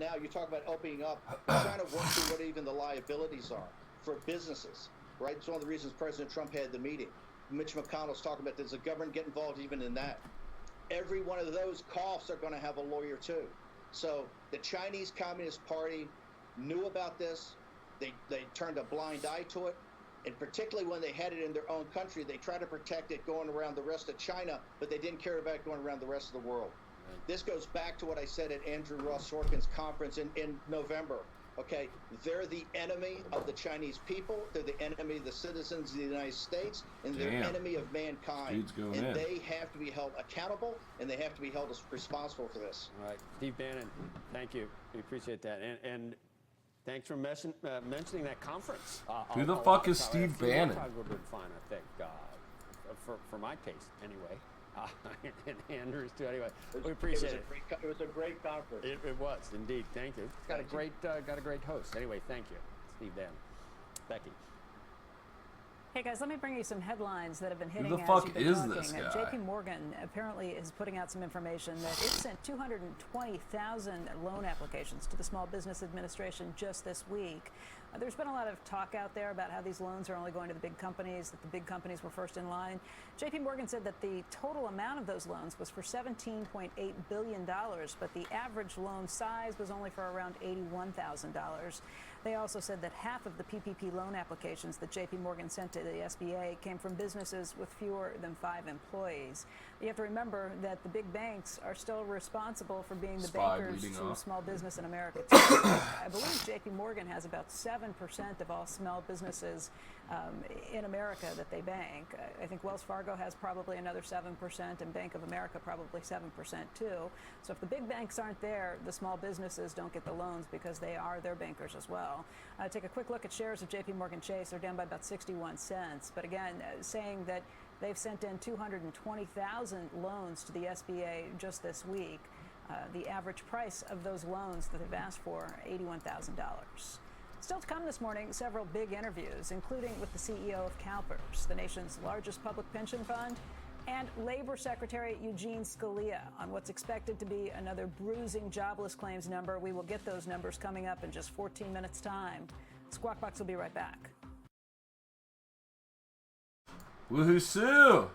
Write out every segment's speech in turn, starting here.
now, you talk about opening up, trying to work through what even the liabilities are for businesses, right? It's one of the reasons President Trump had the meeting. Mitch McConnell's talking about, does the government get involved even in that? Every one of those costs are going to have a lawyer too. So the Chinese Communist Party knew about this. They turned a blind eye to it. And particularly when they had it in their own country, they tried to protect it going around the rest of China, but they didn't care about it going around the rest of the world. Right. This goes back to what I said at Andrew Ross Sorkin's conference in November. Okay, they're the enemy of the Chinese people. They're the enemy of the citizens of the United States, and they're enemy of mankind. And they have to be held accountable, and they have to be held responsible for this. All right, Steve Bannon, thank you. We appreciate that. And thanks for mentioning that conference. Who the fuck is Steve Bannon? We've been fine, I think, for my taste, anyway. And Andrews too. Anyway, we appreciate it. It was a great conference. It was indeed. Thank you. It's got a great host. Anyway, thank you, Steve Bannon. Becky. Hey guys, let me bring you some headlines that have been hitting. Who the fuck is talking. This guy? JP Morgan apparently is putting out some information that it sent 220,000 loan applications to the Small Business Administration just this week. There's been a lot of talk out there about how these loans are only going to the big companies, that the big companies were first in line. JP Morgan said that the total amount of those loans was for $17.8 billion, but the average loan size was only for around $81,000. They also said that half of the PPP loan applications that JP Morgan sent to the SBA came from businesses with fewer than 5 employees. You have to remember that the big banks are still responsible for being the bankers to small business in America, too. I believe JP Morgan has about 7% of all small businesses in America that they bank. I think Wells Fargo has probably another 7%, and Bank of America probably 7% too. So if the big banks aren't there, the small businesses don't get the loans because they are their bankers as well. Take a quick look at shares of JP Morgan Chase. They're down by about 61 cents. But again, saying that they've sent in 220,000 loans to the SBA just this week. The average price of those loans that they've asked for, $81,000. Still to come this morning, several big interviews, including with the CEO of CalPERS, the nation's largest public pension fund, and Labor Secretary Eugene Scalia on what's expected to be another bruising jobless claims number. We will get those numbers coming up in just 14 minutes' time. Squawk Box will be right back. Woohoo Sue!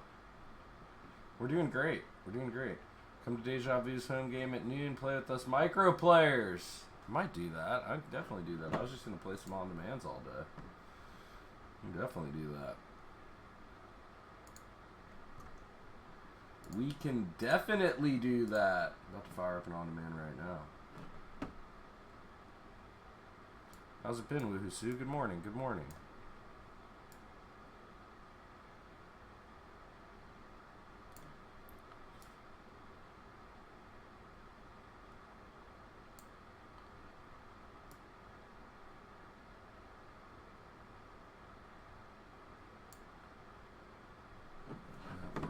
We're doing great. We're doing great. Come to Deja Vu's home game at noon. Play with us micro players. I might do that. I could definitely do that. I was just going to play some on-demands all day. I can definitely do that. We can definitely do that. About to fire up an on-demand right now. How's it been, Woohoo Sue? Good morning. Good morning.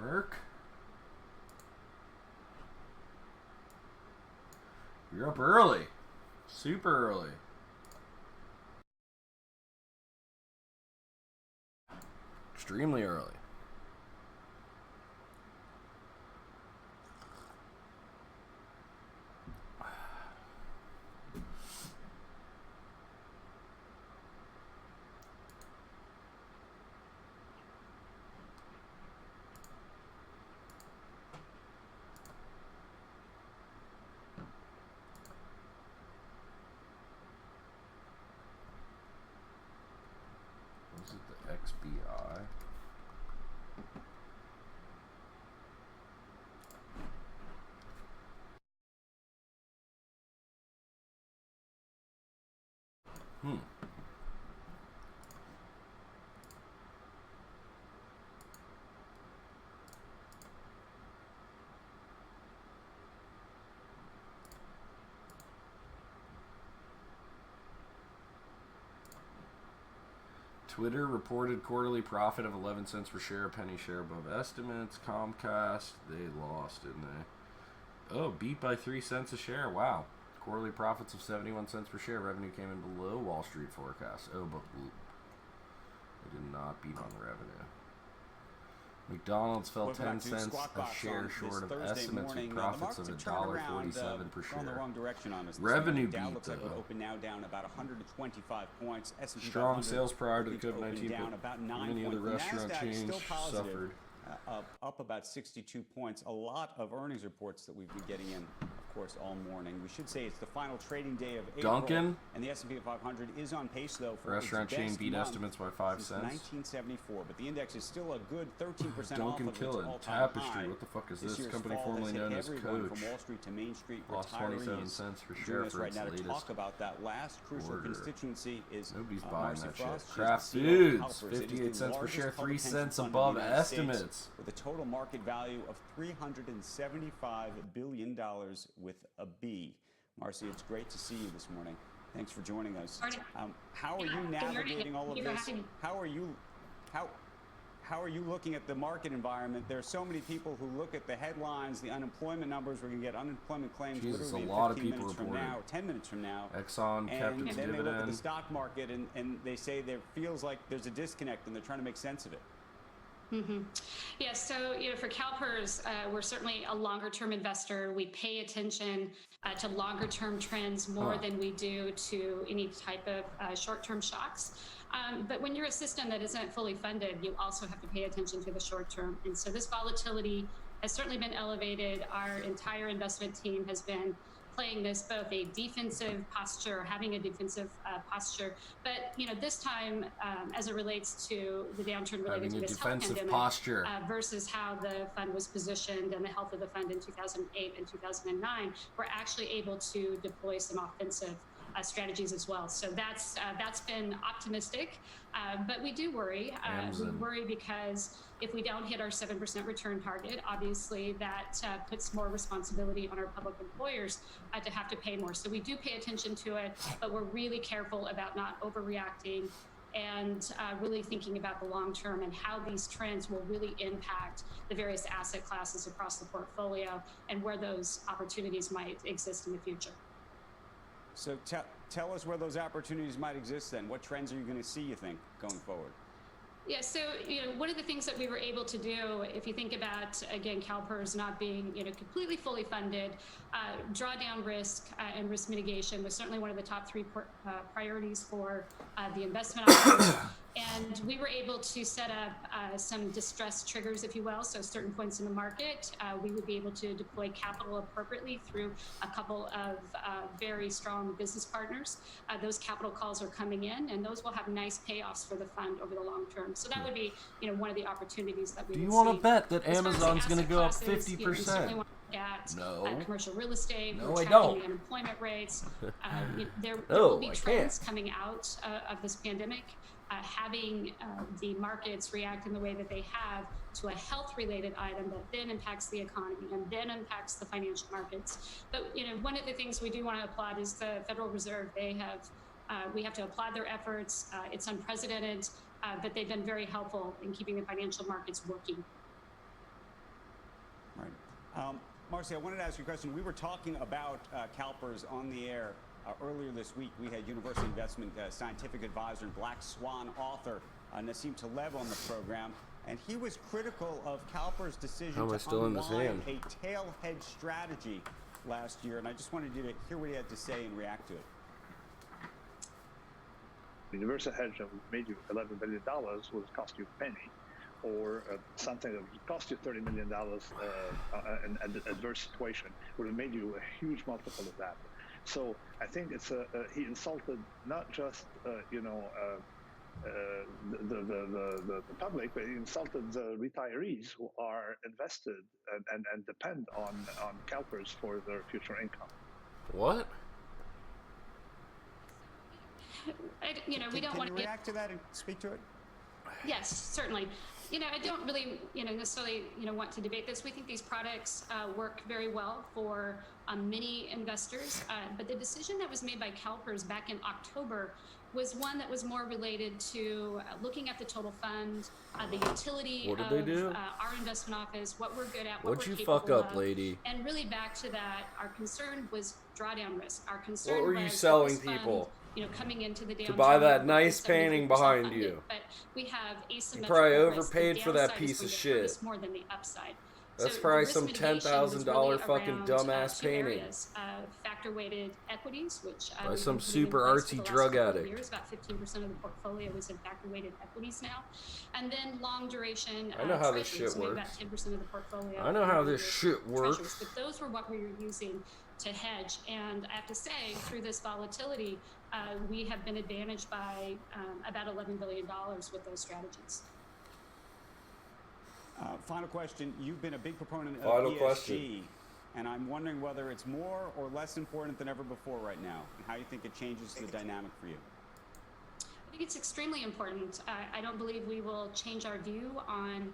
Work. You're up early. Super early. Extremely early. Was it the XBI? Twitter reported quarterly profit of 11 cents per share, a penny share above estimates. Comcast, they lost, didn't they? Oh, beat by 3 cents a share. Wow. Quarterly profits of 71 cents per share. Revenue came in below Wall Street forecasts. Oh, but they did not beat on the revenue. McDonald's fell Welcome 10 back to cents Squawk a Box share on short this of Thursday estimates with morning. profits The of markets have turned around, $1.47 per gone the share. wrong direction on us. Revenue Dow beat, looks like it would though. open now down about 125 points. S&P Strong 500 sales prior to the looking open COVID-19, down but about 9 many other points. The restaurant Nasdaq chains still positive, suffered. up about 62 points. A lot of earnings reports that we've been getting in, of course, all morning. We should say it's the final trading day of April. Dunkin'? And the S&P 500 is on pace, though, for Restaurant its chain best beat month estimates by 5 since cents. 1974, but the index is still a good 13% off Dunkin' of its Killin', all-time Tapestry, high. what the fuck is this? Year's Company fall formerly has hit known as everyone Coach. from Wall Street to Main Street. Lost Retirees 27 cents per share join us for right its now to latest talk about that last crucial order. constituency is Nobody's buying Marcy that Frost. shit. She's Kraft the CEO of Foods, CalPERS. It is 58 the cents per largest share, public 3 pension cents fund in above the United States, estimates. with a total market value of $375 billion with a B. Marcy, it's great to see you this morning. Thanks for joining us. How are you navigating all of this? How are you looking at the market environment? There are so many people who look at the headlines, the unemployment numbers. We're going to get unemployment claims Jesus, literally a lot of 15 people minutes from reported. now, or 10 minutes from now. Exxon kept And its then they look at the dividend. stock market and they say there feels like there's a disconnect and they're trying to make sense of it. Yeah, so for CalPERS, we're certainly a longer-term investor. We pay attention to longer-term trends more than we do to any type of short-term shocks. But when you're a system that isn't fully funded, you also have to pay attention to the short term. And so this volatility has certainly been elevated. Our entire investment team has been playing this both a defensive posture, having a defensive posture, but this time, as it relates to the downturn related Having to a this health defensive pandemic, posture. Versus how the fund was positioned and the health of the fund in 2008 and 2009, we're actually able to deploy some offensive strategies as well. So that's been optimistic, but we do worry. We worry because if we don't hit our 7% return target, obviously that puts more responsibility on our public employers to have to pay more. So we do pay attention to it, but we're really careful about not overreacting and really thinking about the long term and how these trends will really impact the various asset classes across the portfolio and where those opportunities might exist in the future. So tell us where those opportunities might exist then. What trends are you going to see, you think, going forward? Yeah, so one of the things that we were able to do, if you think about, again, CalPERS not being completely fully funded, drawdown risk and risk mitigation was certainly one of the top three priorities for the investment office. And we were able to set up some distress triggers, if you will. So certain points in the market, we would be able to deploy capital appropriately through a couple of very strong business partners. Those capital calls are coming in, and those will have nice payoffs for the fund over the long term. So that would be, one of the opportunities that we Do would you see. want to bet that As far as the Amazon's going to asset go up classes, we certainly 50%? want to look at No. commercial real estate. No, We're I tracking don't. the unemployment rates. There No, will be I trends can't. coming out of this pandemic. Having the markets react in the way that they have to a health-related item that then impacts the economy and then impacts the financial markets. But one of the things we do want to applaud is the Federal Reserve. They have we have to applaud their efforts. It's unprecedented, but they've been very helpful in keeping the financial markets working. Right. Marcy, I wanted to ask you a question. We were talking about CalPERS on the air earlier this week. We had University Investment Scientific Advisor and Black Swan author Nassim Taleb on the program, and he was critical of CalPERS' decision to unwind a tail hedge strategy last year, and I just wanted you to hear what he had to say and react to it. The universal hedge that made you $11 billion would cost you a penny, or something that would cost you $30 million in an adverse situation would have made you a huge multiple of that. So I think it's he insulted not just the public, but he insulted the retirees who are invested and depend on CalPERS for their future income. What? We don't want to react to that and speak to it. Yes, certainly. I don't really, necessarily, want to debate this. We think these products work very well for many investors. But the decision that was made by CalPERS back in October was one that was more related to looking at the total fund, the utility What did of they do? Our investment office, what we're good at, What'd we're you capable fuck up, of. lady? And really back to that, our concern was drawdown risk. Our concern What were was you that selling this fund people? coming into the downturn. To buy that we're nice roughly 73% painting behind funded, you. But we have asymmetrical probably risk. overpaid The for that downside is piece going of to hurt shit. us more than the upside. That's So probably the some risk mitigation was $10,000 really fucking around, dumbass two painting. areas. Factor-weighted equities, which By we've some been putting in super place for artsy the last drug couple of addict. years. About 15% of the portfolio is in factor-weighted equities now, and then long duration. I know how this treasuries, shit maybe works. about 10% of the portfolio. I know how in this shit treasuries. works. But those were what we were using to hedge, and I have to say, through this volatility, we have been advantaged by about $11 billion with those strategies. Final question. You've been a big proponent of Final ESG, question. and I'm wondering whether it's more or less important than ever before right now, and how you think it changes the dynamic for you. I think it's extremely important. I don't believe we will change our view on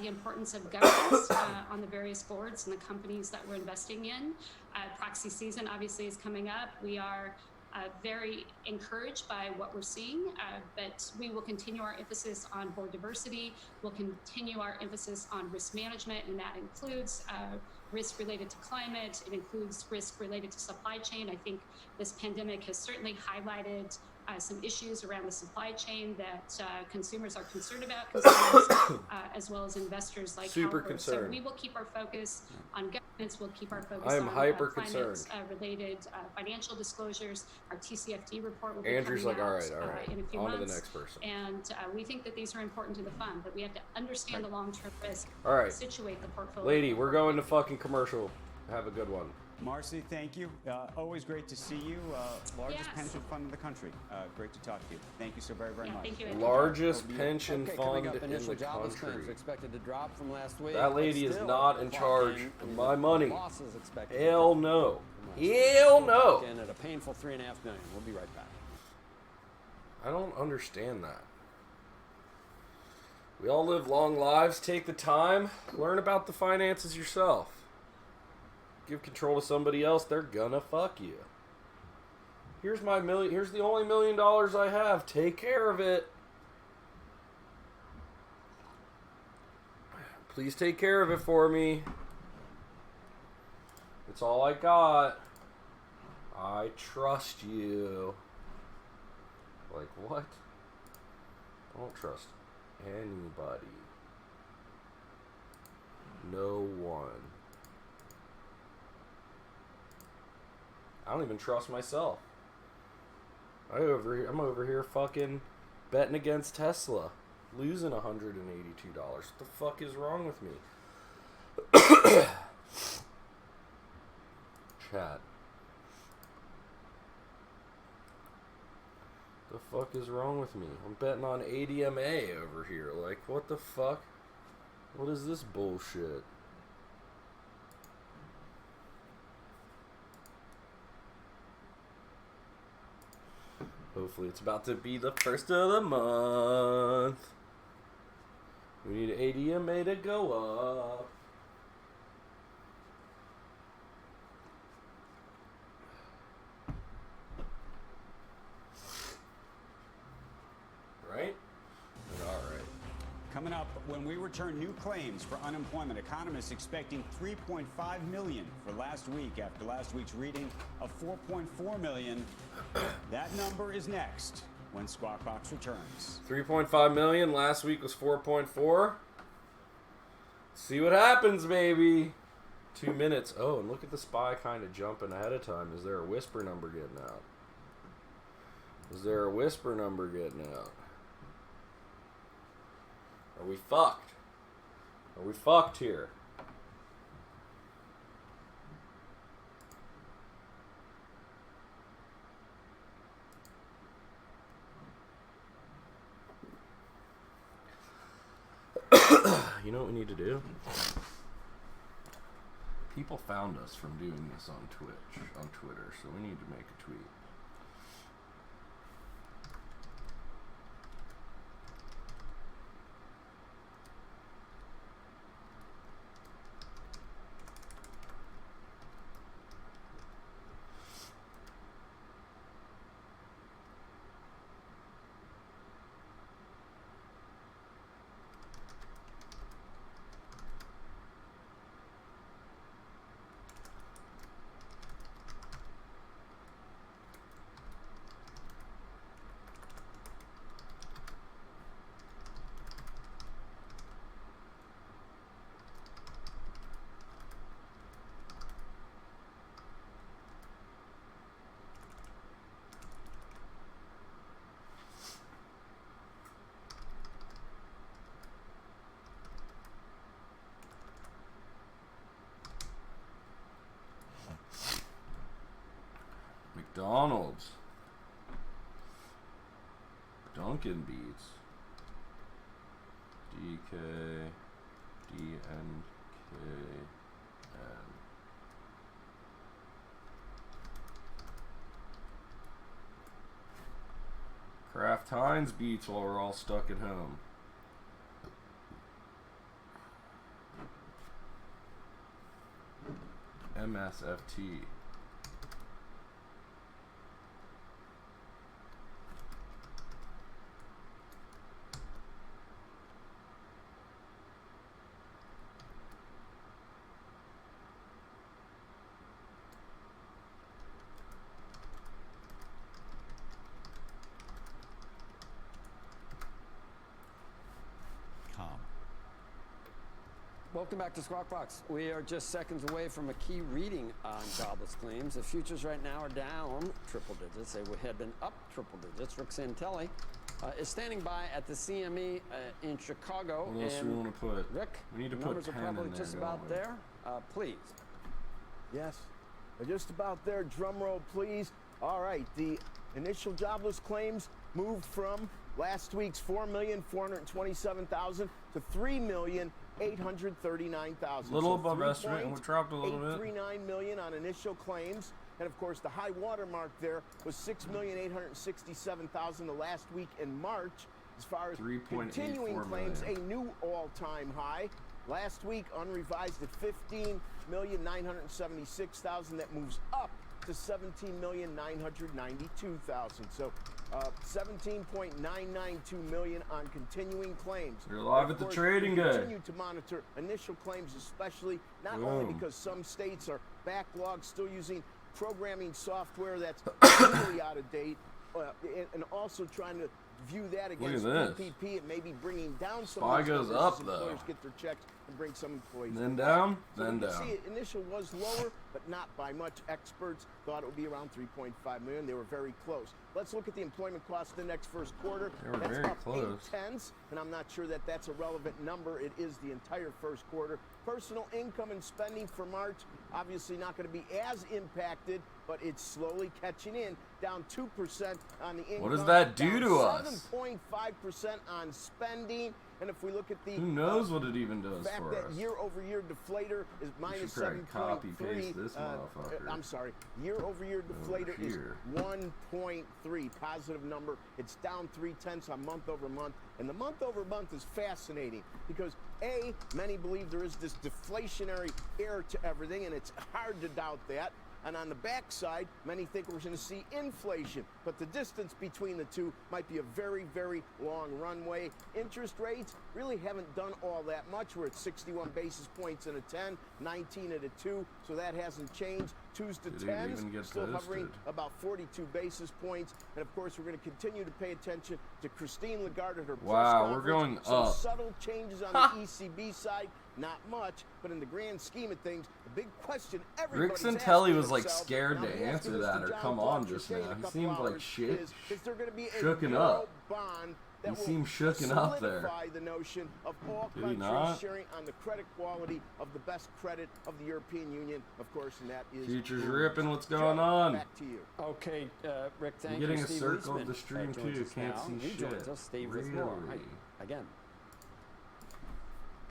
the importance of governance on the various boards and the companies that we're investing in. Proxy season obviously is coming up. We are very encouraged by what we're seeing, but we will continue our emphasis on board diversity. We'll continue our emphasis on risk management, and that includes risk related to climate. It includes risk related to supply chain. I think this pandemic has certainly highlighted some issues around the supply chain that consumers are concerned about, as well as investors like Super CalPERS. concerned. So we will keep our focus on governance. We'll keep our focus I am on hyper concerned. climate-related financial disclosures. Our TCFD report will be Andrew's coming like, out all right. in a few On to months. the next person. And we think that these are important to the fund, but we have to understand the long-term risk. All right. Situate the portfolio. Lady, we're going to fucking commercial. Have a good one. Marcy, thank you. Always great to see you. Largest Yes. pension fund in the country. Great to talk to you. Thank you so very, very much. Thank you, Andrew. Largest pension Okay, fund coming up, in initial the jobless claims country. expected to drop from last week. That but lady is still not in clock charge in of and my money. losses expected to Hell drop no. from last week. Hell Still no. clock in at a painful $3.5 million. We'll be right back. I don't understand that. We all live long lives. Take the time. Learn about the finances yourself. Give control to somebody else, they're gonna fuck you. Here's my million. Here's the only $1 million I have. Take care of it. Please take care of it for me. It's all I got. I trust you. Like what? I don't trust anybody. No one. I don't even trust myself. I'm over here fucking betting against Tesla, losing $182. What the fuck is wrong with me? Chat. The fuck is wrong with me? I'm betting on ADMA over here. Like, what the fuck? What is this bullshit? Hopefully it's about to be the first of the month. We need ADMA to go up. Right? Alright. Coming up, when we return, new claims for unemployment. Economists expecting 3.5 million for last week after last week's reading of 4.4 million. That number is next when Squawk Box returns. 3.5 million. Last week was 4.4. See what happens, baby. 2 minutes. Oh, and look at the SPY kind of jumping ahead of time. Is there a whisper number getting out? Is there a whisper number getting out? Are we fucked? Are we fucked here? You know what we need to do? People found us from doing this on Twitch, on Twitter, so we need to make a tweet. McDonald's. Dunkin' beats. DK, DNKN. Kraft Heinz beats while we're all stuck at home. MSFT. Welcome back to Squawk Box. We are just seconds away from a key reading on jobless claims. The futures right now are down triple digits. They had been up triple digits. Rick Santelli is standing by at the CME in Chicago. What else do we want to put? Rick, we need to the put numbers are 10 probably in there, just about don't we? there. Please. Yes, they're just about there. Drum roll, please. All right, the initial jobless claims moved from last week's 4,427,000 to 3,839,000. Little above estimate, and we dropped a little bit. 839 million on initial claims, and of course the high water mark there was 6,867,000 the last week in March. As far as continuing claims, a new all-time high. Last week unrevised at 15,976,000. That moves up to 17,992,000. So 17.992 million on continuing claims. You're live at the trading day. Continue to monitor initial claims, especially not only because some states are backlogged, still using programming software that's really out of date, and also trying to view that against PPP and maybe bringing down some SPY of goes those up, employers though. get their checks and bring some employees. Then down, so then you can down. see initial was lower, but not by much. Experts thought it would be around 3.5 million. They were very close. Let's look at the employment cost index first quarter. They were That's very up close. 0.8, and I'm not sure that that's a relevant number. It is the entire first quarter. Personal income and spending for March, obviously not going to be as impacted, but it's slowly catching in, down 2% on the income. What does that do down to us? 7.5% on spending. And if we look at the Who knows what it even does fact for that us? year-over-year deflator is minus probably 7.3. copy-paste this motherfucker. I'm sorry. Year-over-year deflator is 1.3, positive number. It's down 0.3 on month-over-month. And the month-over-month is fascinating because, A, many believe there is this deflationary air to everything, and it's hard to doubt that. And on the backside, many think we're going to see inflation. But the distance between the two might be a very, very long runway. Interest rates really haven't done all that much. We're at 61 basis points in a 10, 19 at a 2, so that hasn't changed. 2s to 10s, still hovering about 42 basis points. And of course, we're going to continue to pay attention to Christine Lagarde at her press conference. We're going Some up. subtle changes on the ECB side. Not much, but in the grand scheme of things, the big question everybody's Rick Santelli was asking like themselves, scared now to I'm asking answer this that to or John come Paul on just Trichet in now. a He couple seemed like hours, shit. Is there going to be a Shooken euro up. bond that He will seemed shooken up there. solidify the notion of all Did he countries not? sharing on the credit quality of the best credit of the European Union, of course, and that is Futures Bloomberg. ripping. What's going Joe, on? Back to you. Okay, Rick, thank You're getting you. a Steve circle of Wiesman, the stream, joins too. us Can't now. see He joins shit. us, Steve, with more. Hi, Really? again.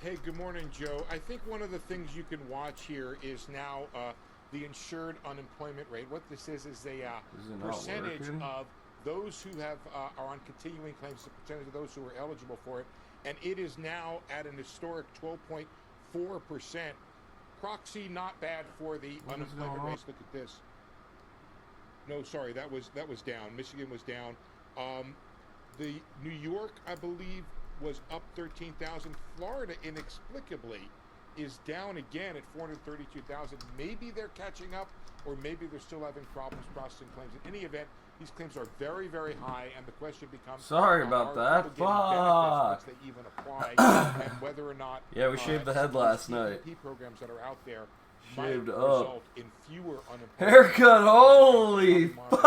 Hey, good morning, Joe. I think one of the things you can watch here is now the insured unemployment rate. What this is a Is it not percentage working? of those who have are on continuing claims, the percentage of those who are eligible for it, and it is now at an historic 12.4%. Proxy not bad for the unemployment rates. Look at this. No, sorry, that was down. Michigan was down. The New York, I believe, was up 13,000. Florida, inexplicably, is down again at 432,000. Maybe they're catching up, or maybe they're still having problems processing claims. In any event, these claims are very, very high, and the question becomes: Sorry about are that. people getting benefits once they even apply, and whether or not Yeah, we shaved the head last night. PPP programs that are out there Shaved might up. result in fewer unemployment. Haircut, holy fuck!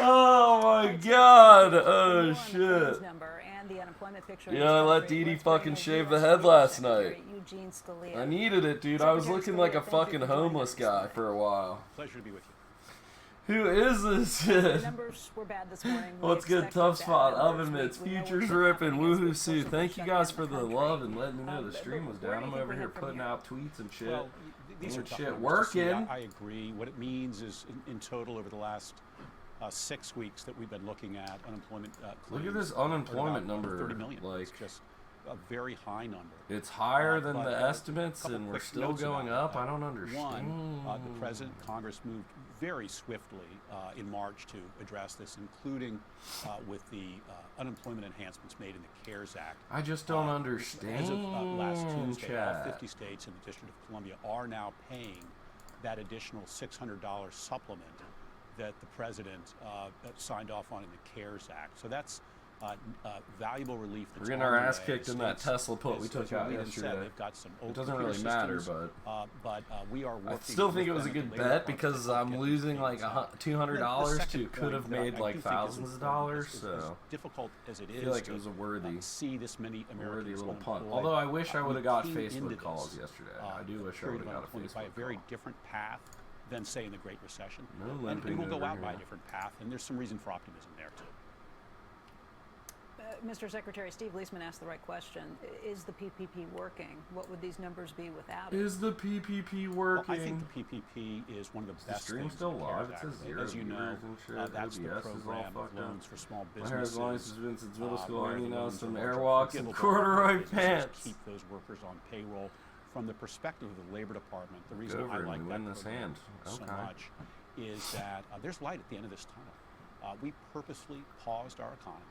Oh my god! Oh shit! Number and the unemployment picture You know, I let Dee Dee Let's fucking bring in shaved the US head last Secretary night. Eugene Scalia. I needed it, dude. I was Secretary looking like a Scalia, thank you fucking for joining homeless us this guy morning. for a while. Pleasure to be with you. Who is this The shit? numbers were bad this morning. We What's good? expected Tough bad spot, numbers. oven mitts, We know what's futures been ripping, happening as woohoo we Sue. forcibly Thank you shut guys down for the the country. love and letting me know the But stream was where down. do you I'm think over we here head from putting here? out tweets and shit. Well, these are Ain't tough shit numbers to see. working. I agree. What it means is, in total, over the last 6 weeks that we've been looking at unemployment Look claims, at this are unemployment about number. 30 million. Like, It's just a very high number. it's higher than But, the estimates, couple and we're quick still notes going about up. that. I don't understand. One, the president, Congress moved very swiftly in March to address this, including with the unemployment enhancements made in the CARES Act. I just don't As understand, of last Tuesday, all chat. 50 states and the District of Columbia are now paying that additional $600 supplement that the president signed off on in the CARES Act. So that's valuable relief. We're getting our ass kicked in that Tesla put we took out yesterday. They've got some old It doesn't computer really matter, systems, but we are working. I still think it with was a them at good the Labor bet Department because to help I'm get losing these like things out. $200 The second to could have point that I made do like think is thousands of important dollars. is So as difficult as it I is feel like to it was a worthy see this many Americans little punt. unemployed. Although I wish I would have got we came into Facebook calls this, yesterday. I do wish I period would have of got a unemployment by a Facebook very call. different path than, say, in the Great Recession. No and limping we'll go over out by a here. different path, and there's some reason for optimism there, too. Mr. Secretary, Steve Leisman asked the right question. Is the PPP working? What would these numbers be without it? Is the PPP Well, working? I think the PPP is one of the Is the best stream things still in the live? CARES It says Act. zero As you know, viewers and shit. that's the OBS is all program of fucked up. loans for small My hair businesses. is long since been since middle school. where I the need now loans some are largely airwalks and forgivable, corduroy businesses pants. Keep those workers on payroll. From the perspective of the Labor Department, the reason over I and like we that win this program hand. so Okay. much is that there's light at the end of this tunnel. We purposely paused our economy,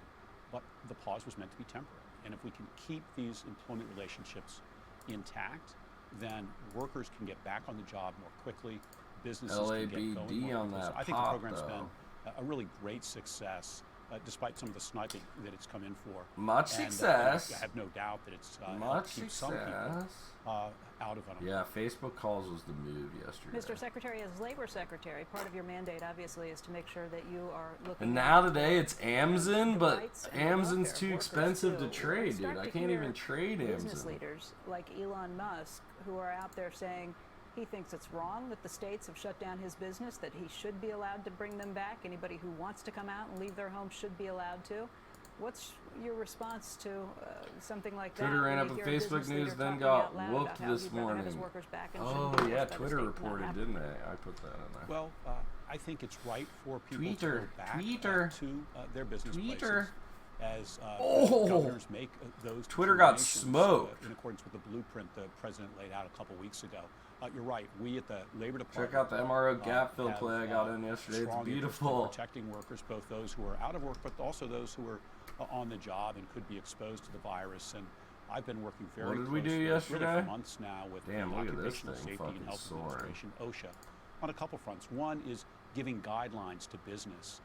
but the pause was meant to be temporary. And if we can keep these employment relationships intact, then workers can get back on the job more quickly. Businesses can get going LABD more on quickly. So that I think pop, the program's though. been a really great success, despite some of the sniping that it's come in for. Much And, success. I have no doubt that it's helped Much keep some people success. out of unemployment. Yeah, Facebook calls was the move yesterday. Mr. Secretary, as Labor Secretary, part of your mandate obviously is to make sure that you are looking And at now today it's Amazon, the but rights and the Amazon's welfare too of workers, expensive to too. trade, We dude. start I to can't hear even trade business Amazon. leaders like Elon Musk who are out there saying he thinks it's wrong that the states have shut down his business, that he should be allowed to bring them back. Anybody who wants to come out and leave their home should be allowed to. What's your response to something like that? Twitter ran when up you a hear Facebook business leader news, then talking got out loud whooped about how this he'd rather have his morning. workers back and Oh shouldn't be yeah, forced by the Twitter state not reported, happen? didn't they? I put that in there. Well, I think it's right for people to Tweeter, go back tweeter, to their business tweeter. places as Oh! governors make those Twitter got determinations, smoked. in accordance with the blueprint the president laid out a couple weeks ago. You're right. We at the Labor Department Check out the MRO gap fill have, play I got in yesterday. It's strong interest in beautiful. protecting workers, both those who are out of work, but also those who are on the job and could be exposed to the virus. And I've been working very What did we do closely, yesterday? really for months now with Damn, the look at this Occupational thing Safety fucking and Health soaring. Administration, OSHA, on a couple fronts. One is giving guidelines to business,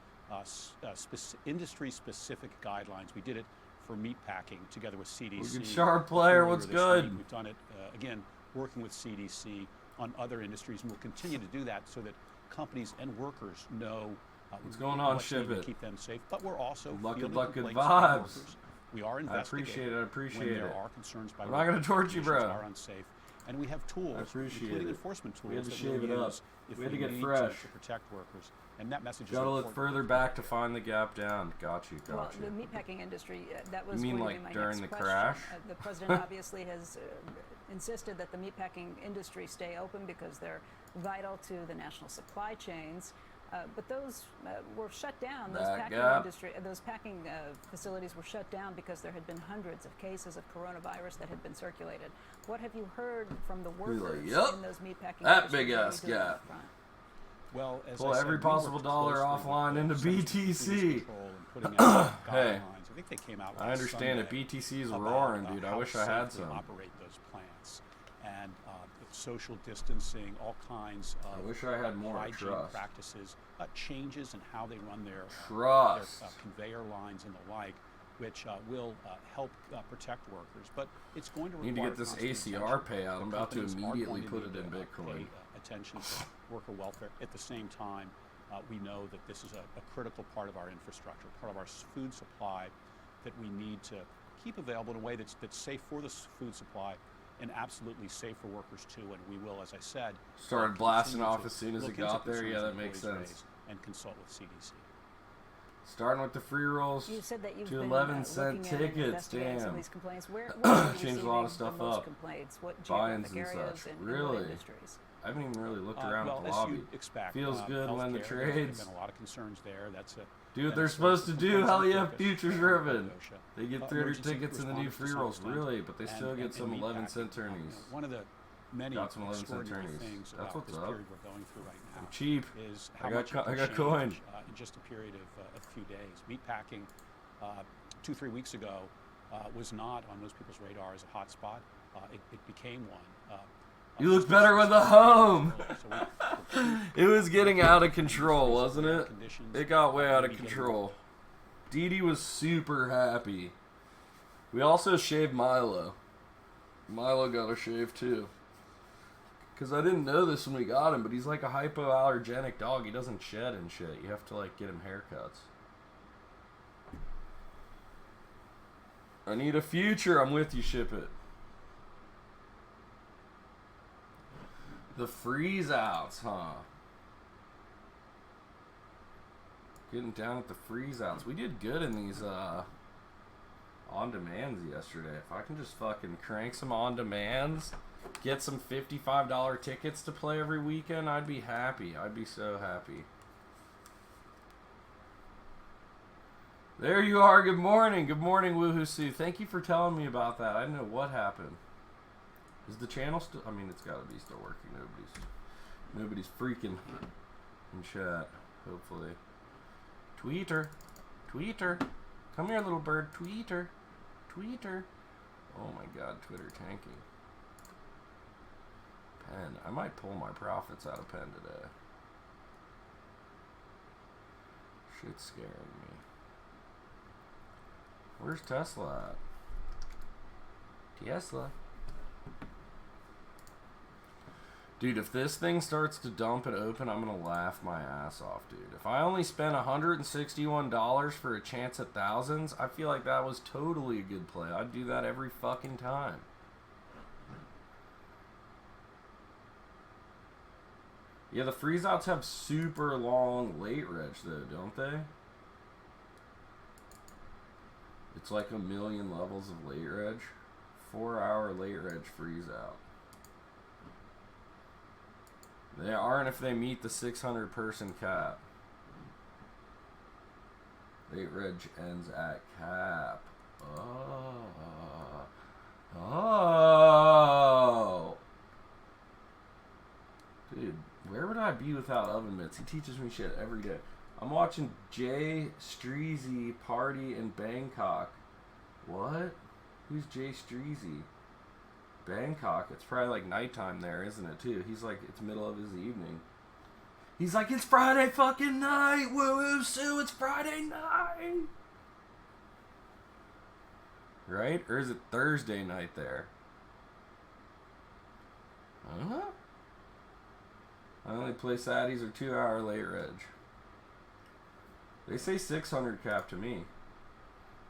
industry-specific guidelines. We did it for meatpacking together with CDC. Look at Sharp Player, earlier what's this good? week. We've done it, again, working with CDC on other industries, and we'll continue to do that so that companies and workers know What's going on, what's needed Ship to It? keep them safe. But we're also Luck, fielding good luck, good complaints from vibes. workers. We are I investigating appreciate it. I appreciate when there it. are concerns by I'm not gonna torture you, bro. bro. Are unsafe, and we have tools, I appreciate including it. enforcement tools We had to that shave we'll it up. use if We had to get need fresh. to protect workers. And that message Gotta is look important. further back to find the gap down. Got you, Well, got the you. meatpacking industry, that was You mean going to like be my during next the question. crash? The president obviously has insisted that the meatpacking industry stay open because they're vital to the national supply chains. But those were shut down. Those That packing gap. those packing facilities were shut down because there had been hundreds of cases of coronavirus that had been circulated. What have you heard from the like, workers "Yup, in those meatpacking that industries? big What are ass we doing on gap." that front? Well, as Pull I every said, we possible worked dollar closely offline with into the Centers for BTC. Disease Control and putting out Hey, guidelines. I think they came out I last understand it. Sunday BTC is about, roaring, dude. I how wish I had safely some. operate those plants and social distancing, all kinds of I wish I had more hygiene trust. practices, changes in how they run their Trust. conveyor lines and the like, which will help protect workers. But it's going to require Need to get this constant ACR attention. payout. I'm The about to companies are immediately going to put need it in to, Bitcoin. pay attention to worker welfare. At the same time, we know that this is a critical part of our infrastructure, part of our food supply that we need to keep available in a way that's safe for the food supply and absolutely safe for workers too. And we will, as I said, Started blasting continue off to as soon as look it into got there. concerns Yeah, that that makes employees sense. raise and consult with CDC. Starting with the free rolls You said that you've to been 11-cent looking at and tickets. investigating some of Damn. these complaints. Where are you Changed a lot of receiving stuff the most up. complaints? What Buy-ins geographic and areas such. and what Really? industries? I haven't even really looked around Well, at the as lobby. you'd expect, Feels good when the healthcare, trades There's been a lot of concerns there. That's a do what been they're a source supposed to of do. complaints Hell and yeah, focus futures on driven. OSHA. They get 300 Emergency tickets in the new responders free to some rolls. extent, Really, but they still get some meat 11-cent packing. turnies. One of the many Got some 11-cent extraordinary turnies. things That's about what's this up. period we're going through right now I'm cheap. is I how got much it can change, coin. in just a period of a few days. Meat packing 2-3 weeks ago was not on most people's radar as a hot spot. It became one. You look better with a home. It was getting out of control, wasn't it? It got way out of control. Dee Dee was super happy. We also shaved Milo. Milo got a shave too. Because I didn't know this when we got him, but he's like a hypoallergenic dog. He doesn't shed and shit. You have to like get him haircuts. I need a future. I'm with you, ship it. The freeze outs, huh? Getting down at the freeze outs. We did good in these on demands yesterday. If I can just fucking crank some on demands, get some $55 tickets to play every weekend, I'd be happy. I'd be so happy. There you are. Good morning. Good morning, Woohoo Sue. Thank you for telling me about that. I didn't know what happened. Is the channel still? I mean, it's got to be still working. Nobody's freaking in chat. Hopefully. Tweeter. Come here, little bird. Tweeter. Oh my God, Twitter tanking. Penn. I might pull my profits out of Penn today. Shit's scaring me. Where's Tesla at? Tesla. Dude, if this thing starts to dump and open, I'm gonna laugh my ass off, dude. If I only spent $161 for a chance at thousands, I feel like that was totally a good play. I'd do that every fucking time. Yeah, the freeze outs have super long late reg though, don't they? It's like 1 million levels of late reg. 4-hour late reg freeze out. They aren't if they meet the 600 person cap. Late reg ends at cap. Oh. Dude, where would I be without oven mitts? He teaches me shit every day. I'm watching Jay Streezy party in Bangkok. What? Who's Jay Streezy? Bangkok. It's probably like nighttime there, isn't it, too? He's like, it's middle of his evening. He's like, it's Friday fucking night! Woo-woo, Sue, it's Friday night! Right? Or is it Thursday night there? Huh? I only play Saddies or 2-hour late reg. They say 600 cap to me.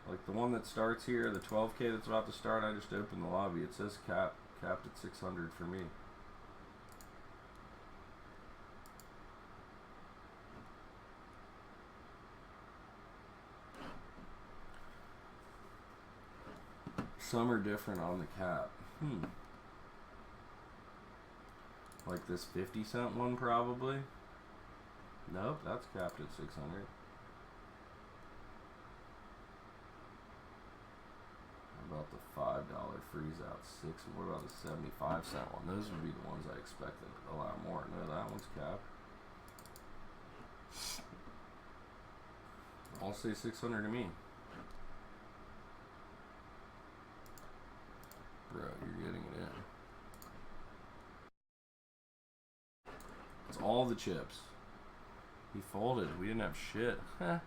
Like the one that starts here, the 12K that's about to start, I just opened the lobby. It says capped at 600 for me. Some are different on the cap. Like this 50-cent one probably. Nope, that's capped at 600. How about the $5 freeze out? What about the 75-cent one? Those would be the ones I expected a lot more. No, that one's capped. I'll say 600 to me. Bro, you're getting it in. It's all the chips. He folded. We didn't have shit. Heh.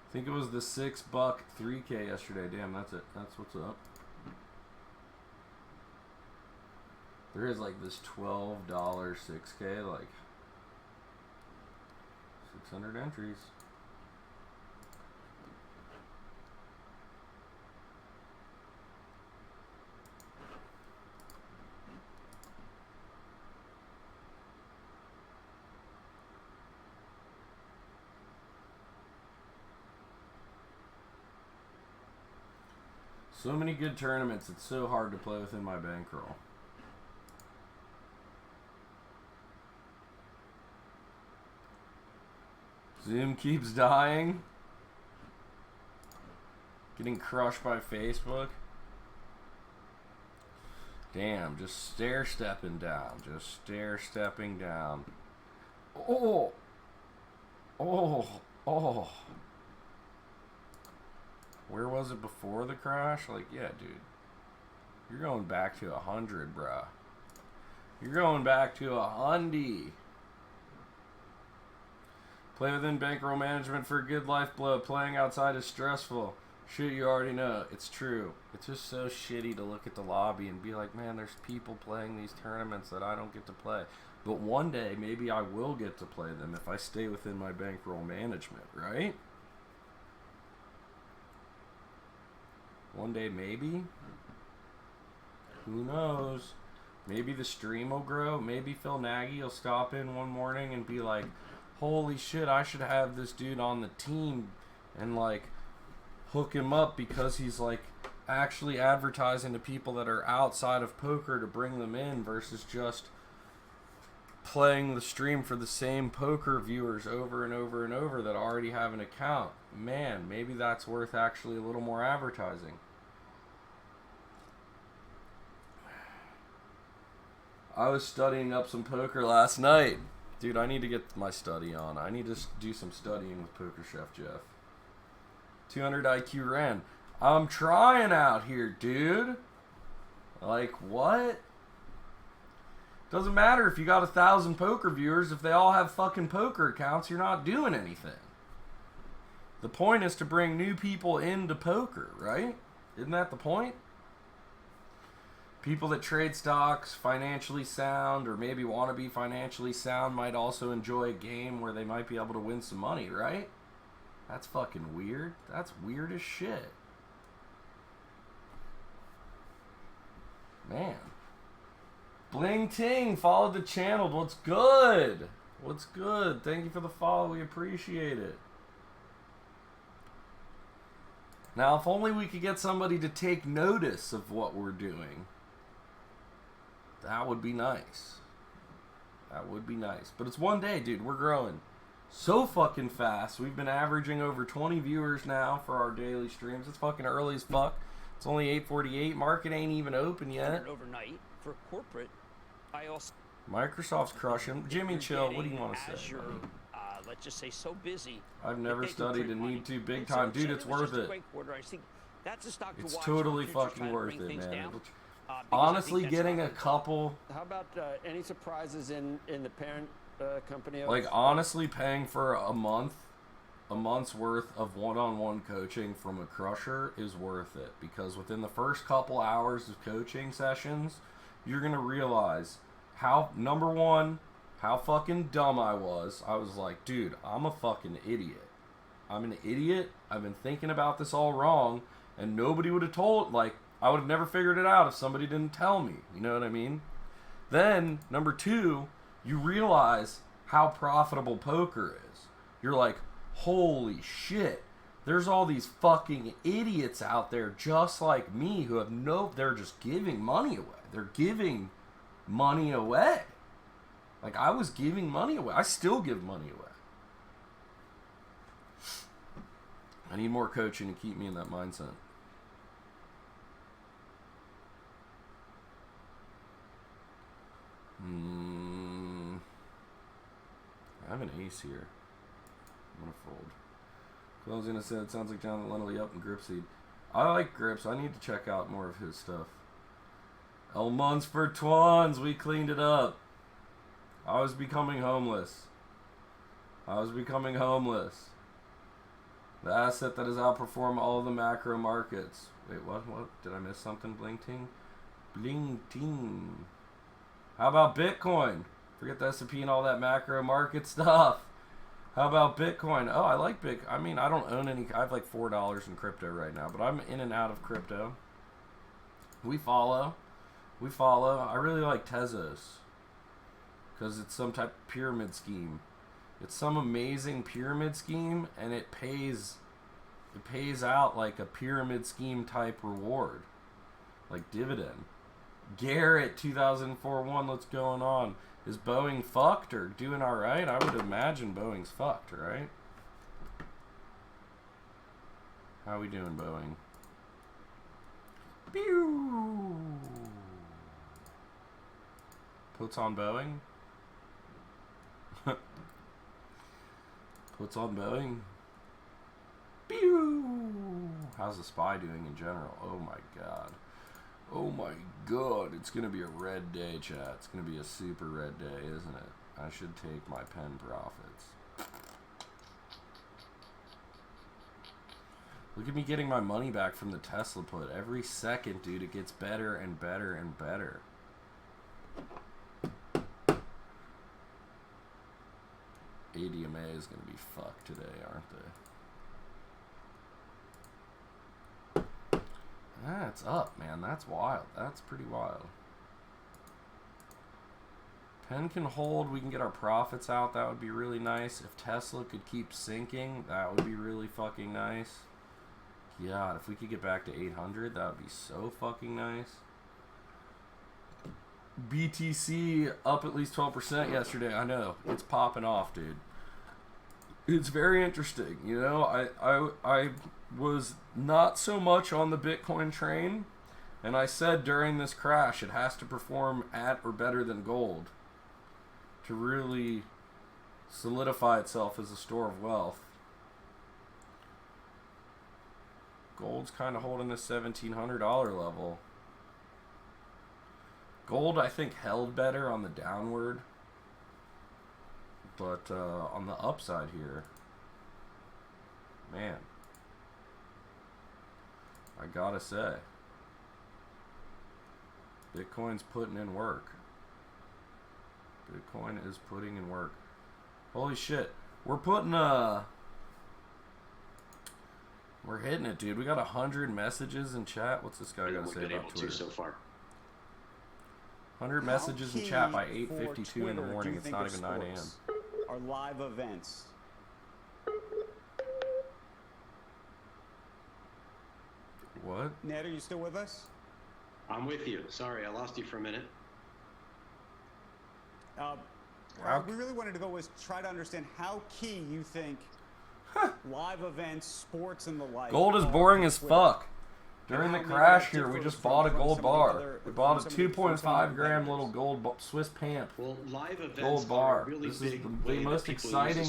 I think it was the $6 3K yesterday. Damn, that's it. That's what's up. There is like this $12 6K, like 600 entries. So many good tournaments, it's so hard to play within my bankroll. Zoom keeps dying. Getting crushed by Facebook. Damn, just stair-stepping down. Just stair-stepping down. Oh! Oh! Oh! Where was it before the crash? Like, yeah, dude. You're going back to 100, bruh. You're going back to 100. Play within bankroll management for a good lifeblood. Playing outside is stressful. Shit, you already know. It's true. It's just so shitty to look at the lobby and be like, man, there's people playing these tournaments that I don't get to play. But one day, maybe I will get to play them if I stay within my bankroll management, right? One day, maybe? Who knows? Maybe the stream will grow. Maybe Phil Nagy will stop in one morning and be like, holy shit, I should have this dude on the team and, like, hook him up because he's, like, actually advertising to people that are outside of poker to bring them in versus just playing the stream for the same poker viewers over and over and over that already have an account. Man, maybe that's worth actually a little more advertising. I was studying up some poker last night. Dude, I need to get my study on. I need to do some studying with Poker Chef Jeff. 200 IQ Ren. I'm trying out here, dude. Like, what? Doesn't matter if you got 1,000 poker viewers. If they all have fucking poker accounts, you're not doing anything. The point is to bring new people into poker, right? Isn't that the point? People that trade stocks, financially sound, or maybe want to be financially sound might also enjoy a game where they might be able to win some money, right? That's fucking weird. That's weird as shit. Man. Bling Ting followed the channel. What's good? What's good? Thank you for the follow. We appreciate it. Now, if only we could get somebody to take notice of what we're doing. That would be nice. That would be nice. But it's one day, dude. We're growing so fucking fast. We've been averaging over 20 viewers now for our daily streams. It's fucking early as fuck. It's only 8:48. Market ain't even open yet. Overnight for corporate, I also Microsoft's crushing. Jimmy, chill. What do you want to say? Let's just say so busy. I've never studied and need to big time. Dude, it's worth it. It's totally fucking worth it, man. Honestly, getting a couple... How about any surprises in the parent company? Like, honestly, paying for a month's worth of one-on-one coaching from a crusher is worth it. Because within the first couple hours of coaching sessions, you're going to realize how, number one, how fucking dumb I was. I was like, dude, I'm a fucking idiot. I'm an idiot. I've been thinking about this all wrong. And nobody would have told, like, I would have never figured it out if somebody didn't tell me. You know what I mean? Then, number two, you realize how profitable poker is. You're like, holy shit. There's all these fucking idiots out there just like me who have they're just giving money away. They're giving money away. Like, I was giving money away. I still give money away. I need more coaching to keep me in that mindset. I have an ace here. I'm going to fold. Closing a set. Sounds like Jonathan Lennelly up in Gripseed. I like Grips. I need to check out more of his stuff. El Muns for Twans. We cleaned it up. I was becoming homeless. I was becoming homeless. The asset that has outperformed all of the macro markets. Wait, what? Did I miss something? Bling ting? Bling ting. How about Bitcoin? Forget the S&P and all that macro market stuff. How about Bitcoin? Oh, I like Bitcoin. I mean, I don't own any. I have like $4 in crypto right now, but I'm in and out of crypto. We follow. I really like Tezos because it's some type of pyramid scheme. It's some amazing pyramid scheme, and it pays it pays out like a pyramid scheme type reward, like Dividend. Garrett 2004-1, what's going on? Is Boeing fucked or doing all right? I would imagine Boeing's fucked, right? How we doing, Boeing? Pew! Puts on Boeing? Puts on Boeing? Pew! How's the SPY doing in general? Oh my god. Oh my god. It's gonna be a red day, chat. It's gonna be a super red day, isn't it? I should take my pen profits. Look at me getting my money back from the Tesla put. Every second, dude, it gets better and better and better. ADMA is going to be fucked today, aren't they? That's up, man. That's wild. That's pretty wild. Pen can hold. We can get our profits out. That would be really nice. If Tesla could keep sinking, that would be really fucking nice. God, if we could get back to 800, that would be so fucking nice. BTC up at least 12% yesterday. I know. It's popping off, dude. It's very interesting. You know, I was not so much on the Bitcoin train, and I said during this crash it has to perform at or better than gold to really solidify itself as a store of wealth. Gold's kind of holding this $1,700 level. Gold, I think, held better on the downward. But on the upside here, man, I gotta say, Bitcoin's putting in work. Bitcoin is putting in work. Holy shit. We're putting we're hitting it, dude. We got 100 messages in chat. What's this guy got to say about Twitter? So far. 100 messages in chat by 8:52 in the morning. It's not even 9 a.m. Our live events. What? Ned, are you still with us? I'm with you. Sorry, I lost you for a minute. We really wanted to go was try to understand how key you think live events, sports, and the like. Gold is boring as fuck. During the crash here, we just bought a gold bar. We bought a 2.5 gram little gold Swiss pamp. Well, live events gold bar. Really this is big the most exciting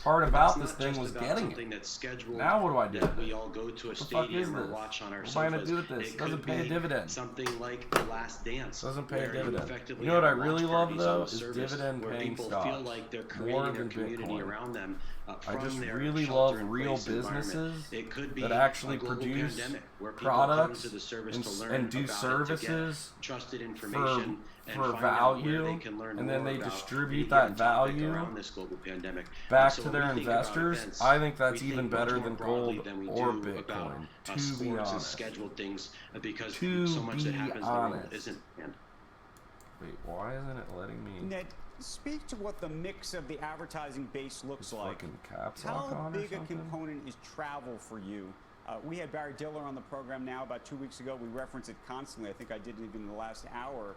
part but about that's this not thing just was about getting something it. that's scheduled Now what do I do? that we all go to a What the fuck is stadium or this? watch on our What am I sofas. gonna do with this? It Doesn't could pay a be dividend. something like The Last Dance. Doesn't pay a where you dividend. effectively You know what I have really watch love parties though on is service dividend where paying people stocks. feel like they're More creating their than community Bitcoin. around them I from just their really love shelter-in-place real environment. businesses It could be that actually a global produce pandemic where people products come to the service and, to learn and do about services it, to get trusted information and for find out where value, they can learn and then more they about distribute any that given topic value around this global pandemic. back So to when their we think about investors. events, I think that's we even think better much more than broadly gold than we or do about, Bitcoin. To be sports and honest. scheduled things because To so much that be happens in the world honest. isn't planned. Wait, why isn't it letting me? Ned, speak to what the mix of the advertising base looks like. Fucking caps lock How on or big a something? component is travel for you? We had Barry Diller on the program now about 2 weeks ago. We reference it constantly. I think I did it even in the last hour.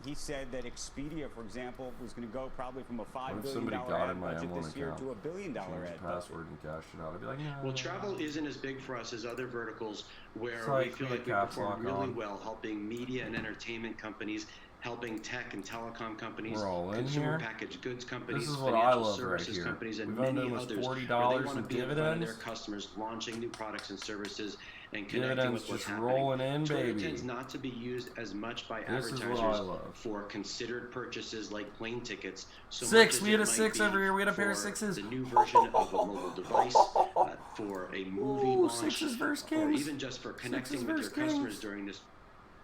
He said that Expedia, for example, was going to go probably from a $5 What if billion somebody got ad in my budget M1 this year account? to a $1 billion Change ad the budget. password and cash it out. I'd be like, no. Well, travel isn't as big for us as other verticals where It's we like feel we like we caps perform lock really on. well helping media and entertainment companies, helping tech and telecom companies, We're all in consumer here. packaged goods companies, This is what I financial love right services here. companies, and We've earned many almost others where they $40 want to in be in front of their dividends. customers, launching new products and services and connecting Dividends with what's just happening. rolling in, Twitter baby. tends not to be used as much by This is what I advertisers love. for considered purchases like plane tickets. So Six. much as We had it a might 6 be every year. We had a pair of for sixes. The new version of a mobile device, for a movie Ooh, launch, sixes versus or kings. even just for connecting Sixes with your versus kings. customers during this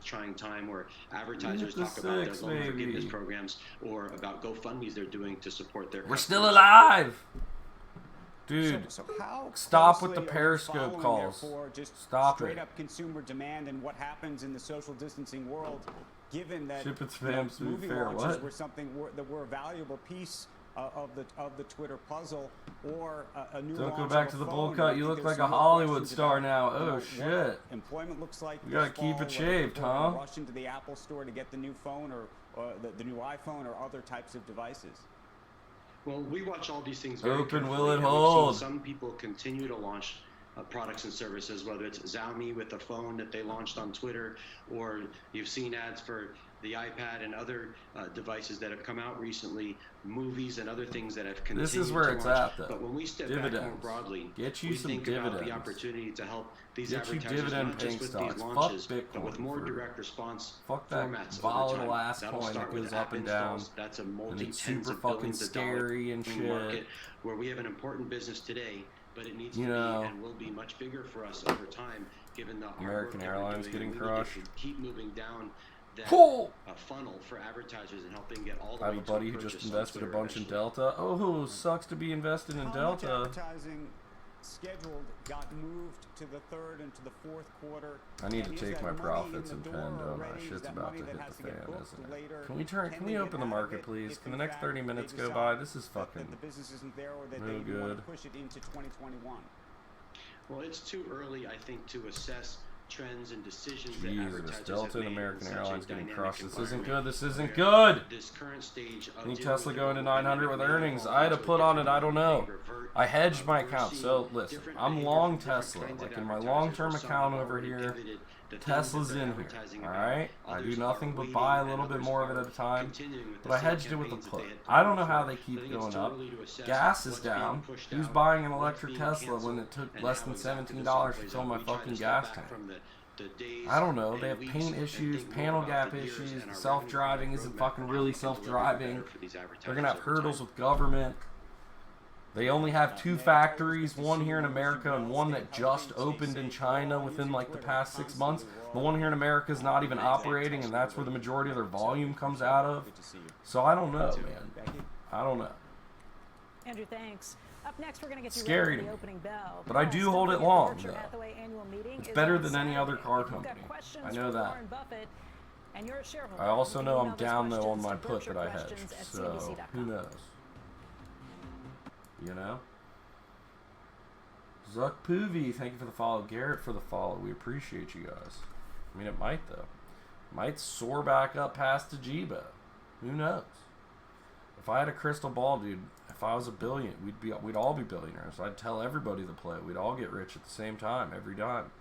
trying time where advertisers the talk about their six, loan forgiveness baby. programs or about GoFundMes they're doing to support their We're customers. still alive, dude. So how Stop with the closely are you Periscope following, calls. therefore, just Stop straight it. up consumer demand and what happens in the social distancing world, given that Ship and spam, to be movie fair, launches what? were something that were a valuable piece of the Twitter puzzle, or a new Don't go launch back of to a the phone. bowl I cut. think You look there's like a some more Hollywood questions star about, now. you know, Oh what shit. employment looks like. We gotta this keep fall, it shaved, whether people huh? rush into the Apple store to get the new phone, or the new iPhone, or other types of devices. Well, we watch all these things very Open, carefully, will it and we've hold? seen some people continue to launch products and services, whether it's Xiaomi with a phone that they launched on Twitter, or you've seen ads for the iPad and other devices that have come out recently, movies and other things that have continued This is where to it's launch. at, though. But when we step back more Dividends. broadly, Get you we some think about the dividends. opportunity to help these Get you advertisers dividend not just paying with stocks. these Fuck launches, Bitcoin but with more for- direct response Fuck that formats volatile over time. ass That'll coin start that with goes app up and down. installs. That's a And multi it's tens super of fucking billions of dollar scary and shit. market where we have an important business today, but it needs You to know, be and will be much bigger for us over time, given the hard American work that we're Airlines doing, getting and we need crushed. to keep moving down that Oh! funnel for advertisers and helping get all the I have way a to buddy who purchase just on invested a Twitter bunch in eventually. Delta. Oh, sucks to be invested in How much Delta. advertising scheduled got moved to the third and to the fourth quarter? I need to And is take that my money profits in and the pen, door don't I? already? Is Shit's that about money to that hit has the to get fan, booked isn't it? later? Can we Can we they open get the out of market, it please? if, Can the in next fact, 30 they minutes go decide by? This is that fucking the business isn't there, or that no they even want good. to push it into 2021? Well, it's too early, I think, to assess trends and decisions that Jesus, advertisers Delta have and made American in such Airlines a getting dynamic crushed. This isn't environment good. This isn't where good. This current stage of Any dealing Tesla with going to the 900 with pandemic may earnings? evolve I had to into a put on it. different I don't may know. revert. I hedged my We're account. seeing So listen, different I'm behavior long from different Tesla. kinds of Like in my advertisers, long-term where some account have over already here, pivoted the things Tesla's that they're in here. advertising All about. right, I do Others nothing are but waiting, buy a and little bit others more of it are at a time. continuing with the But I same hedged it with a campaigns that put. they had I don't planned know how before. they keep I think it's going too up. early to assess Gas is what's being down. pushed Who's out, buying an what's electric being Tesla when canceled, it took and less how than exactly this $17 all to plays fill out. my We try to fucking step gas back tank? from the days I don't know. and They have weeks paint and issues, think more panel about gap the years issues, and the our self-driving revenue isn't roadmap fucking and how really we can deliver self-driving. better for these They're advertisers gonna have over hurdles time. with government. They only have two factories, one here in America and one that just opened in China within like the past 6 months. The one here in America is not even operating, and that's where the majority of their volume comes out of. So I don't know, man. I don't know. Andrew, thanks. Up next, we're going to get you Scary ready to for the me. opening bell. But I Plus, do don't hold it forget the long, Berkshire though. Hathaway annual meeting It's is better on than any other Saturday. car If you've got company. questions I know for that. Warren Buffett, and you're a shareholder, I also you can know I'm email those down though on questions my to put that I hedged, berkshirequestions@cnbc.com. so who knows? You know? Zuck Poovy, thank you for the follow. Garrett for the follow. We appreciate you guys. I mean, it might though. Might soar back up past Tajiba. Who knows? If I had a crystal ball, dude, if I was a billion, we'd all be billionaires. I'd tell everybody to play. We'd all get rich at the same time, every time.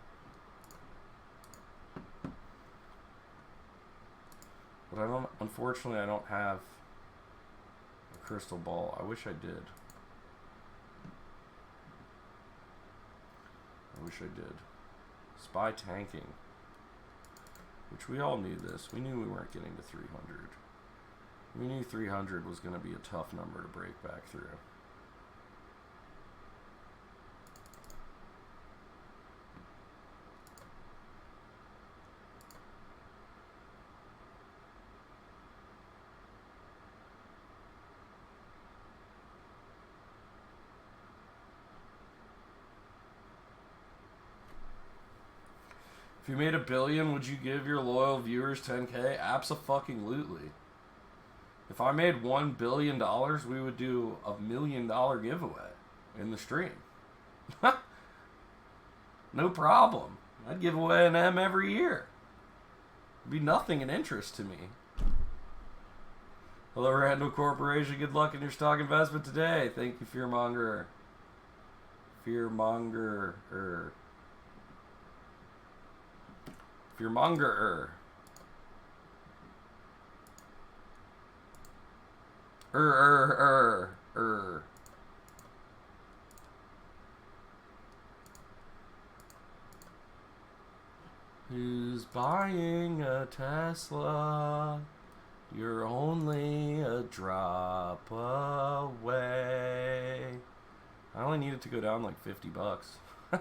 But I don't. Unfortunately, I don't have a crystal ball. I wish I did. I wish I did. Spy tanking. Which we all knew this. We knew we weren't getting to 300. We knew 300 was going to be a tough number to break back through. If you made $1 billion, would you give your loyal viewers $10K? Abso-fucking-lutely. If I made $1 billion, we would do $1 million giveaway in the stream. No problem. I'd give away an M every year. It'd be nothing in interest to me. Hello, Randall Corporation. Good luck in your stock investment today. Thank you, Fearmonger. Fearmonger. Fearmonger. Who's buying a Tesla? You're only a drop away. I only need it to go down like $50. All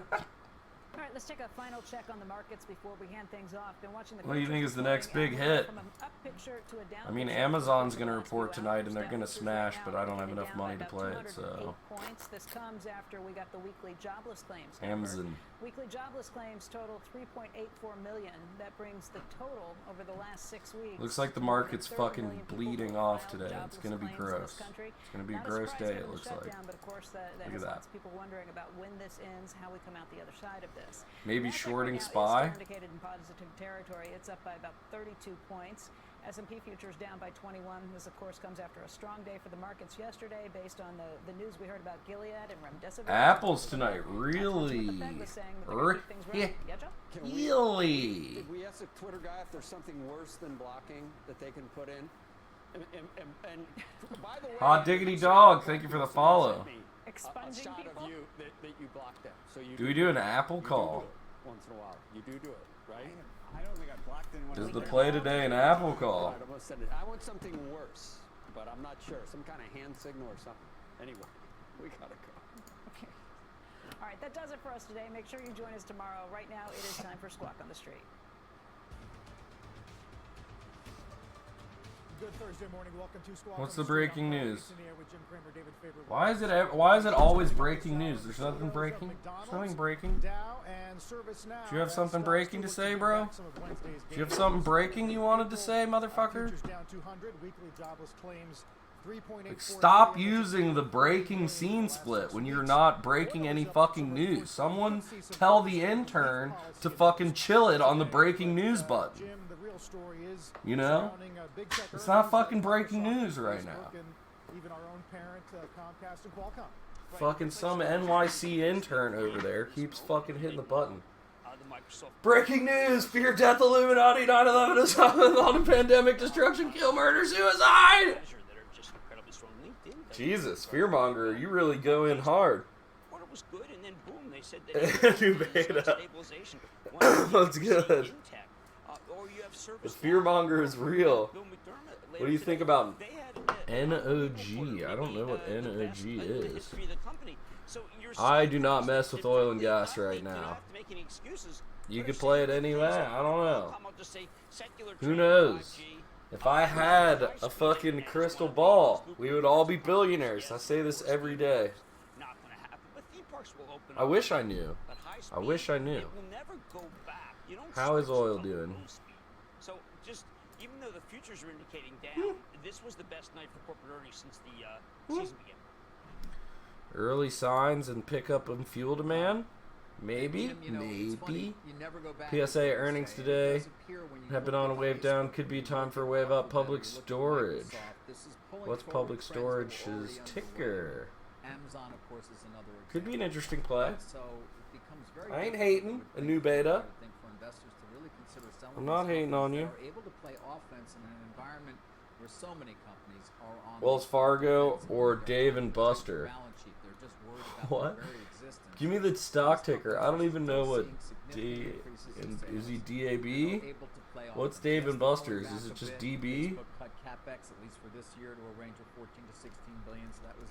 right, let's take a final check on the markets before we hand things off. Been watching the What do you think is the futures next this morning, big and hit? from an up pitch shirt to a down. I mean, Amazon's going to report tonight, and they're going to smash, but I don't have enough money to play it, so. Points. This comes after we got the weekly jobless claims. Amazon. Weekly jobless claims total 3.84 million. That brings the total over the last 6 weeks. Looks like the market's fucking bleeding off today. It's going to be gross. It's going to be a gross day, it looks like. But of course, that has lots of people wondering about when this ends, how we come out the other side of this. Maybe Nasdaq shorting right now SPY. is indicated in positive territory. It's up by about 32 points. S&P futures down by 21. This, of course, comes after a strong day for the markets yesterday based on the news we heard about Gilead and Remdesivir. Apples tonight, really? Really? Did we ask the Twitter guy if there's something worse than blocking that they can put in? And by the way, Hot diggity dog, thank you for the follow. A shot of you that you blocked them. So you Do we do an Apple call? Once in a while. You do it, right? I don't think I blocked anyone. Is the play today an Apple call? I want something worse, but I'm not sure. Some kind of hand signal or something. Anyway, we gotta go. Okay. All right, that does it for us today. Make sure you join us tomorrow. Right now, it is time for Squawk on the Street. Good Thursday morning. Welcome to Squawk. What's the breaking news? Why is it always breaking news? There's nothing breaking. There's nothing breaking. Do you have something breaking to say, bro? Do you have something breaking you wanted to say, motherfucker? Like, stop using the breaking scene split when you're not breaking any fucking news. Someone tell the intern to fucking chill it on the breaking news button. You know? It's not fucking breaking news right now. Fucking some NYC intern over there keeps fucking hitting the button. Breaking news! Fear, death, Illuminati, 9/11 is on a pandemic, destruction, kill, murder, suicide! Jesus, fearmonger, you really go in hard. It was good, and then boom, they said that New beta. That's good. The fearmonger is real. What do you think about NOG? I don't know what NOG is. I do not mess with oil and gas right now. You could play it anyway. I don't know. Who knows? If I had a fucking crystal ball, we would all be billionaires. I say this every day. I wish I knew. I wish I knew. How is oil doing? So just, even though the futures are indicating down, this was the best night for corporate earnings since the season began. Early signs and pickup in fuel demand? Maybe, maybe. PSA earnings today have been on a wave down. Could be time for a wave up. Public storage. What's public storage's ticker? Amazon, of course, is another example. Could be an interesting play. So it becomes very I ain't hating a new beta. I think for investors to really consider selling. I'm not hating on you. Are able to play offense in an environment where so many companies are on Wells Fargo or Dave and Buster. balance sheet. They're just worried about What? their very existence. Give me the stock ticker. I don't even know what D. Is he DAB? What's Dave and Buster's? Is it just DB? Facebook cut capex at least for this year to a range of 14 to 16 billion. So that was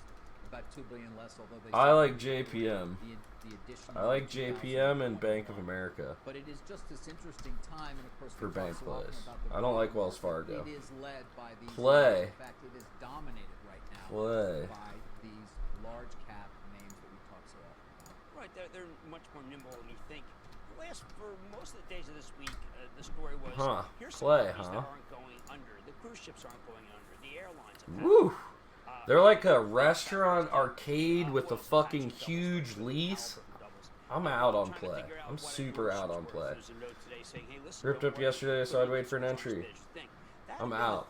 about 2 billion less. Although they I like JPM. The addition I like JPM and Bank of America. But it is just this interesting time, and of course, For we talk bank so often plays. about the I don't like volume. Wells Fargo. It is led by these. Play. In fact, it is dominated right now Play. by these large cap names that we talk so often about. Right, they're much more nimble than you think. For most of the days of this week, the story was here's some Play, companies that aren't going under. The cruise ships aren't going under. The airlines. Woo! They're like a restaurant arcade with a fucking huge lease. I'm out on play. I'm super out on play. Ripped up yesterday, so I'd wait for an entry. I'm out.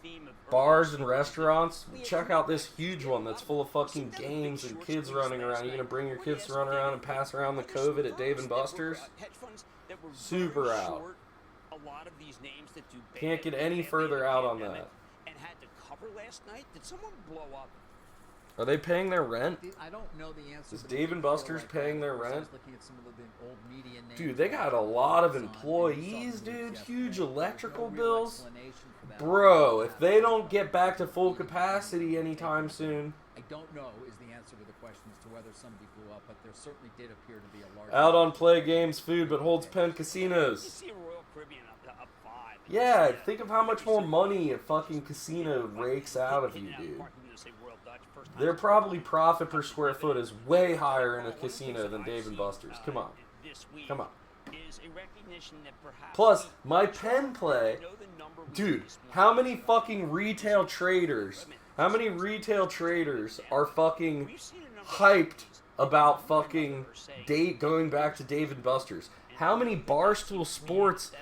Bars and restaurants, check out this huge one that's full of fucking games and kids running around. You gonna bring your kids to run around and pass around the COVID at Dave & Buster's? Super out. Can't get any further out on that. And had to cover last night. Did someone blow up? Are they paying their rent? I don't know the answer. Is Dave & Buster's paying their rent? Looking at some of the old media names. Dude, they got a lot of employees, dude. Huge electrical bills. Bro, if they don't get back to full capacity anytime soon. I don't know is the answer to the question as to whether somebody blew up, but there certainly did appear to be a large. Out on play games, food, but holds Penn Casinos. You see Royal Caribbean up 5. Yeah, think of how much more money a fucking casino rakes out of you, dude. Their probably profit per square foot is way higher in a casino than Dave & Buster's. Come on. Come on. Plus, my pen play, dude, how many fucking retail traders are fucking hyped about fucking going back to Dave & Buster's? How many Barstool Sports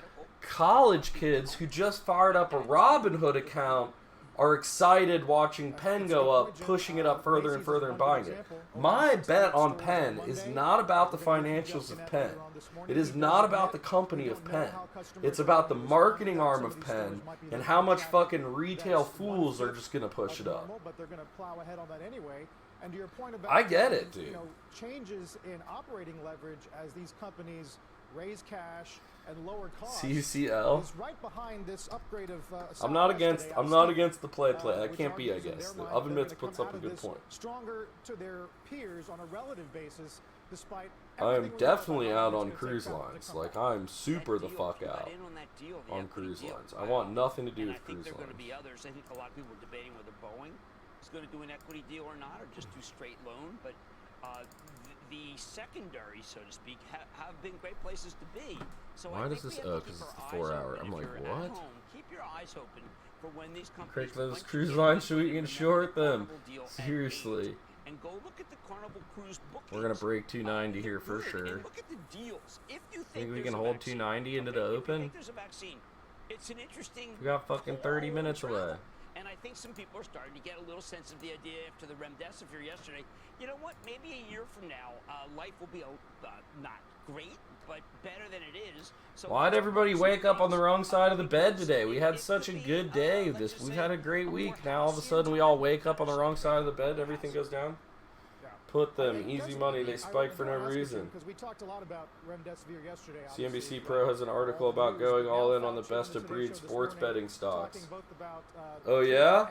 college kids who just fired up a Robinhood account are excited watching Penn go up, pushing it up further and further and buying it? My bet on Penn is not about the financials of Penn. It is not about the company of Penn. It's about the marketing arm of Penn and how much fucking retail fools are just going to push it up. And to your point about, I get it, dude. You know, changes in operating leverage as these companies raise cash and lower costs. CUCL. Is right behind this upgrade of. I'm not against the play. I can't be, I guess. The Oven Mitts puts up a good point. Stronger to their peers on a relative basis, despite. I'm definitely out on cruise lines. Like, I'm super the fuck out on cruise lines. I want nothing to do with cruise lines. There are going to be others. I think a lot of people are debating whether Boeing is going to do an equity deal or not, or just do straight loan. But the secondary, so to speak, have been great places to be. So why does this? Oh, because it's the 4 hour. I'm like, what? Keep your eyes open for when these companies. Craig, those cruise lines, should we short them? Seriously. And go look at the Carnival Cruise bookings. We're gonna break 290 here for sure. And look at the deals. If you think we can hold 290 into the open? There's a vaccine. It's an interesting. We got fucking 30 minutes away. And I think some people are starting to get a little sense of the idea after the remdesivir yesterday. You know what? Maybe a year from now, life will be not great, but better than it is. So why'd everybody wake up on the wrong side of the bed today? We had such a good day. We've had a great week. Now all of a sudden we all wake up on the wrong side of the bed. Everything goes down. Put them easy money. They spike for no reason. Because we talked a lot about remdesivir yesterday. CNBC Pro has an article about going all in on the best of breed sports betting stocks. Oh yeah?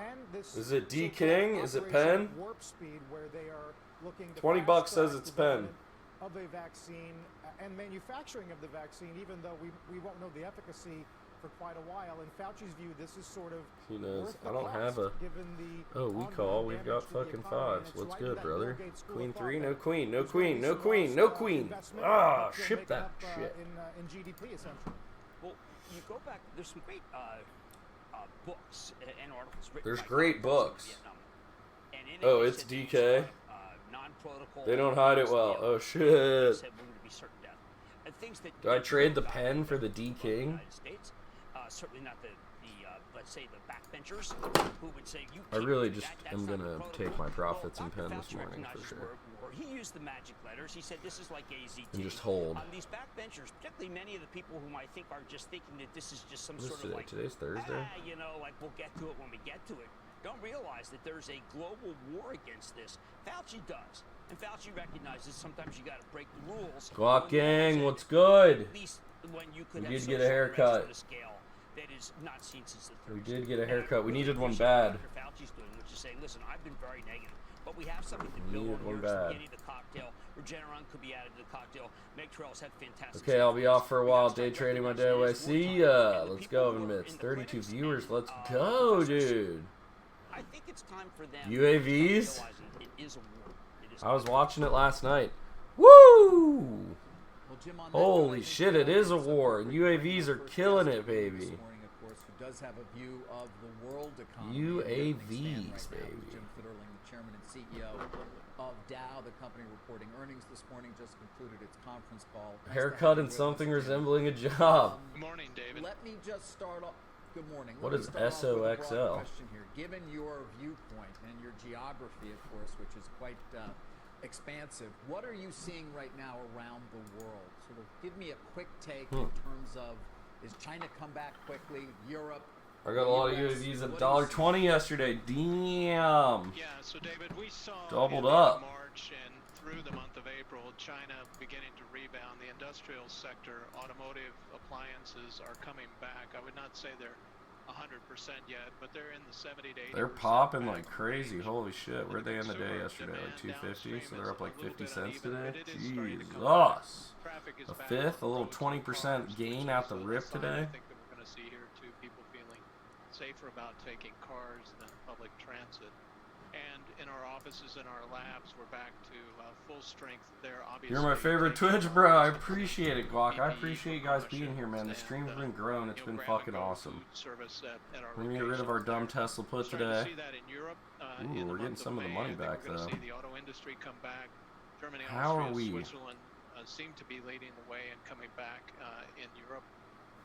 Is it D King? Is it Penn? $20 says it's Penn. Of a vaccine and manufacturing of the vaccine, even though we won't know the efficacy for quite a while. In Fauci's view, this is sort of. Who knows? I don't have a. Oh, we call. We've got fucking fives. What's good, brother? Queen 3? No queen. No queen. No queen. No queen. Ah, ship that shit. In GDP, essentially. Well, you go back. There's some great books and articles written. There's great books. Oh, it's DK. They don't hide it well. Oh shit. Do I trade the pen for the D King? Certainly not the let's say the backbenchers who would say you. I really just am gonna take my profits in pen this morning for sure. He used the magic letters. He said this is like AZT. And just hold. These backbenchers, particularly many of the people whom I think are just thinking that this is just some sort of like today's Thursday. You know, like we'll get to it when we get to it. Don't realize that there's a global war against this. Fauci does. And Fauci recognizes sometimes you got to break the rules. Squawk gang, what's good? At least when you could we did get a haircut. That is not seen since the 30s. We did get a haircut. We needed one bad. Fauci's doing, which is saying, listen, I've been very negative, but we have something to build on one here. bad. Beginning the cocktail. Regeneron could be added to the cocktail. Meg Trails had fantastic. Okay, I'll be off for a while. Day trading my day away. See ya. Let's go, Oven Mitts. 32 viewers. Let's go, dude. I think it's time for them. UAVs? It is a war. I was watching it last night. Woo! Holy shit, it is a war, and UAVs are killing it, baby. Does have a view of the world economy. UAVs, baby. Jim Fitterling, the chairman and CEO of Dow, the company reporting earnings this morning, just concluded its conference call. Haircut and something resembling a job. Good morning, David. Let me just start off. Good morning. What is SOXL? Question here. Given your viewpoint and your geography, of course, which is quite expansive, what are you seeing right now around the world? Sort of give me a quick take in terms of, is China come back quickly? Europe? I got a lot of UAVs at $1.20 yesterday. Damn. Yeah, so David, we saw doubled up. March and through the month of April, China beginning to rebound. The industrial sector, automotive appliances are coming back. I would not say they're 100% yet, but they're in the 70 to 80%. They're popping like crazy. Holy shit. Where'd they end the day yesterday? Like 250? So they're up like 50 cents today? Jesus. A fifth? A little 20% gain out the rip today? I think that we're going to see here too. safer about taking cars than public transit. And in our offices and our labs, we're back to full strength there. Obviously, You're my favorite Twitch, bro. I appreciate it, Glock. I appreciate you guys being here, man. The stream's been growing. It's been fucking awesome. We're gonna get rid of our dumb Tesla put today. Ooh, we're getting some of the money back, though. See the auto industry come back. Germany, How are Austria, we? Switzerland seem to be leading the way and coming back in Europe.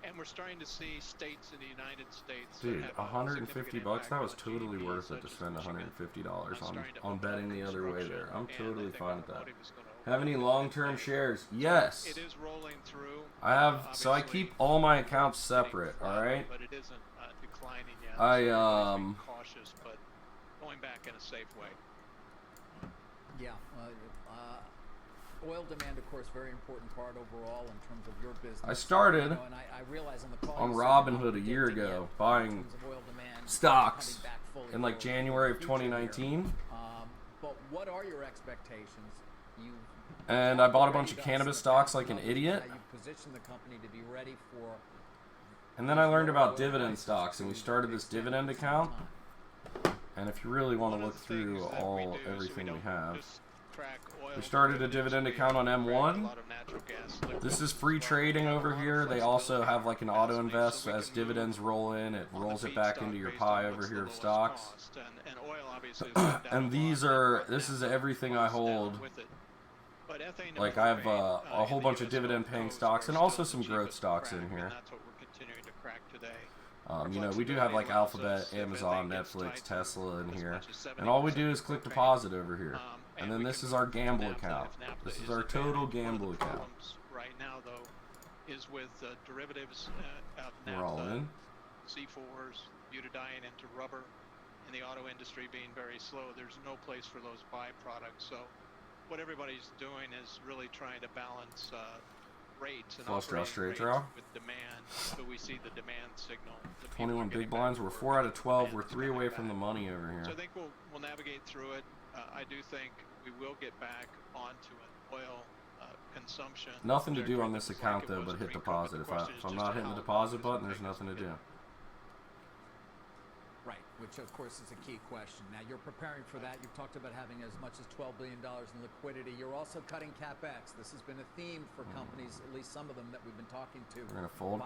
And we're starting to see states in the United States. Dude, 150 bucks. That was totally worth it to spend $150 on betting the other way there. I'm totally fine with that. Have any long-term shares? Yes. It is rolling through. I have. So I keep all my accounts separate. All right. But it isn't declining yet. Cautious, but going back in a safe way. Yeah. Oil demand, of course, very important part overall in terms of your business. I started and I realize on the call on Robinhood a year ago buying stocks in like January of 2019. But what are your expectations? And I bought a bunch of cannabis stocks like an idiot. You positioned the company to be ready for. And then I learned about dividend stocks, and we started this dividend account. And if you really want to look through everything we have, we started a dividend account on M1. This is free trading over here. They also have like an auto invest as dividends roll in. It rolls it back into your pie over here of stocks. And this is everything I hold. Like I have a whole bunch of dividend paying stocks and also some growth stocks in here. You know, we do have like Alphabet, Amazon, Netflix, Tesla in here. And all we do is click deposit over here. And then this is our gamble account. This is our total gamble account. Right now, though, is with derivatives of We're all in. C4s, butadiene into rubber, and the auto industry being very slow. There's no place for those byproducts. So what everybody's doing is really trying to balance rates and Flush draw, straight rates draw. with demand. So we see the demand signal. 21 big blinds. We're 4 out of 12. We're 3 away from the money over here. So I think we'll navigate through it. I do think we will get back onto an oil consumption. Nothing to do on this account though, but hit deposit. If I'm not hitting the deposit button, there's nothing to do. Right, which of course is a key question. Now you're preparing for that. You've talked about having as much as $12 billion in liquidity. You're also cutting CapEx. This has been a theme for companies, at least some of them that we've been talking to. We're gonna fold.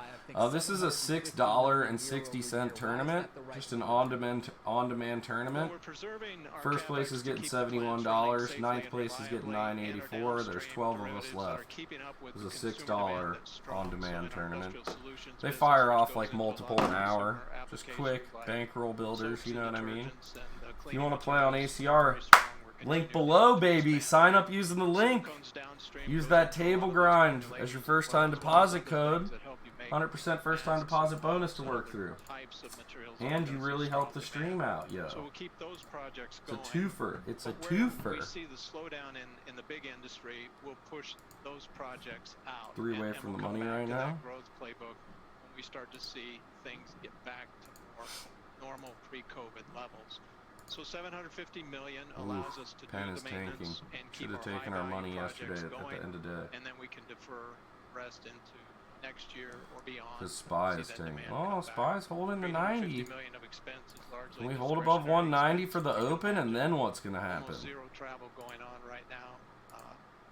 This is a $6.60 tournament, just an on-demand tournament. First place is getting $71. Ninth place is getting $9.84. There's 12 of us left. This is a $6 on-demand tournament. They fire off like multiple an hour, just quick bankroll builders. You know what I mean? If you want to play on ACR, link below, baby. Sign up using the link. Use that table grind as your first time deposit code. 100% first time deposit bonus to work through. And you really help the stream out, yo. So we'll keep those projects going. It's a twofer. It's a twofer. We see the slowdown in the big industry. We'll push those projects out. 3 away from the money right now. That growth playbook when we start to see things get back to more normal pre-COVID levels. So 750 million allows us to do the maintenance and keep Should have taken our money yesterday at the end of the day. And then we can defer rest into next year or beyond. Because SPY is taking. Oh, SPY's holding the 90. Can we hold above discretionary 190 for the open, and then what's going to happen? Almost zero travel going on right now.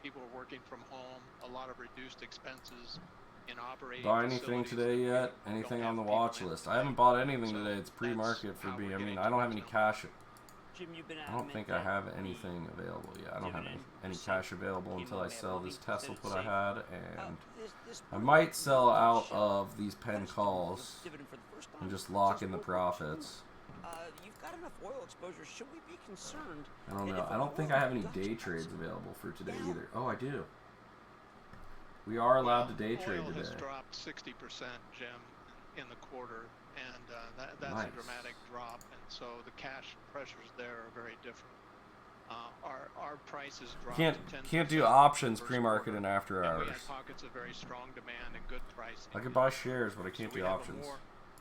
People are working from home. A lot of reduced expenses in operating. Buy anything today yet? Anything on the watch list? I haven't bought anything today. It's pre-market for me. I mean, I don't have any cash. I don't think I have anything available yet. I don't have any cash available until I sell this Tesla put I had, and I might sell out of these pen calls and just lock in the profits. You've got enough oil exposure. Should we be concerned? I don't know. I don't think I have any day trades available for today either. Oh, I do. We are allowed to day trade oil today. Has dropped 60%, Jim, in the quarter, and that's Nice. a dramatic drop. And so the cash pressures there are very different. Our prices dropped. Can't do options pre-market and after and we hours. had pockets of very strong demand and good pricing. I could buy shares, but I can't do options.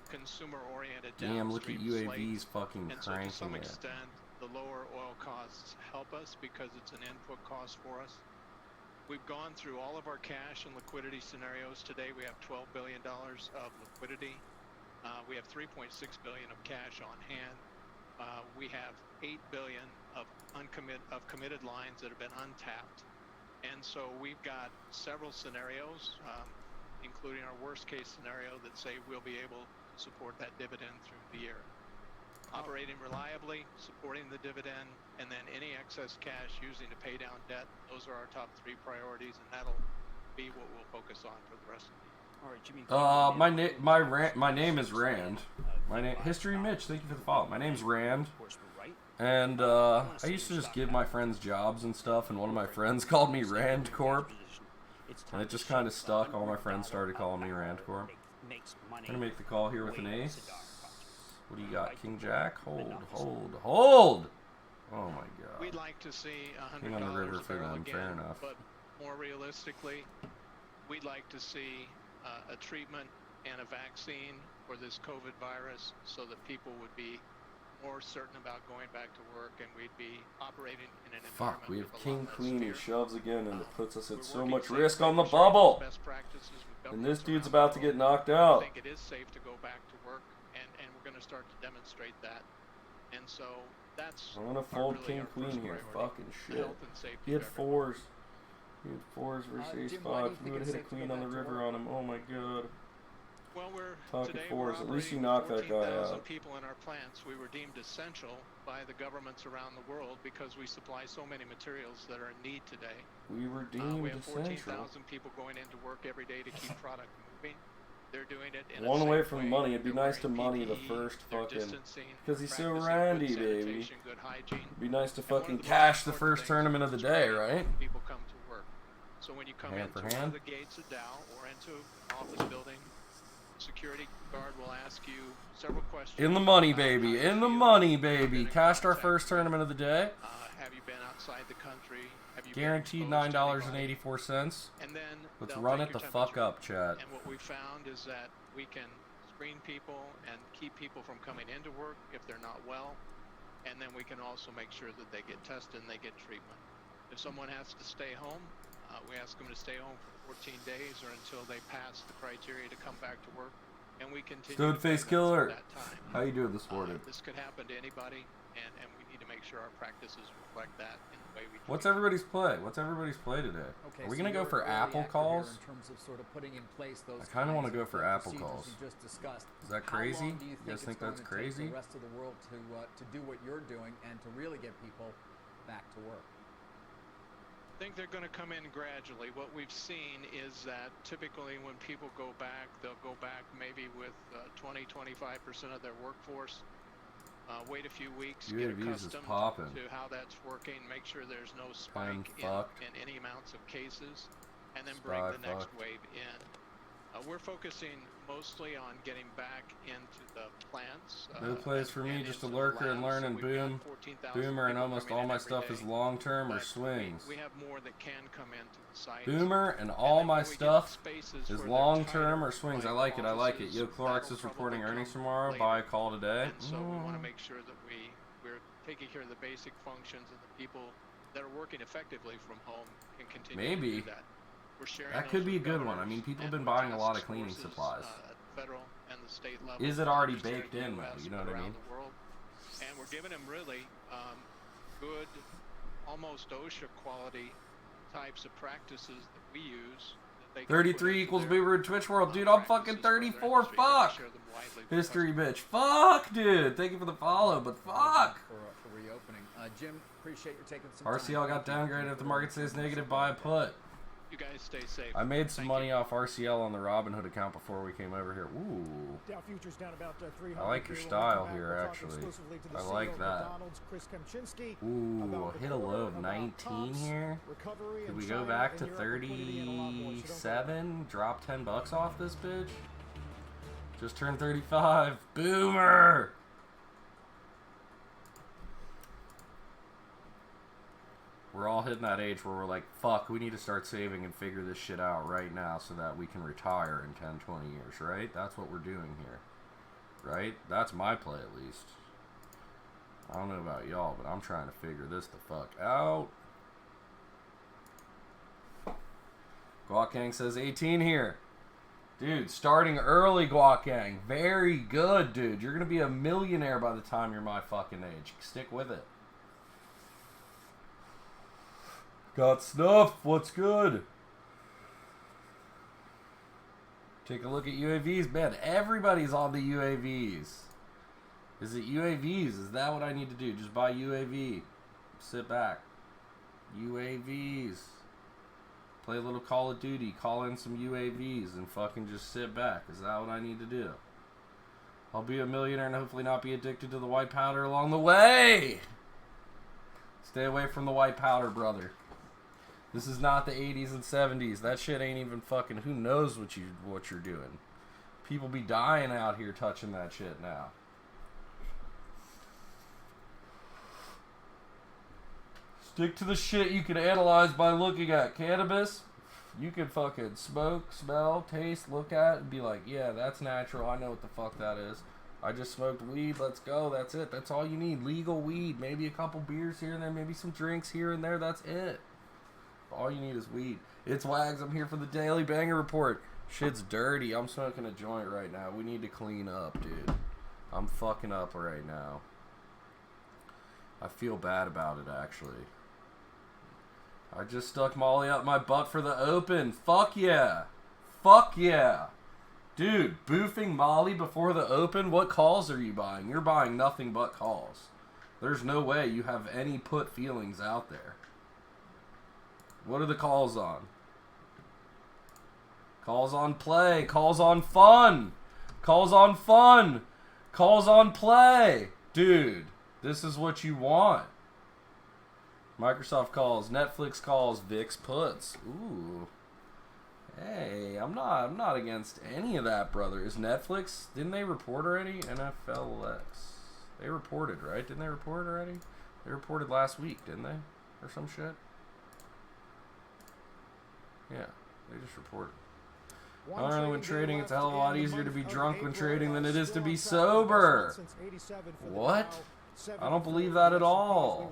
Consumer-oriented Damn, look at downstream UAVs slate. fucking And so to some cranking it. extent, the lower oil costs help us because it's an input cost for us. We've gone through all of our cash and liquidity scenarios today. We have $12 billion of liquidity. We have 3.6 billion of cash on hand. We have 8 billion of committed lines that have been untapped. And so we've got several scenarios, including our worst case scenario, that say we'll be able to support that dividend through the year. Operating reliably, supporting the dividend, and then any excess cash using to pay down debt. Those are our top 3 priorities, and that'll be what we'll focus on for the rest of the year. All right, Jimmy. My name is Rand. History Mitch, thank you for the follow. My name's Rand. And I used to just give my friends jobs and stuff, and one of my friends called me Rand Corp. And it just kind of stuck. All my friends started calling me Rand Corp. I'm gonna make the call here with an ace. What do you got? King Jack? Hold. Oh my god. We'd like to see King on the river $100 for them, fair enough. But more realistically, we'd like to see a treatment and a vaccine for this COVID virus so that people would be more certain about going back to work, and we'd be operating in an environment. Fuck, we have with a King lot less Queen fear. who shoves again, and it puts us at We're so working much safely risk on the to share bubble. best practices with And this governments dude's around about the to get world. knocked out. I think it is safe to go back to work, and we're going to start to demonstrate that. And so that's I'm gonna fold really King our Queen first here. priority, Fucking the shit. health and safety He had of everyone. 4s. He had 4s versus ace Jim, why do you 5. think We would it's hit a safe to go queen on the back to river work? on him. Oh my god. Well, Talking today 4s. we're At least you operating knocked with that guy 14,000 out. people in our plants. We were deemed essential by the governments around the world because we supply so many materials that are in need today. We were We deemed have essential. 14,000 people going into work every day to keep product moving. They're doing it in One a away safe from way. money. It'd be They're nice to wearing money the PPE, first they're fucking. distancing, Because he's so practicing randy, good baby. sanitation, good hygiene. It'd be nice to And one of fucking the most cash the important first things tournament of the is day, making right? sure people come to work. So when you come Hand into for one hand. of the gates of Dow or into an office building, security guard will ask you several questions. In the money, about how baby. you In the feel. money, Have you been baby. in Cashed our contact first with- tournament of the day. Have you been outside the country? Have you Guaranteed been exposed to anybody? $9.84. And then Let's they'll run take it your the fuck temperature. up, chat. And what we found is that we can screen people and keep people from coming into work if they're not well. And then we can also make sure that they get tested and they get treatment. If someone has to stay home, we ask them to stay home for 14 days or until they pass the criteria to come back to work. And we continue to Stoneface pay them Killer. through that time. How you doing this morning? This could happen to anybody, and we need to make sure our practices reflect that in the way we What's everybody's play? What's everybody's play today? Okay, Are we so gonna go you're for really Apple active calls? here in terms of sort of putting in place those I kinda wanna kinds go of for Apple procedures calls. you just discussed. Is that How crazy? long do you You think guys it's think going that's to crazy? take the rest of the world to do what you're doing and to really get people back to work? I think they're going to come in gradually. What we've seen is that typically when people go back, they'll go back maybe with 20-25% of their workforce. Wait a few weeks, get UAVs is accustomed poppin'. to how that's working, make sure there's no Time spike fuck. in any amounts of cases, and then Spy bring the next fuck. wave in. We're focusing mostly on getting back into the plants. No plays for me, and just a into the lurker and labs. So learning. we've got Boom. 14,000 Boomer, and people almost coming all in my every stuff day. is long term or But swings. we have more that can come into the site. Boomer and And all then my when we get stuff spaces is where they're long term tighter, or swings. I like like it. I like it. offices, Yo, Clorox that'll is reporting probably earnings come tomorrow. later. Buy a call today. And so we want to make sure that we're taking care of the basic functions, and the people that are working effectively from home can continue Maybe. to do that. We're sharing That those could be a with good one. I governors mean, people have and been with buying a lot task of cleaning forces, supplies. at federal and the state level. Is it already others here baked the in, though? US You know and what I around mean? the world. And we're giving them really good, almost OSHA quality types of practices that we use. That they can put 33 into equals their, Boomer in Twitch World. Dude, I'm fucking practices for their 34. industry. They Fuck. share them widely with History customers. bitch. Fuck, dude. Thank you for the follow, but fuck. For reopening. Jim, appreciate you taking some RCL got time. downgraded. If the market stays negative, buy a put. You guys stay safe. I made some Thank money you. off RCL on the Robinhood account before we came over here. Ooh. Dow futures down about 300. I like your here. When we style come back, here, we'll talk actually. exclusively to the I CEO like of that. McDonald's, Chris Kempczinski, Ooh, about the hit a low quarter, of about 19 comps, here. recovery Could in we China go back to and Europe, liquidity, and a lot more, so don't go 37? Drop 10 bucks off this bitch? Just turned 35. Boomer! We're all hitting that age where we're like, fuck, we need to start saving and figure this shit out right now so that we can retire in 10, 20 years, right? That's what we're doing here. Right? That's my play, at least. I don't know about y'all, but I'm trying to figure this the fuck out. Guac Gang says 18 here. Dude, starting early, Guac Gang. Very good, dude. You're going to be a millionaire by the time you're my fucking age. Stick with it. Got snuff. What's good? Take a look at UAVs. Man, everybody's on the UAVs. Is it UAVs? Is that what I need to do? Just buy UAV. Sit back. UAVs. Play a little Call of Duty. Call in some UAVs and fucking just sit back. Is that what I need to do? I'll be a millionaire and hopefully not be addicted to the white powder along the way. Stay away from the white powder, brother. This is not the 80s and 70s. That shit ain't even fucking... Who knows what you're doing? People be dying out here touching that shit now. Stick to the shit you can analyze by looking at. Cannabis, you can fucking smoke, smell, taste, look at, and be like, yeah, that's natural. I know what the fuck that is. I just smoked weed. Let's go. That's it. That's all you need. Legal weed. Maybe a couple beers here and there. Maybe some drinks here and there. That's it. All you need is weed. It's Wags. I'm here for the Daily Banger Report. Shit's dirty. I'm smoking a joint right now. We need to clean up, dude. I'm fucking up right now. I feel bad about it, actually. I just stuck Molly up my butt for the Open. Fuck yeah. Fuck yeah. Dude, boofing Molly before the Open? What calls are you buying? You're buying nothing but calls. There's no way you have any put feelings out there. What are the calls on? Calls on play. Calls on fun. Calls on fun. Calls on play. Dude, this is what you want. Microsoft calls. Netflix calls. VIX puts. Ooh. Hey, I'm not against any of that, brother. Is Netflix... Didn't they report already? NFLX. They reported, right? Didn't they report already? They reported last week, didn't they? Or some shit? Yeah, they just reported. I learned when trading, it's a hell of a lot easier to be drunk when trading than it is to be sober. What? I don't believe that at all.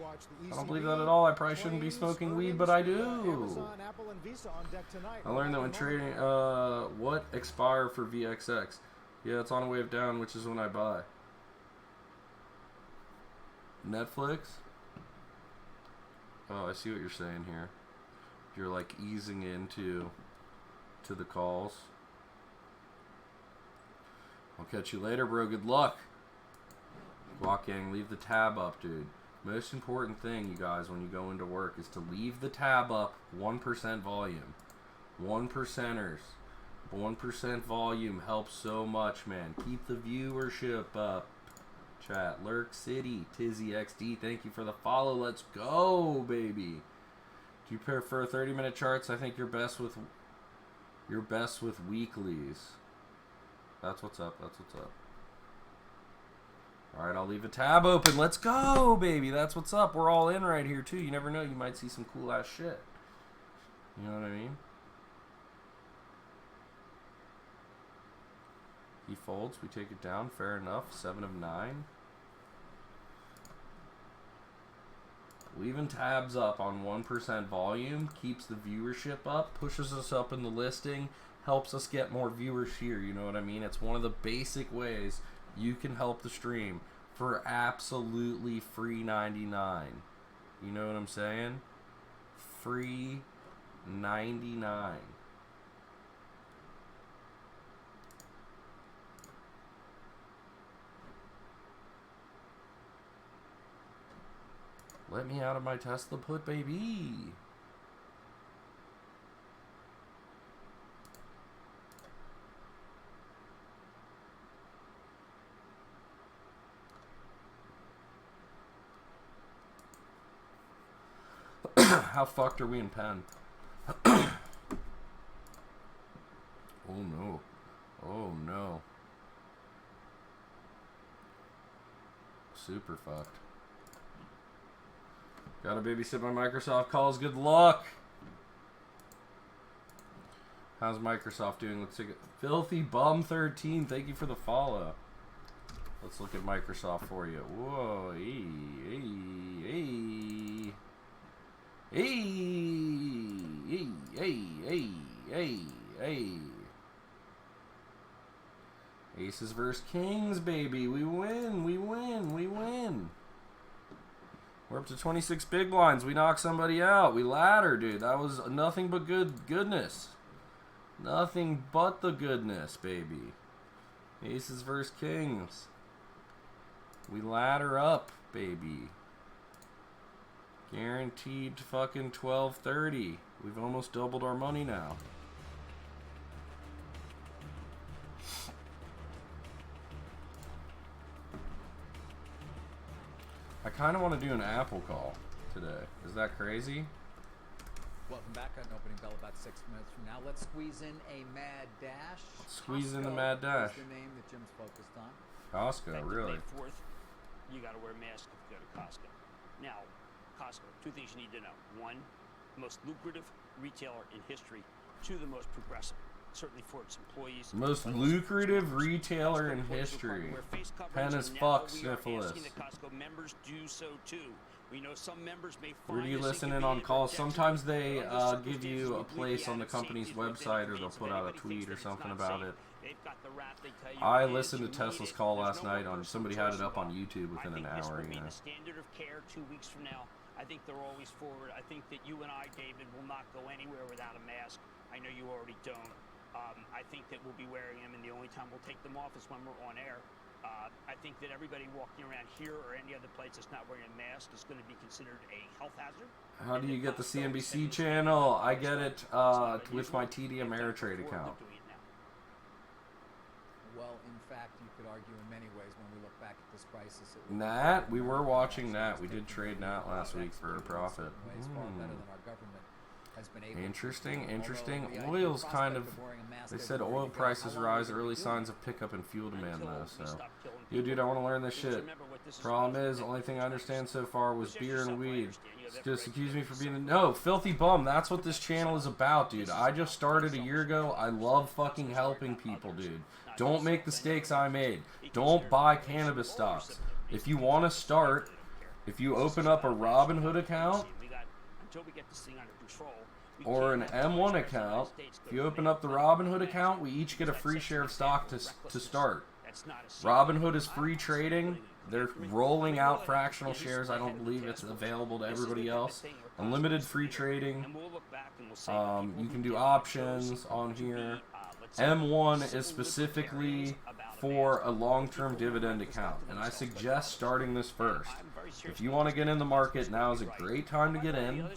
I don't believe that at all. I probably shouldn't be smoking weed, but I do. I learned that when trading, what? Expire for VXX. Yeah, it's on a wave down, which is when I buy. Netflix? Oh, I see what you're saying here. You're like easing into the calls. I'll catch you later, bro. Good luck. Guac Gang, leave the tab up, dude. Most important thing, you guys, when you go into work is to leave the tab up. 1% volume. 1%ers. 1% volume helps so much, man. Keep the viewership up. Chat. Lurk City. Tizzy XD, thank you for the follow. Let's go, baby. Do you prefer 30-minute charts? I think you're best with weeklies. That's what's up. That's what's up. All right, I'll leave a tab open. Let's go, baby. That's what's up. We're all in right here, too. You never know. You might see some cool-ass shit. You know what I mean? He folds. We take it down. Fair enough. 7 of 9. Leaving tabs up on 1% volume keeps the viewership up, pushes us up in the listing, helps us get more viewers here. You know what I mean? It's one of the basic ways you can help the stream for absolutely free 99. You know what I'm saying? Free 99. Let me out of my Tesla put, baby. How fucked are we in Penn? Oh no. Oh no. Super fucked. Gotta babysit my Microsoft calls. Good luck. How's Microsoft doing? Let's take it. Filthy Bum 13. Thank you for the follow. Let's look at Microsoft for you. Whoa. Hey. Hey. Hey. Hey. Hey. Hey. Hey. Hey. Aces versus kings, baby. We win. We win. We win. We're up to 26 big blinds. We knocked somebody out. We ladder, dude. That was nothing but goodness. Nothing but the goodness, baby. Aces versus kings. We ladder up, baby. Guaranteed fucking 1230. We've almost doubled our money now. I kind of want to do an Apple call today. Is that crazy? Welcome back. Got an opening bell about 6 minutes from now. Let's squeeze in a mad dash. Squeeze in the mad dash. Is the name that Jim's focused on. Costco, really? May 4th, you got to wear a mask if you go to Costco. Now, Costco, two things you need to know. One, most lucrative retailer in history. Two, the most progressive, certainly for its employees. Most lucrative retailer in history. Pen as fuck, syphilis. Costco members do so too. We know some members may find Where do you listen in on calls? Sometimes they give you a place on the company's website, or they'll put out a tweet or something about it. I listened to Tesla's call last night on, somebody had it up on YouTube within an hour. This will be the standard of care 2 weeks from now. I think they're always forward. I think that you and I, David, will not go anywhere without a mask. I know you already don't. I think that we'll be wearing them, and the only time we'll take them off is when we're on air. I think that everybody walking around here or any other place that's not wearing a mask is going to be considered a health hazard. How do you get the CNBC channel? I get it with my TD Ameritrade account. Well, in fact, you could argue in many ways when we look back at this crisis. Nat, we were watching Nat. We did trade Nat last week for a profit. Interesting, interesting. Oil's kind of, they said oil prices rise, early signs of pickup in fuel demand though, so. Yo, dude, I want to learn this shit. Problem is, the only thing I understand so far was beer and weed. Just accuse me for being no, filthy bum. That's what this channel is about, dude. I just started a year ago. I love fucking helping people, dude. Don't make the mistakes I made. Don't buy cannabis stocks. If you want to start, if you open up a Robinhood account, or an M1 account, if you open up the Robinhood account, we each get a free share of stock to start. Robinhood is free trading. They're rolling out fractional shares. I don't believe it's available to everybody else. Unlimited free trading. You can do options on here. M1 is specifically for a long-term dividend account, and I suggest starting this first. If you want to get in the market, now is a great time to get in.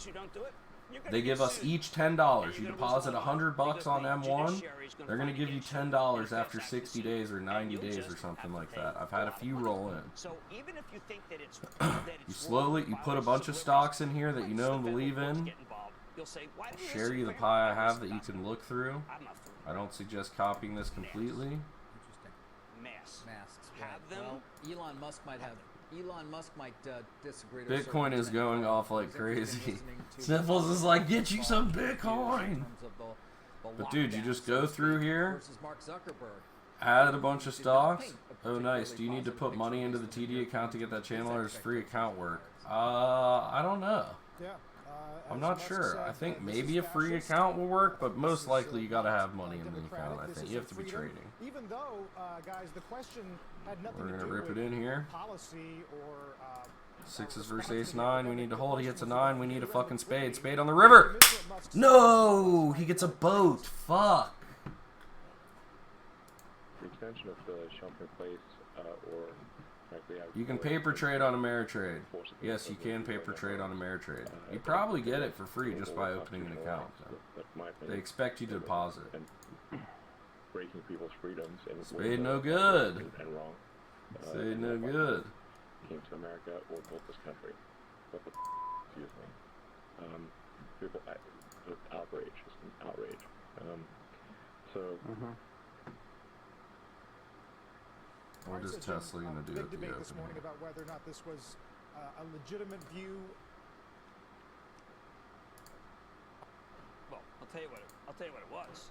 They give us each $10. You deposit $100 on M1, they're going to give you $10 after 60 days or 90 days or something like that. I've had a few roll in. You put a bunch of stocks in here that you know and believe in. Share you the pie I have that you can look through. I don't suggest copying this completely. Masks. Well, Elon Musk might disagree. Bitcoin is going off like crazy. Sniffles is like, get you some Bitcoin. But dude, you just go through here, add a bunch of stocks. Oh nice. Do you need to put money into the TD account to get that channel, or does free account work? I don't know. I'm not sure. I think maybe a free account will work, but most likely you gotta have money in the account. I think you have to be trading. Even though, guys, the question had nothing We're to gonna do rip with it in here. policy or Sixes versus ace-9. We need to hold. He gets a 9. We need a fucking spade. Spade on the river. No, he gets a boat. Fuck. The extension of the shelter-in-place or you can paper trade on Ameritrade. Yes, you can paper trade on Ameritrade. You probably get it for free just by opening an account. They expect you to deposit. Breaking people's freedoms and Spade no good. And wrong. Spade no good. Came to America or built this country. What the excuse me. People outrage. Just an outrage. What is Tesla going to do at the debate open? this morning about whether or not this was a legitimate view. Well, I'll tell you what it was.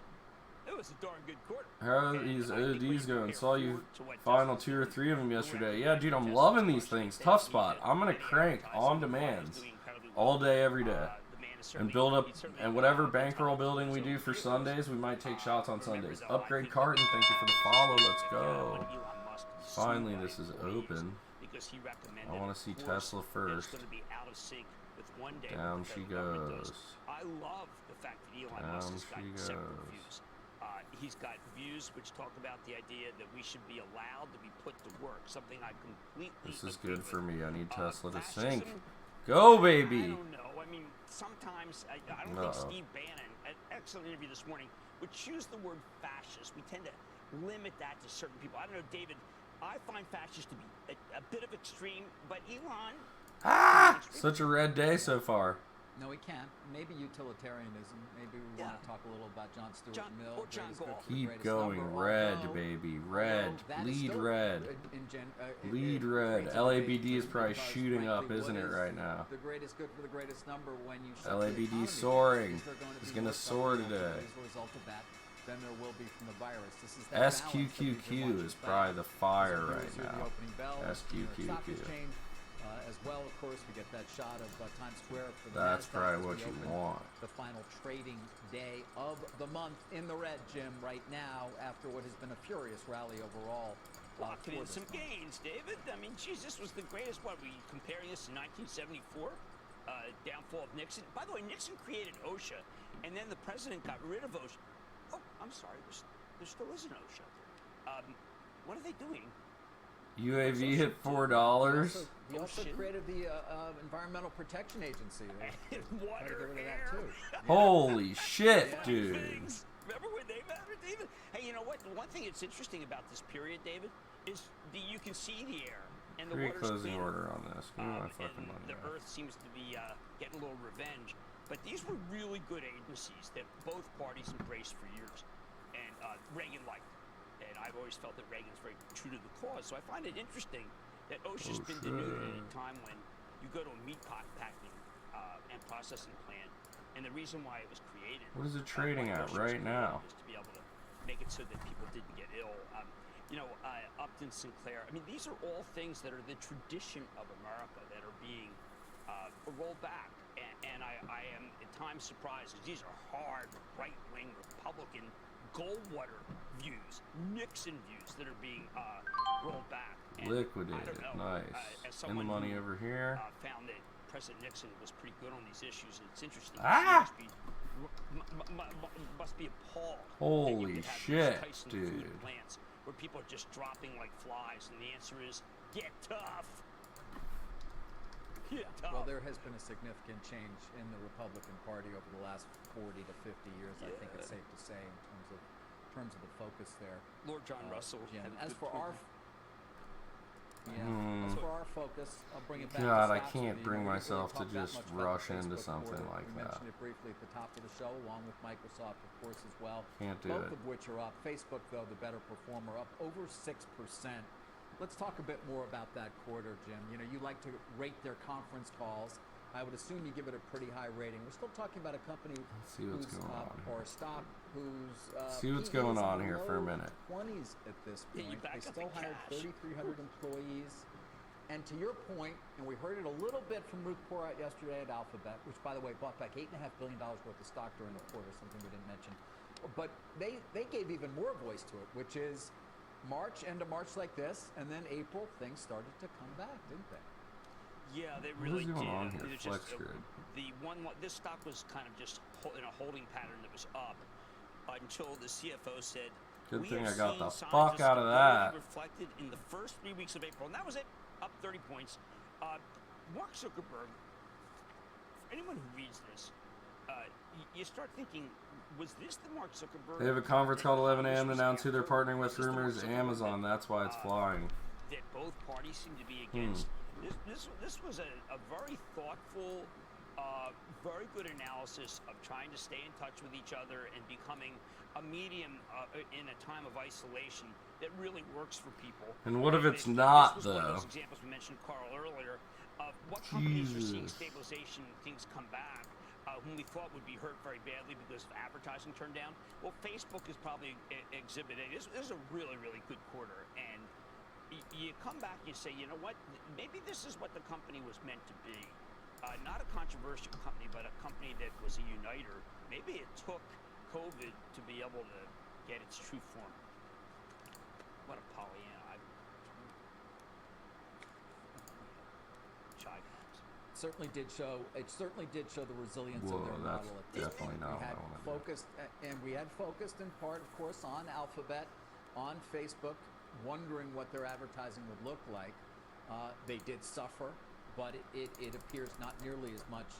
It was a darn good quarter. How are these ODs going? Saw you final 2 or 3 of them yesterday. Yeah, dude, I'm loving these things. Tough spot. I'm going to crank on demand all day, every day. And build up, and whatever bankroll building we do for Sundays, we might take shots on Sundays. Upgrade Carton, thank you for the follow. Let's go. Finally, this is open. I want to see Tesla first. Down she goes. I love the fact that Elon Musk has got separate views. He's got views which talk about the idea that we should be allowed to be put to work, something I completely This is good for me. I need Tesla to sync. Go, baby! I don't know. I mean, sometimes, I don't think Steve Bannon, an excellent interview this morning, would choose the word fascist. We tend to limit that to certain people. I don't know, David, I find fascist to be a bit of extreme, but Elon... Ah! Such a red day so far. No, we can't. Maybe utilitarianism. Maybe we want to talk a little about John Stuart Mill. Keep going. Red, baby. Red. Bleed red. Bleed red. LABD is probably shooting up, isn't it, right now? The greatest good for the greatest number when you LABD soaring. It's going to soar today. As a result of that, then there will be from the virus. This is that SQQQ is probably the fire right now. SQQQ. As well, of course, we get that shot of Times Square for the That's NASDAQ probably as what we you open want. The final trading day of the month in the red, Jim, right now, after what has been a furious rally overall. Locking in some gains, David. I mean, geez, this was the greatest. What, were you comparing this to 1974? Downfall of Nixon. By the way, Nixon created OSHA, and then the president got rid of OSHA. Oh, I'm sorry. There still is an OSHA. What are they doing? UAV hit $4. He also created the Environmental Protection Agency. Water, air. That too. Holy shit, dude. Remember when they mattered, David? Hey, you know what? One thing that's interesting about this period, David, is you can see the air and the water's closing cleaner. order on this. Give me my fucking money. The Earth seems to be getting a little revenge. But these were really good agencies that both parties embraced for years. And Reagan liked. And I've always felt that Reagan's very true to the cause. So I find it interesting that OSHA's been denuded at a time when you go to a meat packing and processing plant, and the reason why it was created. What is it trading at right now? Is to be able to make it so that people didn't get ill. Upton Sinclair. I mean, these are all things that are the tradition of America that are being rolled back. And I am at times surprised. These are hard, right-wing Republican Goldwater views, Nixon views that are being rolled back. And liquidated, nice. In the money over here. Found that President Nixon was pretty good on these issues, and it's interesting. Must be appalled. Holy shit, dude! Plants where people are just dropping like flies, and the answer is get tough. Well, there has been a significant change in the Republican Party over the last 40 to 50 years. I think it's safe to say in terms of the focus there. Lord John Russell. Jim. As for our focus, I'll bring it back. God, I can't bring myself to just rush into something like we that. mentioned it briefly at the top of the show, along with Microsoft, of course, as well. Can't do Both it. of which are up. Facebook, though, the better performer, up over 6%. Let's talk a bit more about that quarter, Jim. You know, you like to rate their conference calls. I would assume you give it a pretty high rating. We're still talking about a company who's or a stock who's see what's going on here for a minute. 20s at this point. They still hired 3,300 employees. And to your point, and we heard it a little bit from Ruth Porat yesterday at Alphabet, which, by the way, bought back $8.5 billion worth of stock during the quarter, something we didn't mention. But they gave even more voice to it, which is end of March like this, and then April, things started to come back, didn't they? Yeah, they really did. What is going on here? This stock was kind of just in a holding pattern that was up until the CFO said, "Good thing I got the fuck out of that." Reflected in the first 3 weeks of April, and that was it, up 30 points. Mark Zuckerberg. For anyone who reads this, you start thinking, was this the Mark Zuckerberg? They have a conference called 11 a.m. to announce who they're partnering with. Rumors Amazon. That's why it's flying. That both parties seem to be against. This was a very thoughtful, very good analysis of trying to stay in touch with each other and becoming a medium in a time of isolation that really works for people. And what if it's not, this was though? One of those examples we mentioned, Carl, earlier, of what companies are seeing stabilization, things come back. Whom we thought would be hurt very badly because of advertising turned down. Well, Facebook is probably exhibit A. This is a really, really good quarter. And you come back and you say, you know what, maybe this is what the company was meant to be. not a controversial company, but a company that was a uniter. Maybe it took COVID to be able to get its true form. What a Pollyanna. Certainly did show. It certainly did show the resilience of their model. Definitely not we what had I want to focused, and we had focused in part, of course, on Alphabet, on Facebook, wondering what their advertising would look like. They did suffer, but it appears not nearly as much.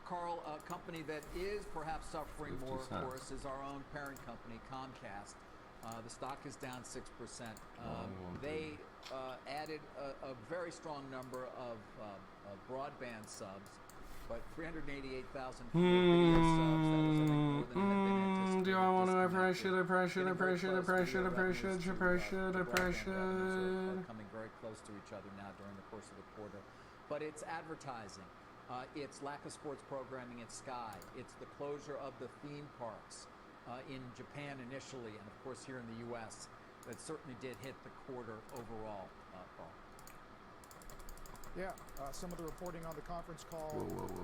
Carl, a company that is perhaps suffering more, of course, is our own parent company, Comcast. The stock is down 6%. They added a very strong number of broadband subs, but 388,000 video subs. That was, I think, more than had been anticipated. Do I want to? I probably should. Coming very close to each other now during the course of the quarter. But it's advertising. It's lack of sports programming at Sky. It's the closure of the theme parks in Japan initially, and of course here in the U.S. That certainly did hit the quarter overall, Paul. Yeah, some of the reporting on the conference call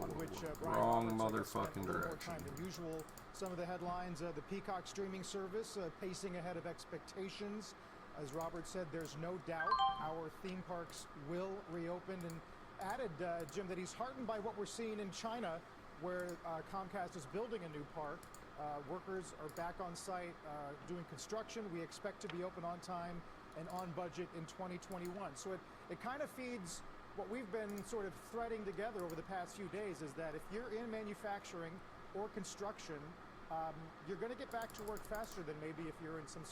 on which wrong Brian Roberts motherfucking spent a little direction. more time than usual. Some of the headlines: the Peacock streaming service pacing ahead of expectations. As Robert said, there's no doubt our theme parks will reopen, and added, Jim, that he's heartened by what we're seeing in China, where Comcast is building a new park. Workers are back on site doing construction. We expect to be open on time and on budget in 2021. So it kind of feeds what we've been sort of threading together over the past few days, is that if you're in manufacturing or construction, you're going to get back to work faster than maybe if you're in some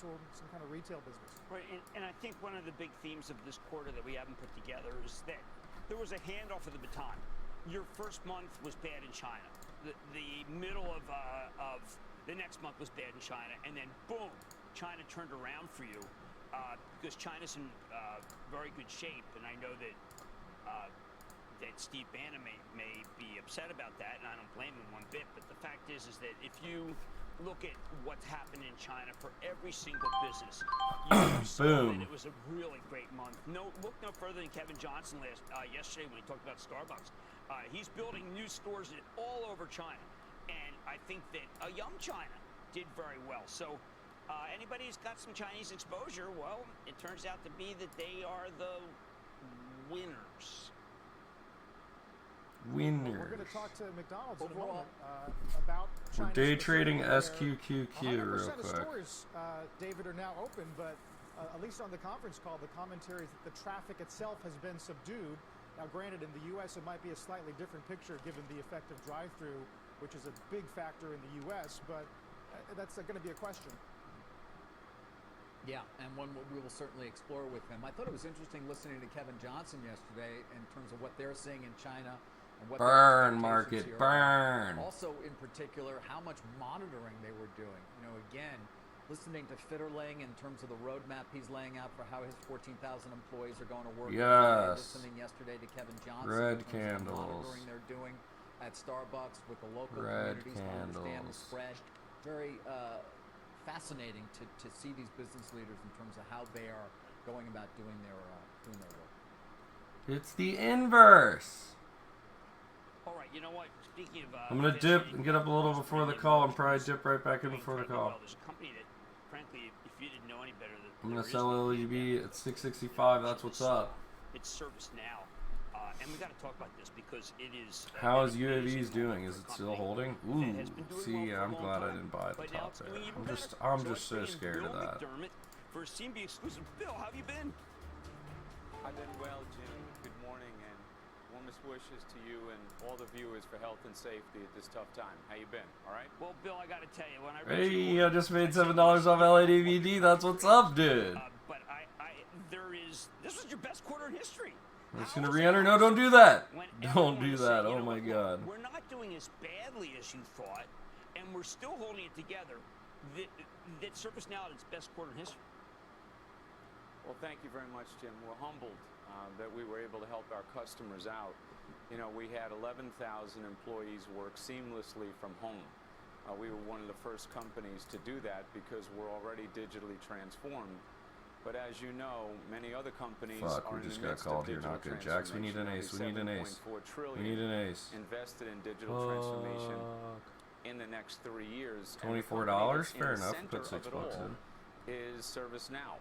kind of retail business. Right, and I think one of the big themes of this quarter that we haven't put together is that there was a handoff of the baton. Your first month was bad in China. The middle of the next month was bad in China, and then boom, China turned around for you because China's in very good shape, and I know that Steve Bannon may be upset about that, and I don't blame him one bit. But the fact is that if you look at what's happened in China for every single business, you saw that it was a really great month. Look no further than Kevin Johnson yesterday when he talked about Starbucks. He's building new stores all over China, and I think that young China did very well. So anybody who's got some Chinese exposure, well, it turns out to be that they are the winners. We're going to talk to McDonald's in a moment about China. We're day trading SQQQ 100% real of quick. stores, David, are now open, but at least on the conference call, the commentary is that the traffic itself has been subdued. Now, granted, in the U.S., it might be a slightly different picture given the effect of drive-through, which is a big factor in the U.S., but that's going to be a question. Yeah, and one we will certainly explore with him. I thought it was interesting listening to Kevin Johnson yesterday in terms of what they're seeing in China and what Burn market, burn. Also, in particular, how much monitoring they were doing. You know, again, listening to Fitterling in terms of the roadmap he's laying out for how his 14,000 employees are going to work. Yes. Listening yesterday to Kevin Johnson. Red in terms candles. of the monitoring they're doing at Starbucks with the local Red communities to understand the candles. spread. Very fascinating to see these business leaders in terms of how they are going about doing their work. It's the inverse. All right, you know what? Speaking of, I'm gonna dip and get up a little before the call and probably dip right back in before the call. There's a company that, frankly, if you didn't know any better, I'm gonna sell LEB at 665. That's what's up. It's ServiceNow, and we got to talk about this because it is. How is UAVs doing? Is it still holding? Ooh, see, I'm glad I didn't buy at the top there. I'm just so scared of that. For a CNB exclusive, Bill, how have you been? I've been well, Jim. Good morning, and warmest wishes to you and all the viewers for health and safety at this tough time. How you been? All right? Well, Bill, I got to tell you, when I Hey, I just made $7 off LADVD. That's what's up, dude. But this was your best quarter in history. I'm just gonna re-enter. No, don't do that. Don't do that. Oh my God. We're not doing as badly as you thought, and we're still holding it together. That ServiceNow at its best quarter in history. Well, thank you very much, Jim. We're humbled that we were able to help our customers out. You know, we had 11,000 employees work seamlessly from home. We were one of the first companies to do that because we're already digitally transformed. But as you know, many other companies Fuck, are we in just the got midst called of here. digital Not good. Jax, we need an ace. We need an ace. $7.4 trillion We need an ace. invested in digital transformation in the next 3 years. And the $24? company that's Fair in the enough. center Put $6 of it all in. is ServiceNow.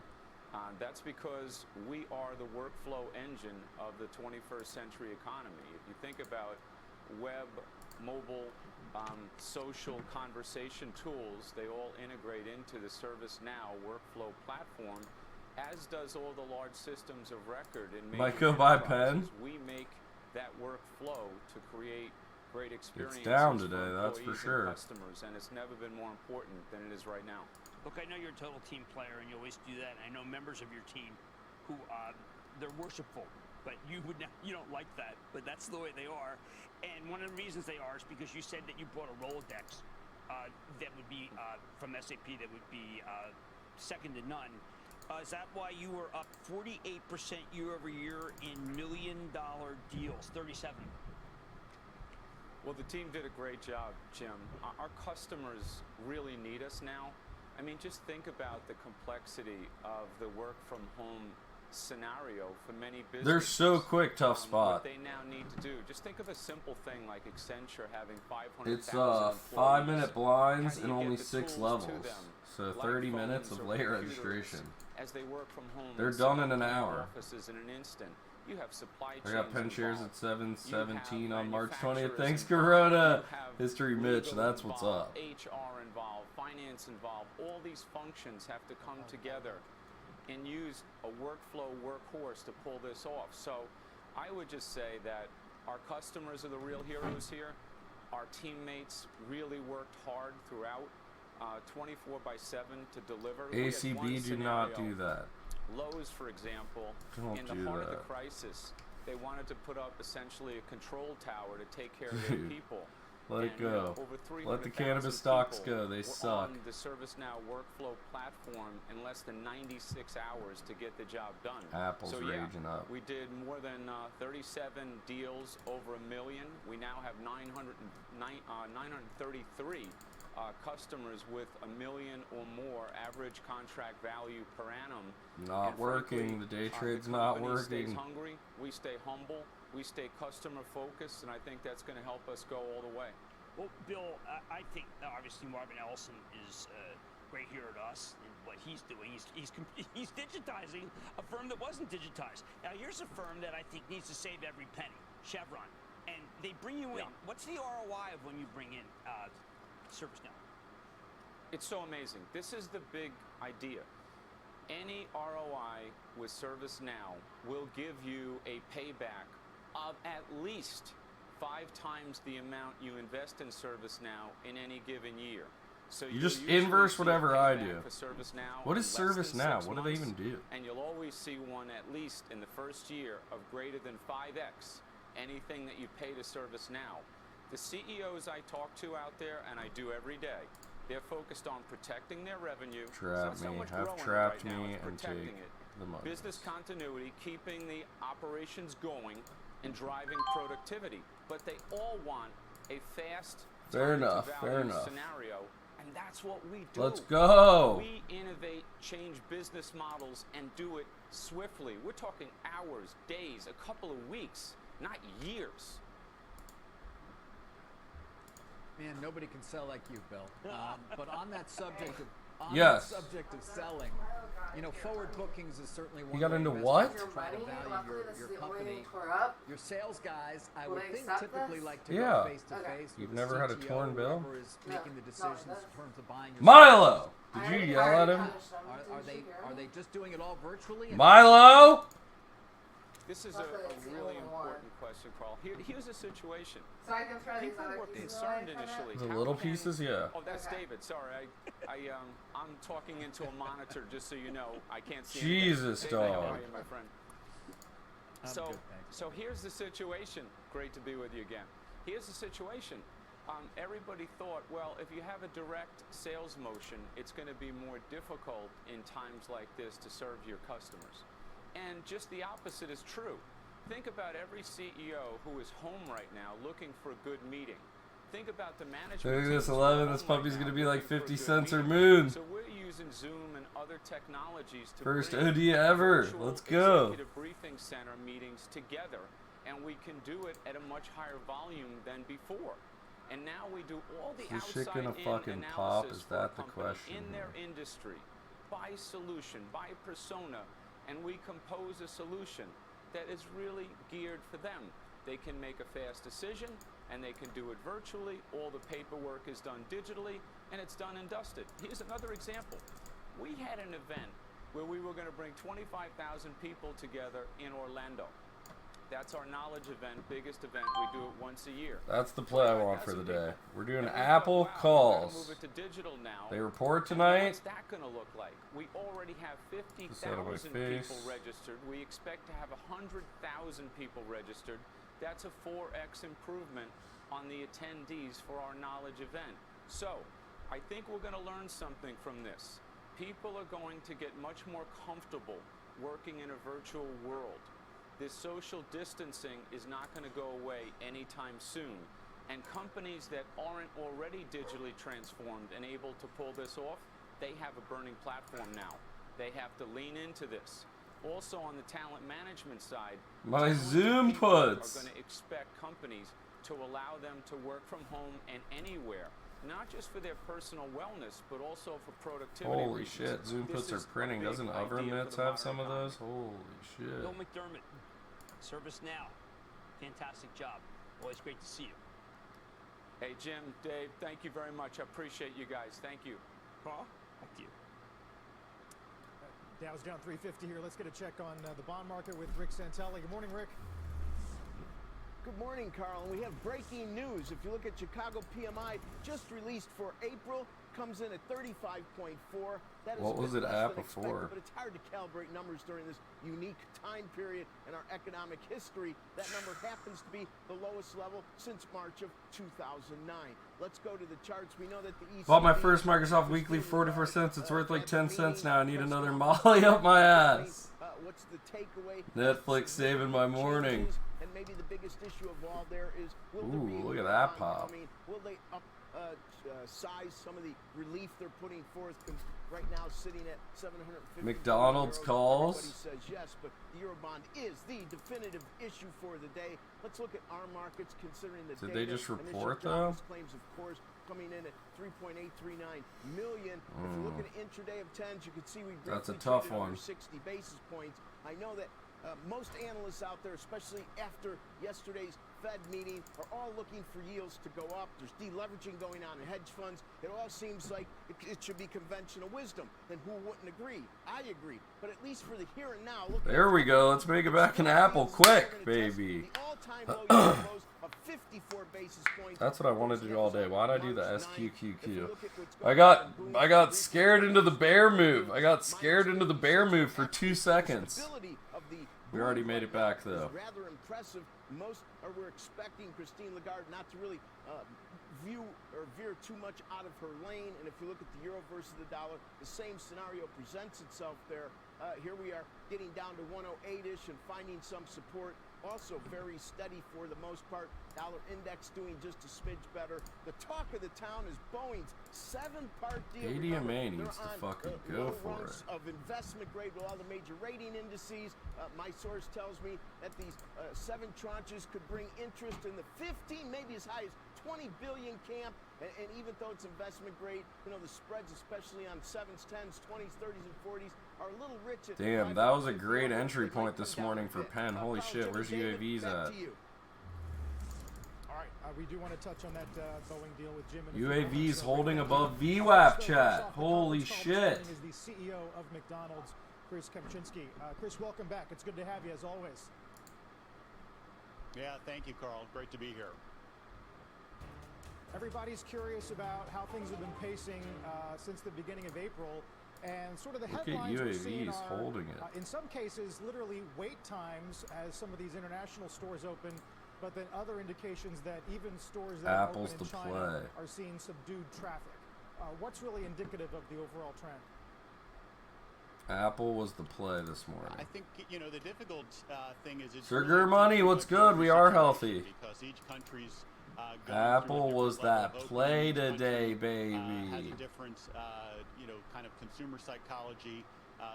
That's because we are the workflow engine of the 21st century economy. If you think about web, mobile, social conversation tools, they all integrate into the ServiceNow workflow platform, as does all the large systems of record in major Might go buy enterprises. pen. We make that workflow to create great experiences down for today, that's for employees sure. and customers, and it's never been more important than it is right now. Look, I know you're a total team player, and you always do that. I know members of your team who they're worshipful, but you don't like that, but that's the way they are. And one of the reasons they are is because you said that you bought a Rolodex that would be from SAP that would be second to none. Is that why you were up 48% year over year in $1 million deals, 37? Well, the team did a great job, Jim. Our customers really need us now. I mean, just think about the complexity of the work from home scenario for many businesses. They're so quick, tough What spot. they now need to do. Just think of a simple thing like Accenture having 500,000 It's employees. 5-minute blinds How do and you get only the 6 tools levels. to them, So like 30 minutes phones of or late computers, registration. as they work from home? They're and done set in up an their hour. Offices in an instant. You have supply I got pen chains shares involved. at 7/17 You on have March 20th. manufacturers Thanks, involved. Corona. You have History Mitch, legal that's what's involved, up. HR involved, finance involved. All these functions have to come together and use a workflow workhorse to pull this off. So I would just say that our customers are the real heroes here. Our teammates really worked hard throughout 24/7 to deliver. We had ACB one do not scenario. do that. Lowe's, for example, Don't in the do heart of the that. crisis, they wanted to put up essentially a control tower to take care of their Dude, people. let it And, go. over Let the 300,000 cannabis stocks people go. They were suck. on the ServiceNow workflow platform in less than 96 hours to get the job done. Apple's so, yeah, raging up. we did more than 37 deals over $1 million. We now have 933 customers with $1 million or more average contract value per annum. Not And working. frankly, The day the trade's not company stays working. hungry. We stay humble. We stay customer focused, and I think that's going to help us go all the way. Well, Bill, I think obviously Marvin Ellison is great here at us and what he's doing. He's digitizing a firm that wasn't digitized. Now here's a firm that I think needs to save every penny, Chevron, and they bring you in. What's the ROI of when you bring in ServiceNow? It's so amazing. This is the big idea. Any ROI with ServiceNow will give you a payback of at least 5 times the amount you invest in ServiceNow in any given year. So You you'll just usually inverse see a whatever I payback do. for ServiceNow What in is less than ServiceNow? 6 What do they months, even do? And you'll always see one at least in the first year of greater than 5x anything that you pay to ServiceNow. The CEOs I talk to out there, and I do every day, they're focused on protecting their revenue. It's Trap not so me. much Have growing it trapped right now, me it's and protecting take it. the money. Business continuity, keeping the operations going, and driving productivity. But they all want a fast Fair time to enough, fair value enough. scenario, and that's what we do. Let's go. We innovate, change business models, and do it swiftly. We're talking hours, days, a couple of weeks, not years. Man, nobody can sell like you, Bill. But on that subject of Yes. that subject of selling, you know, forward bookings is certainly one. You got way into investors what? try to value your company. Your sales guys, I would think, typically like to Yeah. go face to face. You've with never the had a CTO, torn bill? whoever is making the decisions in terms of buying your Milo! services. Did you yell at him? Are they just doing it all virtually? Milo! This is a really important question, Carl. Here's the situation. So I can throw these People other were pieces concerned away from it? initially. The how little can- pieces, yeah. Oh, that's Okay. David. Sorry, I'm talking into a monitor just so you know. I can't see. Jesus, anything. David, how dog. are you, my friend? I'm So, good, thanks. so here's the situation. Great to be with you again. Here's the situation. Everybody thought, well, if you have a direct sales motion, it's going to be more difficult in times like this to serve your customers. And just the opposite is true. Think about every CEO who is home right now looking for a good meeting. Think about the management. Look at teams this who are 11. home This puppy's right gonna now be like looking for a 50 good cents or meeting. moon. So we're using Zoom and other technologies to First bring OD ever. virtual Let's go. executive briefing center meetings together, and we can do it at a much higher volume than before. And now we do all the Is this shit outside gonna in fucking pop? analysis Is for a that the company question in their here? industry, by solution, by persona, and we compose a solution that is really geared for them. They can make a fast decision, and they can do it virtually. All the paperwork is done digitally, and it's done and dusted. Here's another example. We had an event where we were going to bring 25,000 people together in Orlando. That's our knowledge event, biggest event. We do it once a year. That's the play I want for the day. We're doing And we Apple thought, wow, we're gonna calls. move it to digital now. They report And tonight. what's that going to look like? We already have Just out of my 50,000 face. people registered. We expect to have 100,000 people registered. That's a 4x improvement on the attendees for our knowledge event. So, I think we're going to learn something from this. People are going to get much more comfortable working in a virtual world. This social distancing is not going to go away anytime soon. And companies that aren't already digitally transformed and able to pull this off, they have a burning platform now. They have to lean into this. Also on the talent management side, My Zoom people are puts. going to expect companies to allow them to work from home and anywhere, not just for their personal wellness, but also for productivity Holy reasons. shit, Zoom This puts are is a printing. big Doesn't idea Over for Mitts the have modern some of economy. those? Holy shit. Bill McDermott, ServiceNow, fantastic job. Always great to see you. Hey, Jim, Dave, thank you very much. I appreciate you guys. Thank you. Carl, back to you. Dow's down 350 here. Let's get a check on the bond market with Rick Santelli. Good morning, Rick. Good morning, Carl. And we have breaking news. If you look at Chicago PMI, just released for April, comes in at 35.4. That is What a was bit it less at than expected, before? but it's hard to calibrate numbers during this unique time period in our economic history. That number happens to be the lowest level since March of 2009. Let's go to the charts. We know that the ECB Bought my first Microsoft Weekly 44 cents. It's worth like 10 cents now. I need another Molly up my ass. What's the takeaway? Netflix saving my morning. And maybe the biggest issue of all there is, will Ooh, there be look at more that bond pop. coming? Will they size some of the relief they're putting forth? Right now, sitting at 750. McDonald's euros. calls. Everybody says yes, but the Eurobond is the definitive issue for the day. Let's look at our markets, considering the Did data. they just Initial report, jobless though? claims, of course, coming in at 3.839 million. If you look at an intraday of 10s, you can see we That's a briefly tough traded one. under 60 basis points. I know that most analysts out there, especially after yesterday's Fed meeting, are all looking for yields to go up. There's deleveraging going on in hedge funds. It all seems like it should be conventional wisdom. And who wouldn't agree? I agree. But at least for the here and now, look. There we go. Let's make it back in Apple quick, baby. The all-time low yield close of 54 basis points. That's what I wanted to do all day. Why'd I do the SQQQ? I got scared into the bear move. I got scared into the bear move for 2 seconds. We already made it back though. Rather impressive. Most were expecting Christine Lagarde not to really veer too much out of her lane. And if you look at the euro versus the dollar, the same scenario presents itself there. Here we are getting down to 108-ish and finding some support. Also very steady for the most part. Dollar index doing just a smidge better. The talk of the town is Boeing's 7-part deal. ADMA Remember, needs to they're on, fucking low go for rungs it. of investment grade with all the major rating indices. My source tells me that these 7 tranches could bring interest in the 15, maybe as high as 20 billion camp. And even though it's investment grade, you know, the spreads, especially on 7s, 10s, 20s, 30s, and 40s, are a little rich. Damn, that was a great entry point this morning for Penn. Holy shit, where's UAVs at? All right, we do want to touch on that Boeing deal with Jim. UAVs holding above VWAP chat. Holy shit. Is the CEO of McDonald's, Chris Kempczinski. Chris, welcome back. It's good to have you as always. Yeah, thank you, Carl. Great to be here. Everybody's curious about how things have been pacing since the beginning of April, and sort of the headlines we're seeing are, holding it. In some cases, literally wait times as some of these international stores open, but then other indications that even stores that Apple's open in the China play. are seeing subdued traffic. What's really indicative of the overall trend? Apple was the play this morning. I think, you know, the difficult thing is it's Sugar Money, what's good? We are healthy. because each country's Apple was that play today, baby. Has a different, kind of consumer psychology.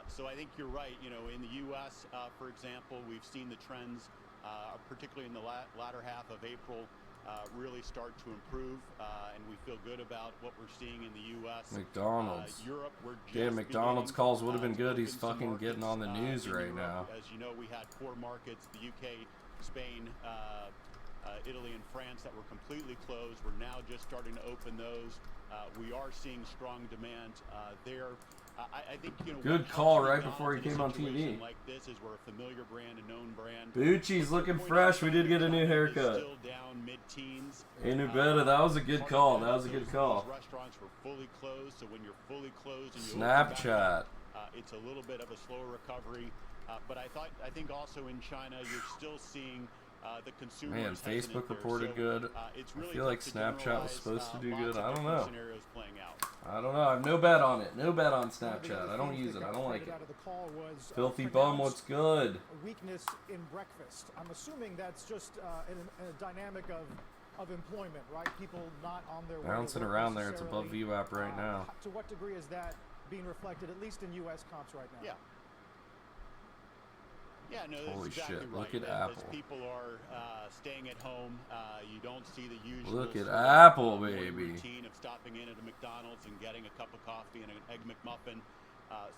So I think you're right. In the U.S., for example, we've seen the trends, particularly in the latter half of April, really start to improve, and we feel good about what we're seeing in the U.S. McDonald's. Europe, we're just Damn, McDonald's calls would have been good. He's open some fucking getting on the markets, news right in now. Europe. As you know, we had 4 markets: the UK, Spain, Italy, and France that were completely closed. We're now just starting to open those. We are seeing strong demand there. I think good call right before he came on TV. Like this is where a familiar brand, a known brand. Bucci's looking fresh. We did get a new haircut. Still down mid-teens. Hey, new better. That was a good call. That was a good call. Restaurants were fully closed, so when you're fully closed and you Snapchat. it's a little bit of a slower recovery. But I think also in China you're still seeing the consumers. Man, Facebook reported good. Really I feel like Snapchat was supposed to do good. I don't know. Scenarios playing out. I don't know. I have no bet on it. No bet on Snapchat. I don't use it. I don't like it. Filthy bum, what's good? A weakness in breakfast. I'm assuming that's just in a dynamic of employment, right? People not on their way Bouncing to work around there. It's above necessarily. VWAP right now. To what degree is that being reflected, at least in U.S. comps right now? Yeah. Yeah, no, that's Holy exactly shit, right. look at As Apple. people are staying at home, you don't see the usual Look at sort of, Apple, morning baby. routine of stopping in at a McDonald's and getting a cup of coffee and an Egg McMuffin.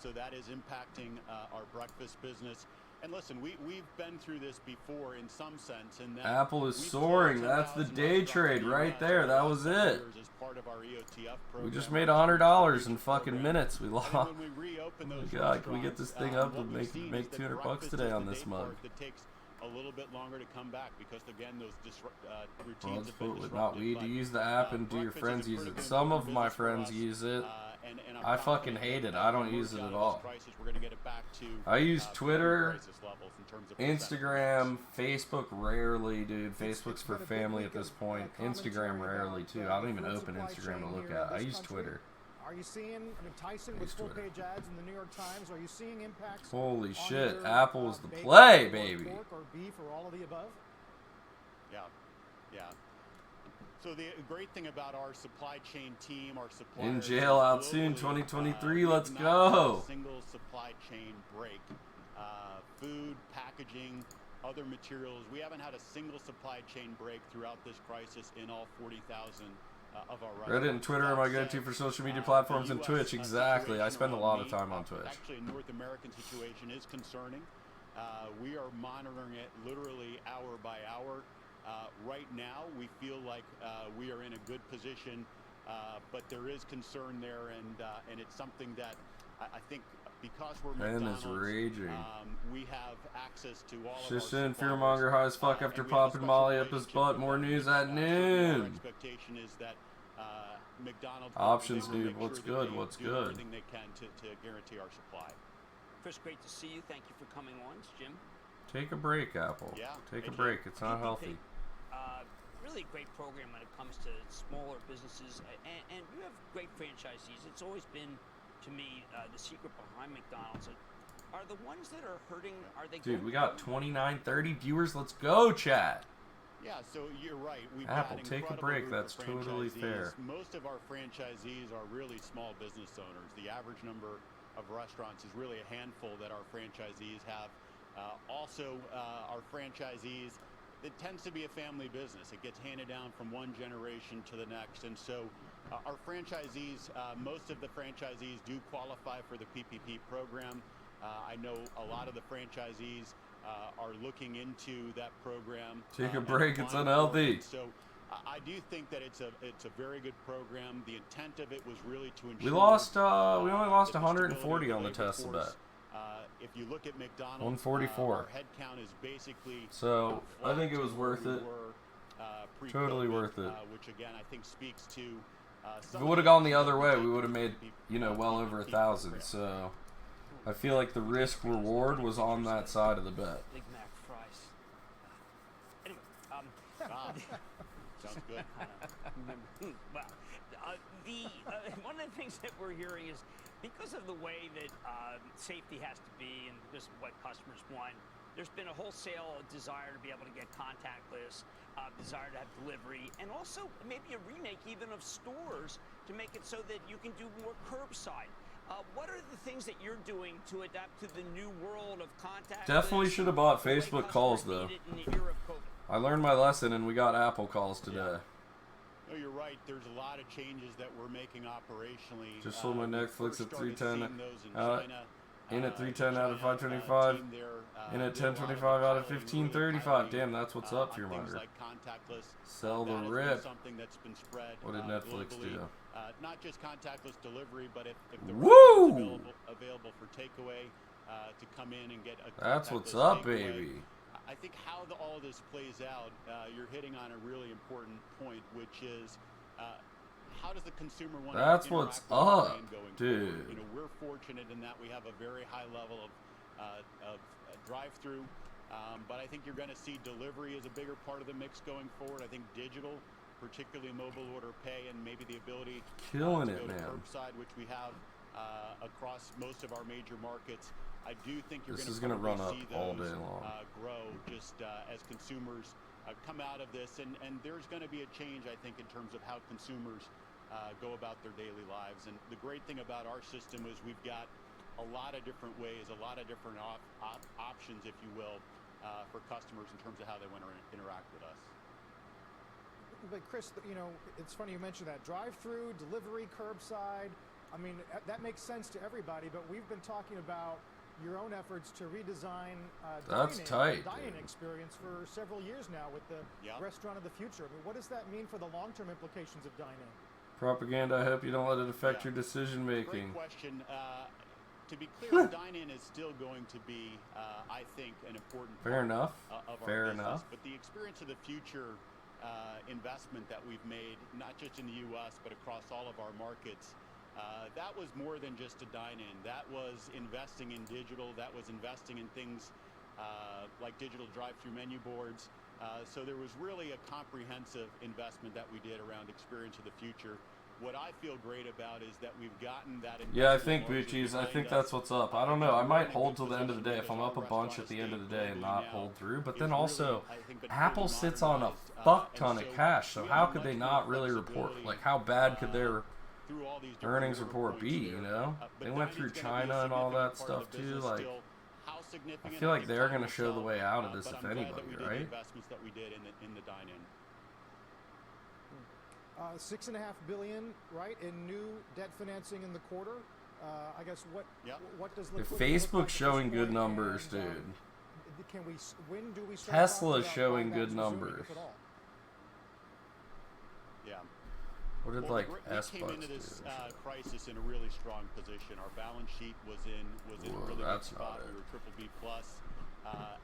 So that is impacting our breakfast business. And listen, we've been through this before in some sense. In that Apple is we've soaring. closed That's the 10,000 day restaurants trade in the right US there. over the That last was 10 it. years as part of our EOTF We program, just which made is a $100 in huge fucking program. minutes. We And lost. then when we reopen Oh those my God, can we get restaurants, this thing up what and we've make seen make is that $200 breakfast today is on the this day mug? part that takes a little bit longer to come back because again those Well, routines it's have been not disrupted. weed to use the app and do your breakfast friends is a use pretty it. good Some of my business for friends us, use it. and I'm I fucking confident hate that it. I as don't we use it work at out of all. this crisis, we're going to get it back to, I use Twitter, pre-crisis levels in terms of Instagram, Facebook rarely, dude. Facebook's for family at this point. Instagram rarely too. I don't even open Instagram to look at. I use Twitter. Are you seeing, Tyson with full-page ads in the New York Times, are you seeing impacts? Holy on shit, either, Apple's the bacon play, or baby. Pork or beef or all of the above? Yeah. So the great thing about our supply chain team, our suppliers In jail out globally, soon, 2023. we've Let's not go. had a single supply chain break. Food, packaging, other materials. We haven't had a single supply chain break throughout this crisis in all 40,000 of our restaurants. Reddit and Twitter are my go-to for social media platforms, and Twitch. Exactly. I spend a lot of time on Twitch. Actually, a North American situation is concerning. We are monitoring it literally hour by hour. Right now, we feel like we are in a good position, but there is concern there, and it's something that I think because we're McDonald's, is raging. we have access to all Just of our in, suppliers, fearmonger high as fuck after and we have a popping special Molly up his relationship butt. with More them. news at Our noon. expectation is that McDonald's Options, will dude. make What's sure that good? they What's do good? everything they can to guarantee our supply. Chris, great to see you. Thank you for coming on. It's Jim. Take a break, Apple. Yeah. Take a Hey, break. It's not PPP. healthy. Really great program when it comes to smaller businesses, and you have great franchisees. It's always been, to me, the secret behind McDonald's. Are the ones that are hurting? Are they? Dude, we got 2930 viewers. Let's go, chat. Yeah, so you're right. We've Apple, got take a incredible break. group of That's totally franchisees. fair. Most of our franchisees are really small business owners. The average number of restaurants is really a handful that our franchisees have. Also, our franchisees, it tends to be a family business. It gets handed down from one generation to the next. And so our franchisees, most of the franchisees do qualify for the PPP program. I know a lot of the franchisees are looking into that program. Take a and break. It's applying for unhealthy. it. So I do think that it's a very good program. The intent of it was really to ensure We lost. We only lost the 140 stability of on the labor Tesla force. bet. If you look at McDonald's, 144. our head count is basically So I flat think it to was where worth we it. were, Totally pre-COVID, worth it. which again I think speaks to. If it would have gone the other way, we would have made, well over 1,000. So I feel like the risk reward was on that side of the bet. Big Mac fries. Anyway, sounds good. Well, one of the things that we're hearing is because of the way that safety has to be and because of what customers want, there's been a wholesale desire to be able to get contactless, desire to have delivery, and also maybe a remake even of stores to make it so that you can do more curbside. What are the things that you're doing to adapt to the new world of contactless? Definitely should have bought Facebook calls though. I learned my lesson and we got Apple calls today. No, you're right. There's a lot of changes that we're making operationally. Just sold my Netflix at 310. In at China, 310 out of 525. In at 1025 out of 1535. Damn, that's what's up, Fearmonger. Like contactless. Sell the That has been rip. something that's been spread, What did Netflix globally. do? Not just contactless delivery, but if the Woo! available for takeaway to come in and get a That's what's contactless up, takeaway. baby. I think how all this plays out, you're hitting on a really important point, which is how does the consumer want That's to what's interact with the up, brand going dude. forward? You know, we're fortunate in that we have a very high level of drive-through, but I think you're going to see delivery as a bigger part of the mix going forward. I think digital, particularly mobile order pay, and maybe the ability Killing to it, go to man. curbside, which we have across most of our major markets. I do think you're This is going to gonna run up see all those day long. grow just as consumers come out of this, and there's going to be a change, I think, in terms of how consumers go about their daily lives. And the great thing about our system is we've got a lot of different ways, a lot of different options, if you will, for customers in terms of how they want to interact with us. But Chris, you know, it's funny you mentioned that drive-through, delivery, curbside. I mean, that makes sense to everybody. But we've been talking about your own efforts to redesign That's tight, dining dude. experience for several years now with the restaurant of the future. I mean, what does that mean for the long-term implications of dining? Propaganda, I hope you don't let it affect your decision making. Great question. To be clear, dine-in is still going to be, I think, an important Fair part enough. Of our Fair business. enough. But the experience of the future investment that we've made, not just in the U.S., but across all of our markets, that was more than just a dine-in. That was investing in digital. That was investing in things like digital drive-through menu boards. So there was really a comprehensive investment that we did around experience of the future. What I feel great about is that we've gotten that. Yeah, I think Bucci's, I think that's what's up. I don't know. I might hold till the end of the day if I'm up a bunch at the end of the day and not hold through. But then also, Apple sits on a fuck ton of cash. So how could they not really report? Like, how bad could their earnings report be, you know? They went through China and all that stuff too. Like, I feel like they're going to show the way out of this if anybody, right? Investments that we did in the dine-in. $6.5 billion, right, in new debt financing in the quarter. I guess what does If liquidity look Facebook's like at showing this good point, numbers, and, dude. When do we start Tesla's talking showing about good buybacks resuming, numbers. if at all? Yeah. What did Well, like we came into this crisis in a really strong position. Our balance sheet was in a really good spot. We were BBB plus.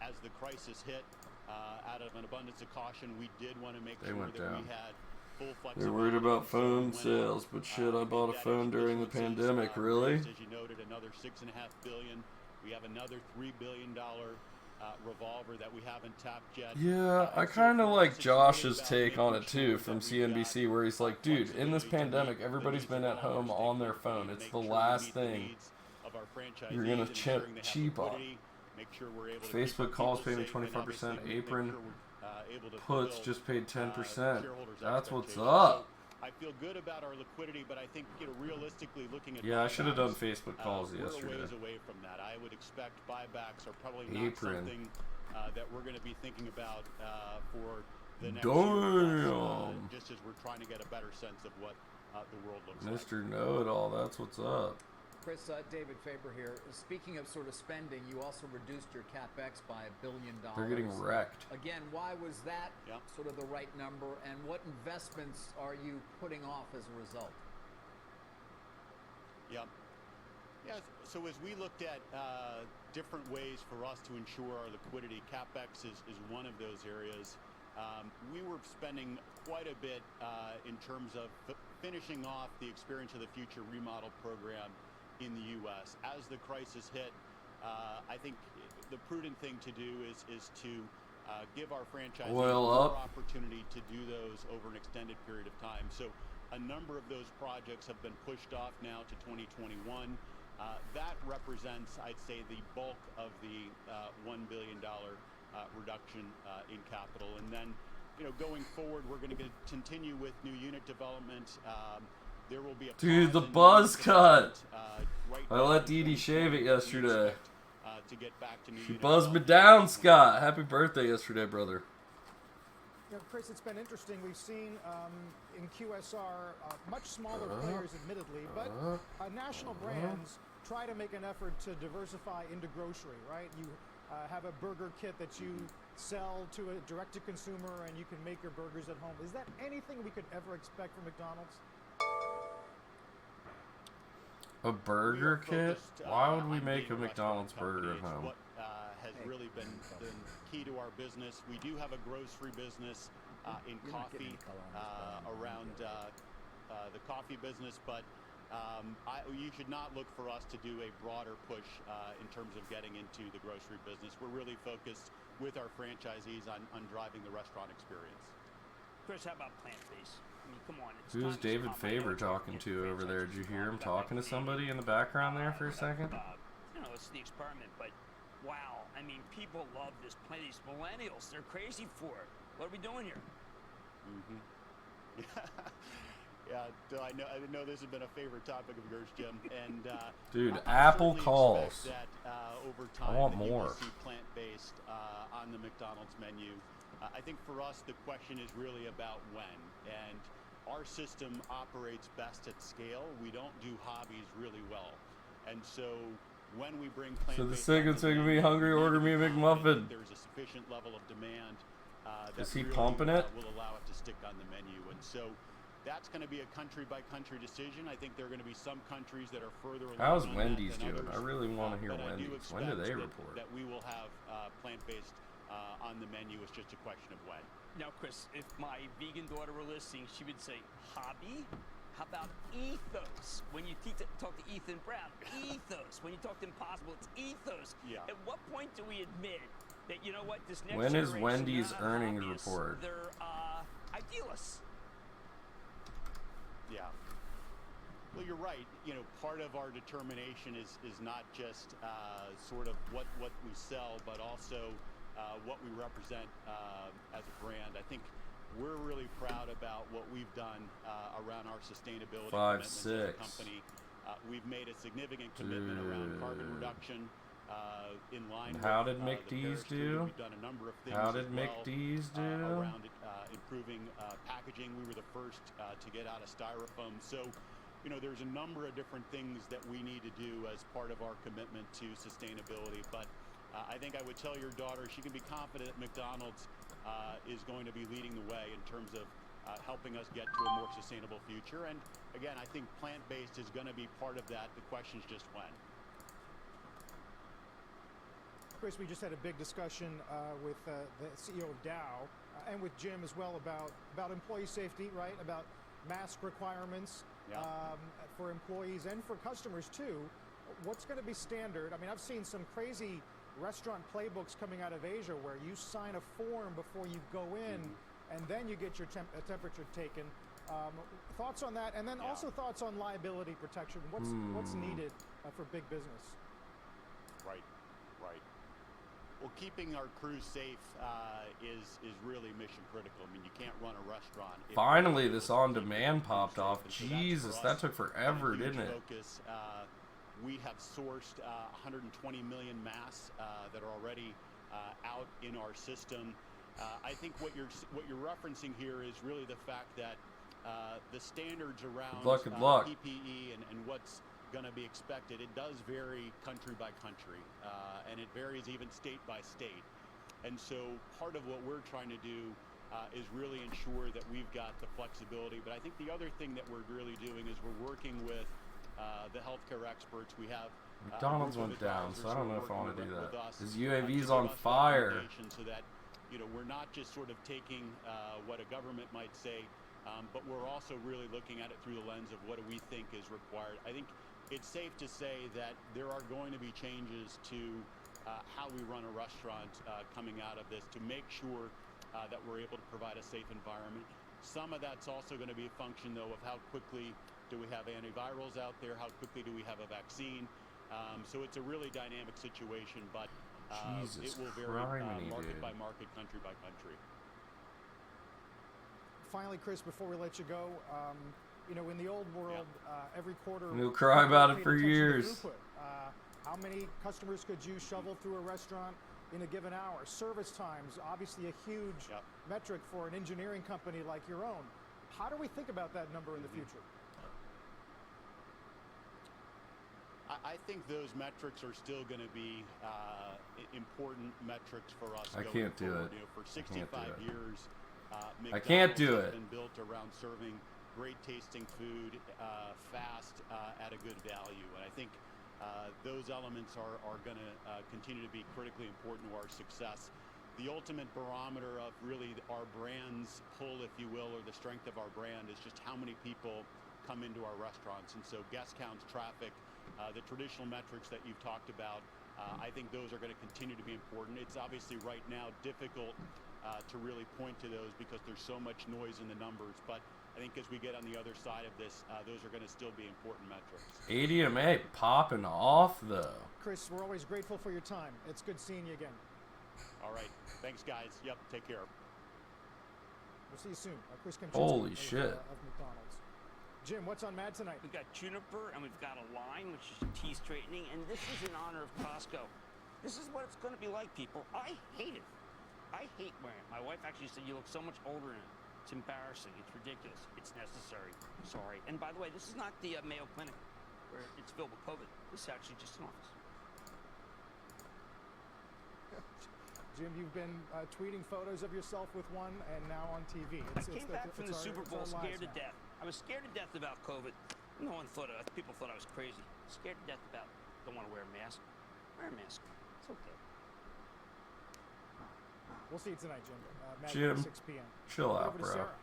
As the crisis hit, out of an abundance of caution, we did want to make sure that we had full flexibility. They're worried about phone sales, but shit, I bought a phone during the pandemic. Really? As you noted, another $6.5 billion. We have another $3 billion revolver that we haven't tapped yet. Yeah, I kind of like Josh's take on it too from CNBC, where he's like, dude, in this pandemic, everybody's been at home on their phone. It's the last thing you're going to cheap on. Facebook calls pay me 25%. Apron puts just paid 10%. That's what's up. I feel good about our liquidity, but I think, you know, realistically looking at Yeah, I should have done buybacks, Facebook calls yesterday. We're a ways away from that. I would expect buybacks are probably not something that we're going to be thinking about for the next year. Just as we're trying to get a better sense of what the world looks like. Mr. Know-It-All, that's what's up. Chris, David Faber here. Speaking of sort of spending, you also reduced your CapEx by $1 billion. They're getting wrecked. Again, why was that sort of the right number, and what investments are you putting off as a result? Yeah. So as we looked at different ways for us to ensure our liquidity, CapEx is one of those areas. We were spending quite a bit in terms of finishing off the Experience of the Future remodel program in the U.S. As the crisis hit, I think the prudent thing to do is to give our franchisees more opportunity to do those over an extended period of time. So a number of those projects have been pushed off now to 2021. That represents, I'd say, the bulk of the $1 billion reduction in capital. And then, going forward, we're going to continue with new unit development. There will be a Dude, the buzz cut. I let Dee Dee shave it yesterday. To get back to new She unit buzzed me development. down, Scott. Happy birthday yesterday, brother. Chris, it's been interesting. We've seen in QSR much smaller players, admittedly, but national brands try to make an effort to diversify into grocery, right? You have a burger kit that you sell to a direct-to-consumer, and you can make your burgers at home. Is that anything we could ever expect from McDonald's? A burger kit? Why would we make a McDonald's burger at home? What has really been key to our business. We do have a grocery business in coffee around the coffee business, but you should not look for us to do a broader push in terms of getting into the grocery business. We're really focused with our franchisees on driving the restaurant experience. Chris, how about plant-based? I mean, come on. It's Who's time to David come Faber on. talking to over there? Did you hear him talking to somebody in the background there for a second? It's the experiment, but wow. I mean, people love this plant. These millennials, they're crazy for it. What are we doing here? Yeah, I know this has been a favorite topic of yours, Jim. And dude, I Apple certainly calls. expect that, over time, I want that you will more. see plant-based on the McDonald's menu. I think for us, the question is really about when. And our system operates best at scale. We don't do hobbies really well. And so when we bring So plant-based the segment's making me hungry. Order me a McMuffin. there's a sufficient level of demand that Is he really, pumping it? will allow it to stick on the menu. And so that's going to be a country-by-country decision. I think there are going to be some countries that are further along. How's on Wendy's that than doing? others. I really want to hear But I do Wendy's. When do expect they that- report? That we will have plant-based on the menu. It's just a question of when. Now, Chris, if my vegan daughter were listening, she would say, hobby? How about ethos? When you talk to Ethan Brown, ethos. When you talk to Impossible, it's ethos. Yeah. At what point do we admit that, you know what, this next When is generation, Wendy's they're not earnings hobbyists, report? They're idealists. Yeah. Well, you're right. Part of our determination is not just sort of what we sell, but also what we represent as a brand. I think we're really proud about what we've done around our sustainability 5, commitments as a 6. company. We've made a significant commitment around carbon reduction in line with How did the McDee's Paris Treaty. do? We've done a number of things How as did well, McDee's do? around improving packaging. We were the first to get out of styrofoam. So, there's a number of different things that we need to do as part of our commitment to sustainability. But I think I would tell your daughter she can be confident that McDonald's is going to be leading the way in terms of helping us get to a more sustainable future. And again, I think plant-based is going to be part of that. The question is just when. Chris, we just had a big discussion with the CEO of Dow and with Jim as well about employee safety, right? About mask requirements for employees and for customers too. What's going to be standard? I mean, I've seen some crazy restaurant playbooks coming out of Asia where you sign a form before you go in, and then you get your temperature taken. Thoughts on that, and then also thoughts on liability protection. What's needed for big business? Right. Well, keeping our crews safe is really mission critical. I mean, you can't run a restaurant. Finally, this on-demand popped off. Jesus, that took forever, didn't it? Focus. We have sourced 120 million masks that are already out in our system. I think what you're referencing here is really the fact that the standards around PPE and what's going to be expected, it does vary country by country, and it varies even state by state. And so part of what we're trying to do is really ensure that we've got the flexibility. But I think the other thing that we're really doing is we're working with the healthcare experts. We have McDonald's went down, so I don't know if I want to do that. His UAV's on fire. So that we're not just sort of taking what a government might say, but we're also really looking at it through the lens of what do we think is required. I think it's safe to say that there are going to be changes to how we run a restaurant coming out of this to make sure that we're able to provide a safe environment. Some of that's also going to be a function, though, of how quickly do we have antivirals out there, how quickly do we have a vaccine. So it's a really dynamic situation, but Jesus it will vary criminy, market dude. by market, country by country. Finally, Chris, before we let you go, you know, in the old world, every quarter, We'll cry about it paid for attention to years. throughput. How many customers could you shovel through a restaurant in a given hour? Service times, obviously a huge metric for an engineering company like your own. How do we think about that number in the future? I think those metrics are still going to be important metrics for us. I going can't do forward. it. You know, for I can't do 65 it. years, I can't do McDonald's has it. been built around serving great tasting food fast at a good value, and I think those elements are going to continue to be critically important to our success. The ultimate barometer of really our brand's pull, if you will, or the strength of our brand is just how many people come into our restaurants. And so guest counts, traffic, the traditional metrics that you've talked about, I think those are going to continue to be important. It's obviously right now difficult to really point to those because there's so much noise in the numbers. But I think as we get on the other side of this, those are going to still be important metrics. ADMA popping off, though. Chris, we're always grateful for your time. It's good seeing you again. All right. Thanks, guys. Yep. Take care. We'll see you soon. Chris Kempczinski Holy shit. Of McDonald's. Jim, what's on Mad tonight? We've got juniper and we've got a lime, which is tea straightening, and this is in honor of Costco. This is what it's going to be like, people. I hate it. I hate wearing it. My wife actually said you look so much older in it. It's embarrassing. It's ridiculous. It's necessary. I'm sorry. And by the way, this is not the Mayo Clinic where it's filled with COVID. This is actually just an office. Jim, you've been tweeting photos of yourself with one and now on TV. I came back from the Super Bowl scared to death. I was scared to death about COVID. No one thought people thought I was crazy. Scared to death about don't want to wear a mask. Wear a mask. It's okay. We'll see you tonight, Jim. Jim, 6 p.m. chill out, Over to bro. Sarah.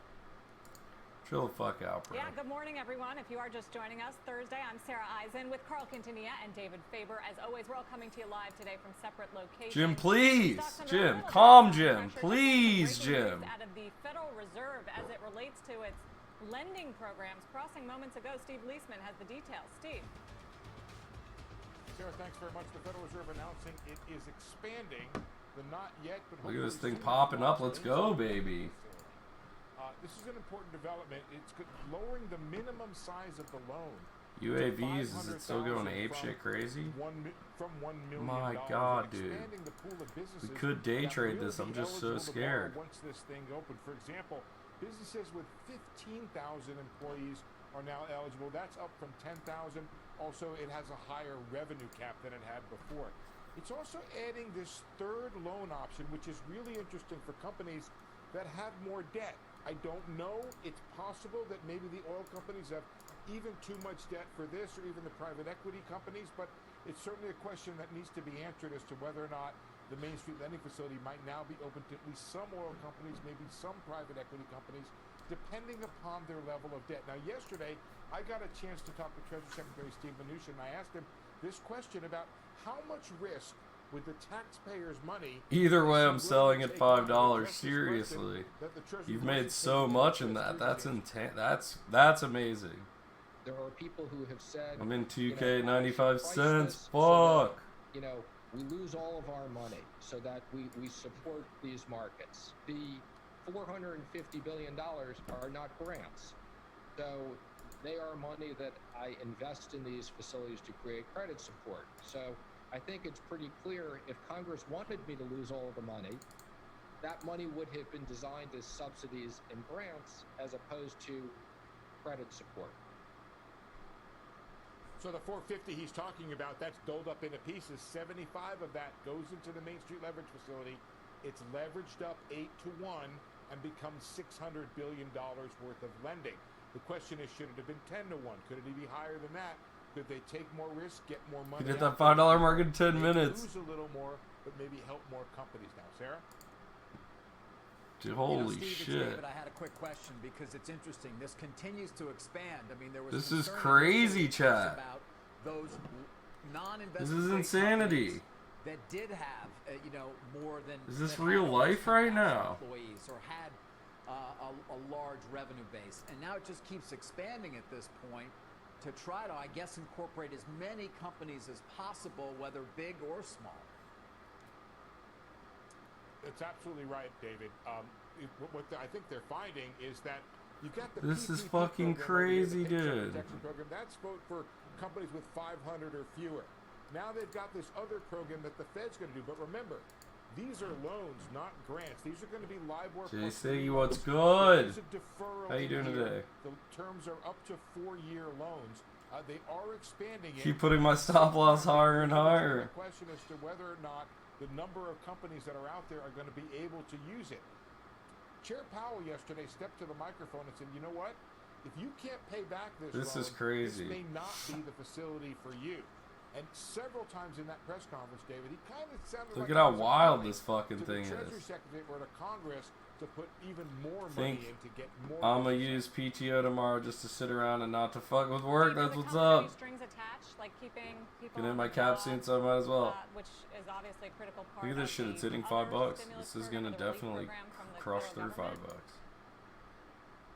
Chill the fuck out, bro. Yeah, good morning, everyone. If you are just joining us Thursday, I'm Sarah Eisen with Carl Quintanilla and David Faber. As always, we're all coming to you live today from separate locations. Jim, please. Jim, calm, Jim. Please, Jim. Out of the Federal Reserve as it relates to its lending programs. Crossing moments ago, Steve Leisman has the details. Steve. Sarah, thanks very much. The Federal Reserve announcing it is expanding the not yet, but Look at this hopefully thing soon popping up. to Let's go, baby. This is an important development. It's lowering the minimum size of the loan. UAVs, is it still going ape shit crazy? From $1 million. My God, dude. Expanding the pool of businesses We could day that trade will this. I'm be just so eligible to scared. borrow once this thing opened. For example, businesses with 15,000 employees are now eligible. That's up from 10,000. Also, it has a higher revenue cap than it had before. It's also adding this third loan option, which is really interesting for companies that have more debt. I don't know. It's possible that maybe the oil companies have even too much debt for this, or even the private equity companies, but it's certainly a question that needs to be answered as to whether or not the Main Street Lending Facility might now be open to at least some oil companies, maybe some private equity companies, depending upon their level of debt. Now, yesterday, I got a chance to talk to Treasury Secretary Steve Mnuchin, and I asked him this question about how much risk with the taxpayers' money. Either way, I'm selling at $5. Seriously, you've made so much in that. That's intense. That's amazing. There are people who have said, I'm in 2K, you know, 95 price cents. this so Fuck. that, you know, we lose all of our money so that we support these markets. The $450 billion are not grants. So they are money that I invest in these facilities to create credit support. So I think it's pretty clear if Congress wanted me to lose all of the money, that money would have been designed as subsidies and grants as opposed to credit support. So the 450 he's talking about, that's doled up into pieces. 75 of that goes into the Main Street Leverage Facility. It's leveraged up 8 to 1 and becomes $600 billion worth of lending. The question is, should it have been 10 to 1? Could it be higher than that? Could they take more risk, get more money? You did that $5 mark in 10 They minutes. lose a little more, but maybe help more companies now. Sarah? Dude, holy Steve, it's shit. David, I had a quick question because it's interesting. This continues to expand. I mean, there was This is concern crazy, chat. about those non-investment This is insanity. that did have, more than. Is this that real had life right 10,000 now? Employees or had a large revenue base, and now it just keeps expanding at this point. to try to, I guess, incorporate as many companies as possible, whether big or small. That's absolutely right, David. I think they're finding is that you got the This is PPP fucking program over here, the crazy, Paycheck dude. Protection Program. That's for companies with 500 or fewer. Now they've got this other program that the Fed's going to do. But remember, these are loans, not grants. These are going to be LIBOR plus JC, 3 what's months. good? There's a deferral How you doing in here. today? The terms are up to 4-year loans. They are expanding it. Keep putting my stop loss higher and higher. The question as to whether or not the number of companies that are out there are going to be able to use it. Chair Powell yesterday stepped to the microphone and said, you know what? If you can't pay back this loan, is crazy. this may not be the facility for you. And several times in that press conference, David, he kind of sounded Look like at how he was wild appealing this fucking to thing the Treasury is. Secretary or to Congress to put even more Think money in to get more. I'ma use PTO tomorrow just to sit around and not to fuck with work. Do That's the what's company up. Strings attached, like keeping people Get in on my the cap job, soon, so I might as well. which is obviously a critical part. Look at this of shit. the It's hitting other $5. stimulus This is program, gonna the relief definitely program from the crush federal through government.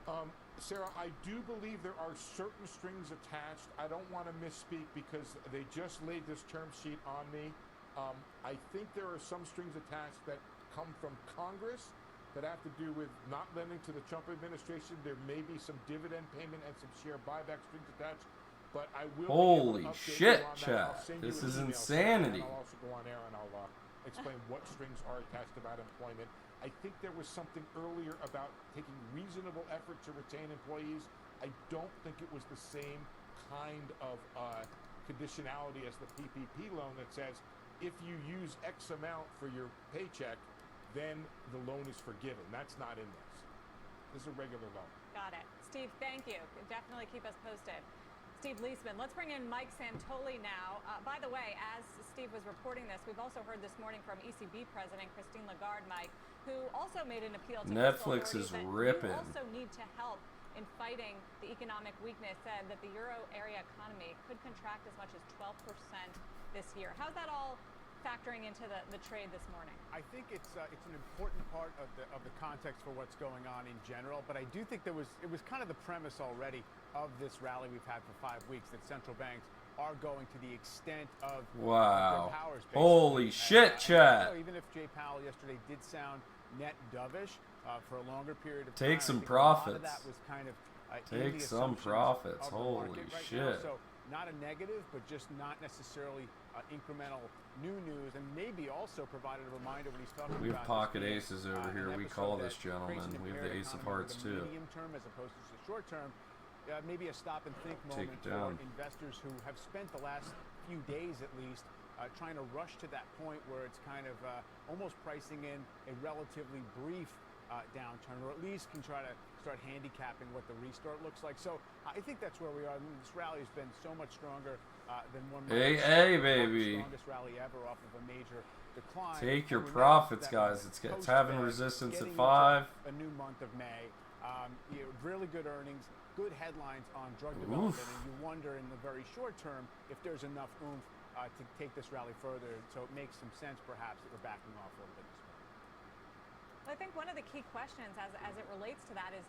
$5. Sarah, I do believe there are certain strings attached. I don't want to misspeak because they just laid this term sheet on me. I think there are some strings attached that come from Congress that have to do with not lending to the Trump administration. There may be some dividend payment and some share buyback strings attached. But I will Holy be able to update shit, you on that. chat. I'll send This you is an email, insanity. And I'll also go on air and I'll explain what strings are attached about employment. I think there was something earlier about taking reasonable effort to retain employees. I don't think it was the same kind of conditionality as the PPP loan that says if you use X amount for your paycheck, then the loan is forgiven. That's not in this. This is a regular loan. Got it. Steve, thank you. Definitely keep us posted. Steve Leisman. Let's bring in Mike Santoli now. By the way, as Steve was reporting this, we've also heard this morning from ECB President Christine Lagarde, Mike, who also made an appeal to Netflix fiscal is authorities that ripping. You also need to help in fighting the economic weakness, said that the euro area economy could contract as much as 12% this year. How's that all factoring into the trade this morning? I think it's an important part of the context for what's going on in general, but I do think it was kind of the premise already of this rally we've had for 5 weeks that central banks are going to the extent of Wow. their powers. Holy shit, chat. Even if Jay Powell yesterday did sound net dovish for a longer period of Take time, some I think a lot profits. of that was kind of Take some profits. Holy shit. So not a negative, but just not necessarily incremental new news, and maybe also provided a reminder when he's talking about. We have pocket this aces being, over here. an We episode call that this gentleman. creates an We have the impaired ace of economy hearts with a too. medium term as opposed to the short term. Maybe a stop and think Take moment it down. for investors who have spent the last few days at least trying to rush to that point where it's kind of almost pricing in a relatively brief downturn, or at least can try to start handicapping what the restart looks like. So I think that's where we are. I mean, this rally has been so much stronger than one might expect. Hey, baby. The strongest rally ever off of a major decline. Take your And we know profits, that guys. It's post-Fed, having resistance at getting 5. into a new month of May. Really good earnings, good headlines on drug development, and you wonder in the very short term if there's enough oomph to take this rally further. So it makes some sense, perhaps, that we're backing off a little bit this morning. I think one of the key questions as it relates to that is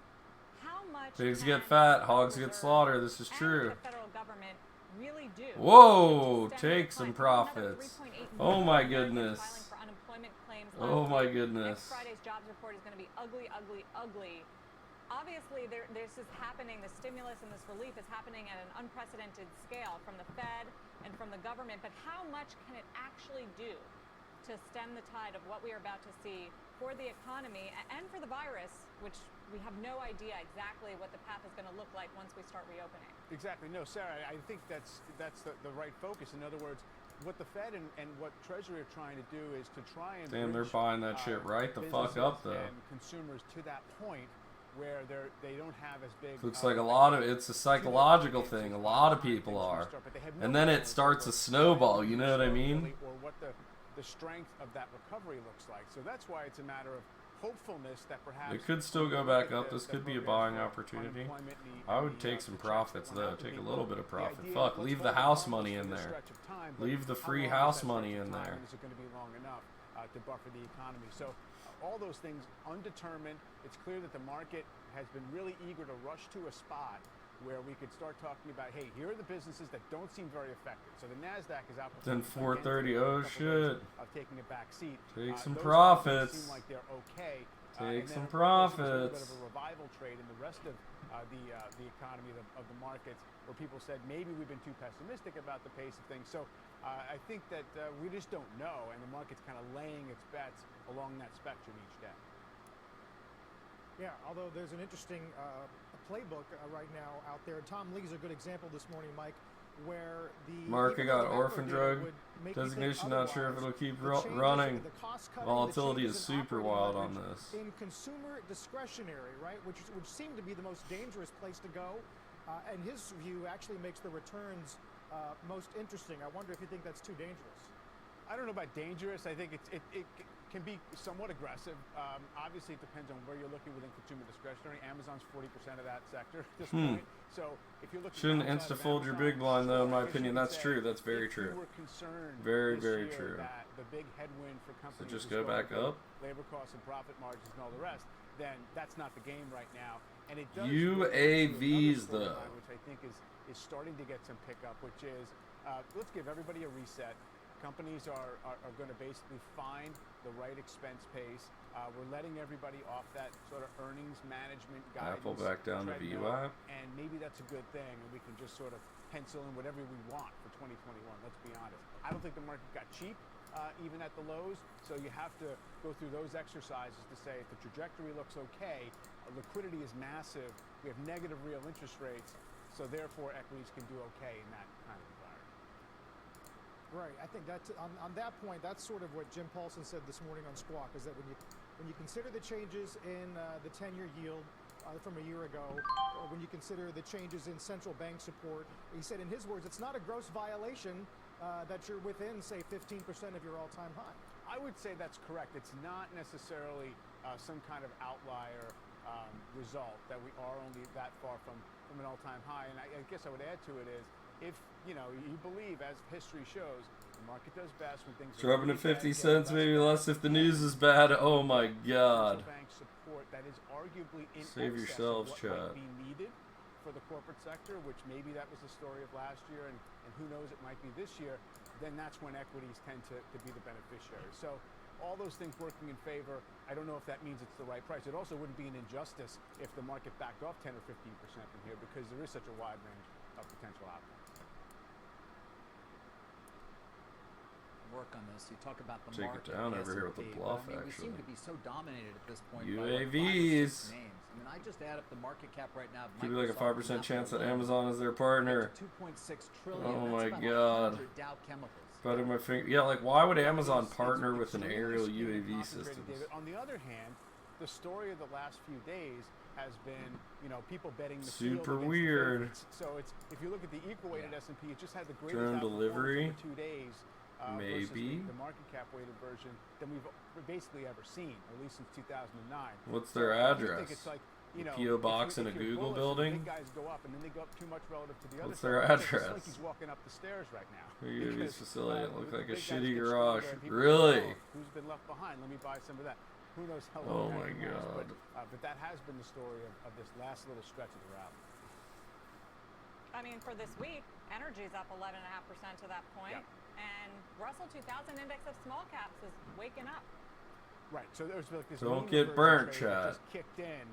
how much Pigs can get fat, the hogs Federal get Reserve slaughtered. This is and true. the federal government really do Whoa, to stem take the some decline. Another profits. 3.8 Oh million my Americans goodness. filing for unemployment claims Oh last my week. goodness. Next Friday's jobs report is going to be ugly, ugly, ugly. Obviously, this is happening. The stimulus and this relief is happening at an unprecedented scale from the Fed and from the government. But how much can it actually do to stem the tide of what we are about to see for the economy and for the virus, which we have no idea exactly what the path is going to look like once we start reopening? Exactly. No, Sarah, I think that's the right focus. In other words, what the Fed and what Treasury are trying to do is to try and Damn, they're bridge, buying that shit right the fuck up, though. and consumers to that point where they don't have as big. Looks like a lot of it's a psychological thing. A lot of people are, and then it starts a snowball. You know what I mean? Or what the strength of that recovery looks like. So that's why it's a matter of hopefulness that perhaps It could still go back up. This could be a buying opportunity. I would take some profits though. Take a little bit of profit. Fuck, leave the house money in there. Leave the free house money in there. Is it going to be long enough to buffer the economy? So all those things undetermined. It's clear that the market has been really eager to rush to a spot where we could start talking about, hey, here are the businesses that don't seem very effective. So the NASDAQ is outperforming. Then 430. Oh shit. Of taking a back seat. Take some those profits. seem like they're okay. Take some and then, of course, there's a little profits. bit of a revival trade in the rest of the economy of the markets, where people said maybe we've been too pessimistic about the pace of things. So I think that we just don't know, and the market's kind of laying its bets along that spectrum each day. Yeah, although there's an interesting playbook right now out there. Tom Lee's a good example this morning, Mike, where the Market got orphan drug designation. Not sure if it'll keep running. Volatility is super wild on this. In consumer discretionary, right, which seemed to be the most dangerous place to go, and his view actually makes the returns most interesting. I wonder if you think that's too dangerous. I don't know about dangerous. I think it can be somewhat aggressive. Obviously, it depends on where you're looking within consumer discretionary. Amazon's 40% of that sector at this point. So if you're looking, shouldn't insta-fold your big blind though. In my opinion, that's true. That's very true. Very, very true. That the big headwind for companies so just go back up. Labor costs and profit margins and all the rest. Then that's not the game right now. And it does UAVs though, which I think is starting to get some pickup. Which is let's give everybody a reset. Companies are going to basically find the right expense pace. We're letting everybody off that sort of earnings management guidance. Apple back down to VWAP. And maybe that's a good thing, and we can just sort of pencil in whatever we want for 2021, let's be honest. I don't think the market got cheap, even at the lows, so you have to go through those exercises to say if the trajectory looks okay, liquidity is massive, we have negative real interest rates, so therefore equities can do okay in that kind of environment. Right. I think that's on that point. That's sort of what Jim Paulson said this morning on Squawk. Is that when you consider the changes in the 10-year yield from a year ago, or when you consider the changes in central bank support, he said in his words, it's not a gross violation that you're within, say, 15% of your all-time high. I would say that's correct. It's not necessarily some kind of outlier result that we are only that far from an all-time high. And I guess I would add to it is, if you believe, as history shows, the market does best when things dropping to 50 cents, maybe less if the news is bad. Oh my God. Bank support that is arguably in Save yourselves, what chat. might be needed for the corporate sector, which maybe that was the story of last year, and who knows, it might be this year. Then that's when equities tend to be the beneficiary. So all those things working in favor. I don't know if that means it's the right price. It also wouldn't be an injustice if the market backed off 10 or 15% from here, because there is such a wide range of potential outcomes. Work on this. You talk about the Take market. it down over here with the bluff, I mean, actually. we seem to be so dominated at this point. UAVs. By names. I mean, I just add up the market cap right now. Could be like a 5% chance that Amazon is their partner. 2.6 trillion. Oh That's my about God. 100 Dow Chemicals. Better my finger. Yeah, like why would Amazon partner with an aerial UAV system? On the other hand, the story of the last few days has been, people betting the super field weird. So it's, if you look at the equal weighted S&P, it just had the greatest Drone delivery. for 2 days. Maybe. The market cap weighted version than we've basically ever seen, at least since 2009. What's their I address? think it's like, PO box in a Google building. Big guys go up, and then they go up too much relative to the other. What's their side. address? It's like he's walking up the stairs right now. UAV's facility. It looked like a big guys shitty get garage. stronger, and people Really? go, "Oh, who's been left behind? Let me buy some of that." Who knows how Oh long my that can last, God. but that has been the story of this last little stretch of the rally. I mean, for this week, energy's up 11.5% to that point. Yep. And Russell 2000 index of small caps is waking up. Right. So there's like this. Don't mean get reversion burnt, trade that chat. just kicked in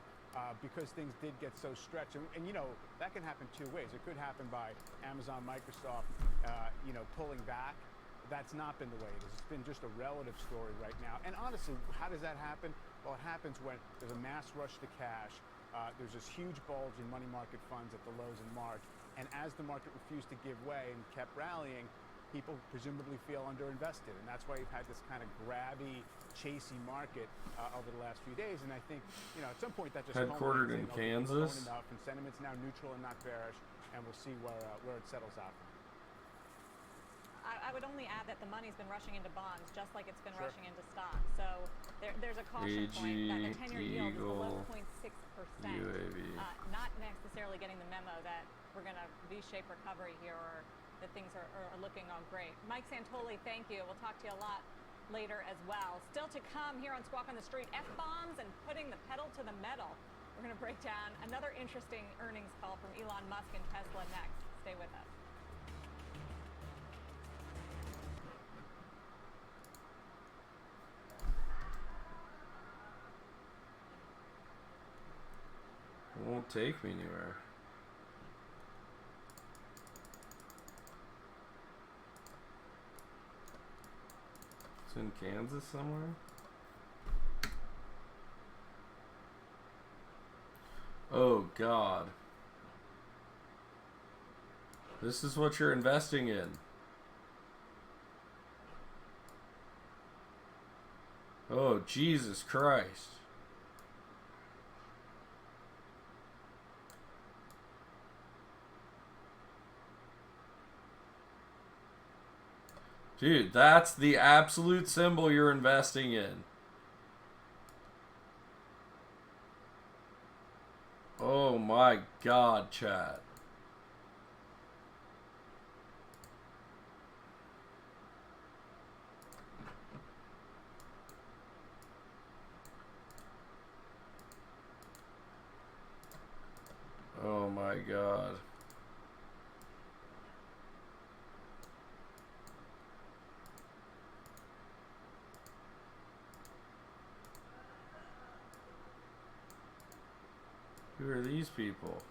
because things did get so stretched, and that can happen two ways. It could happen by Amazon, Microsoft, pulling back. That's not been the way it is. It's been just a relative story right now. And honestly, how does that happen? Well, it happens when there's a mass rush to cash. There's this huge bulge in money market funds at the lows in March. And as the market refused to give way and kept rallying, people presumably feel underinvested. And that's why you've had this kind of grabby, chasey market over the last few days. And I think, at some point that just Headquartered in Kansas. enough, and sentiment's now neutral and not bearish. And we'll see where it settles out. I would only add that the money's been rushing into bonds, just like it's been rushing into stocks. So there's a caution point that the 10-year yield is below 0.6%. Not necessarily getting the memo that we're going to V-shape recovery here, or that things are looking all great. Mike Santoli, thank you. We'll talk to you a lot later as well. Still to come here on Squawk on the Street, F-bombs and putting the pedal to the metal. We're going to break down another interesting earnings call from Elon Musk and Tesla next. Stay with us. It won't take me anywhere. It's in Kansas somewhere. Oh God. This is what you're investing in. Oh, Jesus Christ. Dude, that's the absolute symbol you're investing in. Oh my God, chat. Oh my God. Who are these people?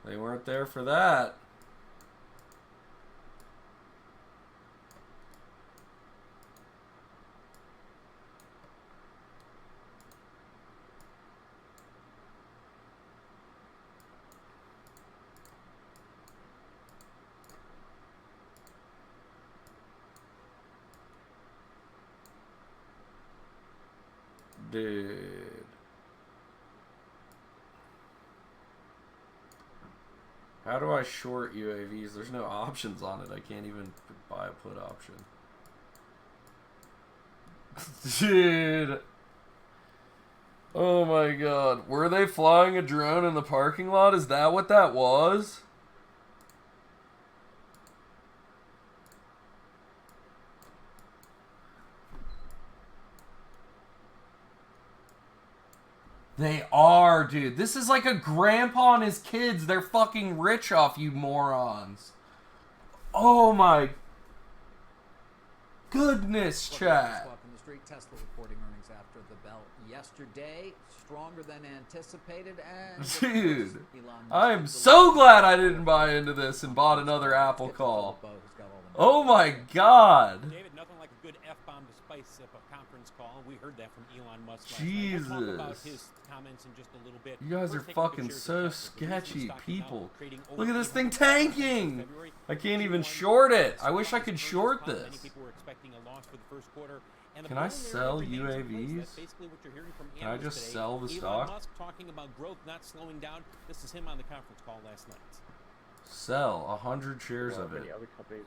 They weren't there for that. Dude. How do I short UAVs? There's no options on it. I can't even buy a put option. Dude. Oh my God. Were they flying a drone in the parking lot? Is that what that was? They are, dude. This is like a grandpa and his kids. They're fucking rich off you morons. Oh my goodness, chat. Welcome to Street. Tesla reporting earnings after the bell yesterday. Stronger than anticipated. And dude, I'm so glad I didn't buy into this and bought another Apple call. Oh my God. David, nothing like a good F-bomb to spice up a conference call. We heard that from Elon Musk last Jesus. night. We'll talk about his comments in just a little bit. You guys are First, fucking so sketchy people. Look at this thing tanking. I can't even short it. I wish I could short this. Many people were expecting a loss for the first quarter. And Can I sell UAVs? Can I just sell the stock? Elon Musk talking about growth not slowing down. This is him on the conference call last night. Sell 100 shares of it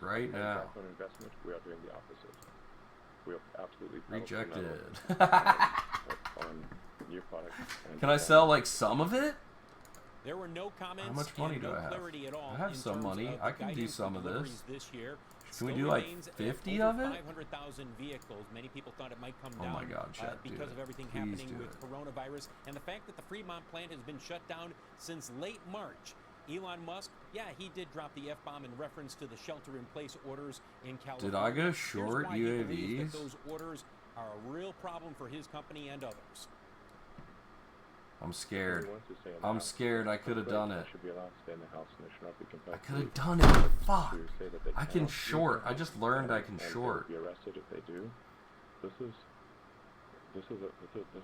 right now. Investment, we are doing the opposite. We are absolutely rejected. On new products. Can I sell like some of it? There were no comments. How much money do I have? I have some money. I can do some of this. Can we do like 50 of it? 500,000 vehicles. Many people thought it might come down. Oh my God, chat, because of everything happening with coronavirus and the fact that the Fremont plant has been shut down since late March. Elon Musk, yeah, he did drop the F-bomb in reference to the shelter-in-place orders in California. Did I go short UAVs? Those orders are a real problem for his company and others. I'm scared. I'm scared. I could have done it. I could have done it. Fuck. I can short. I just learned I can short. Be arrested if they do.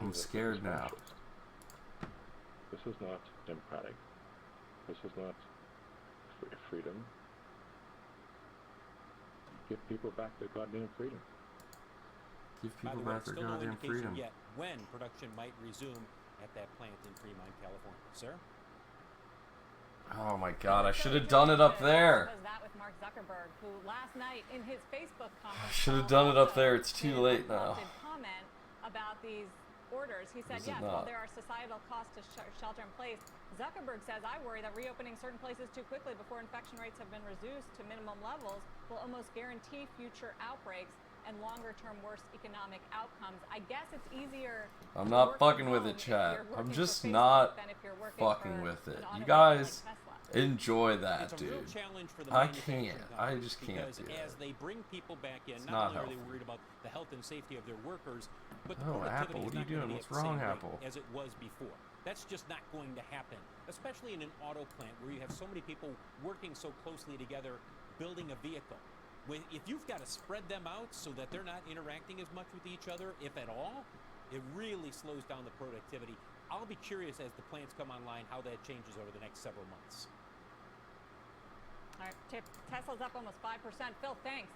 I'm scared now. This is not democratic. This is not freedom. Give people back their goddamn freedom. Give people back their goddamn freedom. Yet when production might resume at that plant in Fremont, California, sir? Oh my God! I should have done it up there. That with Mark Zuckerberg, who last night in his Facebook conference I should have done it up there. It's too late now. Comment about these orders. He said, yes, while there are societal costs to shelter in place, Zuckerberg says, I worry that reopening certain places too quickly before infection rates have been reduced to minimum levels will almost guarantee future outbreaks. and longer-term worse economic outcomes. I guess it's easier. I'm not fucking with it, chat. I'm just not fucking with it. You guys enjoy that, It's a dude. real challenge for the I manufacturing can't. I companies just can't because do as that. they bring people back in, It's not not only are they healthy. worried about the health and safety of their workers, but the Oh, productivity Apple, is what are you not going doing? to be What's at the same wrong, rate Apple? as it was before. That's just not going to happen, especially in an auto plant where you have so many people working so closely together building a vehicle. If you've got to spread them out so that they're not interacting as much with each other, if at all, it really slows down the productivity. I'll be curious as the plants come online how that changes over the next several months. All right, Tesla's up almost 5%. Phil, thanks.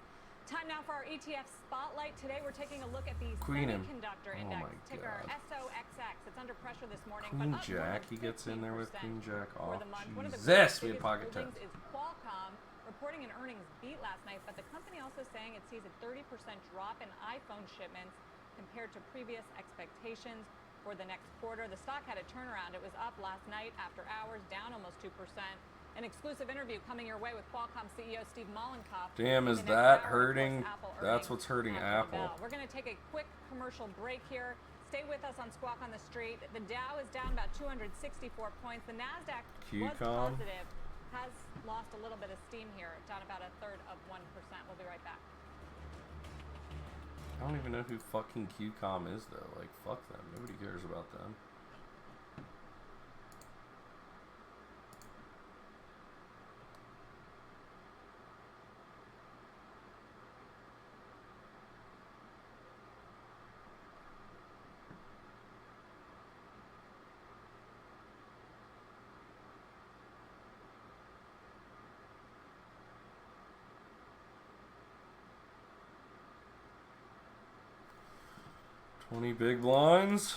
Time now for our ETF Spotlight. Today we're taking a look at the Queenum. Semiconductor Oh Index, my ticker God. SOXX. It's under pressure this morning, Queen but up more Jack, than he gets in there with 15% Queen Jack for off. the month. One of the Jesus, we had biggest pocket holdings tens. is Qualcomm, reporting an earnings beat last night, but the company also saying it sees a 30% drop in iPhone shipments compared to previous expectations for the next quarter. The stock had a turnaround. It was up last night after hours, down almost 2%. An exclusive interview coming your way with Qualcomm CEO Steve Mollenkopf. Damn, in is the next that hour, and of hurting? course, Apple That's earnings what's hurting after the Apple. bell. We're going to take a quick commercial break here. Stay with us on Squawk on the Street. The Dow is down about 264 points. The NASDAQ was QCOM. positive, has lost a little bit of steam here, down about a third of 1%. We'll be right back. I don't even know who fucking QCOM is, though. Like, fuck them. Nobody cares about them. Big blinds.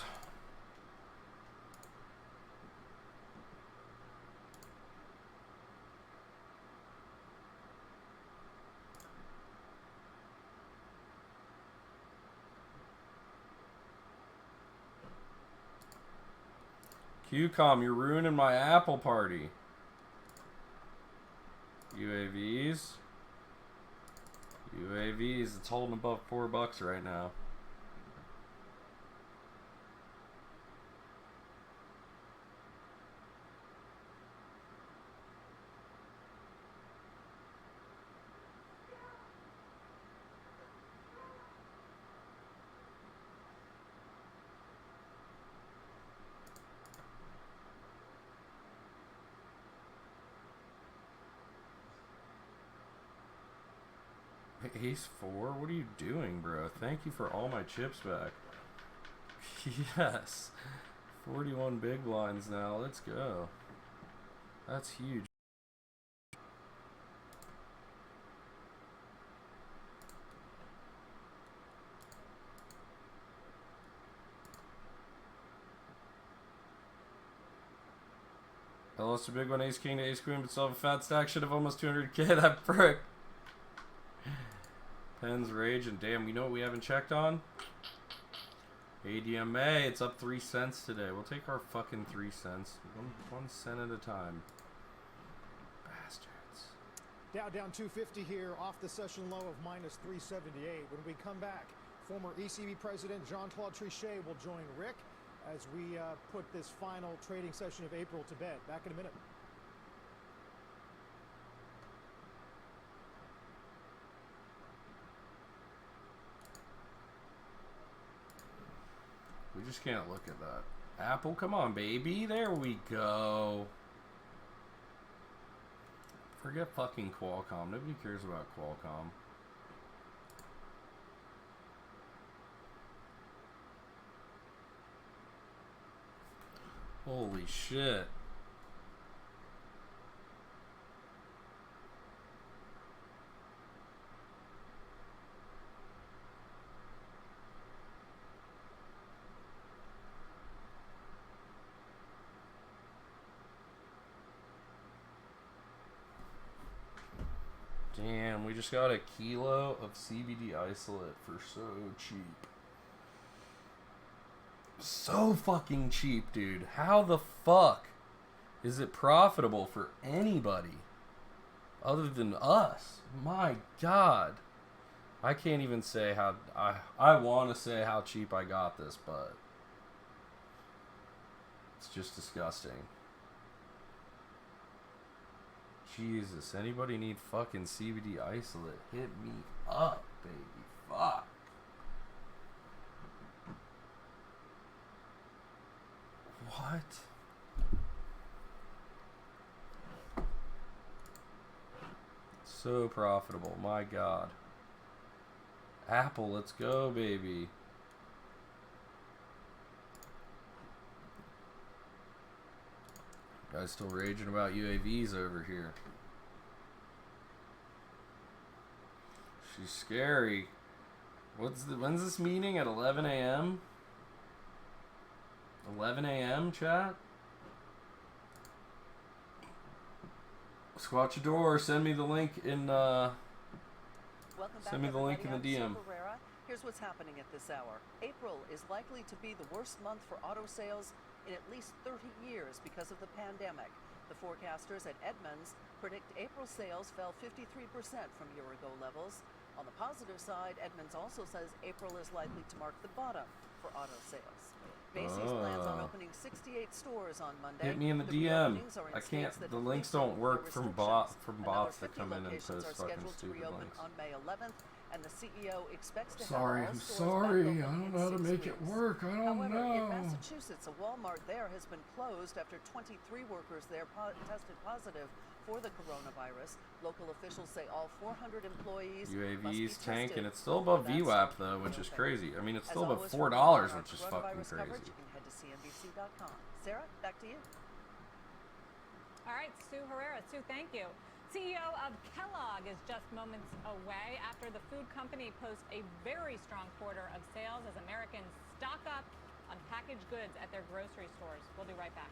QCOM, you're ruining my Apple party. UAVs. UAVs, it's holding above $4 right now. Ace 4? What are you doing, bro? Thank you for all my chips back. Yes. 41 big blinds now. Let's go. That's huge. I lost a big one, ace king to ace queen, but still have a fat stack. Should have almost 200k. That prick. Pens rage and damn, you know what we haven't checked on? ADMA, it's up 3 cents today. We'll take our fucking 3 cents. 1 cent at a time. Bastards. Dow down 250 here, off the session low of minus 378. When we come back, former ECB President Jean-Claude Trichet will join Rick as we put this final trading session of April to bed. Back in a minute. We just can't look at that. Apple, come on, baby. There we go. Forget fucking Qualcomm. Nobody cares about Qualcomm. Holy shit. Damn, we just got a kilo of CBD isolate for so cheap. So fucking cheap, dude. How the fuck is it profitable for anybody other than us? My God. I can't even say how I want to say how cheap I got this, but it's just disgusting. Jesus, anybody need fucking CBD isolate? Hit me up, baby. Fuck. What? So profitable, my God. Apple, let's go, baby. Guys still raging about UAVs over here. She's scary. When's this meeting? At 11 a.m.? 11 a.m. chat? Squat your door. Send me the link in send me the link in the DM. Here's what's happening at this hour. April is likely to be the worst month for auto sales in at least 30 years because of the pandemic. The forecasters at Edmunds predict April sales fell 53% from year-ago levels. On the positive side, Edmunds also says April is likely to mark the bottom for auto sales. Macy's plans on opening 68 stores on Monday. Hit me in the DM. I can't. The links don't work from bots that come in and post fucking stupid links. On May 11th, and the CEO expects to Sorry, have all I'm stores sorry. back I open don't in know how to 6 make weeks. it work. I don't However, know. in Massachusetts, a Walmart there has been closed after 23 workers there tested positive for the coronavirus. Local officials say all 400 employees UAVs must be tanking. tested It's still above before VWAP that though, which is open. crazy. I mean, it's As still above always, for more $4, on our which is fucking coronavirus crazy. coverage, you can head to CNBC.com. Sarah, back to you. All right, Sue Herrera. Sue, thank you. CEO of Kellogg is just moments away after the food company posts a very strong quarter of sales as Americans stock up on packaged goods at their grocery stores. We'll be right back.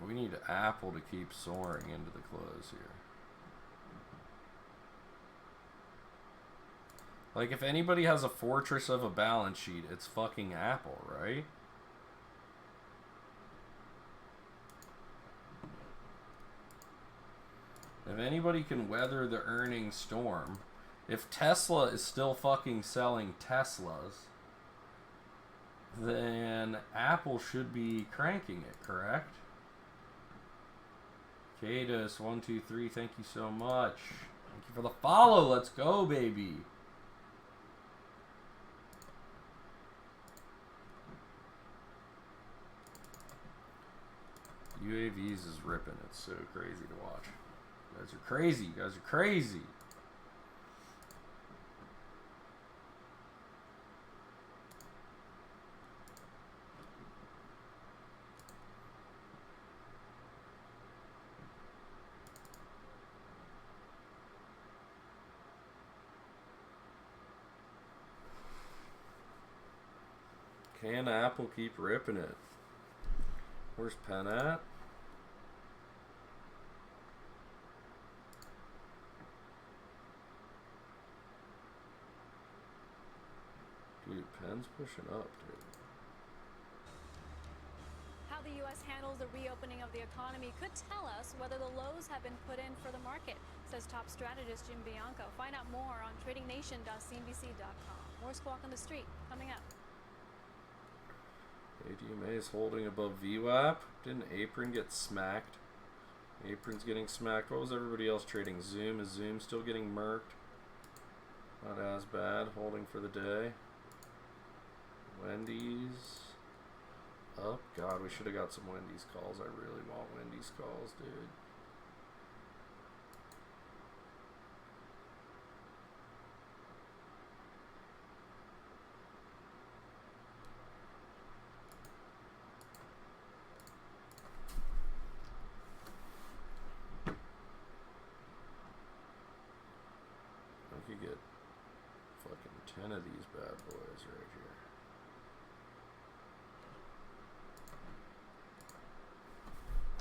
We need Apple to keep soaring into the close here. Like, if anybody has a fortress of a balance sheet, it's fucking Apple, right? If anybody can weather the earnings storm, if Tesla is still fucking selling Teslas, then Apple should be cranking it, correct? Kados123, thank you so much. Thank you for the follow. Let's go, baby. UAVs is ripping. It's so crazy to watch. You guys are crazy. You guys are crazy. Can Apple keep ripping it? Where's Penn at? Dude, Penn's pushing up, dude. How the U.S. handles the reopening of the economy could tell us whether the lows have been put in for the market, says top strategist Jim Bianco. Find out more on tradingnation.cnbc.com. More Squawk on the Street coming up. ADMA is holding above VWAP. Didn't Apron get smacked? Apron's getting smacked. What was everybody else trading? Zoom? Is Zoom still getting murked? Not as bad. Holding for the day. Wendy's up. God, we should have got some Wendy's calls. I really want Wendy's calls, dude. I could get fucking 10 of these bad boys right here.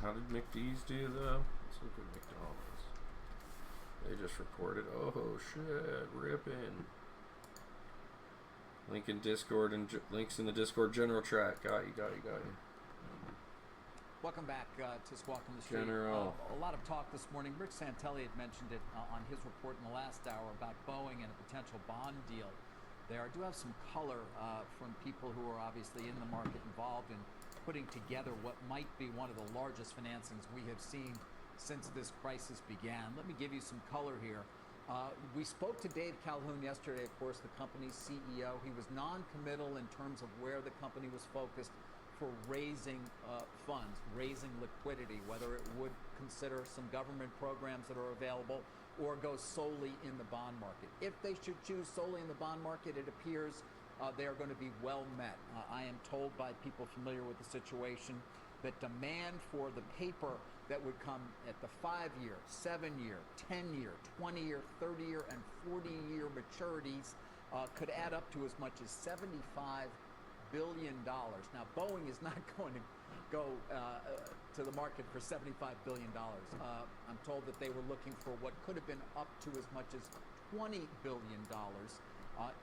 How did McDee's do though? Let's look at McDonald's. They just reported. Oh shit, ripping. Link in Discord and links in the Discord general chat. Got you. Welcome back to Squawk on the Street. General. A lot of talk this morning. Rick Santelli had mentioned it on his report in the last hour about Boeing and a potential bond deal there. I do have some color from people who are obviously in the market involved in putting together what might be one of the largest financings we have seen since this crisis began. Let me give you some color here. We spoke to Dave Calhoun yesterday, of course, the company's CEO. He was non-committal in terms of where the company was focused for raising funds, raising liquidity, whether it would consider some government programs that are available or go solely in the bond market. If they should choose solely in the bond market, it appears they are going to be well met. I am told by people familiar with the situation that demand for the paper that would come at the 5-year, 7-year, 10-year, 20-year, 30-year, and 40-year maturities could add up to as much as $75 billion. Now, Boeing is not going to go to the market for $75 billion. I'm told that they were looking for what could have been up to as much as $20 billion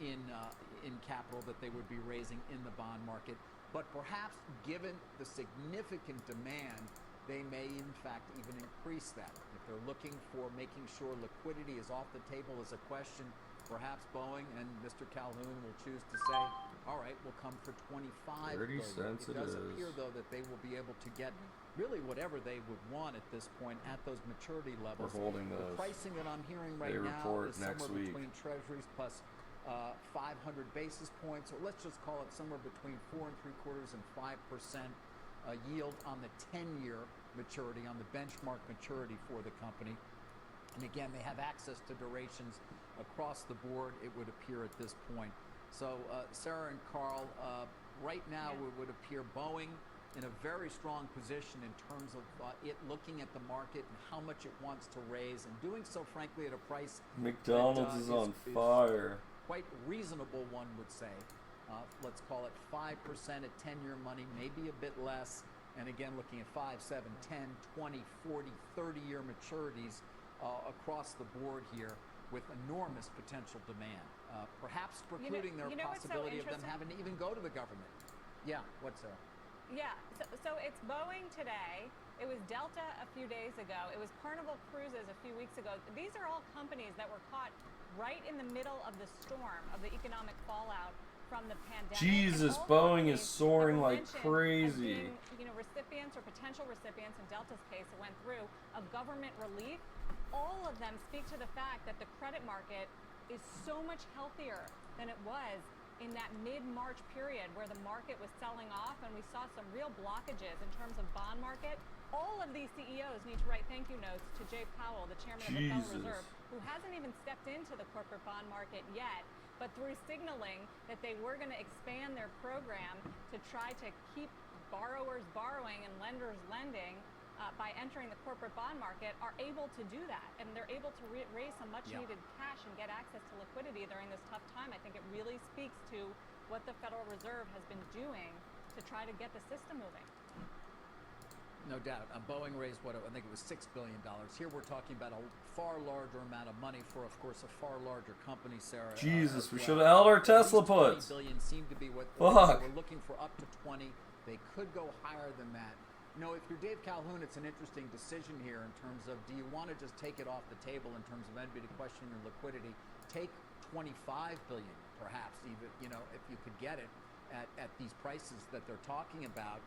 in capital that they would be raising in the bond market. But perhaps, given the significant demand, they may in fact even increase that. If they're looking for making sure liquidity is off the table as a question, perhaps Boeing and Mr. Calhoun will choose to say, all right, we'll come for $25 billion. 30 cents it does appear, though, that they will be able to get really whatever they would want at this point at those maturity levels. We're holding those. The pricing that I'm hearing right They now report is next somewhere week. between Treasuries plus 500 basis points, or let's just call it somewhere between 4 3/4 and 5% yield on the 10-year maturity, on the benchmark maturity for the company. And again, they have access to durations across the board, it would appear at this point. So, Sarah and Carl, right now it would appear Boeing in a very strong position in terms of it looking at the market and how much it wants to raise, and doing so, frankly, at a price McDonald's that, is on fire. Quite reasonable, one would say. Let's call it 5% at 10-year money, maybe a bit less. And again, looking at 5, 7, 10, 20, 40, 30-year maturities across the board here with enormous potential demand, perhaps precluding their possibility of them having to even go to the government. Yeah, what's that? Yeah, so it's Boeing today. It was Delta a few days ago. It was Carnival Cruises a few weeks ago. These are all companies that were caught right in the middle of the storm of the economic fallout from the pandemic. Jesus, Boeing is soaring like crazy. Being, recipients or potential recipients, in Delta's case, it went through, of government relief. All of them speak to the fact that the credit market is so much healthier than it was in that mid-March period where the market was selling off and we saw some real blockages in terms of bond market. All of these CEOs need to write thank you notes to Jay Powell, the chairman of the Federal Reserve, who hasn't even stepped into the corporate bond market yet, but through signaling that they were going to expand their program to try to keep borrowers borrowing and lenders lending by entering the corporate bond market, are able to do that. And they're able to raise some much needed cash and get access to liquidity during this tough time. I think it really speaks to what the Federal Reserve has been doing to try to get the system moving. No doubt. Boeing raised, what, I think it was $6 billion. Here we're talking about a far larger amount of money for, of course, a far larger company, Sarah. Jesus, we should have held our Tesla puts. $20 billion seemed to be what Fuck. They were looking for, up to 20. They could go higher than that. If you're Dave Calhoun, it's an interesting decision here in terms of, do you want to just take it off the table in terms of anybody questioning your liquidity? Take $25 billion, perhaps, even, if you could get it at these prices that they're talking about,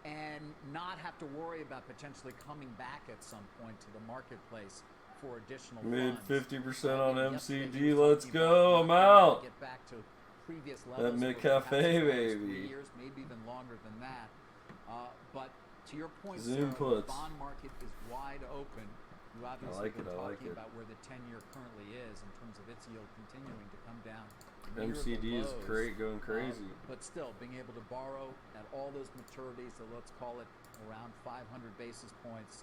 and not have to worry about potentially coming back at some point to the marketplace for additional Mid funds. 50% on MCD. Let's go. I'm out. Get back to previous That levels. McCafe, for baby. 3 years, maybe even longer than that. But to your point, Zoom Sarah, puts. the bond market is wide open. You obviously been I like talking it. about where the 10-year currently is in terms of its yield continuing to come down. MCD is great, going crazy. But still, being able to borrow at all those maturities, so let's call it around 500 basis points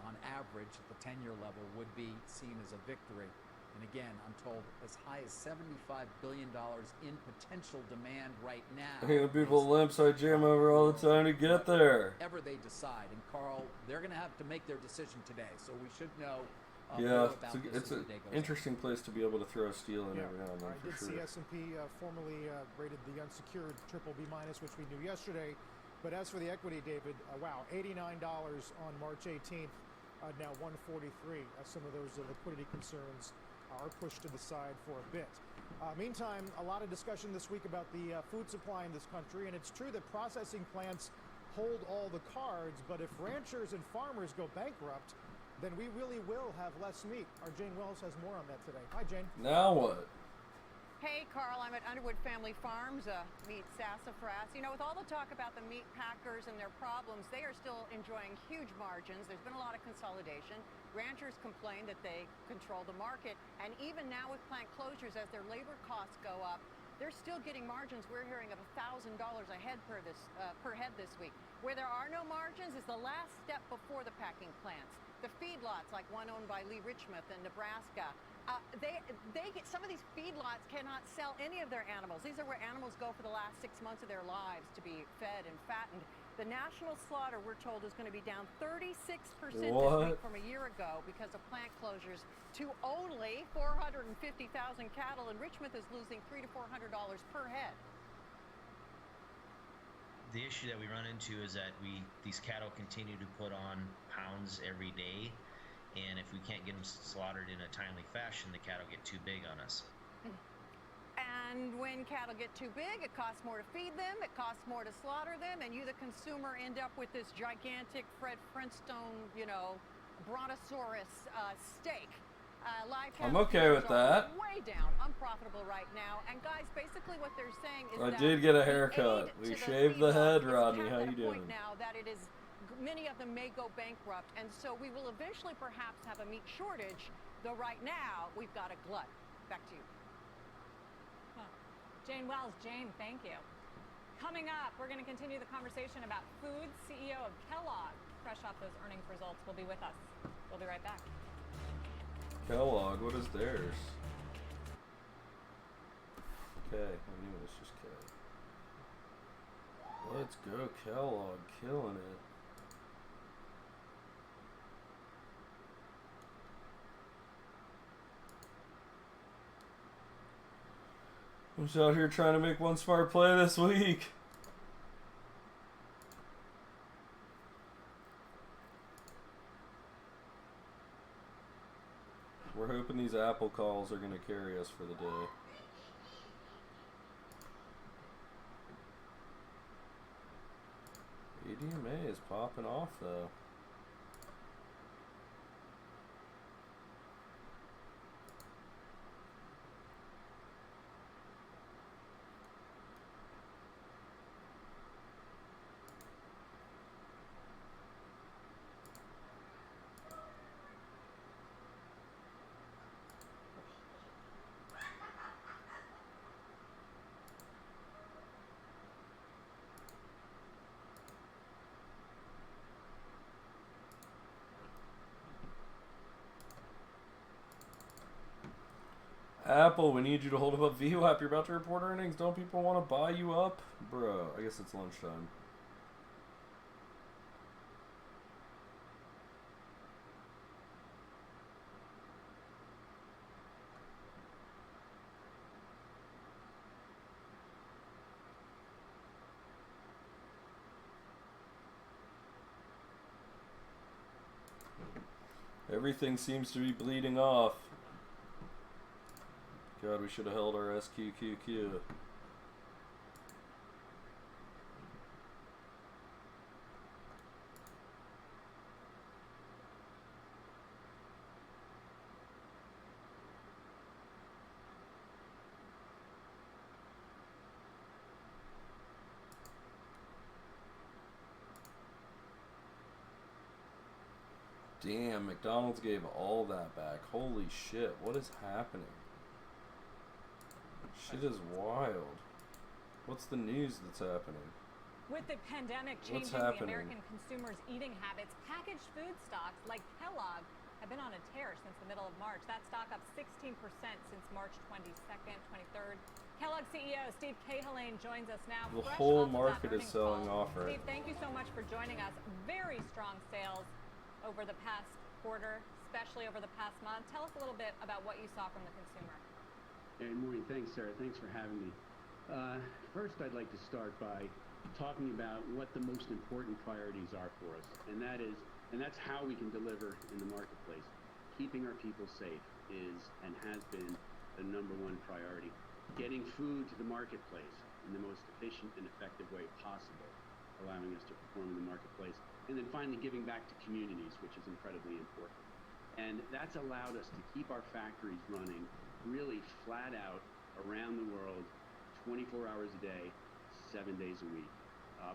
on average at the 10-year level, would be seen as a victory. And again, I'm told as high as $75 billion in potential demand right now. I hate when people limp, so I jam over all the time to get there. Whatever they decide. And Carl, they're going to have to make their decision today, so we should know Yeah, more about it's this an as the day goes interesting place to be able to throw steel in every now and then, I for did sure. see S&P formally rated the unsecured BBB-, which we knew yesterday, But as for the equity, David, wow, $89 on March 18th, now 143. Some of those liquidity concerns are pushed to the side for a bit. Meantime, a lot of discussion this week about the food supply in this country, and it's true that processing plants hold all the cards, but if ranchers and farmers go bankrupt, then we really will have less meat. Our Jane Wells has more on that today. Hi, Jane. Now what? Hey, Carl, I'm at Underwood Family Farms, meat sassafras. You know, with all the talk about the meat packers and their problems, they are still enjoying huge margins. There's been a lot of consolidation. Ranchers complain that they control the market. And even now with plant closures, as their labor costs go up, they're still getting margins. We're hearing of $1,000 a head per head this week. Where there are no margins is the last step before the packing plants. The feedlots, like one owned by Lee Richmond in Nebraska, some of these feedlots cannot sell any of their animals. These are where animals go for the last 6 months of their lives to be fed and fattened. The national slaughter, we're told, is going to be down 36% this week from a year ago because of plant closures to only 450,000 cattle, and Richmond is losing $300 to $400 per head. The issue that we run into is that these cattle continue to put on pounds every day. And if we can't get them slaughtered in a timely fashion, the cattle get too big on us. And when cattle get too big, it costs more to feed them, it costs more to slaughter them, and you, the consumer, end up with this gigantic Fred Flintstone, brontosaurus steak. I'm okay with that. Way down, unprofitable right now. And guys, basically what they're saying is I that did get a haircut. We shaved the head, Rodney. How you doing? Now that it is, many of them may go bankrupt, and so we will eventually perhaps have a meat shortage, though right now we've got a glut. Back to you. Jane Wells. Jane, thank you. Coming up, we're going to continue the conversation about food. CEO of Kellogg, fresh off those earnings results, will be with us. We'll be right back. Kellogg, what is theirs? K. I knew it was just K. Let's go, Kellogg, killing it. I'm just out here trying to make one smart play this week. We're hoping these Apple calls are going to carry us for the day. ADMA is popping off though. Apple, we need you to hold up VWAP. You're about to report earnings. Don't people want to buy you up? Bro, I guess it's lunchtime. Everything seems to be bleeding off. God, we should have held our SQQQ. Damn, McDonald's gave all that back. Holy shit, what is happening? Shit is wild. What's the news that's happening? With the pandemic changing the American consumers' eating habits, packaged food stocks like Kellogg have been on a tear since the middle of March. That stock up 16% since March 22nd, 23rd. Kellogg CEO Steve Cahillane joins us now. The whole market is selling off right now. Steve, thank you so much for joining us. Very strong sales over the past quarter, especially over the past month. Tell us a little bit about what you saw from the consumer. Good morning. Thanks, Sarah. Thanks for having me. First, I'd like to start by talking about what the most important priorities are for us, and that's how we can deliver in the marketplace. Keeping our people safe is and has been the #1 priority. Getting food to the marketplace in the most efficient and effective way possible, allowing us to perform in the marketplace. And then finally giving back to communities, which is incredibly important. And that's allowed us to keep our factories running really flat out around the world, 24 hours a day, 7 days a week,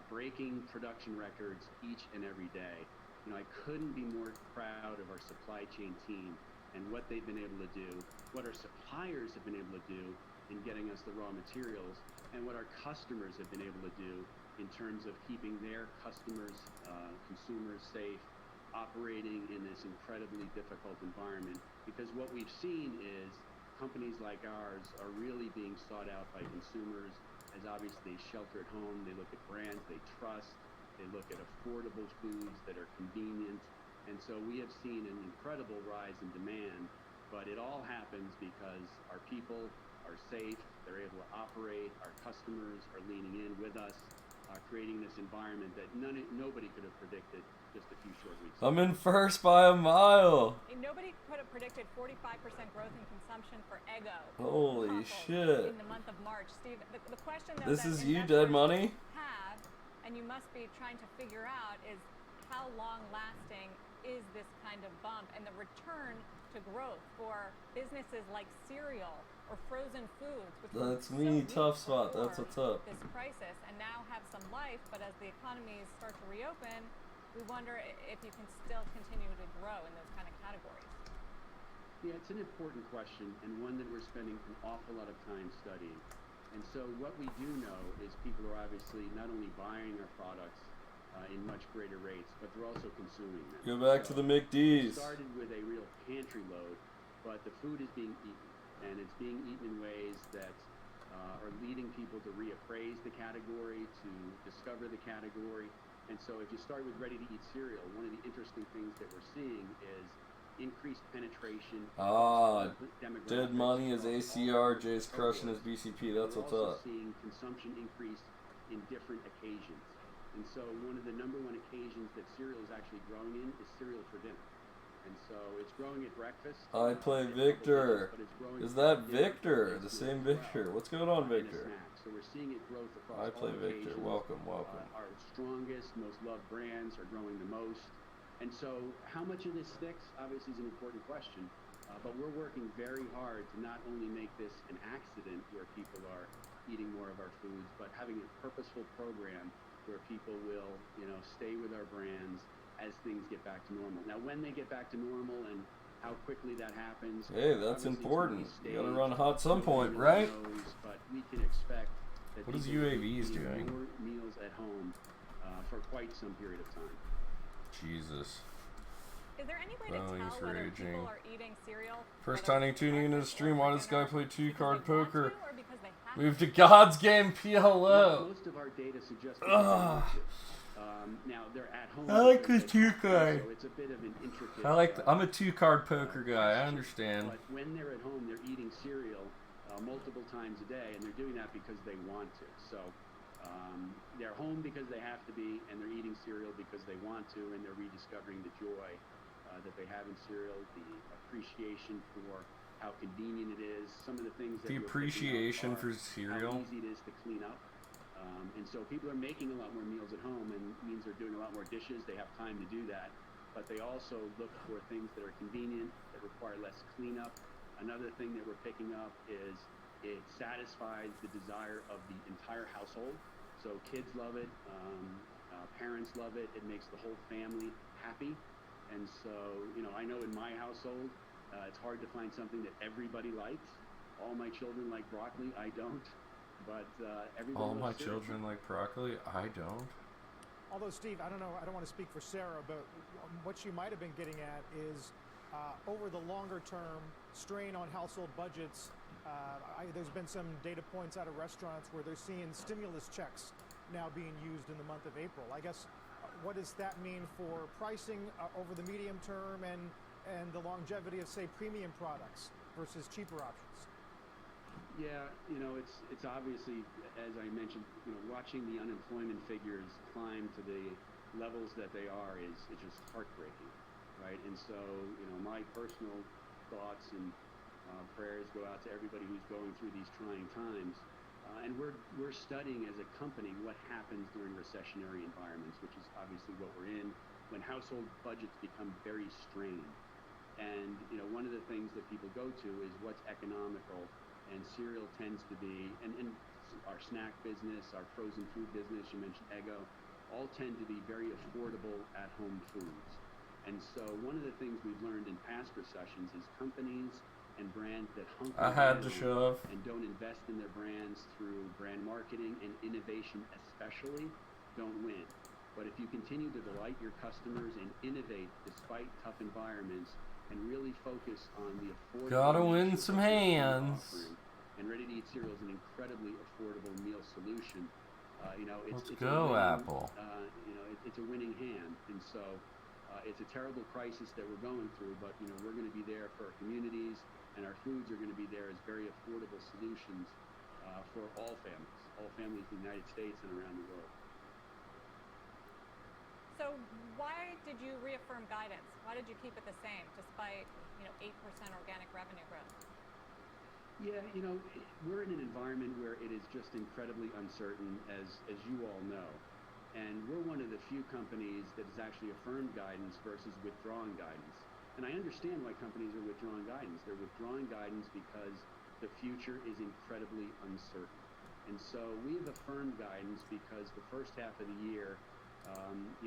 breaking production records each and every day. You know, I couldn't be more proud of our supply chain team and what they've been able to do, what our suppliers have been able to do in getting us the raw materials, and what our customers have been able to do in terms of keeping their customers, consumers safe, operating in this incredibly difficult environment. Because what we've seen is companies like ours are really being sought out by consumers as obviously they shelter at home, they look at brands they trust, they look at affordable foods that are convenient. And so we have seen an incredible rise in demand, but it all happens because our people are safe, they're able to operate, our customers are leaning in with us, creating this environment that nobody could have predicted just a few short weeks ago. I'm in first by a mile. Nobody could have predicted 45% growth in consumption for Eggo. Holy shit. In the month of March. Steve, the question though This that is you, investors Dead Money? have, and you must be trying to figure out, is how long lasting is this kind of bump and the return to growth for businesses like cereal or frozen foods, which That's were me, so tough spot. before That's what's up. this crisis, and now have some life, but as the economies start to reopen, we wonder if you can still continue to grow in those kind of categories. Yeah, it's an important question and one that we're spending an awful lot of time studying. And so what we do know is people are obviously not only buying our products in much greater rates, but they're also consuming them. Go back to the McD's. It started with a real pantry load, but the food is being eaten, and it's being eaten in ways that are leading people to reappraise the category, to discover the category. And so if you start with ready-to-eat cereal, one of the interesting things that we're seeing is increased penetration. Dead Money is ACR, Jay's crushing his BCP. That's what's We're also up. seeing consumption increase in different occasions. And so one of the #1 occasions that cereal is actually growing in is cereal for dinner. And so it's growing at breakfast. I play Victor. Is that Victor? The same Victor. What's going on, Victor? So we're seeing it growth across I play all Victor. occasions. Welcome, welcome. Our strongest, most loved brands are growing the most. And so how much of this sticks, obviously, is an important question. But we're working very hard to not only make this an accident where people are eating more of our foods, but having a purposeful program where people will, stay with our brands as things get back to normal. Now, when they get back to normal and how quickly that happens. Hey, that's important. You gotta run hot some point, right? But we can expect that What is people will UAVs eat doing? more meals at home for quite some period of time. Jesus. Is there any way to Oh, he's tell whether raging. people are eating cereal? First whether time tuning into the stream. Why does this guy play two-card poker? or because they have Move to God's Game PLO. Most of our data suggests Ugh. now they're at home. I like because the they have to, two-card. So it's a bit of an intricate. I'm a two-card poker guy. I understand. But when they're at home, they're eating cereal multiple times a day, and they're doing that because they want to. So they're home because they have to be, and they're eating cereal because they want to, and they're rediscovering the joy that they have in cereal, the appreciation for how convenient it is, some of the things that The we're picking up appreciation are for cereal. how easy it is to clean up. And so people are making a lot more meals at home, and means they're doing a lot more dishes. They have time to do that, but they also look for things that are convenient, that require less cleanup. Another thing that we're picking up is it satisfies the desire of the entire household. So kids love it, parents love it. It makes the whole family happy. And so, I know in my household, it's hard to find something that everybody likes. All my children like broccoli. I don't. But everybody All my loves cereal. children like broccoli. I don't. Although, Steve, I don't know, I don't want to speak for Sarah, but what she might have been getting at is over the longer term strain on household budgets. There's been some data points out of restaurants where they're seeing stimulus checks now being used in the month of April. I guess, what does that mean for pricing over the medium term and the longevity of, say, premium products versus cheaper options? Yeah, it's obviously, as I mentioned, watching the unemployment figures climb to the levels that they are is just heartbreaking, right? And so, my personal thoughts and prayers go out to everybody who's going through these trying times. And we're studying as a company what happens during recessionary environments, which is obviously what we're in, when household budgets become very strained. And one of the things that people go to is what's economical, and cereal tends to be, and our snack business, our frozen food business, you mentioned Eggo, all tend to be very affordable at-home foods. And so one of the things we've learned in past recessions is companies and brands that hunker down and don't invest in their brands through brand marketing and innovation especially don't win. But if you continue to delight your customers and innovate despite tough environments and really focus on the affordable, gotta win some hands. And ready-to-eat cereal is an incredibly affordable meal solution. Let's go, Apple. It's a winning hand, and so it's a terrible crisis that we're going through. But we're going to be there for our communities, and our foods are going to be there as very affordable solutions for all families in the United States and around the world. So why did you reaffirm guidance? Why did you keep it the same despite 8% organic revenue growth? Yeah, we're in an environment where it is just incredibly uncertain, as you all know. And we're one of the few companies that has actually affirmed guidance versus withdrawing guidance. And I understand why companies are withdrawing guidance. They're withdrawing guidance because the future is incredibly uncertain. And so we have affirmed guidance because the first half of the year,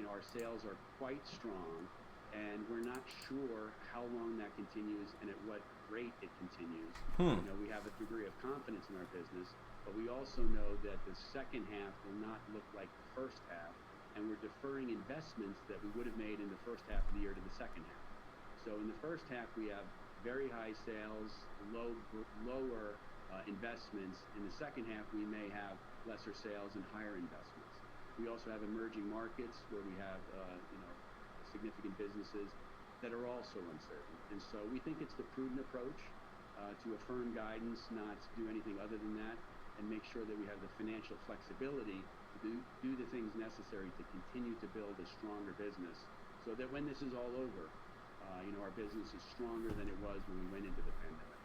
our sales are quite strong, and we're not sure how long that continues and at what rate it continues. We have a degree of confidence in our business, but we also know that the second half will not look like the first half, and we're deferring investments that we would have made in the first half of the year to the second half. So in the first half, we have very high sales, lower investments. In the second half, we may have lesser sales and higher investments. We also have emerging markets where we have significant businesses that are also uncertain. And so we think it's the prudent approach to affirm guidance, not to do anything other than that, and make sure that we have the financial flexibility to do the things necessary to continue to build a stronger business, so that when this is all over, our business is stronger than it was when we went into the pandemic.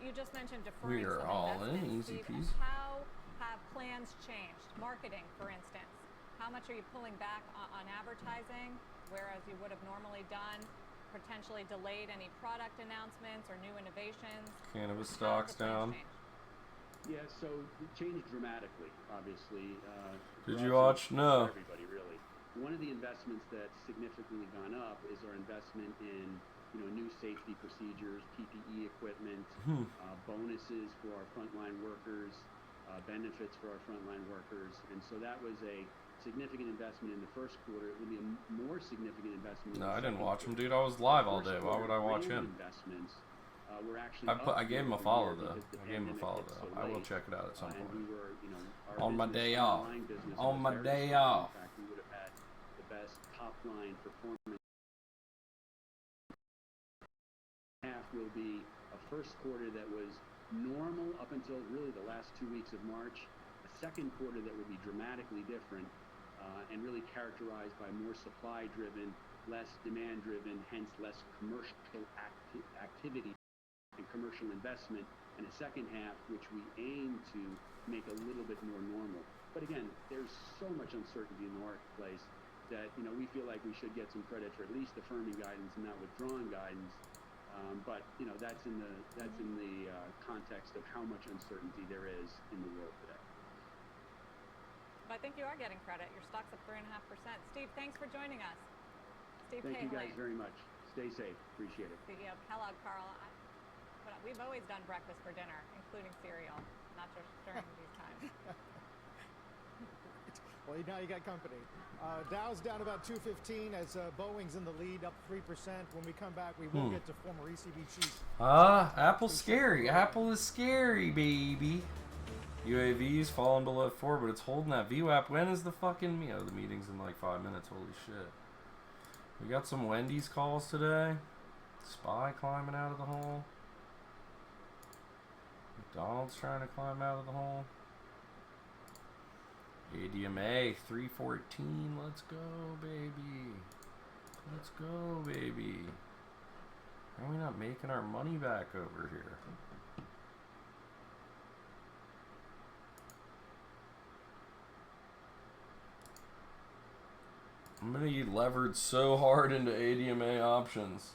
You just mentioned deferring We're some all in, investments, easy Steve. peasy. How have plans changed? Marketing, for instance. How much are you pulling back on advertising, whereas you would have normally done? Potentially delayed any product announcements or new innovations? Cannabis stocks down. Yeah, so it changed dramatically, obviously. Did you watch? No. Everybody, really. One of the investments that's significantly gone up is our investment in new safety procedures, PPE equipment, bonuses for our frontline workers, benefits for our frontline workers. And so that was a significant investment in the first quarter. It will be a more significant investment in No, the I didn't second watch him, quarter. dude. I was live all day. Why would I watch him? Investments were actually I gave him a follow though. because the I gave him a pandemic follow hit though. so I will late. check it out at some And point. we were, our On my business, day our off. online business On was my very day strong. off. In fact, we would have had the best top line performance. Half will be a first quarter that was normal up until really the last 2 weeks of March. A second quarter that will be dramatically different and really characterized by more supply-driven, less demand-driven, hence less commercial activity and commercial investment, and a second half which we aim to make a little bit more normal. But again, there's so much uncertainty in the marketplace that we feel like we should get some credit for at least affirming guidance and not withdrawing guidance. But that's in the context of how much uncertainty there is in the world today. But I think you are getting credit. Your stock's up 3.5%. Steve, thanks for joining us. Steve Thank you guys Cahillane, very much. Stay safe. Appreciate it. CEO of Kellogg. Carl, we've always done breakfast for dinner, including cereal, not just during these times. Well, now you got company. Dow's down about 215 as Boeing's in the lead, up 3%. When we come back, we will get to former ECB chief. Apple's scary. Apple is scary, baby. UAV's falling below 4, but it's holding that VWAP. When is the fucking the meeting's in like 5 minutes? Holy shit. We got some Wendy's calls today. Spy climbing out of the hole. Donald's trying to climb out of the hole. ADMA 314. Let's go, baby. Let's go, baby. How are we not making our money back over here? I'm gonna get levered so hard into ADMA options.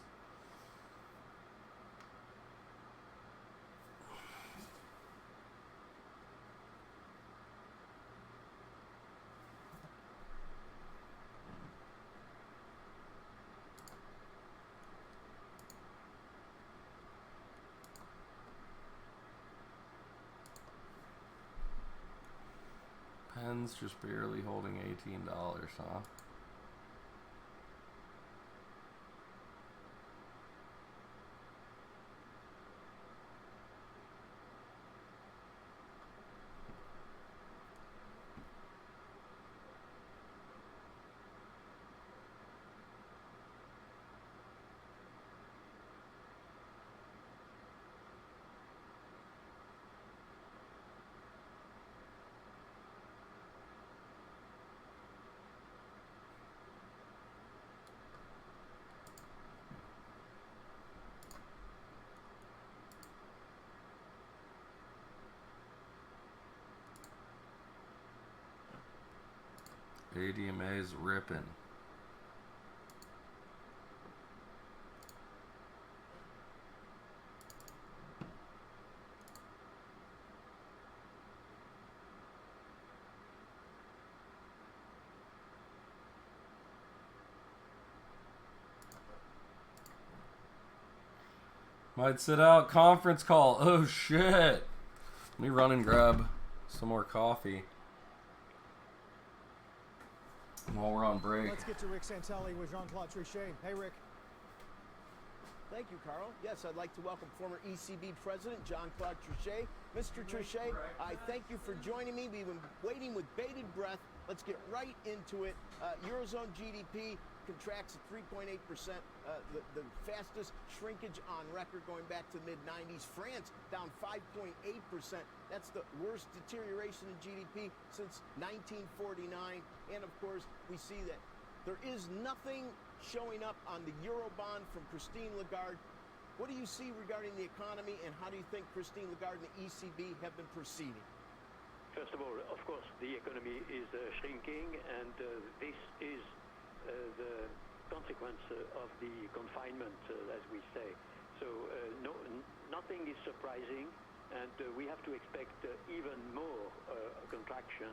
Penn's just barely holding $18, huh? ADMA's ripping. Might sit out conference call. Oh shit. Let me run and grab some more coffee while we're on break. Let's get to Rick Santelli with Jean-Claude Trichet. Hey, Rick. Thank you, Carl. Yes, I'd like to welcome former ECB President Jean-Claude Trichet. Mr. Trichet, I thank you for joining me. We've been waiting with bated breath. Let's get right into it. Eurozone GDP contracts at 3.8%, the fastest shrinkage on record going back to the mid-90s. France down 5.8%. That's the worst deterioration in GDP since 1949. And of course, we see that there is nothing showing up on the Eurobond from Christine Lagarde. What do you see regarding the economy, and how do you think Christine Lagarde and the ECB have been proceeding? First of all, of course, the economy is shrinking, and this is the consequence of the confinement, as we say. So nothing is surprising, and we have to expect even more contraction,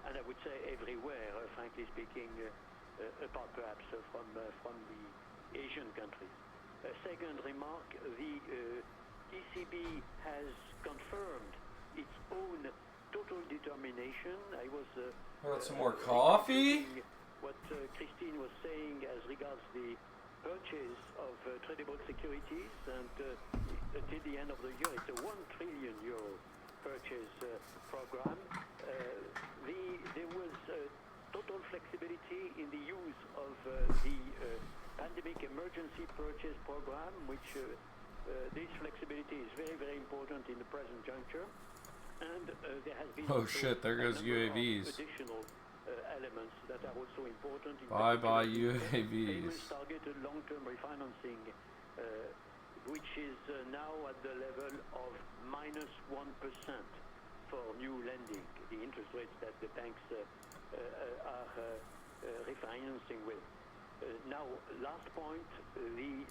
and I would say everywhere, frankly speaking, apart perhaps from the Asian countries. Second remark, the ECB has confirmed its own total determination. I was Want some more coffee? What Christine was saying as regards the purchase of tradable securities, and until the end of the year, it's a €1 trillion purchase program. There was total flexibility in the use of the pandemic emergency purchase program, which this flexibility is very, very important in the present juncture. And there has been shit, there goes UAVs. Additional elements that are also important. Bye UAVs. Targeted long-term refinancing, which is now at the level of -1% for new lending, the interest rates that the banks are refinancing with. Now, last point, the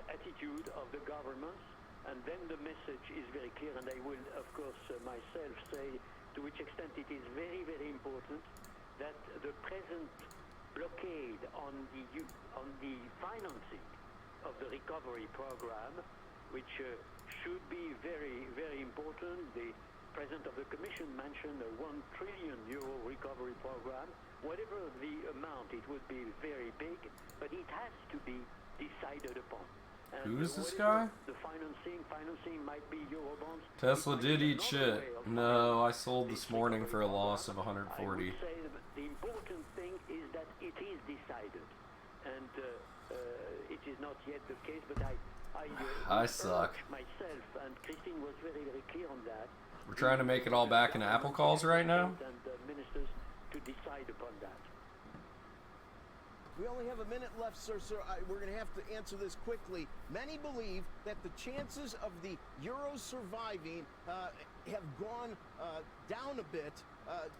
attitude of the governments, and then the message is very clear, and I will, of course, myself say to which extent it is very, very important that the present blockade on the financing of the recovery program, which should be very, very important. The President of the Commission mentioned a €1 trillion recovery program. Whatever the amount, it would be very big, but it has to be decided upon. Who is this guy? The financing might be Eurobonds. Tesla did eat shit. No, I sold this morning for a loss of 140. I would say the important thing is that it is decided, and it is not yet the case, but I suck. Myself, and Christine was very, very clear on that. We're trying to make it all back into Apple calls right now. And ministers to decide upon that. We only have a minute left, sir. We're going to have to answer this quickly. Many believe that the chances of the euro surviving have gone down a bit,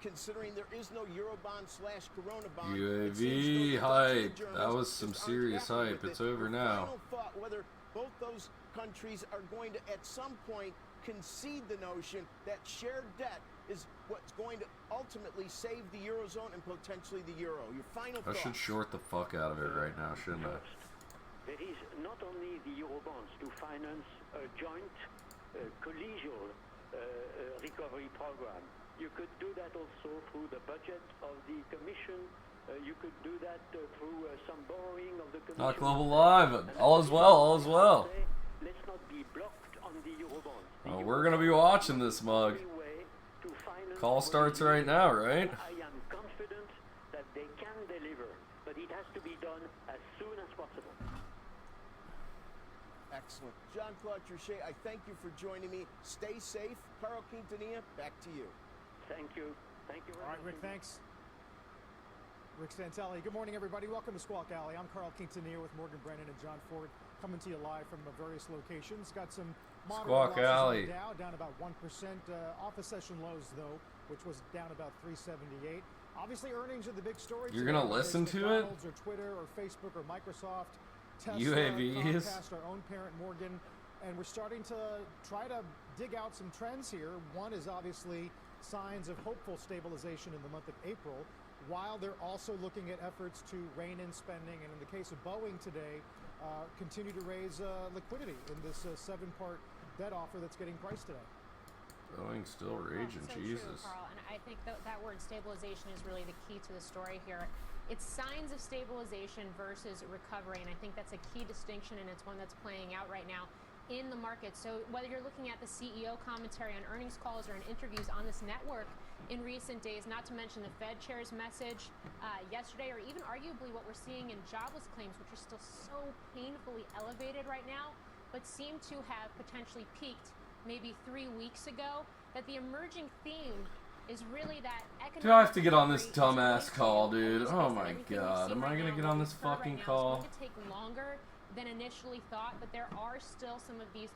considering there is no Eurobond/Corona bond. UAV hype. That was some serious hype. It's over now. Final thought, whether both those countries are going to, at some point, concede the notion that shared debt is what's going to ultimately save the Eurozone and potentially the euro. Your final I thoughts? should short the fuck out of it right now, shouldn't I? There is not only the Eurobonds to finance a joint collegial recovery program. You could do that also through the budget of the Commission. You could do that through some borrowing of the Commission. Not Global Live. All is well, all is well. Let's not be blocked on the Eurobonds. Oh, we're going to be watching this mug. Call starts right now, right? I am confident that they can deliver, but it has to be done as soon as possible. Excellent. Jean-Claude Trichet, I thank you for joining me. Stay safe. Carl Quintanilla, back to you. Thank you. Thank you very much. All right, Rick, thanks. Rick Santelli. Good morning, everybody. Welcome to Squawk Alley. I'm Carl Quintanilla with Morgan Brennan and John Ford, coming to you live from various locations. Got some moderate Squawk losses Alley. on the Dow, down about 1%. Off the session lows, though, which was down about 378. Obviously, earnings are the big story. You're today, gonna whether listen it's to it? McDonald's or Twitter or Facebook or Microsoft, Tesla, UAVs? Comcast, our own parent Morgan, and we're starting to try to dig out some trends here. One is obviously signs of hopeful stabilization in the month of April, while they're also looking at efforts to rein in spending, and in the case of Boeing today, continue to raise liquidity in this 7-part debt offer that's getting priced today. Boeing's still raging, So Jesus. true, Carl, and I think that word stabilization is really the key to the story here. It's signs of stabilization versus recovery, and I think that's a key distinction, and it's one that's playing out right now in the market. So whether you're looking at the CEO commentary on earnings calls or in interviews on this network in recent days, not to mention the Fed chair's message yesterday, or even arguably what we're seeing in jobless claims, which are still so painfully elevated right now, but seem to have potentially peaked maybe 3 weeks ago, that the emerging theme is really that economic... Do I have to get on this dumbass call, dude? Oh my god. Am I gonna get on this fucking call? It's going to take longer than initially thought, but there are still some of these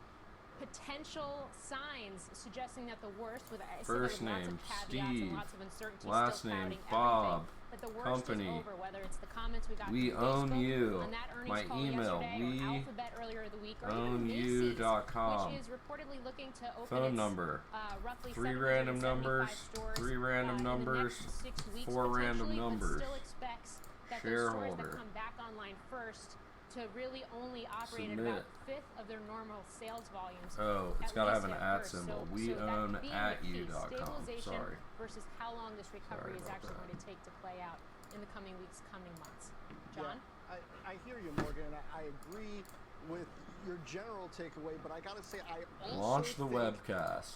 potential signs suggesting that the worst, with First lots name, of caveats Steve. and lots of uncertainty, Last still name, clouding Bob. everything, but the worst Company. is over, whether it's the comments we got We from own Facebook you. on that earnings My call email, yesterday, or Alphabet earlier the week, or even Macy's, OwnYou.com. which is reportedly looking to open Phone its, number. roughly 3 random 775 numbers. stores, 3 random in the numbers. next 6 weeks 4 random potentially, but numbers. still expects that those stores that Shareholder. come back online first to really only operate at Submit. about a fifth of their normal sales volumes. Oh, it's at got to least have an at at first. symbol. So We that own being at the key, you.com. stabilization Sorry. versus how long this recovery is Sorry actually about going to take to play out in the coming weeks, coming months. John? Yeah, I hear you, Morgan, and I agree with your general takeaway, but I gotta say, I also Launch the think webcast.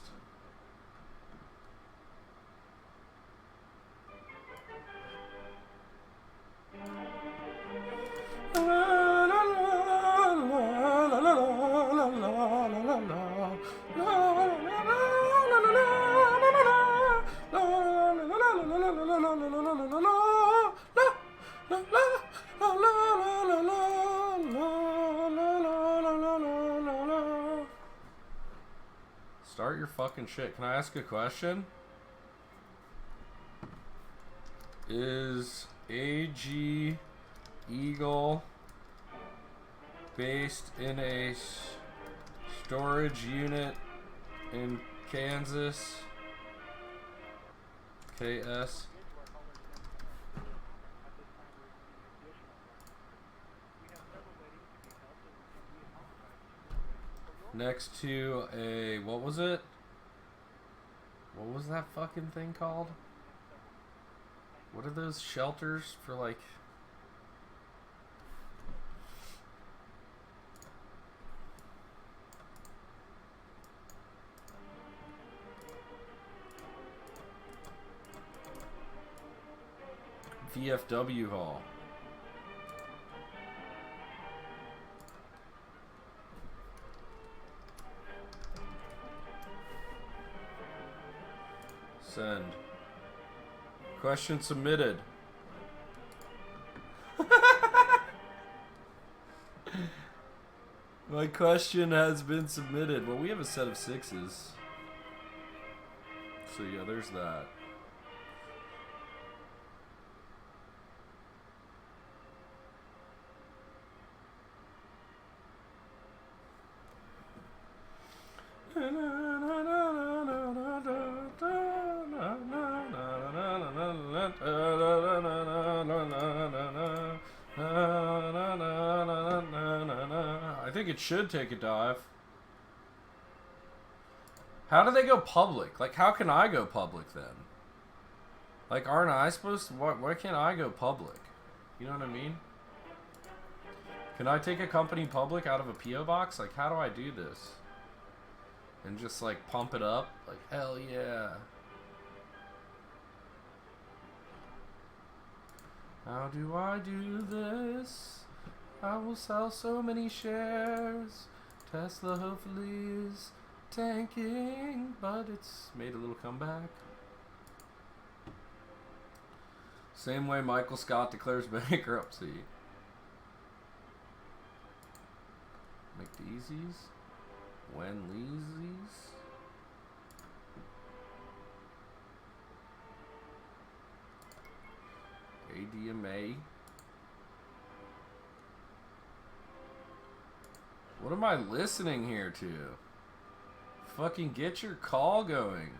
Start your fucking shit. Can I ask a question? Is AG Eagle based in a storage unit in Kansas? KS? Next to a, what was it? What was that fucking thing called? What are those shelters for, like... VFW Hall. Send. Question submitted. My question has been submitted. Well, we have a set of 6s. So yeah, there's that. I think it should take a dive. How do they go public? Like, how can I go public then? Like, aren't I supposed to? Why can't I go public? You know what I mean? Can I take a company public out of a P.O. box? Like, how do I do this? And just, like, pump it up? Like, hell yeah. How do I do this? I will sell so many shares. Tesla hopefully is tanking, but it's made a little comeback. Same way Michael Scott declares bankruptcy. McDeezy's? When Leezy's? ADMA? What am I listening here to? Fucking get your call going.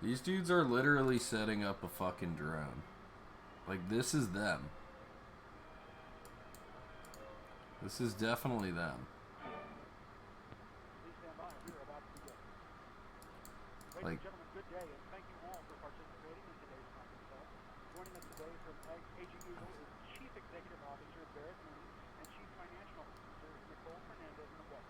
These dudes are literally setting up a fucking drone. Like, this is them. This is definitely them. Like, Ladies and gentlemen, good day, and thank you all for participating in today's conference call. Joining us today from AG Eagle is Chief Executive Officer Barrett Mooney and Chief Financial Officer Nicole Fernandez-Noguera.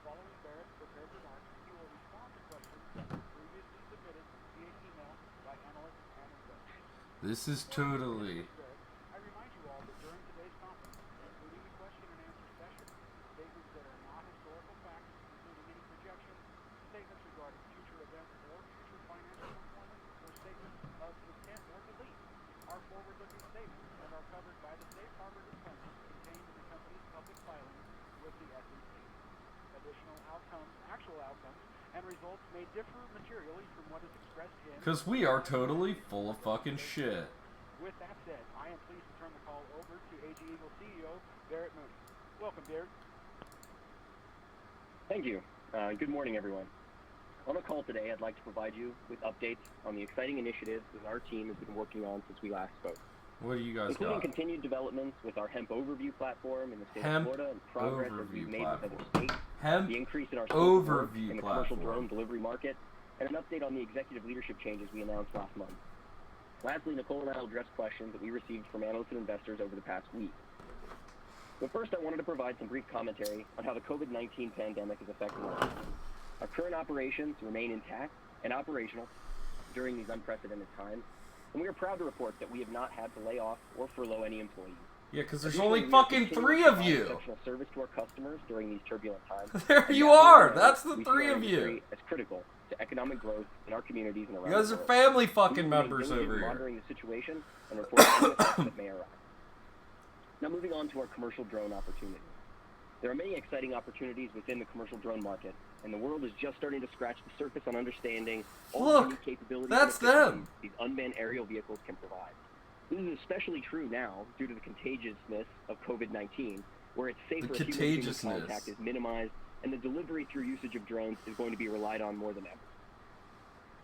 Following Barrett's prepared remarks, he will respond to questions that were previously submitted via email by analysts and investors. this is totally... I remind you all that during today's conference, including the question and answer session, statements that are not historical facts, including any projections, statements regarding future events or future financial performance, or statements of intent or belief, are forward-looking statements and are covered by the safe harbor disclaimer contained in the company's public filings with the SEC. Additional outcomes, actual outcomes, and results may differ materially from what is expressed in... Because we are totally full of fucking shit. With that said, I am pleased to turn the call over to AG Eagle CEO Barrett Mooney. Welcome, Barrett. Thank you. Good morning, everyone. On the call today, I'd like to provide you with updates on the exciting initiatives that our team has been working on since we last spoke. What do you guys including got? Continued developments with our hemp overview platform in the state Hemp of Florida and progress that we've made with other states, Hemp the increase in our overview in the commercial platform. drone delivery market, and an update on the executive leadership changes we announced last month. Lastly, Nicole and I will address questions that we received from analysts and investors over the past week. But first, I wanted to provide some brief commentary on how the COVID-19 pandemic is affecting us. Our current operations remain intact and operational during these unprecedented times, and we are proud to report that we have not had to lay off or furlough any employees. Yeah, because there's Additionally, only we are fucking continuing 3 to of provide you. exceptional service to our customers during these turbulent times. There And you now more are. than ever, That's the we see 3 our of you. industry as critical to economic growth in our communities and around You guys the are world. family We fucking will remain members diligent over in here. monitoring the situation and reporting any effects that may arise. Now moving on to our commercial drone opportunity. There are many exciting opportunities within the commercial drone market, and the world is just starting to scratch the surface on understanding all the Look, unique capabilities that's and efficiencies them. these unmanned aerial vehicles can provide. This is especially true now due to the contagiousness of COVID-19, where it's safer if human-to-human contact is minimized, and the delivery through usage of drones is going to be relied on more than ever.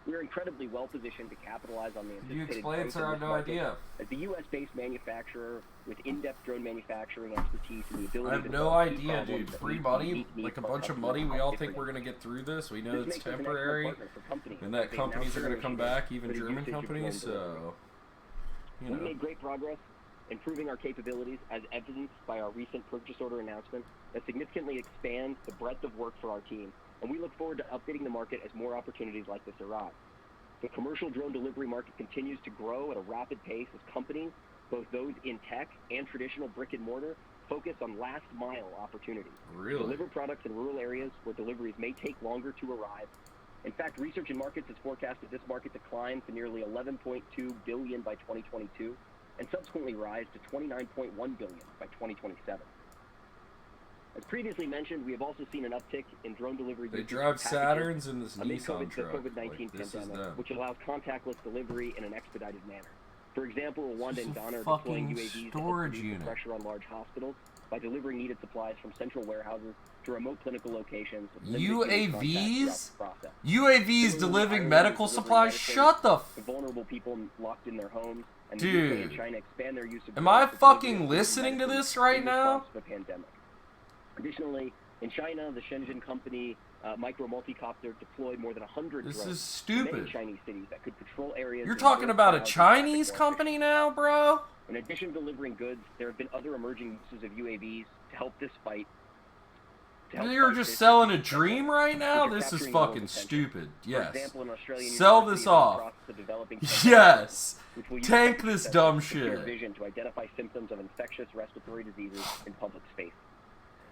We are incredibly well positioned to capitalize on the You anticipated explain, growth sir, in I this have no market idea. as the U.S.-based manufacturer with in-depth drone manufacturing expertise and the ability I have to no solve key idea, problems dude. that Free meet the money, unique needs like a of our bunch of customers money. We across all different think we're gonna get through this. We know This it's makes us an excellent temporary, partner for companies and as that they companies are announce gonna come their back, even initiatives German for the usage of companies. drone delivery. So, you We know. made great progress improving our capabilities as evidenced by our recent purchase order announcement that significantly expands the breadth of work for our team, and we look forward to updating the market as more opportunities like this arise. The commercial drone delivery market continues to grow at a rapid pace as companies, both those in tech and traditional brick and mortar, focus on last mile opportunities. Really? Deliver products in rural areas where deliveries may take longer to arrive. In fact, Research and Markets has forecasted this market decline to nearly $11.2 billion by 2022 and subsequently rise to $29.1 billion by 2027. As previously mentioned, we have also seen an uptick in drone delivery. They drive Saturns in this Nissan truck. The COVID-19 Like, this is pandemic, them. which allows contactless delivery in an expedited manner. For example, Rwanda and Ghana are fucking deploying UAVs to help storage reduce the unit. pressure on large hospitals by delivering needed supplies from central warehouses to remote clinical locations. with limited human contact UAVs? throughout the process. UAVs Similarly, delivering Ireland medical is delivering supplies? medicine Shut the to vulnerable people locked in their homes. And Dude. the UK and China expand their use of Am I drones for fucking delivery of listening to medicine this right in now? response to the pandemic. Additionally, in China, the Shenzhen company Micro Multicopter deployed more than 100 This drones is stupid. in many Chinese cities that could patrol areas. You're and talking avoid about a crowds and Chinese traffic more company now, bro? In addition to delivering goods, there have been other emerging uses of UAVs to help this fight. You're just selling a dream right now? This is fucking stupid. Yes. For example, an Australian Sell university this is in the off. process of developing Yes. which will use Tank sensor this sensors dumb with computer shit. vision to identify symptoms of infectious respiratory diseases in public space.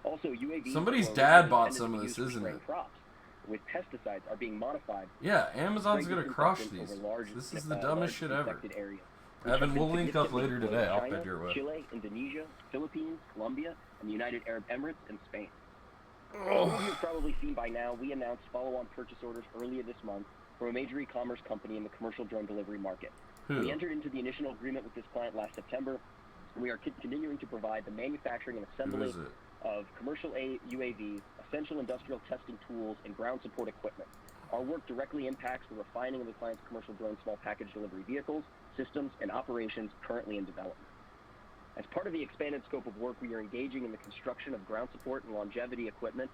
Also, UAVs Somebody's were dad originally bought intended some to of be this, used for isn't spraying it? crops, with pesticides are being modified. Yeah, Amazon's Spray gonna crush disinfectant these. over large, This is the dumbest large shit ever. infected areas, which Evan, have been we'll link up significantly later deployed today. in I'll China, bet your way. Chile, Indonesia, Philippines, Colombia, and the United Arab Emirates and Spain. Oh. As you've probably seen by now, we announced follow-on purchase orders earlier this month from a major e-commerce company in the commercial drone delivery market. Who? We entered into the initial agreement with this client last September, and we are continuing to provide the manufacturing and assembly is it? of commercial UAVs, essential industrial testing tools, and ground support equipment. Our work directly impacts the refining of the client's commercial drone small package delivery vehicles, systems, and operations currently in development. As part of the expanded scope of work, we are engaging in the construction of ground support and longevity equipment,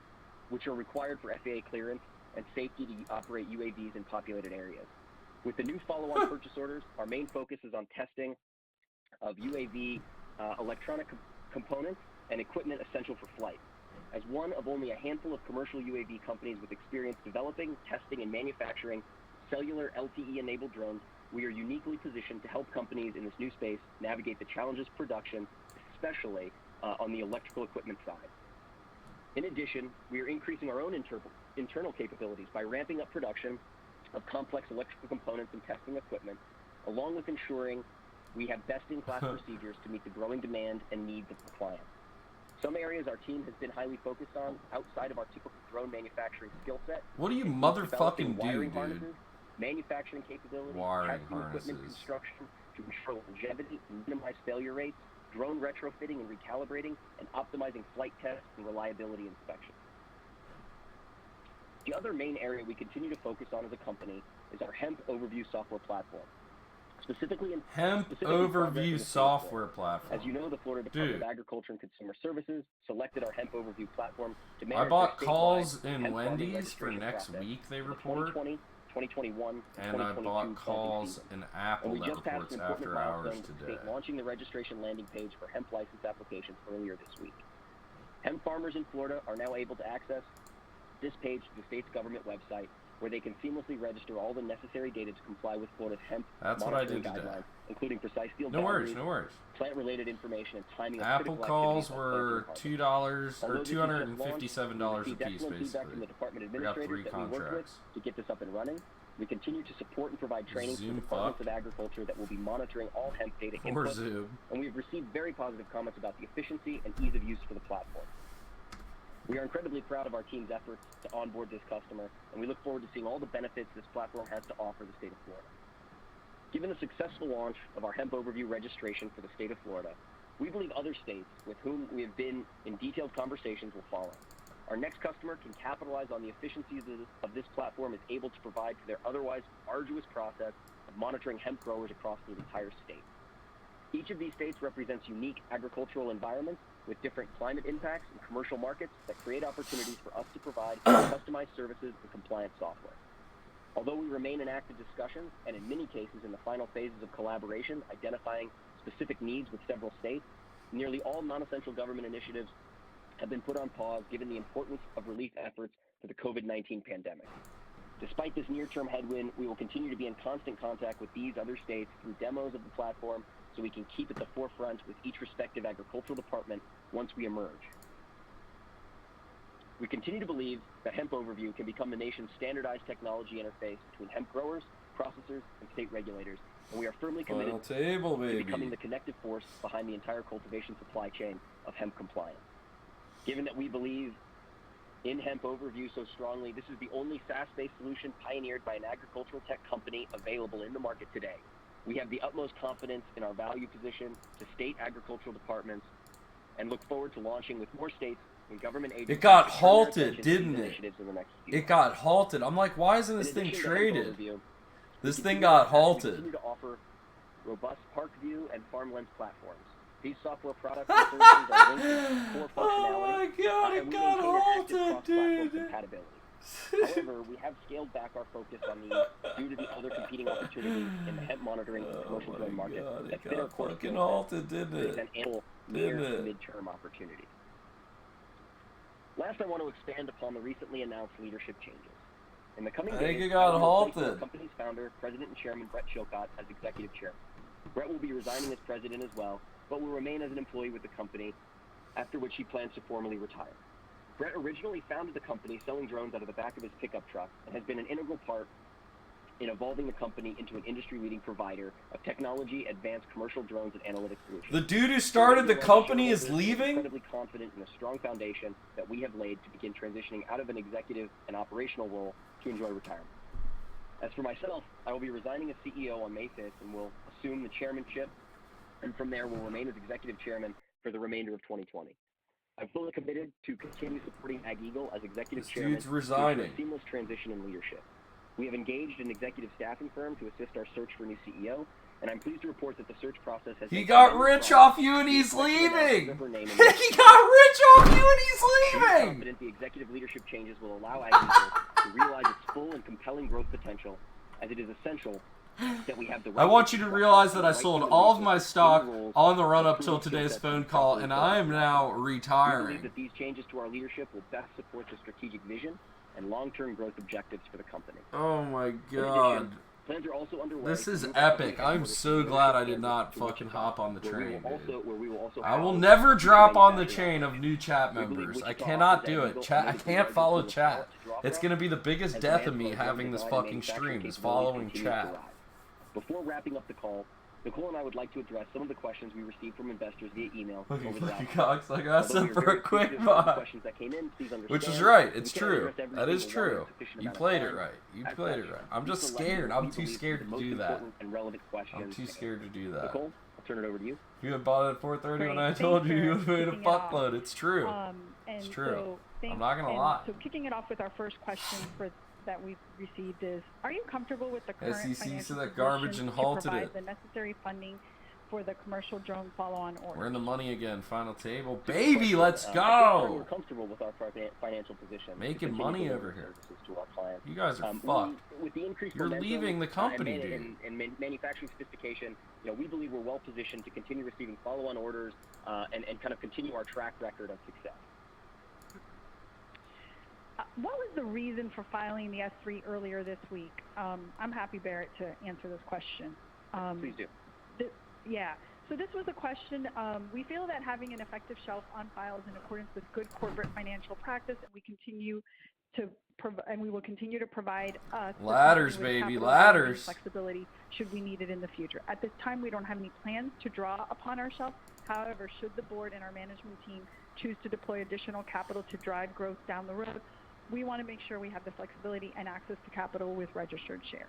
which are required for FAA clearance and safety to operate UAVs in populated areas. With the new follow-on purchase orders, our main focus is on testing of UAV electronic components and equipment essential for flight. As one of only a handful of commercial UAV companies with experience developing, testing, and manufacturing cellular LTE-enabled drones, we are uniquely positioned to help companies in this new space navigate the challenges of production, especially on the electrical equipment side. In addition, we are increasing our own internal capabilities by ramping up production of complex electrical components and testing equipment, along with ensuring we have best-in-class procedures to meet the growing demand and needs of the client. Some areas our team has been highly focused on outside of our typical drone manufacturing skill set. What do you include developing motherfucking do, wiring dude? harnesses, manufacturing capability, Wiring testing equipment harnesses. construction to ensure longevity and minimize failure rates, drone retrofitting and recalibrating, and optimizing flight tests and reliability inspection. The other main area we continue to focus on as a company is our hemp overview software platform. Specifically Hemp progress in overview the state of software Florida. platform. As you know, the Florida Department Dude. of Agriculture and Consumer Services selected our hemp overview platform to I manage bought their calls statewide in hemp farming Wendy's for registration next process week, they for the report. 2020, 2021, And I 2022 bought planting calls season. in And Apple we that just passed reports an important after hours milestone with the today. state launching the registration landing page for hemp license applications earlier this week. Hemp farmers in Florida are now able to access this page to the state's government website, where they can seamlessly register all the necessary data to comply with Florida's hemp That's what I monitoring did today. guidelines, including precise field No worries, boundaries, no worries. plant-related information, and timing of Apple critical calls activities like were planting and $2 harvest. or Although this is just launched, $257 we a received piece, excellent feedback from basically. the department I got 3 administrators that we worked with contracts. to get this up and running. We continue to support and provide training to Zoom departments fuck. of agriculture that will be monitoring all hemp data Or inputs, Zoom. and we have received very positive comments about the efficiency and ease of use for the platform. We are incredibly proud of our team's efforts to onboard this customer, and we look forward to seeing all the benefits this platform has to offer the state of Florida. Given the successful launch of our hemp overview registration for the state of Florida, we believe other states with whom we have been in detailed conversations will follow. Our next customer can capitalize on the efficiencies of this platform is able to provide for their otherwise arduous process of monitoring hemp growers across the entire state. Each of these states represents unique agricultural environments with different climate impacts and commercial markets that create opportunities for us to provide customized services and compliance software. Although we remain in active discussions and in many cases in the final phases of collaboration, identifying specific needs with several states, nearly all non-essential government initiatives have been put on pause given the importance of relief efforts for the COVID-19 pandemic. Despite this near-term headwind, we will continue to be in constant contact with these other states through demos of the platform so we can keep at the forefront with each respective agricultural department once we emerge. We continue to believe that Hemp Overview can become the nation's standardized technology interface between hemp growers, processors, and state regulators, and we are firmly committed to becoming the connective force behind the entire cultivation supply chain of hemp compliance. Given that we believe in Hemp Overview so strongly, this is the only SaaS-based solution pioneered by an agricultural tech company available in the market today. We have the utmost confidence in our value position to state agricultural departments and look forward to launching with more states and government agencies. It got halted, didn't it? It got halted. I'm like, why isn't this thing traded? This thing got halted. We continue to offer robust ParkView and FarmLens platforms. These software products and services are linked to core functionality. Oh my god, it got halted, dude. Compatibility. However, we have scaled back our focus on these due to the other competing opportunities in the hemp monitoring and commercial drone market that fit our core fucking halted, didn't it? Present ample near to midterm opportunities. Last, I want to expand upon the recently announced leadership changes. In the coming days, it got I will replace halted. our company's founder, president, and chairman Brett Chilcott as executive chairman. Brett will be resigning as president as well, but will remain as an employee with the company, after which he plans to formally retire. Brett originally founded the company selling drones out of the back of his pickup truck and has been an integral part in evolving the company into an industry-leading provider of technology, advanced commercial drones, and analytics solutions. The dude who started the company is I'm leaving? incredibly confident in the strong foundation that we have laid to begin transitioning out of an executive and operational role to enjoy retirement. As for myself, I will be resigning as CEO on May 5th and will assume the chairmanship, and from there will remain as executive chairman for the remainder of 2020. I'm fully committed to continue supporting Ag Eagle as executive chairman dude's resigning. to a seamless transition in leadership. We have engaged an executive staffing firm to assist our search for a new CEO, and I'm pleased to report that the search process has He got rich off you and he's leaving! He got rich off you and he's I'm leaving! confident the executive leadership changes will allow Ag Eagle to realize its full and compelling growth potential, as it is essential that we have the right I want you to realize that I sold all of my stock on the run up till today's phone call, and I am now We believe retiring. that these changes to our leadership will best support the strategic vision and long-term growth objectives for the company. Oh my In god. addition, plans are also underway This to is move the epic. company I'm so glad I did not fucking hop on the where we train, will dude. where we will also I will house never drop on the manufacturing chain of new chat We believe members. I Wichita cannot offers do Ag it. Eagle Chat, I a can't larger follow pool of chat. talent to draw It's from gonna be the biggest as death demand of me for our having drone this design and fucking manufacturing stream is capabilities following continues to chat. rise. Before wrapping up the call, Nicole and I would like to address some of the questions we received from investors via email over the last month. Cox, like I Although said we are for very a quick appreciative of the buy. questions that came in, please understand Which is right. we It's cannot true. address every That is single one in true. a sufficient You amount of played it time. right. You As played such, it right. I'm we just selected scared. what I'm we too believe scared the to most do that. important and relevant questions. I'm too scared to do that. Nicole, I'll turn it over to you. You had bought it at 4:30 when I Great. told Thanks you you for would have made a kicking it off. fuckload. It's true. And It's true. So thanks, I'm not gonna and lie. So kicking it off with our first question that we've received is: are you comfortable with the current SEC financial said that garbage position and to halted provide it. the necessary funding for the commercial drone follow-on order? We're in the money again. Final table. Good Baby, question. let's We're go! comfortable with our financial position. to Making continue money delivering over here. services to our clients. You guys are We, fucked. with the increased You're momentum, leaving the company, dude. and manufacturing sophistication, we believe we're well positioned to continue receiving follow-on orders and kind of continue our track record of success. What was the reason for filing the S3 earlier this week? I'm happy, Barrett, to answer this question. Please do. Yeah. So this was a question. We feel that having an effective shelf on file is in accordance with good corporate financial practice, and we will continue to provide Ladders, with baby, capital ladders. and flexibility should we need it in the future. At this time, we don't have any plans to draw upon our shelf. However, should the board and our management team choose to deploy additional capital to drive growth down the road, we want to make sure we have the flexibility and access to capital with registered shares.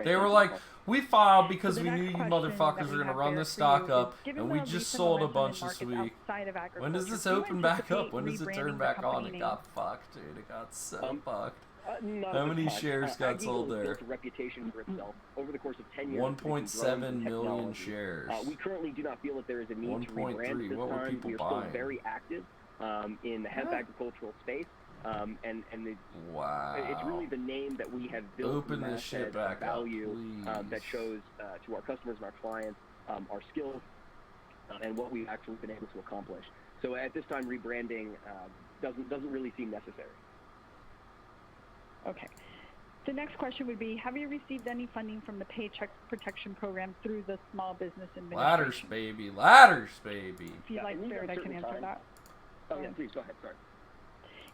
They were like, we filed because So the we knew next you question motherfuckers that were we going to have run there this for you stock is, up, given and we the just recent sold a momentum in bunch this markets week. outside of When does this agriculture, do you open back up? anticipate When does it rebranding turn the back on? company It name? got fucked, dude. It got so fucked. Not How at many this time. shares got Ag Eagle sold has there? built a reputation for itself over the course of 10 years. 1.7 million shares. We currently do not feel that there is a need to 1.3. rebrand at this What were time. people We are buying? still very active in the hemp agricultural space. and wow. it's really the name that we have built. Open this shit back value up, that shows to our customers and our clients our skills and what we've actually been able to accomplish. So at this time, rebranding doesn't really seem necessary. Okay. The next question would be, have you received any funding from the Paycheck Protection Program through the Small Business Administration? Ladders, baby. Ladders, baby. If you'd like, Barrett, I can answer that. Oh, yeah, please, go ahead. Sorry.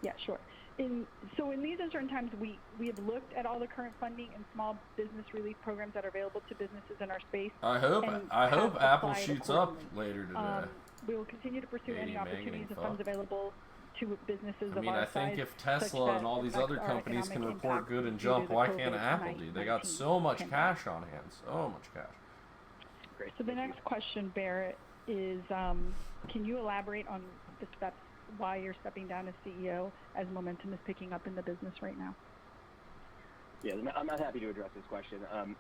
Yeah, sure. So in these uncertain times, we have looked at all the current funding and small business relief programs that are available to businesses in our space. I hope Apple shoots up later today. We will continue to pursue any opportunities and funds available to businesses I mean, of our I think size, if Tesla and all these other companies can report good and jump, why can't Apple do? They got so much cash on hand. So much cash. Great. So the next question, Barrett, is can you elaborate on the steps why you're stepping down as CEO as momentum is picking up in the business right now? Yeah, I'm not happy to address this question. I'm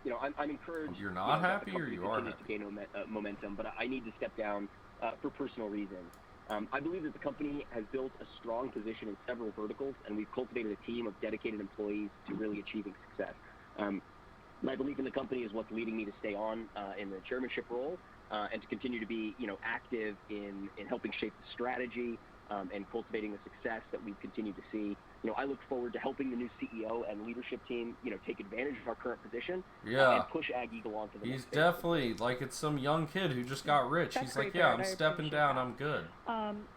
encouraged. You're not happy, or you are happy? To gain momentum, but I need to step down for personal reasons. I believe that the company has built a strong position in several verticals, and we've cultivated a team of dedicated employees to really achieving success. My belief in the company is what's leading me to stay on in the chairmanship role and to continue to be, active in helping shape the strategy and cultivating the success that we've continued to see. I look forward to helping the new CEO and leadership team, take advantage of our current position and push Ag Eagle on to the He's next definitely like it's some young kid who just got rich. That's He's great, like, yeah, Barrett. I'm I stepping down. I'm good.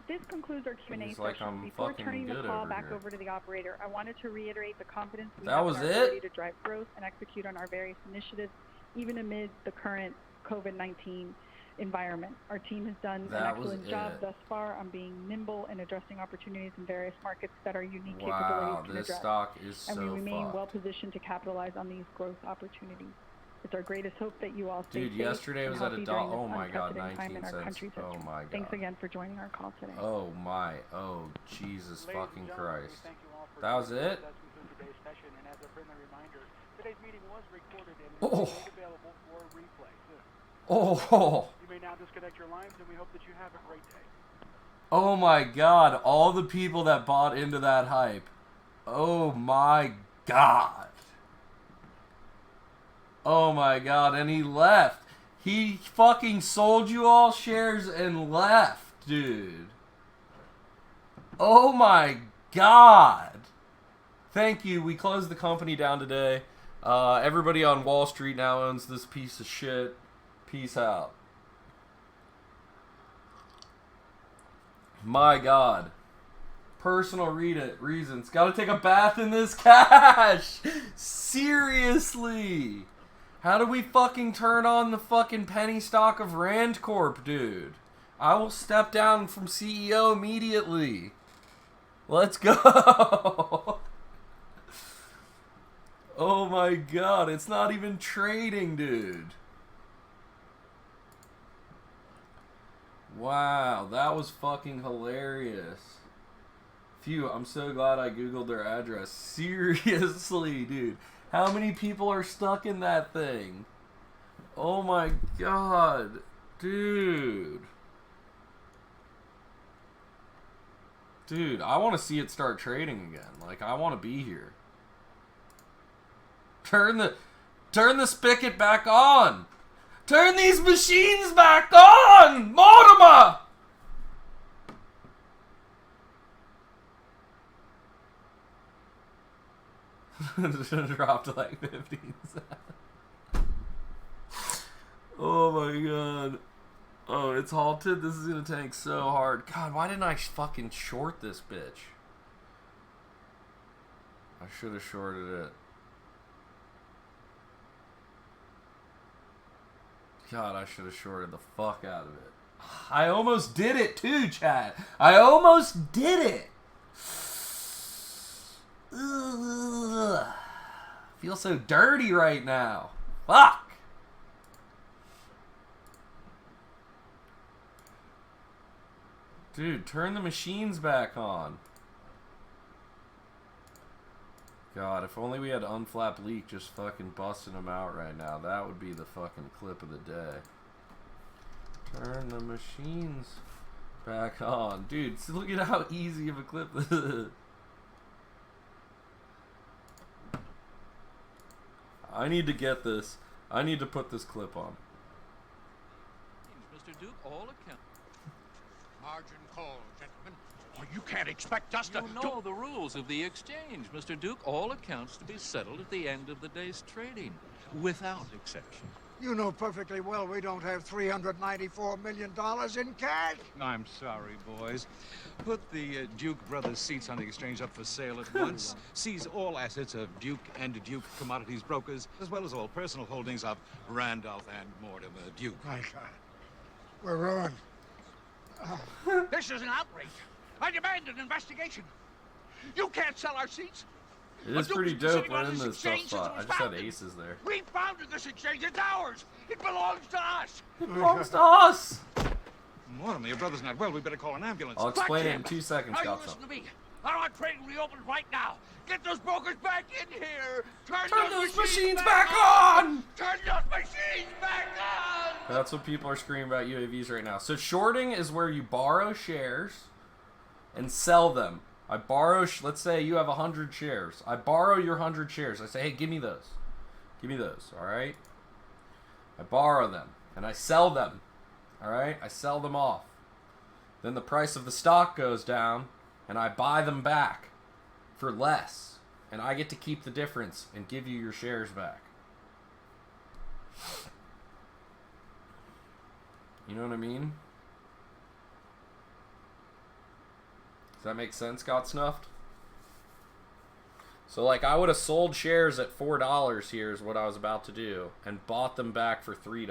This concludes our Q&A He's session. like, I'm Before fucking turning the good call over back here. over to the operator, I wanted to reiterate the confidence we That have was in our it? ability to drive growth and execute on our various initiatives, even amid the current COVID-19 environment. Our team has done an excellent job thus far on being nimble and addressing opportunities in various markets that our unique capabilities can this address. stock is and so we remain fucked. well positioned to capitalize on these growth opportunities. It's our greatest hope that you all stay Dude, safe yesterday and was at healthy $1. during this Oh my God, unprecedented time 19 in our cents. country's Oh history. my God. Thanks again for joining our call today. Oh my. Oh Jesus fucking Christ. Thank you all for That was it? That concludes today's session. And as a friendly reminder, today's meeting was recorded and Oh. will be made available for replay soon. Oh. You may now disconnect your lines, and we hope that you have a great day. Oh my God. All the people that bought into that hype. Oh my God. Oh my God. And he left. He fucking sold you all shares and left, dude. Oh my God. Thank you. We closed the company down today. Everybody on Wall Street now owns this piece of shit. Peace out. My God. Personal reasons. Gotta take a bath in this cash. Seriously. How do we fucking turn on the fucking penny stock of Rand Corp, dude? I will step down from CEO immediately. Let's go. Oh my God. It's not even trading, dude. Wow, that was fucking hilarious. Phew, I'm so glad I googled their address. Seriously, dude. How many people are stuck in that thing? Oh my God. Dude. Dude, I want to see it start trading again. Like, I want to be here. Turn the spigot back on. Turn these machines back on! Mortimer! Dropped like 15 cents. Oh my God. Oh, it's halted. This is gonna tank so hard. God, why didn't I fucking short this bitch? I should have shorted it. God, I should have shorted the fuck out of it. I almost did it too, chat. I almost did it. Ugh. I feel so dirty right now. Fuck. Dude, turn the machines back on. God, if only we had Unflap Leak just fucking busting them out right now. That would be the fucking clip of the day. Turn the machines back on. Dude, look at how easy of a clip this is. I need to get this. I need to put this clip on. Mr. Duke, all account. Margin call, gentlemen. Oh, you can't expect us to... You know the rules of the exchange, Mr. Duke. All accounts to be settled at the end of the day's trading, without exception. You know perfectly well we don't have $394 million in cash. I'm sorry, boys. Put the Duke Brothers seats on the exchange up for sale at once. Seize all assets of Duke and Duke Commodities Brokers, as well as all personal holdings of Randolph and Mortimer Duke. My God. We're ruined. This is an outrage. I demand an investigation. You can't sell our seats. It is pretty dope when in this tough spot. I just had aces there. We founded this exchange. It's ours. It belongs to us. It belongs to us. Mortimer, your brother's not well. We better call an ambulance. I'll explain it in 2 seconds, Now you listen to me. I want trading reopened right now. Get those brokers back in here. Turn those machines back on. Turn those machines back on. That's what people are screaming about UAVs right now. So shorting is where you borrow shares and sell them. I borrow, let's say you have 100 shares. I borrow your 100 shares. I say, hey, give me those. Give me those, all right? I borrow them, and I sell them, all right? I sell them off. Then the price of the stock goes down, and I buy them back for less. And I get to keep the difference and give you your shares back. You know what I mean? Does that make sense, Got Snuffed? So, like, I would have sold shares at $4 here is what I was about to do, and bought them back for $3.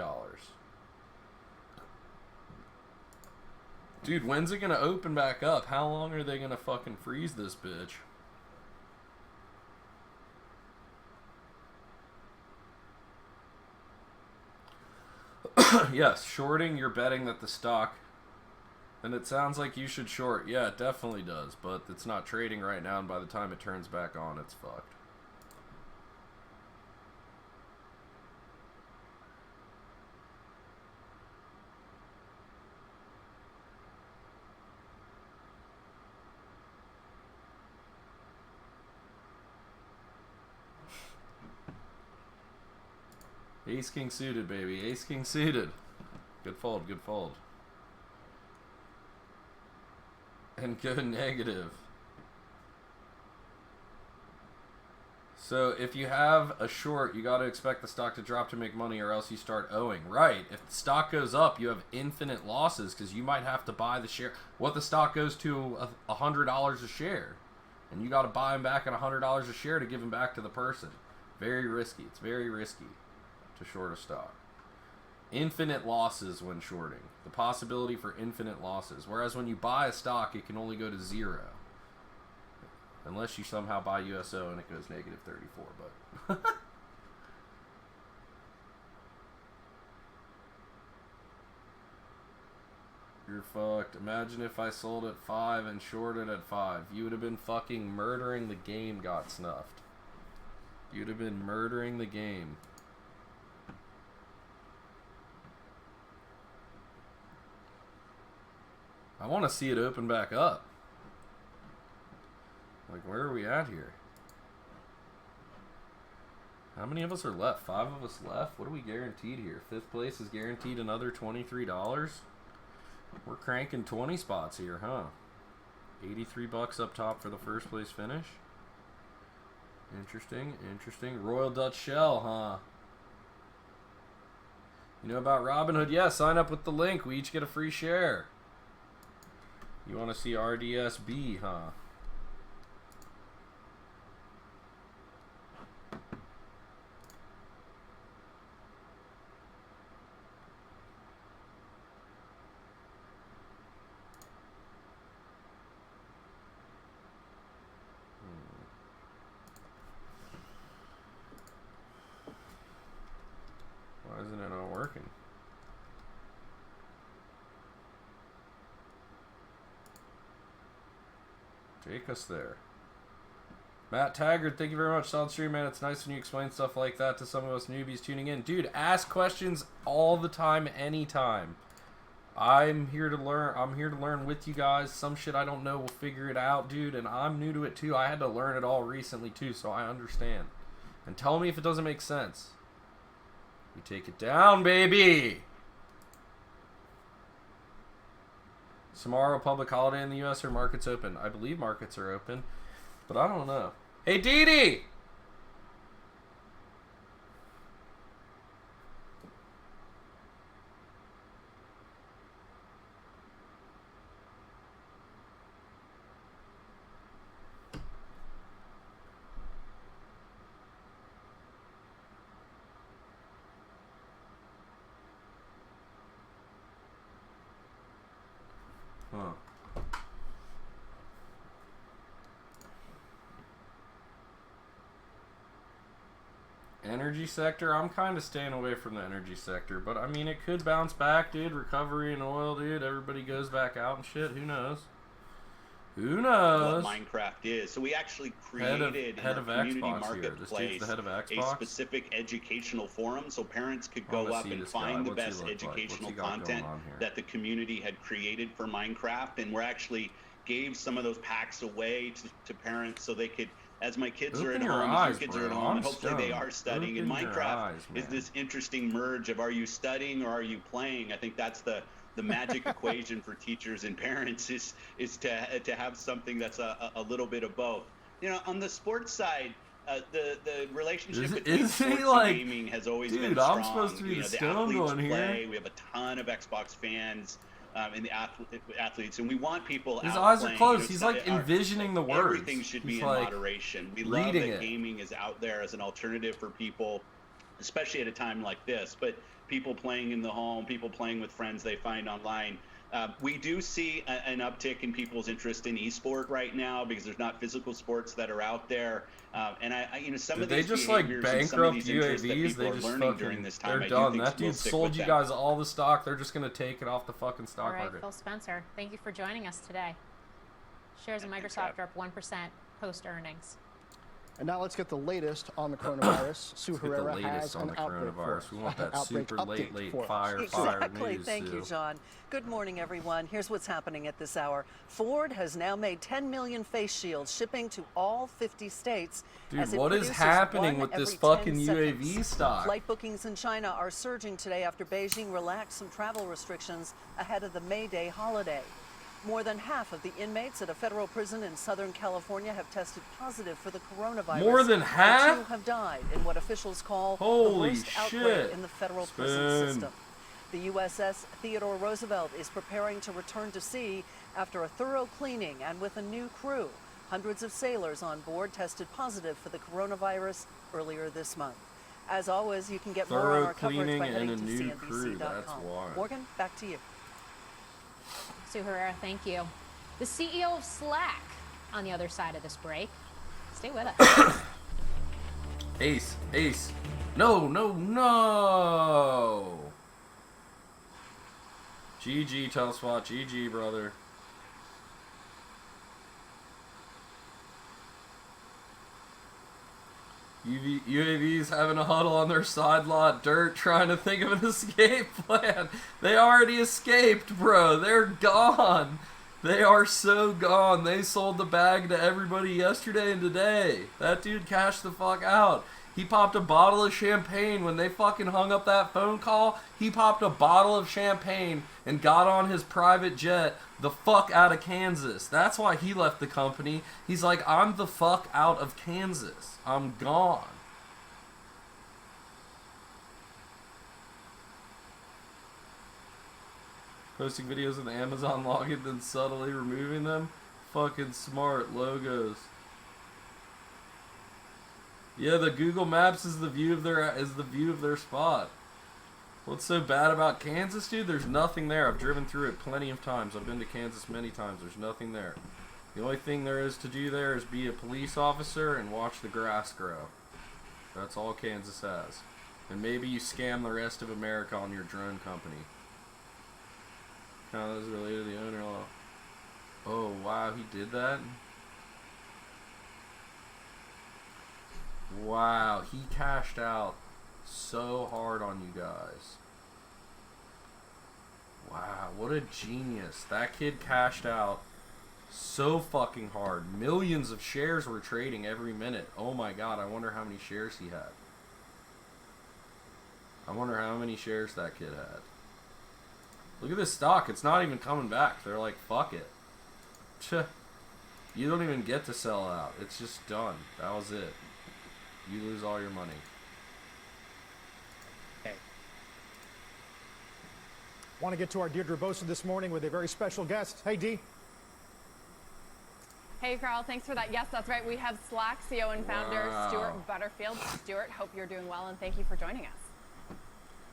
Dude, when's it gonna open back up? How long are they gonna fucking freeze this bitch? Yes, shorting, you're betting that the stock... And it sounds like you should short. Yeah, it definitely does. But it's not trading right now, and by the time it turns back on, it's fucked. Ace King suited, baby. Ace King suited. Good fold, good fold. And go negative. So if you have a short, you got to expect the stock to drop to make money, or else you start owing. Right. If the stock goes up, you have infinite losses because you might have to buy the share. What the stock goes to $100 a share, and you got to buy them back at $100 a share to give them back to the person. Very risky. It's very risky to short a stock. Infinite losses when shorting. The possibility for infinite losses. Whereas when you buy a stock, it can only go to 0. Unless you somehow buy USO and it goes negative 34, but... You're fucked. Imagine if I sold at 5 and shorted at 5. You would have been fucking murdering the game, Got Snuffed. You'd have been murdering the game. I want to see it open back up. Like, where are we at here? How many of us are left? 5 of us left? What are we guaranteed here? 5th place is guaranteed another $23? We're cranking 20 spots here, huh? 83 bucks up top for the first place finish. Interesting, interesting. Royal Dutch Shell, huh? You know about Robinhood? Yeah, sign up with the link. We each get a free share. You want to see RDSB, huh? Why isn't it not working? Take us there. Matt Taggart, thank you very much. Solid stream, man. It's nice when you explain stuff like that to some of us newbies tuning in. Dude, ask questions all the time, anytime. I'm here to learn. I'm here to learn with you guys. Some shit I don't know, we'll figure it out, dude. And I'm new to it too. I had to learn it all recently too, so I understand. And tell me if it doesn't make sense. We take it down, baby! Tomorrow, public holiday in the U.S. or markets open? I believe markets are open, but I don't know. Hey, Dee Dee! Huh. Energy sector? I'm kind of staying away from the energy sector, but I mean, it could bounce back, dude. Recovery in oil, dude. Everybody goes back out and shit. Who knows? Who knows? What Minecraft is. So we actually created in our community marketplace a specific educational forum so parents could go up and find the best educational content that the community had created for Minecraft, and we're actually gave some of those packs away to parents so they could, as my kids are at home, as your kids are at home, and hopefully they are studying. And Minecraft is this interesting merge of, are you studying or are you playing? I think that's the magic equation for teachers and parents is to have something that's a little bit of both. You know, on the sports side, the relationship between sports and gaming has always been strong. I'm supposed to be the stoned one here. We have a ton of Xbox fans and the athletes, and we want people His out eyes playing. are closed. You know, He's like envisioning the words. Everything should be He's in like moderation. We love that it. gaming is out there as an alternative for people, especially at a time like this. But people playing in the home, people playing with friends they find online. We do see an uptick in people's interest in esport right now because there's not physical sports that are out there. And you know, some of these just like behaviors and some of bankrupt these interests that UAVs? people They are just learning during this time, they're I do done. think That will dude stick sold with you them. guys all the stock. They're just gonna take it off the fucking stock All right, market. Phil Spencer, thank you for joining us today. Shares of Microsoft are up 1% post earnings. And now let's get the latest on the coronavirus. Sue Herrera has an outbreak for us. We want that Outbreak super update late for us. fire Exactly. news. Thank you, John. Good morning, everyone. Here's what's happening at this hour. Ford has now made 10 million face shields, shipping to all 50 states. Dude, what is happening with this fucking UAV stock? Flight bookings in China are surging today after Beijing relaxed some travel restrictions ahead of the May Day holiday. More than half of the inmates at a federal prison in Southern California have tested positive for the coronavirus. More than half? 2 have died in what officials call Holy the worst outbreak shit. in the federal prison system. The USS Theodore Roosevelt is preparing to return to sea after a thorough cleaning and with a new crew. Hundreds of sailors on board tested positive for the coronavirus earlier this month. As always, you can get more on our coverage by heading to CNBC.com. Morgan, back to you. Sue Herrera, thank you. The CEO of Slack on the other side of this break. Stay with us. Ace. No. GG, Telespot. GG, brother. UAVs having a huddle on their side lot dirt trying to think of an escape plan. They already escaped, bro. They're gone. They are so gone. They sold the bag to everybody yesterday and today. That dude cashed the fuck out. He popped a bottle of champagne when they fucking hung up that phone call. He popped a bottle of champagne and got on his private jet the fuck out of Kansas. That's why he left the company. He's like, I'm the fuck out of Kansas. I'm gone. Posting videos of the Amazon login, then subtly removing them. Fucking smart logos. Yeah, the Google Maps is the view of their spot. What's so bad about Kansas, dude? There's nothing there. I've driven through it plenty of times. I've been to Kansas many times. There's nothing there. The only thing there is to do there is be a police officer and watch the grass grow. That's all Kansas has. And maybe you scam the rest of America on your drone company. Kind of is related to the owner law. Oh, wow, he did that? Wow, he cashed out so hard on you guys. Wow, what a genius. That kid cashed out So fucking hard. Millions of shares were trading every minute. Oh my god, I wonder how many shares he had. I wonder how many shares that kid had. Look at this stock. It's not even coming back. They're like, fuck it. You don't even get to sell out. It's just done. That was it. You lose all your money. Okay. Want to get to our Deirdre Bosa this morning with a very special guest. Hey, Dee. Hey, Carl, thanks for that. Yes, that's right. We have Slack CEO and founder Stuart Butterfield. Stuart, hope you're doing well, and thank you for joining us.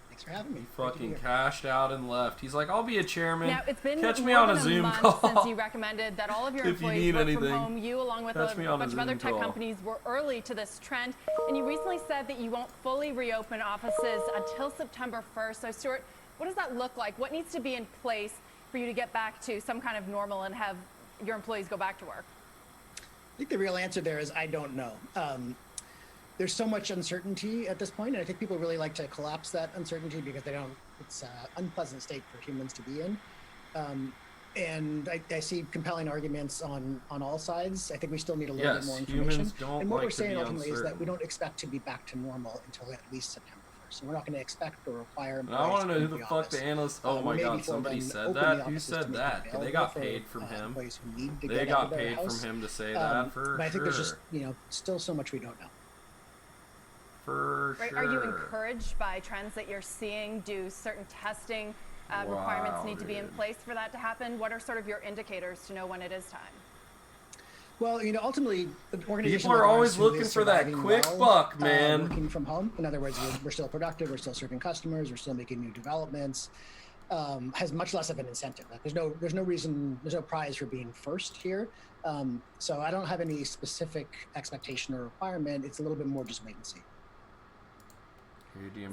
Thanks for having me. He fucking cashed out and left. He's like, I'll be a chairman. Now, it's been Catch me more on than a Zoom month call. since you recommended that all of your If you employees need work anything, from home. You, along with catch a me on a bunch of other Zoom tech call. companies, were early to this trend. And you recently said that you won't fully reopen offices until September 1st. So, Stuart, what does that look like? What needs to be in place for you to get back to some kind of normal and have your employees go back to work? I think the real answer there is I don't know. There's so much uncertainty at this point, and I think people really like to collapse that uncertainty because they don't. It's an unpleasant state for humans to be in. And I see compelling arguments on all sides. I think we still need a little bit more information. Humans don't and what like we're saying to be ultimately is that uncertain. we don't expect to be back to normal until at least September 1st. So we're not going to expect or require. I want to know who employees the to fuck be the analyst. Oh my maybe god, for somebody them, said open that. the Who offices to said make that? it They got available paid for, from him. employees who need to They get out got of their paid house. from him to say that for But I think there's just sure. Still so much we don't know. For Right. sure. Are you encouraged by trends that you're seeing? Do certain testing requirements need to be in place for that to happen? What are sort of your indicators to know when it is time? Well, ultimately, organizations People are like always ours who looking is for that surviving quick well, buck, man. Working from home. In other words, we're still productive. We're still serving customers. We're still making new developments. Has much less of an incentive. Like, there's no reason. There's no prize for being first here. So I don't have any specific expectation or requirement. It's a little bit more just wait and see.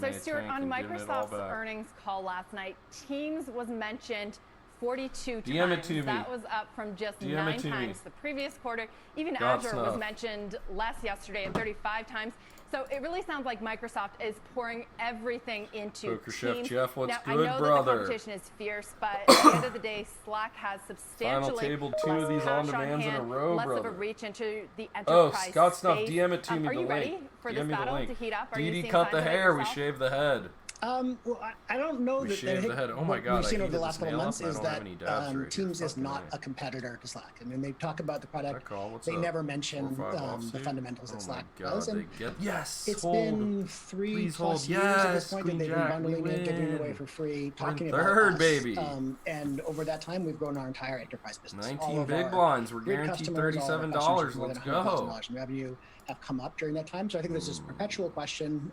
So, Stuart, on Microsoft's earnings call last night, Teams was mentioned 42 times. That was up from just 9 times the previous quarter. Even Azure was mentioned less yesterday at 35 times. So it really sounds like Microsoft is pouring everything into Poker Chef Teams. Jeff, what's now, good, I know brother? that the competition is fierce, but at the end of the day, Slack has substantially Final table, 2 of these cash on-demands in a hand, row, less brother. of a reach into the Oh, enterprise Scott Snuff, space. DM it to me, Are the you link. ready for this DM me the battle link. to heat up? Are Dee you Dee seeing cut signs the of it hair, we yourself? shaved the head. Well, I don't know We that. shaved I think the head. Oh my what God, we've seen I over the heated last this couple of nail months up and I is don't that have any dabs right here. Teams is Fucking not A. a competitor to Slack. I mean, they talk about the product. What's They up? never mention 4 or 5 off the suit? fundamentals that Oh Slack my God, does. And they get yes. it's Hold. been 3+ Please hold. years at this Yes, point Queen that they've Jack, been bundling we it, giving it away win. for free, We're in talking third, about us. baby. And over that time, we've grown our entire enterprise business. 19 All of big our blinds. We're grid guaranteed customers, all of our $37. customers with more Let's than go. $100,000 in revenue have come up during that time. So I think this is a perpetual question,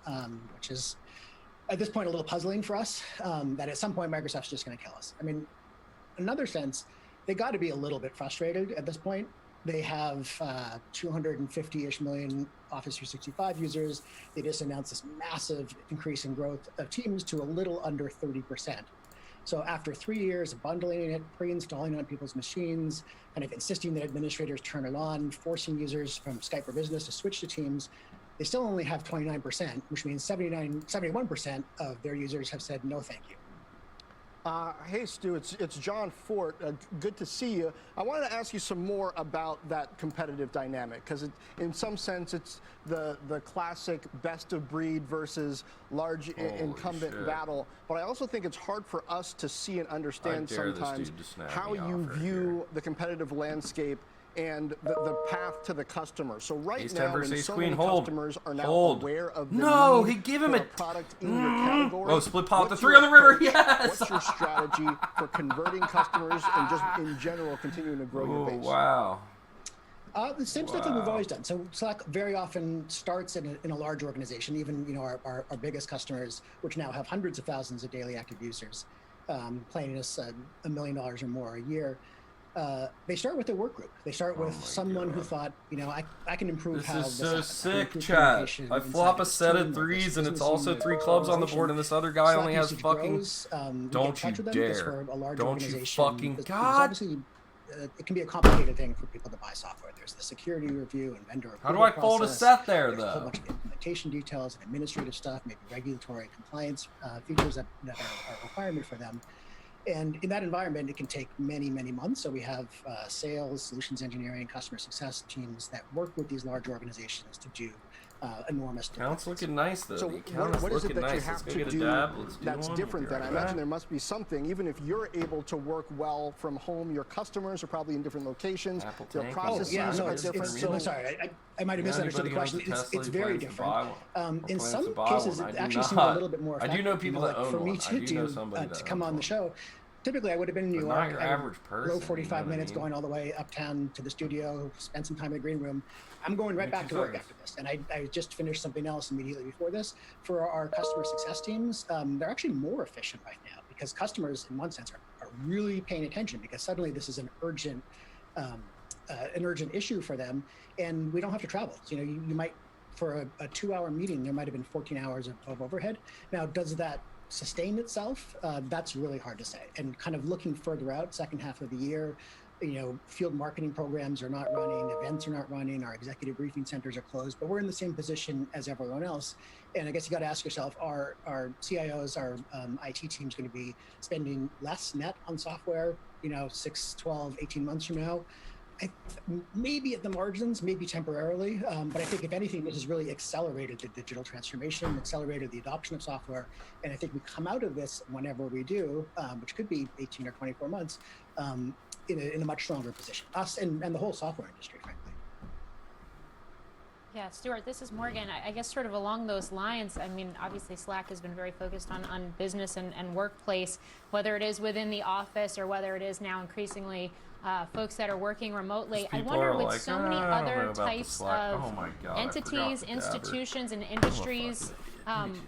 which is at this point a little puzzling for us, that at some point Microsoft's just going to kill us. I mean, in another sense, they got to be a little bit frustrated at this point. They have 250-ish million Office 365 users. They just announced this massive increase in growth of Teams to a little under 30%. So after 3 years of bundling it, pre-installing on people's machines, kind of insisting that administrators turn it on, forcing users from Skype for Business to switch to Teams, they still only have 29%, which means 71% of their users have said no thank you. Hey, Stu, it's John Fort. Good to see you. I wanted to ask you some more about that competitive dynamic, because in some sense it's the classic best of breed versus large incumbent battle. But I also think it's hard for us to see and understand sometimes how you view the competitive landscape and the path to the customer. So right now, when so many customers are now aware of the need he gave him for a product in your category. Oh, split pop the what's 3 your on the river. approach? Yes. What's your strategy for converting customers and just in general continuing to grow your base? Wow. The same stuff that we've always done. So Slack very often starts in a large organization. Even our biggest customers, which now have hundreds of thousands of daily active users, paying us $1 million or more a year. They start with a work group. They start with someone who thought, I can improve how This this is so sick, chat. I inside flop of a set team of or 3s, and business it's also unit 3 or clubs on the organization. board, and this other guy Slack only has usage fucking. grows. We Don't get in touch you with them because dare! we're a large Don't you organization. fucking There's God! obviously, it can be a complicated thing for people to buy software. There's the security review and vendor approval. How do I fold a set there, There's a whole though? bunch of implementation details and administrative stuff, maybe regulatory compliance features that are a requirement for them. And in that environment, it can take many, many months. So we have sales, solutions engineering, customer success teams that work with these large organizations to do enormous. Account's looking nice though. So what is it that you have to do that's different then? I imagine there must be something, even if you're able to work well from home, your customers are probably in different locations, their processes are different. I'm sorry, I might have misunderstood the question. It's very different. In some cases, it actually seems a little bit more effective. I do know people that own for me one. to come on the show. Typically, I would have been in New York. I drove 45 minutes going all the way uptown to the studio, spent some time in the green room. I'm going right back to work after this. And I just finished something else immediately before this. For our customer success teams, they're actually more efficient right now because customers, in one sense, are really paying attention because suddenly this is an urgent issue for them, and we don't have to travel. So, you might, for a 2-hour meeting, there might have been 14 hours of overhead. Now, does that sustain itself? That's really hard to say. And kind of looking further out, second half of the year, field marketing programs are not running, events are not running, our executive briefing centers are closed, but we're in the same position as everyone else. And I guess you got to ask yourself, are CIOs, our IT teams going to be spending less net on software, 6, 12, 18 months from now? Maybe at the margins, maybe temporarily, but I think if anything, this has really accelerated the digital transformation, accelerated the adoption of software, and I think we come out of this whenever we do, which could be 18 or 24 months, in a much stronger position. Us and the whole software industry, frankly. Yeah, Stuart, this is Morgan. I guess sort of along those lines, I mean, obviously Slack has been very focused on business and workplace, whether it is within the office or whether it is now increasingly folks that are working remotely. I wonder with so many other types of entities, institutions, and industries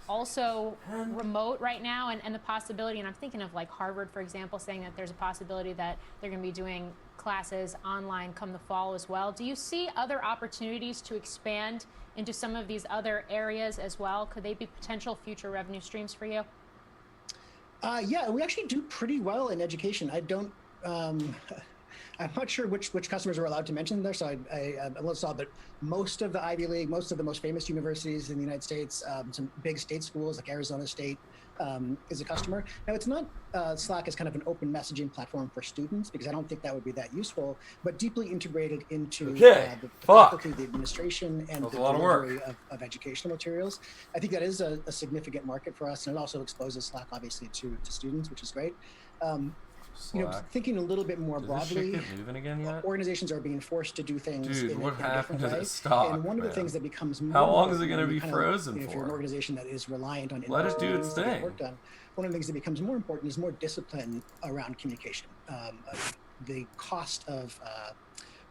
also remote right now, and the possibility, and I'm thinking of like Harvard, for example, saying that there's a possibility that they're going to be doing classes online come the fall as well. Do you see other opportunities to expand into some of these other areas as well? Could they be potential future revenue streams for you? Yeah, we actually do pretty well in education. I don't. I'm not sure which customers are allowed to mention there, so I saw, but most of the Ivy League, most of the most famous universities in the United States, some big state schools like Arizona State is a customer. Now, it's not Slack is kind of an open messaging platform for students because I don't think that would be that useful, but deeply integrated into the faculty, the administration, and the delivery of educational materials. I think that is a significant market for us, and it also exposes Slack, obviously, to students, which is great. Thinking a little bit more broadly, this shit get moving again yet? Organizations are being forced to do things in a different way. Stock, and one of the things that becomes more how long is it going to be frozen if you're an organization that is reliant on let it do its thing. Work done, one of the things that becomes more important is more discipline around communication. The cost of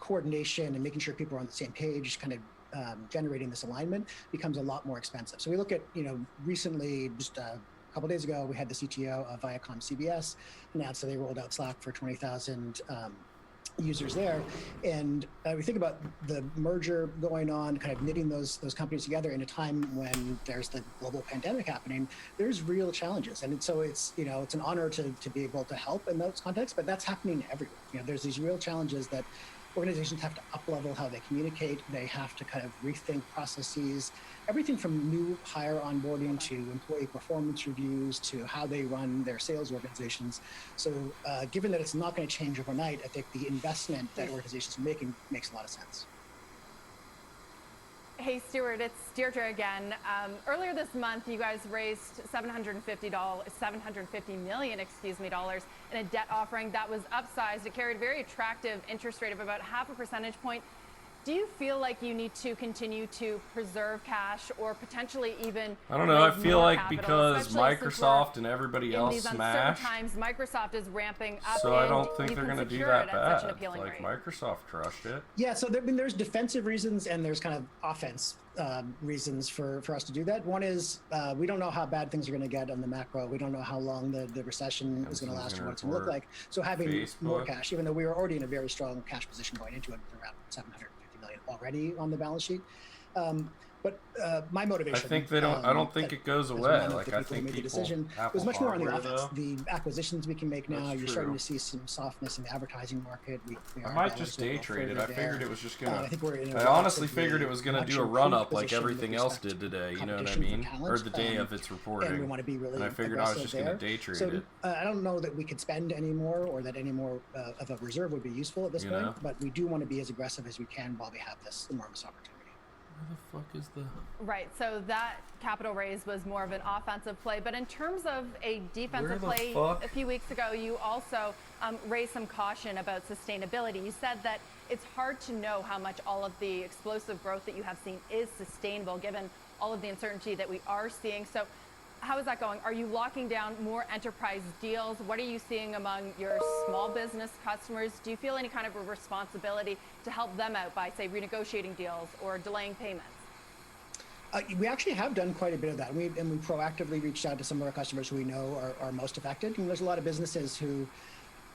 coordination and making sure people are on the same page, kind of generating this alignment, becomes a lot more expensive. So we look at, recently, just a couple days ago, we had the CTO of Viacom CBS announced that they rolled out Slack for 20,000 users there. And we think about the merger going on, kind of knitting those companies together in a time when there's the global pandemic happening. There's real challenges. And so it's an honor to be able to help in those contexts, but that's happening everywhere. There's these real challenges that organizations have to up-level how they communicate. They have to kind of rethink processes, everything from new hire onboarding to employee performance reviews to how they run their sales organizations. So given that it's not going to change overnight, I think the investment that organizations are making makes a lot of sense. Hey, Stuart, it's Deirdre again. Earlier this month, you guys raised $750 million in a debt offering that was upsized. It carried a very attractive interest rate of about 0.5 percentage point. Do you feel like you need to continue to preserve cash or potentially even I don't know. I feel like because Microsoft and everybody else smashed. Times, Microsoft is ramping up. So I don't think they're going to do that bad. Like Microsoft crushed it. Yeah. So there's defensive reasons and there's kind of offense reasons for us to do that. One is we don't know how bad things are going to get on the macro. We don't know how long the recession is going to last or what it's going to look like. So having more cash, even though we were already in a very strong cash position going into it, around $750 million already on the balance sheet. But my motivation. I think they don't. I don't think it goes away. Like I think people. Decision was much more on the offense. The acquisitions we can make now. You're starting to see some softness in the advertising market. I might just day trade it. I figured it was just gonna. I think we're in I honestly figured it was gonna do a run up like everything else did today. You know what I mean? Or the day of its reporting. And we want to be really. And I figured I was just gonna day trade it. I don't know that we could spend any more, or that any more of a reserve would be useful at this point. But we do want to be as aggressive as we can while we have this enormous opportunity. Where the fuck is the... Right, so that capital raise was more of an offensive play, but in terms of a defensive play, a few weeks ago, you also raised some caution about sustainability. You said that it's hard to know how much all of the explosive growth that you have seen is sustainable, given all of the uncertainty that we are seeing. So how is that going? Are you locking down more enterprise deals? What are you seeing among your small business customers? Do you feel any kind of a responsibility to help them out by, say, renegotiating deals or delaying payments? We actually have done quite a bit of that. We proactively reached out to some of our customers who we know are most affected. And there's a lot of businesses who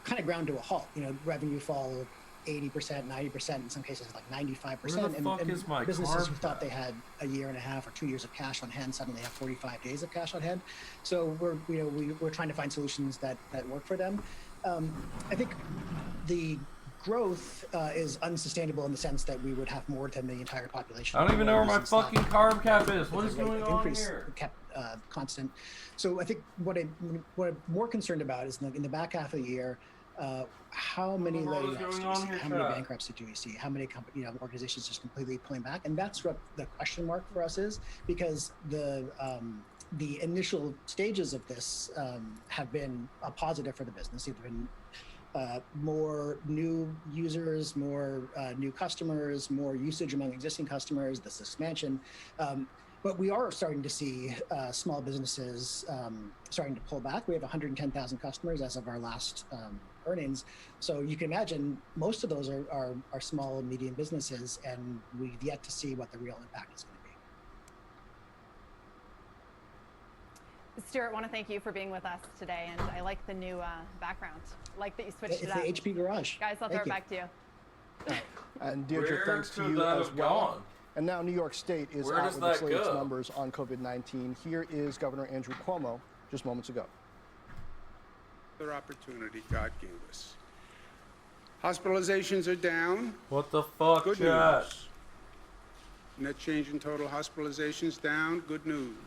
kind of ground to a halt. You know, revenue fall 80%, 90%, in some cases like 95%. And businesses who thought they had a year and a half or 2 years of cash on hand suddenly have 45 days of cash on hand. So we're trying to find solutions that work for them. I think the growth is unsustainable in the sense that we would have more than the entire population. I don't even know where my fucking carb cap is. What is going on here? Kept constant. So I think what I'm more concerned about is in the back half of the year. How many layoffs do we see? How many bankruptcies do we see? How many organizations just completely pulling back? And that's what the question mark for us is, because the initial stages of this have been a positive for the business. There've been more new users, more new customers, more usage among existing customers, this expansion. But we are starting to see small businesses starting to pull back. We have 110,000 customers as of our last earnings. So you can imagine most of those are small and medium businesses, and we've yet to see what the real impact is going to be. Stuart, I want to thank you for being with us today, and I like the new background. I like that you switched it up. It's the HP Garage. Guys, I'll throw it back to you. And Deirdre, thanks to you as well. And now New York State is out with its latest numbers on COVID-19. Here is Governor Andrew Cuomo just moments ago. Another opportunity God gave us. Hospitalizations are down. What the fuck, Good news. Net change in total hospitalizations down. Good news.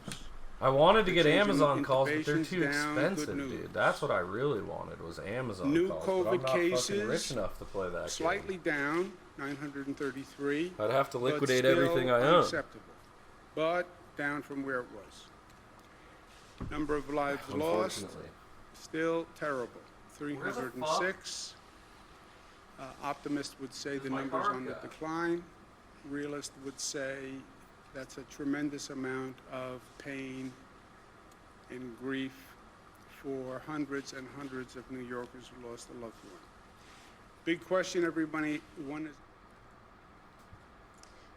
I wanted to get Amazon calls, but they're too expensive, dude. That's what I really wanted, was Amazon New calls. COVID but I'm not cases fucking rich enough to play that slightly down, 933. I'd have to liquidate everything I own. Unacceptable, but down from where it was. Number of lives lost, still terrible. 306. Optimist would say the number's on the decline. Realist would say that's a tremendous amount of pain and grief for hundreds and hundreds of New Yorkers who lost a loved one. Big question, everybody. One is.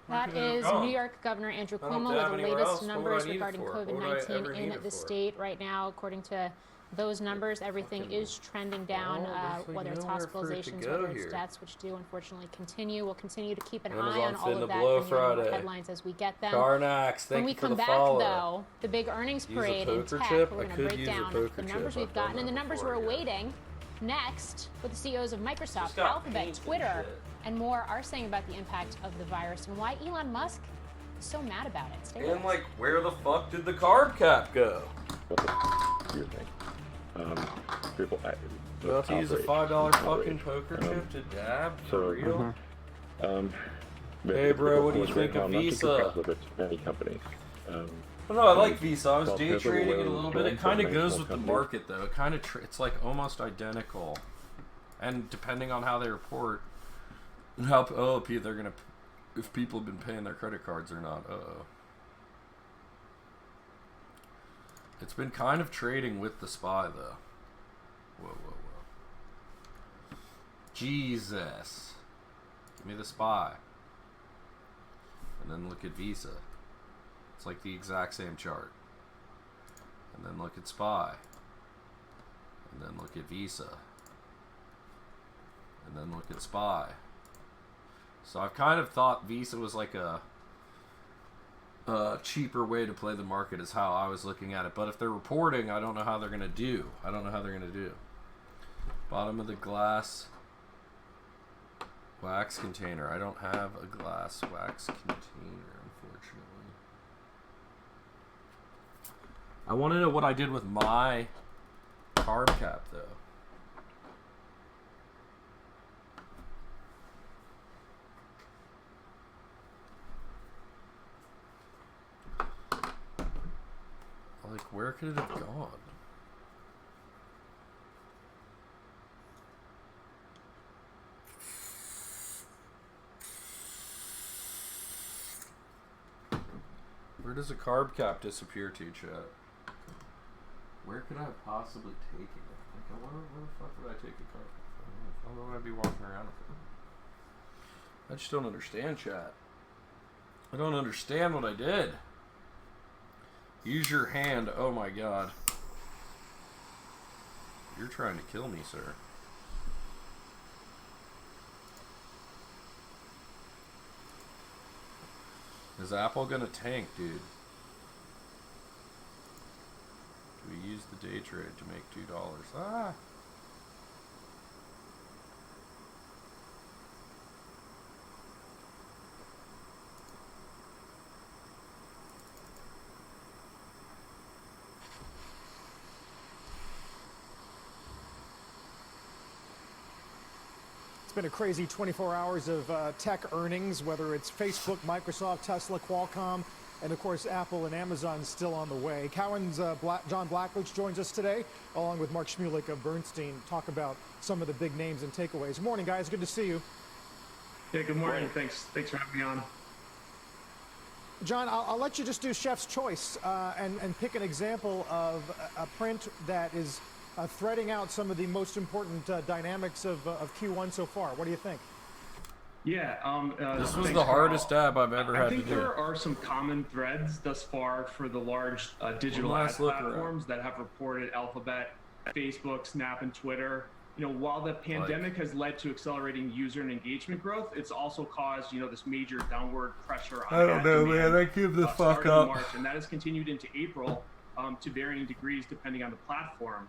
That is New York Governor Andrew Cuomo with the latest numbers regarding COVID-19 in the state right now. According to those numbers, everything is trending down, whether it's hospitalizations, whether it's deaths, which do unfortunately continue. We'll continue to keep an eye on all of that and more headlines as we get them. When we come back, though, the big earnings parade in tech, we're going to break down the numbers we've gotten and the numbers we're awaiting. Next, what the CEOs of Microsoft, Alphabet, Twitter, and more are saying about the impact of the virus and why Elon Musk is so mad about it. Stay with us. Where the fuck did the carb cap go? Weird thing. People about to use a $5 fucking poker chip to dab for real? Hey bro, what do you think of Visa? Many companies. Well, no, I like Visa. I was day trading it a little bit. It kind of goes with the market, though. It kind of it's like almost identical, and depending on how they report, and how they're gonna, if people have been paying their credit cards or not. It's been kind of trading with the SPY, though. Whoa. Jesus. Give me the SPY. And then look at Visa. It's like the exact same chart. And then look at SPY. And then look at Visa. And then look at SPY. So I've kind of thought Visa was like a cheaper way to play the market is how I was looking at it. But if they're reporting, I don't know how they're going to do. Bottom of the glass wax container. I don't have a glass wax container, unfortunately. I want to know what I did with my carb cap, though. Like, where could it have gone? Where does a carb cap disappear to, chat? Where could I have possibly taken it? Like, where the fuck would I take a carb cap? I don't know what I'd be walking around with it. I just don't understand, chat. I don't understand what I did. Use your hand. Oh my god. You're trying to kill me, sir. Is Apple gonna tank, dude? Do we use the day trade to make $2? Ah! It's been a crazy 24 hours of tech earnings, whether it's Facebook, Microsoft, Tesla, Qualcomm, and of course Apple and Amazon still on the way. Cowen's John Blackledge joins us today, along with Mark Shmulik of Bernstein, talk about some of the big names and takeaways. Good morning, guys. Good to see you. Yeah, good morning. Thanks for having me on. John, I'll let you just do chef's choice and pick an example of a print that is threading out some of the most important dynamics of Q1 so far. What do you think? Yeah, this was the hardest tab I've ever had to do. I think there are some common threads thus far for the large digital ad platforms that have reported: Alphabet, Facebook, Snap, and Twitter. You know, while the pandemic has led to accelerating user and engagement growth, it's also caused, you know, this major downward pressure on I don't know, man. I give the fuck up. March, and that has continued into April to varying degrees depending on the platform.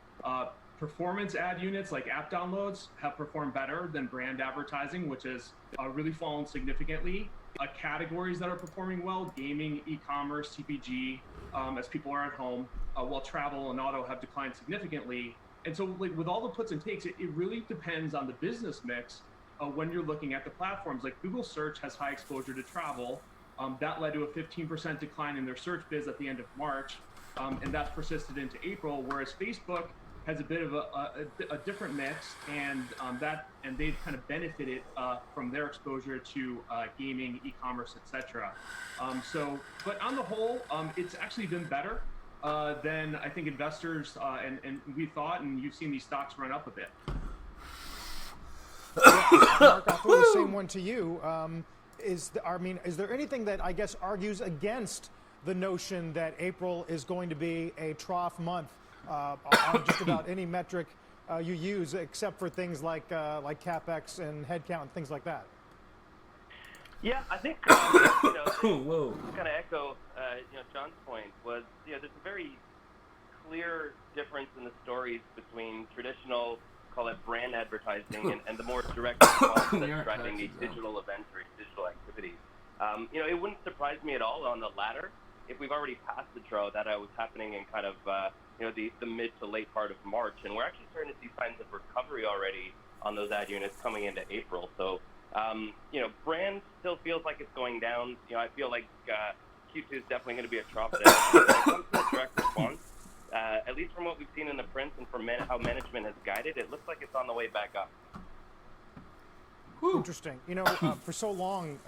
Performance ad units like app downloads have performed better than brand advertising, which has really fallen significantly. Categories that are performing well: gaming, e-commerce, CPG, as people are at home, while travel and auto have declined significantly. And so, like, with all the puts and takes, it really depends on the business mix when you're looking at the platforms. Like Google Search has high exposure to travel. That led to a 15% decline in their search biz at the end of March, and that's persisted into April. Whereas Facebook has a bit of a different mix, and they've kind of benefited from their exposure to gaming, e-commerce, etc. But on the whole, it's actually been better than I think investors and we thought, and you've seen these stocks run up a bit. Mark, I'll throw the same one to you. Is there anything that I guess argues against the notion that April is going to be a trough month on just about any metric you use, except for things like CapEx and headcount and things like that? Yeah, I think to kind of echo John's point was there's a very clear difference in the stories between traditional, call it brand advertising, and the more direct response that's driving these digital events or digital activities. It wouldn't surprise me at all on the latter if we've already passed the trough that was happening in kind of the mid to late part of March, and we're actually starting to see signs of recovery already on those ad units coming into April. So brand still feels like it's going down. I feel like Q2 is definitely going to be a trough there. When it comes to direct response, at least from what we've seen in the prints and from how management has guided, it looks like it's on the way back up. Interesting. For so long,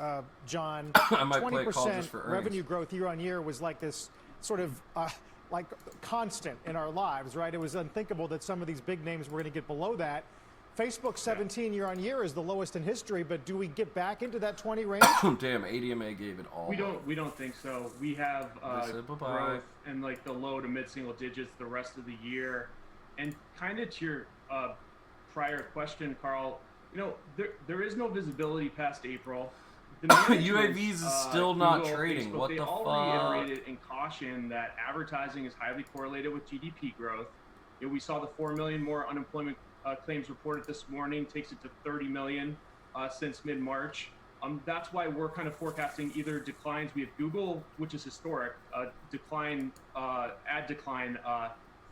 John, 20% revenue growth year on year was like this sort of like constant in our lives, right? It was unthinkable that some of these big names were going to get below that. Facebook 17 year on year is the lowest in history, but do we get back into that 20 range? Damn, ADMA gave it all. We don't think so. We have growth in like the low to mid single digits the rest of the year. And kind of to your prior question, Carl, there is no visibility past April. UAVs is still not Google, trading. Facebook, What they the all fuck? reiterated and cautioned that advertising is highly correlated with GDP growth. We saw the 4 million more unemployment claims reported this morning, takes it to 30 million since mid-March. That's why we're kind of forecasting either declines. We have Google, which is historic, decline, ad decline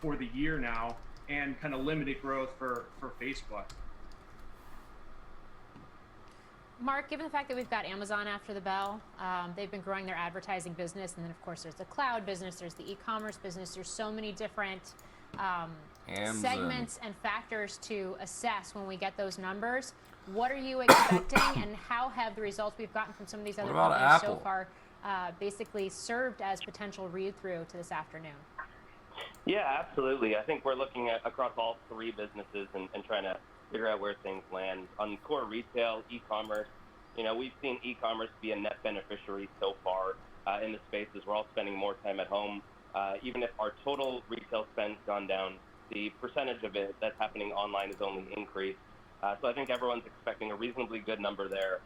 for the year now, and kind of limited growth for Facebook. Mark, given the fact that we've got Amazon after the bell, they've been growing their advertising business, and then of course there's the cloud business, there's the e-commerce business, there's so many different segments and factors to assess when we get those numbers. What are you expecting, and how have the results we've gotten from some of these other companies so far basically served as potential read-through to this afternoon? Yeah, absolutely. I think we're looking at across all three businesses and trying to figure out where things land. On core retail, e-commerce, we've seen e-commerce be a net beneficiary so far in the space as we're all spending more time at home. Even if our total retail spend's gone down, the percentage of it that's happening online has only increased. So I think everyone's expecting a reasonably good number there.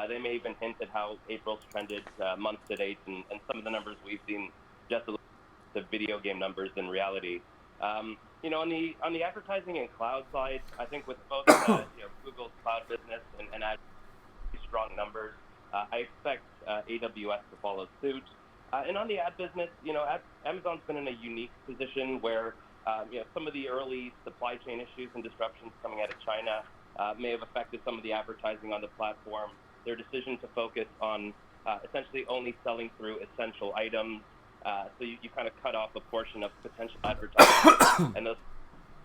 They may even hint at how April's trended month to date, and some of the numbers we've seen just a little the video game numbers in reality. On the advertising and cloud side, I think with both Google's cloud business and strong numbers, I expect AWS to follow suit. And on the ad business, Amazon's been in a unique position where some of the early supply chain issues and disruptions coming out of China may have affected some of the advertising on the platform. Their decision to focus on essentially only selling through essential items. So you kind of cut off a portion of potential advertising, and those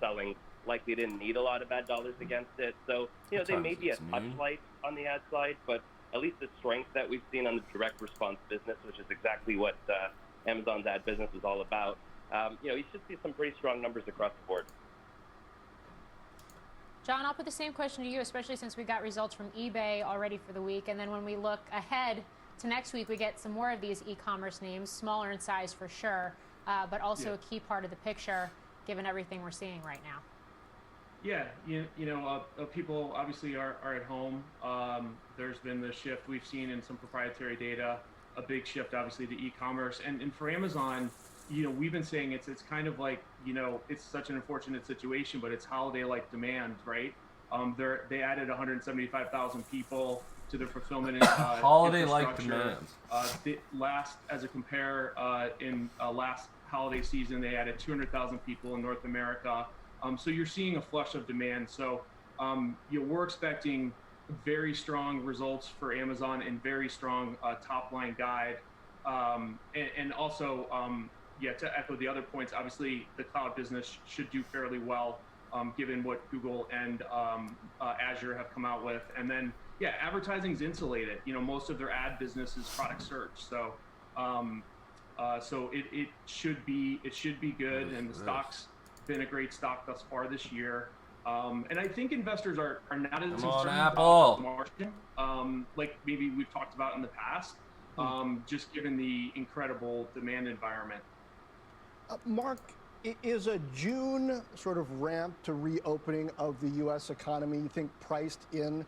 selling likely didn't need a lot of ad dollars against it. So, they may be a touch light on the ad side, but at least the strength that we've seen on the direct response business, which is exactly what Amazon's ad business is all about, you should see some pretty strong numbers across the board. John, I'll put the same question to you, especially since we got results from eBay already for the week. And then when we look ahead to next week, we get some more of these e-commerce names, smaller in size for sure, but also a key part of the picture, given everything we're seeing right now. Yeah, people obviously are at home. There's been the shift we've seen in some proprietary data, a big shift obviously to e-commerce. And for Amazon, we've been saying it's kind of like, it's such an unfortunate situation, but it's holiday-like demand, right? They added 175,000 people to their fulfillment holiday-like demands. As a compare, in last holiday season, they added 200,000 people in North America. So you're seeing a flush of demand. So we're expecting very strong results for Amazon and very strong top-line guide. And also, to echo the other points, obviously the cloud business should do fairly well, given what Google and Azure have come out with. And then, advertising's insulated. Most of their ad business is product search. So, it should be good, and the stock's been a great stock thus far this year. And I think investors are not as concerned about the margin, like maybe we've talked about in the past, just given the incredible demand environment. Mark, is a June sort of ramp to reopening of the U.S. economy, you think, priced in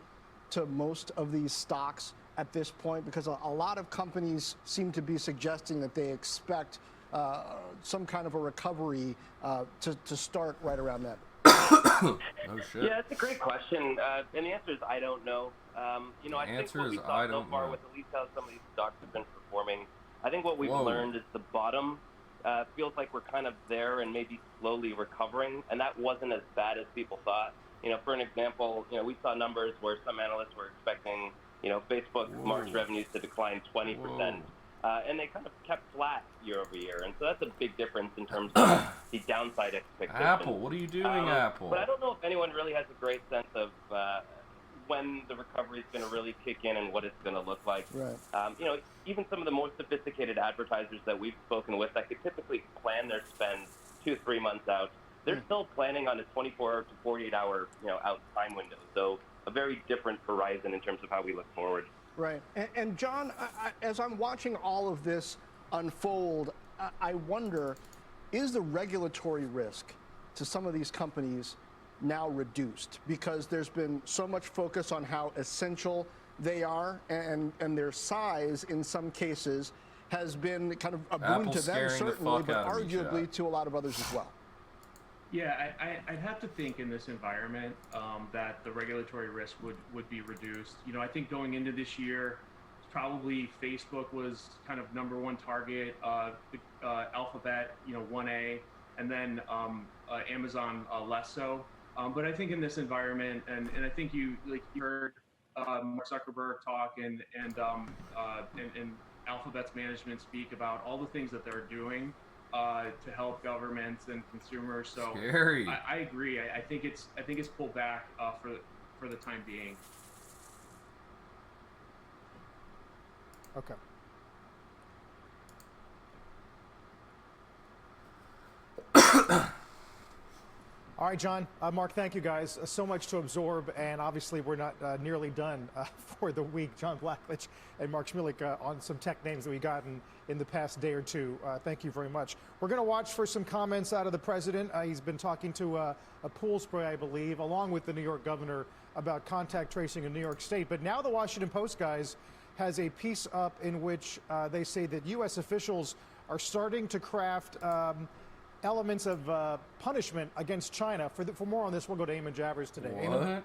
to most of these stocks at this point? Because a lot of companies seem to be suggesting that they expect some kind of a recovery to start right around then. Oh, shit. Yeah, it's a great question. And the answer is I don't know. I think what we saw so far with at least how some of these stocks have been performing, I think what we've learned is the bottom feels like we're kind of there and maybe slowly recovering, and that wasn't as bad as people thought. For an example, we saw numbers where some analysts were expecting, Facebook March revenues to decline 20%. And they kind of kept flat year over year. And so that's a big difference in terms of the downside expectations. Apple, what are you doing, Apple? But I don't know if anyone really has a great sense of when the recovery is going to really kick in and what it's going to look like. Right. Even some of the more sophisticated advertisers that we've spoken with that could typically plan their spend 2-3 months out, they're still planning on a 24 to 48 hour out time window. So a very different horizon in terms of how we look forward. Right. And John, as I'm watching all of this unfold, I wonder, is the regulatory risk to some of these companies now reduced? Because there's been so much focus on how essential they are and their size in some cases has been kind of a boon Apple's to them, scaring the certainly, fuck but out of me, arguably chat. to a lot of others as well. Yeah, I'd have to think in this environment that the regulatory risk would be reduced. You know, I think going into this year, probably Facebook was kind of #1 target, Alphabet, 1A, and then Amazon less so. But I think in this environment, and I think you heard Mark Zuckerberg talk and Alphabet's management speak about all the things that they're doing to help governments and consumers. So Scary. I agree. I think it's pulled back for the time being. Okay. All right, John. Mark, thank you, guys. So much to absorb, and obviously we're not nearly done for the week. John Blackledge and Mark Schmilik on some tech names that we got in the past day or two. Thank you very much. We're going to watch for some comments out of the president. He's been talking to a pool spray, I believe, along with the New York governor about contact tracing in New York State. But now the Washington Post, guys, has a piece up in which they say that U.S. officials are starting to craft elements of punishment against China. For more on this, we'll go to Eamon Javers today. What? Eamon?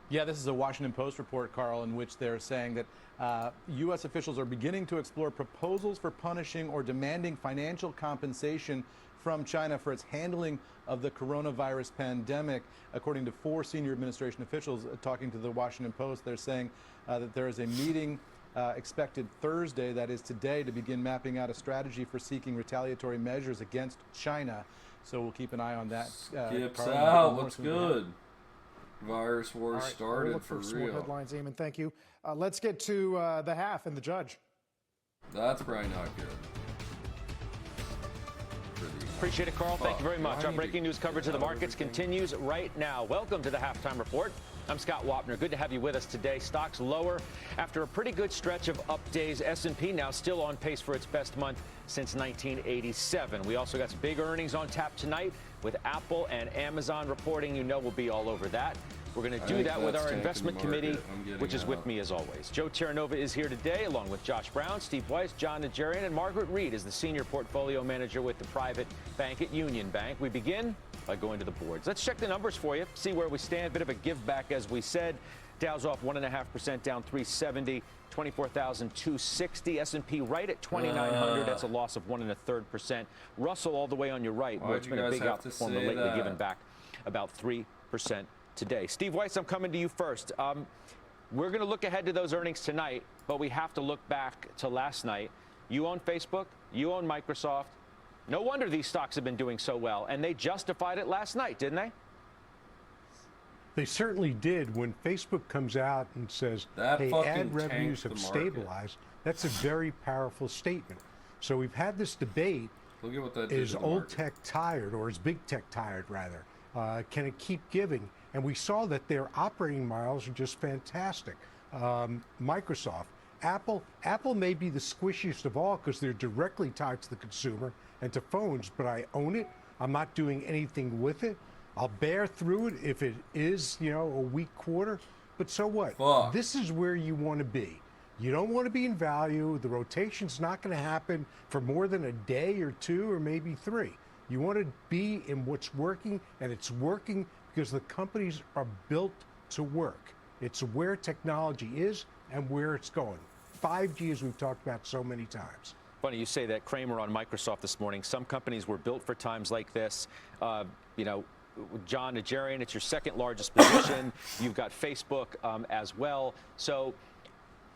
Yeah, this is a Washington Post report, Carl, in which they're saying that U.S. officials are beginning to explore proposals for punishing or demanding financial compensation from China for its handling of the coronavirus pandemic. According to 4 senior administration officials talking to the Washington Post, they're saying that there is a meeting expected Thursday, that is today, to begin mapping out a strategy for seeking retaliatory measures against China. So we'll keep an eye on that. Skips out. Looks good. Virus war Right, started we'll look for some more real. headlines, Eamon. Thank you. Let's get to the half and the judge. That's probably not good. Appreciate it, Carl. Thank you very much. Our breaking news coverage of the markets continues right now. Welcome to the Halftime Report. I'm Scott Wapner. Good to have you with us today. Stocks lower after a pretty good stretch of up days. S&P now still on pace for its best month since 1987. We also got some big earnings on tap tonight with Apple and Amazon reporting. You know we'll be all over that. We're going to do that with our investment committee, which is with me as always. Joe Terranova is here today, along with Josh Brown, Steve Weiss, John Najarian, and Margaret Reed is the senior portfolio manager with the private bank at Union Bank. We begin by going to the boards. Let's check the numbers for you, see where we stand. Bit of a give back, as we said. Dow's off 1.5%, down 370, 24,260. S&P right at 2,900. That's a loss of 1 1/3%. Russell all the way on your right, where it's been a big outperformer lately, giving back about 3% today. Steve Weiss, I'm coming to you first. We're going to look ahead to those earnings tonight, but we have to look back to last night. You own Facebook, you own Microsoft. No wonder these stocks have been doing so well, and they justified it last night, didn't they? They certainly did. When Facebook comes out and says, hey, ad revenues have stabilized, that's a very powerful statement. So we've had this debate, look at what that is old tech tired, or is big tech tired, rather? Can it keep giving? And we saw that their operating models are just fantastic. Microsoft, Apple may be the squishiest of all because they're directly tied to the consumer and to phones, but I own it. I'm not doing anything with it. I'll bear through it if it is, a weak quarter. But so what? This is where you want to be. You don't want to be in value. The rotation's not going to happen for more than a day or 2 or maybe 3. You want to be in what's working, and it's working because the companies are built to work. It's where technology is and where it's going. 5G, as we've talked about so many times. Funny you say that. Kramer on Microsoft this morning. Some companies were built for times like this. John Najarian, it's your second largest position. You've got Facebook as well. So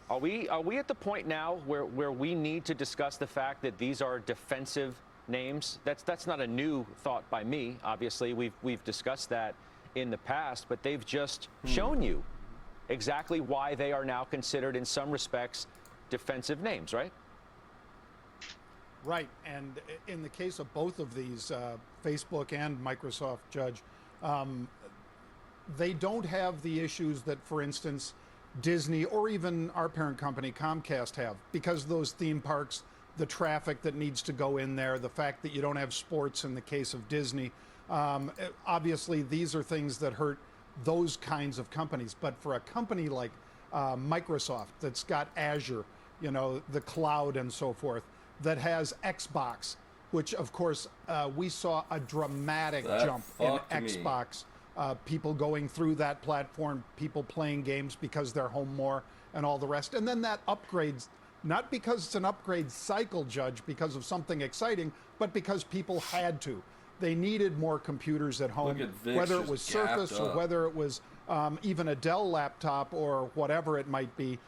are we at the point now where we need to discuss the fact that these are defensive names? That's not a new thought by me. Obviously, we've discussed that in the past, but they've just shown you exactly why they are now considered, in some respects, defensive names, right? Right, and in the case of both of these, Facebook and Microsoft, Judge, they don't have the issues that, for instance, Disney or even our parent company, Comcast, have, because those theme parks, the traffic that needs to go in there, the fact that you don't have sports in the case of Disney. Obviously, these are things that hurt those kinds of companies. But for a company like Microsoft that's got Azure, you know, the cloud and so forth, that has Xbox, which of course we saw a dramatic jump in Xbox. People going through that platform, people playing games because they're home more and all the rest. And then that upgrades, not because it's an upgrade cycle, Judge, because of something exciting, but because people had to. They needed more computers at home, whether it was Surface or whether it was even a Dell laptop or whatever it might be.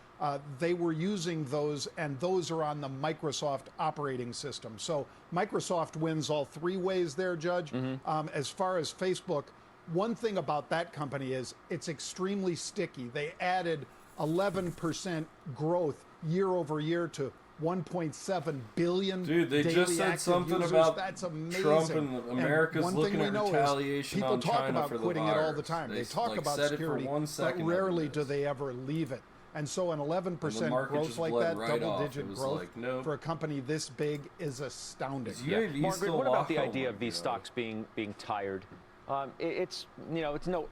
They were using those, and those are on the Microsoft operating system. So Microsoft wins all three ways there, Judge. As far as Facebook, one thing about that company is it's extremely sticky. They added 11% growth year over year to 1.7 billion. Dude, they just said something users. about That's amazing. Trump and America's looking at retaliation people on talk China about for the quitting virus. it all the time. They talk about security, but rarely do they ever leave it. And so an 11% growth like that, double-digit growth for a company this big is astounding. Margaret, what about the idea of these stocks being tired? It's no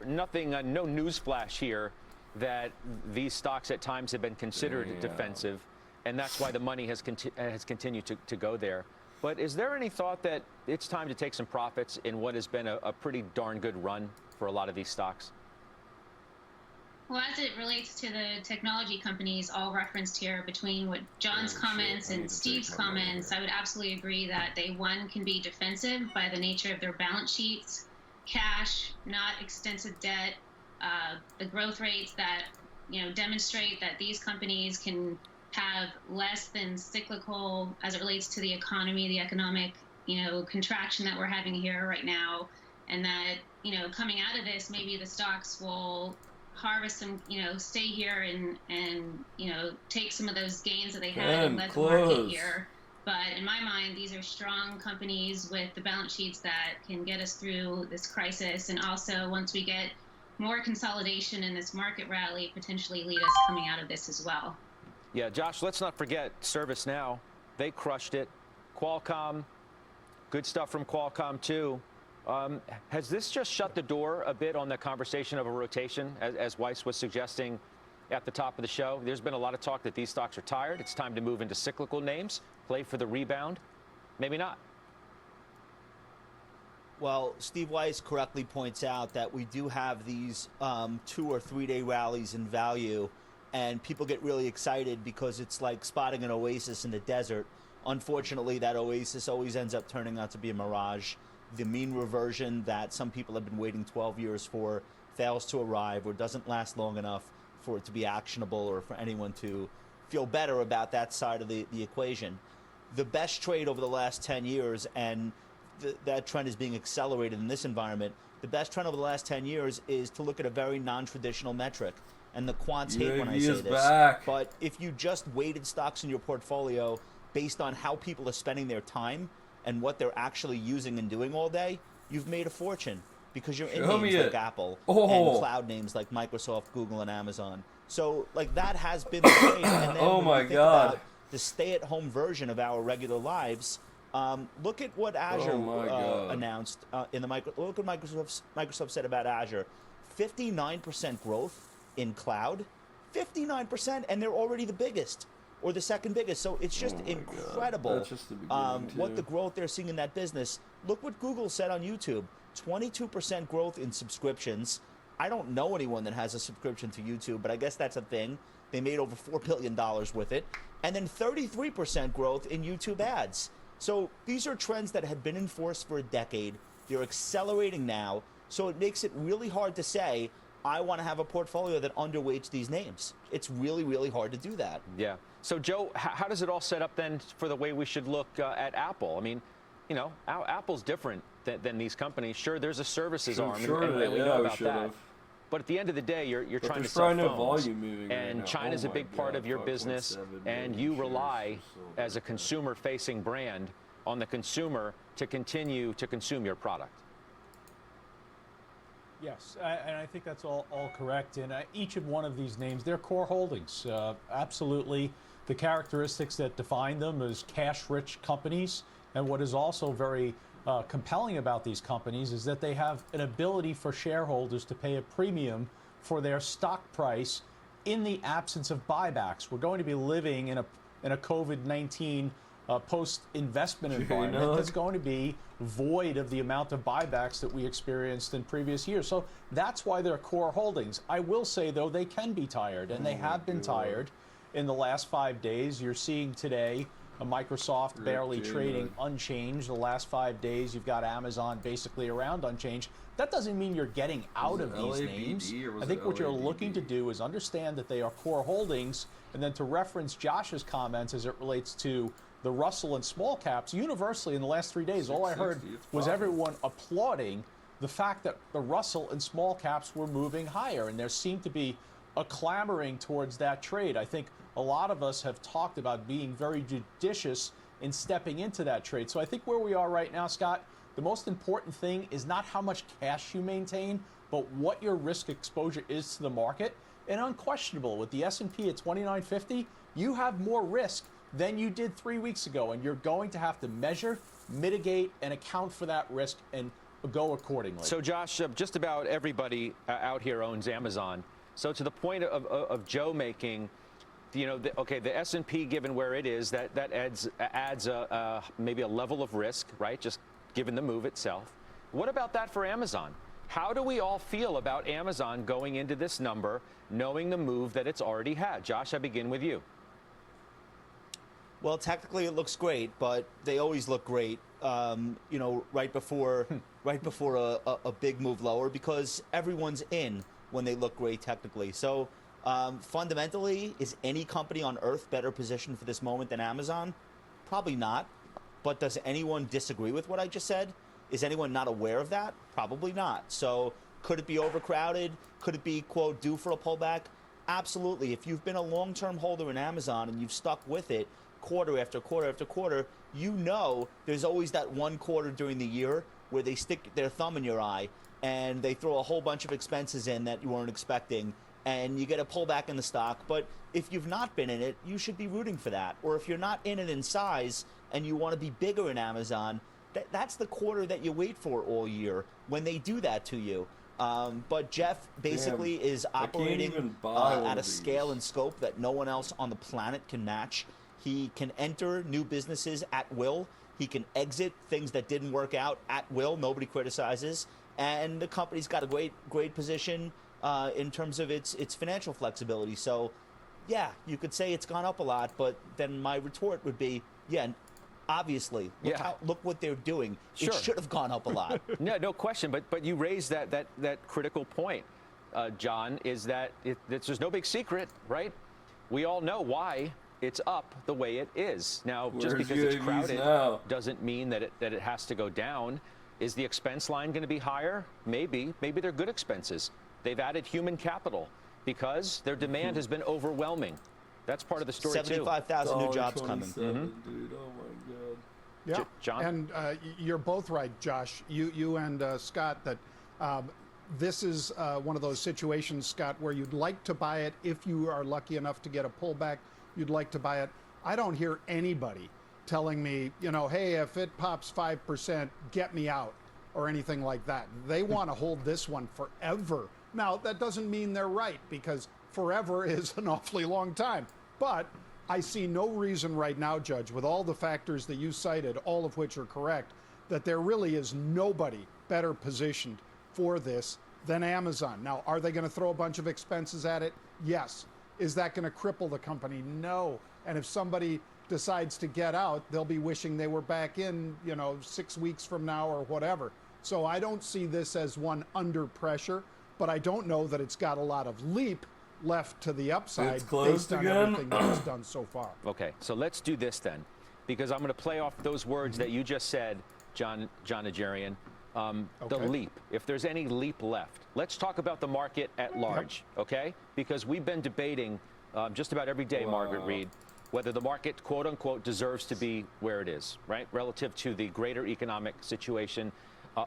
news flash here that these stocks at times have been considered defensive, and that's why the money has continued to go there. But is there any thought that it's time to take some profits in what has been a pretty darn good run for a lot of these stocks? Well, as it relates to the technology companies all referenced here, between what John's comments and Steve's comments, I would absolutely agree that they, one, can be defensive by the nature of their balance sheets, cash, not extensive debt, the growth rates that demonstrate that these companies can have less than cyclical as it relates to the economy, the economic contraction that we're having here right now, and that coming out of this, maybe the stocks will harvest some, stay here and take some of those gains that they had and let the market here. But in my mind, these are strong companies with the balance sheets that can get us through this crisis, and also once we get more consolidation in this market rally, potentially lead us coming out of this as well. Yeah, Josh, let's not forget ServiceNow. They crushed it. Qualcomm, good stuff from Qualcomm too. Has this just shut the door a bit on the conversation of a rotation, as Weiss was suggesting at the top of the show? There's been a lot of talk that these stocks are tired. It's time to move into cyclical names, play for the rebound. Maybe not. Well, Steve Weiss correctly points out that we do have these 2 or 3 day rallies in value, and people get really excited because it's like spotting an oasis in the desert. Unfortunately, that oasis always ends up turning out to be a mirage. The mean reversion that some people have been waiting 12 years for fails to arrive or doesn't last long enough for it to be actionable or for anyone to feel better about that side of the equation. The best trade over the last 10 years, and that trend is being accelerated in this environment, the best trend over the last 10 years is to look at a very non-traditional metric. And the quants hate when I say this. But if you just weighted stocks in your portfolio based on how people are spending their time and what they're actually using and doing all day, you've made a fortune because you're in names like Apple and cloud names like Microsoft, Google, and Amazon. So, like, that has been the trade. And then when you think about the stay-at-home version of our regular lives, look at what Azure announced in the look what Microsoft said about Azure. 59% growth in cloud, 59%, and they're already the biggest or the second biggest. So it's just incredible what the growth they're seeing in that business. Look what Google said on YouTube, 22% growth in subscriptions. I don't know anyone that has a subscription to YouTube, but I guess that's a thing. They made over $4 billion with it. And then 33% growth in YouTube ads. So these are trends that have been in force for a decade. They're accelerating now. So it makes it really hard to say, I want to have a portfolio that underweights these names. It's really, really hard to do that. Yeah. So, Joe, how does it all set up then for the way we should look at Apple? I mean, Apple's different than these companies. Sure, there's a services arm, and we know about that. But at the end of the day, you're trying to sell phones, and China's a big part of your business, and you rely as a consumer-facing brand on the consumer to continue to consume your product. Yes, and I think that's all correct. And each of one of these names, they're core holdings. Absolutely, the characteristics that define them is cash-rich companies, and what is also very compelling about these companies is that they have an ability for shareholders to pay a premium for their stock price in the absence of buybacks. We're going to be living in a COVID-19 post-investment environment that's going to be void of the amount of buybacks that we experienced in previous years. So that's why they're core holdings. I will say, though, they can be tired, and they have been tired in the last 5 days. You're seeing today a Microsoft barely trading unchanged. The last 5 days, you've got Amazon basically around unchanged. That doesn't mean you're getting out of these names. I think what you're looking to do is understand that they are core holdings, and then to reference Josh's comments as it relates to the Russell and small caps, universally in the last 3 days, all I heard was everyone applauding the fact that the Russell and small caps were moving higher, and there seemed to be a clamoring towards that trade. I think a lot of us have talked about being very judicious in stepping into that trade. So I think where we are right now, Scott, the most important thing is not how much cash you maintain, but what your risk exposure is to the market. And unquestionable, with the S&P at 2950, you have more risk than you did 3 weeks ago, and you're going to have to measure, mitigate, and account for that risk and go accordingly. So, Josh, just about everybody out here owns Amazon. So to the point of Joe making, the S&P, given where it is, that adds maybe a level of risk, right? Just given the move itself. What about that for Amazon? How do we all feel about Amazon going into this number, knowing the move that it's already had? Josh, I begin with you. Well, technically it looks great, but they always look great, right before a big move lower, because everyone's in when they look great technically. So fundamentally, is any company on earth better positioned for this moment than Amazon? Probably not. But does anyone disagree with what I just said? Is anyone not aware of that? Probably not. So could it be overcrowded? Could it be, quote, due for a pullback? Absolutely. If you've been a long-term holder in Amazon and you've stuck with it quarter after quarter after quarter, you know there's always that one quarter during the year where they stick their thumb in your eye and they throw a whole bunch of expenses in that you weren't expecting, and you get a pullback in the stock. But if you've not been in it, you should be rooting for that. Or if you're not in it in size and you want to be bigger in Amazon, that's the quarter that you wait for all year when they do that to you. But Jeff basically is operating at a scale and scope that no one else on the planet can match. He can enter new businesses at will. He can exit things that didn't work out at will. Nobody criticizes. And the company's got a great position in terms of its financial flexibility. So, yeah, you could say it's gone up a lot, but then my retort would be, yeah, obviously, look what they're doing. Sure. It should have gone up a lot. No question. But you raised that critical point, John, is that there's no big secret, right? We all know why it's up the way it is. Now, just because it's crowded doesn't mean that it has to go down. Is the expense line going to be higher? Maybe. Maybe they're good expenses. They've added human capital because their demand has been overwhelming. That's part of the story, 75,000 new jobs coming. Dude, oh my God. Yeah, John? And you're both right, Josh. You and Scott, that this is one of those situations, Scott, where you'd like to buy it if you are lucky enough to get a pullback. You'd like to buy it. I don't hear anybody telling me, hey, if it pops 5%, get me out, or anything like that. They want to hold this one forever. Now, that doesn't mean they're right, because forever is an awfully long time. But I see no reason right now, Judge, with all the factors that you cited, all of which are correct, that there really is nobody better positioned for this than Amazon. Now, are they going to throw a bunch of expenses at it? Yes. Is that going to cripple the company? No. And if somebody decides to get out, they'll be wishing they were back in, 6 weeks from now or whatever. So I don't see this as one under pressure, but I don't know that it's got a lot of leap left to the upside based on everything that it's done so far. Okay, so let's do this then, because I'm going to play off those words that you just said, John Najarian. The leap, if there's any leap left. Let's talk about the market at large, okay? Because we've been debating just about every day, Margaret Reed, whether the market, quote unquote, deserves to be where it is, right? Relative to the greater economic situation,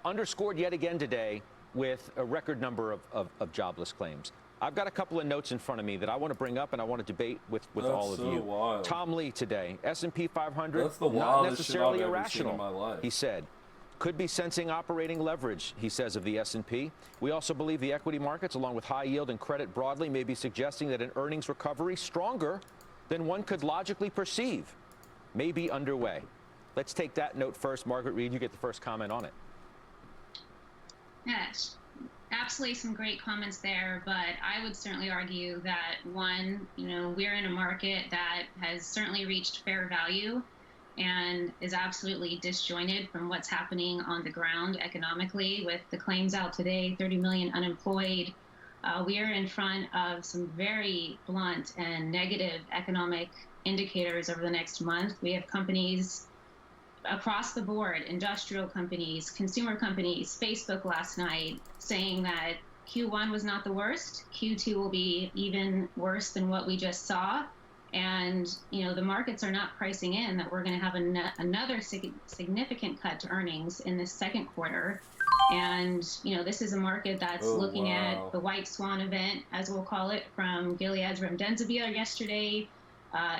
underscored yet again today with a record number of jobless claims. I've got a couple of notes in front of me that I want to bring up and I want to debate with all of you. Wild. Tom Lee today, S&P 500, That's the not wildest necessarily shit I've irrational, ever seen in my life. he said. could be sensing operating leverage, he says, of the S&P. We also believe the equity markets, along with high yield and credit broadly, may be suggesting that an earnings recovery stronger than one could logically perceive may be underway. Let's take that note first. Margaret Reed, you get the first comment on it. Yes, absolutely some great comments there, but I would certainly argue that, one, we're in a market that has certainly reached fair value and is absolutely disjointed from what's happening on the ground economically with the claims out today, 30 million unemployed. We are in front of some very blunt and negative economic indicators over the next month. We have companies across the board, industrial companies, consumer companies, Facebook last night saying that Q1 was not the worst. Q2 will be even worse than what we just saw. And, the markets are not pricing in that we're going to have another significant cut to earnings in this second quarter. And, this is a market that's looking at the white swan event, as we'll call it, from Gilead's remdesivir yesterday,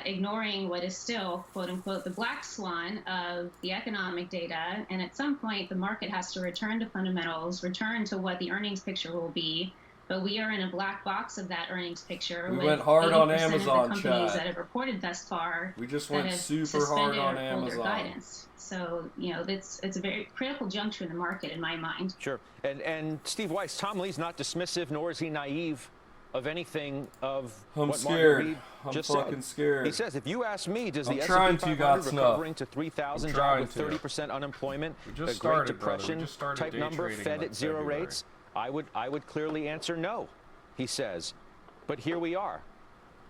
ignoring what is still, quote unquote, the black swan of the economic data. And at some point, the market has to return to fundamentals, return to what the earnings picture will be. But we are in a black box of that earnings picture. We went hard on Amazon, of the companies that have reported thus far. We just went super hard on Amazon. Guidance. So, it's a very critical juncture in the market, in my mind. Sure. And Steve Weiss, Tom Lee's not dismissive, nor is he naive of anything of what Margaret Reed just said. I'm fucking scared. He says, if you ask me, does the S&P 500 recovering to 3,000 job with 30% unemployment, a Great Depression type number, Fed at zero rates? I would clearly answer no, he says. But here we are.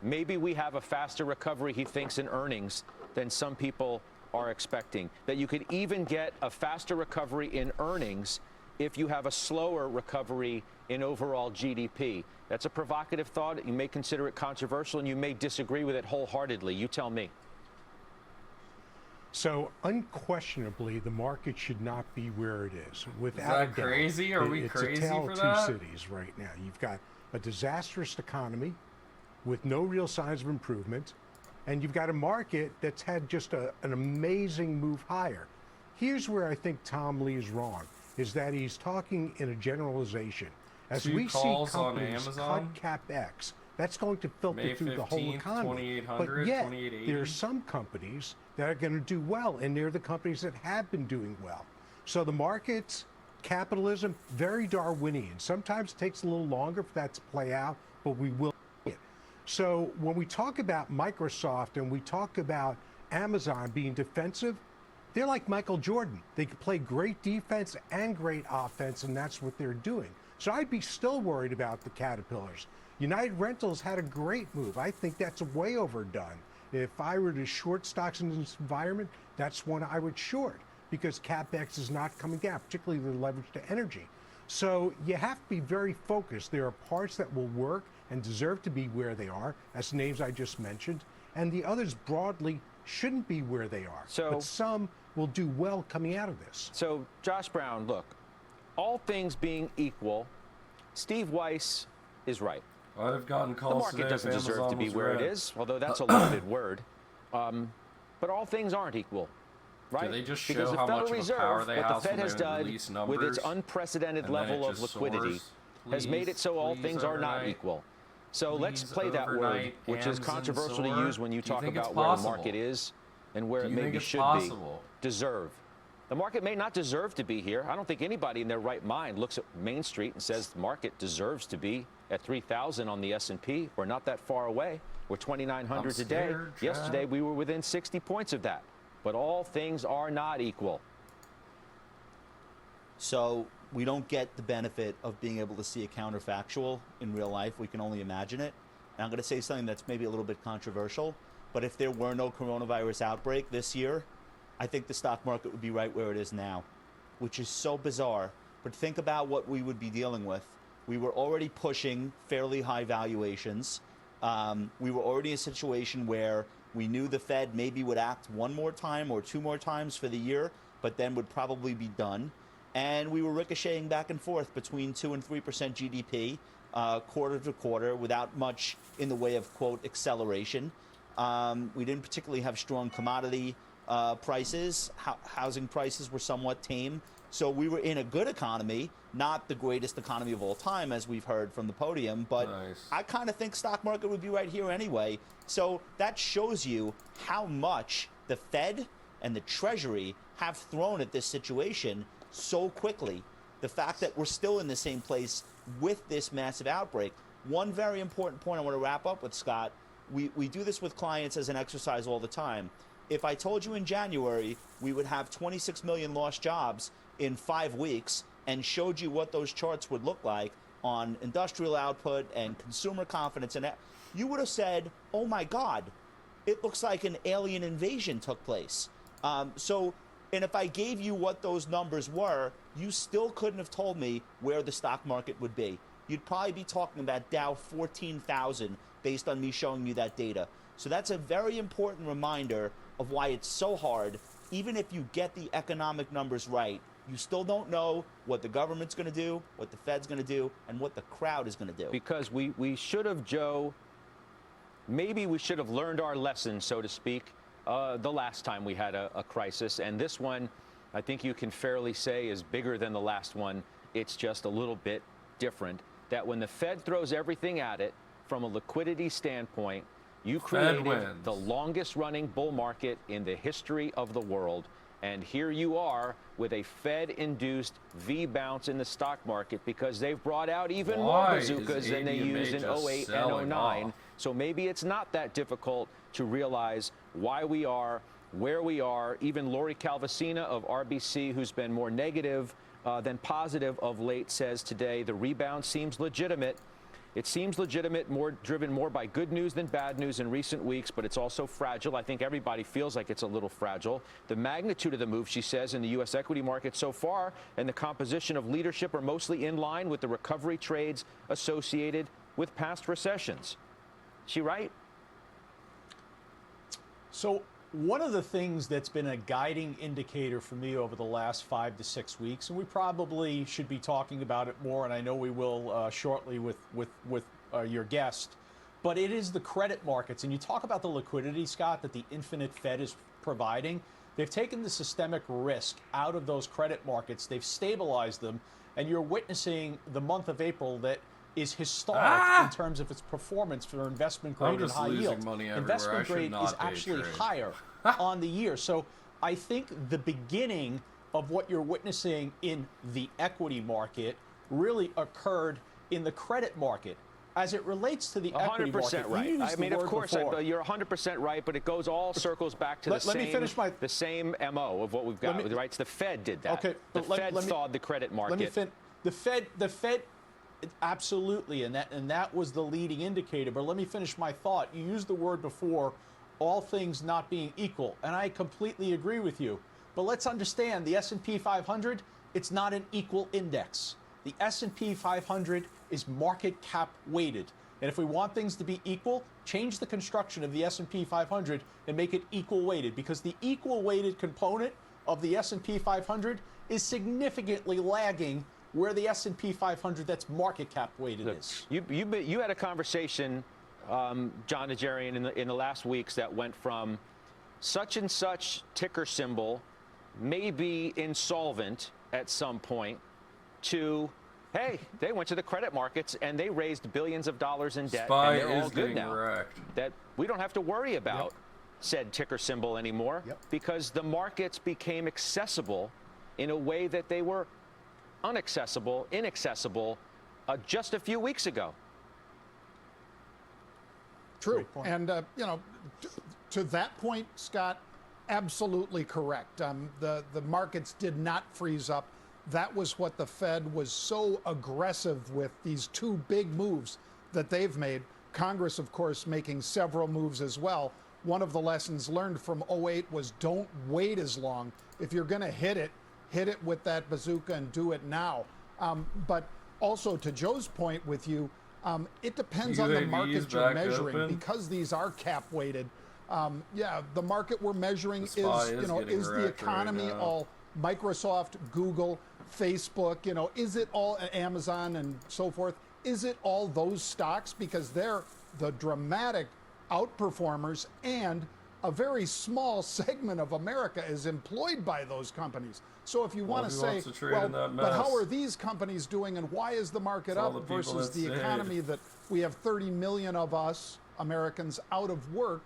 Maybe we have a faster recovery, he thinks, in earnings than some people are expecting. That you could even get a faster recovery in earnings if you have a slower recovery in overall GDP. That's a provocative thought. You may consider it controversial, and you may disagree with it wholeheartedly. You tell me. So unquestionably, the market should not be where it is. Without is that crazy? Are we crazy for that? It's a tale of two cities right now. You've got a disastrous economy with no real signs of improvement, and you've got a market that's had just an amazing move higher. Here's where I think Tom Lee is wrong, is that he's talking in a generalization. As we see companies cut CapEx, that's going to filter through the whole economy. But yet, there are some companies that are going to do well, and they're the companies that have been doing well. So the markets, capitalism, very Darwinian. Sometimes it takes a little longer for that to play out, but we will see it. So when we talk about Microsoft and we talk about Amazon being defensive, they're like Michael Jordan. They can play great defense and great offense, and that's what they're doing. So I'd be still worried about the Caterpillars. United Rentals had a great move. I think that's way overdone. If I were to short stocks in this environment, that's one I would short because CapEx is not coming down, particularly the leverage to energy. So you have to be very focused. There are parts that will work and deserve to be where they are, as names I just mentioned, and the others broadly shouldn't be where they are. But some will do well coming out of this. So, Josh Brown, look, all things being equal, Steve Weiss is right. I'd have gotten calls the market doesn't deserve to be where it is, although that's a loaded word. But all things aren't equal, right? Do they just show because the how Federal much Reserve, of a power they what have the Fed has when they done release numbers, with its unprecedented level of liquidity has made it so all things are not equal. So let's play that word, which is controversial to use when you talk about where the market is and where it maybe should be. Deserve. The market may not deserve to be here. I don't think anybody in their right mind looks at Main Street and says the market deserves to be at 3,000 on the S&P. We're not that far away. We're 2,900 today. Yesterday, we were within 60 points of that. But all things are not equal. So we don't get the benefit of being able to see a counterfactual in real life. We can only imagine it. And I'm going to say something that's maybe a little bit controversial. But if there were no coronavirus outbreak this year, I think the stock market would be right where it is now, which is so bizarre. But think about what we would be dealing with. We were already pushing fairly high valuations. We were already in a situation where we knew the Fed maybe would act one more time or two more times for the year, but then would probably be done. And we were ricocheting back and forth between 2 and 3% GDP, quarter to quarter, without much in the way of, quote, acceleration. We didn't particularly have strong commodity prices. Housing prices were somewhat tame. So we were in a good economy, not the greatest economy of all time, as we've heard from the podium, but I kind of think stock market would be right here anyway. So that shows you how much the Fed and the Treasury have thrown at this situation so quickly. The fact that we're still in the same place with this massive outbreak. One very important point I want to wrap up with, Scott. We do this with clients as an exercise all the time. If I told you in January we would have 26 million lost jobs in 5 weeks and showed you what those charts would look like on industrial output and consumer confidence, and that, you would have said, oh my God, it looks like an alien invasion took place. And if I gave you what those numbers were, you still couldn't have told me where the stock market would be. You'd probably be talking about Dow 14,000 based on me showing you that data. So that's a very important reminder of why it's so hard. Even if you get the economic numbers right, you still don't know what the government's going to do, what the Fed's going to do, and what the crowd is going to do. Because we should have, Joe, maybe we should have learned our lesson, so to speak, the last time we had a crisis. And this one, I think you can fairly say, is bigger than the last one. It's just a little bit different. That when the Fed throws everything at it, from a liquidity standpoint, you created the longest running bull market in the history of the world. And here you are with a Fed-induced V-bounce in the stock market because they've brought out even more bazookas than they used in 08 and 09. So maybe it's not that difficult to realize why we are where we are. Even Lori Calvasina of RBC, who's been more negative than positive of late, says today the rebound seems legitimate. It seems legitimate, driven more by good news than bad news in recent weeks, but it's also fragile. I think everybody feels like it's a little fragile. The magnitude of the move, she says, in the U.S. equity market so far and the composition of leadership are mostly in line with the recovery trades associated with past recessions. Is she right? So one of the things that's been a guiding indicator for me over the last 5 to 6 weeks, and we probably should be talking about it more, and I know we will shortly with your guest, but it is the credit markets. And you talk about the liquidity, Scott, that the infinite Fed is providing. They've taken the systemic risk out of those credit markets. They've stabilized them, and you're witnessing the month of April that is historic in terms of its performance for investment grade and high yield. Investment grade is actually higher on the year. So I think the beginning of what you're witnessing in the equity market really occurred in the credit market. As it relates to the equity market, 100% right. I mean, of course, you're 100% right, but it goes all circles back to the same MO of what we've got. Right? It's the Fed did that. Okay, the Fed thawed the credit market. The Fed. Absolutely, and that was the leading indicator. But let me finish my thought. You used the word before, all things not being equal, and I completely agree with you. But let's understand, the S&P 500, it's not an equal index. The S&P 500 is market cap weighted. And if we want things to be equal, change the construction of the S&P 500 and make it equal weighted, because the equal weighted component of the S&P 500 is significantly lagging where the S&P 500 that's market cap weighted is. You had a conversation, John Najarian, in the last weeks that went from such and such ticker symbol may be insolvent at some point to, hey, they went to the credit markets and they raised billions of dollars in debt and they're all good now. That we don't have to worry about said ticker symbol anymore because the markets became accessible in a way that they were inaccessible just a few weeks ago. True. And, to that point, Scott, absolutely correct. The markets did not freeze up. That was what the Fed was so aggressive with, these two big moves that they've made. Congress, of course, making several moves as well. One of the lessons learned from 08 was don't wait as long. If you're going to hit it with that bazooka and do it now. But also to Joe's point with you, it depends on the market you're measuring because these are cap weighted. The market we're measuring is the economy all Microsoft, Google, Facebook, is it all Amazon and so forth? Is it all those stocks? Because they're the dramatic outperformers and a very small segment of America is employed by those companies. So if you want to say, well, but how are these companies doing and why is the market up versus the economy that we have 30 million of us Americans out of work,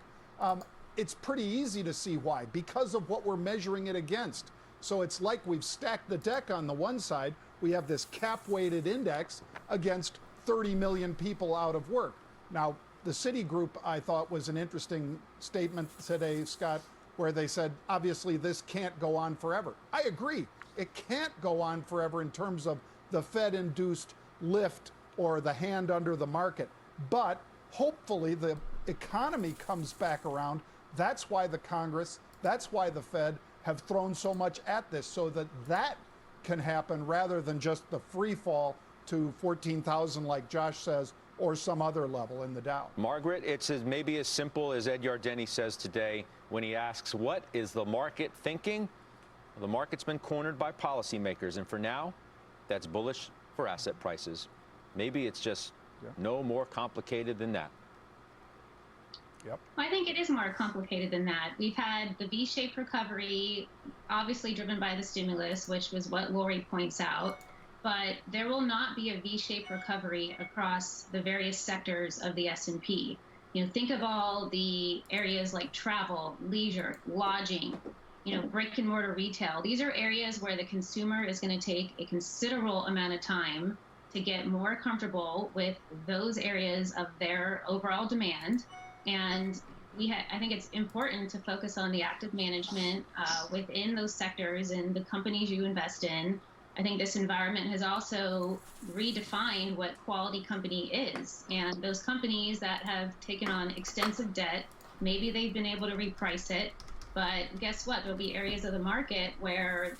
it's pretty easy to see why, because of what we're measuring it against. So it's like we've stacked the deck on the one side. We have this cap-weighted index against 30 million people out of work. Now, the Citigroup, I thought, was an interesting statement today, Scott, where they said, obviously, this can't go on forever. I agree. It can't go on forever in terms of the Fed-induced lift or the hand under the market. But hopefully the economy comes back around. That's why the Congress, that's why the Fed have thrown so much at this, so that that can happen rather than just the free fall to 14,000 like Josh says, or some other level in the Dow. Margaret, it's maybe as simple as Ed Yardeni says today when he asks, what is the market thinking? Well, the market's been cornered by policymakers, and for now, that's bullish for asset prices. Maybe it's just no more complicated than that. Yep. I think it is more complicated than that. We've had the V-shaped recovery, obviously driven by the stimulus, which was what Lori points out. But there will not be a V-shaped recovery across the various sectors of the S&P. You know, think of all the areas like travel, leisure, lodging, you know, brick and mortar retail. These are areas where the consumer is going to take a considerable amount of time to get more comfortable with those areas of their overall demand. And I think it's important to focus on the active management within those sectors and the companies you invest in. I think this environment has also redefined what quality company is. And those companies that have taken on extensive debt, maybe they've been able to reprice it, but guess what? There'll be areas of the market where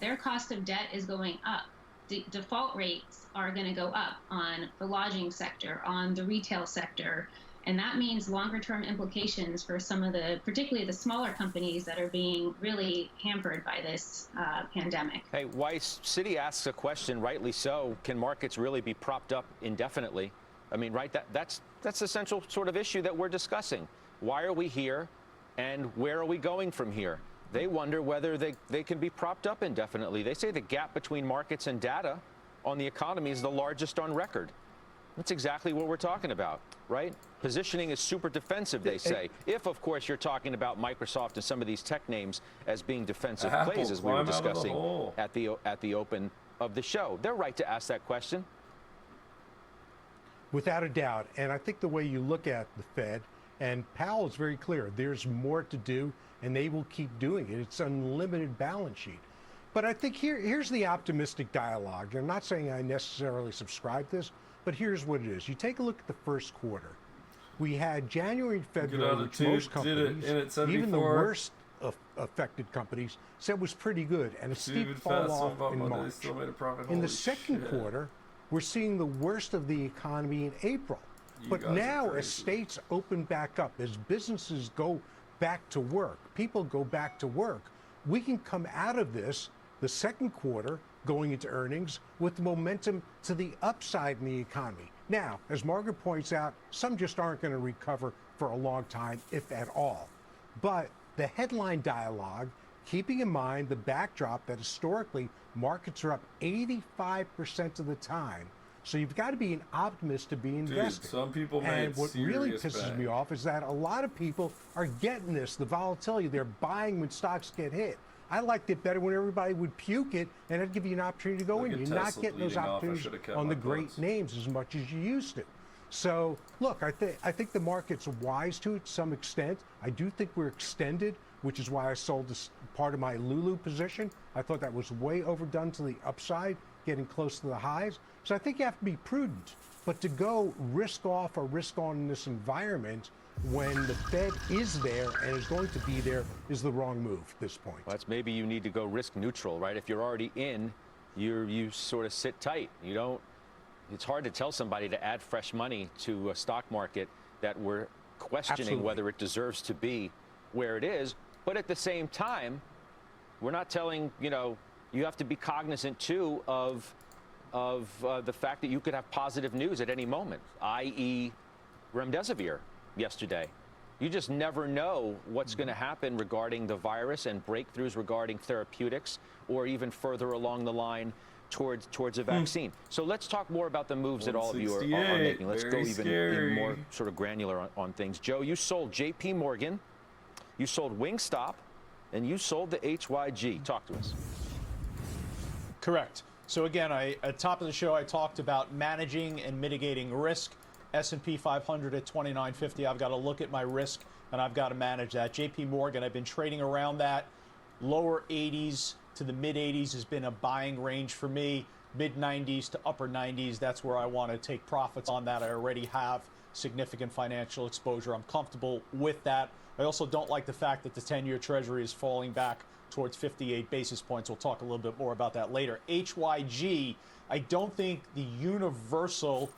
their cost of debt is going up. Default rates are going to go up on the lodging sector, on the retail sector. And that means longer term implications for some of particularly the smaller companies that are being really hampered by this pandemic. Hey, Weiss, Citi asks a question, rightly so. Can markets really be propped up indefinitely? I mean, right, that's the central sort of issue that we're discussing. Why are we here and where are we going from here? They wonder whether they can be propped up indefinitely. They say the gap between markets and data on the economy is the largest on record. That's exactly what we're talking about, right? Positioning is super defensive, they say. If, of course, you're talking about Microsoft and some of these tech names as being defensive plays, as we were discussing at the open of the show. They're right to ask that question. Without a doubt. And I think the way you look at the Fed, and Powell is very clear, there's more to do, and they will keep doing it. It's unlimited balance sheet. But I think here's the optimistic dialogue. I'm not saying I necessarily subscribe to this, but here's what it is. You take a look at the first quarter. We had January and February, which most companies, even the worst affected companies, said was pretty good, and a steep fall off in March. In the second quarter, we're seeing the worst of the economy in April. But now, as states open back up, as businesses go back to work, people go back to work, we can come out of this, the second quarter, going into earnings with momentum to the upside in the economy. Now, as Margaret points out, some just aren't going to recover for a long time, if at all. But the headline dialogue, keeping in mind the backdrop that historically markets are up 85% of the time. So you've got to be an optimist to be invested. Dude, some people and what really pisses me off is that a lot of people are getting this, the volatility. They're buying when stocks get hit. I liked it better when everybody would puke it, and it'd give you an opportunity to go in. You're not getting those opportunities on the great names as much as you used to. So, look, I think the market's wise to it to some extent. I do think we're extended, which is why I sold this part of my Lulu position. I thought that was way overdone to the upside, getting close to the highs. So I think you have to be prudent. But to go risk off or risk on in this environment when the Fed is there and is going to be there is the wrong move at this point. Well, that's maybe you need to go risk neutral, right? If you're already in, you sort of sit tight. You don't. It's hard to tell somebody to add fresh money to a stock market that we're questioning whether it deserves to be where it is. But at the same time, we're not telling, you have to be cognizant too of the fact that you could have positive news at any moment, i.e. remdesivir yesterday. You just never know what's going to happen regarding the virus and breakthroughs regarding therapeutics, or even further along the line towards a vaccine. So let's talk more about the moves that all of you are making. Let's go even more sort of granular on things. Joe, you sold JP Morgan, you sold Wingstop, and you sold the HYG. Talk to us. Correct. So again, at top of the show, I talked about managing and mitigating risk. S&P 500 at 2950. I've got to look at my risk, and I've got to manage that. JP Morgan, I've been trading around that. Lower 80s to the mid 80s has been a buying range for me. Mid 90s to upper 90s, that's where I want to take profits on that. I already have significant financial exposure. I'm comfortable with that. I also don't like the fact that the 10-year Treasury is falling back towards 58 basis points. We'll talk a little bit more about that later. HYG, I don't think the universal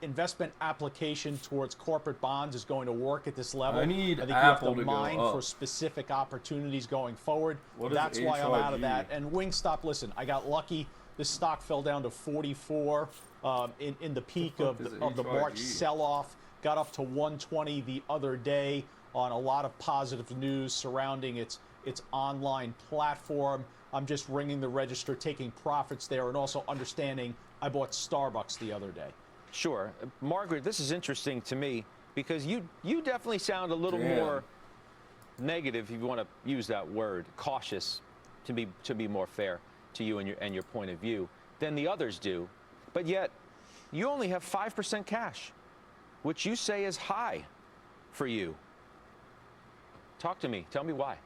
investment application towards corporate bonds is going to work at this level. I think Apple you have to to mine go up. for specific opportunities going forward. What is That's why I'm out of HYG? that. And Wingstop, listen, I got lucky. This stock fell down to 44 in the peak of the March sell-off. Got up to 120 the other day on a lot of positive news surrounding its online platform. I'm just ringing the register, taking profits there, and also understanding I bought Starbucks the other day. Sure. Margaret, this is interesting to me because you definitely sound a little more negative, if you want to use that word, cautious, to be more fair to you and your point of view, than the others do. But yet, you only have 5% cash, which you say is high for you. Talk to me. Tell me why.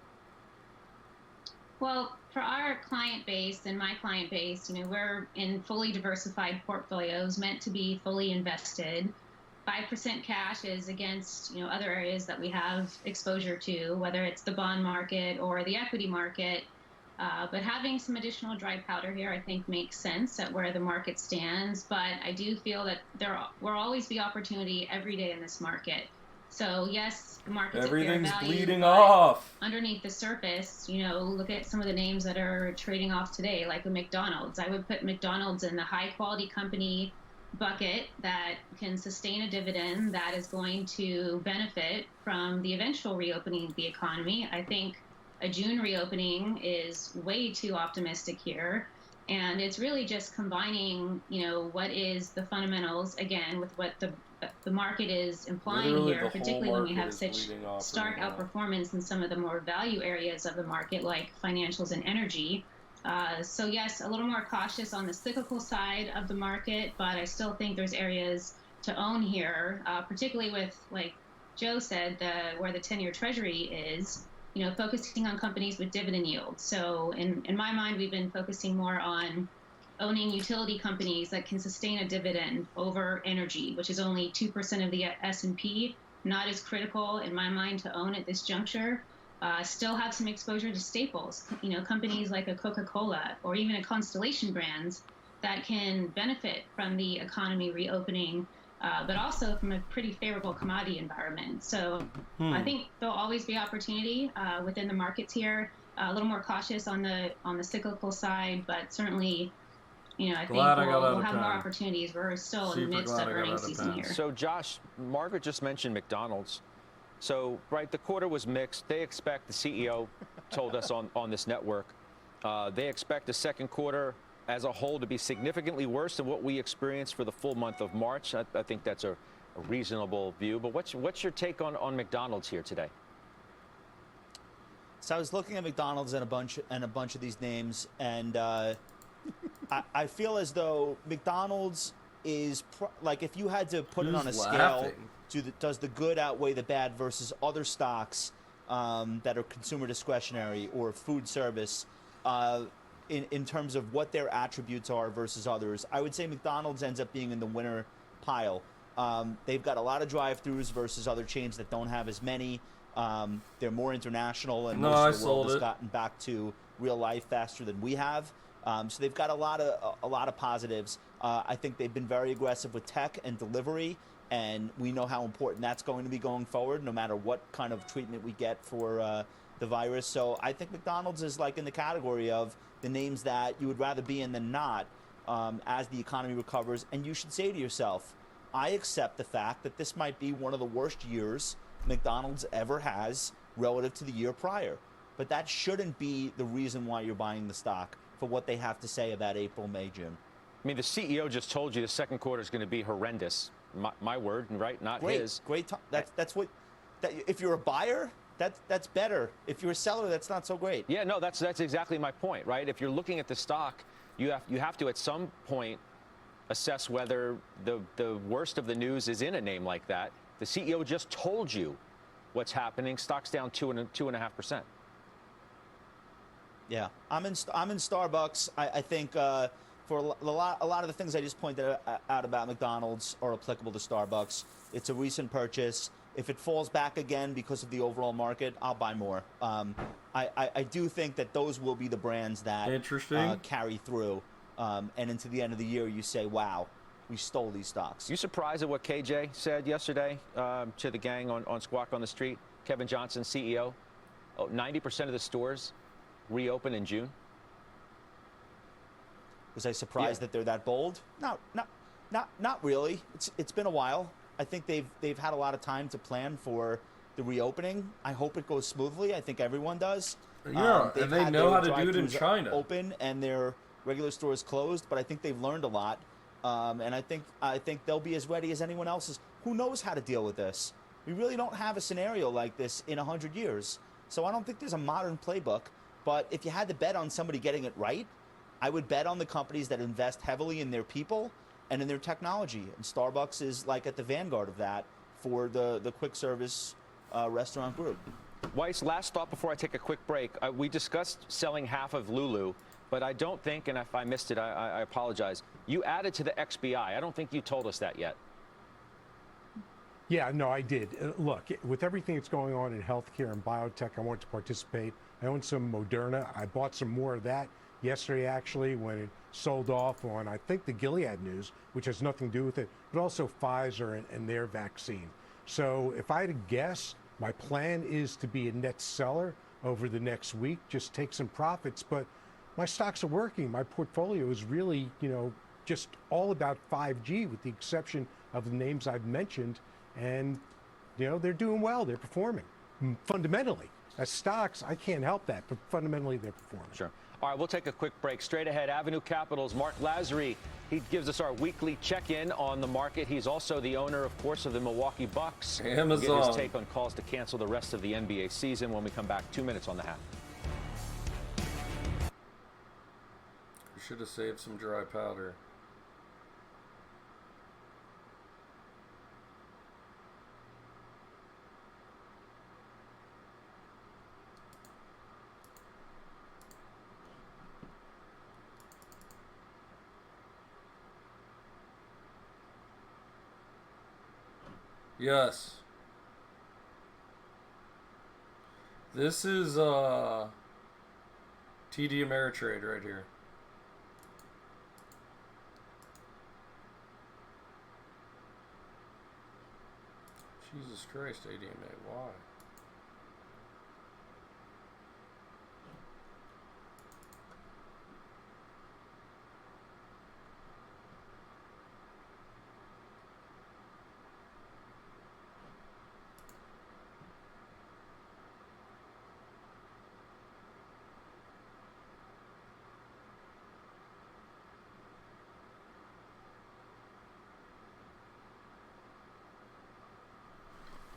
Well, for our client base and my client base, we're in fully diversified portfolios meant to be fully invested. 5% cash is against, other areas that we have exposure to, whether it's the bond market or the equity market. But having some additional dry powder here, I think, makes sense at where the market stands. But I do feel that there will always be opportunity every day in this market. So yes, the market's Everything's at fair value, bleeding but off. underneath the surface, look at some of the names that are trading off today, like the McDonald's. I would put McDonald's in the high quality company bucket that can sustain a dividend that is going to benefit from the eventual reopening of the economy. I think a June reopening is way too optimistic here. And it's really just combining, what is the fundamentals, again, with what the market is implying Literally here, the particularly whole when we have market is such bleeding off stark right now. outperformance in some of the more value areas of the market, like financials and energy. So yes, a little more cautious on the cyclical side of the market, but I still think there's areas to own here, particularly with, like Joe said, where the 10-year Treasury is, focusing on companies with dividend yield. So in my mind, we've been focusing more on owning utility companies that can sustain a dividend over energy, which is only 2% of the S&P, not as critical in my mind to own at this juncture. Still have some exposure to staples, companies like a Coca-Cola or even a Constellation Brands that can benefit from the economy reopening, but also from a pretty favorable commodity environment. So I think there'll always be opportunity within the markets here. A little more cautious on the cyclical side, but certainly, I think we'll have more opportunities. We're still in the midst of earnings season here. So Josh, Margaret just mentioned McDonald's. So, right, the quarter was mixed. They expect, the CEO told us on this network, they expect the second quarter as a whole to be significantly worse than what we experienced for the full month of March. I think that's a reasonable view. But what's your take on McDonald's here today? So I was looking at McDonald's and a bunch of these names, and I feel as though McDonald's is like, if you had to put it on a scale, does the good outweigh the bad versus other stocks that are consumer discretionary or food service in terms of what their attributes are versus others? I would say McDonald's ends up being in the winner pile. They've got a lot of drive-thrus versus other chains that don't have as many. They're more international, and most of the world has gotten back to real life faster than we have. So they've got a lot of positives. I think they've been very aggressive with tech and delivery, and we know how important that's going to be going forward, no matter what kind of treatment we get for the virus. So I think McDonald's is like in the category of the names that you would rather be in than not as the economy recovers. And you should say to yourself, I accept the fact that this might be one of the worst years McDonald's ever has relative to the year prior. But that shouldn't be the reason why you're buying the stock, for what they have to say about April, May, June. I mean, the CEO just told you the second quarter is going to be horrendous. My word, right? Not his. Great. That's what. If you're a buyer, that's better. If you're a seller, that's not so great. Yeah, no, that's exactly my point, right? If you're looking at the stock, you have to at some point assess whether the worst of the news is in a name like that. The CEO just told you what's happening. Stock's down 2.5%. Yeah, I'm in Starbucks. I think for a lot of the things I just pointed out about McDonald's are applicable to Starbucks. It's a recent purchase. If it falls back again because of the overall market, I'll buy more. I do think that those will be the brands that carry through. And into the end of the year, you say, wow, we stole these stocks. You surprised at what KJ said yesterday to the gang on Squawk on the Street? Kevin Johnson, CEO. 90% of the stores reopen in June. Was I surprised that they're that bold? No, not really. It's been a while. I think they've had a lot of time to plan for the reopening. I hope it goes smoothly. I think everyone does. Yeah, and they know how to do it in China. Open and their regular stores closed, but I think they've learned a lot. And I think they'll be as ready as anyone else is. Who knows how to deal with this? We really don't have a scenario like this in 100 years. So I don't think there's a modern playbook. But if you had to bet on somebody getting it right, I would bet on the companies that invest heavily in their people and in their technology. And Starbucks is like at the vanguard of that for the quick service restaurant group. Weiss, last thought before I take a quick break. We discussed selling half of Lulu, but I don't think, and if I missed it, I apologize, you added to the XBI. I don't think you told us that yet. Yeah, no, I did. Look, with everything that's going on in healthcare and biotech, I want to participate. I own some Moderna. I bought some more of that yesterday, actually, when it sold off on, I think, the Gilead news, which has nothing to do with it, but also Pfizer and their vaccine. So if I had to guess, my plan is to be a net seller over the next week, just take some profits. But my stocks are working. My portfolio is really, just all about 5G, with the exception of the names I've mentioned. And, they're doing well. They're performing fundamentally. As stocks, I can't help that, but fundamentally they're performing. Sure. All right, we'll take a quick break. Straight ahead, Avenue Capital's Mark Lazary. He gives us our weekly check-in on the market. He's also the owner, of course, of the Milwaukee Bucks. Amazon. We'll get his take on calls to cancel the rest of the NBA season when we come back. 2 minutes on the Hat. We should have saved some dry powder. Yes. This is TD Ameritrade right here. Jesus Christ, ADMA, why?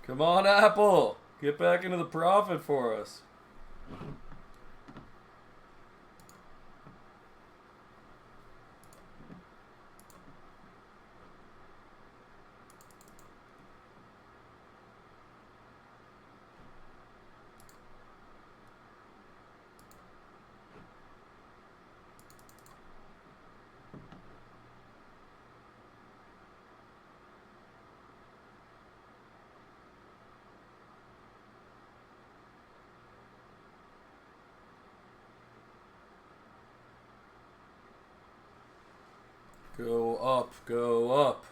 Come on, Apple! Get back into the profit for us. Go up, go up.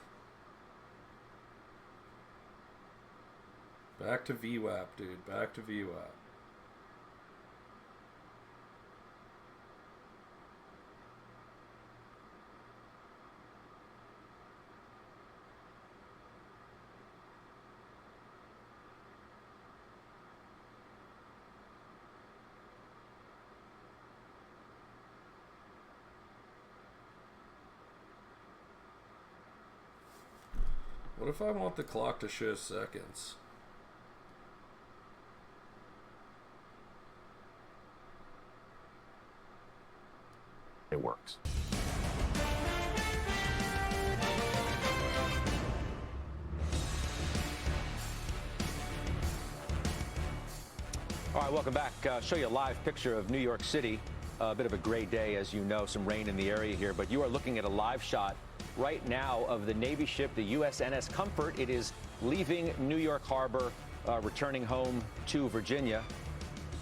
Back to VWAP, dude. Back to VWAP. What if I want the clock to show seconds? It works. All right, welcome back. Show you a live picture of New York City. A bit of a gray day, as you know, some rain in the area here, but you are looking at a live shot right now of the Navy ship, the USNS Comfort. It is leaving New York Harbor, returning home to Virginia.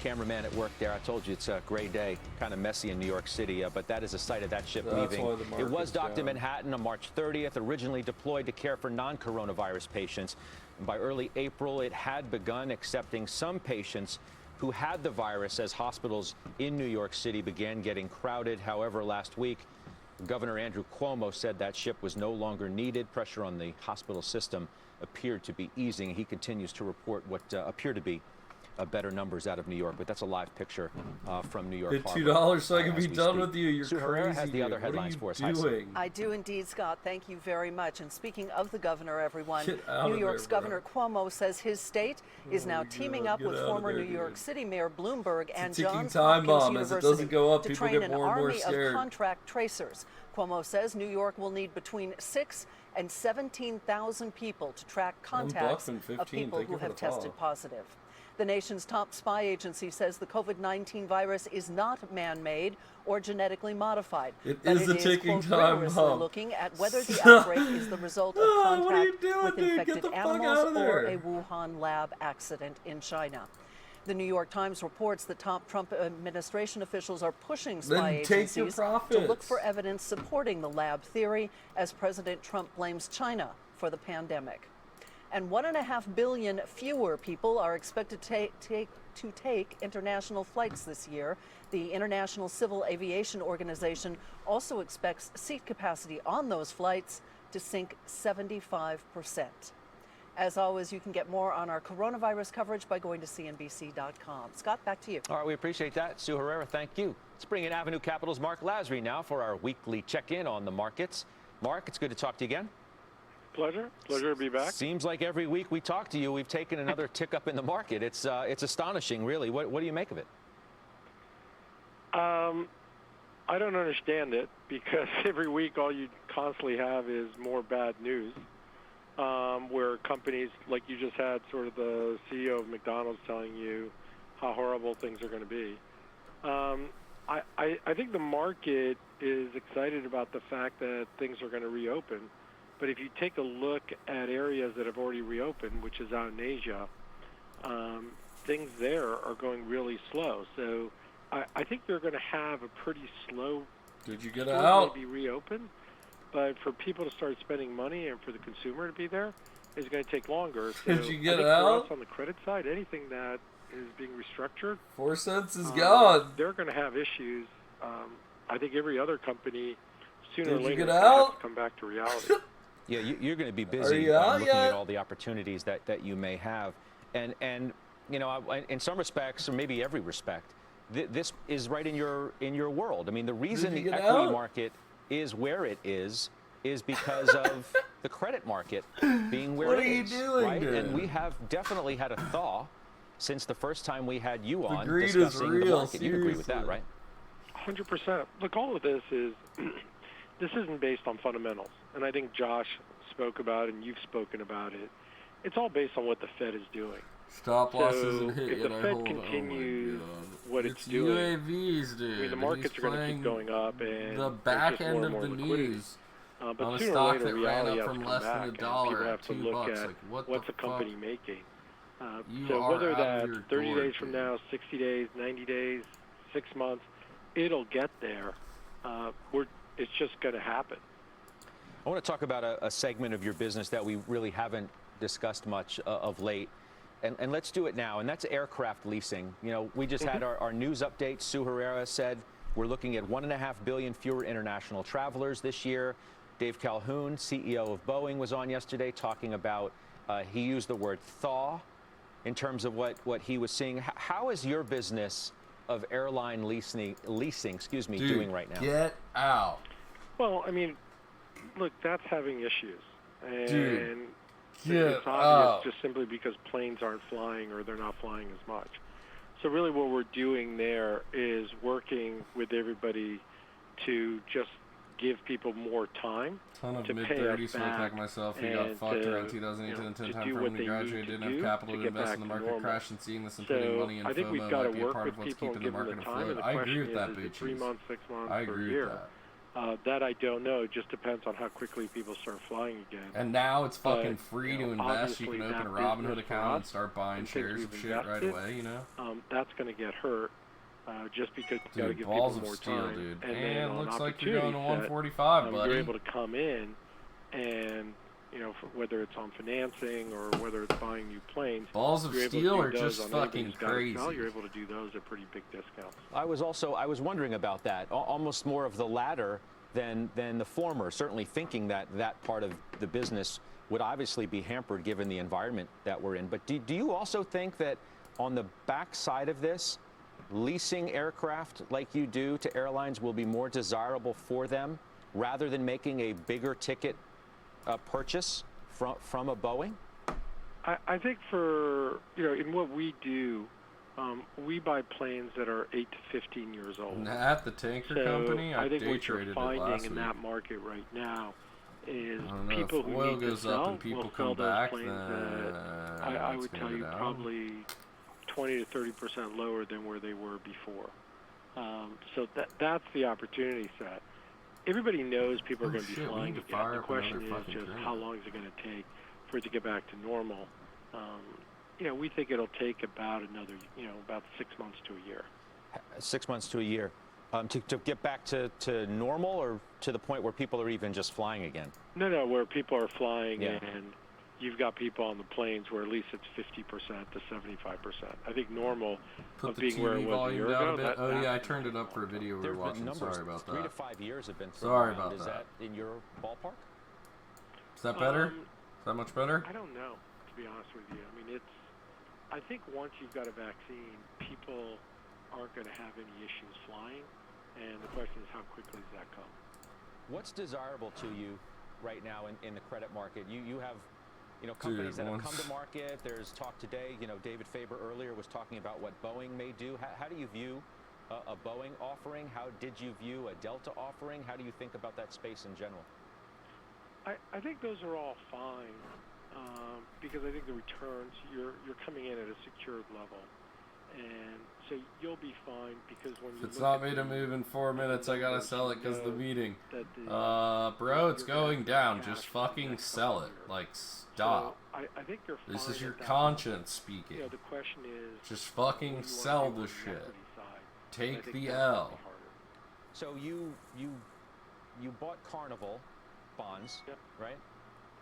Cameraman at work there. I told you it's a gray day, kind of messy in New York City, but that is a sight of that ship leaving. It was docked in Manhattan on March 30th, originally deployed to care for non-coronavirus patients. And by early April, it had begun accepting some patients who had the virus as hospitals in New York City began getting crowded. However, last week, Governor Andrew Cuomo said that ship was no longer needed. Pressure on the hospital system appeared to be easing. He continues to report what appear to be better numbers out of New York, but that's a live picture from New York Harbor. $2 so I can be done with you. You're Sue crazy. Herrera has the other headlines for us. Hi, Sue. I do indeed, Scott. Thank you very much. And speaking of the governor, everyone, New York's Governor Cuomo says his state is now teaming up with former New York City Mayor Bloomberg and Johns Hopkins University to train an army of contract tracers. Cuomo says New York will need between 6,000 and 17,000 people to track contacts of people who have tested positive. The nation's top spy agency says the COVID-19 virus is not man-made or genetically modified. It is a ticking time bomb. Looking at whether the outbreak is the result of contact with infected animals or a Wuhan lab accident in China. The New York Times reports that top Trump administration officials are pushing spy agencies to look for evidence supporting the lab theory as President Trump blames China for the pandemic. And 1.5 billion fewer people are expected to take international flights this year. The International Civil Aviation Organization also expects seat capacity on those flights to sink 75%. As always, you can get more on our coronavirus coverage by going to CNBC.com. Scott, back to you. All right, we appreciate that. Sue Herrera, thank you. Let's bring in Avenue Capital's Mark Lasry now for our weekly check-in on the markets. Mark, it's good to talk to you again. Pleasure to be back. Seems like every week we talk to you, we've taken another tick up in the market. It's astonishing, really. What do you make of it? I don't understand it because every week all you constantly have is more bad news. Where companies, like you just had sort of the CEO of McDonald's telling you how horrible things are going to be. I think the market is excited about the fact that things are going to reopen. But if you take a look at areas that have already reopened, which is out in Asia, things there are going really slow. So I think they're going to have a pretty slow maybe reopen. But for people to start spending money and for the consumer to be there is going to take longer. So Did you get I think out? for us on the credit side, anything that is being restructured, 4 cents is gone. They're going to have issues. I think every other company sooner or later get is out? going to have to come back to reality. Yeah, you're going to be busy looking at all the opportunities that you may have. And you know, in some respects, or maybe every respect, this is right in your world. I mean, the reason the equity market is where it is because of the credit market being where it is. What are you doing, right? And we have definitely had a thaw since the first time we had you on discussing the market. You'd agree with that, right? 100%. Look, all of this is this isn't based on fundamentals. And I think Josh spoke about it and you've spoken about it. It's all based on what the Fed is doing. Stop losses and hit. If the Fed continues what it's doing, UAVs, dude. I mean, the markets are going to keep going up, and the back end of the news. But on a sooner stock or later, that ran reality up has from to less come than back, $1 and people have at to $2. look at Like, what's the company making. You So are whether out of that's your 30 gourd, days from now, 60 days, 90 days, 6 months, it'll get there. It's just going to happen. I want to talk about a segment of your business that we really haven't discussed much of late. And let's do it now, and that's aircraft leasing. You know, we just had our news update. Sue Herrera said we're looking at 1.5 billion fewer international travelers this year. Dave Calhoun, CEO of Boeing, was on yesterday talking about, he used the word thaw in terms of what he was seeing. How is your business of airline leasing, doing right now? Get out. Well, I mean, look, that's having issues. And It's obvious just simply because planes aren't flying or they're not flying as much. So really what we're doing there is working with everybody to just give people more time Ton of to mid pay us 30s folk back like myself who got and fucked around 2010 to time do from what when we they graduated, need didn't to have do capital to to get invest back in the to market normal. crash and seeing this and putting So money in I think FOMO we've got to might be a work part with of what's people keeping and the give them market the time. afloat. And the I question agree with that, is it bitches. 3 months, 6 months, I or a agree year? with that. That I don't know. It just depends on how quickly people start flying again. And now it's fucking But, free to invest. You can open a Robinhood account and start buying shares of shit right away, you know? That's going to get hurt just because you've got to Dude, give balls people of more steel, time. dude. And then And on looks like you're going to opportunity set, 145, buddy. You're able to come in and, whether it's on financing or whether it's buying new planes. Balls of you're able to steel do are those just on anybody fucking who's got to sell, crazy. You're able to do those at pretty big discounts. I was wondering about that. Almost more of the latter than the former. Certainly thinking that part of the business would obviously be hampered given the environment that we're in. But do you also think that on the backside of this, leasing aircraft like you do to airlines will be more desirable for them rather than making a bigger ticket purchase from a Boeing? I think for, in what we do, we buy planes that are 8 to 15 years old. At the tanker so company, I think day what you're traded it finding last in week. that market right now is I don't know, people if who oil need goes to sell up and people will come sell those back, planes then at, I it's would gonna tell go you, down. probably 20 to 30% lower than where they were before. So that's the opportunity set. Everybody knows people are going to be flying again. The question is just how long is it going to take for it to get back to normal? We think it'll take about another, about 6 months to a year. 6 months to a year. To get back to normal, or to the point where people are even just flying again? No, where people are flying and you've got people on the planes where at least it's 50% to 75%. I think normal of being where it was a year ago. I turned it up for a video we were watching. Sorry about that. 3 to 5 years have been Sorry around. about Is that in your ballpark? Is that better? Is that much better? I don't know, to be honest with you. I mean, I think once you've got a vaccine, people aren't going to have any issues flying, and the question is how quickly does that come? What's desirable to you right now in the credit market? You have companies that have come to market. There's talk today, David Faber earlier was talking about what Boeing may do. How do you view a Boeing offering? How did you view a Delta offering? How do you think about that space in general? I think those are all fine because I think the returns, you're coming in at a secured level. And so you'll be fine because when you If it's not made a move in 4 minutes, I gotta sell it because of the meeting. Bro, it's going down. Just fucking sell it. Like, stop. So I think you're fine. This is your conscience speaking. The question is, just fucking sell the shit. Take the L. So you bought Carnival bonds, right?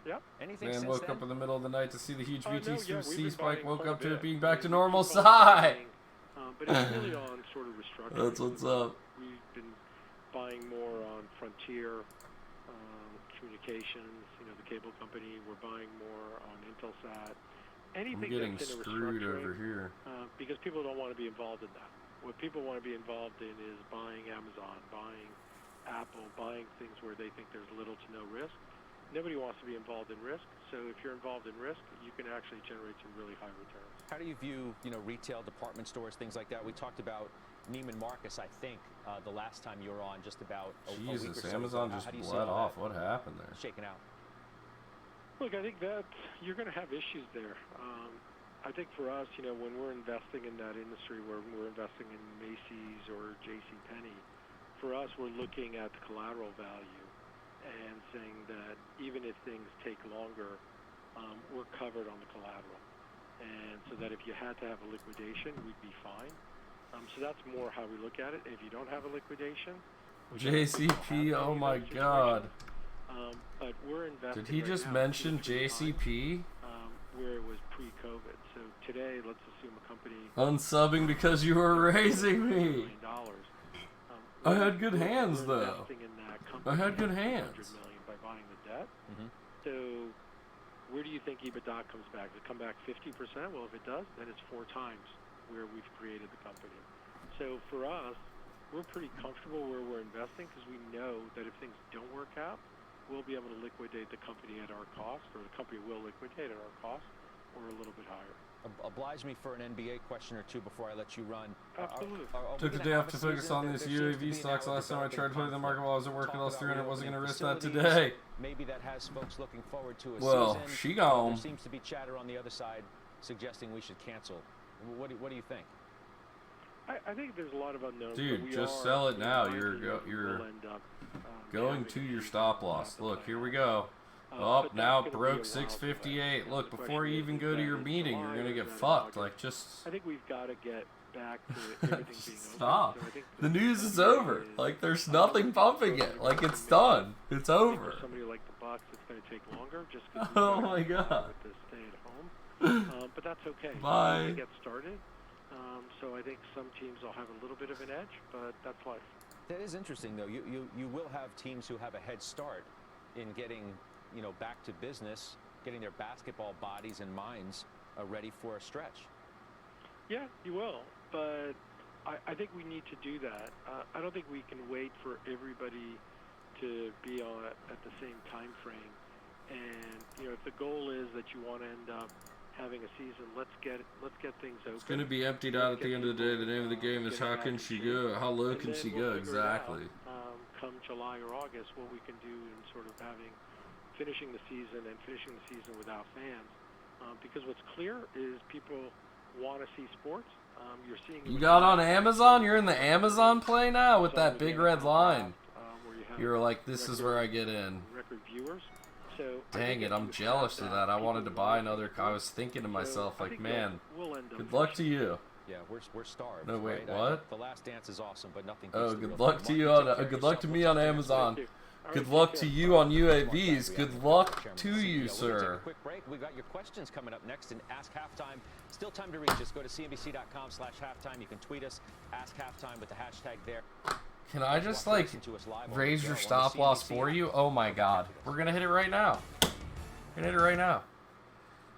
Yep. Anything Man since woke then? up in the middle of the night to see the huge BTC spike, woke up to it being bit. back to normal side. But it's really on sort of restructuring. That's what's up. We've been buying more on Frontier Communications, the cable company. We're buying more on Intelsat. Anything I'm getting that's in a screwed restructuring, over here. Because people don't want to be involved in that. What people want to be involved in is buying Amazon, buying Apple, buying things where they think there's little to no risk. Nobody wants to be involved in risk, so if you're involved in risk, you can actually generate some really high returns. How do you view, retail department stores, things like that? We talked about Neiman Marcus, I think, the last time you were on, just about a week or so. Amazon ago. just How do you see bled all off. What happened there? Shaking out. Look, I think that you're going to have issues there. I think for us, when we're investing in that industry, where we're investing in Macy's or JCPenney, for us, we're looking at the collateral value and saying that even if things take longer, we're covered on the collateral. And so that if you had to have a liquidation, we'd be fine. So that's more how we look at it. If you don't have a liquidation... JCP, oh my god. But we're investing Did he just mention JCP? Where it was pre-COVID. So today, let's assume a company... Unsubbing because you were raising me. I had good hands, though. I had good hands. $100 million by buying the debt. So where do you think EBITDA comes back? Does it come back 50%? Well, if it does, then it's 4 times where we've created the company. So for us, we're pretty comfortable where we're investing because we know that if things don't work out, we'll be able to liquidate the company at our cost, or the company will liquidate at our cost, or a little bit higher. Oblige me for an NBA question or two before I let you run. Absolutely. Took the day off to focus on these UAV stocks. Last time I tried to play the market while I was at work and lost 300. Wasn't going to risk that today. Maybe that has folks looking forward to a well, season. She gone. There seems to be chatter on the other side suggesting we should cancel. What do you think? I think there's a lot of unknowns. Dude, just sell it now. You're going to your stop loss. Look, here we go. Oh, now it broke 658. Look, before you even go to your meeting, you're going to get fucked. Like, just... I think we've got to get back to everything being stop. open. So the news is over. Like, there's nothing pumping it. Like, it's done. It's over. For somebody like the Bucks, it's going to take longer just because oh my god. With the stay at home. But that's okay. Bye. To get started. So I think some teams will have a little bit of an edge, but that's life. That is interesting, though. You will have teams who have a head start in getting, back to business, getting their basketball bodies and minds ready for a stretch. Yeah, you will. But I think we need to do that. I don't think we can wait for everybody to be on at the same time frame. And if the goal is that you want to end up having a season, let's get things open. It's going to be emptied out at the end of the day. The name of the game is how can she go? How low can she go? Exactly. Come July or August, what we can do in sort of finishing the season without fans. Because what's clear is people want to see sports. You're seeing. You got on Amazon? You're in the Amazon play now with that big red line. You're like, this is where I get in. Record viewers. So dang it, I'm jealous of that. I wanted to buy another. I was thinking to myself, like, man, good luck to you. Yeah, we're starved. No, wait, right? what? The Last Dance is awesome, but nothing. Oh, good luck to you on. Good luck to me on Amazon. Good luck to you on UAVs. Good luck to you, sir. We'll take a quick break. We got your questions coming up next in Ask Halftime. Still time to reach us. Go to cnbc.com/halftime. You can tweet us, Ask Halftime with the hashtag there. Can I just, like, raise your stop loss for you? Oh my god. We're gonna hit it right now. We're gonna hit it right now.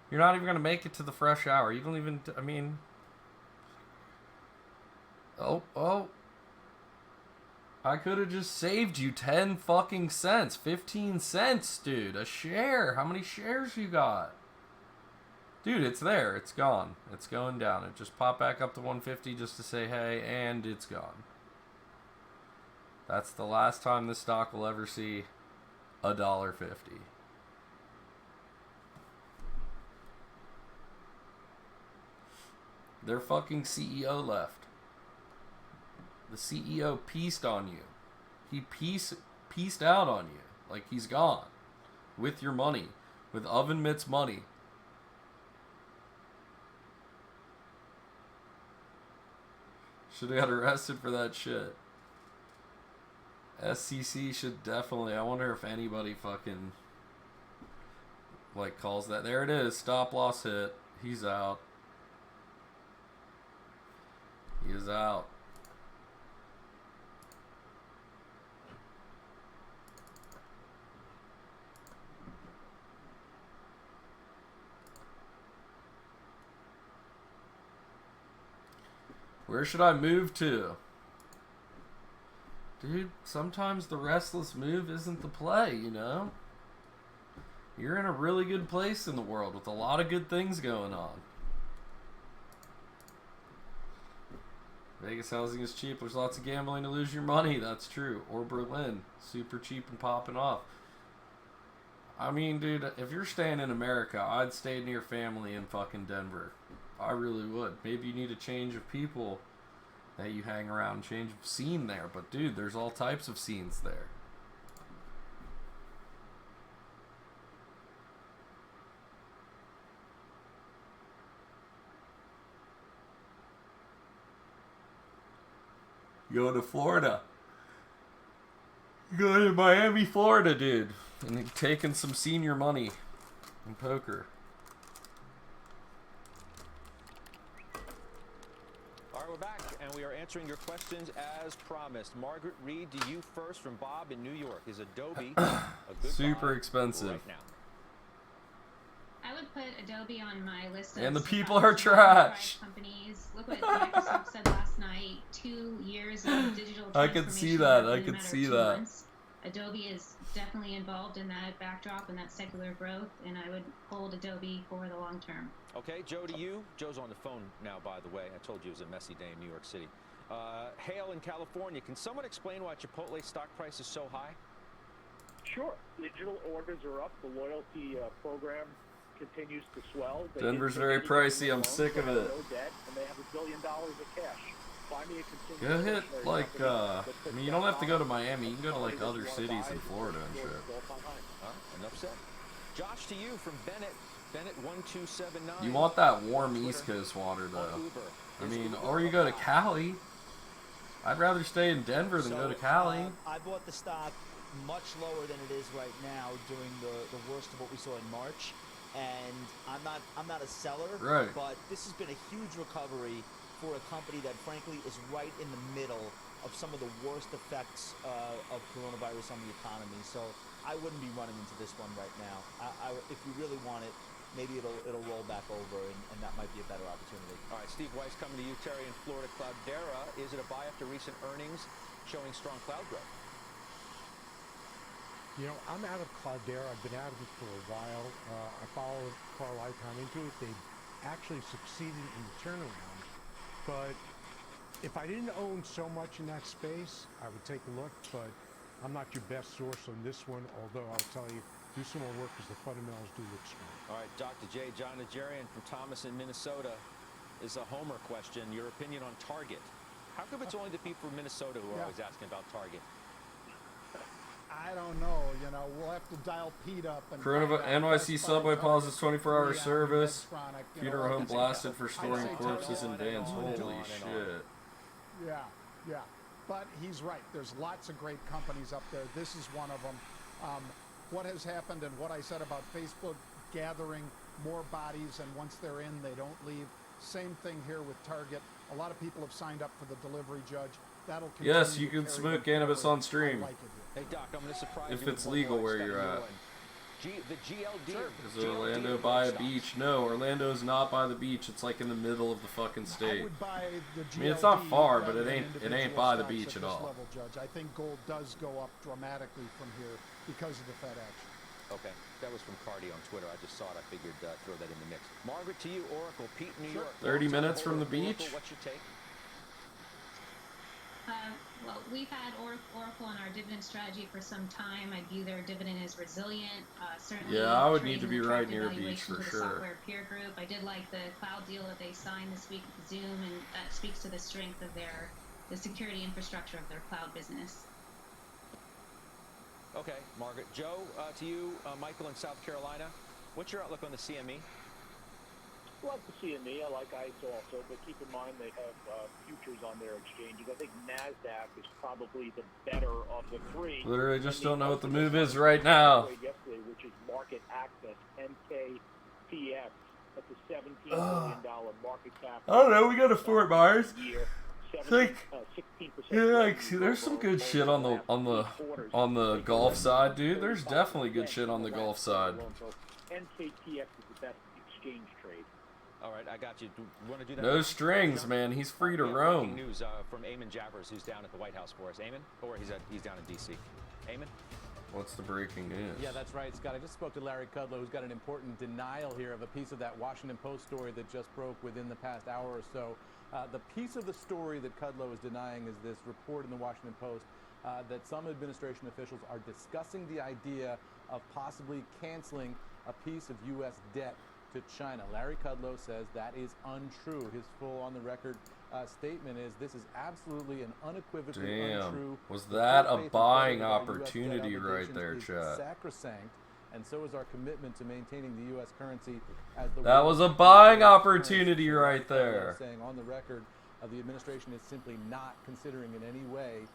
You're not even gonna make it to the fresh hour. You don't even, I mean... Oh. I could have just saved you 10 fucking cents. 15 cents, dude. A share. How many shares you got? Dude, it's there. It's gone. It's going down. It just popped back up to 150 just to say hey, and it's gone. That's the last time this stock will ever see $1.50. Their fucking CEO left. The CEO pieced on you. He pieced out on you. Like, he's gone. With your money. With Oven Mitt's money. Should have got arrested for that shit. SCC should definitely. I wonder if anybody fucking like calls that. There it is. Stop loss hit. He's out. He is out. Where should I move to? Dude, sometimes the restless move isn't the play, you know? You're in a really good place in the world with a lot of good things going on. Vegas housing is cheap. There's lots of gambling to lose your money. That's true. Or Berlin. Super cheap and popping off. I mean, dude, if you're staying in America, I'd stay near family in fucking Denver. I really would. Maybe you need a change of people that you hang around, change of scene there. But dude, there's all types of scenes there. Go to Florida. Go to Miami, Florida, dude. And you're taking some senior money in poker. We're back, and we are answering your questions as promised. Margaret Reed, to you first from Bob in New York. Is Adobe a good super buy expensive right now? I would put Adobe on my list. And of the people are trash. Companies. Look what Microsoft said last night. 2 years of digital transformation. I could see that. I could see that. Adobe is definitely involved in that backdrop and that secular growth, and I would hold Adobe for the long term. Okay, Joe, to you. Joe's on the phone now, by the way. I told you it was a messy day in New York City. Hale in California. Can someone explain why Chipotle's stock price is so high? Sure. Digital orders are up. The loyalty program continues to swell. Denver's very pricey. I'm sick of it. No debt, and they have $1 billion of cash. Find me a consumer. Go hit, like, I mean, you don't have to go to Miami. You can go to, like, other cities in Florida and shit. All right, enough said. Josh, to you from Bennett. Bennett1279. You want that warm East Coast water, though. I mean, or you go to Cali. I'd rather stay in Denver than go to Cali. I bought the stock much lower than it is right now during the worst of what we saw in March, and I'm not a seller, right. But this has been a huge recovery for a company that frankly is right in the middle of some of the worst effects of coronavirus on the economy. So I wouldn't be running into this one right now. If you really want it, maybe it'll roll back over, and that might be a better opportunity. All right, Steve Weiss coming to you, Terry in Florida. Cloudera, is it a buy after recent earnings showing strong cloud growth? You know, I'm out of Cloudera. I've been out of it for a while. I followed Carl Icahn into it. They've actually succeeded in the turnaround. But if I didn't own so much in that space, I would take a look. But I'm not your best source on this one, although I'll tell you, do some more work because the fundamentals do look strong. All right, Dr. J. John Nigerian from Thomas in Minnesota is a homer question. Your opinion on Target. How come it's only the people from Minnesota who are always asking about Target? I don't know. You know, we'll have to dial Pete up. And NYC subway pauses 24-hour service. Funeral home blasted for storing corpses in vans. Holy shit. Yeah. But he's right. There's lots of great companies up there. This is one of them. What has happened and what I said about Facebook gathering more bodies, and once they're in, they don't leave. Same thing here with Target. A lot of people have signed up for the delivery judge. That'll continue. Yes, you can smoke cannabis on stream. Like hey Doc, I'm going to surprise you. If it's legal where you're at. The GLD. Sure. Is Orlando by a beach? No, Orlando is not by the beach. It's like in the middle of the fucking state. I would buy the GLD. I mean, it's not far, but it ain't by the beach at all. Level, Judge. I think gold does go up dramatically from here because of the Fed action. Okay, that was from Cardi on Twitter. I just saw it. I figured throw that in the mix. Margaret, to you, Oracle. Pete, New York. 30 minutes from the beach. Oracle, what's your take? Well, we've had Oracle on our dividend strategy for some time. I view their dividend as resilient. Certainly, yeah, I would need to be right near a beach for sure. Software peer group. I did like the cloud deal that they signed this week with Zoom, and that speaks to the strength of the security infrastructure of their cloud business. Okay, Margaret. Joe, to you, Michael in South Carolina. What's your outlook on the CME? I like the CME. I like ICE also, but keep in mind they have futures on their exchanges. I think NASDAQ is probably the better of the three. Literally just don't know what the move is right now. Yesterday, which is Market Access, MKTX. That's a $17 billion market cap. I don't know. We got a Fort Myers. Like, yeah, like, see, there's some good shit on the golf side, dude. There's definitely good shit on the golf side. MKTX is the best exchange trade. All right, I got you. Do you want to do that? No strings, man. He's free to roam. News from Eamon Jabbers, who's down at the White House for us. Eamon? Or he's down in D.C. Eamon? What's the breaking news? Yeah, that's right, Scott. I just spoke to Larry Kudlow, who's got an important denial here of a piece of that Washington Post story that just broke within the past hour or so. The piece of the story that Kudlow is denying is this report in the Washington Post that some administration officials are discussing the idea of possibly canceling a piece of U.S. debt to China. Larry Kudlow says that is untrue. His full on-the-record statement is this is absolutely an unequivocally untrue. Was that a buying opportunity right there, Chad? Sacrosanct, and so is our commitment to maintaining the U.S. currency as the. That was a buying opportunity right there. Saying on the record, the administration is simply not considering in any way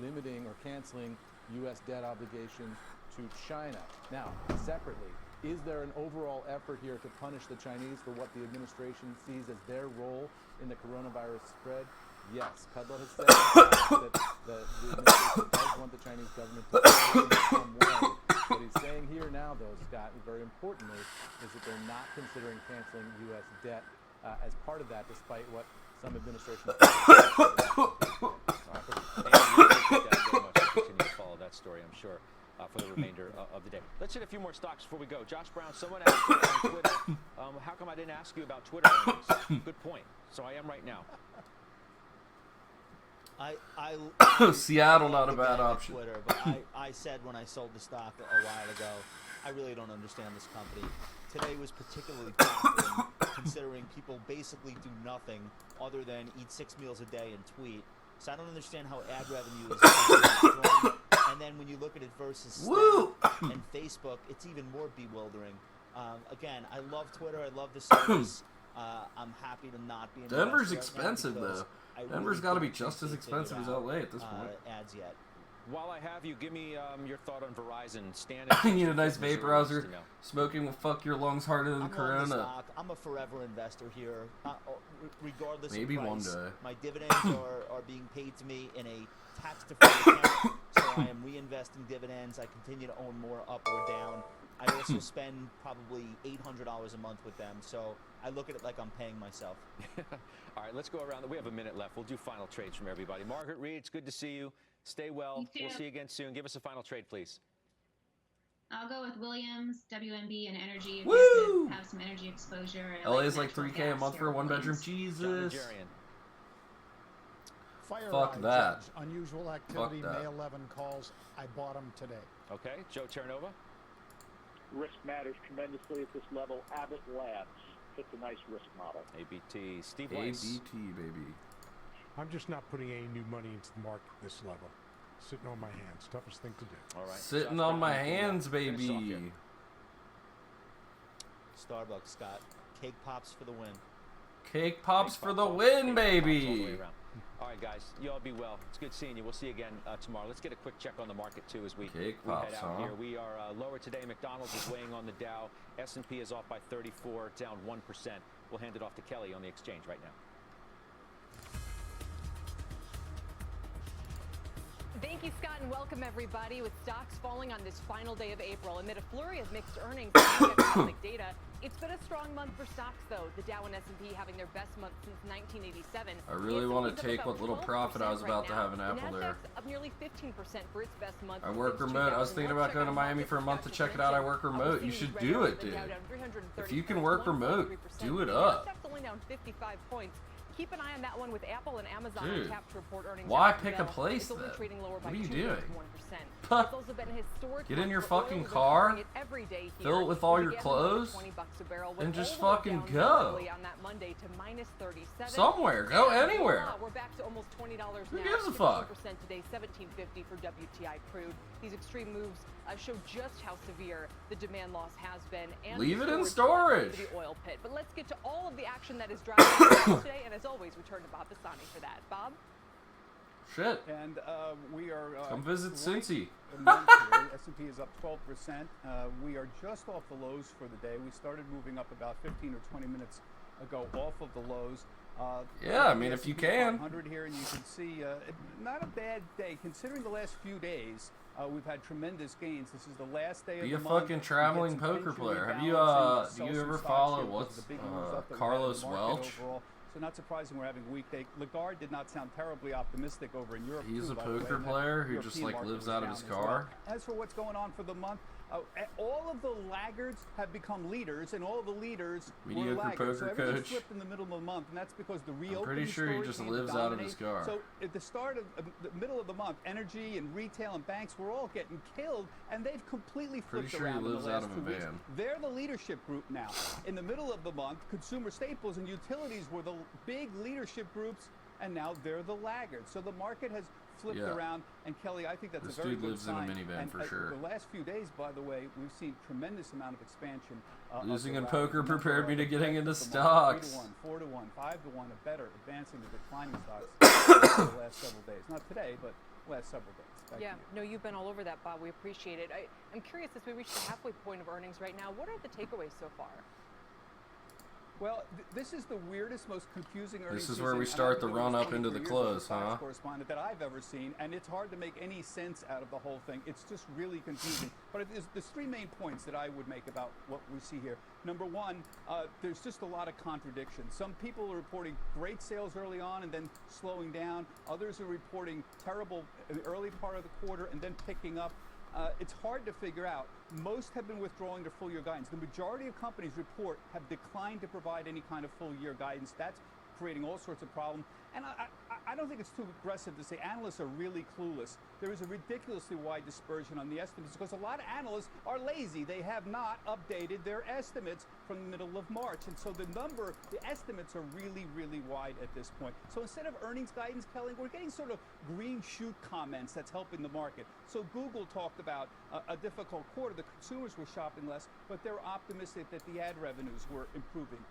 limiting or canceling U.S. debt obligations to China. Now, separately, is there an overall effort here to punish the Chinese for what the administration sees as their role in the coronavirus spread? Yes. Kudlow has said that the administration does want the Chinese government to play in some way. What he's saying here now, though, Scott, and very importantly, is that they're not considering canceling U.S. debt as part of that, despite what some administration officials say. Thank you very much for continuing to follow that that story, I'm sure, for the remainder of the day. Let's hit a few more stocks before we go. Josh Brown, someone asked you on Twitter, how come I didn't ask you about Twitter earnings? Good point. So I am right now. Seattle, not a bad option. Twitter, but I said when I sold the stock a while ago, I really don't understand this company. Today was particularly baffling, considering people basically do nothing other than eat 6 meals a day and tweet. So I don't understand how ad revenue is strong. And then when you look at it versus Snap and Facebook, it's even more bewildering. Again, I love Twitter. I love the service. I'm happy to not be in Denver's expensive, though. Denver's got to be just as expensive as LA at this point. Ads yet. While I have you, give me your thought on Verizon. Stan, you need a nice vaporizer. Smoking will fuck your lungs harder than Corona. I'm a forever investor here, regardless Maybe of price. one day. My dividends are being paid to me in a tax-deferred account, so I am reinvesting dividends. I continue to own more up or down. I also spend probably $800 a month with them, so I look at it like I'm paying myself. All right, let's go around. We have a minute left. We'll do final trades from everybody. Margaret Reed, it's good to see you. Stay well. We'll see you again soon. Give us a final trade, please. I'll go with Williams, WMB, and energy. Woo! Have some energy exposure. LA is like $3K a month for a one-bedroom. Jesus. Fuck that. Unusual activity. May 11 calls. I bought them today. Okay, Joe Terranova. Risk matters tremendously at this level. Abbott Labs fits a nice risk model. ABT. Steve Weiss. ABT, baby. I'm just not putting any new money into the market at this level. Sitting on my hands. Toughest thing to do. All right. Sitting on my hands, baby. Starbucks, Scott. Cake pops for the win. Cake pops for the win, baby. All right, guys. You all be well. It's good seeing you. We'll see you again tomorrow. Let's get a quick check on the market, too, as we head out here. We are lower today. McDonald's is weighing on the Dow. S&P is off by 34, down 1%. We'll hand it off to Kelly on the exchange right now. Thank you, Scott, and welcome everybody. With stocks falling on this final day of April amid a flurry of mixed earnings and economic data, it's been a strong month for stocks, though. The Dow and S&P having their best month since 1987. I really want to take what little profit I was about to have in Apple there. Up nearly 15% for its best month. I work remote. I was thinking about going to Miami for a month to check it out. I work remote. You should do it, dude. If you can work remote, do it up. Only down 55 points. Keep an eye on that one with Apple and Amazon Dude, tapped to report earnings. Why pick a place then? What are you doing? Get in your fucking car, fill it with all your clothes, and just fucking go. Somewhere, go anywhere. We're back to almost $20 now. Who gives a fuck? Today, $17.50 for WTI crude. These extreme moves show just how severe the demand loss has been. And leave it in storage. The oil pit. But let's get to all of the action that is driving today, and as always, return to Bob Bassani for that. Bob? Shit. And we are come visit Cincy. S&P is up 12%. We are just off the lows for the day. We started moving up about 15 or 20 minutes ago off of the lows. Yeah, I mean, if you can. 100 here, and you can see not a bad day considering the last few days. We've had tremendous gains. This is the last day of the month. Be a fucking traveling poker player. Have you do you ever follow what's Carlos Welch? Overall. So not surprising we're having a weak day. Lagarde did not sound terribly optimistic over in Europe. He's a poker player who just like lives out of his car. As for what's going on for the month, all of the laggards have become leaders, and all of the leaders were laggards. So everything slipped in the middle of the month, and that's because the reopening. I'm pretty sure he just lives out of his car. So at the start of the middle of the month, energy and retail and banks were all getting killed, and they've completely flipped around in the last 2 weeks. They're the leadership group now. In the middle of the month, consumer staples and utilities were the big leadership groups, and now they're the laggards. So the market has flipped around, and Kelly, I think that's a very good sign. This dude lives in a minivan for sure. The last few days, by the way, we've seen tremendous amount of expansion. Losing in poker prepared me to getting into stocks. 3 to 1, 4 to 1, 5 to 1, or better, advancing the declining stocks the last several days. Not today, but last several days. No, you've been all over that, Bob. We appreciate it. I'm curious, as we reach the halfway point of earnings right now, what are the takeaways so far? Well, this is the weirdest, most confusing earnings This is where we start the run up into the close, huh? Correspondent that I've ever seen, and it's hard to make any sense out of the whole thing. It's just really confusing. But there's three main points that I would make about what we see here. Number one, there's just a lot of contradiction. Some people are reporting great sales early on and then slowing down. Others are reporting terrible in the early part of the quarter and then picking up. It's hard to figure out. Most have been withdrawing their full-year guidance. The majority of companies report have declined to provide any kind of full-year guidance. That's creating all sorts of problems. And I don't think it's too aggressive to say analysts are really clueless. There is a ridiculously wide dispersion on the estimates because a lot of analysts are lazy. They have not updated their estimates from the middle of March. And so the estimates are really, really wide at this point. So instead of earnings guidance, Kelly, we're getting sort of green shoot comments that's helping the market. So Google talked about a difficult quarter. The consumers were shopping less, but they're optimistic that the ad revenues were improving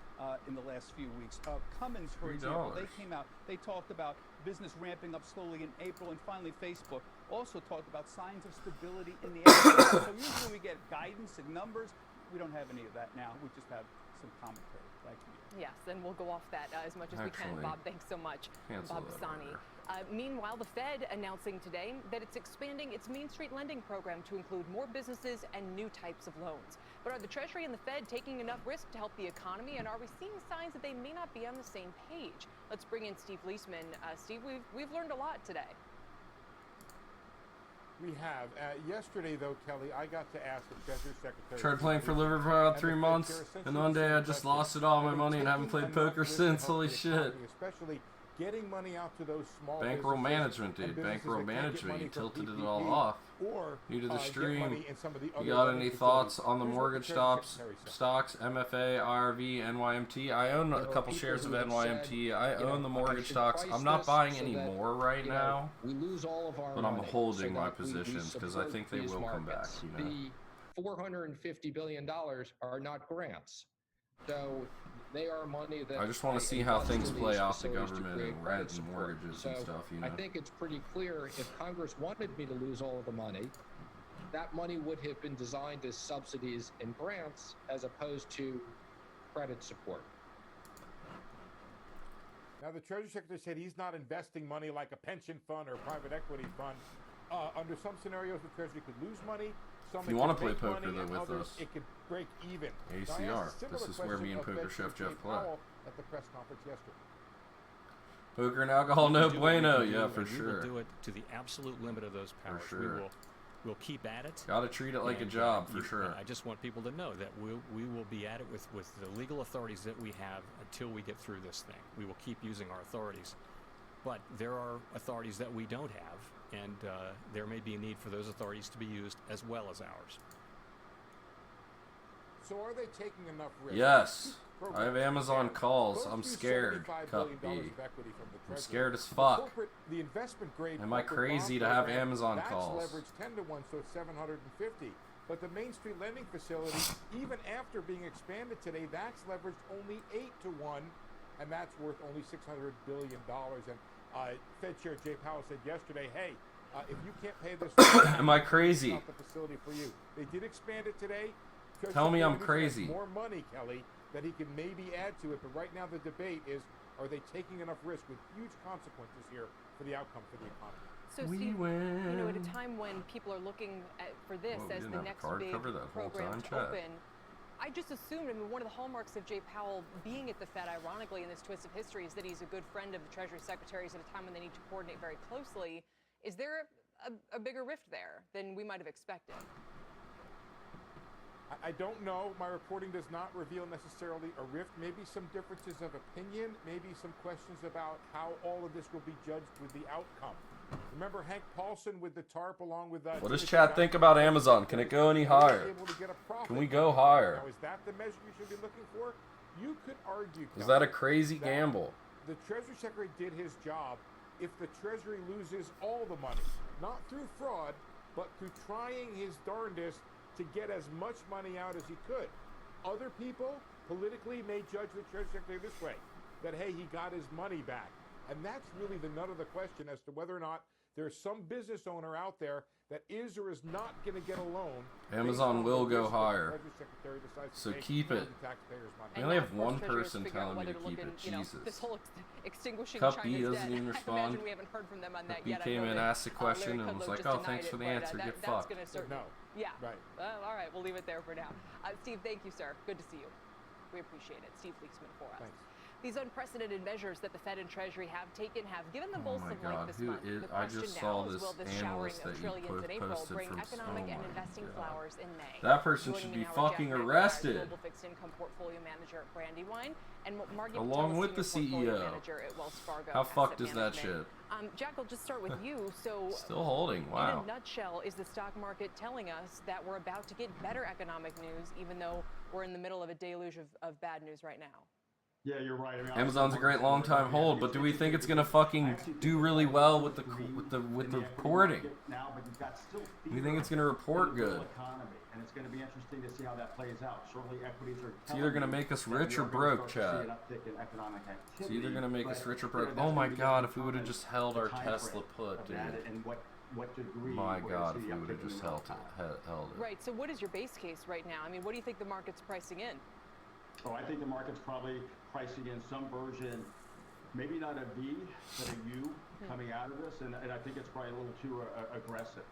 in the last few weeks. Cummins, for example, they came out, they talked about business ramping up slowly in April, and finally Facebook also talked about signs of stability in the ad market. So usually we get guidance and numbers. We don't have any of that now. We just have some commentary. Thank you. Yes, and we'll go off that as much as we can. Bob, thanks so much. Bob Pisani. Meanwhile, the Fed announcing today that it's expanding its Main Street lending program to include more businesses and new types of loans. But are the Treasury and the Fed taking enough risk to help the economy, and are we seeing signs that they may not be on the same page? Let's bring in Steve Leisman. Steve, we've learned a lot today. We have. Yesterday, though, Kelly, I got to ask the Treasury Secretary. Tried playing for Liverpool for about 3 months, and one day I just lost it all my money and haven't played poker since. Holy shit. Especially getting money out to those small bankroll management, dude. Bankroll management. You tilted it all off. New to the stream. You got any thoughts on the mortgage stocks, MFA, IRV, NYMT? I own a couple shares of NYMT. I own the mortgage stocks. I'm not buying any more right now, but I'm holding my positions because I think they will come back. You know? The $450 billion are not grants. So they are money that I just want to see how things play out, the government and rent and mortgages and stuff, you know. I think it's pretty clear if Congress wanted me to lose all of the money, that money would have been designed as subsidies and grants as opposed to credit support. Now, the Treasury Secretary said he's not investing money like a pension fund or a private equity fund. Under some scenarios, the Treasury could lose money. If you want to play poker, though, with us, it could break even. ACR. This is where me and Poker Chef Jeff play. At the press conference yesterday. Poker and alcohol, no bueno. Yeah, for sure. We will do it to the absolute limit of those powers. For sure. We'll keep at it. Got to treat it like a job, for sure. I just want people to know that we will be at it with the legal authorities that we have until we get through this thing. We will keep using our authorities. But there are authorities that we don't have, and there may be a need for those authorities to be used as well as ours. So are they taking enough risk? Yes. I have Amazon calls. I'm scared. Cup B. I'm scared as fuck. The investment grade. Am I crazy to have Amazon calls? That's leveraged 10 to 1, so it's 750. But the Main Street lending facility, even after being expanded today, that's leveraged only 8 to 1, and that's worth only $600 billion. And Fed Chair Jay Powell said yesterday, hey, if you can't pay this, am I crazy? Not the facility for you. They did expand it today. Tell me I'm crazy. More money, Kelly, that he can maybe add to it. But right now the debate is, are they taking enough risk with huge consequences here for the outcome for the economy? So Steve, you know, at a time when people are looking for this as the next big program to open, I just assumed, I mean, one of the hallmarks of Jay Powell being at the Fed, ironically, in this twist of history, is that he's a good friend of the Treasury secretaries at a time when they need to coordinate very closely. Is there a bigger rift there than we might have expected? I don't know. My reporting does not reveal necessarily a rift. Maybe some differences of opinion. Maybe some questions about how all of this will be judged with the outcome. Remember Hank Paulson with the TARP along with... what does Chad think about Amazon? Can it go any higher? Can we go higher? Now, is that the measure you should be looking for? You could argue... Is that a crazy gamble? The Treasury Secretary did his job if the Treasury loses all the money. Not through fraud, but through trying his darndest to get as much money out as he could. Other people politically may judge the Treasury Secretary this way, that, hey, he got his money back. And that's really the nut of the question as to whether or not there's some business owner out there that is or is not going to get a loan. Amazon will go higher. So keep it. We only have one person telling me to keep it. Jesus. This whole extinguishing Cup B China's doesn't debt. even I respond. imagine we haven't heard from them on that yet. He came in, asked a question, and was like, "Oh, thanks for the answer. Get fucked." No. Yeah. Right. All right, we'll leave it there for now. Steve, thank you, sir. Good to see you. We appreciate it. Steve Leaksman for us. Thanks. These unprecedented measures that the Fed and Treasury have taken have given them Oh both my some God, length this who month. is- The I question just now saw is, this will this showering analyst of that you trillions in April posted bring from- economic oh and my investing God. flowers in May? That person Joining should me be now are fucking Jack McIntyre, arrested. Global Fixed Income Portfolio Manager at Brandywine, and Margie Along Patel, with the Senior Portfolio CEO. Manager at Wells Fargo. How Asset fucked is that Management. shit? Jack, I'll just start with you. So, Still holding. Wow. in a nutshell, is the stock market telling us that we're about to get better economic news, even though we're in the middle of a deluge of bad news right now? Yeah, you're right. I mean, Amazon's a great long time hold, but do we think it's gonna fucking do really well with the reporting? Now, but you've got still Do you think it's gonna report good? economy, and it's going to be interesting to see how that plays out. Certainly, equities are. It's either gonna make us rich or broke, Chad. It's either gonna make us rich or broke. Oh my God! If we would have just held our Tesla put, dude. And what degree? My God! If we would have just held it. Right. So, what is your base case right now? I mean, what do you think the market's pricing in? Oh, I think the market's probably pricing in some version, maybe not a V, but a U coming out of this, and I think it's probably a little too aggressive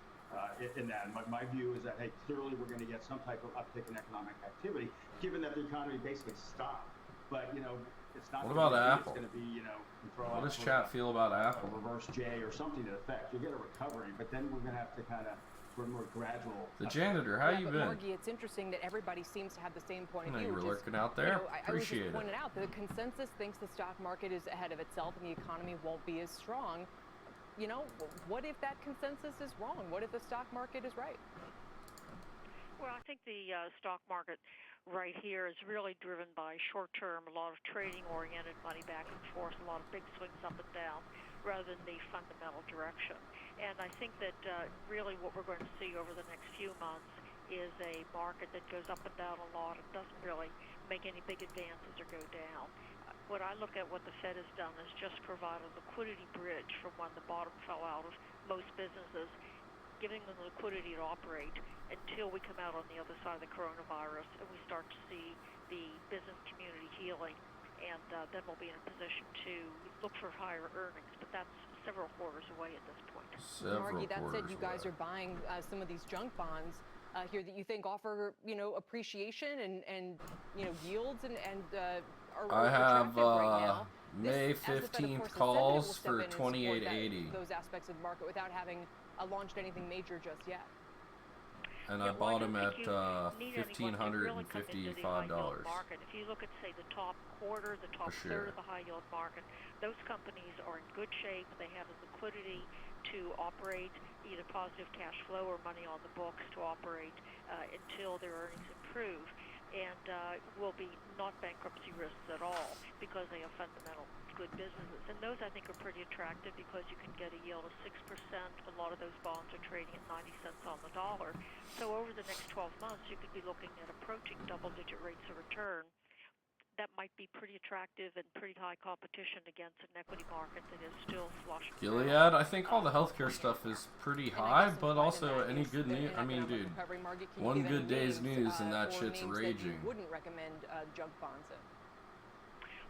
in that. My view is that, hey, clearly we're going to get some type of uptick in economic activity, given that the economy basically stopped. But, you know, it's not. What about Apple? It's going to be, you know, What does chat feel about Apple? A reverse J or something to the effect. You get a recovery, but then we're going to have to kind of. More gradual. The janitor, how you been? Margie, it's interesting that everybody seems to have the same point of view. You were which is, lurking out there. I was just pointed out that the consensus thinks the stock market is ahead of itself and the economy won't be as strong. You know, what if that consensus is wrong? What if the stock market is right? Well, I think the stock market right here is really driven by short-term, a lot of trading-oriented money back and forth, a lot of big swings up and down, rather than the fundamental direction. And I think that really what we're going to see over the next few months is a market that goes up and down a lot and doesn't really make any big advances or go down. What I look at what the Fed has done is just provide a liquidity bridge from when the bottom fell out of most businesses, giving them the liquidity to operate until we come out on the other side of the coronavirus and we start to see the business community healing. And then we'll be in a position to look for higher earnings, but that's several quarters away at this point. Margie, that said, you guys are buying some of these junk bonds here that you think offer, you know, appreciation and you know, yields and are I have right now. May 15th calls for 28.80. Those aspects of the market without having launched anything major just yet. And I bought them at $1,555. If you look at, say, the top quarter, the top third of the high yield market, those companies are in good shape. They have the liquidity to operate, either positive cash flow or money on the books to operate until their earnings improve, and will be not bankruptcy risks at all because they are fundamental good businesses. And those, I think, are pretty attractive because you can get a yield of 6%. A lot of those bonds are trading at 90 cents on the dollar. So over the next 12 months, you could be looking at approaching double-digit rates of return. That might be pretty attractive and pretty high competition against an equity market that is still flush. Gilead, I think all the healthcare stuff is pretty high, but also any good news. I mean, dude, one good day's news and that shit's raging. Wouldn't recommend junk bonds in.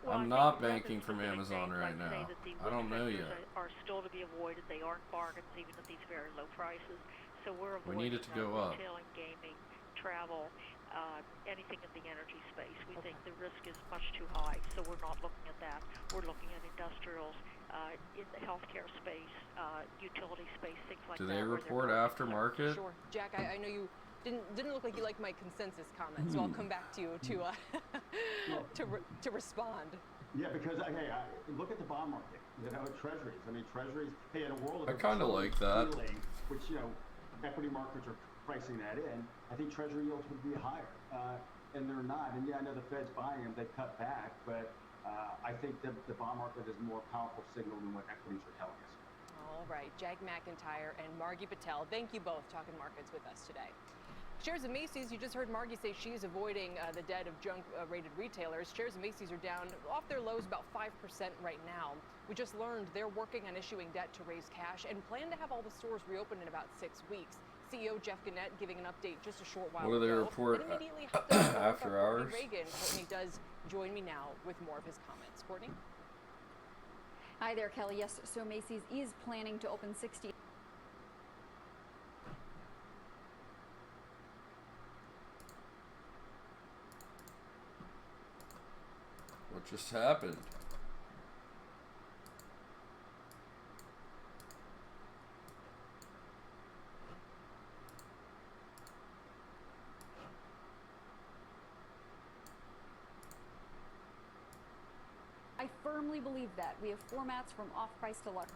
Well, I'm not banking from Amazon right now. I don't know yet. Are still to be avoided. They aren't bargains even at these very low prices. So we're avoiding We need it to go up. Retail and gaming, travel, anything in the energy space. We think the risk is much too high, so we're not looking at that. We're looking at industrials in the healthcare space, utility space, things like that. Do they report aftermarket? Sure, Jack. I know you didn't look like you liked my consensus comment, so I'll come back to you to respond. Yeah, because hey, look at the bond market. You know, treasuries. I mean, treasuries. Hey, in a world of I kind of like that. Feeling, which you know, equity markets are pricing that in. I think treasury yields would be higher, and they're not. And yeah, I know the Fed's buying them; they cut back, but I think the bond market is a more powerful signal than what equities are telling us. All right, Jack McIntyre and Margie Patel. Thank you both, talking markets with us today. Shares of Macy's, you just heard Margie say she's avoiding the debt of junk-rated retailers. Shares of Macy's are down off their lows about 5% right now. We just learned they're working on issuing debt to raise cash and plan to have all the stores reopened in about 6 weeks. CEO Jeff Gannett giving an update just a short while ago. What do they report after hours? Reagan. Courtney does join me now with more of his comments. Courtney? Hi there, Kelly. Yes, so Macy's is planning to open 60. What just happened? I firmly believe that. We have formats from off-price to luxury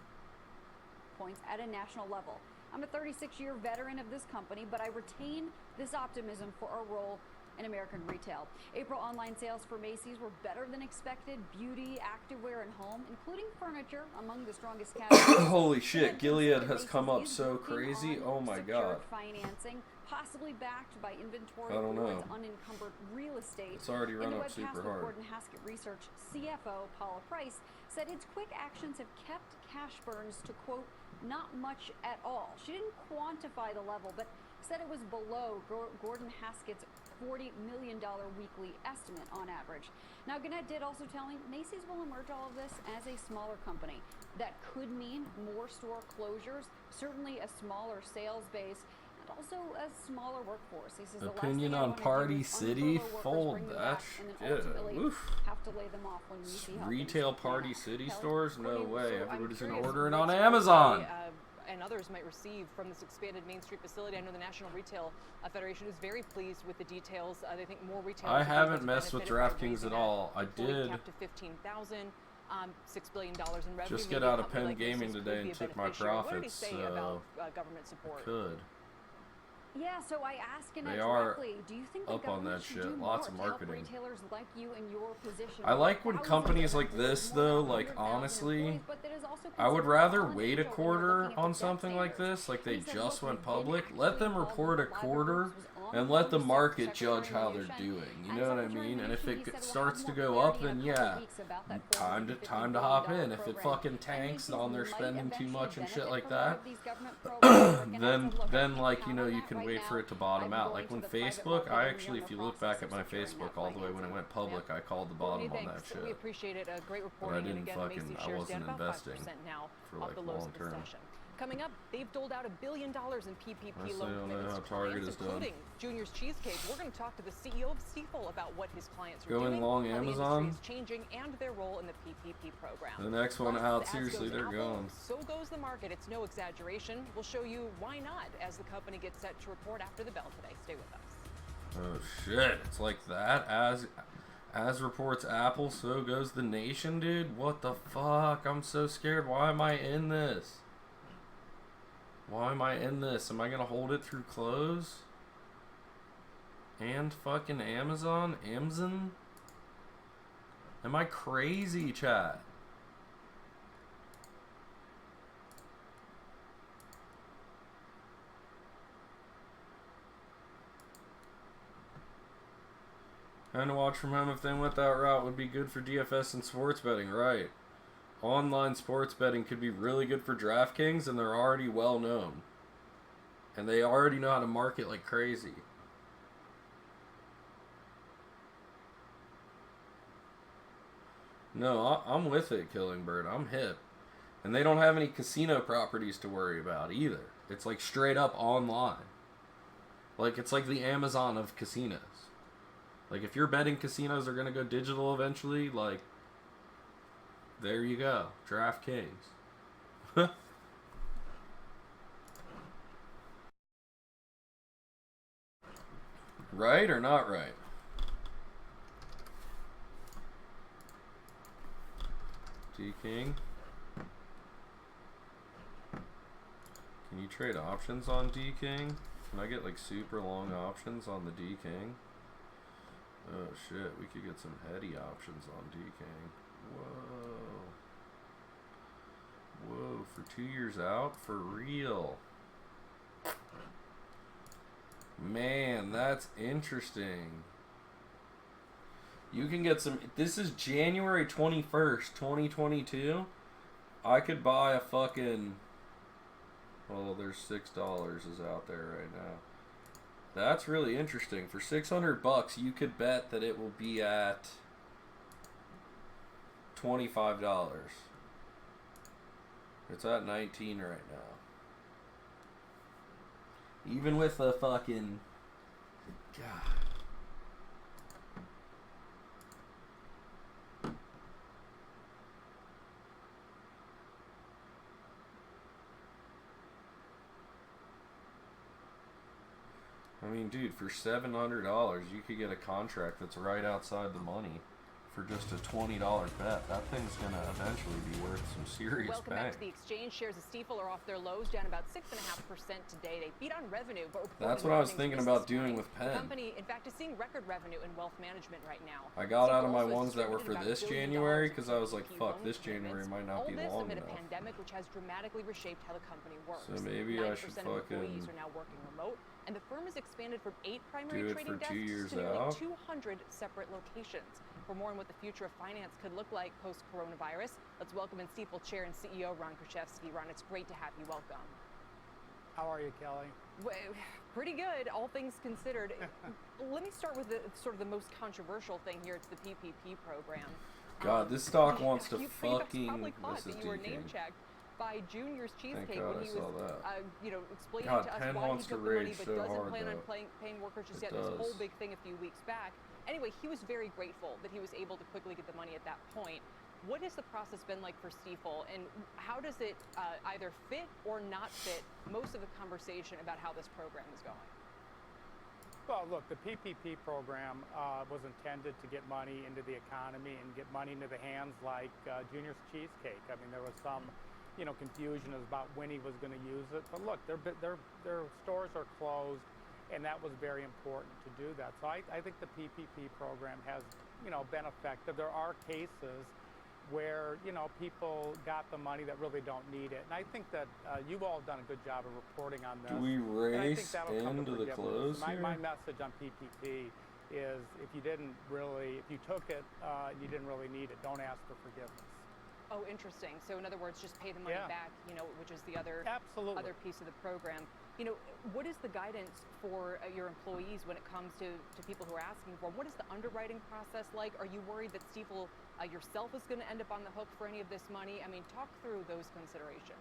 points at a national level. I'm a 36-year veteran of this company, but I retain this optimism for our role in American retail. April online sales for Macy's were better than expected. Beauty, activewear, and home, including furniture, among the strongest categories. Holy shit, Gilead has come up so crazy. Oh my god. Financing, possibly backed by inventory I don't know. towards unencumbered real estate. It's already run In the up super webcast hard. with Gordon Haskett Research, CFO Paula Price said its quick actions have kept cash burns to, quote, not much at all. She didn't quantify the level, but said it was below Gordon Haskett's $40 million weekly estimate on average. Now, Gannett did also tell me Macy's will emerge all of this as a smaller company. That could mean more store closures, certainly a smaller sales base, and also a smaller workforce. He says Opinion on Party City? Fold that shit. Oof. Have to lay them off when we see how Retail Party City stores? No way. So Everybody's going to curious order it what on support Amazon. they, and others might receive from this expanded Main Street facility. I know the National Retail Federation is very pleased with the details. They think more retailers. I haven't messed with DraftKings at all. I did. Capped to 15,000, $6 billion in revenue. Just get Maybe a out of company Penn like Macy's Gaming could today be and a took my beneficiary. What profits, did he say about government support? Could. Yeah, so I asked Gannett They are directly, do you think the up on government that should shit. do Lots more of to help marketing. retailers like you in your position? I like when Thousands companies of like this, more than though, like 100,000 honestly, employees, but that is also I would considered rather on wait a age when you're quarter looking at the on debt something like standards. this, like they He said, just look, went we've been public. actually Let them involved report a with Library quarter Groups, was on and the let the board, market Secretary judge how they're Mnuchin, doing. You and know what I Secretary mean? And if Mnuchin, it he said, we'll starts have to more go up, clarity in then a couple yeah, weeks about that time to $450 hop billion in. If it program. fucking And tanks Macy's on they're might spending too eventually much and shit benefit like from more that, of these government programs. But then like you count know on you that can right wait now. for it to bottom I'm out. going Like to when the private Facebook, market I and actually, we're in if you the look back at process my of securing Facebook that all the way when it financing. went public, I called the Courtney, bottom on that thanks. shit. We appreciate it. Great But I reporting. And didn't again, fucking, Macy's I shares wasn't down about investing 5% now for off like the lows long of the term. session. Coming up, they've doled out $1 billion in PPP I still loan don't know commitments how to Target clients, is done. including Junior's Cheesecake. We're going to talk to the CEO of Stiefel about what his clients are Going doing, long how Amazon? the industry is changing, and their role in the PPP program. The next one Plus, out, as seriously, goes they're Apple, going. So goes the market. It's no exaggeration. We'll show you why not as the company gets set to report after the bell today. Stay with us. Oh shit, it's like that. As reports Apple, so goes the nation, dude. What the fuck? I'm so scared. Why am I in this? Why am I in this? Am I gonna hold it through close? And fucking Amazon? Amazon? Am I crazy, chat? Trying to watch from home if they went that route would be good for DFS and sports betting, right? Online sports betting could be really good for DraftKings, and they're already well known. And they already know how to market like crazy. No, I'm with it, Killing Bird. I'm hip. And they don't have any casino properties to worry about either. It's like straight up online. Like, it's like the Amazon of casinos. Like, if you're betting casinos are going to go digital eventually, like, there you go. DraftKings. Right or not right? D-King. Can you trade options on D-King? Can I get like super long options on the D-King? Oh shit, we could get some heady options on D-King. Whoa. Whoa, for 2 years out? For real. Man, that's interesting. You can get some... This is January 21st, 2022. I could buy a fucking... Well, there's $6 is out there right now. That's really interesting. For $600, you could bet that it will be at $25. It's at 19 right now. Even with the fucking... God. I mean, dude, for $700, you could get a contract that's right outside the money for just a $20 bet. That thing's going to eventually be worth some serious Welcome bang. back to the exchange. Shares of Stifel are off their lows, down about 6.5% today. They beat on revenue, but that's what I was thinking about doing with Penn. The company, in fact, is seeing record revenue in wealth management right now. I got out of my ones that were for this January because I was like, fuck, this January might not be long enough. All this amid a pandemic which has dramatically reshaped how the company works. So maybe I should fucking... employees are now working remote, and the firm has expanded from 8 primary trading for 2 desks years to nearly out. 200 separate locations. For more on what the future of finance could look like post-coronavirus, let's welcome in Stifel Chair and CEO Ron Kruszewski. Ron, it's great to have you. Welcome. How are you, Kelly? Well, pretty good, all things considered. Let me start with sort of the most controversial thing here. It's the PPP program. God, this stock wants to you fucking... probably thought This is that you were DK. name-checked by Junior's Cheesecake God when he I saw was, that. explaining God, to us Penn why he wants took to the money rage but so doesn't hard, plan on though. paying workers just It yet. This whole does. big thing a few weeks back. Anyway, he was very grateful that he was able to quickly get the money at that point. What has the process been like for Stifel, and how does it either fit or not fit most of the conversation about how this program is going? Well, look, the PPP program was intended to get money into the economy and get money into the hands like Junior's Cheesecake. I mean, there was some, confusion about when he was going to use it. But look, their stores are closed, and that was very important to do that. So I think the PPP program has, been effective. There are cases where, people got the money that really don't need it. And I think that you've all done a good job of reporting on this. Do we race into the close my, here? my message on PPP is if you took it and you didn't really need it, don't ask for forgiveness. Oh, interesting. So in other words, just pay the money back, which is the other piece of the program. What is the guidance for your employees when it comes to people who are asking for them? What is the underwriting process like? Are you worried that Stifel yourself is going to end up on the hook for any of this money? I mean, talk through those considerations.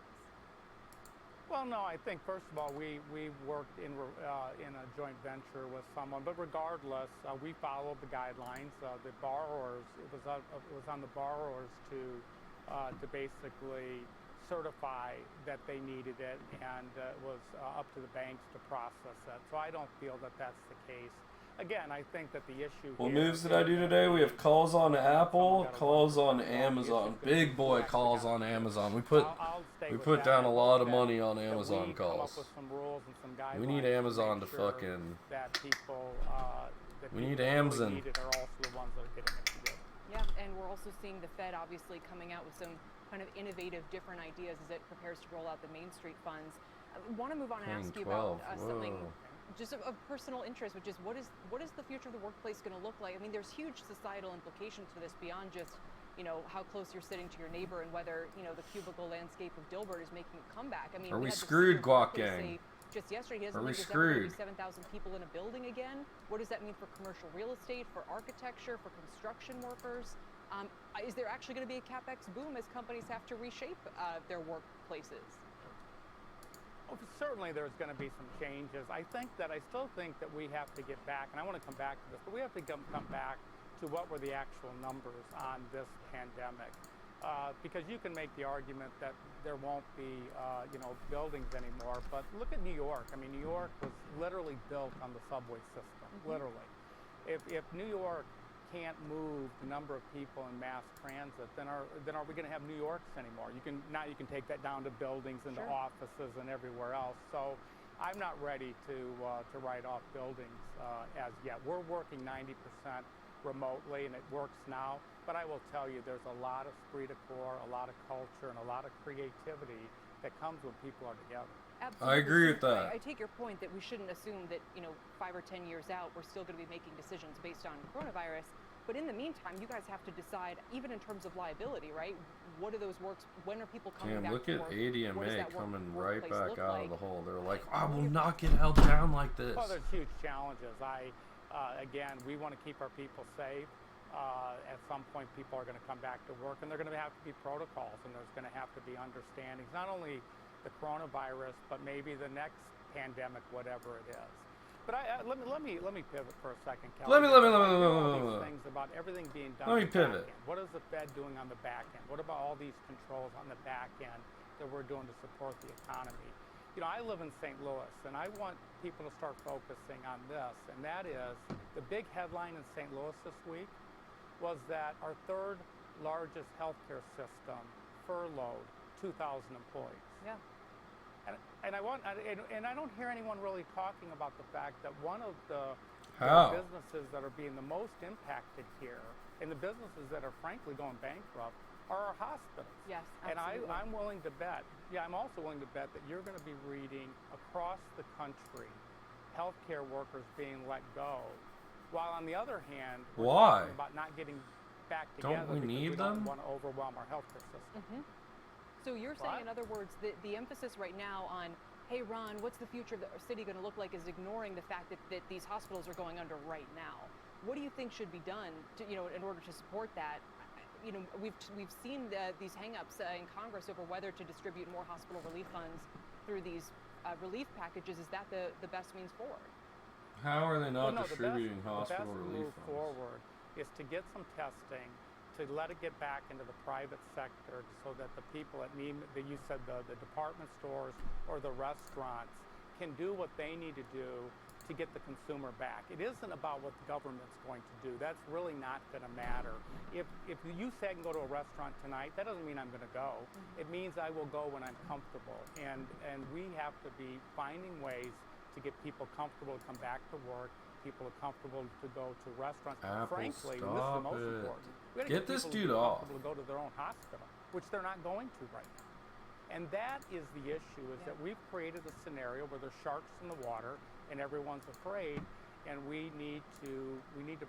Well, no, I think first of all, we worked in a joint venture with someone, but regardless, we followed the guidelines. The borrowers, it was on the borrowers to basically certify that they needed it, and it was up to the banks to process it. So I don't feel that that's the case. Again, I think that the issue What here moves did I do today? We have calls on Apple, calls on Amazon. Big boy calls on Amazon. We put down a lot of money on Amazon calls. We need Amazon to fucking... We need Amazon. Yeah, and we're also seeing the Fed obviously coming out with some kind of innovative, different ideas as it prepares to roll out the Main Street funds. I want to move on and ask you about something just of personal interest, which is what is the future of the workplace going to look like? I mean, there's huge societal implications for this beyond just, how close you're sitting to your neighbor and whether, the cubicle landscape of Dilbert is making a comeback. I mean, are we screwed, Guac Gang? Just yesterday, he doesn't think there's ever going to be 7,000 people in a building again. What does that mean for commercial real estate, for architecture, for construction workers? Is there actually going to be a CapEx boom as companies have to reshape their workplaces? Well, certainly there's going to be some changes. I still think that we have to get back, and I want to come back to this, but we have to come back to what were the actual numbers on this pandemic. Because you can make the argument that there won't be, buildings anymore. But look at New York. I mean, New York was literally built on the subway system, literally. If New York can't move the number of people in mass transit, then are we going to have New Yorks anymore? You can take that down to buildings and to offices and everywhere else. So I'm not ready to write off buildings as yet. We're working 90% remotely, and it works now. But I will tell you, there's a lot of esprit de corps, a lot of culture, and a lot of creativity that comes when people are together. Absolutely. I agree with that. I take your point that we shouldn't assume that, 5 or 10 years out, we're still going to be making decisions based on coronavirus. But in the meantime, you guys have to decide, even in terms of liability, right? What are those works? When are people coming back look to at work? ADMA coming right back out of the hole. They're like, I will Well, not get held down like this. Well, there's huge challenges. Again, we want to keep our people safe. At some point, people are going to come back to work, and there are going to have to be protocols, and there's going to have to be understandings, not only the coronavirus, but maybe the next pandemic, whatever it is. But let me pivot for a second, Kelly. Let me these things about everything being done. Let me pivot. What is the Fed doing on the back end? What about all these controls on the back end that we're doing to support the economy? I live in St. Louis, and I want people to start focusing on this, and that is the big headline in St. Louis this week was that our third largest healthcare system furloughed 2,000 employees. Yeah. And I don't hear anyone really talking about the fact that one of the businesses that are being the most impacted here, and the businesses that are frankly going bankrupt, are our hospitals. Yes, And absolutely. I'm willing to bet, I'm also willing to bet that you're going to be reading across the country healthcare workers being let go, while on the other hand, we're why? talking about not getting back together Don't we need because we them? don't want to overwhelm our healthcare system. Mm-hmm. So you're saying, in other words, that the emphasis right now on, hey, Ron, what's the future of the city going to look like, is ignoring the fact that these hospitals are going under right now. What do you think should be done to, in order to support that? We've seen these hang-ups in Congress over whether to distribute more hospital relief funds through these relief packages. Is that the best means forward? How are they not distributing the best hospital relief move funds? forward is to get some testing, to let it get back into the private sector, so that the people that you said the department stores or the restaurants can do what they need to do to get the consumer back. It isn't about what the government's going to do. That's really not going to matter. If you say I can go to a restaurant tonight, that doesn't mean I'm going to go. It means I will go when I'm comfortable. And we have to be finding ways to get people comfortable to come back to work, people are comfortable to go to restaurants. Frankly, and this is the most important. We Get this dude off. To go to their own hospital, which they're not going to right now. And that is the issue, is that we've created a scenario where there's sharks in the water and everyone's afraid, and we need to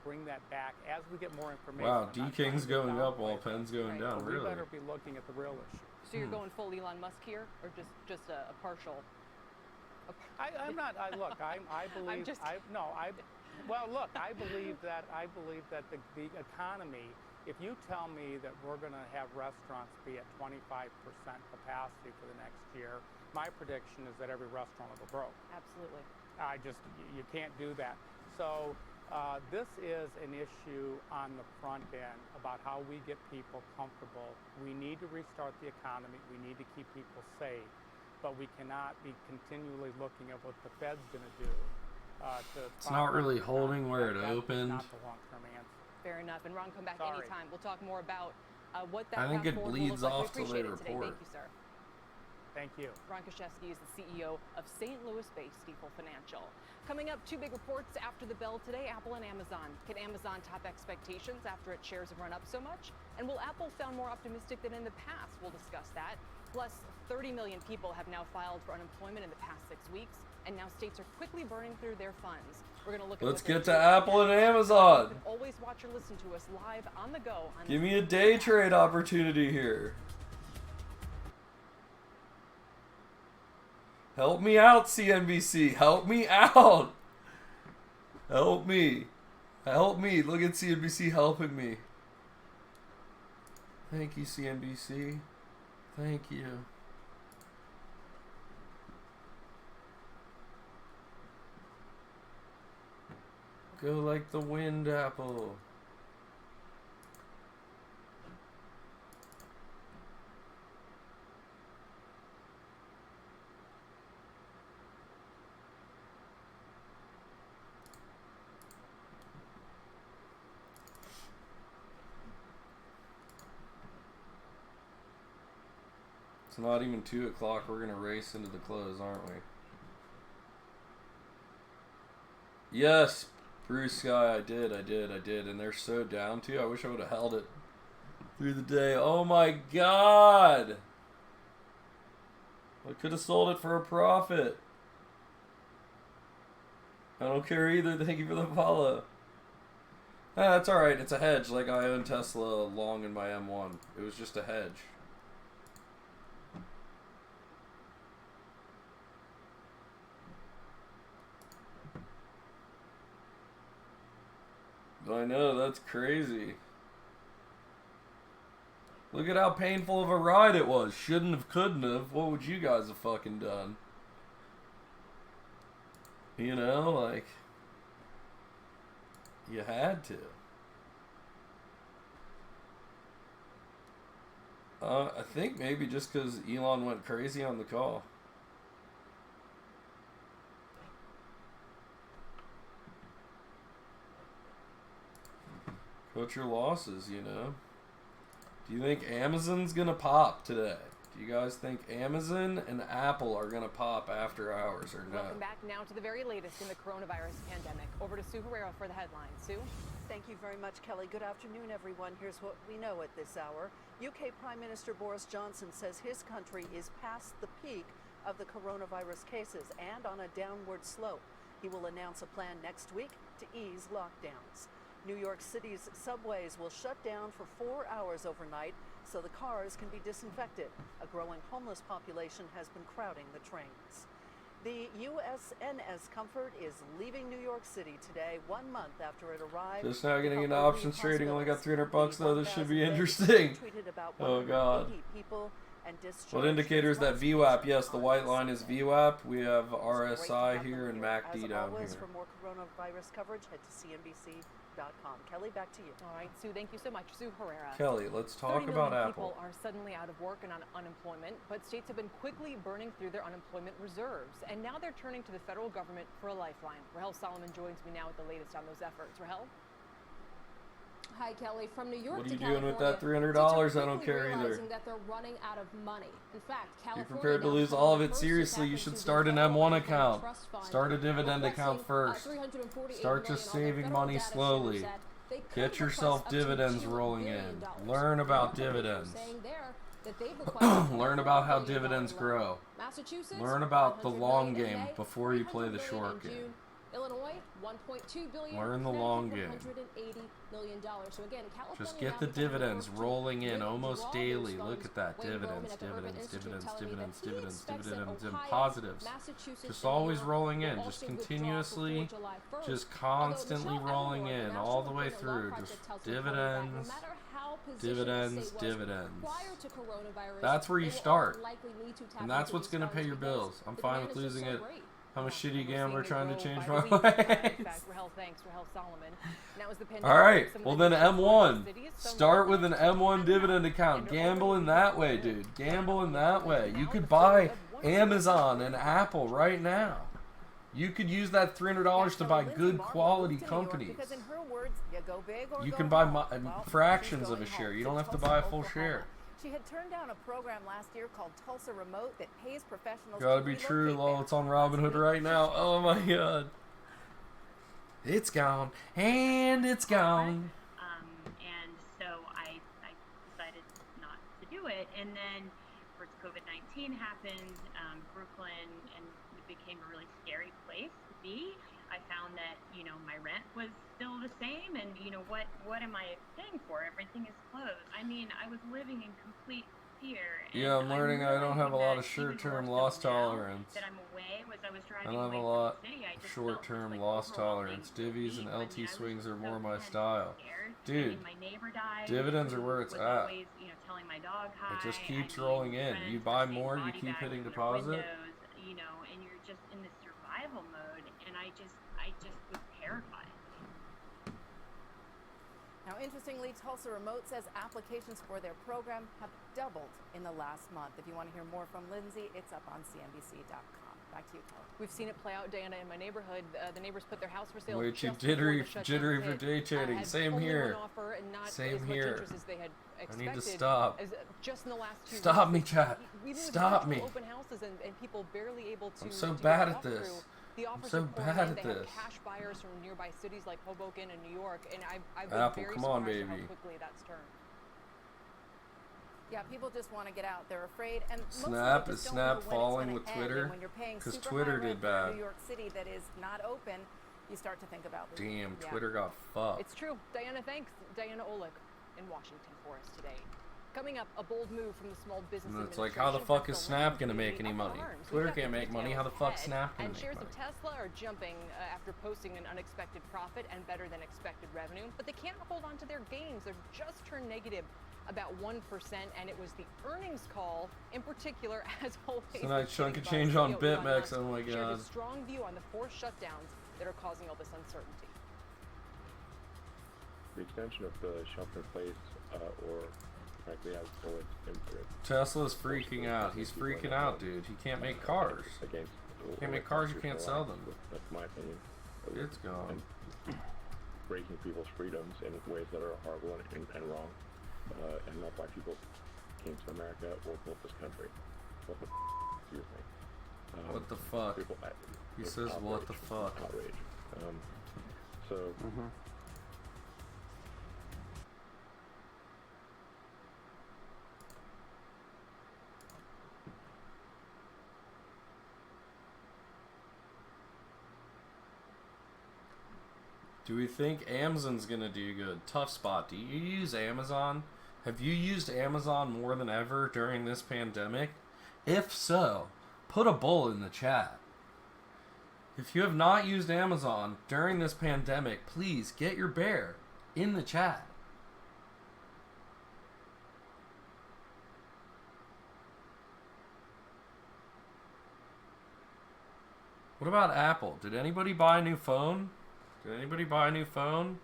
bring that back as we get more information. Wow, D-King's going up while Penn's going down, but really. We better be looking at the real issue. So you're going full Elon Musk here, or just a partial? I'm not. Look, I believe. I believe that the economy. If you tell me that we're going to have restaurants be at 25% capacity for the next year, my prediction is that every restaurant will go broke. Absolutely. You can't do that. So this is an issue on the front end about how we get people comfortable. We need to restart the economy. We need to keep people safe. But we cannot be continually looking at what the Fed's going to do. It's not really holding where it opened. Not the long-term answer. Fair enough. And Ron, come back anytime. We'll talk more about what that I think it bleeds off till they report. Thank you, sir. Thank you. Ron Kashevsky is the CEO of St. Louis-based Stifel Financial. Coming up, two big reports after the bell today, Apple and Amazon. Can Amazon top expectations after its shares have run up so much? And will Apple sound more optimistic than in the past? We'll discuss that. Plus, 30 million people have now filed for unemployment in the past 6 weeks, and now states are quickly burning through their funds. We're going to look at Let's get to Apple and Amazon. You can always watch or listen to us live on the go. Give me a day trade opportunity here. Help me out, CNBC. Help me out. Help me. Help me. Look at CNBC helping me. Thank you, CNBC. Thank you. Go like the wind, Apple. It's not even 2 o'clock. We're gonna race into the close, aren't we? Yes, Bruce Sky, I did, and they're so down too. I wish I would have held it through the day. Oh my God! I could have sold it for a profit. I don't care either. Thank you for the follow. Ah, that's alright. It's a hedge. Like I own Tesla long in my M1. It was just a hedge. I know, that's crazy. Look at how painful of a ride it was. Shouldn't have, couldn't have. What would you guys have fucking done? You know, like, you had to. I think maybe just because Elon went crazy on the call. Cut your losses, you know. Do you think Amazon's gonna pop today? Do you guys think Amazon and Apple are gonna pop after hours or no? Welcome back now to the very latest in the coronavirus pandemic. Over to Sue Herrera for the headlines. Sue? Thank you very much, Kelly. Good afternoon, everyone. Here's what we know at this hour. UK Prime Minister Boris Johnson says his country is past the peak of the coronavirus cases and on a downward slope. He will announce a plan next week to ease lockdowns. New York City's subways will shut down for 4 hours overnight so the cars can be disinfected. A growing homeless population has been crowding the trains. The USNS Comfort is leaving New York City today, 1 month after it arrived. Just now getting into options trading. Only got $300 though. This should be interesting. Oh god. What indicator is that VWAP? Yes, the white line is VWAP. We have RSI here and MACD down here. For more coronavirus coverage, head to CNBC.com. Kelly, back to you. All right, Sue, thank you so much. Sue Herrera. Kelly, let's talk about Apple. People are suddenly out of work and on unemployment, but states have been quickly burning through their unemployment reserves, and now they're turning to the federal government for a lifeline. Rahel Solomon joins me now with the latest on those efforts. Rahel? Hi, Kelly. From New York what are to you doing with California, that $300? I don't care either. That they're running out of money. In fact, California, you're prepared to lose all of it. Seriously, you should start an M1 account. Start a dividend account first. Start just saving money slowly. Get yourself dividends rolling in. Learn about dividends. Learn about how dividends grow. Learn about the long game before you play the short game. Illinois, $1.2 billion. Learn the long game. $180 million. So again, California just get the dividends rolling in almost daily. Look at that. Dividends, dividends, dividends, dividends, dividends, dividends, and positives. Just always rolling in. Just continuously, just constantly rolling in all the way through. Just dividends, dividends, dividends. That's where you start. And that's what's going to pay your bills. I'm fine with losing it. I'm a shitty gambler trying to change my ways. Alright, well then M1. Start with an M1 dividend account. Gamble in that way, dude. Gamble in that way. You could buy Amazon and Apple right now. You could use that $300 to buy good quality companies. You can buy fractions of a share. You don't have to buy a full share. She had turned down a program last year called Tulsa Remote that pays professionals. Gotta be true, lol. It's on Robinhood right now. Oh my god. It's gone. And it's gone. And so I decided not to do it. And then, of course, COVID-19 happened. Brooklyn, and it became a really scary place to be. I found that, you know, my rent was still the same, and, you know, what am I paying for? Everything is closed. I mean, I was living in complete fear. Yeah, I'm learning I don't have a lot of short-term loss tolerance. That I'm away was I was driving I don't have a lot of short-term loss tolerance. Divvies and LT swings are more my style. Dude, dividends are where it's at. It just keeps rolling in. You buy more, you keep hitting deposit. You know, and you're just in this survival mode, and I just was terrified. Now, interestingly, Tulsa Remote says applications for their program have doubled in the last month. If you want to hear more from Lindsay, it's up on CNBC.com. Back to you, Kelly. We've seen it play out, Diana, in my neighborhood. The neighbors put their house for sale. Way too jittery for day trading. Same here. Same here. I need to stop. Just in the last 2 Stop me, chat. Stop me. Open houses and people barely able to. I'm so bad at this. I'm so bad at this. Cash buyers from nearby cities like Hoboken and New York, and I've been Apple, very come on, surprised baby. at how quickly that's turned. Yeah, people just want to get out. They're afraid. And Snap is Snap falling with Twitter? Because Twitter did bad. New York City that is not open, you start to think about this. Damn, Twitter got fucked. It's true. Diana, thanks. Diana Olick in Washington for us today. Coming up, a bold move from the Small Business And it's Administration. like, how the fuck is Snap gonna make any money? Twitter can't make money. How the fuck Snap gonna And make shares money? of Tesla are jumping after posting an unexpected profit and better than expected revenue, but they can't hold on to their gains. They've just turned negative about 1%, and it was the earnings call in particular, as always. Tonight, chunk of change on BitMEX. Oh my shared god. a strong view on the forced shutdowns that are causing all this uncertainty. The extension of the shelter-in-place or frankly as bullets into Tesla's freaking out. He's freaking out, dude. He can't make cars. Can't make cars, you can't sell them. That's my opinion. It's gone. Breaking people's freedoms in ways that are horrible and wrong, and not why people came to America or built this country. What the excuse me. What the fuck? People, He says, what the fuck? Outrage. So. Do we think Amazon's gonna do good? Tough spot. Do you use Amazon? Have you used Amazon more than ever during this pandemic? If so, put a bull in the chat. If you have not used Amazon during this pandemic, please get your bear in the chat. What about Apple? Did anybody buy a new phone? Did anybody buy a new phone?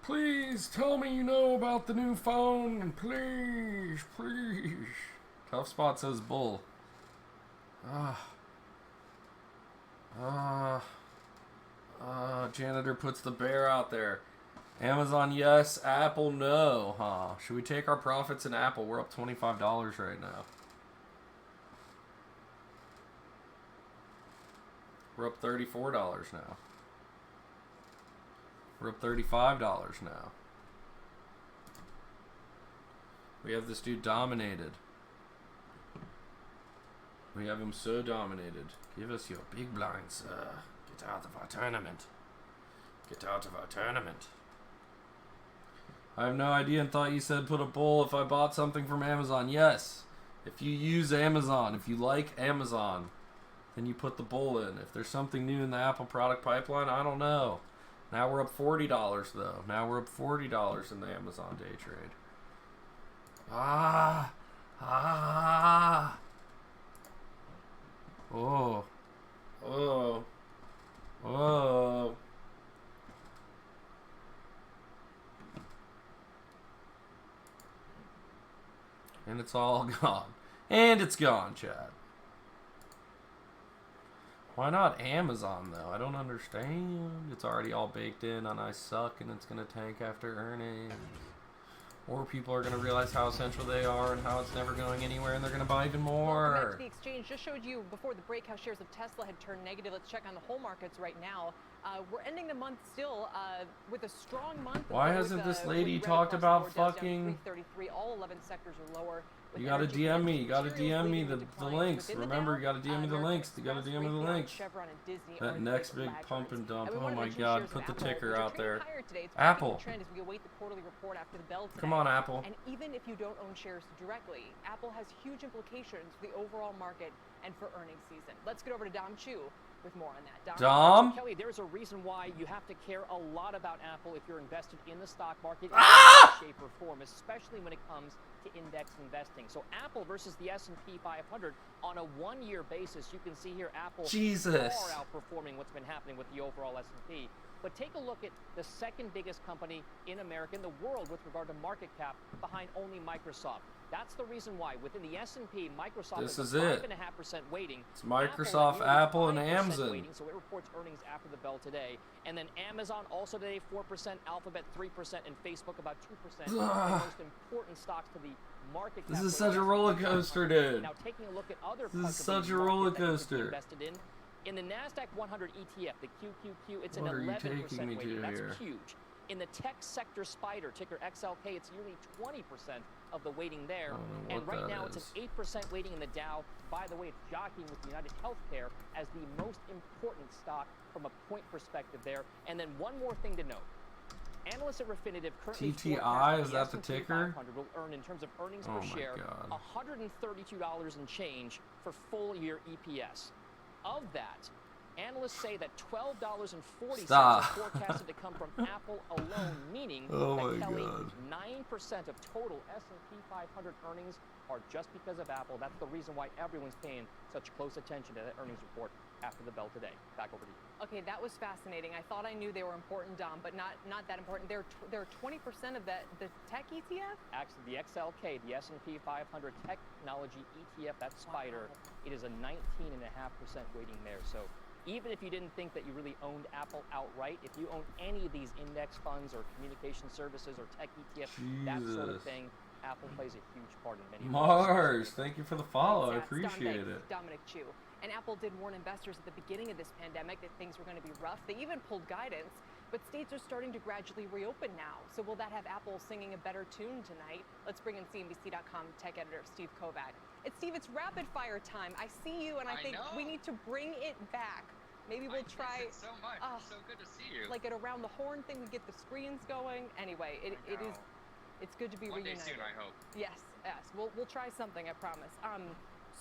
Please tell me you know about the new phone. Please, please. Tough Spot says bull. Janitor puts the bear out there. Amazon yes, Apple no, huh? Should we take our profits in Apple? We're up $25 right now. We're up $34 now. We're up $35 now. We have this dude dominated. We have him so dominated. Give us your big blind, sir. Get out of our tournament. Get out of our tournament. I have no idea and thought you said put a bull if I bought something from Amazon. Yes. If you use Amazon, if you like Amazon, then you put the bull in. If there's something new in the Apple product pipeline, I don't know. Now we're up $40 though. Now we're up $40 in the Amazon day trade. Oh. Oh. Oh. And it's all gone. And it's gone, Chad. Why not Amazon, though? I don't understand. It's already all baked in on I suck and it's going to tank after earnings. Or people are going to realize how essential they are and how it's never going anywhere and they're going to buy even more. Welcome back to the exchange. Just showed you before the break how shares of Tesla had turned negative. Let's check on the whole markets right now. We're ending the month still with a strong month. Why hasn't this lady talked about fucking... 333. All 11 sectors are lower. You gotta DM me. You gotta DM me the links. Remember, you gotta DM me the links. You gotta DM me the links. That next big pump and dump. Oh my god, put the ticker out there. Apple. Come on, Apple. And even if you don't own shares directly, Apple has huge implications for the overall market and for earnings season. Let's get over to Dom Chu with more on that. Dom? Kelly, there's a reason why you have to care a lot about Apple if you're invested in the stock market in any shape or form, especially when it comes to index investing. So Apple versus the S&P 500 on a one-year basis, you can see here Apple far outperforming what's been happening with the overall S&P. But take a look at the second biggest company in America, in the world, with regard to market cap, behind only Microsoft. That's the reason why within the S&P, Microsoft is a 5.5% weighting. It's Microsoft, Apple, and Amazon. Weighting, so it reports earnings after the bell today. And then Amazon also today 4%, Alphabet 3%, and Facebook about 2%. The most important stocks to the market cap. This is such a roller coaster, dude. Now taking a look at other this parts is such a roller coaster. Invested in the NASDAQ 100 ETF, the QQQ, it's an 11% weighting. That's huge. In the tech sector spider, ticker XLK, it's nearly 20% of the weighting there. And right now it's an 8% weighting in the Dow. By the way, it's jockeying with United Healthcare as the most important stock from a point perspective there. And then one more thing to note. Analysts at Refinitiv currently TTI, is that the ticker? 500 will earn in terms of earnings per share $132 and change for full year EPS. Of that, analysts say that $12.40 are forecasted to come from Apple alone, meaning that Kelly, 9% of total S&P 500 earnings are just because of Apple. That's the reason why everyone's paying such close attention to that earnings report after the bell today. Back over to you. Okay, that was fascinating. I thought I knew they were important, Dom, but not that important. They're 20% of the tech ETF? Actually, the XLK, the S&P 500 technology ETF, that spider, it is a 19.5% weighting there. So even if you didn't think that you really owned Apple outright, if you own any of these index funds or communication services or tech ETFs, that sort of thing, Apple plays a huge part in many Mars, thank you for the follow. I appreciate it. Dominic Chu. And Apple did warn investors at the beginning of this pandemic that things were going to be rough. They even pulled guidance, but states are starting to gradually reopen now. So will that have Apple singing a better tune tonight? Let's bring in CNBC.com tech editor Steve Kovac. Steve, it's rapid fire time. I see you, and I think we need to bring it back. Maybe we'll try. So much. It's so good to see you. Like an around the horn thing, we get the screens going. Anyway, it is. It's good to be reunited. One day soon, I hope. Yes. We'll try something, I promise.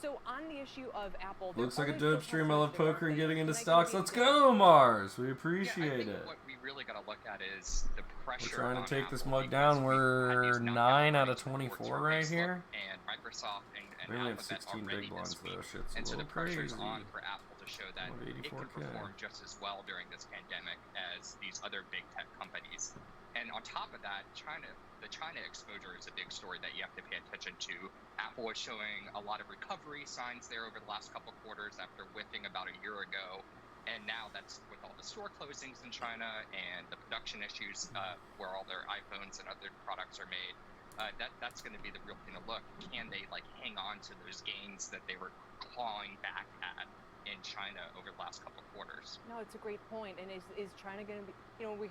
So on the issue of Apple, looks like a dope stream. I love poker and getting into stocks. Let's go, Mars. We appreciate it. What we really got to look at is the pressure. We're trying to take this mug down. We're 9 out of 24 right here. And Microsoft and we only have 16 big ones though. Shit's and so the pressure's crazy. on for Apple to show that it can perform just as well during this pandemic as these other big tech companies. And on top of that, the China exposure is a big story that you have to pay attention to. Apple is showing a lot of recovery signs there over the last couple of quarters after whiffing about a year ago. And now that's with all the store closings in China and the production issues where all their iPhones and other products are made. That's going to be the real thing to look. Can they hang on to those gains that they were clawing back at in China over the last couple of quarters? No, it's a great point. And is China going to be? We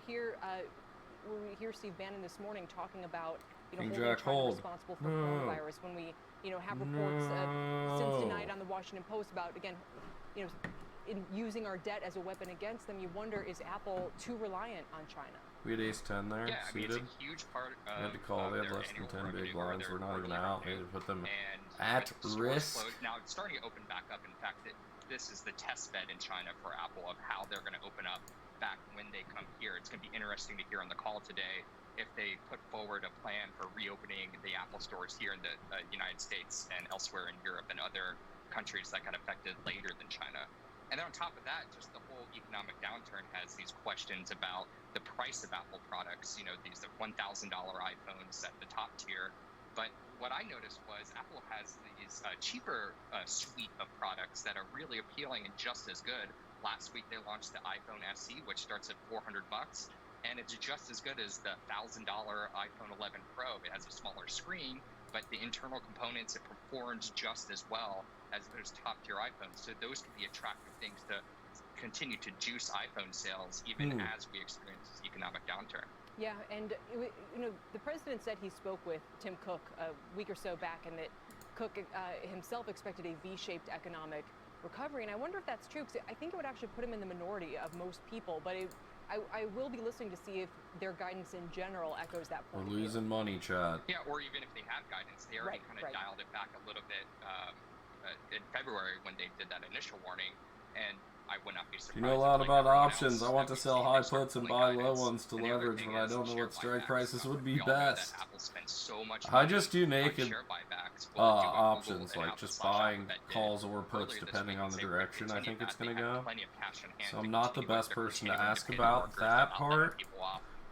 hear Steve Bannon this morning talking about holding China responsible for coronavirus when we have reports since tonight on the Washington Post about again in using our debt as a weapon against them. You wonder, is Apple too reliant on China? We had Ace 10 there, seated. It's a huge part of they had to call. They had less than 10 big lines. We're not even out. They had to put them at risk. Now it's starting to open back up. In fact, this is the test bed in China for Apple of how they're going to open up back when they come here. It's going to be interesting to hear on the call today if they put forward a plan for reopening the Apple stores here in the United States and elsewhere in Europe and other countries that got affected later than China. And then on top of that, just the whole economic downturn has these questions about the price of Apple products. These are $1,000 iPhones at the top tier. But what I noticed was Apple has these cheaper suite of products that are really appealing and just as good. Last week they launched the iPhone SE, which starts at $400, and it's just as good as the $1,000 iPhone 11 Pro. It has a smaller screen, but the internal components, it performs just as well as those top-tier iPhones. So those could be attractive things to continue to juice iPhone sales, even as we experience this economic downturn. Yeah, and the president said he spoke with Tim Cook a week or so back, and that Cook himself expected a V-shaped economic recovery, and I wonder if that's true, because I think it would actually put him in the minority of most people, but I will be listening to see if their guidance in general echoes that point. We're losing money, Chad. Yeah, or even if they have guidance, they already kind of dialed it back a little bit in February when they did that initial warning, and I would not be surprised. You know a lot about options. I want to sell high puts and buy low ones to leverage, but I don't know what strike prices would be best. I just do naked options, like just buying calls or puts depending on the direction I think it's going to go. So I'm not the best person to ask about that part,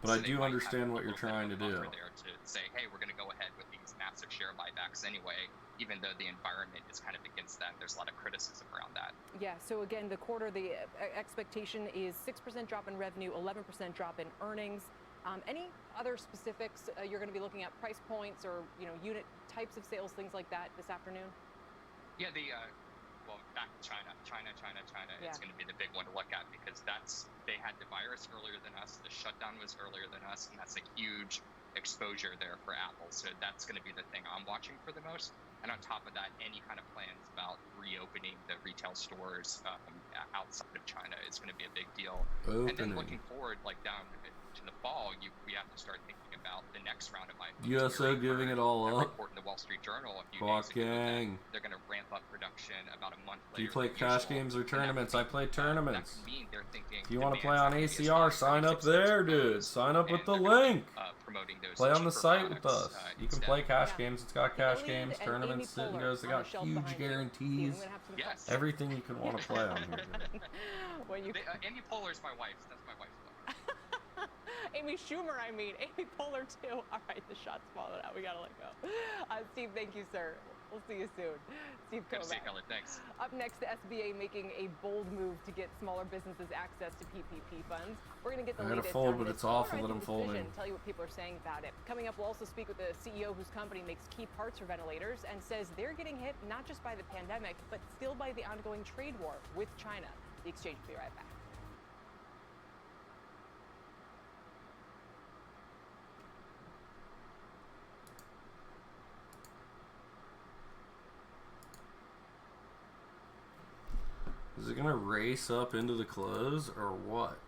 but I do understand what you're trying to do. To say, hey, we're going to go ahead with these massive share buybacks anyway, even though the environment is kind of against that. There's a lot of criticism around that. Yeah, so again, the quarter, the expectation is 6% drop in revenue, 11% drop in earnings. Any other specifics you're going to be looking at, price points or unit types of sales, things like that this afternoon? Yeah, well, back to China. Yeah. It's going to be the big one to look at because they had the virus earlier than us. The shutdown was earlier than us, and that's a huge exposure there for Apple. So that's going to be the thing I'm watching for the most. And on top of that, any kind of plans about reopening the retail stores outside of China is going to be a big deal. And then looking forward, like down to the fall, we have to start thinking about the next round of iPhones. USO giving it all up. Report in the Wall Street Journal a few days ago that they're going to ramp up production about a month later. Do you play cash games or tournaments? I play tournaments. That could mean they're thinking If you want to play on ACR, sign up there, dude. Sign up with the link. Play on the site with us. You can play cash games. It's got cash games, tournaments, sit and goes. They got huge guarantees. Yes. Everything you can want to play on here. Amy Poehler's my wife. That's my wife's book. Amy Schumer, Amy Poehler too. All right, the shot's falling out. We gotta let go. Steve, thank you, sir. We'll see you soon. Steve Good to see Kovac. you, Kelly. Thanks. Up next, the SBA making a bold move to get smaller businesses access to PPP funds. We're going to get the latest fold, on but this it's awful that I'm decision, folding. Tell you what people are saying about it. Coming up, we'll also speak with the CEO whose company makes key parts for ventilators and says they're getting hit not just by the pandemic, but still by the ongoing trade war with China. The Exchange will be right back. Is it gonna race up into the close or what?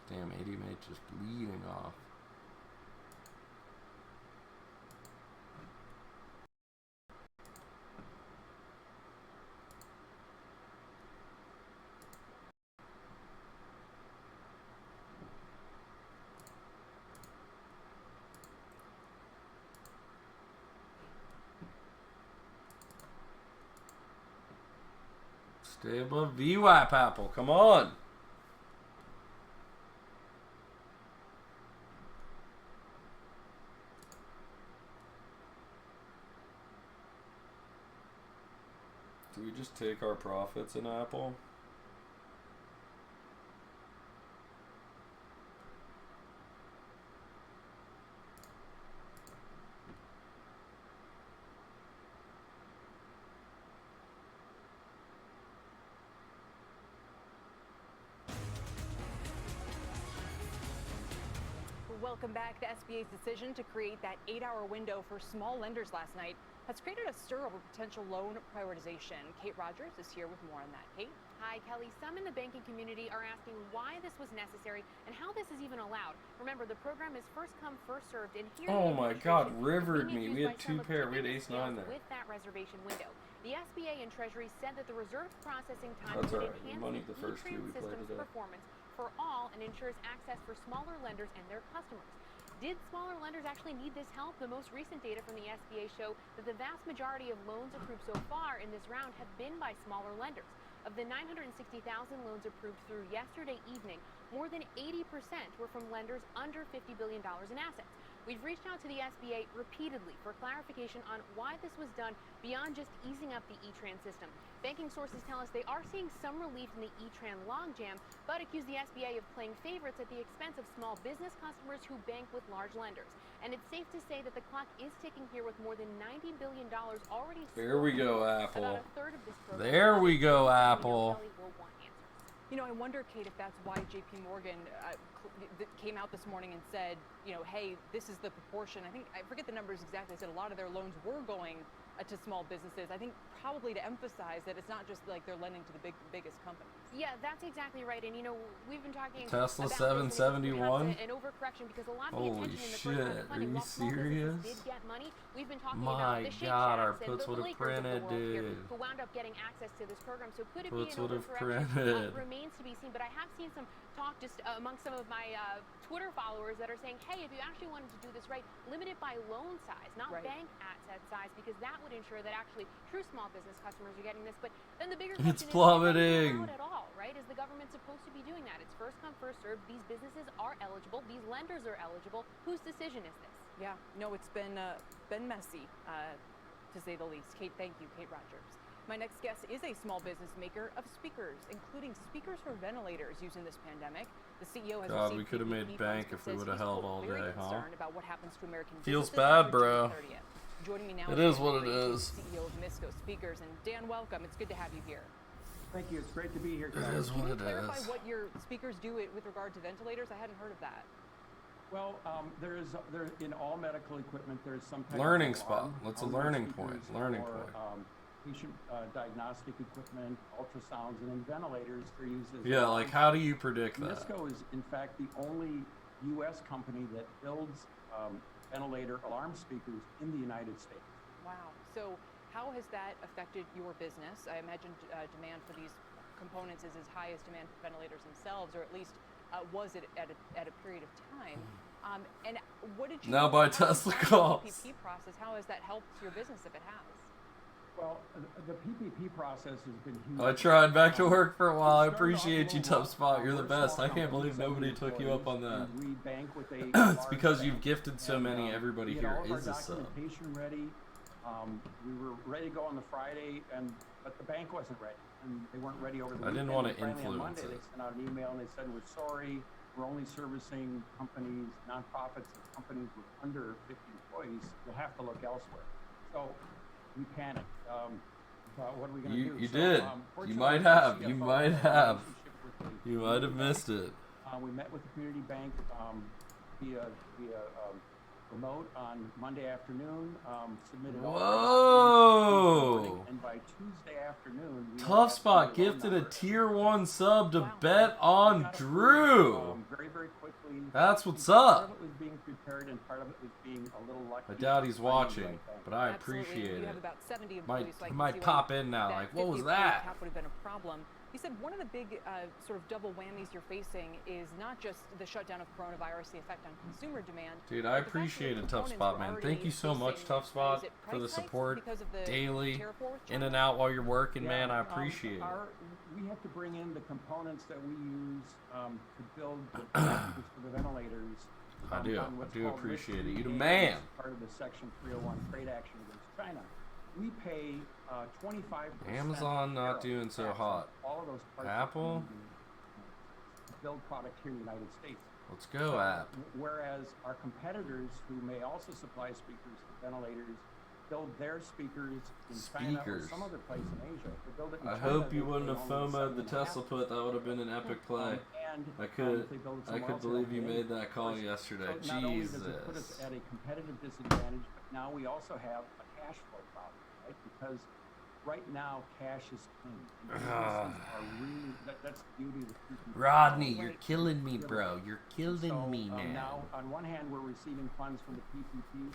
Damn, 80 mate just bleeding off. Stay above VWAP, Apple. Come on. Do we just take our profits in Apple? Welcome back. The SBA's decision to create that 8-hour window for small lenders last night has created a stir over potential loan prioritization. Kate Rogers is here with more on that. Kate? Hi, Kelly. Some in the banking community are asking why this was necessary and how this is even allowed. Remember, the program is first come, first served. And here oh my God, rivered me. We had two pair. We had ace-9 there. With that reservation window. The SBA and Treasury said that the reserve processing time That's would right. enhance Money the the first two we played system's today. performance for all and ensures access for smaller lenders and their customers. Did smaller lenders actually need this help? The most recent data from the SBA show that the vast majority of loans approved so far in this round have been by smaller lenders. Of the 960,000 loans approved through yesterday evening, more than 80% were from lenders under $50 billion in assets. We've reached out to the SBA repeatedly for clarification on why this was done beyond just easing up the E-Tran system. Banking sources tell us they are seeing some relief in the E-Tran logjam, but accuse the SBA of playing favorites at the expense of small business customers who bank with large lenders. And it's safe to say that the clock is ticking here with more than $90 billion already. There we go, Apple. About a third of this program. There we go, Apple. You know, I wonder, Kate, if that's why J.P. Morgan came out this morning and said, you know, hey, this is the proportion. I forget the numbers exactly. They said a lot of their loans were going to small businesses. I think probably to emphasize that it's not just like they're lending to the biggest companies. Yeah, that's exactly right. And we've been talking Tesla about 771. an overcorrection because a lot of Holy the attention in the shit, first round of funding, are you while small businesses serious? did get money, we've been talking My about the Shake God, our Shacks and puts the would have Lakers of the printed, world here dude. who wound up getting access to this program. So could it Puts be an would have overcorrection? printed. Remains to be seen. But I have seen some talk just among some of my Twitter followers that are saying, hey, if you actually wanted to do this right, limit it by loan size, not bank asset size, because that would ensure that actually true small business customers are getting this. But then the bigger question It's plummeting. is, is that allowed at all, right? Is the government supposed to be doing that? It's first come, first served. These businesses are eligible. These lenders are eligible. Whose decision is this? Yeah, no, it's been messy, to say the least. Kate, thank you, Kate Rogers. My next guest is a small business maker of speakers, including speakers for ventilators used in this pandemic. The CEO has God, we received could have made PPP bank funds, if we but would have says he's, held quote, all very day, huh? concerned about what happens to American Feels businesses bad, after June bro. 30th. Joining me now It is what it is. CEO of Misco Speakers, and Dan, welcome. It's good to have you here. Thank you. It's great to be here. It is what it Can you clarify is. what your speakers do with regard to ventilators? I hadn't heard of that. Well, there in all medical equipment, there's some type Learning of spot. alarm. That's a Our learning speakers point. Learning for, point. Patient diagnostic equipment, ultrasounds, and then ventilators are used as Yeah, like how do you predict that? Misco is, in fact, the only U.S. company that builds ventilator alarm speakers in the United States. Wow. So how has that affected your business? I imagine demand for these components is as high as demand for ventilators themselves, or at least was it at a period of time. And what did you Now by Tesla calls. The PPP process, how has that helped your business if it has? Well, the PPP process has been huge. I tried back to work for a while. I appreciate you, Tough Spot. You're the best. I can't believe nobody took you up on that. We bank with a It's because you've gifted so many. Everybody here is a sub. Documentation ready. We were ready to go on the Friday, but the bank wasn't ready, and they weren't ready over the weekend. I didn't want to Finally, on influence Monday, it. They sent out an email and they said, "We're sorry. We're only servicing companies, nonprofits, and companies with under 50 employees. You'll have to look elsewhere." So we panicked. What are we going to do? You So, did. You might have. You might have. You might have missed it. We met with the community bank via remote on Monday afternoon. Submitted Whoa! and by Tuesday afternoon, Tough Spot gifted a tier 1 sub to bet on Drew. Very, very quickly. That's what's Part up. of it was being prepared, and part of it was being a little lucky. I doubt he's watching, Right thing. but I Absolutely. appreciate You have it. about 70 employees, so I He can might see pop why in now, that like, what was 50 that? cap would have been a problem. You said one of the big sort of double whammies you're facing is not just the shutdown of coronavirus, the effect on consumer demand. Dude, I appreciate it, Tough Spot, man. Thank you so much, Tough Spot, for the support daily, in and out while you're working, man. I appreciate it. We have to bring in the components that we use to build the packages for the ventilators. I do. on what's I do called appreciate it. risk-free You the gains man. as part of the Section 301 trade action against China. We pay 25%. Amazon not doing so tax hot. on all of those parts Apple? to build product here in the United States. Let's go, app. Whereas our competitors, who may also supply speakers and ventilators, build their speakers in China or some other place in Asia. They build it in I China, hope you they wouldn't have only FOMO'd the 7.5%. Tesla put. That would have been an epic play. I if they build it could somewhere else, believe they you don't made pay. that call yesterday. So not only does it put us Jesus. at a competitive disadvantage, but now we also have a cash flow problem, right? Because right now cash is king. And businesses are really, that's the beauty of the PPP. Rodney, you're killing me, bro. You're killing me, man. Now, on one hand, we're receiving funds from the PPP.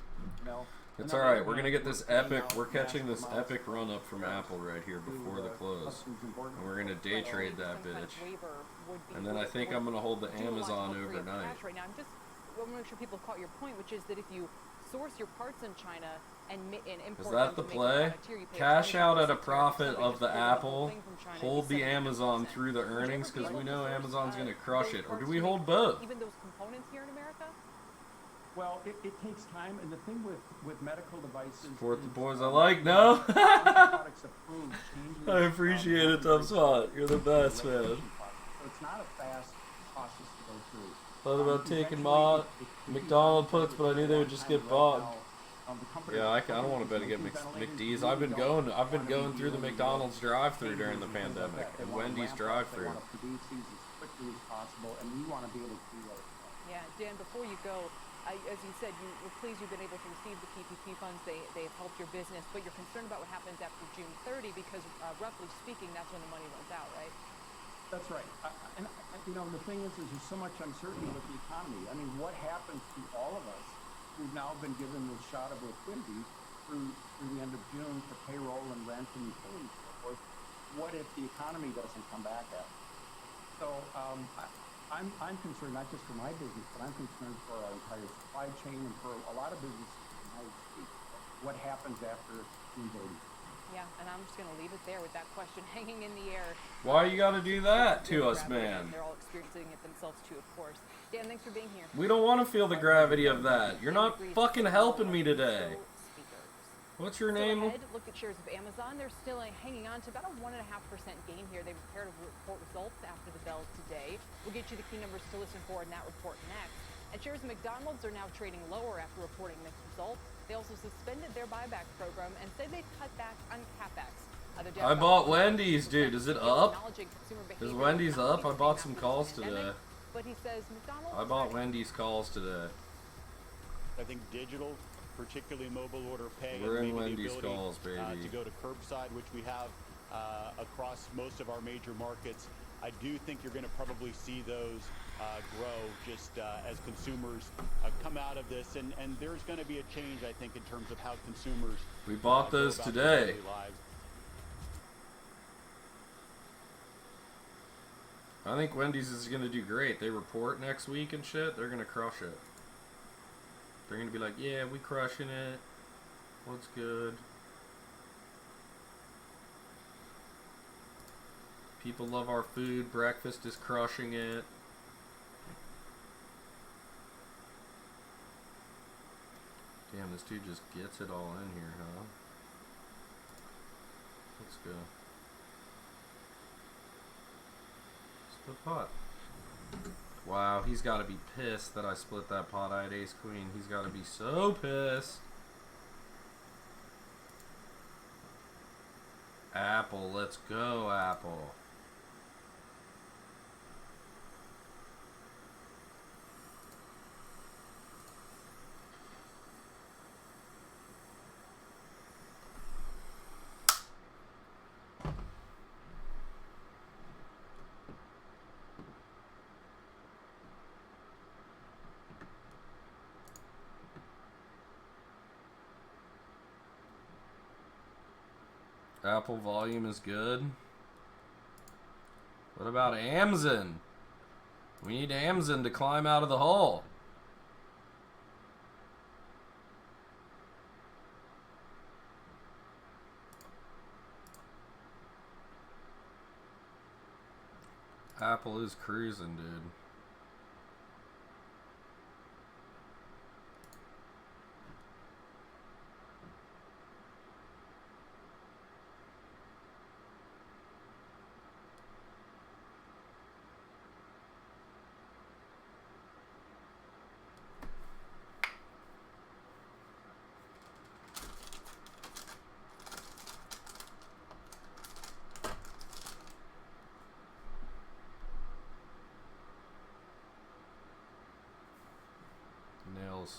It's all right. We're gonna get this epic. We're catching this epic run up from Apple right here before the close, and we're gonna day trade that bitch. And then I think I'm gonna hold the Amazon overnight. Right now, I want to make sure people caught your point, which is that if you source your parts in China and import Is that the play? Cash out at a profit of the Apple, hold the Amazon through the earnings, because we know Amazon's gonna crush it. Or do we hold both? Even those components here in America? Well, it takes time, and the thing with medical devices. Support the boys I like. No. I appreciate it, Tough Spot. You're the best, man. So it's not a fast process to go through. Thought about taking McDonald's puts, but I knew they would just get bought. Yeah, I don't want to bet against McD's. I've been going through the McDonald's drive-through during the pandemic and Wendy's drive-through. They want to produce these as quickly as possible, and we want to be able to do that. Yeah, Dan. Before you go, as you said, you're pleased you've been able to receive the PPP funds. They've helped your business, but you're concerned about what happens after June 30 because, roughly speaking, that's when the money runs out, right? That's right. And you know, the thing is there's so much uncertainty with the economy. I mean, what happens to all of us who've now been given this shot of liquidity through the end of June for payroll and rent and utilities and so forth? What if the economy doesn't come back after? So I'm concerned not just for my business, but I'm concerned for our entire supply chain and for a lot of businesses in the United States. What happens after June 30th? Yeah, and I'm just going to leave it there with that question hanging in the air. Why you got to do that to us, man? They're all experiencing it themselves too, of course. Dan, thanks for being here. We don't want to feel the gravity of that. You're not fucking helping me today. What's your name? Ahead, look at shares of Amazon. They're still hanging on to about a 1.5% gain here. They prepared to report results after the bell today. We'll get you the key numbers to listen for in that report next. And shares of McDonald's are now trading lower after reporting mixed results. They also suspended their buyback program and said they've cut back on CapEx. I bought Wendy's, dude. Is it up? Is Wendy's up? I bought some calls today. But he says McDonald's. I bought Wendy's calls today. I think digital, particularly mobile order pay, we're in and Wendy's the ability, calls, baby. To go to curbside, which we have across most of our major markets. I do think you're going to probably see those grow just as consumers come out of this, and there's going to be a change, I think, in terms of how consumers. We bought those today. I think Wendy's is going to do great. They report next week and shit. They're going to crush it. They're going to be like, yeah, we crushing it. What's good? People love our food. Breakfast is crushing it. Damn, this dude just gets it all in here, huh? Let's go. Split pot. Wow, he's got to be pissed that I split that pot. I had ace queen. He's got to be so pissed. Apple, let's go, Apple. Apple volume is good. What about Amazon? We need Amazon to climb out of the hole. Apple is cruising, dude.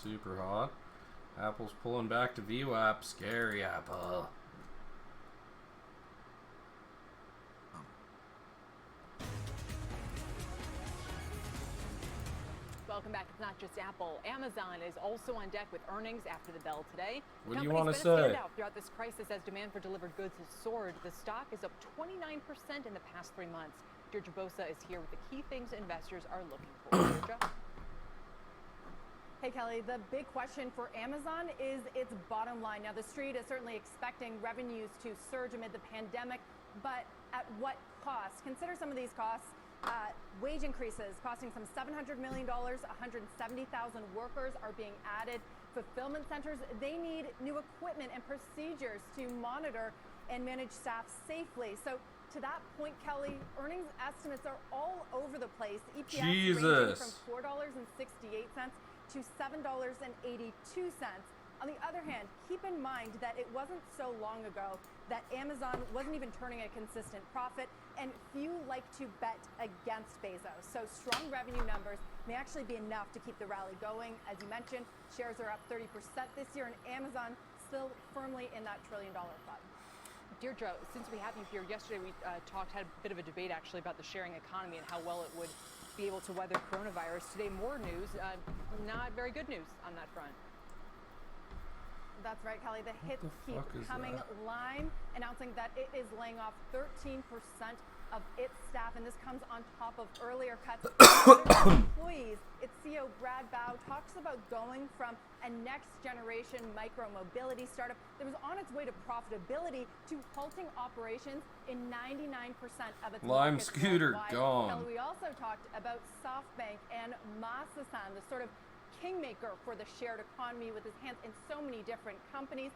Super hot. Apple's pulling back to VWAP. Scary Apple. Welcome back. It's not just Apple. Amazon is also on deck with earnings after the bell today. What do you want to say? Throughout this crisis, as demand for delivered goods has soared, the stock is up 29% in the past 3 months. Deirdre Bosa is here with the key things investors are looking for. Deirdre? Hey, Kelly, the big question for Amazon is its bottom line. Now, the street is certainly expecting revenues to surge amid the pandemic, but at what cost? Consider some of these costs. Wage increases costing some $700 million, 170,000 workers are being added. Fulfillment centers, they need new equipment and procedures to monitor and manage staff safely. So to that point, Kelly, earnings estimates are all over the place. EPS ranging from $4.68 to $7.82. On the other hand, keep in mind that it wasn't so long ago that Amazon wasn't even turning a consistent profit, and few like to bet against Bezos. So strong revenue numbers may actually be enough to keep the rally going. As you mentioned, shares are up 30% this year, and Amazon still firmly in that $1 trillion club. Deirdre, since we have you here, yesterday we had a bit of a debate actually about the sharing economy and how well it would be able to weather coronavirus. Today, more news, not very good news on that front. That's right, Kelly. The hits keep coming. Lime announcing that it is laying off 13% of its staff, and this comes on top of earlier cuts of employees. Its CEO Brad Bow talks about going from a next-generation micro-mobility startup that was on its way to profitability to halting operations in 99% of its Lime markets scooter worldwide. gone. Kelly, we also talked about SoftBank and Masasan, the sort of kingmaker for the shared economy with his hands in so many different companies.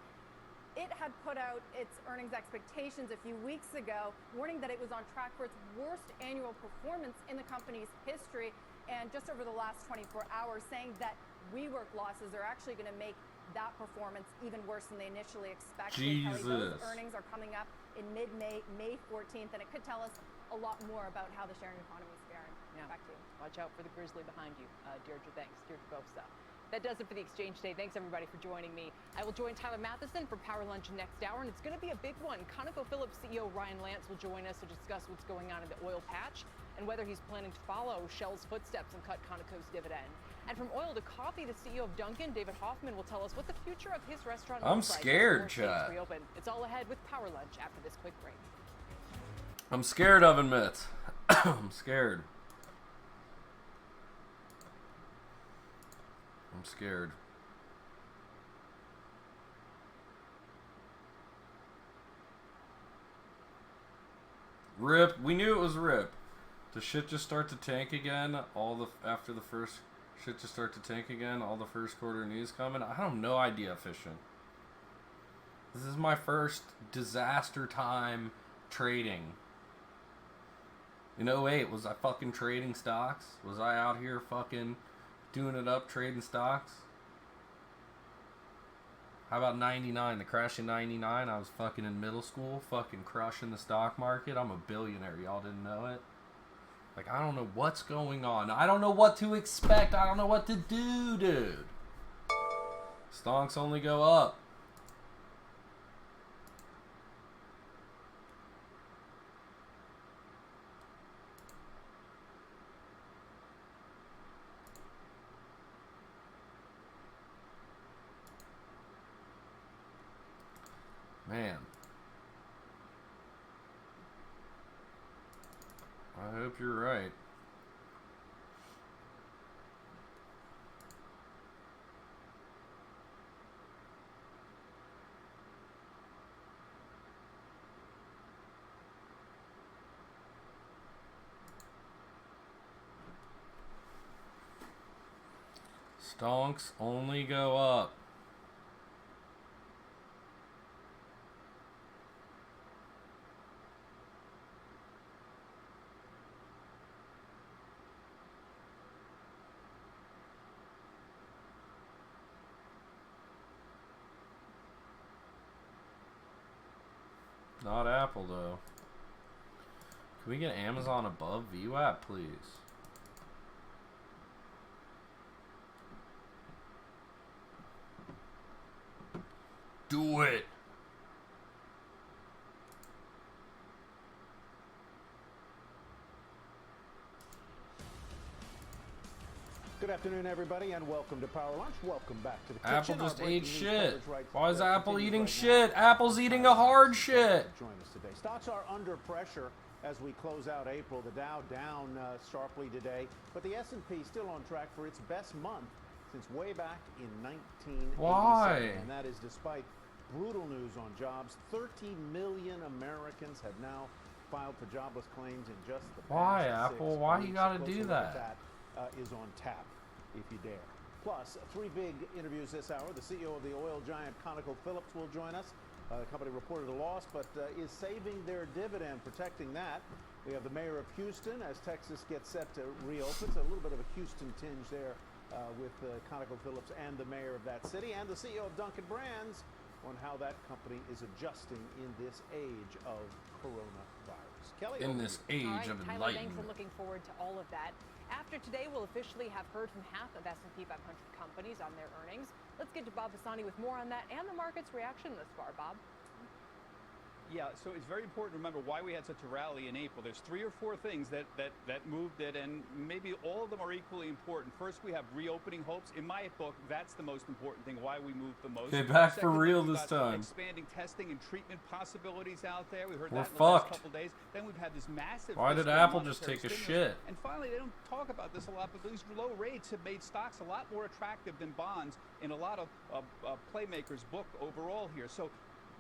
It had put out its earnings expectations a few weeks ago, warning that it was on track for its worst annual performance in the company's history. And just over the last 24 hours, saying that WeWork losses are actually going to make that performance even worse than they initially expected. Jesus. Kelly, those earnings are coming up in mid-May, May 14th, and it could tell us a lot more about how the sharing economy is faring. Yeah. Back to you. Watch out for the grizzly behind you. Deirdre, thanks. Deirdre Bosa. That does it for the exchange today. Thanks, everybody, for joining me. I will join Tyler Matheson for Power Lunch next hour, and it's going to be a big one. ConocoPhillips CEO Ryan Lance will join us to discuss what's going on in the oil patch and whether he's planning to follow Shell's footsteps and cut Conoco's dividend. And from oil to coffee, the CEO of Dunkin', David Hoffman, will tell us what the future of his restaurant I'm looks like scared, as more states Chad. reopen. It's all ahead with Power Lunch after this quick break. I'm scared, Oven Mitts. I'm scared. I'm scared. Rip. We knew it was rip. Does shit just start to tank again? After the first shit just start to tank again? All the first quarter news coming? I have no idea, Fishing. This is my first disaster time trading. In 08, was I fucking trading stocks? Was I out here fucking doing it up trading stocks? How about 99? The crash in 99, I was fucking in middle school, fucking crushing the stock market. I'm a billionaire. Y'all didn't know it? Like, I don't know what's going on. I don't know what to expect. I don't know what to do, dude. Stonks only go up. Man. I hope you're right. Stonks only go up. Not Apple, though. Can we get Amazon above VWAP, please? Do it! Good afternoon, everybody, and welcome to Power Lunch. Welcome back to the kitchen. Apple just Our ate breaking news shit. coverage right Why is Apple continues eating right shit? now. Apple's eating a hard shit. Join us today. Stocks are under pressure as we close out April. The Dow down sharply today, but the S&P still on track for its best month since way back in 1987. Why? And that is despite brutal news on jobs. 30 million Americans have now filed for jobless claims in just the past Why, 6 Apple? Why weeks. you gotta A closer do look at that? Is on tap, if you dare. Plus, 3 big interviews this hour. The CEO of the oil giant ConocoPhillips will join us. The company reported a loss, but is saving their dividend, protecting that. We have the mayor of Houston as Texas gets set to reopen. It's a little bit of a Houston tinge there with ConocoPhillips and the mayor of that city, and the CEO of Dunkin' Brands on how that company is adjusting in this age of coronavirus. Kelly, In this age of Tyler, thanks, and enlightenment. looking forward to all of that. After today, we'll officially have heard from half of S&P 500 companies on their earnings. Let's get to Bob Bassani with more on that and the market's reaction thus far. Bob? Yeah, so it's very important to remember why we had such a rally in April. There's 3 or 4 things that moved it, and maybe all of them are equally important. First, we have reopening hopes. In my book, that's the most important thing, why we moved the most. Okay, back Second, for real we've this got time. Expanding testing and treatment possibilities out there. We heard We're that in the last fucked. couple days. Then we've had this massive. Why did fiscal Apple just monetary take a stimulus. shit? And finally, they don't talk about this a lot, but these low rates have made stocks a lot more attractive than bonds in a lot of playmakers' book overall here. So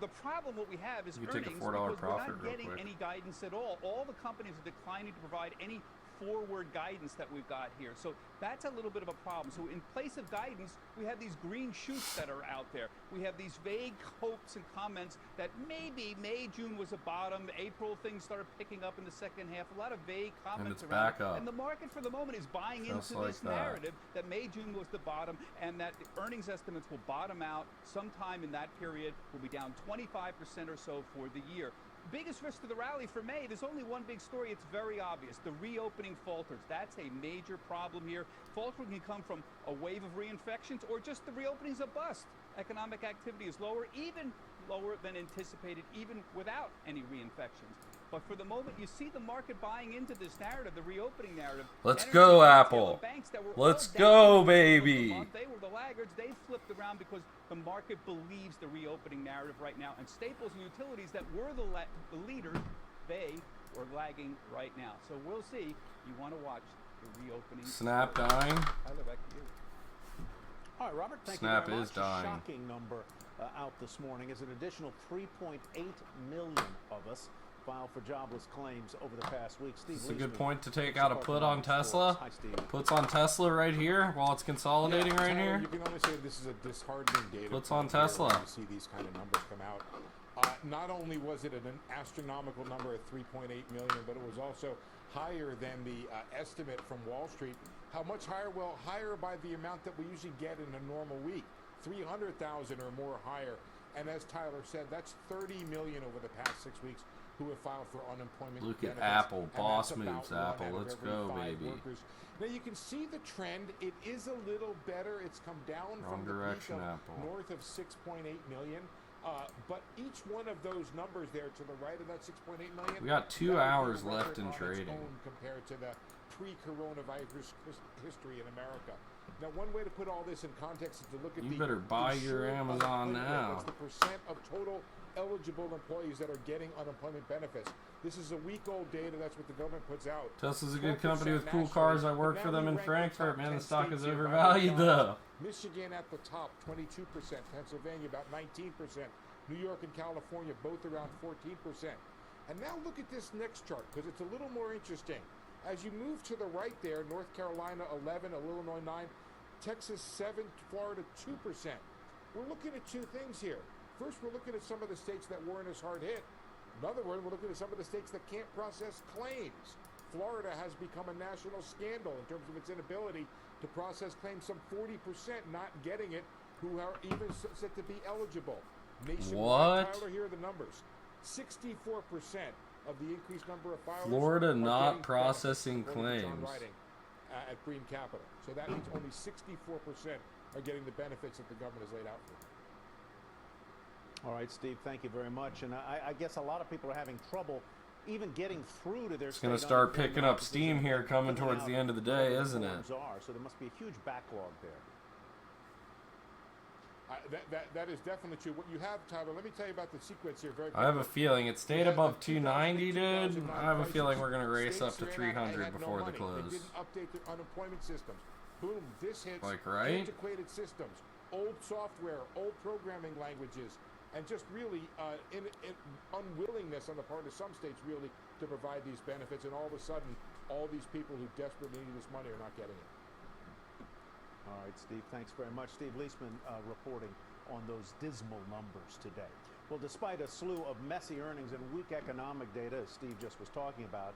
the problem what we have is You take a earnings $4 because we're profit not real getting quick. any guidance at all. All the companies are declining to provide any forward guidance that we've got here. So that's a little bit of a problem. So in place of guidance, we have these green shoots that are out there. We have these vague hopes and comments that maybe May, June was a bottom. April, things started picking up in the second half. A lot of vague comments it's around back it. up. And the market for the moment is buying Just into like this that. narrative that May, June was the bottom and that the earnings estimates will bottom out sometime in that period. Will be down 25% or so for the year. Biggest risk to the rally for May, there's only one big story. It's very obvious. The reopening falters. That's a major problem here. Faltering can come from a wave of reinfections or just the reopening's a bust. Economic activity is lower, even lower than anticipated, even without any reinfections. But for the moment, you see the market buying into this narrative, the reopening narrative. Let's Energy, go, retail, Apple. the banks that were Let's all down go, in the middle of the baby. month, they were the laggards. They flipped around because the market believes the reopening narrative right now. And staples and utilities that were the leaders, they are lagging right now. So we'll see. You want to watch the reopening. Snap dying. Tyler, back to you. All right, Robert, thank Snap you very is much. dying. A shocking number out this morning is an additional 3.8 million of us filed for jobless claims over the past week. Steve, It's a good Leisman, point to take what's out a the put market on numbers for us? Tesla. Hi, Steve. Puts on Tesla right here while it's consolidating right Tyler, here. You can only say this is a disheartening data. Puts point on here Tesla. when you see these kind of numbers come out. Not only was it an astronomical number at 3.8 million, but it was also higher than the estimate from Wall Street. How much higher? Well, higher by the amount that we usually get in a normal week. 300,000 or more higher. And as Tyler said, that's 30 million over the past 6 weeks who have filed for unemployment Look at benefits. Apple. And Boss that's about moves, one Apple. out of Let's every go, 5 baby. workers. Now you can see the trend. It is a little better. It's come down Wrong from the direction, peak of Apple. north of 6.8 million. But each one of those numbers there to the right of that 6.8 million. We got 2 that would be hours a record left in on its trading. own compared to the pre-coronavirus history in America. Now, one way to put all this in context is to look at You the better buy your insured Amazon unemployment rate. now. That's the percent of total eligible employees that are getting unemployment benefits. This is a week-old data. That's what the government puts out. Tesla's a good 12% company with cool nationally, cars. I but work now for them we in rank the Frankfurt. top Man, 10 the stock is states here by overvalued jobs. though. Michigan at the top, 22%. Pennsylvania about 19%. New York and California both around 14%. And now look at this next chart because it's a little more interesting. As you move to the right there, North Carolina 11, Illinois 9, Texas 7, Florida 2%. We're looking at 2 things here. First, we're looking at some of the states that weren't as hard hit. In other words, we're looking at some of the states that can't process claims. Florida has become a national scandal in terms of its inability to process claims. Some 40% not getting it who are even said to be eligible. Nationwide, What? Tyler, here are the numbers. 64% of the increased number of filers Florida are not getting processing benefits, according to John claims. Riding, at Green Capital. So that means only 64% are getting the benefits that the government has laid out for them. All right, Steve, thank you very much. And I guess a lot of people are having trouble even getting through to their It's going to state start unemployment picking up offices steam and here coming filling towards out the end of the what day, the isn't it? forms are. So there must be a huge backlog there. That is definitely true. What you have, Tyler, let me tell you about the sequence here very quickly. I have a feeling it stayed above 290, dude. I have a feeling we're going to race up to 300 before the They close. didn't update their unemployment systems. Boom, this hits Like, right? antiquated systems, old software, old programming languages, and just really unwillingness on the part of some states really to provide these benefits. And all of a sudden, all these people who desperately need this money are not getting it. All right, Steve, thanks very much. Steve Leisman reporting on those dismal numbers today. Well, despite a slew of messy earnings and weak economic data, as Steve just was talking about,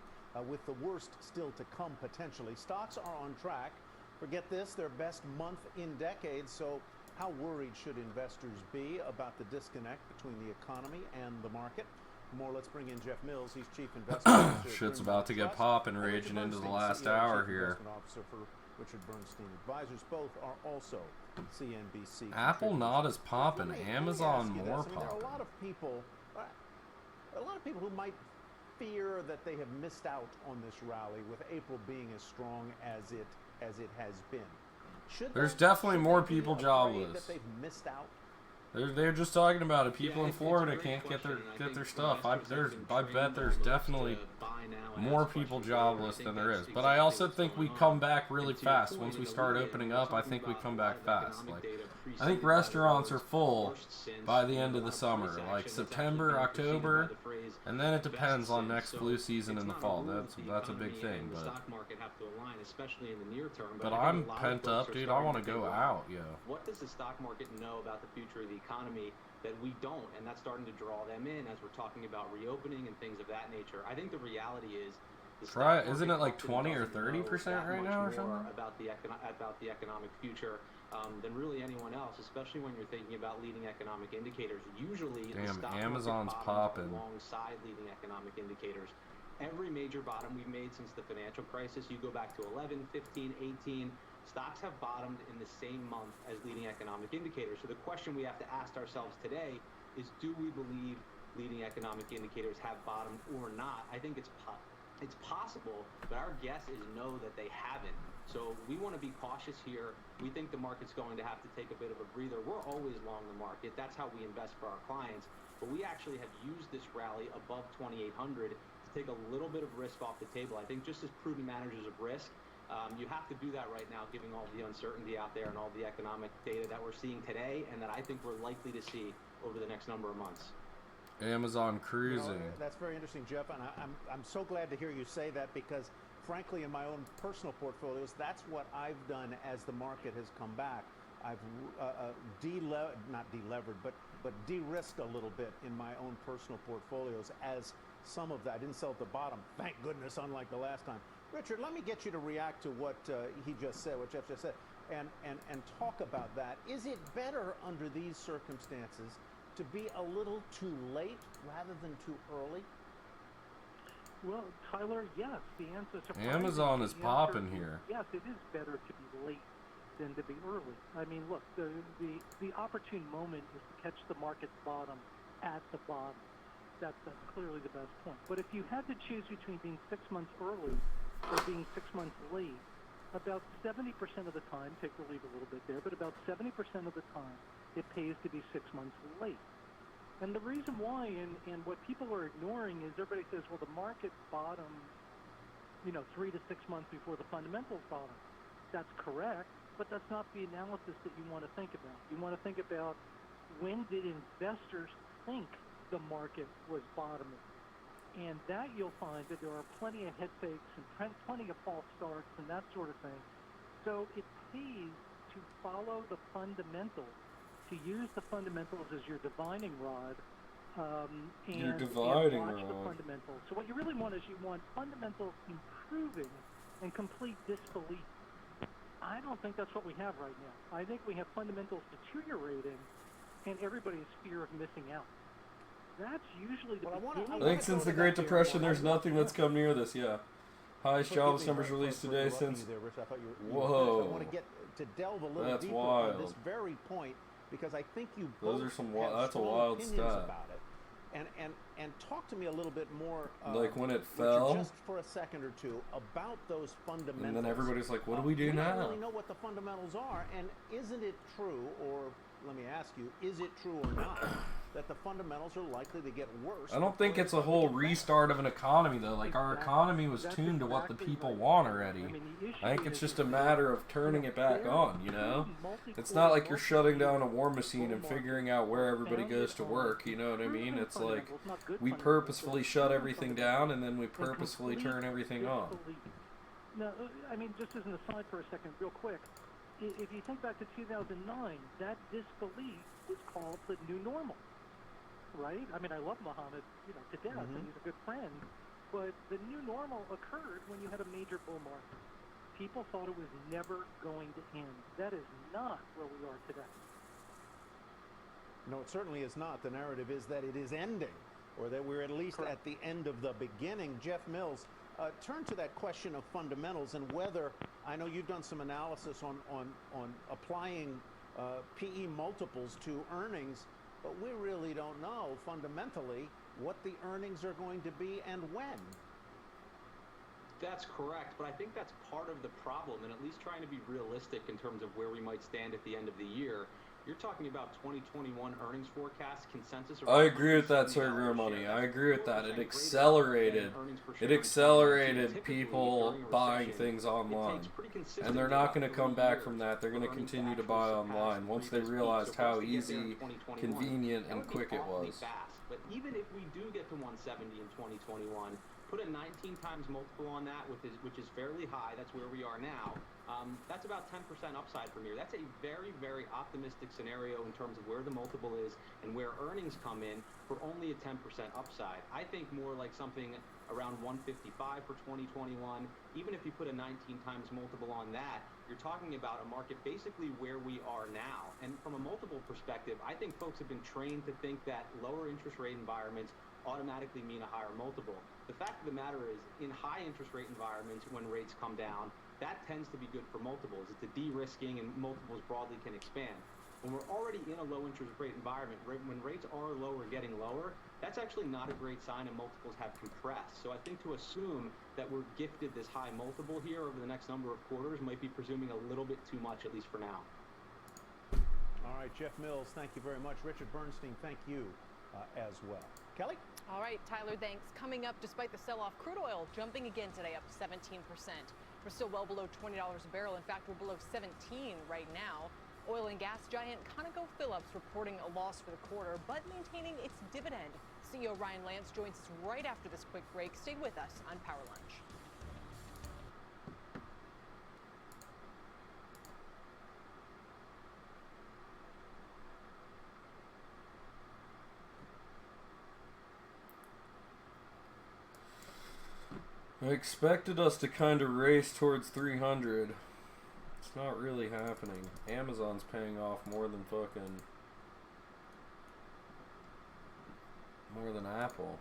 with the worst still to come potentially, stocks are on track. Forget this, their best month in decades. So how worried should investors be about the disconnect between the economy and the market? For more, let's bring in Jeff Mills. He's Chief Investment Officer. Shit's about to get popping, raging into the last hour here. Investment Officer for Richard Bernstein Advisors. Both are also CNBC. Apple not as popping. Let me Amazon ask you more this. I mean, there are a popping. lot of people. a lot of people who might fear that they have missed out on this rally with April being as strong as it has been. There's definitely more people jobless. That they've missed out. They're just talking about it. People in Florida can't get their stuff. I bet there's definitely more people jobless than there is. But I also think we come back really fast once we start opening up. I think we come back fast. Like, I think restaurants are full by the end of the summer, like September, October, and then it depends on next flu season in the fall. That's a big thing. But I'm pent up, dude. I want to go out, yo. What does the stock market know about the future of the economy that we don't? And that's starting to draw them in as we're talking about reopening and things of that nature. I think the reality is, isn't it like 20 or 30% right now or something? About the economic future than really anyone else, especially when you're thinking about leading economic indicators. Usually, the stock Amazon's market popping alongside leading economic indicators. Every major bottom we've made since the financial crisis, you go back to 11, 15, 18, stocks have bottomed in the same month as leading economic indicators. So the question we have to ask ourselves today is, do we believe leading economic indicators have bottomed or not? I think it's possible, but our guess is no, that they haven't. So we want to be cautious here. We think the market's going to have to take a bit of a breather. We're always long the market. That's how we invest for our clients. But we actually have used this rally above 2,800 to take a little bit of risk off the table. I think just as prudent managers of risk, you have to do that right now, given all the uncertainty out there and all the economic data that we're seeing today and that I think we're likely to see over the next number of months. Amazon cruising. That's very interesting, Jeff, and I'm so glad to hear you say that, because frankly, in my own personal portfolios, that's what I've done as the market has come back. I've not delevered, but de-risked a little bit in my own personal portfolios as some of that. I didn't sell at the bottom, thank goodness, unlike the last time. Richard, let me get you to react to what he just said, what Jeff just said, and talk about that. Is it better under these circumstances to be a little too late rather than too early? Well, Tyler, yes. The answer is Amazon is popping here. Yes, it is better to be late than to be early. I mean, look, the opportune moment is to catch the market's bottom at the bottom. That's clearly the best point. But if you had to choose between being 6 months early or being 6 months late, about 70% of the time, take or leave a little bit there, but about 70% of the time, it pays to be 6 months late. And the reason why, and what people are ignoring, is everybody says, well, the market bottomed, 3 to 6 months before the fundamentals bottom. That's correct, but that's not the analysis that you want to think about. You want to think about, when did investors think the market was bottoming? And that you'll find that there are plenty of head fakes and plenty of false starts and that sort of thing. So it pays to follow the fundamentals, to use the fundamentals as your divining rod, and watch the fundamentals. So what you really want is you want fundamentals improving and complete disbelief. I don't think that's what we have right now. I think we have fundamentals deteriorating and everybody's fear of missing out. That's usually the beginning. I think since the Great Depression, there's nothing that's come near this, yeah. Highest jobs numbers released today since... Whoa. I want to get to delve a little deeper on this very point, because I think you both have strong opinions about it. And talk to me a little bit more, like when it Richard, fell, just for a second or two, about those fundamentals. And then everybody's like, what do we do now? We don't really know what the fundamentals are, and isn't it true, or let me ask you, is it true or not, that the fundamentals are likely to get worse? I don't think it's a whole restart of an economy, though. Like, our economy was tuned to what the people want already. I think it's just a matter of turning it back on, It's not like you're shutting down a war machine and figuring out where everybody goes to work, you know what I mean? It's like, we purposefully shut everything down, and then we purposefully turn everything on. Now, I mean, just as an aside for a second, real quick, if you think back to 2009, that disbelief was called the new normal, right? I mean, I love Muhammad, to death, and he's a good friend, but the new normal occurred when you had a major bull market. People thought it was never going to end. That is not where we are today. No, it certainly is not. The narrative is that it is ending, or that we're at least at the end of the beginning. Jeff Mills, turn to that question of fundamentals and whether, I know you've done some analysis on applying PE multiples to earnings, but we really don't know fundamentally, what the earnings are going to be and when. That's correct, but I think that's part of the problem, and at least trying to be realistic in terms of where we might stand at the end of the year. You're talking about 2021 earnings forecast consensus. I agree with that, Sergio Money. I agree with that. It accelerated people buying things online. And they're not going to come back from that. They're going to continue to buy online once they realized how easy, convenient, and quick it was. But even if we do get to 170 in 2021, put a 19 times multiple on that, which is fairly high. That's where we are now. That's about 10% upside from here. That's a very, very optimistic scenario in terms of where the multiple is and where earnings come in for only a 10% upside. I think more like something around 155 for 2021. Even if you put a 19 times multiple on that, you're talking about a market basically where we are now. And from a multiple perspective, I think folks have been trained to think that lower interest rate environments automatically mean a higher multiple. The fact of the matter is, in high interest rate environments, when rates come down, that tends to be good for multiples. It's a de-risking, and multiples broadly can expand. When we're already in a low interest rate environment, when rates are low or getting lower, that's actually not a great sign, and multiples have compressed. So I think to assume that we're gifted this high multiple here over the next number of quarters might be presuming a little bit too much, at least for now. All right, Jeff Mills, thank you very much. Richard Bernstein, thank you as well. Kelly? All right, Tyler, thanks. Coming up, despite the sell-off, crude oil jumping again today, up 17%. We're still well below $20 a barrel. In fact, we're below 17 right now. Oil and gas giant ConocoPhillips reporting a loss for the quarter, but maintaining its dividend. CEO Ryan Lance joins us right after this quick break. Stay with us on Power Lunch. I expected us to kind of race towards 300. It's not really happening. Amazon's paying off more than Apple.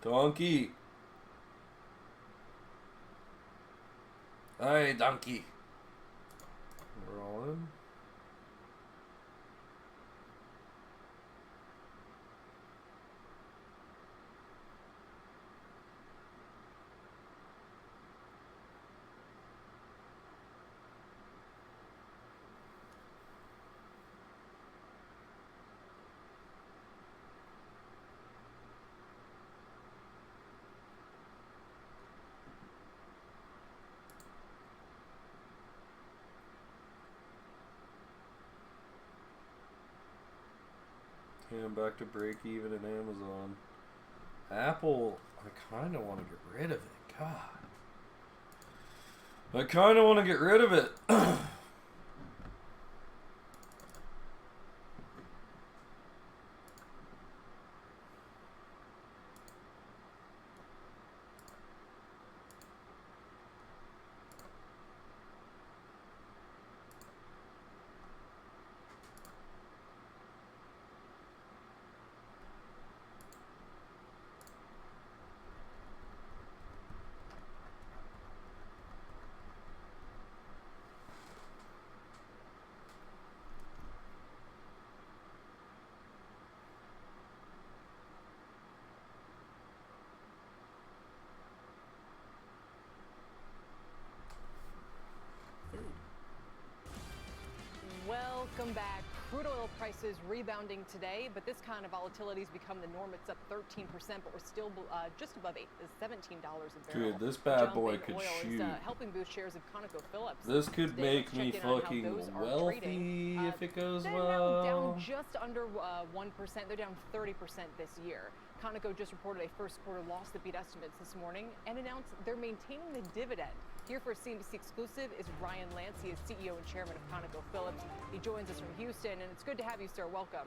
Donkey. Hey, donkey. We're all in. Yeah, I'm back to break even at Amazon. Apple, I kind of want to get rid of it. God. I kind of want to get rid of it. Welcome back. Crude oil prices rebounding today, but this kind of volatility has become the norm. It's up 13%, but we're still just above $17 a barrel. Dude, this bad boy could shoot. Is, helping boost shares of ConocoPhillips. This could make me fucking wealthy if it goes well. They're down just under 1%. They're down 30% this year. Conoco just reported a first quarter loss that beat estimates this morning and announced they're maintaining the dividend. Here for CNBC Exclusive is Ryan Lance. He is CEO and chairman of ConocoPhillips. He joins us from Houston, and it's good to have you, sir. Welcome.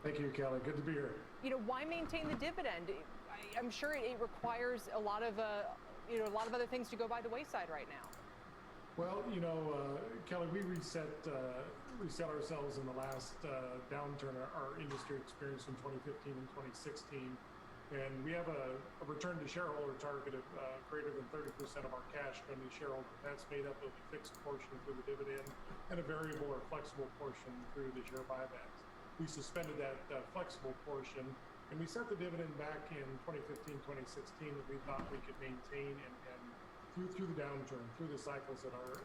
Thank you, Kelly. Good to be here. You know, why maintain the dividend? I'm sure it requires a lot of, a lot of other things to go by the wayside right now. Well, Kelly, we reset ourselves in the last downturn our industry experienced in 2015 and 2016. And we have a return to shareholder target of greater than 30% of our cash going to shareholder. That's made up of a fixed portion through the dividend and a variable or flexible portion through the share buybacks. We suspended that flexible portion, and we set the dividend back in 2015, 2016 that we thought we could maintain and through the downturn, through the cycles that our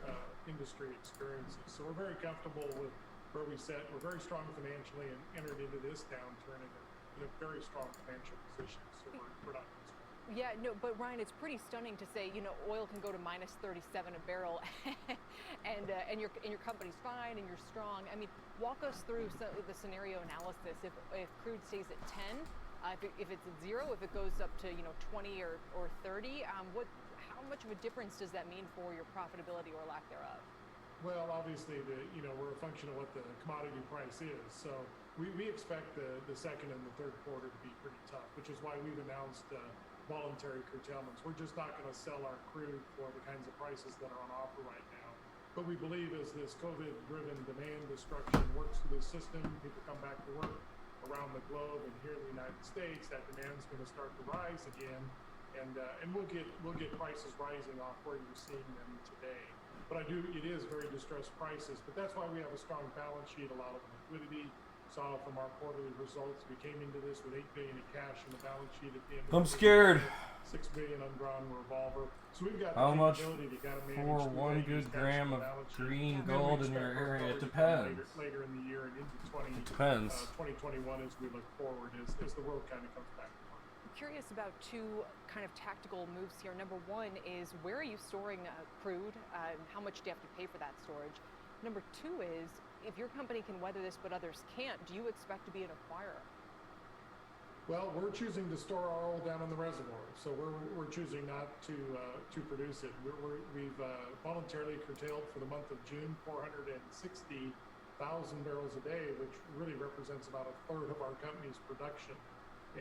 industry experiences. So we're very comfortable with where we set. We're very strong financially and entered into this downturn in a very strong financial position. So we're not concerned. Yeah, no, but Ryan, it's pretty stunning to say, oil can go to minus 37 a barrel and your company's fine and you're strong. I mean, walk us through the scenario analysis. If crude stays at 10, if it's at 0, if it goes up to 20 or 30, how much of a difference does that mean for your profitability or lack thereof? Well, obviously, we're a function of what the commodity price is. So we expect the second and the third quarter to be pretty tough, which is why we've announced voluntary curtailments. We're just not going to sell our crude for the kinds of prices that are on offer right now. But we believe as this COVID-driven demand destruction works through the system, people come back to work around the globe and here in the United States, that demand's going to start to rise again, and we'll get prices rising off where you're seeing them today. But it is very distressed prices, but that's why we have a strong balance sheet, a lot of liquidity. Saw from our quarterly results, we came into this with $8 billion in cash in the balance sheet at the end of I'm scared. $6 billion undrawn revolver. So we've got how much to kind of for 1 good gram of green gold in your area? It depends. Later in the year and into 2021 as we look forward, as the world kind of comes back. Curious about two kind of tactical moves here. Number one is, where are you storing crude? How much do you have to pay for that storage? Number two is, if your company can weather this but others can't, do you expect to be an acquirer? Well, we're choosing to store our oil down in the reservoir, so we're choosing not to produce it. We've voluntarily curtailed for the month of June 460,000 barrels a day, which really represents about a third of our company's production.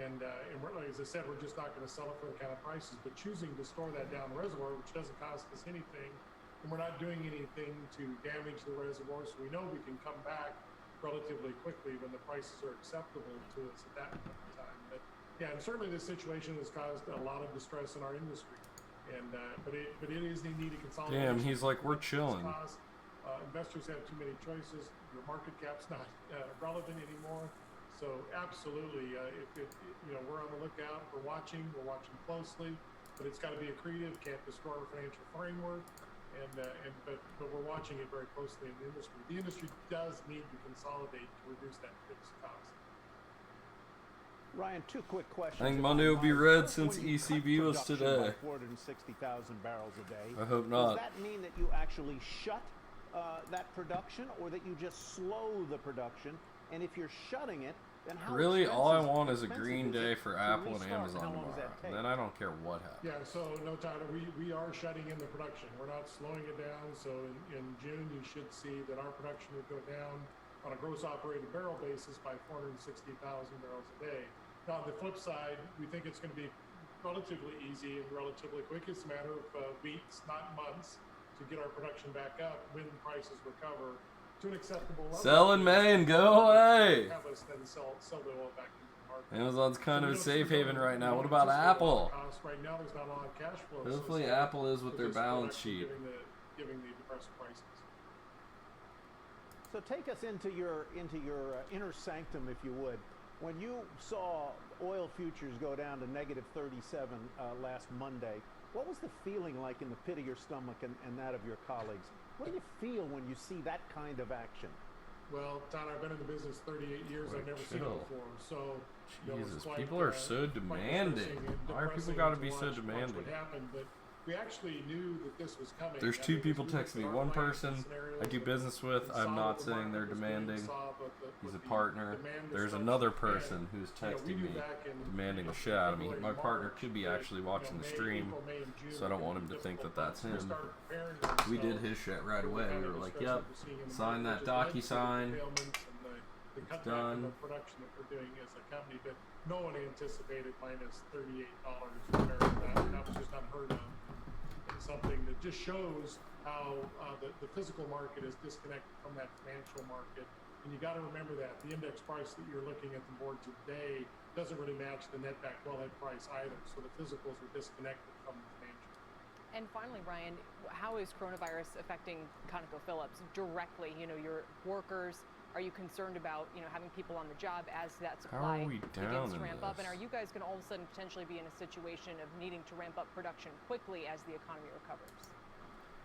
And as I said, we're just not going to sell it for the kind of prices, but choosing to store that down the reservoir, which doesn't cost us anything, and we're not doing anything to damage the reservoir, so we know we can come back relatively quickly when the prices are acceptable to us at that point in time. But yeah, and certainly this situation has caused a lot of distress in our industry, and but it is a need to consolidate. Damn, he's like, we're chilling. Investors have too many choices. Your market cap's not relevant anymore. So absolutely, we're on the lookout. We're watching closely, but it's got to be accretive. Can't destroy our financial framework, but we're watching it very closely in the industry. The industry does need to consolidate to reduce that fixed cost. Ryan, two quick questions. I think Monday will be red since ECB was today. 460,000 barrels a day. I hope not. Does that mean that you actually shut that production, or that you just slow the production? And if you're shutting it, then how really, all I want is a green day for Apple and Amazon tomorrow. And then I don't care what happens. Yeah, so no, Tyler, we are shutting in the production. We're not slowing it down. So in June, you should see that our production will go down on a gross operated barrel basis by 460,000 barrels a day. Now, on the flip side, we think it's going to be relatively easy and relatively quick. It's a matter of weeks, not months, to get our production back up when prices recover to an acceptable level. Sell in May and go away. Have us then sell the oil back into the market. Amazon's kind of a safe haven right now. What about Apple? Right now, there's not a lot of cash flow. Hopefully, Apple is with their balance sheet. Giving the depressed prices. So take us into your inner sanctum, if you would. When you saw oil futures go down to negative 37 last Monday, what was the feeling like in the pit of your stomach and that of your colleagues? What do you feel when you see that kind of action? Well, Tyler, I've been in the business 38 years. I've never seen it before. So, Jesus, people are so demanding. Why are people got to be so demanding? What happened, but we actually knew that this was coming. There's two people texting me. One person I do business with. I'm not saying they're demanding. He's a partner. There's another person who's texting me demanding the shit out of me. My partner could be actually watching the stream, so I don't want him to think that that's him. We did his shit right away. We were like, yep, sign that DocuSign. the cutback in the production that we're doing as a company, but no one anticipated minus $38 a barrel. That was just unheard of. And something that just shows how the physical market is disconnected from that financial market. And you got to remember that the index price that you're looking at the board today doesn't really match the netback wellhead price either. So the physicals are disconnected from the financial. And finally, Ryan, how is coronavirus affecting ConocoPhillips directly? You know, your workers. Are you concerned about, you know, having people on the job as that supply begins to ramp up? And are you guys going to all of a sudden potentially be in a situation of needing to ramp up production quickly as the economy recovers?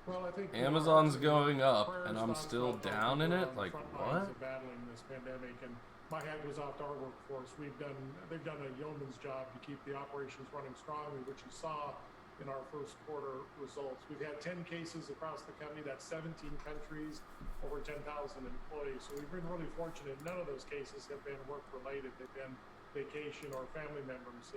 Well, I think Amazon's going up, and I'm still down in it. Like what? Battling this pandemic, and my hat goes off to our workforce. They've done a yeoman's job to keep the operations running strongly, which you saw in our first quarter results. We've had 10 cases across the company. That's 17 countries, over 10,000 employees. So we've been really fortunate. None of those cases have been work-related. They've been vacation or family members.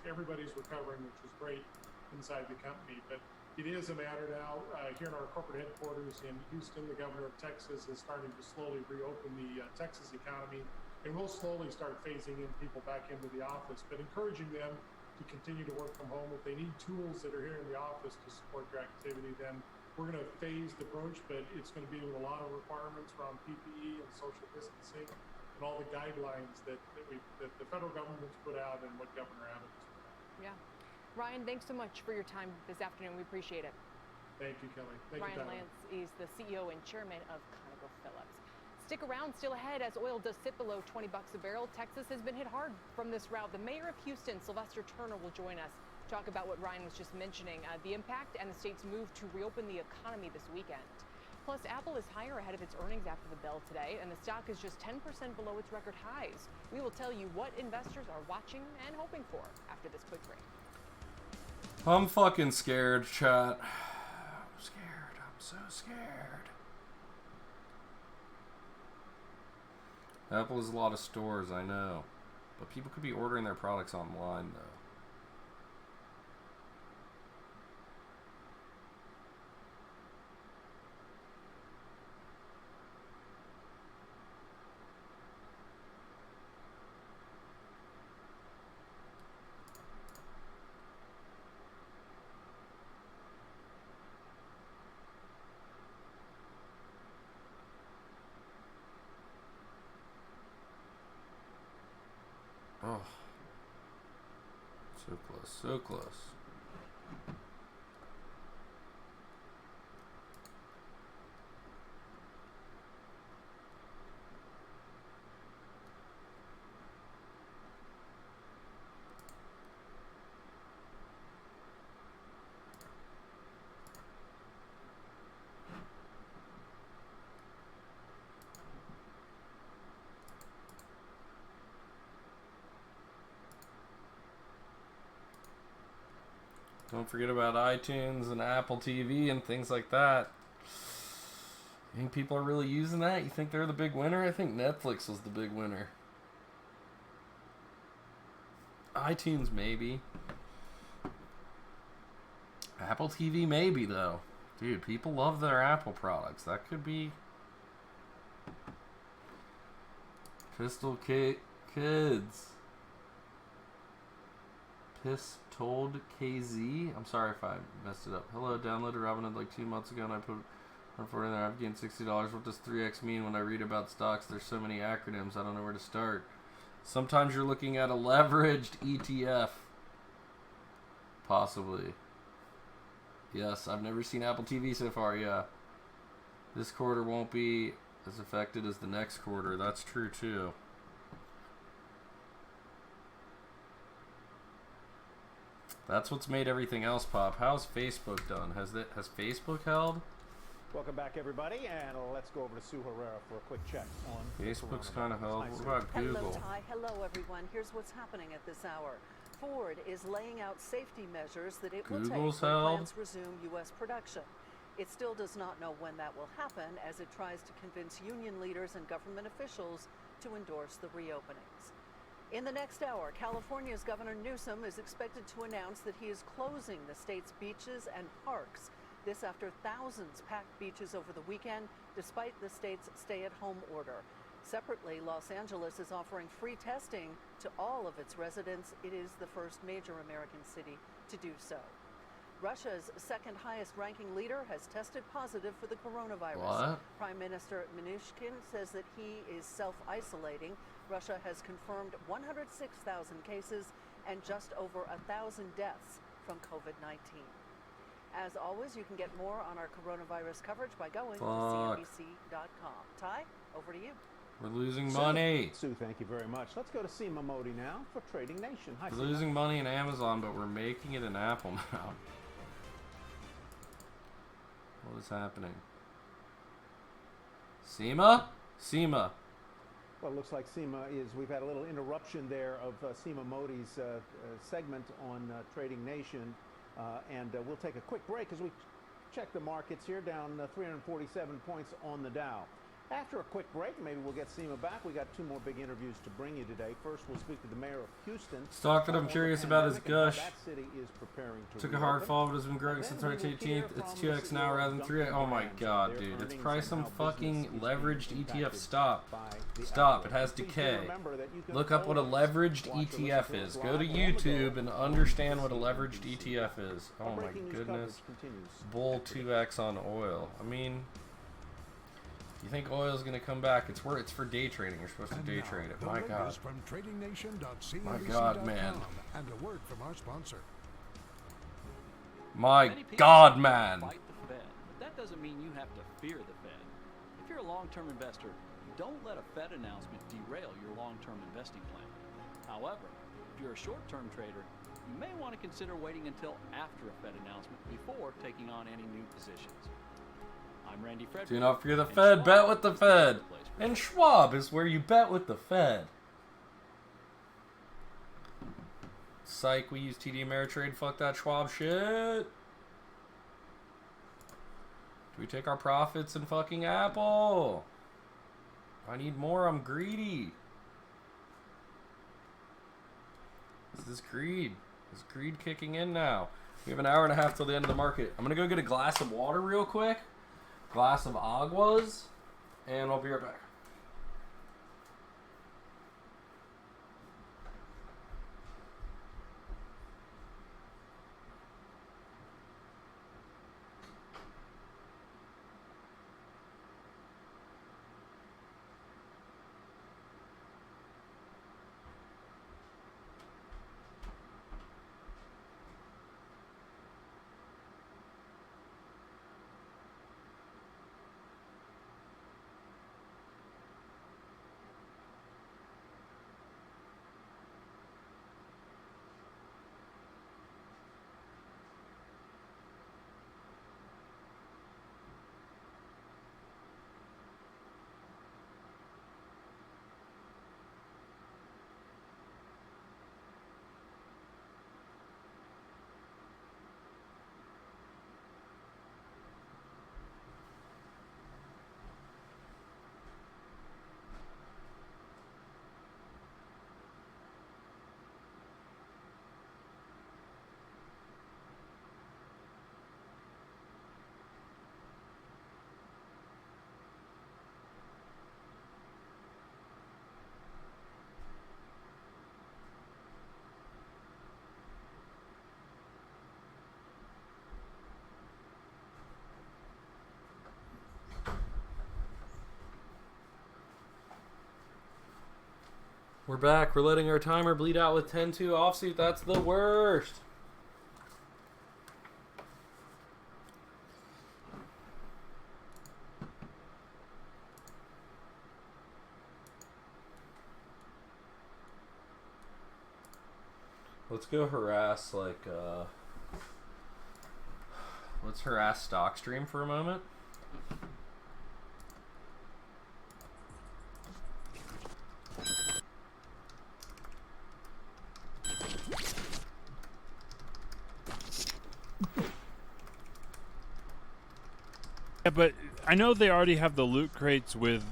Everybody's recovering, which is great inside the company. But it is a matter now, here in our corporate headquarters in Houston, the governor of Texas is starting to slowly reopen the Texas economy. And we'll slowly start phasing in people back into the office, but encouraging them to continue to work from home. If they need tools that are here in the office to support their activity, then we're going to phase the approach, but it's going to be with a lot of requirements around PPE and social distancing and all the guidelines that the federal government's put out and what Governor Abbott has put out. Yeah. Ryan, thanks so much for your time this afternoon. We appreciate it. Thank you, Kelly. Ryan Lance is the CEO and chairman of ConocoPhillips. Stick around, still ahead as oil does sit below $20 a barrel. Texas has been hit hard from this route. The mayor of Houston, Sylvester Turner, will join us to talk about what Ryan was just mentioning, the impact and the state's move to reopen the economy this weekend. Plus, Apple is higher ahead of its earnings after the bell today, and the stock is just 10% below its record highs. We will tell you what investors are watching and hoping for after this quick break. I'm fucking scared, chat. I'm scared. I'm so scared. Apple has a lot of stores, I know. But people could be ordering their products online, though. Oh, so close, so close. Don't forget about iTunes and Apple TV and things like that. You think people are really using that? You think they're the big winner? I think Netflix was the big winner. iTunes, maybe. Apple TV, maybe, though. Dude, people love their Apple products. That could be... Pistol Kids. Told KZ. I'm sorry if I messed it up. Hello, downloaded Robinhood like 2 months ago and I put $140 in there. I've gained $60. What does 3x mean? When I read about stocks, there's so many acronyms, I don't know where to start. Sometimes you're looking at a leveraged ETF. Possibly. Yes, I've never seen Apple TV so far, yeah. This quarter won't be as affected as the next quarter. That's true too. That's what's made everything else pop. How's Facebook done? Has Facebook held? Welcome back, everybody, and let's go over to Sue Herrera for a quick check on Facebook's kind of held. What about Google? Hello, everyone. Here's what's happening at this hour. Ford is laying out safety measures that it will take when plants resume U.S. production. It still does not know when that will happen, as it tries to convince union leaders and government officials to endorse the reopenings. In the next hour, California's Governor Newsom is expected to announce that he is closing the state's beaches and parks. This after thousands packed beaches over the weekend, despite the state's stay-at-home order. Separately, Los Angeles is offering free testing to all of its residents. It is the first major American city to do so. Russia's second highest ranking leader has tested positive for the coronavirus. What? Prime Minister Mnuchin says that he is self-isolating. Russia has confirmed 106,000 cases and just over 1,000 deaths from COVID-19. As always, you can get more on our coronavirus coverage by going to CNBC.com. Ty, over to you. We're losing money. Sue, thank you very much. Let's go to Seema Modi now for Trading Nation. Hi, We're Seema. losing money in Amazon, but we're making it in Apple now. What is happening? Seema? Seema. Well, it looks like Seema we've had a little interruption there of Seema Modi's segment on Trading Nation. And we'll take a quick break as we check the markets here, down 347 points on the Dow. After a quick break, maybe we'll get Seema back. We got two more big interviews to bring you today. First, we'll speak to the mayor of Houston. Stock that I'm curious about is Gush. That city is preparing to Took a hard fall, but has been growing since March 18th. It's 2x now rather than 3x. Oh my god, dude. It's probably some fucking leveraged ETF. Stop. Stop. It has decay. Look up what a leveraged ETF is. Go to YouTube and understand what a leveraged ETF is. Oh my goodness. Bull 2x on oil. I mean, you think oil's gonna come back? It's for day trading. You're supposed to day trade it. My God. My God, man. And a word from our sponsor. My God, man. Fight the Fed, but that doesn't mean you have to fear the Fed. If you're a long-term investor, don't let a Fed announcement derail your long-term investing plan. However, if you're a short-term trader, you may want to consider waiting until after a Fed announcement before taking on any new positions. I'm Randy Frederick. Do not fear the Fed. Bet with the Fed. And Schwab is where you bet with the Fed. Psych, we use TD Ameritrade. Fuck that Schwab shit. Do we take our profits in fucking Apple? I need more. I'm greedy. This is greed. Is greed kicking in now? We have an hour and a half till the end of the market. I'm gonna go get a glass of water real quick. Glass of aguas, and I'll be right back. We're back. We're letting our timer bleed out with 10-2 offsuit. That's the worst. Let's go harass, let's harass StockStream for a moment. Yeah, but I know they already have the loot crates with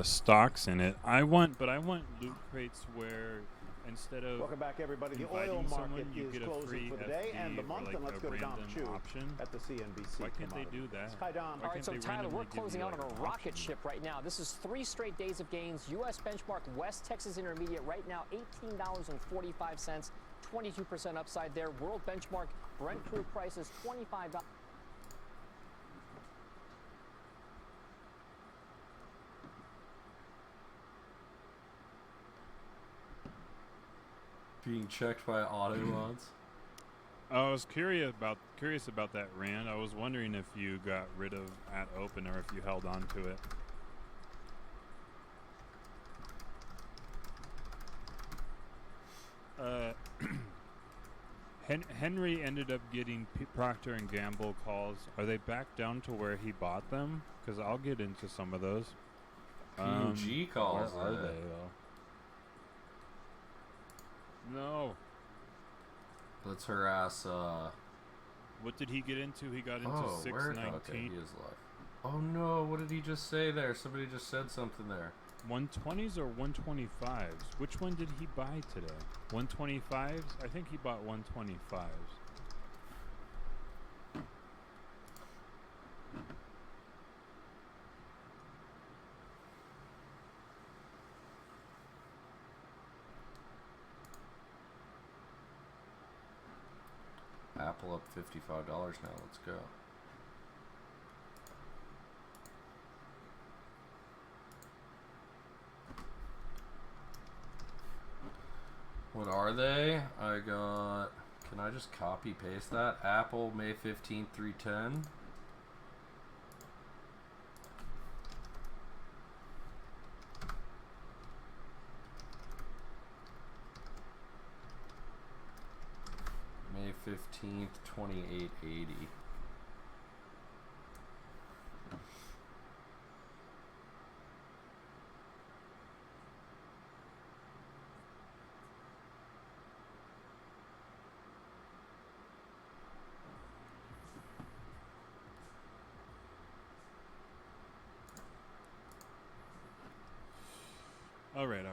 stocks in it. I want loot crates where instead of welcome back, everybody. The inviting oil market someone, you is get a closing free for the day FD and the month, or like and let's a go to Dom random Chu option. at the CNBC. Why can't they do that? Hi, Dom. Why All right, can't so they Tyler, we're randomly give closing you, out like, on a an rocket option? ship right now. This is 3 straight days of gains. U.S. benchmark West Texas Intermediate right now $18.45, 22% upside there. World benchmark Brent crude prices $25. Being checked by auto mods. I was curious about that rand. I was wondering if you got rid of at open or if you held on to it. Henry ended up getting Procter & Gamble calls. Are they back down to where he bought them? Because I'll get into some of those. P&G calls. Where are they, though? No. Let's harass, What did he get into? He got into 619. Okay, he is live. Oh no, what did he just say there? Somebody just said something there. 120s or 125s? Which one did he buy today? 125s? I think he bought 125s. Apple up $55 now. Let's go. What are they? I got... Can I just copy paste that? Apple May 15th 310. May 15th 2880. All right.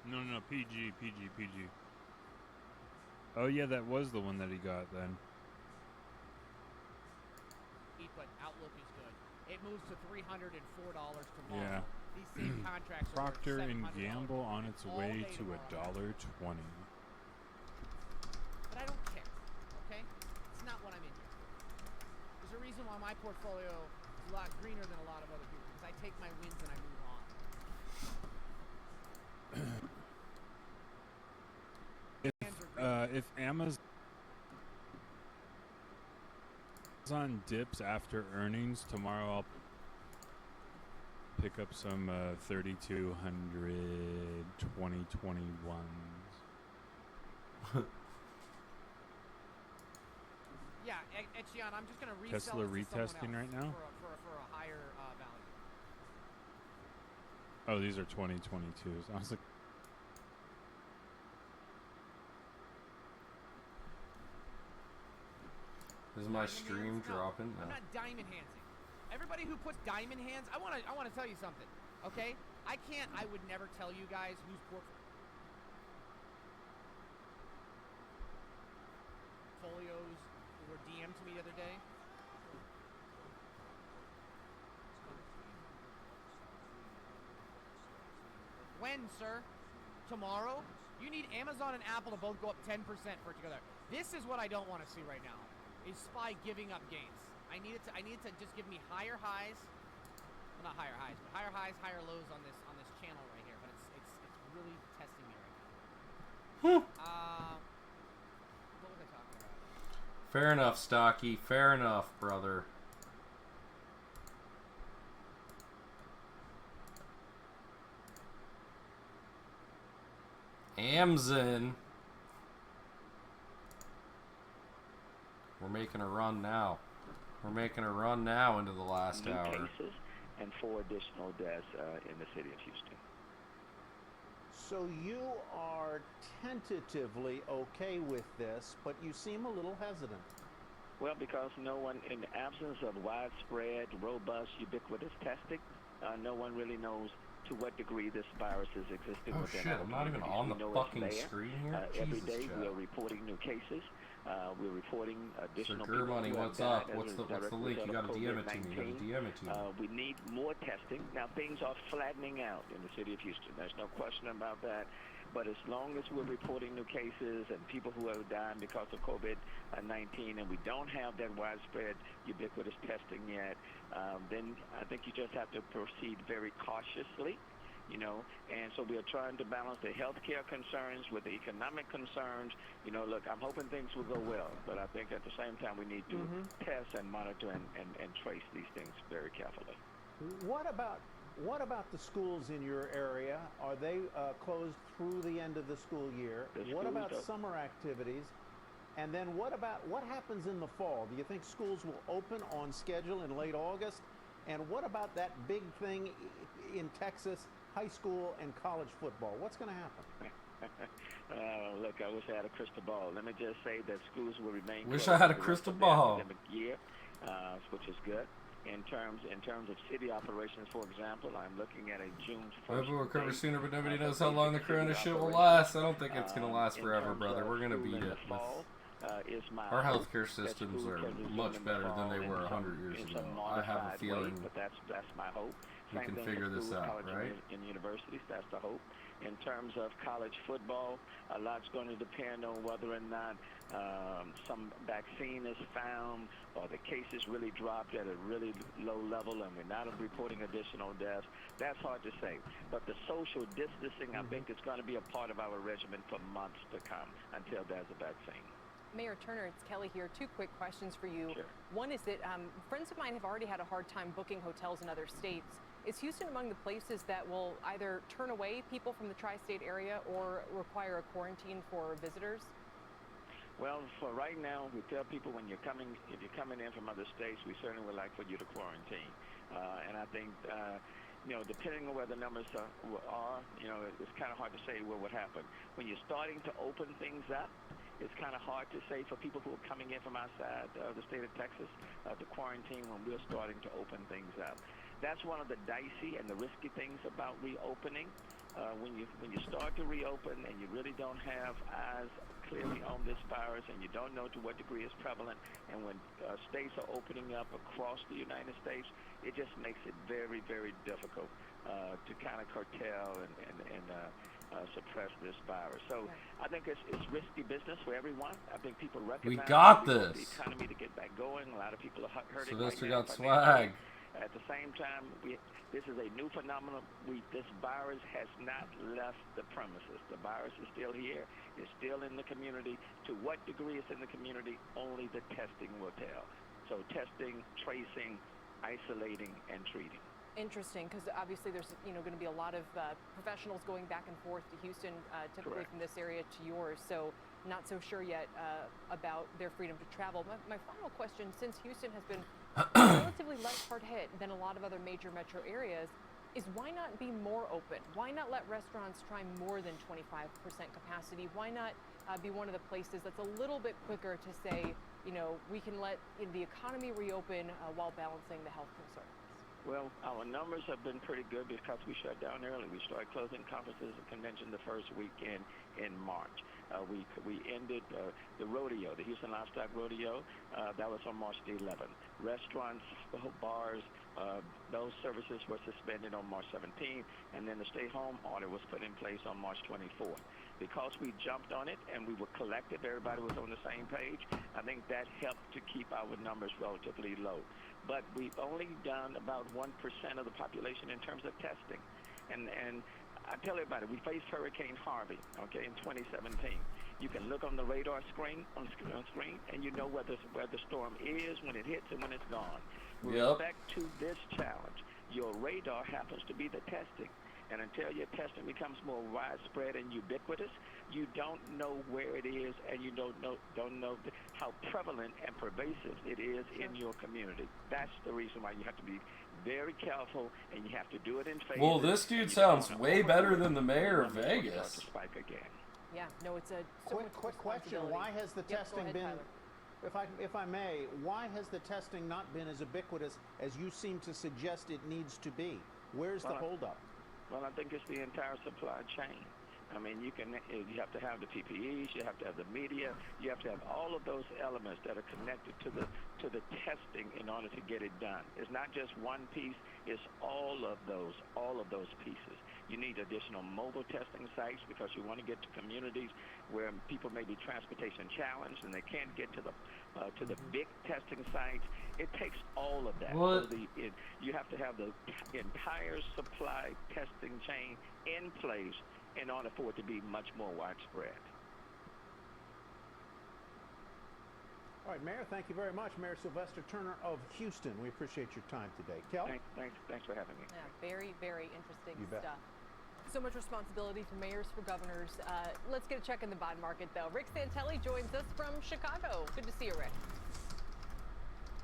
No, PG. Oh yeah, that was the one that he got then. But outlook is good. It moves to $304 tomorrow. Yeah. These same contracts are Procter worth and $700 Gamble on its all way day to tomorrow. $1.20. But I don't care, okay? It's not what I'm into. There's a reason why my portfolio is a lot greener than a lot of other people, because I take my wins and I move on. If Amazon dips after earnings tomorrow, I'll pick up some 3200 2021s. Yeah, Echion, I'm just going to resell Tesla it to retesting someone right else now. for a higher value. Oh, these are 2022s. I was like, is my stream dropping? No. I'm not diamond handsing. Everybody who puts diamond hands, I want to tell you something, okay? I would never tell you guys whose portfolios were DM'd to me the other day. When, sir? Tomorrow? You need Amazon and Apple to both go up 10% for it to go there. This is what I don't want to see right now. Is SPY giving up gains? I need it to just give me higher highs. Well, not higher highs, but higher highs, higher lows on this channel right here. But it's really testing me right now. What was I talking about? Fair enough, Stocky. Fair enough, brother. Amazon. We're making a run now. We're making a run now into the last hour. Cases and 4 additional deaths in the city of Houston. So you are tentatively okay with this, but you seem a little hesitant. Well, because no one, in the absence of widespread, robust, ubiquitous testing, no one really knows to what degree this virus is existing Oh within shit, our I'm not even communities. on the We know fucking it's there. screen here? Every Jesus, day Joe. we are reporting new cases. We're reporting additional Sir people Money, who have what's died up? as What's a the direct link? You result gotta of DM it to me. You gotta COVID-19. DM it to me. We need more testing. Now, things are flattening out in the city of Houston. There's no question about that. But as long as we're reporting new cases and people who have died because of COVID-19, and we don't have that widespread ubiquitous testing yet, then I think you just have to proceed very cautiously. You know, and so we are trying to balance the healthcare concerns with the economic concerns. You know, look, I'm hoping things will go well, but I think at the same time we need to test and monitor and trace these things very carefully. What about the schools in your area? Are they closed through the end of the school year? What about summer activities? And then what happens in the fall? Do you think schools will open on schedule in late August? And what about that big thing in Texas, high school and college football? What's going to happen? Look, I wish I had a crystal ball. Let me just say that schools will remain Wish closed I had a for the crystal rest of the ball. academic year, which is good. In terms of city operations, for example, I'm looking at a June 1st. Maybe we'll recover date, sooner, but nobody knows for how long the basic corona city shit will operations. last. I don't think it's going to last In forever, terms brother. of We're going to school beat in it. the fall, is my Our hope healthcare that systems school are can resume much in the better than fall they in were some- 100 years in ago. some I have a modified feeling way, but that's my hope. we Same can thing figure for this schools, out, colleges, right? and universities. That's the hope. In terms of college football, a lot's going to depend on whether or not some vaccine is found or the cases really dropped at a really low level and we're not reporting additional deaths. That's hard to say. But the social distancing, I think, is going to be a part of our regimen for months to come until there's a vaccine. Mayor Turner, it's Kelly here. Two quick questions for you. Sure. One is that friends of mine have already had a hard time booking hotels in other states. Is Houston among the places that will either turn away people from the tri-state area or require a quarantine for visitors? Well, for right now, we tell people if you're coming in from other states, we certainly would like for you to quarantine. And I think, depending on where the numbers are, it's kind of hard to say what would happen. When you're starting to open things up, it's kind of hard to say for people who are coming in from outside the state of Texas to quarantine when we're starting to open things up. That's one of the dicey and the risky things about reopening. When you start to reopen and you really don't have eyes clearly on this virus and you don't know to what degree it's prevalent, and when states are opening up across the United States, it just makes it very, very difficult to kind of curtail and suppress this virus. So I think it's risky business for everyone. I think people recognize We got the this. economy to get back going. A lot of people are hurting Sylvester right now. got swag. At the same time, this is a new phenomenon. This virus has not left the premises. The virus is still here. It's still in the community. To what degree it's in the community, only the testing will tell. So testing, tracing, isolating, and treating. Interesting, because obviously there's going to be a lot of professionals going back and forth to Houston, typically Correct. from this area to yours. So not so sure yet about their freedom to travel. My final question, since Houston has been relatively less hard hit than a lot of other major metro areas, is why not be more open? Why not let restaurants try more than 25% capacity? Why not be one of the places that's a little bit quicker to say, we can let the economy reopen while balancing the health concerns? Well, our numbers have been pretty good because we shut down early. We started closing conferences and convention the first weekend in March. We ended the rodeo, the Houston Livestock Rodeo. That was on March the 11th. Restaurants, bars, those services were suspended on March 17th, and then the stay-home order was put in place on March 24th. Because we jumped on it and we were collective, everybody was on the same page, I think that helped to keep our numbers relatively low. But we've only done about 1% of the population in terms of testing. And I tell everybody, we faced Hurricane Harvey, in 2017. You can look on the radar screen, and you know where the storm is, when it hits, and when it's gone. With respect to this challenge, your radar happens to be the testing. And until your testing becomes more widespread and ubiquitous, you don't know where it is, and you don't know how prevalent and pervasive it is in your community. That's the reason why you have to be very careful, and you have to do it in phases. Well, this dude sounds way better than the mayor of Vegas. Spike again. Yeah, no, it's a quick question. Why has the testing been? if I may, why has the testing not been as ubiquitous as you seem to suggest it needs to be? Where's the holdup? Well, I think it's the entire supply chain. I mean, you have to have the PPEs, you have to have the media, you have to have all of those elements that are connected to the testing in order to get it done. It's not just one piece; it's all of those pieces. You need additional mobile testing sites because you want to get to communities where people may be transportation challenged and they can't get to the big testing sites. It takes all of that. What? So you have to have the entire supply testing chain in place in order for it to be much more widespread. All right, Mayor, thank you very much. Mayor Sylvester Turner of Houston. We appreciate your time today. Kel? Thanks for having me. Yeah, very, very interesting You bet. stuff. So much responsibility for mayors, for governors. Let's get a check in the bond market, though. Rick Santelli joins us from Chicago. Good to see you, Rick.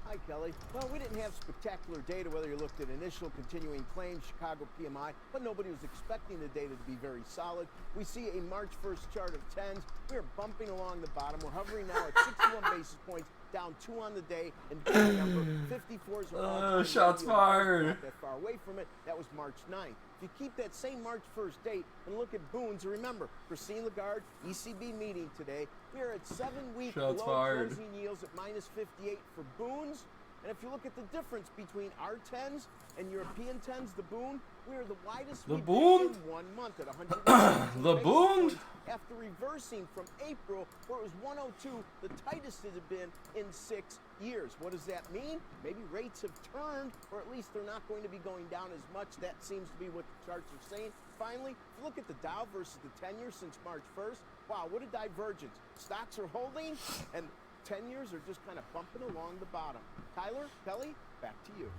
Hi, Kelly. Well, we didn't have spectacular data, whether you looked at initial, continuing claims, Chicago PMI, but nobody was expecting the data to be very solid. We see a March 1st chart of 10s. We are bumping along the bottom. We're hovering now at 61 basis points, down 2 on the day, and number 54s are all shots fired. Not that far away from it. That was March 9th. If you keep that same March 1st date and look at Boons, and remember, Christine Lagarde, ECB meeting today, we are at 7-week low closing yields at minus 58 for Boons. And if you look at the difference between our 10s and European 10s, the Boon, we are the widest we've been in 1 month at 100. The Boon? After reversing from April, where it was 102, the tightest it had been in 6 years. What does that mean? Maybe rates have turned, or at least they're not going to be going down as much. That seems to be what the charts are saying. Finally, if you look at the Dow versus the 10-year since March 1st, wow, what a divergence. Stocks are holding, and 10 years are just kind of bumping along the bottom. Tyler, Kelly, back to you.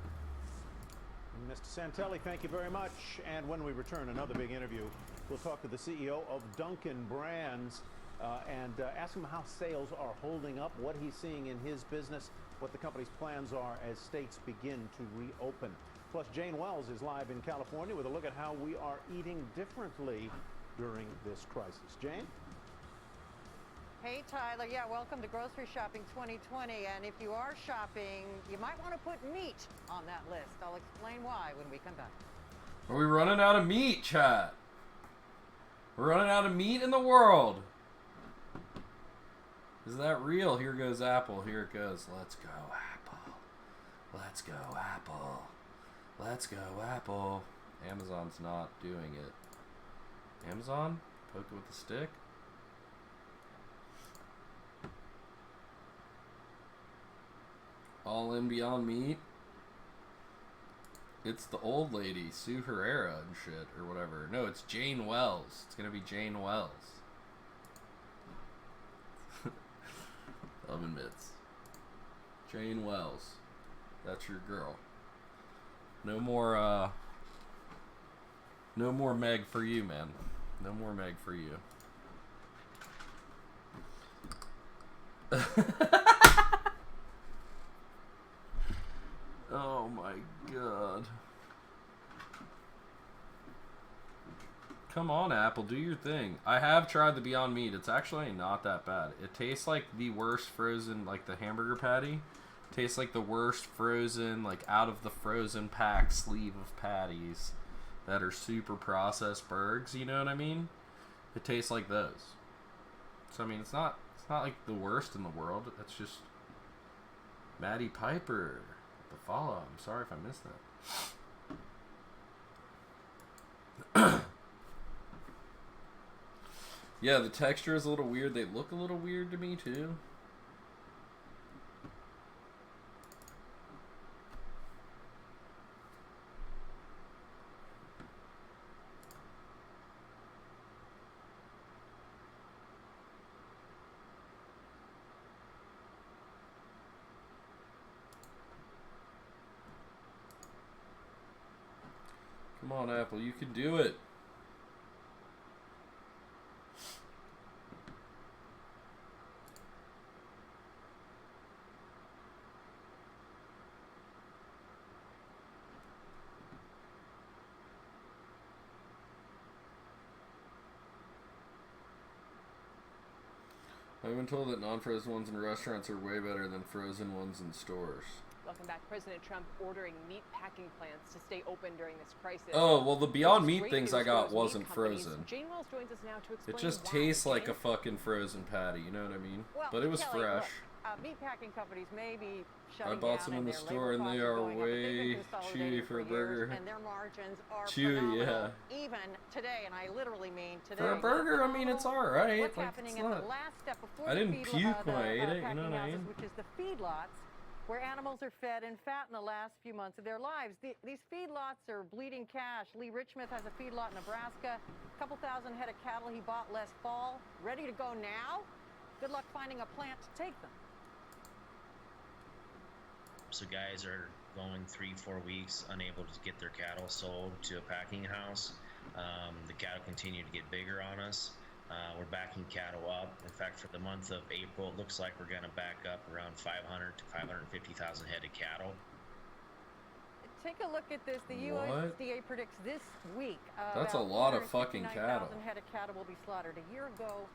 Mr. Santelli, thank you very much. And when we return, another big interview. We'll talk to the CEO of Dunkin' Brands and ask him how sales are holding up, what he's seeing in his business, what the company's plans are as states begin to reopen. Plus, Jane Wells is live in California with a look at how we are eating differently during this crisis. Jane? Hey, Tyler. Yeah, welcome to Grocery Shopping 2020. And if you are shopping, you might want to put meat on that list. I'll explain why when we come back. Are we running out of meat, chat? We're running out of meat in the world. Is that real? Here goes Apple. Here it goes. Let's go, Apple. Let's go, Apple. Let's go, Apple. Amazon's not doing it. Amazon? Poke it with a stick? All in Beyond Meat. It's the old lady, Sue Herrera and shit, or whatever. No, it's Jane Wells. It's gonna be Jane Wells. Oven mitts. Jane Wells. That's your girl. No more Meg for you, man. No more Meg for you. Oh my god. Come on, Apple, do your thing. I have tried the Beyond Meat. It's actually not that bad. It tastes like the worst frozen, like the hamburger patty. It tastes like the worst frozen, like out of the frozen pack sleeve of patties that are super processed burgers, you know what I mean? It tastes like those. So I mean, it's not like the worst in the world. It's just Maddie Piper. The follow. I'm sorry if I missed that. Yeah, the texture is a little weird. They look a little weird to me too. Come on, Apple, you can do it. I've been told that non-frozen ones in restaurants are way better than frozen ones in stores. Welcome back. President Trump ordering meat packing plants to stay open during this crisis. Oh, well, the Beyond Meat things I got wasn't frozen. Jane Wells joins us now to explain It just why. tastes like a fucking frozen patty, you know what I mean? Well, But it was Kelly, fresh. Look, meatpacking companies may be shutting I bought down some in and the their store and labor they costs are going up, but they've been way consolidating chewy for a years, burger. and their margins are Chewy, phenomenal. yeah. Even today, and I literally mean today. For a burger, I mean, it's alright. What's Like, happening it's in not... the last step before I the didn't feed, puke when I ate it, you know what I houses, mean? which is the feedlots, where animals are fed and fat in the last few months of their lives. These feedlots are bleeding cash. Lee Richmond has a feedlot in Nebraska. A couple thousand head of cattle he bought last fall. Ready to go now? Good luck finding a plant to take them. So guys are going 3-4 weeks unable to get their cattle sold to a packing house. The cattle continue to get bigger on us. We're backing cattle up. In fact, for the month of April, it looks like we're going to back up around 500 to 550,000 head of cattle. Take a look at this. The What? USDA predicts this week That's a about lot of fucking 459,000 cattle. head of cattle will be slaughtered. A year ago,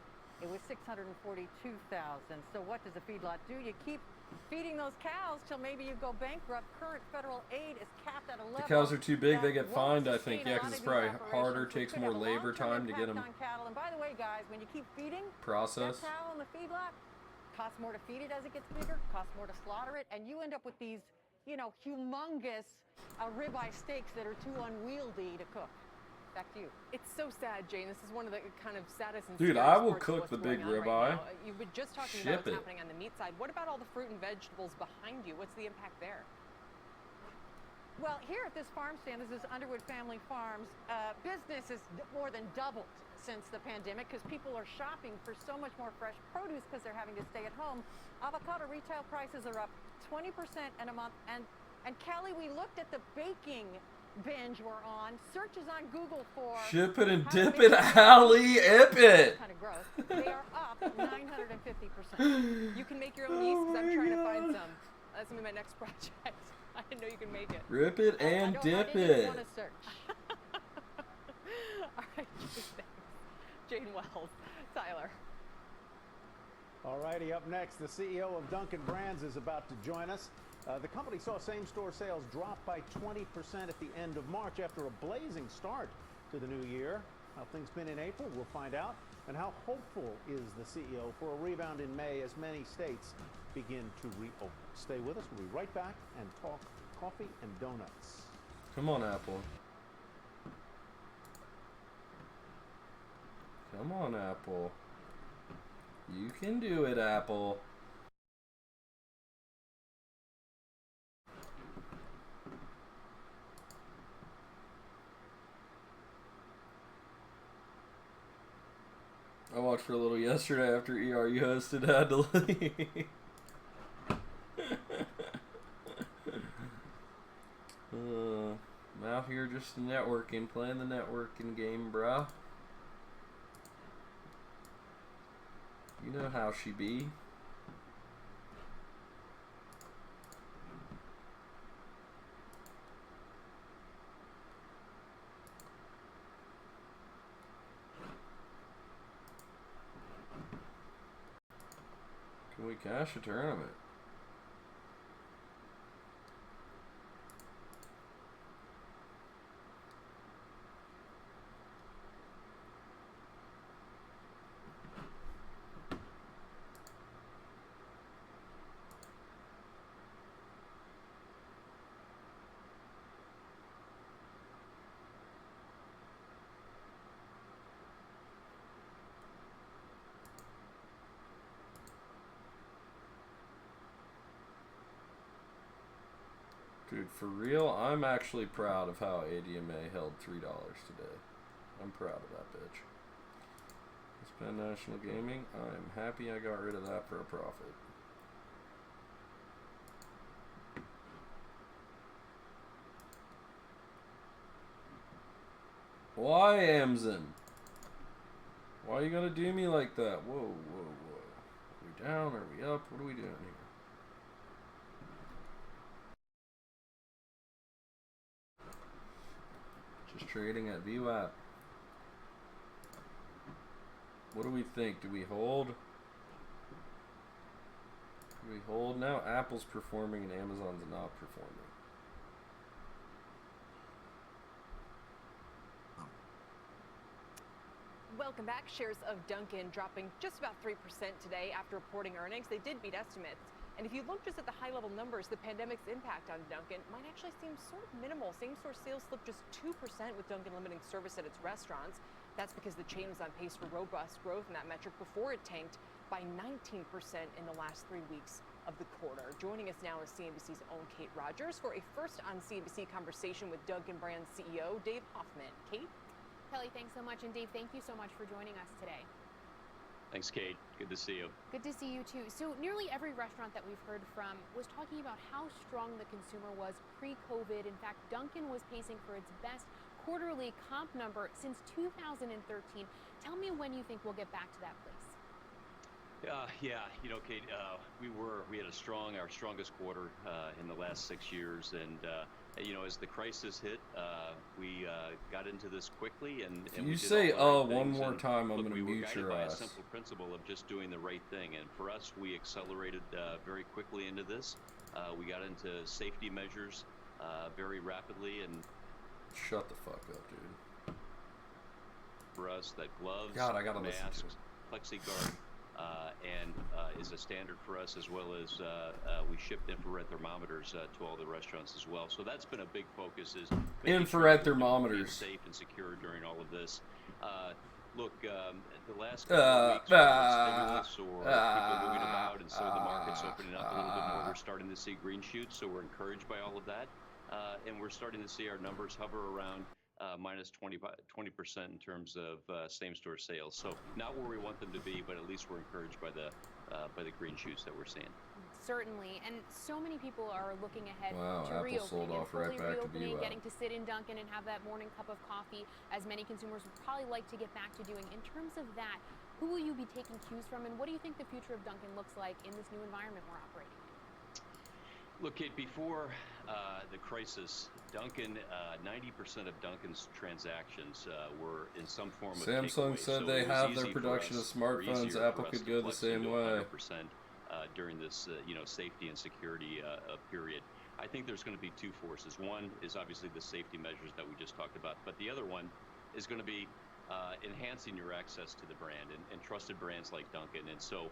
it was 642,000. So what does a feedlot do? You keep feeding those cows till maybe you go bankrupt. Current federal aid is capped at a level. The cows are too big, they that get won't fined, I sustain think. a Yeah, lot because it's of these probably operations, harder, which takes could more have a labor long-term time to get impact them on cattle. And by the way, guys, when you keep feeding processed. that cow in the feedlot, costs more to feed it as it gets bigger, costs more to slaughter it, and you end up with these, you know, humongous ribeye steaks that are too unwieldy to cook. Back to you. It's so sad, Jane. This is one of the kind of saddest and Dude, scariest I will parts of cook what's the big going on ribeye. right now. You've been just talking Ship about what's it. happening on the meat side. What about all the fruit and vegetables behind you? What's the impact there? Well, here at this farm stand, this is Underwood Family Farms, business has more than doubled since the pandemic because people are shopping for so much more fresh produce because they're having to stay at home. Avocado retail prices are up 20% in a month. And Kelly, we looked at the baking binge we're on. Searches on Google for Ship it and dip it, Allie, ip it. Kind of gross. They are up 950%. You can make your own yeast because I'm trying to find some. That's gonna be my next project. I didn't know you can make it. Rip it and dip I didn't it. want to search. All right, Jane, thanks. Jane Wells, Tyler. All righty, up next, the CEO of Dunkin' Brands is about to join us. The company saw same-store sales drop by 20% at the end of March after a blazing start to the new year. How things been in April, we'll find out. And how hopeful is the CEO for a rebound in May as many states begin to reopen? Stay with us. We'll be right back and talk coffee and donuts. Come on, Apple. Come on, Apple. You can do it, Apple. I watched for a little yesterday after ERU hosted, had to leave. I'm out here just networking, playing the networking game, bruh. You know how she be. Can we cash a tournament? Dude, for real, I'm actually proud of how ADMA held $3 today. I'm proud of that bitch. Spend National Gaming, I'm happy I got rid of that for a profit. Why, Amazon? Why are you gonna do me like that? Whoa, whoa, whoa. Are we down? Are we up? What are we doing here? Just trading at VWAP. What do we think? Do we hold? We hold now. Apple's performing and Amazon's not performing. Welcome back. Shares of Dunkin' dropping just about 3% today after reporting earnings. They did beat estimates. And if you look just at the high-level numbers, the pandemic's impact on Dunkin' might actually seem sort of minimal. Same-store sales slipped just 2% with Dunkin' limiting service at its restaurants. That's because the chain was on pace for robust growth in that metric before it tanked by 19% in the last 3 weeks of the quarter. Joining us now is CNBC's own Kate Rogers for a first on CNBC conversation with Dunkin' Brands CEO Dave Hoffman. Kate? Kelly, thanks so much. And Dave, thank you so much for joining us today. Thanks, Kate. Good to see you. Good to see you too. So nearly every restaurant that we've heard from was talking about how strong the consumer was pre-COVID. In fact, Dunkin' was pacing for its best quarterly comp number since 2013. Tell me when you think we'll get back to that place. Yeah, Kate, we had our strongest quarter in the last 6 years, and as the crisis hit, we got into this quickly, and If we you did say all the right one things, more and time, I'm look, gonna we were mute guided your by a ass. simple principle of just doing the right thing, and for us, we accelerated very quickly into this. We got into safety measures very rapidly, and shut the fuck up, dude. For us, that gloves, God, I gotta listen to masks, plexiguard, and is a standard for us, as well as we shipped infrared thermometers to all the restaurants as well. So that's been a big focus, is making Infrared sure that we're thermometers. safe and secure during all of this. Look, the last couple of weeks, whether it's stimulus or people moving about, and so the market's opening up a little bit more, we're starting to see green shoots, so we're encouraged by all of that. And we're starting to see our numbers hover around minus 20% in terms of same-store sales. So not where we want them to be, but at least we're encouraged by the green shoots that we're seeing. Certainly, and so many people are looking ahead Wow, to Apple reopening sold and off right fully back to reopening, BYU. getting to sit in Dunkin' and have that morning cup of coffee, as many consumers would probably like to get back to doing. In terms of that, who will you be taking cues from, and what do you think the future of Dunkin' looks like in this new environment we're operating in? Look, Kate, before the crisis, Dunkin', 90% of Dunkin's transactions were in some form of Samsung takeaway. said So they it was have their easy for production of us, or smartphones. easier Apple for us could to go the flex same into way. 100% during this, safety and security period. I think there's going to be two forces. One is obviously the safety measures that we just talked about, but the other one is going to be enhancing your access to the brand and trusted brands like Dunkin'. And so,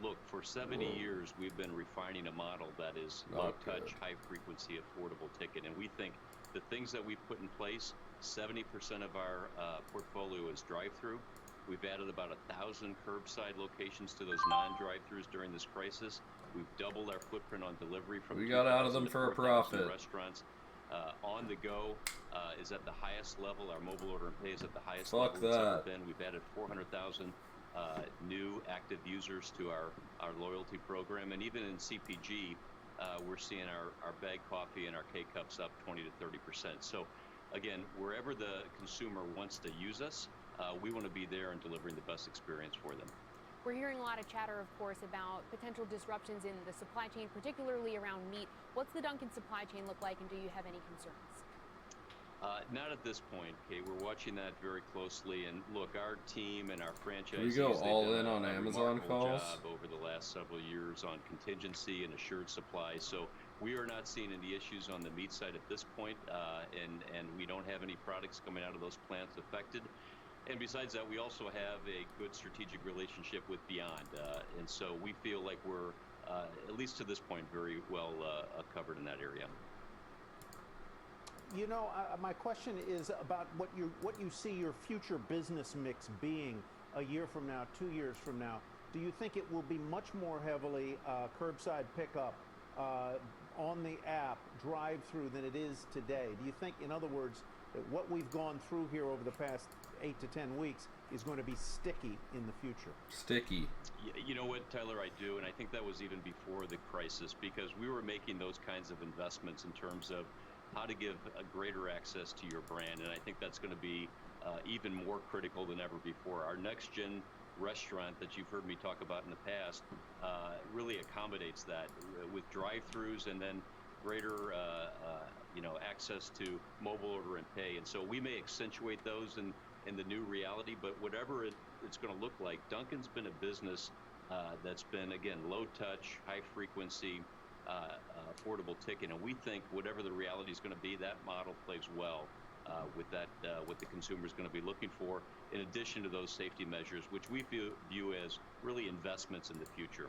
look, for 70 years, we've been refining a model that is low-touch, high-frequency, affordable ticket. And we think the things that we've put in place, 70% of our portfolio is drive-through. We've added about 1,000 curbside locations to those non-drive-throughs during this crisis. We've doubled our footprint on delivery from We got out of them for a 4,000 profit. restaurants. On the go is at the highest level. Our mobile order and pay is at the highest Fuck level it's ever that. been. We've added 400,000 new active users to our loyalty program, and even in CPG, we're seeing our bag coffee and our K-Cups up 20 to 30%. So again, wherever the consumer wants to use us, we want to be there and delivering the best experience for them. We're hearing a lot of chatter, of course, about potential disruptions in the supply chain, particularly around meat. What's the Dunkin' supply chain look like, and do you have any concerns? Not at this point, Kate. We're watching that very closely. And look, our team and our franchisees, we go they've all done in on a Amazon remarkable calls? job over the last several years on contingency and assured supply. So we are not seeing any issues on the meat side at this point, and we don't have any products coming out of those plants affected. And besides that, we also have a good strategic relationship with Beyond. And so we feel like we're, at least to this point, very well covered in that area. You know, my question is about what you see your future business mix being a year from now, 2 years from now. Do you think it will be much more heavily curbside pickup, on the app, drive-through than it is today? Do you think, in other words, that what we've gone through here over the past 8 to 10 weeks is going to be sticky in the future? Sticky. You know what, Tyler, I do, and I think that was even before the crisis, because we were making those kinds of investments in terms of how to give a greater access to your brand, and I think that's going to be even more critical than ever before. Our next-gen restaurant that you've heard me talk about in the past really accommodates that with drive-throughs and then greater access to mobile order and pay. And so we may accentuate those in the new reality, but whatever it's going to look like, Dunkin's been a business that's been, again, low touch, high frequency, affordable ticket. And we think whatever the reality is going to be, that model plays well with that, what the consumer is going to be looking for, in addition to those safety measures, which we view as really investments in the future.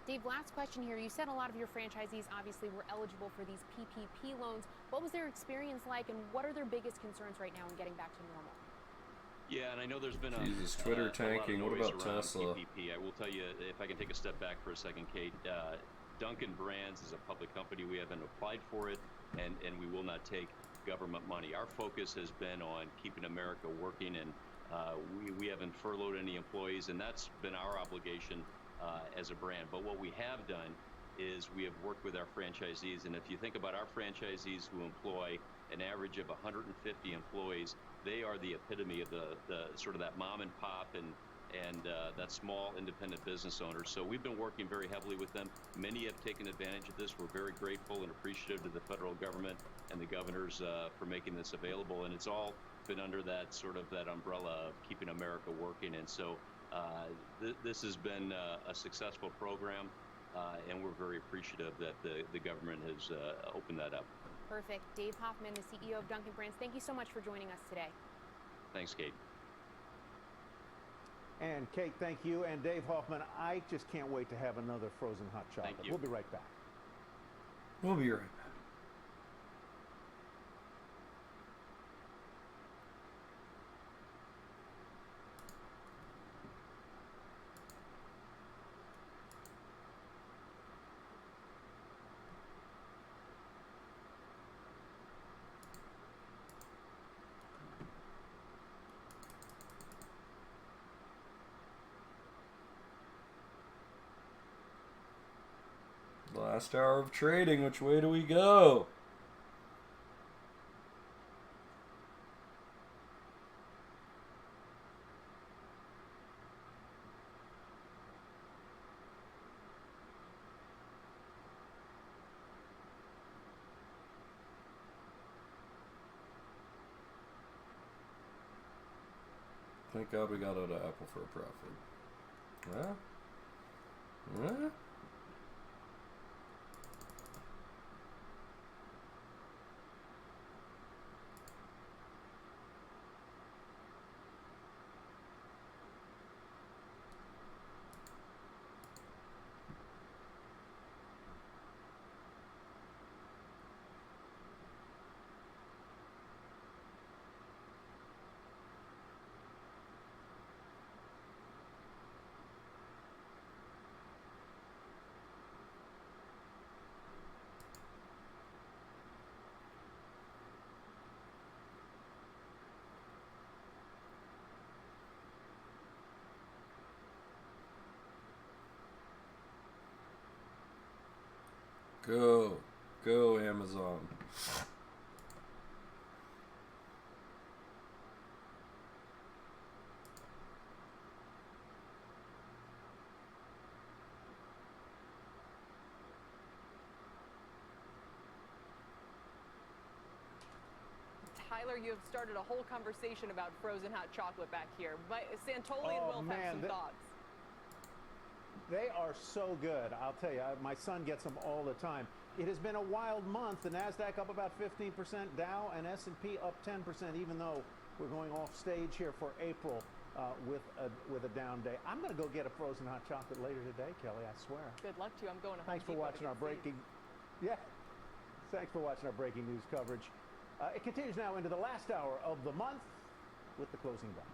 Dave, last question here. You said a lot of your franchisees obviously were eligible for these PPP loans. What was their experience like, and what are their biggest concerns right now in getting back to normal? Yeah, and I know there's been Twitter tanking. a lot of What noise about around Tesla? PPP. I will tell you, if I can take a step back for a second, Kate, Dunkin' Brands is a public company. We haven't applied for it, and we will not take government money. Our focus has been on keeping America working, and we haven't furloughed any employees, and that's been our obligation as a brand. But what we have done is we have worked with our franchisees, and if you think about our franchisees who employ an average of 150 employees, they are the epitome of the sort of that mom and pop and that small independent business owner. So we've been working very heavily with them. Many have taken advantage of this. We're very grateful and appreciative to the federal government and the governors for making this available, and it's all been under that sort of that umbrella of keeping America working. And so this has been a successful program, and we're very appreciative that the government has opened that up. Perfect. Dave Hoffman, the CEO of Dunkin' Brands, thank you so much for joining us today. Thanks, Kate. And Kate, thank you. And Dave Hoffman, I just can't wait to have another frozen hot chocolate. Thank you. We'll be right back. We'll be right back. Last hour of trading. Which way do we go? Thank God we got out of Apple for a profit. Huh? Go Amazon. Tyler, you have started a whole conversation about frozen hot chocolate back here. But Santoli and Wilf have some thoughts. They are so good. I'll tell you, my son gets them all the time. It has been a wild month. The NASDAQ up about 15%, Dow and S&P up 10%, even though we're going off stage here for April with a down day. I'm going to go get a frozen hot chocolate later today, Kelly, I swear. Good luck to you. I'm going to Home Thanks for Depot watching our breaking... Yeah. Thanks for watching our breaking news coverage. It continues now into the last hour of the month with the closing bell.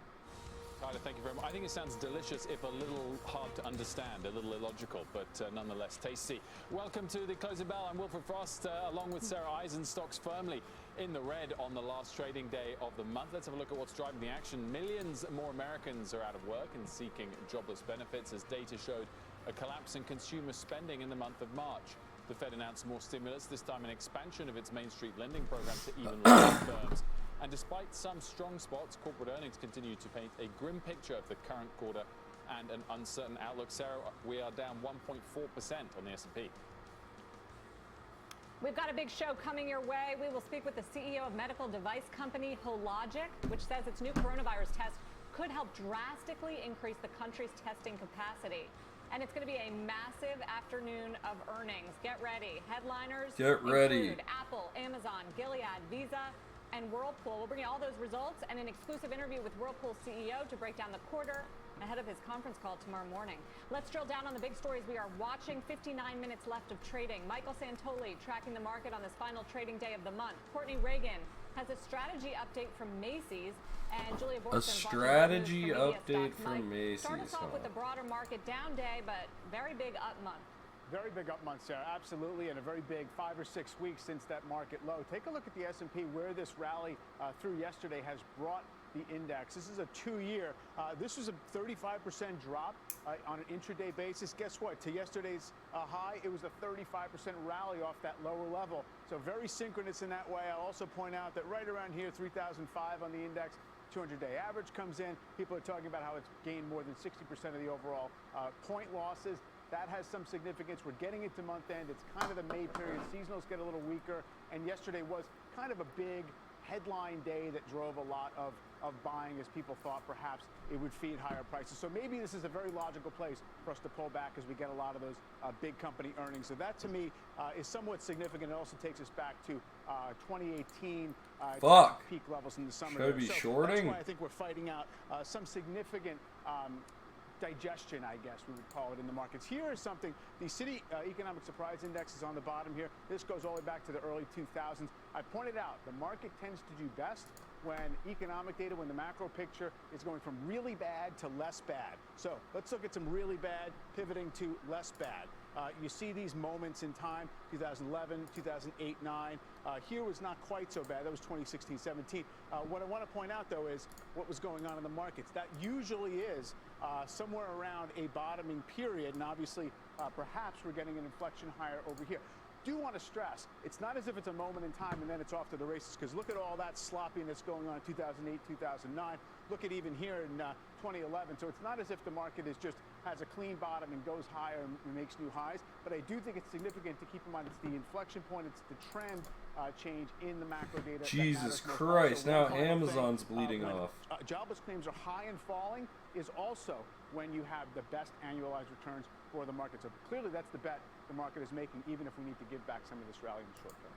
Tyler, thank you very much. I think it sounds delicious, if a little hard to understand, a little illogical, but nonetheless tasty. Welcome to the closing bell. I'm Wilfred Frost, along with Sarah Eisen. Stocks firmly in the red on the last trading day of the month. Let's have a look at what's driving the action. Millions more Americans are out of work and seeking jobless benefits as data showed a collapse in consumer spending in the month of March. The Fed announced more stimulus, this time an expansion of its Main Street lending program to even larger firms. And despite some strong spots, corporate earnings continue to paint a grim picture of the current quarter and an uncertain outlook. Sarah, we are down 1.4% on the S&P. We've got a big show coming your way. We will speak with the CEO of medical device company Hologic, which says its new coronavirus test could help drastically increase the country's testing capacity. and it's going to be a massive afternoon of earnings. Get ready. Headliners Get ready. include Apple, Amazon, Gilead, Visa, and Whirlpool. We'll bring you all those results and an exclusive interview with Whirlpool CEO to break down the quarter ahead of his conference call tomorrow morning. Let's drill down on the big stories we are watching. 59 minutes left of trading. Michael Santoli tracking the market on this final trading day of the month. Courtney Reagan has a strategy update from Macy's, and Julia Borson. A strategy update from Macy's. Start us off with the broader market down day, but very big up month. Very big up month, Sarah, absolutely, and a very big 5 or 6 weeks since that market low. Take a look at the S&P, where this rally through yesterday has brought the index. This is a 2-year. This was a 35% drop on an intraday basis. Guess what? To yesterday's high, it was a 35% rally off that lower level. So very synchronous in that way. I'll also point out that right around here, 3,005 on the index, 200-day average comes in. People are talking about how it's gained more than 60% of the overall point losses. That has some significance. We're getting into month end. It's kind of the May period. Seasonals get a little weaker. And yesterday was kind of a big headline day that drove a lot of buying, as people thought perhaps it would feed higher prices. So maybe this is a very logical place for us to pull back as we get a lot of those big company earnings. So that, to me, is somewhat significant. It also takes us back to 2018 peak levels in the summer. Should I be shorting? That's why I think we're fighting out some significant digestion, I guess we would call it, in the markets. Here is something. The Citi Economic Surprise Index is on the bottom here. This goes all the way back to the early 2000s. I pointed out the market tends to do best when economic data, when the macro picture is going from really bad to less bad. So let's look at some really bad pivoting to less bad. You see these moments in time, 2011, 2008, 9. Here was not quite so bad. That was 2016, 17. What I want to point out, though, is what was going on in the markets. That usually is somewhere around a bottoming period, and obviously, perhaps we're getting an inflection higher over here. Do want to stress, it's not as if it's a moment in time and then it's off to the races, because look at all that sloppiness going on in 2008, 2009. Look at even here in 2011. So it's not as if the market is just has a clean bottom and goes higher and makes new highs. But I do think it's significant to keep in mind it's the inflection point, it's the trend change in the macro data. Jesus Christ, now Amazon's bleeding off. Jobless claims are high and falling is also when you have the best annualized returns for the market. So clearly that's the bet the market is making, even if we need to give back some of this rally in the short term.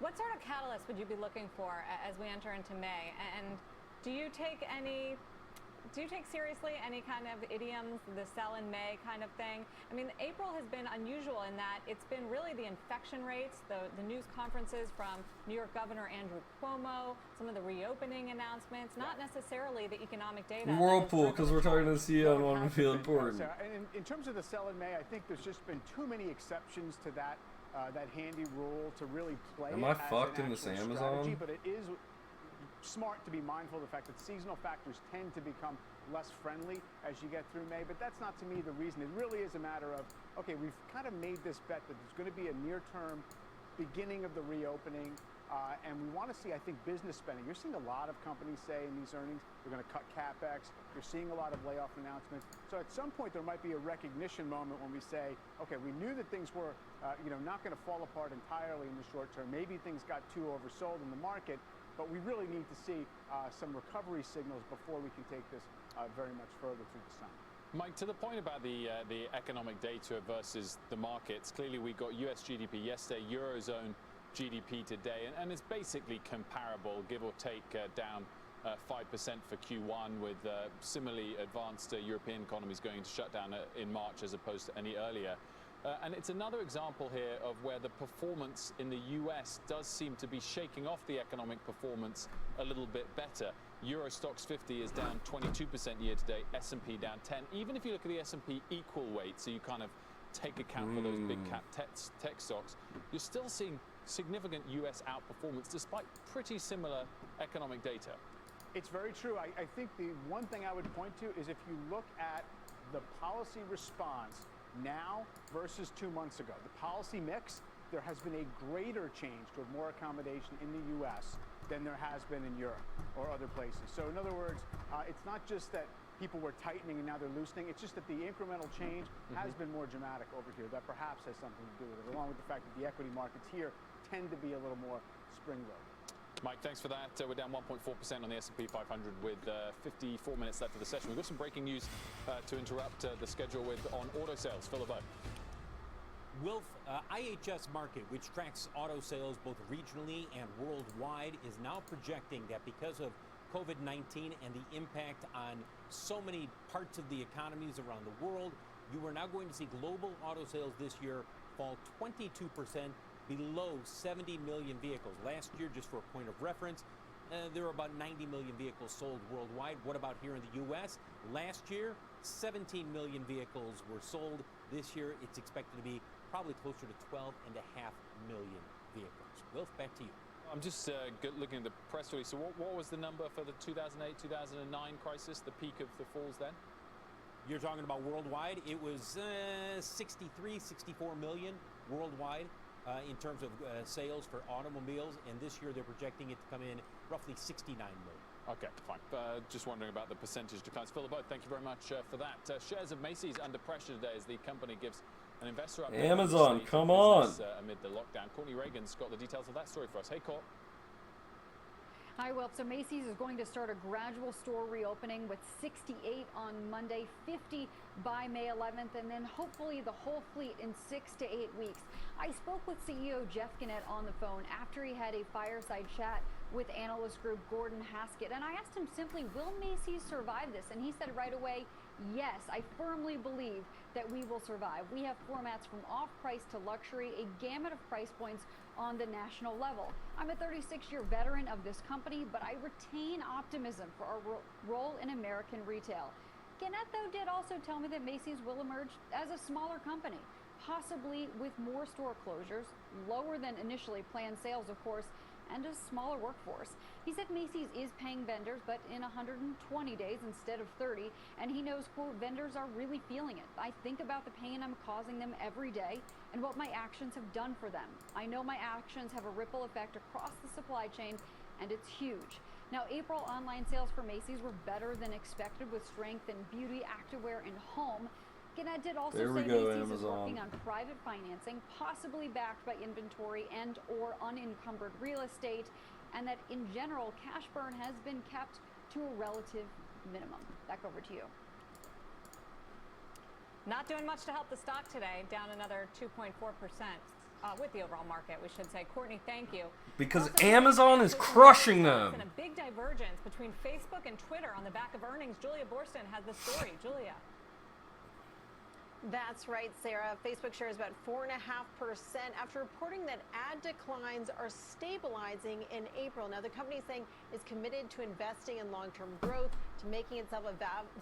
What sort of catalyst would you be looking for as we enter into May? And do you take seriously any kind of idioms, the sell in May kind of thing? I mean, April has been unusual in that it's been really the infection rates, the news conferences from New York Governor Andrew Cuomo, some of the reopening announcements, not necessarily the economic data. Whirlpool, because we're talking to the CEO and want to feel important. In terms of the sell in May, I think there's just been too many exceptions to that handy rule to really play. Am I fucked in this Amazon? But it is smart to be mindful of the fact that seasonal factors tend to become less friendly as you get through May, but that's not, to me, the reason. It really is a matter of, okay, we've kind of made this bet that there's going to be a near-term beginning of the reopening, and we want to see, I think, business spending. You're seeing a lot of companies say in these earnings they're going to cut CapEx. You're seeing a lot of layoff announcements. So at some point there might be a recognition moment when we say, okay, we knew that things were not going to fall apart entirely in the short term. Maybe things got too oversold in the market, but we really need to see some recovery signals before we can take this very much further through the summer. Mike, to the point about the economic data versus the markets, clearly we got US GDP yesterday, Eurozone GDP today, and it's basically comparable, give or take, down 5% for Q1, with similarly advanced European economies going into shutdown in March as opposed to any earlier. And it's another example here of where the performance in the US does seem to be shaking off the economic performance a little bit better. Euro Stoxx 50 is down 22% year to date, S&P down 10. Even if you look at the S&P equal weight, so you kind of take account for those big cap tech stocks, you're still seeing significant US outperformance despite pretty similar economic data. It's very true. I think the one thing I would point to is if you look at the policy response now versus 2 months ago, the policy mix, there has been a greater change toward more accommodation in the U.S. than there has been in Europe or other places. So in other words, it's not just that people were tightening and now they're loosening. It's just that the incremental change has been more dramatic over here. That perhaps has something to do with it, along with the fact that the equity markets here tend to be a little more spring-loaded. Mike, thanks for that. We're down 1.4% on the S&P 500 with 54 minutes left of the session. We've got some breaking news to interrupt the schedule with on auto sales. Phil LeBeau. Wilf, IHS Markit, which tracks auto sales both regionally and worldwide, is now projecting that because of COVID-19 and the impact on so many parts of the economies around the world, you are now going to see global auto sales this year fall 22% below 70 million vehicles. Last year, just for a point of reference, there were about 90 million vehicles sold worldwide. What about here in the U.S.? Last year, 17 million vehicles were sold. This year, it's expected to be probably closer to 12.5 million vehicles. Wilf, back to you. I'm just looking at the press release. So what was the number for the 2008-2009 crisis, the peak of the falls then? You're talking about worldwide. It was 63, 64 million worldwide in terms of sales for automobiles. And this year they're projecting it to come in roughly 69 million. Okay, fine. Just wondering about the percentage declines. Phil LeBeau, thank you very much for that. Shares of Macy's under pressure today as the company gives an investor update. Amazon, come on. Amid the lockdown. Courtney Reagan's got the details of that story for us. Hey, Court. Hi, Will. So Macy's is going to start a gradual store reopening with 68 on Monday, 50 by May 11th, and then hopefully the whole fleet in 6 to 8 weeks. I spoke with CEO Jeff Gannett on the phone after he had a fireside chat with analyst group Gordon Haskett, and I asked him simply, will Macy's survive this? And he said right away, yes, I firmly believe that we will survive. We have formats from off-price to luxury, a gamut of price points on the national level. I'm a 36-year veteran of this company, but I retain optimism for our role in American retail. Gannett, though, did also tell me that Macy's will emerge as a smaller company, possibly with more store closures, lower than initially planned sales, of course, and a smaller workforce. He said Macy's is paying vendors, but in 120 days instead of 30, and he knows, quote, vendors are really feeling it. I think about the pain I'm causing them every day and what my actions have done for them. I know my actions have a ripple effect across the supply chain, and it's huge. Now, April online sales for Macy's were better than expected, with strength in beauty, activewear, and home. Gannett did also say Macy's is working on private financing, possibly backed by inventory and or unencumbered real estate, and that in general, cash burn has been kept to a relative minimum. Back over to you. Not doing much to help the stock today, down another 2.4%. With the overall market, we should say. Courtney, thank you. Because Amazon is crushing them. And a big divergence between Facebook and Twitter on the back of earnings. Julia Borston has the story. Julia. That's right, Sarah. Facebook shares about 4.5% after reporting that ad declines are stabilizing in April. Now, the company is saying it's committed to investing in long-term growth, to making itself a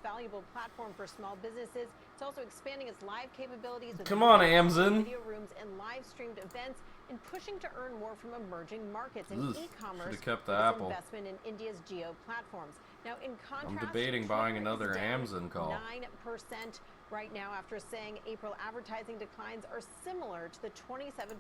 valuable platform for small businesses. It's also expanding its live capabilities with Amazon. Video rooms and live-streamed events, and pushing to earn more from emerging markets and e-commerce. Kept the Apple. Investment in India's geo platforms. Now, in contrast, I'm debating buying another Amazon call. 9% right now, after saying April advertising declines are similar to the 27%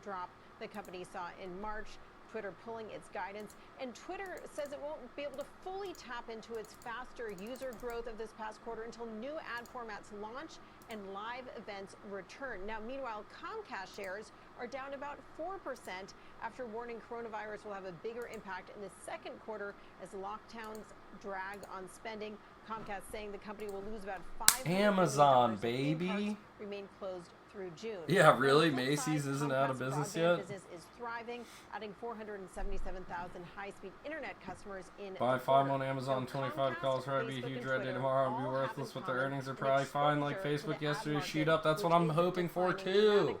drop the company saw in March. Twitter pulling its guidance, and Twitter says it won't be able to fully tap into its faster user growth of this past quarter until new ad formats launch and live events return. Now, meanwhile, Comcast shares are down about 4% after warning coronavirus will have a bigger impact in the second quarter as lockdowns drag on spending. Comcast saying the company will lose about $5 million. Amazon, baby. Remain closed through June. Yeah, really? Macy's isn't out of business yet? Business is thriving, adding 477,000 high-speed internet customers in. Buy 5 on Amazon, 25 calls, probably be a huge red day tomorrow. It'll be worthless, but their earnings are probably fine. Like Facebook yesterday, shoot up. That's what I'm hoping for too.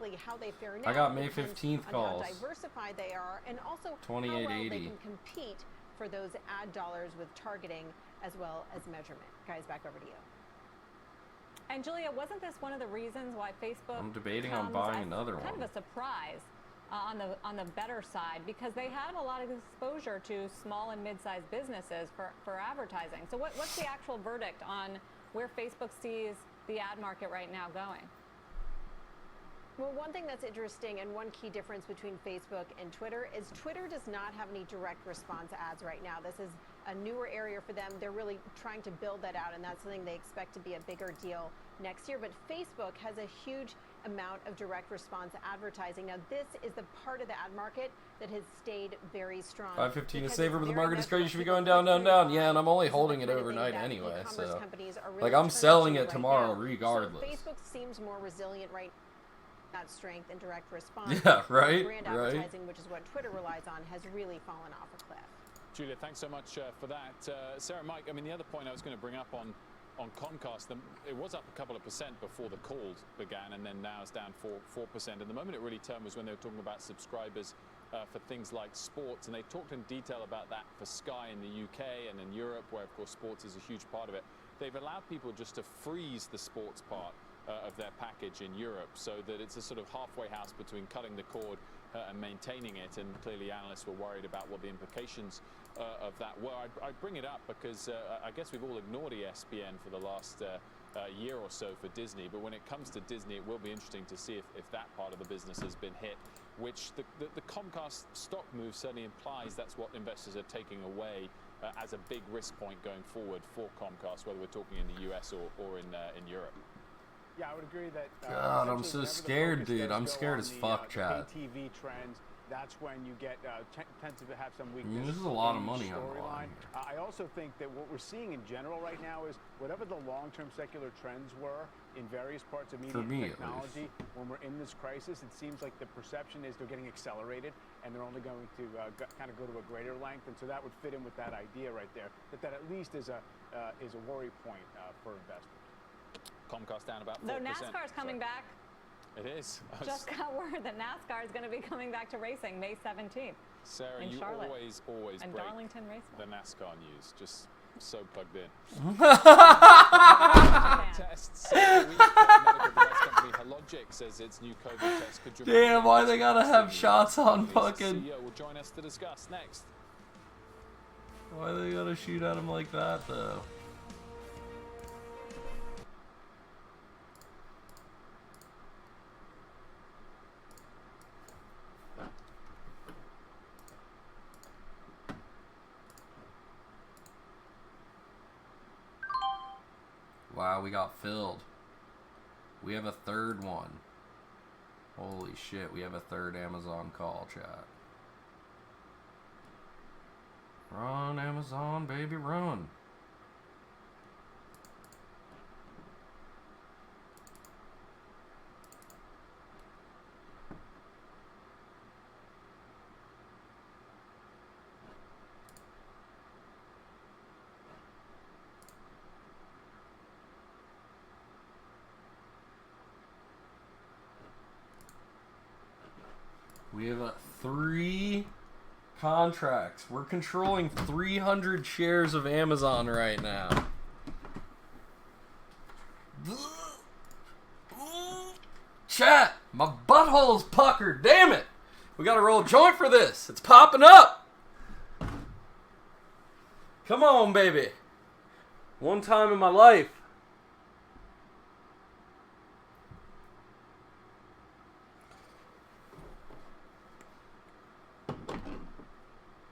I got May 15th calls. How diversified they are, and also 2880. how well they can compete for those ad dollars with targeting as well as measurement. Guys, back over to you. And Julia, wasn't this one of the reasons why Facebook? I'm debating on buying another one. Kind of a surprise on the better side, because they have a lot of exposure to small and mid-sized businesses for advertising. So what's the actual verdict on where Facebook sees the ad market right now going? Well, one thing that's interesting, and one key difference between Facebook and Twitter, is Twitter does not have any direct response ads right now. This is a newer area for them. They're really trying to build that out, and that's something they expect to be a bigger deal next year. But Facebook has a huge amount of direct response advertising. Now, this is the part of the ad market that has stayed very strong. 515 is safer, but the market is great. You should be going down, down, down. Yeah, and I'm only holding it overnight anyway, so like I'm selling it tomorrow regardless. So Facebook seems more resilient right now. That strength and direct response. Yeah, right. Brand advertising, which is what Twitter relies on, has really fallen off a cliff. Julia, thanks so much for that. Sarah, Mike, I mean, the other point I was going to bring up on Comcast, it was up a couple of % before the call began, and then now it's down 4%. And the moment it really turned was when they were talking about subscribers for things like sports, and they talked in detail about that for Sky in the UK and in Europe, where of course sports is a huge part of it. They've allowed people just to freeze the sports part of their package in Europe, so that it's a sort of halfway house between cutting the cord and maintaining it. And clearly analysts were worried about what the implications of that were. I bring it up because I guess we've all ignored ESPN for the last year or so for Disney, but when it comes to Disney, it will be interesting to see if that part of the business has been hit, which the Comcast stock move certainly implies that's what investors are taking away as a big risk point going forward for Comcast, whether we're talking in the US or in Europe. Yeah, I would agree that. God, I'm so scared, dude. I'm scared as fuck, chat. Pay TV trends. That's when you get tend to have some weakness. I mean, this is a lot of money on the line. I also think that what we're seeing in general right now is whatever the long-term secular trends were in various parts of media and technology, when we're in this crisis, it seems like the perception is they're getting accelerated and they're only going to kind of go to a greater length. And so that would fit in with that idea right there. That at least is a worry point for investors. Comcast down about 4%. Though NASCAR's coming back. It is. Just got word that NASCAR is going to be coming back to racing May 17th. Sarah, in you Charlotte. always and break Darlington Raceway. the NASCAR news. Just so plugged in. Tests. Medical device company Hologic says its new COVID test could dramatically. Damn, why they gotta have shots on fucking? CEO will join us to discuss next. Why they gotta shoot at him like that though? Wow, we got filled. We have a third one. Holy shit, we have a third Amazon call, chat. Run, Amazon, baby, run. We have 3 contracts. We're controlling 300 shares of Amazon right now. Chat, my butthole's puckered. Damn it. We gotta roll a joint for this. It's popping up. Come on, baby. One time in my life.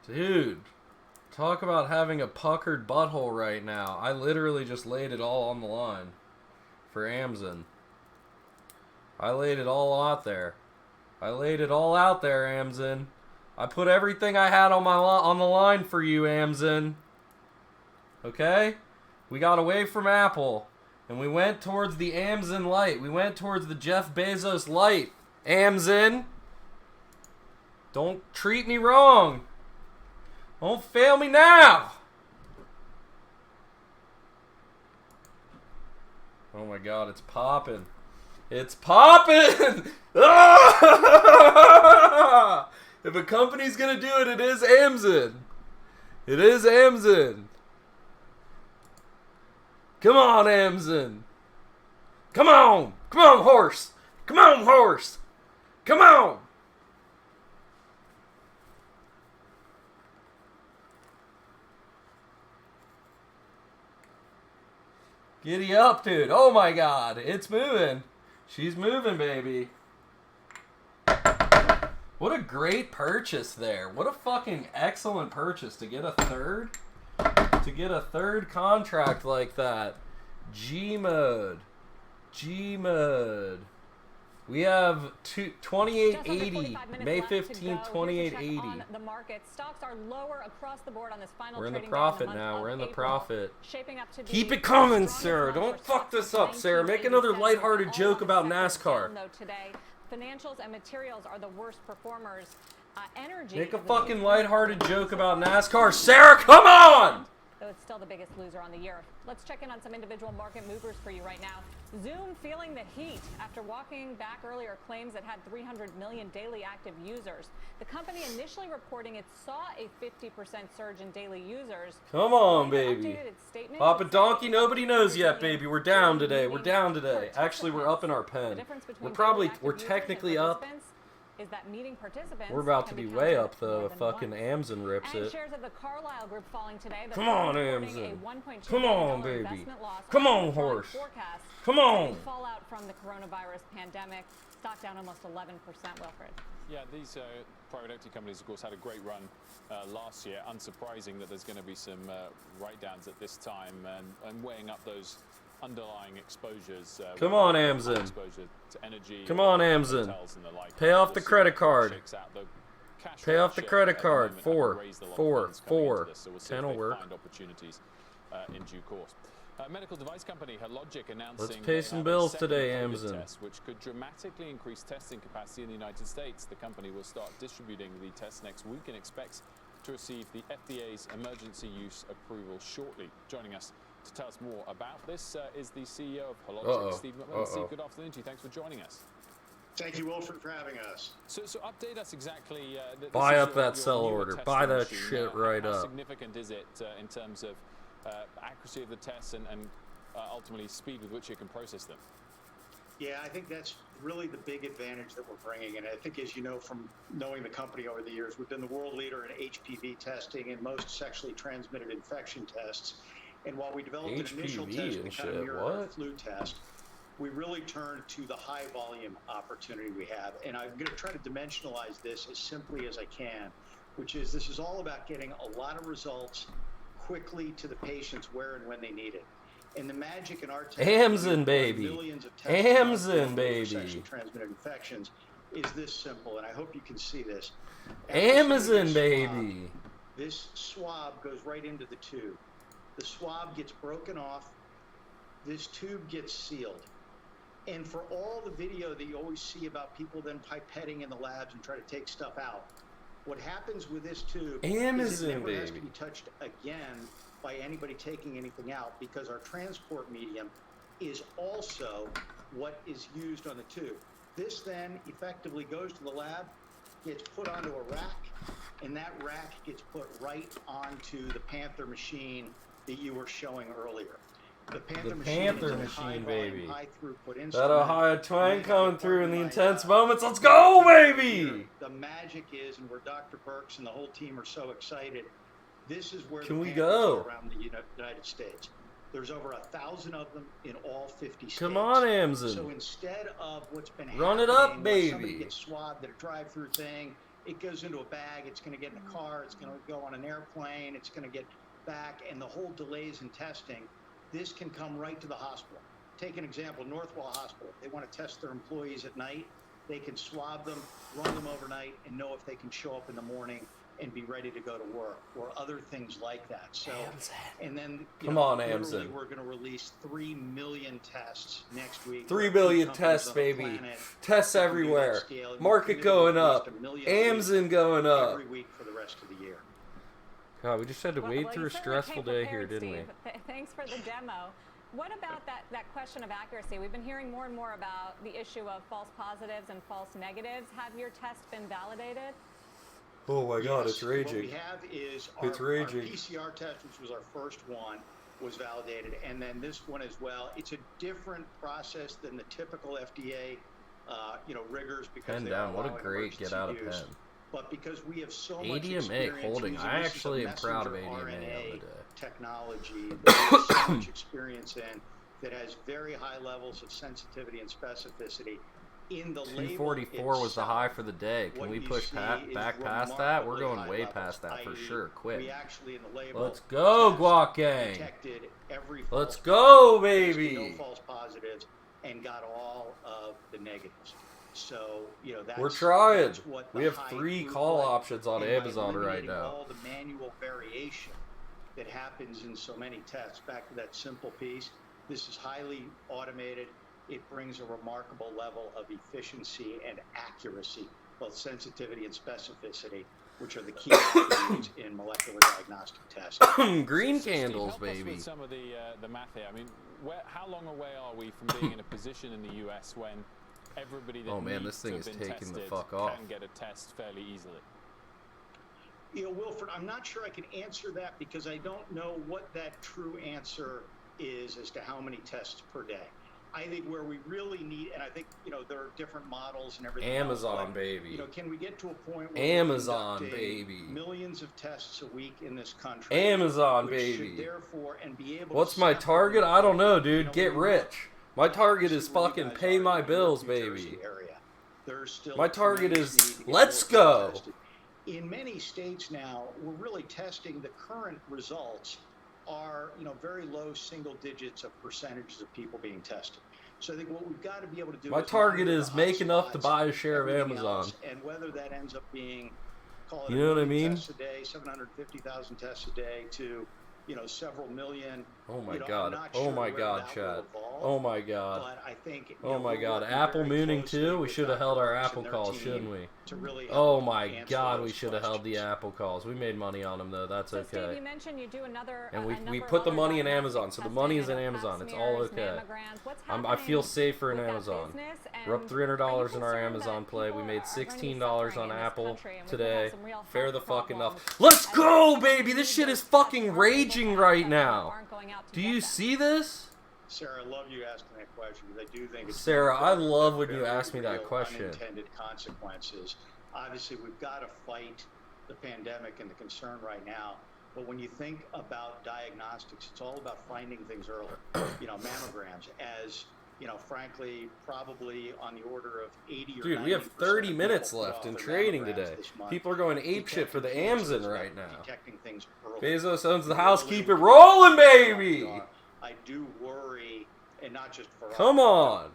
Dude, talk about having a puckered butthole right now. I literally just laid it all on the line for Amazon. I laid it all out there. I laid it all out there, Amazon. I put everything I had on the line for you, Amazon. Okay? We got away from Apple, and we went towards the Amazon light. We went towards the Jeff Bezos light. Amazon, don't treat me wrong. Don't fail me now! Oh my god, it's popping. It's popping! Ah! If a company's gonna do it, it is Amazon. It is Amazon. Come on, Amazon. Come on! Come on, horse! Come on, horse! Come on! Giddy up, dude. Oh my god. It's moving. She's moving, baby. What a great purchase there. What a fucking excellent purchase to get a third. To get a third contract like that. Gmode. Gmode. We have 2880, May 15th, 2880. On the market, stocks are lower across the board on this final. We're in the trading profit day now. We're in the April, profit. Shaping up to Keep be it coming, the strongest Sarah. month Don't for fuck stocks this since up, Sarah. Make another 1987. lighthearted All joke of the about sectors NASCAR. down, though, today. Financials and materials are the worst performers. Energy. Make a fucking lighthearted joke about NASCAR. Sarah, come on! Though it's still the biggest loser on the year. Let's check in on some individual market movers for you right now. Zoom feeling the heat after walking back earlier claims it had 300 million daily active users. The company initially reporting it saw a 50% surge in daily users. Come on, baby. Papa Donkey, nobody knows yet, baby. We're down today. We're down today. Actually, we're up in our pen. We're technically up. Is that meeting participants We're about to be way up, though, if fucking Amazon rips and it. shares of the Carlyle Group falling today. Come on, Amazon. Come on, baby. Come on, horse. Come on. Fallout from the coronavirus pandemic. Stock down almost 11%, Wilfred. Yeah, these private equity companies, of course, had a great run last year. Unsurprising that there's going to be some write-downs at this time and weighing up those underlying exposures. Come on, Amazon. Exposure to energy. Come on, Amazon. Pay off the credit card. Pay off the credit card. 4, 4, 4. 10 will work. Opportunities in due course. Medical device company Hologic announcing let's pay some bills today, Amazon. Test, which could dramatically increase testing capacity in the United States. The company will start distributing the test next week and expects to receive the FDA's emergency use approval shortly. Joining us to tell us more about this is the CEO of Hologic, Steve McMillan. Steve, good afternoon to you. Thanks for joining us. Thank you, Wilfred, for having us. So update us exactly. Buy up that sell order. Buy that shit right up. How significant is it in terms of accuracy of the tests and ultimately speed with which you can process them? Yeah, I think that's really the big advantage that we're bringing. And I think, as you know from knowing the company over the years, we've been the world leader in HPV testing and most sexually transmitted infection tests. And while we developed an initial test to kind of mirror a flu test, we really turned to the high volume opportunity we have. And I'm going to try to dimensionalize this as simply as I can, which is this is all about getting a lot of results quickly to the patients where and when they need it. And the magic in our test, Amazon, baby. Millions of tests Amazon, baby. Sexually transmitted infections is this simple, and I hope you can see this. Amazon, baby. This swab goes right into the tube. The swab gets broken off. This tube gets sealed. And for all the video that you always see about people then pipetting in the labs and try to take stuff out, what happens with this tube is it never has to be touched again by anybody taking anything out, because our transport medium is also what is used on the tube. This then effectively goes to the lab, gets put onto a rack, and that rack gets put right onto the Panther machine that you were showing earlier. The Panther machine, baby. High throughput instrument. That Ohio twang coming through in the intense moments. Let's go, baby! The magic is, and where Dr. Burks and the whole team are so excited, this is where Can the we Panthers go? are around the United States. There's over 1,000 of them in all 50 states. Come on, Amazon. So instead of what's been Run it happening, up, where somebody baby. gets swabbed at a drive-through thing, it goes into a bag, it's going to get in a car, it's going to go on an airplane, it's going to get back, and the whole delays in testing, this can come right to the hospital. Take an example, Northwell Hospital. They want to test their employees at night. They can swab them, run them overnight, and know if they can show up in the morning and be ready to go to work, or other things like that. So, and then Come on, Amazon. We're going to release 3 million tests next week. 3 billion tests, baby. Tests everywhere. Market going up. Amazon going up. Every week for the rest of the year. God, we just had to wade through a stressful day here, didn't we? Thanks for the demo. What about that question of accuracy? We've been hearing more and more about the issue of false positives and false negatives. Have your tests been validated? Oh my God, it's What raging. we have is our PCR test, which was our first one, was validated, and then this one as well. It's a different process than the typical FDA, rigors, because Pen they down. are What a allowing great emergency get out of use. pen. But because we have so much ADMA experience holding. using I this as a actually am proud of messenger ADMA RNA the other day. technology that we have so much experience in, that has very high levels of sensitivity and specificity. In the 244 was the high for the day. Can we push back past that? We're going way past that for sure. Quick. We actually in the label Let's go, Guac Gang. detected every Let's false go, positive, baby. no false positives, and got all of the negatives. So, We're trying. that's what We the have high 3 throughput call options on and by Amazon right eliminating now. all the manual variation that happens in so many tests. Back to that simple piece, this is highly automated. It brings a remarkable level of efficiency and accuracy, both sensitivity and specificity, which are the key attributes in molecular diagnostic testing. Green Steve, candles, help us baby. with some of the math here. I mean, how long away are we from being in a position in the US when everybody that needs this thing to is have been taking the tested fuck off. can get a test fairly easily? Wilford, I'm not sure I can answer that because I don't know what that true answer is as to how many tests per day. I think where we really need, and I think, there are different models and everything Amazon, else, but, baby. Can we get to a point where Amazon, we're conducting baby. millions of tests a week in this country? Amazon, which baby. should therefore, and be able What's to my separate, target? I don't know, dude. when Get we rich. look, My target obviously is where you fucking guys pay are, my in the bills, New Jersey baby. area, there's still My a target tremendous is, need to get let's more people go. tested. In many states now, we're really testing. The current results are, very low single digits of percentages of people being tested. So I think what we've got to be able to do My is target monitor is the make enough to hotspots, buy a share of everything Amazon. else, and whether that ends up being, call it You know what I 1 million mean? tests a day, 750,000 tests a day, to several million. Oh my I'm God. not Oh sure my where God, that chat. will evolve, Oh my God. But I think, Oh my we're God. working Apple very mooning closely too? We with should have Dr. held our Birx Apple and their calls, team shouldn't we? to really Oh help my answer God, we those should have held the questions. Apple calls. We made money on them though. That's So Steve, okay. you mentioned you do another. And a we number put of the other money in diagnostic Amazon, so the testing. money is I in know Amazon. pap It's all smears, okay. mammograms. What's I feel happening safer in with that Amazon. business, We're up and $300 are you in our concerned Amazon that play. We people made are going to be $16 suffering on in this Apple country, and we could have today. some real Fair health the fuck enough. problems Let's as go, people baby! who This need shit those is tests fucking aren't able to raging have right them, now. aren't going out to Do get you them. see this? Sarah, I love you asking that question because I do think it's Sarah, one I of the love when you very ask me that real question. Unintended consequences. Obviously, we've got to fight the pandemic and the concern right now. But when you think about diagnostics, it's all about finding things early. Mammograms, as frankly, probably on the order of 80 or 90%. Dude, we have 30 of minutes people put left off in their trading mammograms today. this month. People are going apeshit for the Detecting cancer Amazon is right about now. detecting things early. Bezos owns the The house. earlier Keep we it can rolling, detect where we baby! are, I do worry, and not just for us. Come on!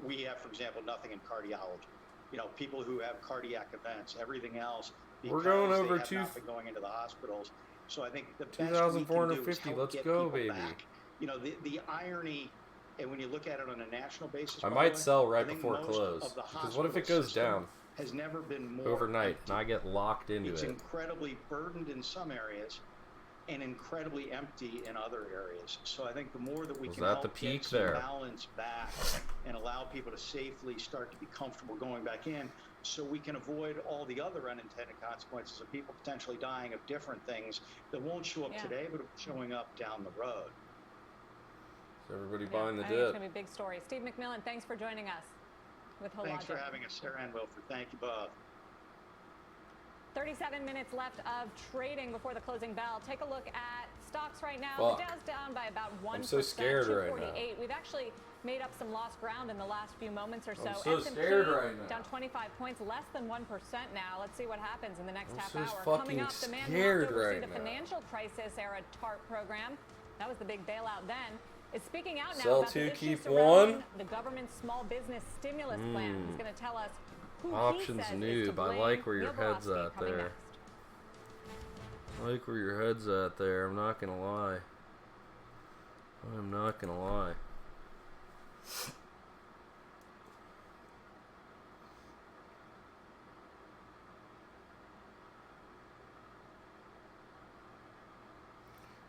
We have, for example, nothing in cardiology. People who have cardiac events, everything else, We're going because over they have not been going into the hospitals. So I think the best we can do is 2,450. help Let's get go, people baby. back. The irony, and when you look at it on a national basis, I by might the way, sell I right think before most close. of the Because what if it hospital goes system down has never been more overnight empty. and I get locked into It's it? incredibly burdened in some areas and incredibly empty in other areas. So I think the more that we Was can that help the peak get some there? balance back and allow people to safely start to be comfortable going back in, so we can avoid all the other unintended consequences of people potentially dying of different things that won't show up today, but showing up down the road. Is everybody buying the I think it's dip? going to be a big story. Steve McMillan, thanks for joining us with Hologic. Thanks for having us, Sarah and Wilford. Thank you both. 37 minutes left of trading before the closing bell. Take a look at stocks right now. Fuck. The Dow's down by about 1%. I'm so scared right now. 248. We've actually made up some lost ground in the last few moments or so. I'm so S&P scared right now. down 25 points, less than 1% now. Let's see what happens in the next I'm half so hour. fucking Coming up, the man who scared helped oversee right the now. financial crisis era TARP program, that was the big bailout then, is speaking out now Sell about two, the issues keep surrounding one. the government's small business stimulus plan. He's going to tell us who Options he says noob. is to I blame. like where your Neil head's Barofsky at coming there. next. I like where your head's at there. I'm not gonna lie. I'm not gonna lie.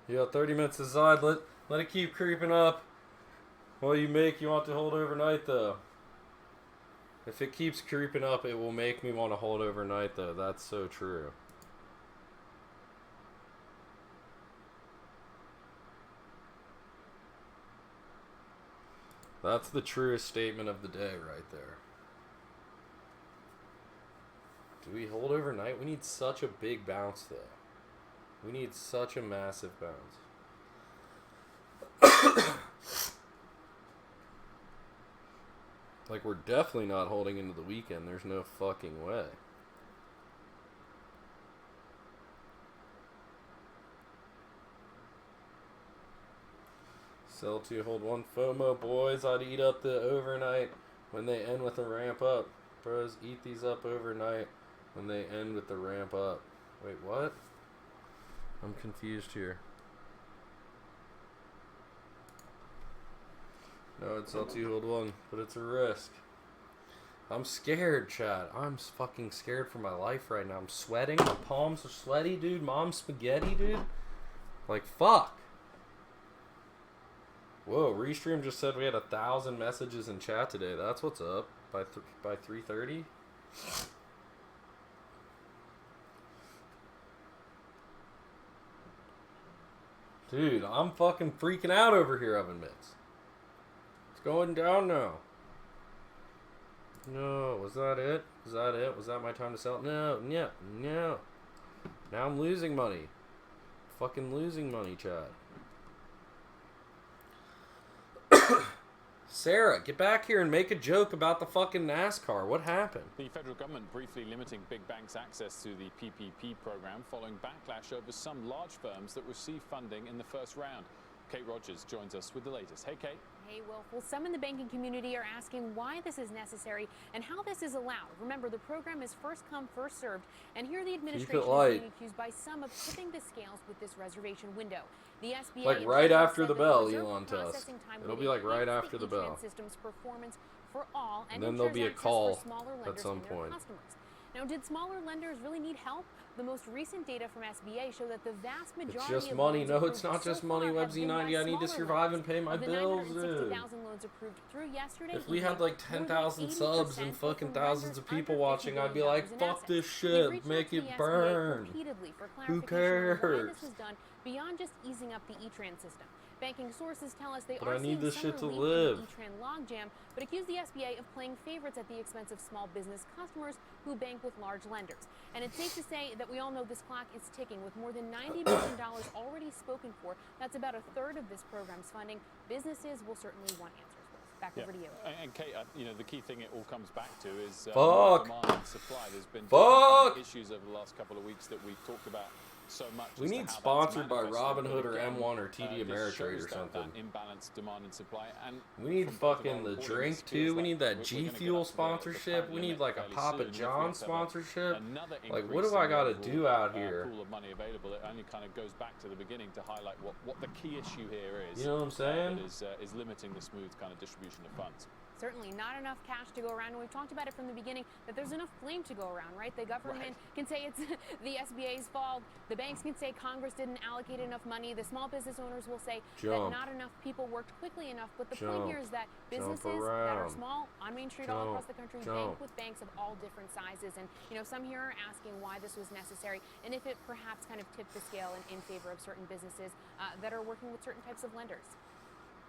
You got 30 minutes aside. Let it keep creeping up. Well, you want to hold overnight though. If it keeps creeping up, it will make me want to hold overnight though. That's so true. That's the truest statement of the day right there. Do we hold overnight? We need such a big bounce though. We need such a massive bounce. Like, we're definitely not holding into the weekend. There's no fucking way. Sell 2, hold 1 FOMO, boys. I'd eat up the overnight when they end with a ramp up. Bros, eat these up overnight when they end with the ramp up. Wait, what? I'm confused here. No, it's LT hold one, but it's a risk. I'm scared, Chad. I'm fucking scared for my life right now. I'm sweating. My palms are sweaty, dude. Mom's spaghetti, dude. Like, fuck. Whoa, Restream just said we had 1,000 messages in chat today. That's what's up. By 3:30. Dude, I'm fucking freaking out over here, Oven Mitts. It's going down now. No, was that it? Was that it? Was that my time to sell? No. Now I'm losing money. Fucking losing money, Chad. Sarah, get back here and make a joke about the fucking NASCAR. What happened? The federal government briefly limiting big banks' access to the PPP program following backlash over some large firms that received funding in the first round. Kate Rogers joins us with the latest. Hey, Kate. Hey, Wilf. Well, some in the banking community are asking why this is necessary and how this is allowed. Remember, the program is first come, first served, and here the administration is being accused by some of tipping the scales with this reservation window. The SBA like right after the bell, Elon Tusk. It'll be like right after the bell. System's performance for all, and then there'll be a call at some point. Now, did smaller lenders really need help? The most recent data from SBA show that the vast majority it's just money. No, it's not just money, WebZ90. I need to survive and pay my bills, dude. Loans approved through yesterday, if we had like 10,000 subs and fucking thousands of people watching, I'd be like, fuck this shit, make it burn. Who cares? Why this was done beyond just easing up the E-Tran system. Banking sources tell us they are seeing some relief in the E-Tran logjam, but accuse the SBA of playing favorites at the expense of small business customers who bank with large lenders. And it's safe to say that we all know this clock is ticking. With more than $90 million already spoken for, that's about a third of this program's funding. Businesses will certainly want answers. Back over to you. And Kate, the key thing it all comes back to is demand and supply. There's been issues over the last couple of weeks that we've talked about so much. We need sponsored by Robinhood or M1 or TD Ameritrade or something. That imbalanced demand and supply. And we need fucking the drink too. We need that G Fuel sponsorship. We need like a Papa John sponsorship. Like, what do I gotta do out here? Pool of money available. It only kind of goes back to the beginning to highlight what the key issue here is. You know what I'm saying? That is limiting the smooth kind of distribution of funds. Certainly not enough cash to go around, and we've talked about it from the beginning that there's enough flame to go around, right? The government can say it's the SBA's fault. The banks can say Congress didn't allocate enough money. The small business owners will say that not enough people worked quickly enough. But the point here is that businesses that are small on Main Street all across the country bank with banks of all different sizes. And, some here are asking why this was necessary and if it perhaps kind of tipped the scale in favor of certain businesses that are working with certain types of lenders.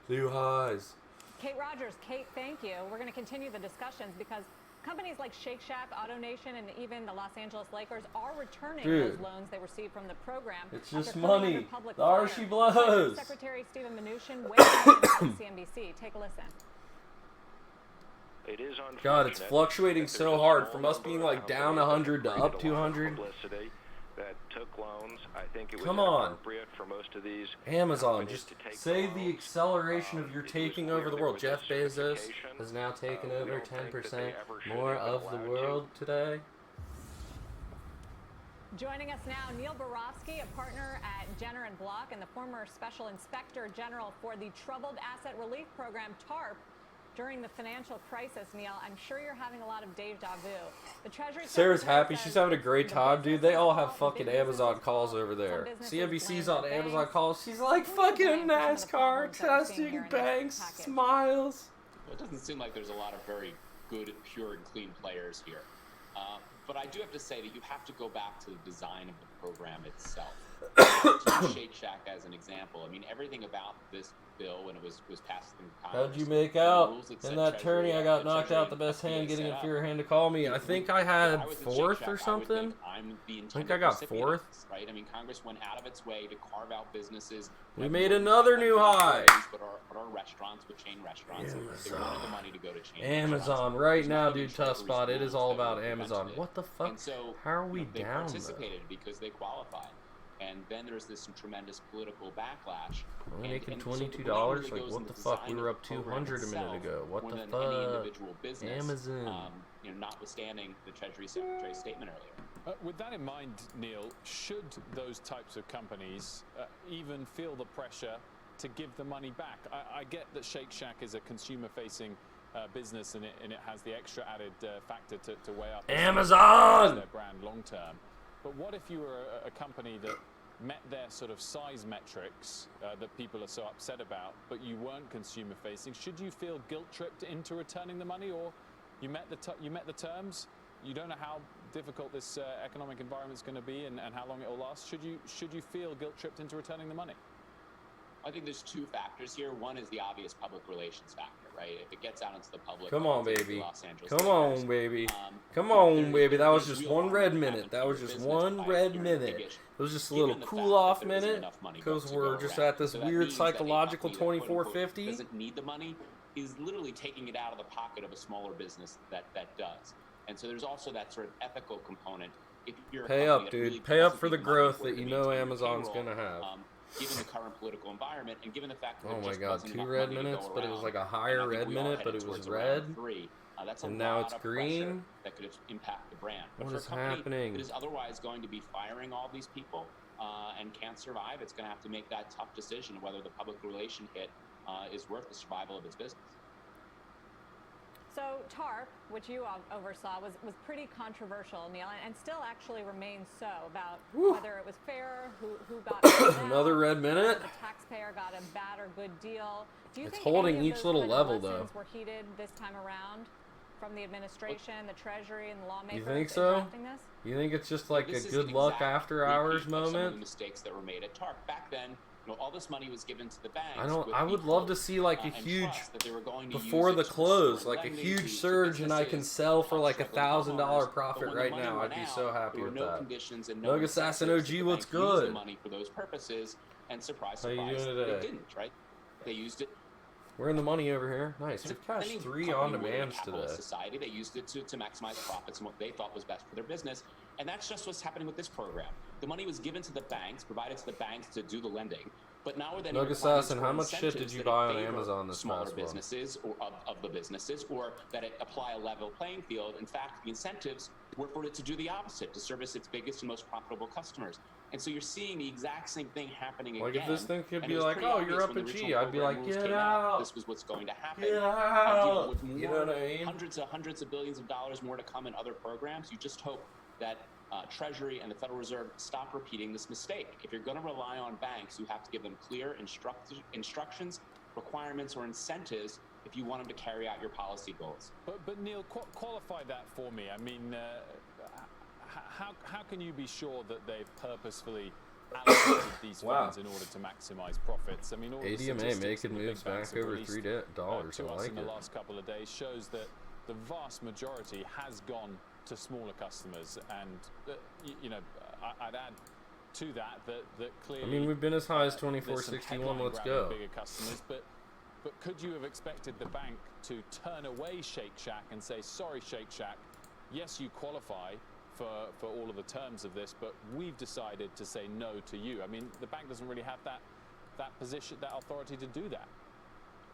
New highs. Kate Rogers, Kate, thank you. We're going to continue the discussions because companies like Shake Shack, AutoNation, and even the Los Angeles Lakers are returning those loans they received from the program. It's just money. The Archie blows. Secretary Stephen Mnuchin weighing in CNBC. Take a listen. It is unfortunate. God, it's fluctuating so hard from us being like down 100 to up 200. That took loans. I think it was appropriate for most of these Amazon, just say the acceleration of your taking over the world. Jeff Bezos has now taken over 10% more of the world today. Joining us now, Neil Borofsky, a partner at Jenner & Block and the former Special Inspector General for the Troubled Asset Relief Program, TARP. During the financial crisis, Neil, I'm sure you're having a lot of deja vu. The Treasury Sarah's happy. She's having a great time, dude. They all have fucking Amazon calls over there. CNBC's on Amazon calls. She's like fucking NASCAR, testing banks, smiles. Well, it doesn't seem like there's a lot of very good, pure, and clean players here. But I do have to say that you have to go back to the design of the program itself. To Shake Shack as an example, I mean, everything about this bill when it was passed through Congress. How'd you make out in that tourney? I got knocked out the best hand getting a fewer hand to call me. I think I had fourth or something. I think I got fourth. Right? I mean, Congress went out of its way to carve out businesses. We made another new high. But our restaurants with chain restaurants. They wanted the money to go to chain Amazon right now, dude. Tough spot. It is all about Amazon. What the fuck? And so, how are we they down? Participated because they qualified. And then there's this tremendous political backlash. We're making $22? Like, what the fuck? We were up 200 a minute ago. What the fuck? Amazon. notwithstanding the Treasury Secretary's statement earlier. With that in mind, Neil, should those types of companies even feel the pressure to give the money back? I get that Shake Shack is a consumer-facing business, and it has the extra added factor to weigh up Amazon their brand long term. But what if you were a company that met their sort of size metrics that people are so upset about, but you weren't consumer-facing? Should you feel guilt-tripped into returning the money, or you met the terms? You don't know how difficult this economic environment is going to be and how long it will last. Should you feel guilt-tripped into returning the money? I think there's two factors here. One is the obvious public relations factor, right? If it gets out into the public, come on, baby. Los Angeles Come Lakers, on, baby. Come on, baby. That was just one red minute. That was just one red minute. It was just a little cool-off minute because we're just at this weird psychological 2450. Doesn't need the money. Is literally taking it out of the pocket of a smaller business that does. And so there's also that sort of ethical component. If you're pay up, dude. Really pay up for the growth that you know Amazon's going to have. Given the current political environment and given the fact that oh my god, 2 red minutes, but it was like a higher red minute, but it was red. That's and now it's green. That could impact the brand. But what for is a company happening? That is otherwise going to be firing all these people and can't survive, it's going to have to make that tough decision of whether the public relation hit is worth the survival of its business. So TARP, which you oversaw, was pretty controversial, Neil, and still actually remains so, about whether it was fair, who got another red minute. The taxpayer got a bad or good deal. Do you it's think holding any of each those little kind of level though. Were heated this time around from the administration, the Treasury, and the lawmakers? You think so? This? You think it's just like a good luck after hours moment? Some of the mistakes that were made at TARP back then. All this money was given to the banks. I would love to see like a huge before the close, like a huge surge, and I can sell for like $1,000 profit right now. I'd be so happy with that. Nug Assassin OG, what's good? Money for those purposes, and surprise, how you doing today? They didn't, right? They used it. We're in the money over here. Nice. We've cashed 3 on-demands today. Society, they used it to maximize profits and what they thought was best for their business. And that's just what's happening with this program. The money was given to the banks, provided to the banks to do the lending. But now we're then Nug Assassin, how much shit did you buy on Amazon this past businesses or of the businesses, or that it apply a level playing field. In fact, the incentives were for it to do the opposite, to service its biggest and most profitable customers. And so you're seeing the exact same thing happening again. Like if this thing could be like, oh, you're up a G, I'd be like, get out. This was what's going to happen. Get out. With more, you know what I mean? Hundreds of billions of dollars more to come in other programs. You just hope that Treasury and the Federal Reserve stop repeating this mistake. If you're going to rely on banks, you have to give them clear instructions, requirements, or incentives if you want them to carry out your policy goals. But Neil, qualify that for me. I mean, how can you be sure that they've purposefully allocated these funds in order to maximize profits? I mean, all ADMA making moves back over $3. To I us like in the it. last couple of days shows that the vast majority has gone to smaller customers, and I'd add to that clearly. I mean, we've been as high as 24.61. Let's go. Bigger customers, but could you have expected the bank to turn away Shake Shack and say, sorry, Shake Shack, yes, you qualify for all of the terms of this, but we've decided to say no to you? I mean, the bank doesn't really have that position, that authority to do that.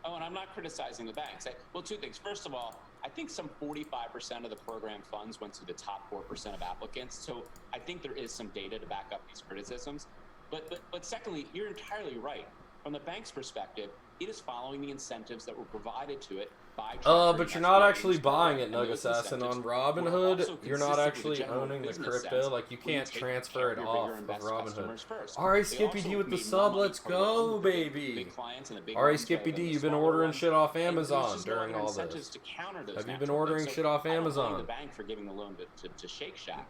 Oh, and I'm not criticizing the banks. Well, two things. First of all, I think some 45% of the program funds went to the top 4% of applicants. So I think there is some data to back up these criticisms. But secondly, you're entirely right. From the bank's perspective, it is following the incentives that were provided to it by Treasury. But you're not actually buying it, Nug Assassin. On Robinhood, you're not actually owning the crypto. Like, you can't transfer it off of Robinhood. Alright, Skippy D with the sub. Let's go, baby. Alright, Skippy D, you've been ordering shit off Amazon during all this. Have you been ordering shit off Amazon? I don't blame the bank for giving the loan to Shake Shack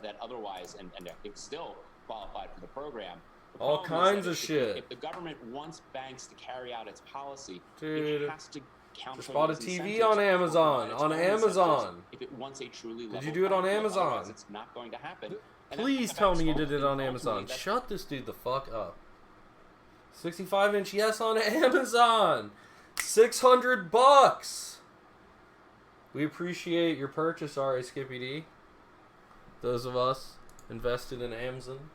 that otherwise, and I think still qualified for the program. All kinds of shit. If the government wants banks to carry out its policy, dude, it has to counter just bought a TV on Amazon. On Amazon. If it wants a truly did you do it on Amazon? It's not going to happen. Please tell me you did it on Amazon. Shut this dude the fuck up. 65-inch yes on Amazon. $600. We appreciate your purchase, R.A. Skippy D. Those of us invested in Amazon.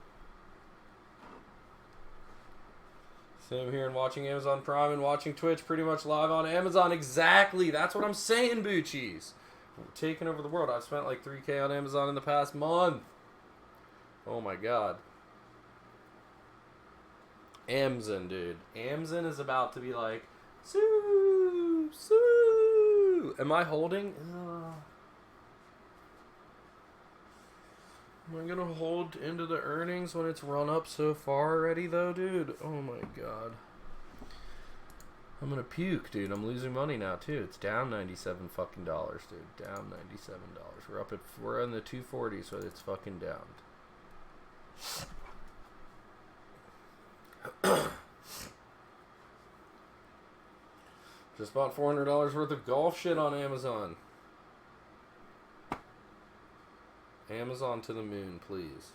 Sitting here and watching Amazon Prime and watching Twitch pretty much live on Amazon. Exactly. That's what I'm saying, Boochies. taking over the world. I've spent like $3K on Amazon in the past month. Oh my god. Amazon, dude. Amazon is about to be like, Sue, Sue. Am I holding? Am I gonna hold into the earnings when it's run up so far already, though, dude? Oh my god. I'm gonna puke, dude. I'm losing money now too. It's down 97 fucking dollars, dude. Down $97. We're in the 240s, so it's fucking down. Just bought $400 worth of golf shit on Amazon. Amazon to the moon, please.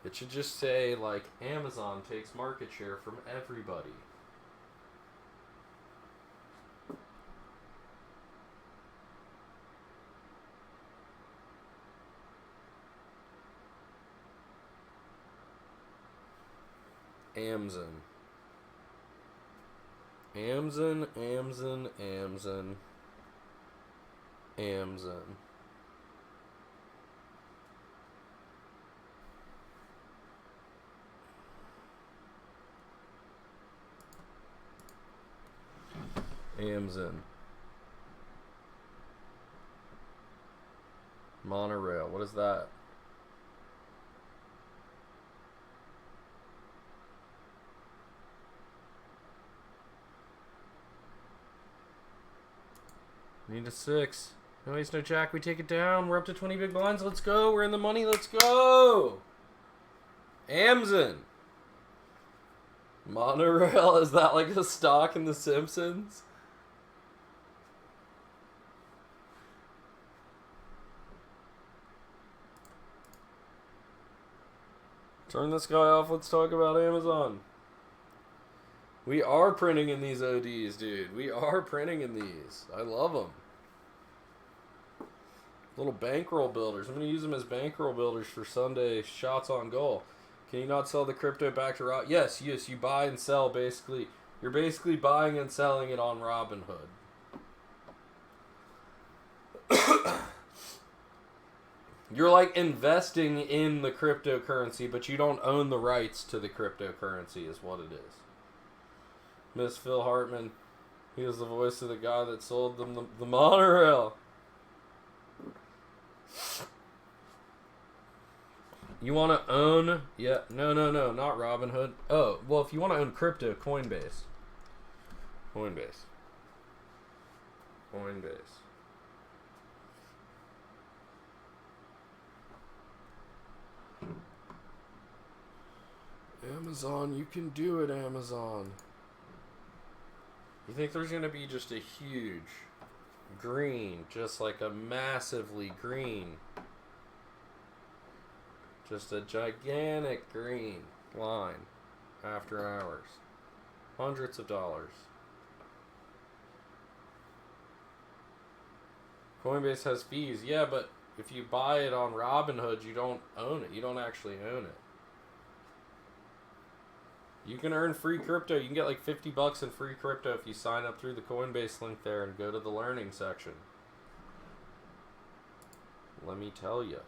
It should just say, like, Amazon takes market share from everybody. Amazon. Amazon, Amazon, Amazon. Amazon. Amazon. Monorail. What is that? Need a 6. No ace, no jack. We take it down. We're up to 20 big blinds. Let's go. We're in the money. Let's go. Amazon. Monorail. Is that like a stock in The Simpsons? Turn this guy off. Let's talk about Amazon. We are printing in these ODs, dude. We are printing in these. I love them. Little bankroll builders. I'm going to use them as bankroll builders for Sunday shots on goal. Can you not sell the crypto back to Rob? Yes, you buy and sell basically. You're basically buying and selling it on Robinhood. You're like investing in the cryptocurrency, but you don't own the rights to the cryptocurrency is what it is. Miss Phil Hartman, he was the voice of the guy that sold them the monorail. You want to own? Yeah, no, not Robinhood. Oh, well, if you want to own crypto, Coinbase. Coinbase. Amazon, you can do it, Amazon. You think there's going to be just a huge green, just like a massively green, just a gigantic green line after hours? Hundreds of dollars. Coinbase has fees. Yeah, but if you buy it on Robinhood, you don't own it. You don't actually own it. You can earn free crypto. You can get like $50 in free crypto if you sign up through the Coinbase link there and go to the learning section. Let me tell you.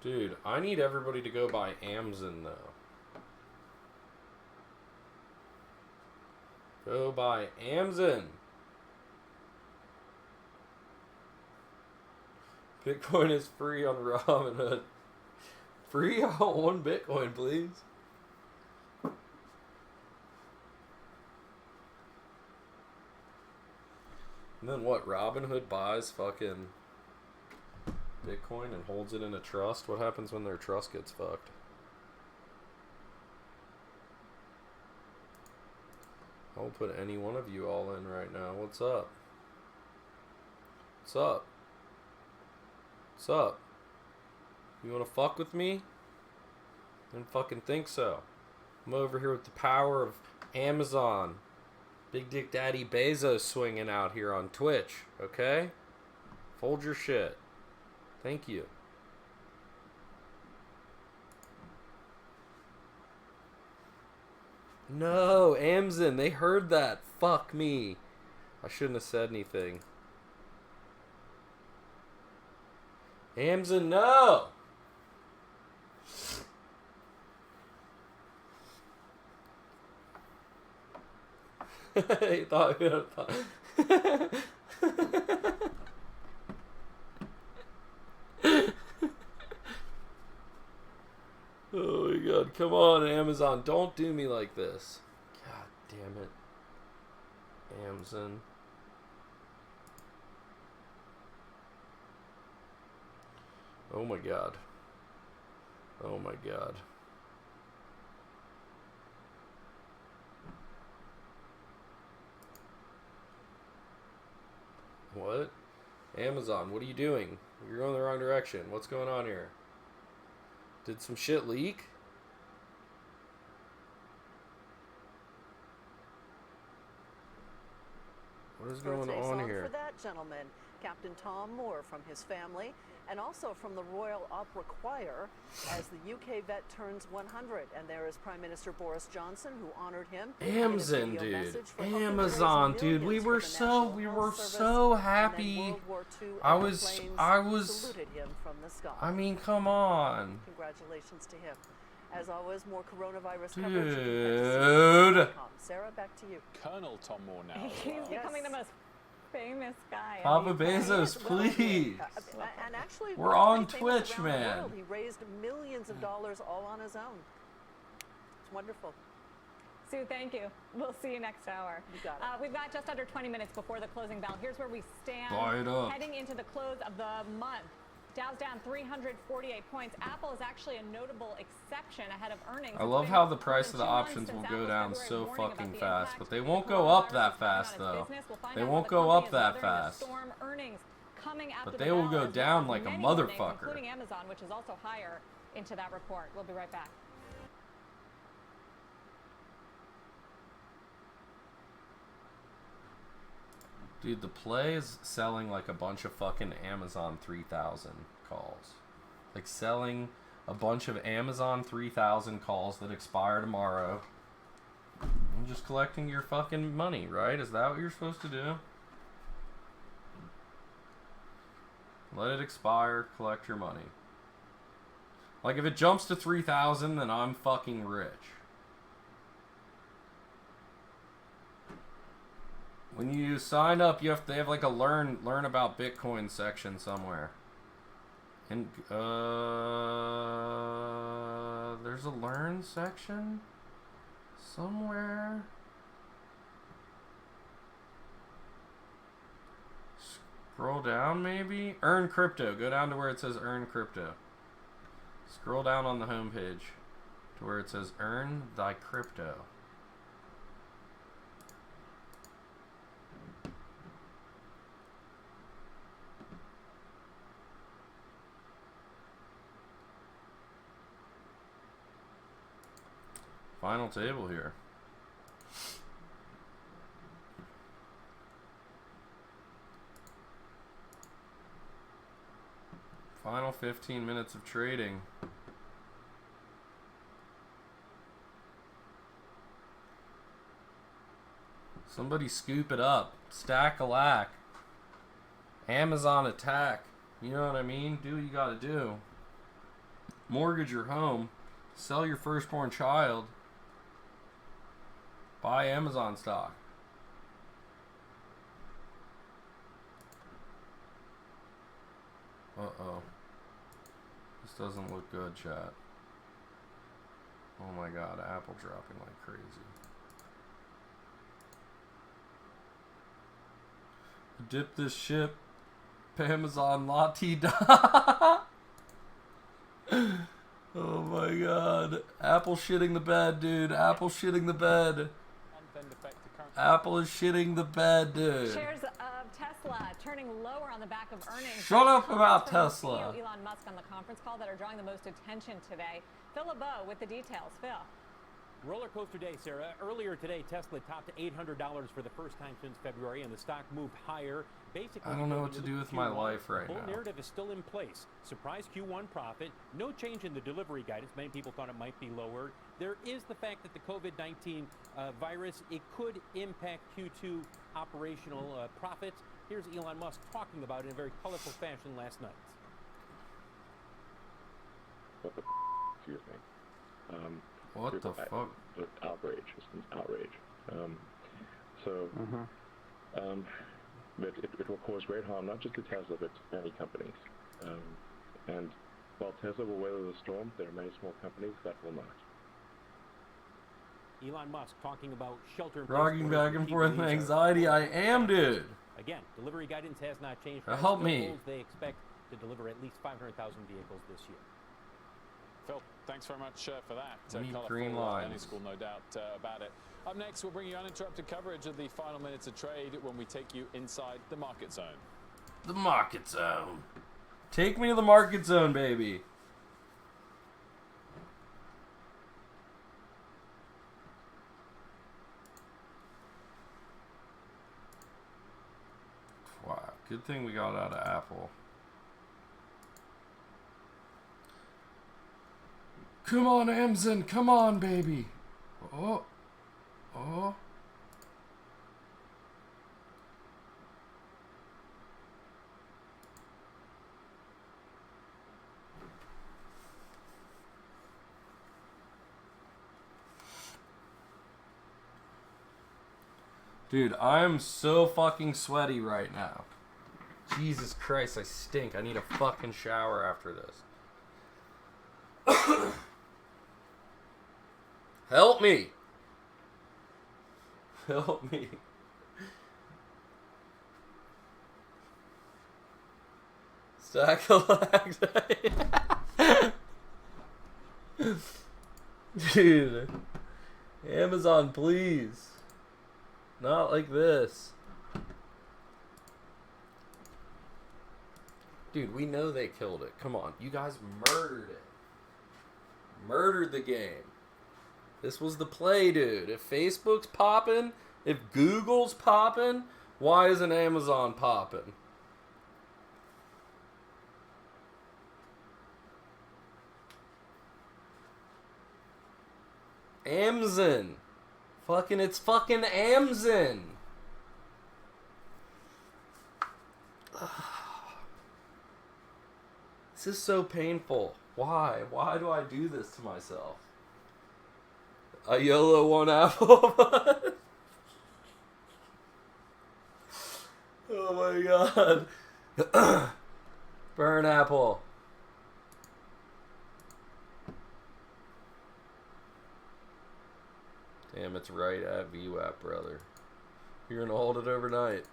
Dude, I need everybody to go buy Amazon though. Go buy Amazon. Bitcoin is free on Robinhood. Free? I want 1 Bitcoin, please. And then what? Robinhood buys fucking Bitcoin and holds it in a trust? What happens when their trust gets fucked? I'll put any one of you all in right now. What's up? What's up? What's up? You wanna fuck with me? I didn't fucking think so. I'm over here with the power of Amazon. Big Dick Daddy Bezos swinging out here on Twitch, okay? Fold your shit. Thank you. No, Amazon, they heard that. Fuck me. I shouldn't have said anything. Amazon, no! He thought. Oh my god, come on, Amazon, don't do me like this. God damn it. Amazon. Oh my god. Oh my god. What? Amazon, what are you doing? You're going the wrong direction. What's going on here? Did some shit leak? What is going on here? For that gentleman, Captain Tom Moore from his family, and also from the Royal Opera Choir, as the UK vet turns 100. And there is Prime Minister Boris Johnson, who honored him. Amazon, dude. Amazon, dude. We were so happy. I mean, come on. Congratulations to him. As always, more coronavirus coverage. Sarah, back to you. Colonel Tom Moore now. He's becoming the most famous guy. Papa Bezos, please. And actually, we're on Twitch, man. He raised millions of dollars all on his own. It's wonderful. Sue, thank you. We'll see you next hour. You got it. We've got just under 20 minutes before the closing bell. Here's where we stand heading into the close of the month. Dow's down 348 points. Apple is actually a notable exception ahead of earnings. I love how the price of the options will go down so fucking fast, but they won't go up that fast, though. They won't go up that fast. But they will go down like a motherfucker. Including Amazon, which is also higher into that report. We'll be right back. Dude, the Play is selling like a bunch of fucking Amazon 3000 calls. Like selling a bunch of Amazon 3000 calls that expire tomorrow. And just collecting your fucking money, right? Is that what you're supposed to do? Let it expire, collect your money. Like if it jumps to 3000, then I'm fucking rich. When you sign up, they have like a learn about Bitcoin section somewhere. And there's a learn section somewhere. Scroll down maybe? Earn crypto. Go down to where it says earn crypto. Scroll down on the homepage to where it says earn thy crypto. Final table here. Final 15 minutes of trading. Somebody scoop it up. Stack-a-lack. Amazon attack. You know what I mean? Do what you gotta do. Mortgage your home. Sell your firstborn child. Buy Amazon stock. Uh-oh. This doesn't look good, chat. Oh my god, Apple dropping like crazy. Dip this ship. Amazon Lottie da. Oh my god. Apple shitting the bed, dude. Apple shitting the bed. Apple is shitting the bed, dude. Shares of Tesla turning lower on the back of earnings. Shut up about Tesla. CEO Elon Musk on the conference call that are drawing the most attention today. Phil LeBeau with the details. Phil. Roller coaster day, Sarah. Earlier today, Tesla topped $800 for the first time since February, and the stock moved higher. Basically, I don't know what to do with my life right now. The bull now. narrative is still in place. Surprise Q1 profit. No change in the delivery guidance. Many people thought it might be lower. There is the fact that the COVID-19 virus, it could impact Q2 operational profits. Here's Elon Musk talking about it in a very colorful fashion last night. What the excuse me. What the fuck? Outrage. It's an outrage. It will cause great harm, not just to Tesla, but to many companies. And while Tesla will weather the storm, there are many small companies that will not. Elon Musk talking about shelter. Rocking back and forth in anxiety. I am, dude. Again, delivery guidance has not changed. Help me. They expect to deliver at least 500,000 vehicles this year. Phil, thanks very much for that. Green lines. Any school, no doubt about it. Up next, we'll bring you uninterrupted coverage of the final minutes of trade when we take you inside the market zone. The market zone. Take me to the market zone, baby. Wow, good thing we got out of Apple. Come on, Amazon. Come on, baby. Oh. Oh. Dude, I'm so fucking sweaty right now. Jesus Christ, I stink. I need a fucking shower after this. Help me. Help me. Stack of lags. Dude. Amazon, please. Not like this. Dude, we know they killed it. Come on. You guys murdered it. Murdered the game. This was the play, dude. If Facebook's popping, if Google's popping, why isn't Amazon popping? Amazon. It's fucking Amazon. This is so painful. Why? Why do I do this to myself? A YOLO one apple. Oh my god. Burn apple. Damn, it's right at VWAP, brother. You're gonna hold it overnight.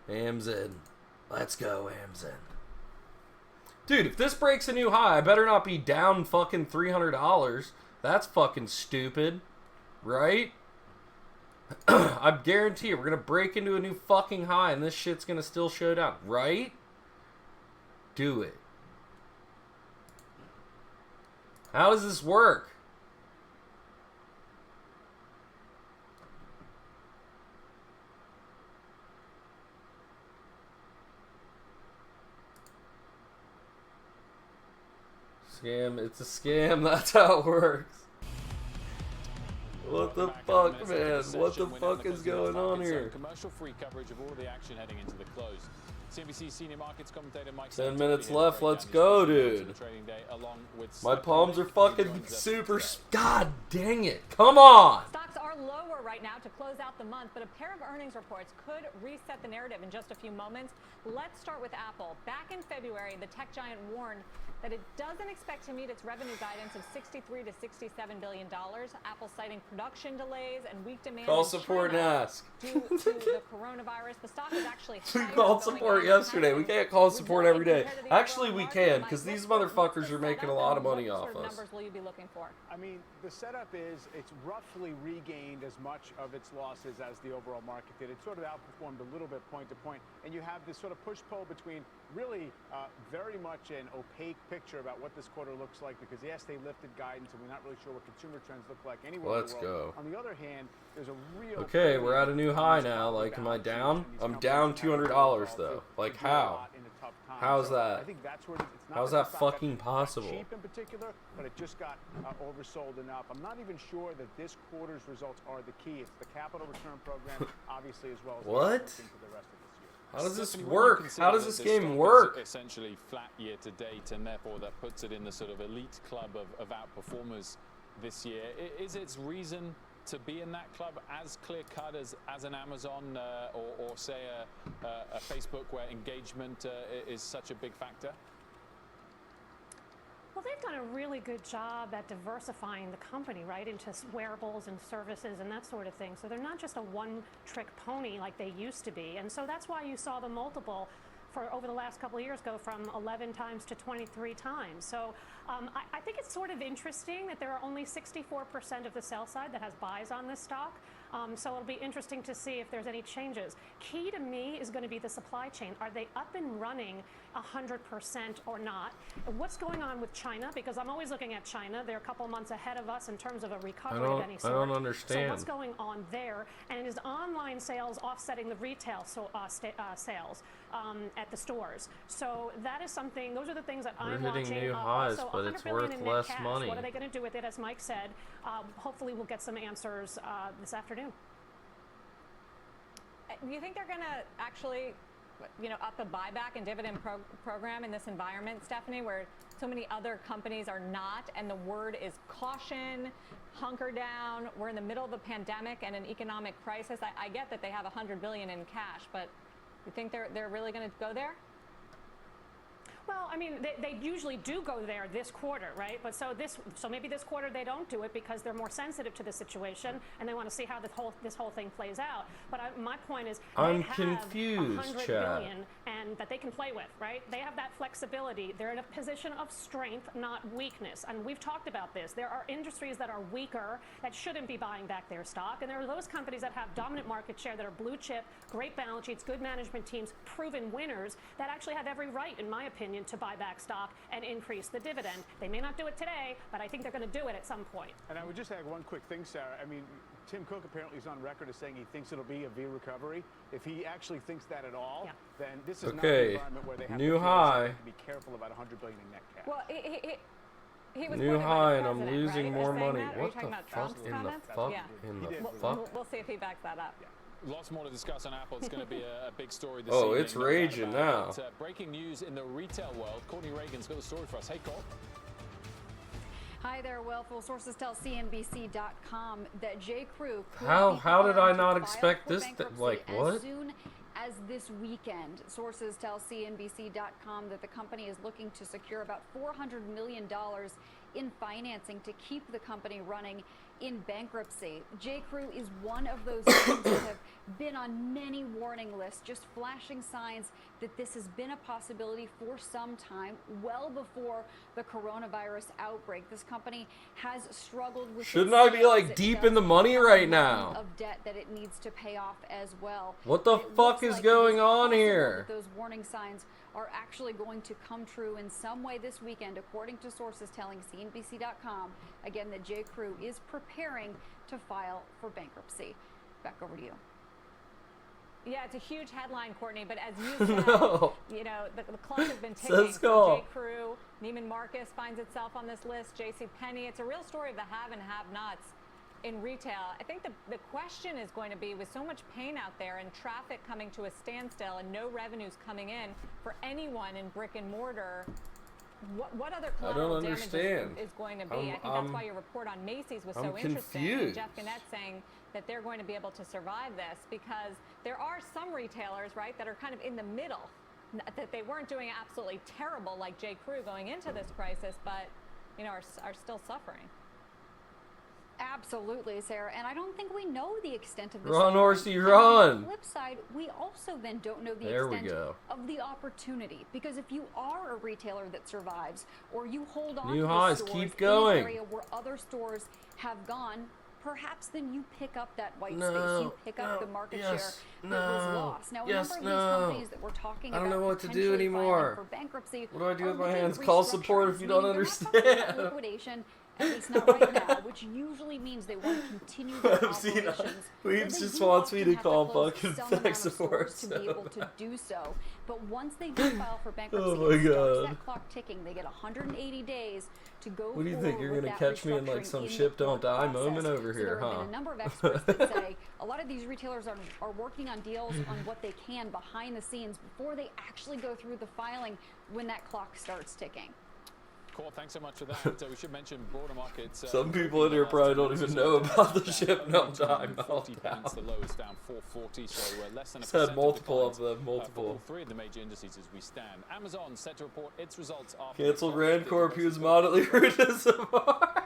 Amazon. Let's go, Amazon. Dude, if this breaks a new high, I better not be down fucking $300. That's fucking stupid. Right? I guarantee you, we're gonna break into a new fucking high and this shit's gonna still show down. Right? Do it. How does this work? Scam. It's a scam. That's how it works. What the fuck, man? What the fuck is going on here? Commercial-free coverage of all the action heading into the close. CNBC senior markets commentator Mike 10 minutes left. Let's go, dude. My palms are fucking super. God dang it. Come on. Stocks are lower right now to close out the month, but a pair of earnings reports could reset the narrative in just a few moments. Let's start with Apple. Back in February, the tech giant warned that it doesn't expect to meet its revenue guidance of $63 to $67 billion. Apple citing production delays and weak demand. Call support and ask. Due to the coronavirus, the stock is actually we called support yesterday. We can't call support every day. Actually, we can, because these motherfuckers are making a lot of money off us. What numbers will you be looking for? I mean, the setup is it's roughly regained as much of its losses as the overall market did. It sort of outperformed a little bit point to point, and you have this sort of push-pull between really very much an opaque picture about what this quarter looks like because, yes, they lifted guidance, and we're not really sure what consumer trends look like anywhere Let's in the world. go. On the other hand, there's a real... Okay, we're at a new high now. Like, am I down? I'm down $200, though. Like, how? How's that? I think that's where it's not How's that that fucking possible? cheap in particular, but it just got oversold enough. I'm not even sure that this quarter's results are the key. It's the capital return program, obviously, as well as what? into the rest of this year. How does this Stephanie, work? How does this game work? Essentially flat year to date, and therefore that puts it in the sort of elite club of outperformers this year. Is its reason to be in that club as clear-cut as an Amazon or say a Facebook where engagement is such a big factor? Well, they've done a really good job at diversifying the company, right, into wearables and services and that sort of thing. So they're not just a one-trick pony like they used to be. And so that's why you saw the multiple for over the last couple of years go from 11 times to 23 times. So I think it's sort of interesting that there are only 64% of the sell side that has buys on this stock. So it'll be interesting to see if there's any changes. Key to me is going to be the supply chain. Are they up and running 100% or not? What's going on with China? Because I'm always looking at China. They're a couple months ahead of us in terms of a recovery of any sort. I don't understand. So what's going on there? And is online sales offsetting the retail sales at the stores? So that is something. Those are the things that I'm watching. We're hitting new highs, so but it's worth less money. What are they going to do with it? As Mike said, hopefully we'll get some answers this afternoon. Do you think they're going to actually, up the buyback and dividend program in this environment, Stephanie, where so many other companies are not, and the word is caution, hunker down? We're in the middle of a pandemic and an economic crisis. I get that they have $100 billion in cash, but you think they're really going to go there? Well, I mean, they usually do go there this quarter, right? But so maybe this quarter they don't do it because they're more sensitive to the situation and they want to see how this whole thing plays out. But my point is, I'm confused, $100 billion and that they can play with, right? They have that flexibility. They're in a position of strength, not weakness. And we've talked about this. There are industries that are weaker that shouldn't be buying back their stock, and there are those companies that have dominant market share that are blue chip, great balance sheets, good management teams, proven winners that actually have every right, in my opinion, to buy back stock and increase the dividend. They may not do it today, but I think they're going to do it at some point. And I would just add one quick thing, Sarah. I mean, Tim Cook apparently is on record as saying he thinks it'll be a V recovery. If he actually thinks that at all, then this is not the environment where they have new to high. Be careful about $100 billion in net cash. Well, he was new high, and I'm losing right? more money. That? What the fuck in the fuck? Yeah. In the fuck? We'll see if he backs that up. Yeah. Lots more to discuss on Apple. It's going to be a big story this evening. evening. It's raging now. But, breaking news in the retail world. Courtney Reagan's got the story for us. Hey, Cole. Hi there, Will. Full sources tell CNBC.com that J. Crew could how did I not expect this? Like what? As soon as this weekend. Sources tell CNBC.com that the company is looking to secure about $400 million in financing to keep the company running in bankruptcy. J. Crew is one of those names that have been on many warning lists, just flashing signs that this has been a possibility for some time, well before the coronavirus outbreak. This company has struggled with. Shouldn't I be like deep in the money right now? Of debt that it needs to pay off as well. What the fuck is going on here? Those warning signs are actually going to come true in some way this weekend, according to sources telling CNBC.com, again, that J. Crew is preparing to file for bankruptcy. Back over to you. Yeah, it's a huge headline, Courtney, but as you said, the clock has been ticking. Let's go. J. Crew, Neiman Marcus finds itself on this list, JCPenney. It's a real story of the have and have-nots in retail. I think the question is going to be, with so much pain out there and traffic coming to a standstill and no revenues coming in for anyone in brick and mortar, what other collateral damage is going to be? I think that's why your report on Macy's was so interesting. And Jeff Gannett saying that they're going to be able to survive this, because there are some retailers, right, that are kind of in the middle, that they weren't doing absolutely terrible like J. Crew going into this crisis, but are still suffering. Absolutely, Sarah, and I don't think we know the extent of this. Run, Horsey, run! On the flip side, we also then don't know the extent of the opportunity, because if you are a retailer that survives, or you hold on to highs, stores keep going. in an area where other stores have gone, perhaps then you pick up that white No, space. You pick up the market share that was lost. Now, a number of these companies that we're talking about I don't know what to do potentially anymore. filing for bankruptcy. What do I do with my looking at hands? Call support if you don't restructurings, meaning they're not talking about understand. liquidation, at least not right now, which usually means they want to continue their operations. Weebs They just do wants me often to have call close fucking some amount tech of support. stores to be able to do so. But once they do file for bankruptcy, Oh my it starts God. that clock ticking. They get 180 days to go What do you think? forward You're with gonna that catch me in like restructuring some in ship the don't die process. moment over So here, there have huh? been a number of experts that say a lot of these retailers are working on deals on what they can behind the scenes before they actually go through the filing when that clock starts ticking. Cool, thanks so much for that. We should mention broader markets. Some people in here probably don't even know about the ship don't die meltdown. The low is down 440, so less than a Said percent multiple of of them, for multiple. all three of the major indices as we stand. Amazon set to report its results after Canceled Randcorp, he was moderately rude to Samar.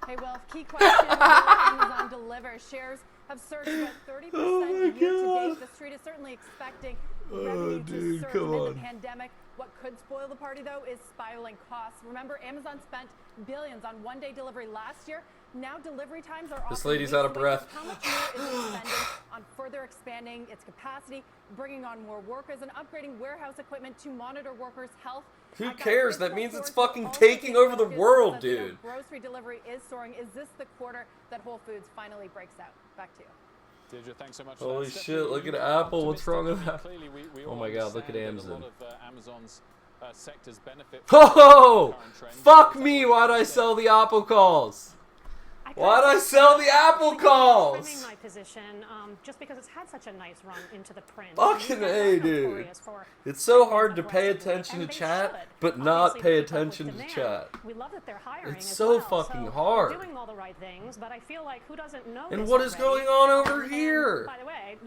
Hey, well, key question, will Amazon deliver? Shares have surged about 30% year to date. The street is certainly expecting revenue to surge amid the pandemic. What could spoil the party, though, is spiraling costs. Remember, Amazon spent billions on one-day delivery last year. Now delivery times are This often lady's out of breath. How much more is it spending on further expanding its capacity, bringing on more workers, and upgrading warehouse equipment to monitor workers' health? Who cares? That means it's fucking taking over the world, dude. Grocery delivery is soaring. Is this the quarter that Whole Foods finally breaks out? Back to you. Deirdre, thanks so much. Holy shit, look at Apple. What's wrong with that? Clearly, we Oh my God, look at Amazon. A lot of Amazon's sectors benefit Oh! Fuck me, why'd I sell the Apple calls? Why'd I sell the Apple calls? Trimming my position, just because it's had such a nice run into the print. Fucking A, dude. It's so hard to pay attention to chat, but not pay attention to chat. We love that they're hiring. It's so fucking hard. They're doing all the right things, but I feel like who doesn't know And this what is already? going on over here? By the way,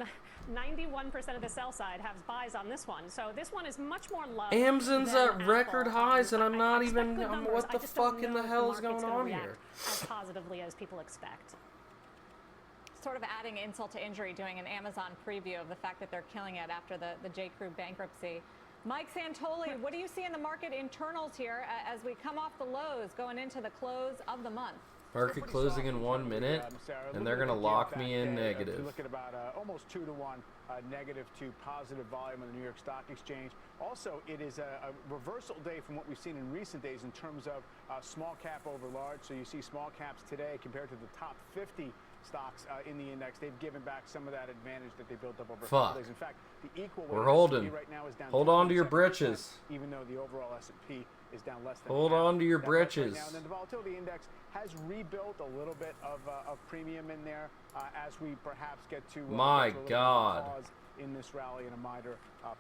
91% of the sell side has buys on this one, so this one is much more loved. Amazon's than at Apple. record highs, and I'm not even. Good numbers. What the I just don't fuck in know the if hell is market's going gonna on react here? as positively as people expect. Sort of adding insult to injury, doing an Amazon preview of the fact that they're killing it after the J. Crew bankruptcy. Mike Santoli, what do you see in the market internals here as we come off the lows going into the close of the month? Market closing in 1 minute, and they're gonna lock me in You negative. look at about almost 2 to 1 negative to positive volume on the New York Stock Exchange. Also, it is a reversal day from what we've seen in recent days in terms of small cap over large. So you see small caps today compared to the top 50 stocks in the index. They've given back some of that advantage that they built up over a couple days. In fact, the equal weight We're holding. S&P right now is down Hold on to your 2.7%, britches. even though the overall S&P is down less than Hold half on to your that much right britches. now. And then the volatility index has rebuilt a little bit of premium in there as we perhaps get to My get to a little bit of God. pause in this rally and a minor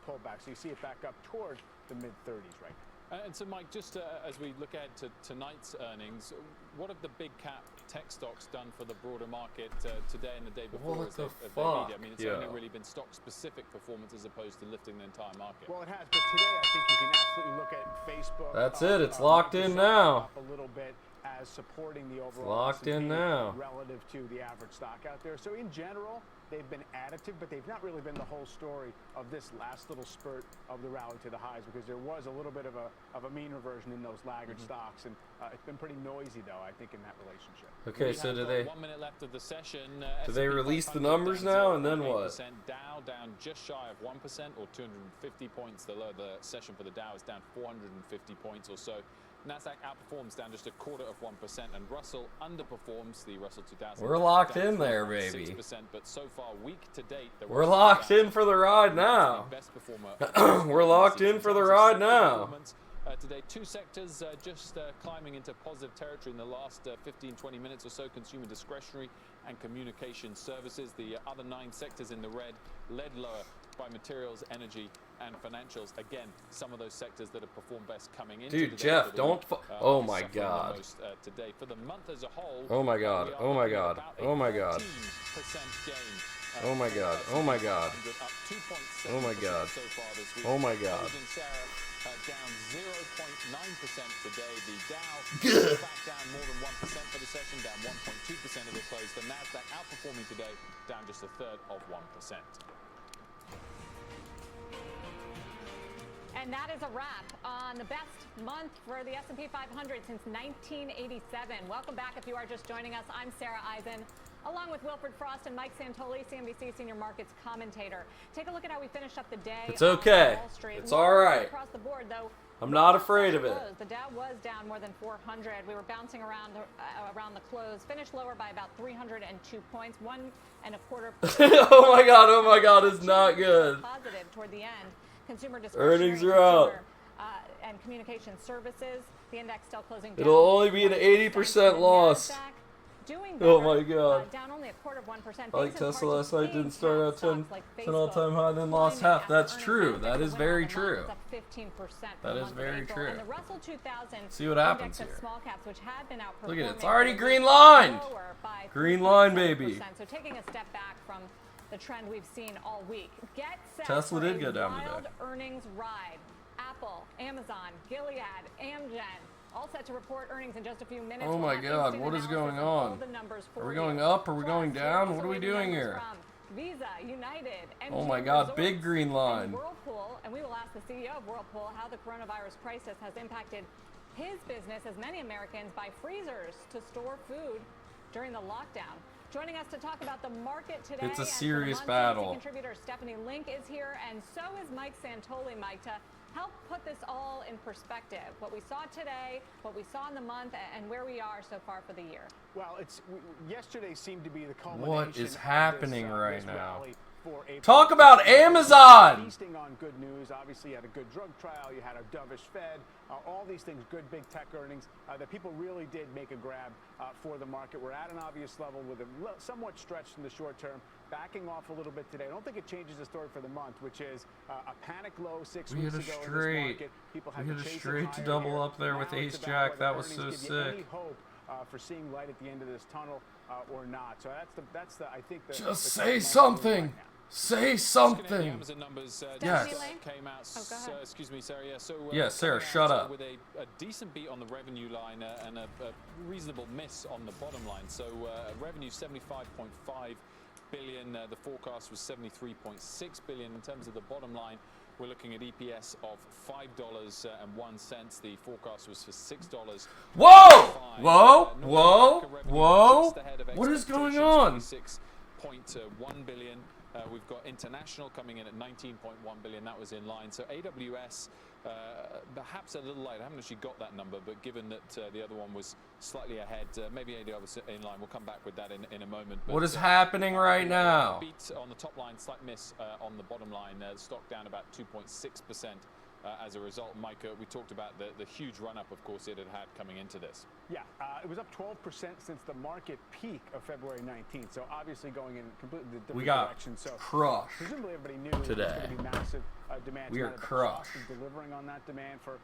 pullback. So you see it back up toward the mid-30s right now. And so, Mike, just as we look ahead to tonight's earnings, what have the big cap tech stocks done for the broader market today and the day before? What as the they've fuck? I mean, it's Yeah. only really been stock-specific performance as opposed to lifting the entire market. Well, it has, but today I think you can absolutely look at Facebook. That's it. It's locked in now. Up a little bit as supporting the overall locked in S&P now. relative to the average stock out there. So in general, they've been additive, but they've not really been the whole story of this last little spurt of the rally to the highs, because there was a little bit of a mean reversion in those laggard stocks, and it's been pretty noisy though, I think, in that relationship. Okay, so do they? 1 minute left of the session. Do they S&P release the 500 numbers down now, and then 0.8%, what? Dow down just shy of 1%, or 250 points. The session for the Dow is down 450 points or so. Nasdaq outperforms down just 0.25%, and Russell underperforms the Russell 2000. We're locked down in there, baby. 6%, but so far week to date, the We're Russell locked 2000 in for the ride is now. the best performer. We're locked in for the ride now. Today, two sectors just climbing into positive territory in the last 15-20 minutes or so: consumer discretionary and communication services. The other 9 sectors in the red, led lower by materials, energy, and financials. Again, some of those sectors that have performed best coming into Dude, today. Jeff, for the don't. week, Oh my suffering the God. most, today. For the month as a whole. Oh my God. we are Oh my looking at God. about a Oh my God. 14% gain. Oh my God. Oh my God. Up 2.7% Oh my God. so far this week. Oh my God. Closing Sarah, down 0.9% today. The Dow back down more than 1% for the session, down 1.2% of the close. The Nasdaq outperforming today, down just 1/3 of 1%. And that is a wrap on the best month for the S&P 500 since 1987. Welcome back if you are just joining us. I'm Sarah Eisen, along with Wilfred Frost and Mike Santoli, CNBC Senior Markets Commentator. Take a look at how we finished up the day. It's okay. Wall Street. It's all right. Across the board, though. I'm not afraid of it. The Dow was down more than 400. We were bouncing around the close. Finished lower by about 302 points. 1.25%. Oh my God, it's not good. Positive toward the end. Consumer discretionary, Earnings are out. And communication services. The index still closing down. It'll only be an 80% loss. Doing oh my God. Down only 0.25%. Like Tesla last night didn't start out 10 all-time high, then lost half. That's true. That is very true. That is very true. And the Russell 2000 see what happens here. Small caps, which had been outperforming. Look at it. It's already green lined. Green line, baby. So taking a step back from the trend we've seen all week. Get set Tesla for did go down wild today. Earnings ride. Apple, Amazon, Gilead, Amgen, all set to report earnings in just a few minutes. Oh my God, what is going on? Are we going up? Are we going down? What are we doing here? Visa, United, oh my God, big green line. Whirlpool, and we will ask the CEO of Whirlpool how the coronavirus crisis has impacted his business, as many Americans buy freezers to store food during the lockdown. Joining us to talk about the market today. It's a serious battle. Contributor Stephanie Link is here, and so is Mike Santoli. Mike, to help put this all in perspective, what we saw today, what we saw in the month, and where we are so far for the year. Well, yesterday seemed to be the culmination. What is happening right now? for Talk about Amazon. Feasting on good news. Obviously, you had a good drug trial. You had a dovish Fed. All these things, good big tech earnings that people really did make a grab for the market. We're at an obvious level with a somewhat stretched in the short term, backing off a little bit today. I don't think it changes the story for the month, which is a panic low 6 weeks ago in this market. People had we hit to a chase straight to double here. up there Now with it's Ace about Jack. whether That was earnings so give you sick. any hope for seeing light at the end of this tunnel or not. So that's the I think the Just the say right something. now. Say something. The Amazon numbers yes. came out. Excuse me, Sarah. Yeah, so yes, Sarah. Shut up. With a decent beat on the revenue line and a reasonable miss on the bottom line. So revenue 75.5 billion. The forecast was 73.6 billion. In terms of the bottom line, we're looking at EPS of $5.01. The forecast was for $6. Whoa! Whoa! Whoa! Whoa! What is going on? 6.1 billion. We've got international coming in at 19.1 billion. That was in line. So AWS perhaps a little light. I haven't actually got that number, but given that the other one was slightly ahead, maybe AWS in line. We'll come back with that in a moment. But, what is happening right now? Beat on the top line, slight miss on the bottom line. The stock down about 2.6%. As a result, Mike, we talked about the huge run-up, of course, it had coming into this. Yeah, it was up 12% since the market peak of February 19th. So obviously going in completely different direction. So crushed. Presumably everybody knew today. There was going to be massive demand. We are crushed. Delivering on that demand for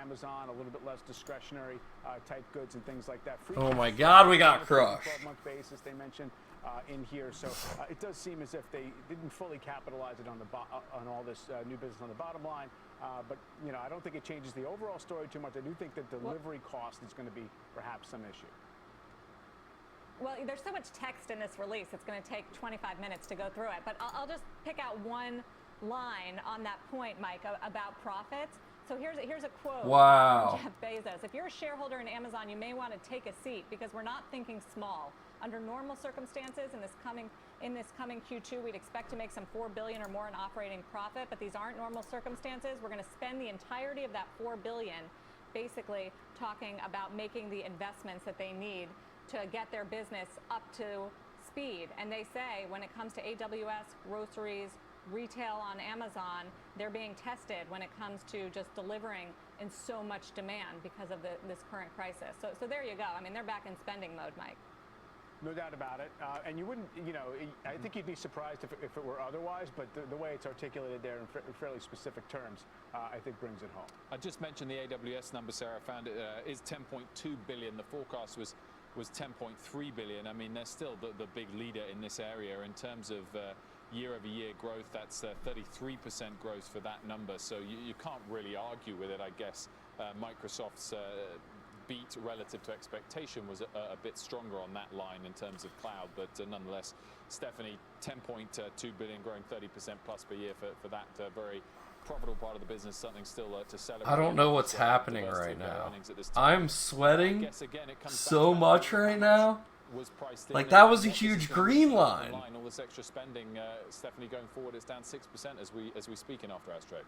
Amazon, a little bit less discretionary type goods and things like that. Oh my God, we got crushed. 12-month basis they mentioned in here. So it does seem as if they didn't fully capitalize it on all this new business on the bottom line. But, you know, I don't think it changes the overall story too much. I do think that delivery cost is going to be perhaps some issue. Well, there's so much text in this release, it's going to take 25 minutes to go through it. But I'll just pick out one line on that point, Mike, about profits. So here's a quote from Jeff Bezos. If you're a shareholder in Amazon, you may want to take a seat because we're not thinking small. Under normal circumstances, in this coming Q2, we'd expect to make some $4 billion or more in operating profit, but these aren't normal circumstances. We're going to spend the entirety of that $4 billion basically talking about making the investments that they need to get their business up to speed. And they say when it comes to AWS, groceries, retail on Amazon, they're being tested when it comes to just delivering in so much demand because of this current crisis. So there you go. I mean, they're back in spending mode, Mike. No doubt about it. And you wouldn't, you know, I think you'd be surprised if it were otherwise, but the way it's articulated there in fairly specific terms, I think brings it home. I just mentioned the AWS number, Sarah. I found it is 10.2 billion. The forecast was 10.3 billion. I mean, they're still the big leader in this area in terms of year-over-year growth. That's 33% growth for that number. So you can't really argue with it, I guess. Microsoft's beat relative to expectation was a bit stronger on that line in terms of cloud, but nonetheless, Stephanie, 10.2 billion, growing 30% plus per year for that very profitable part of the business, something still to celebrate. I don't know what's happening right now. I'm sweating so much right now. Like, that was a huge green line. All this extra spending, Stephanie, going forward, it's down 6% as we speak in after-hours trade.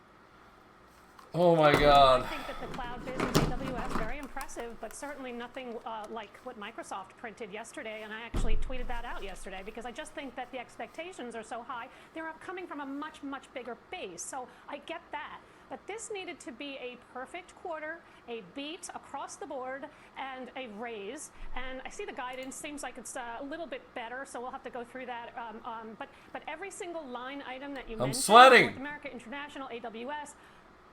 Oh my God. I think that the cloud business, AWS, very impressive, but certainly nothing like what Microsoft printed yesterday. And I actually tweeted that out yesterday because I just think that the expectations are so high. They're coming from a much, much bigger base. So I get that. But this needed to be a perfect quarter, a beat across the board, and a raise. And I see the guidance seems like it's a little bit better, so we'll have to go through that. But every single line item that you mentioned, sweating. North America International, AWS,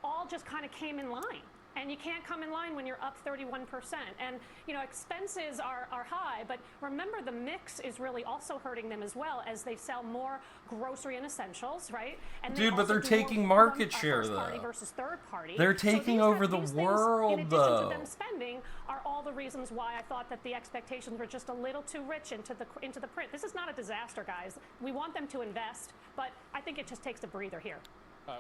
all just kind of came in line. And you can't come in line when you're up 31%. And, you know, expenses are high, but remember the mix is really also hurting them as well as they sell more grocery and essentials, right? And dude, but they're taking market share, though. Party versus third party. They're taking over the world, in addition though. to them spending, are all the reasons why I thought that the expectations were just a little too rich into the print. This is not a disaster, guys. We want them to invest, but I think it just takes a breather here.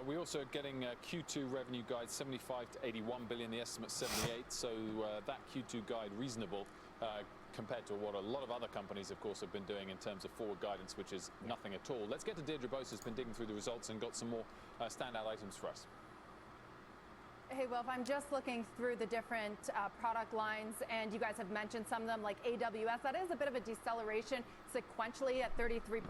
We're also getting Q2 revenue guide 75 to 81 billion, the estimate's 78, so that Q2 guide reasonable compared to what a lot of other companies, of course, have been doing in terms of forward guidance, which is nothing at all. Let's get to Deirdre Bose, who's been digging through the results and got some more standout items for us. Hey, Wilf, I'm just looking through the different product lines, and you guys have mentioned some of them, like AWS. That is a bit of a deceleration sequentially at 33%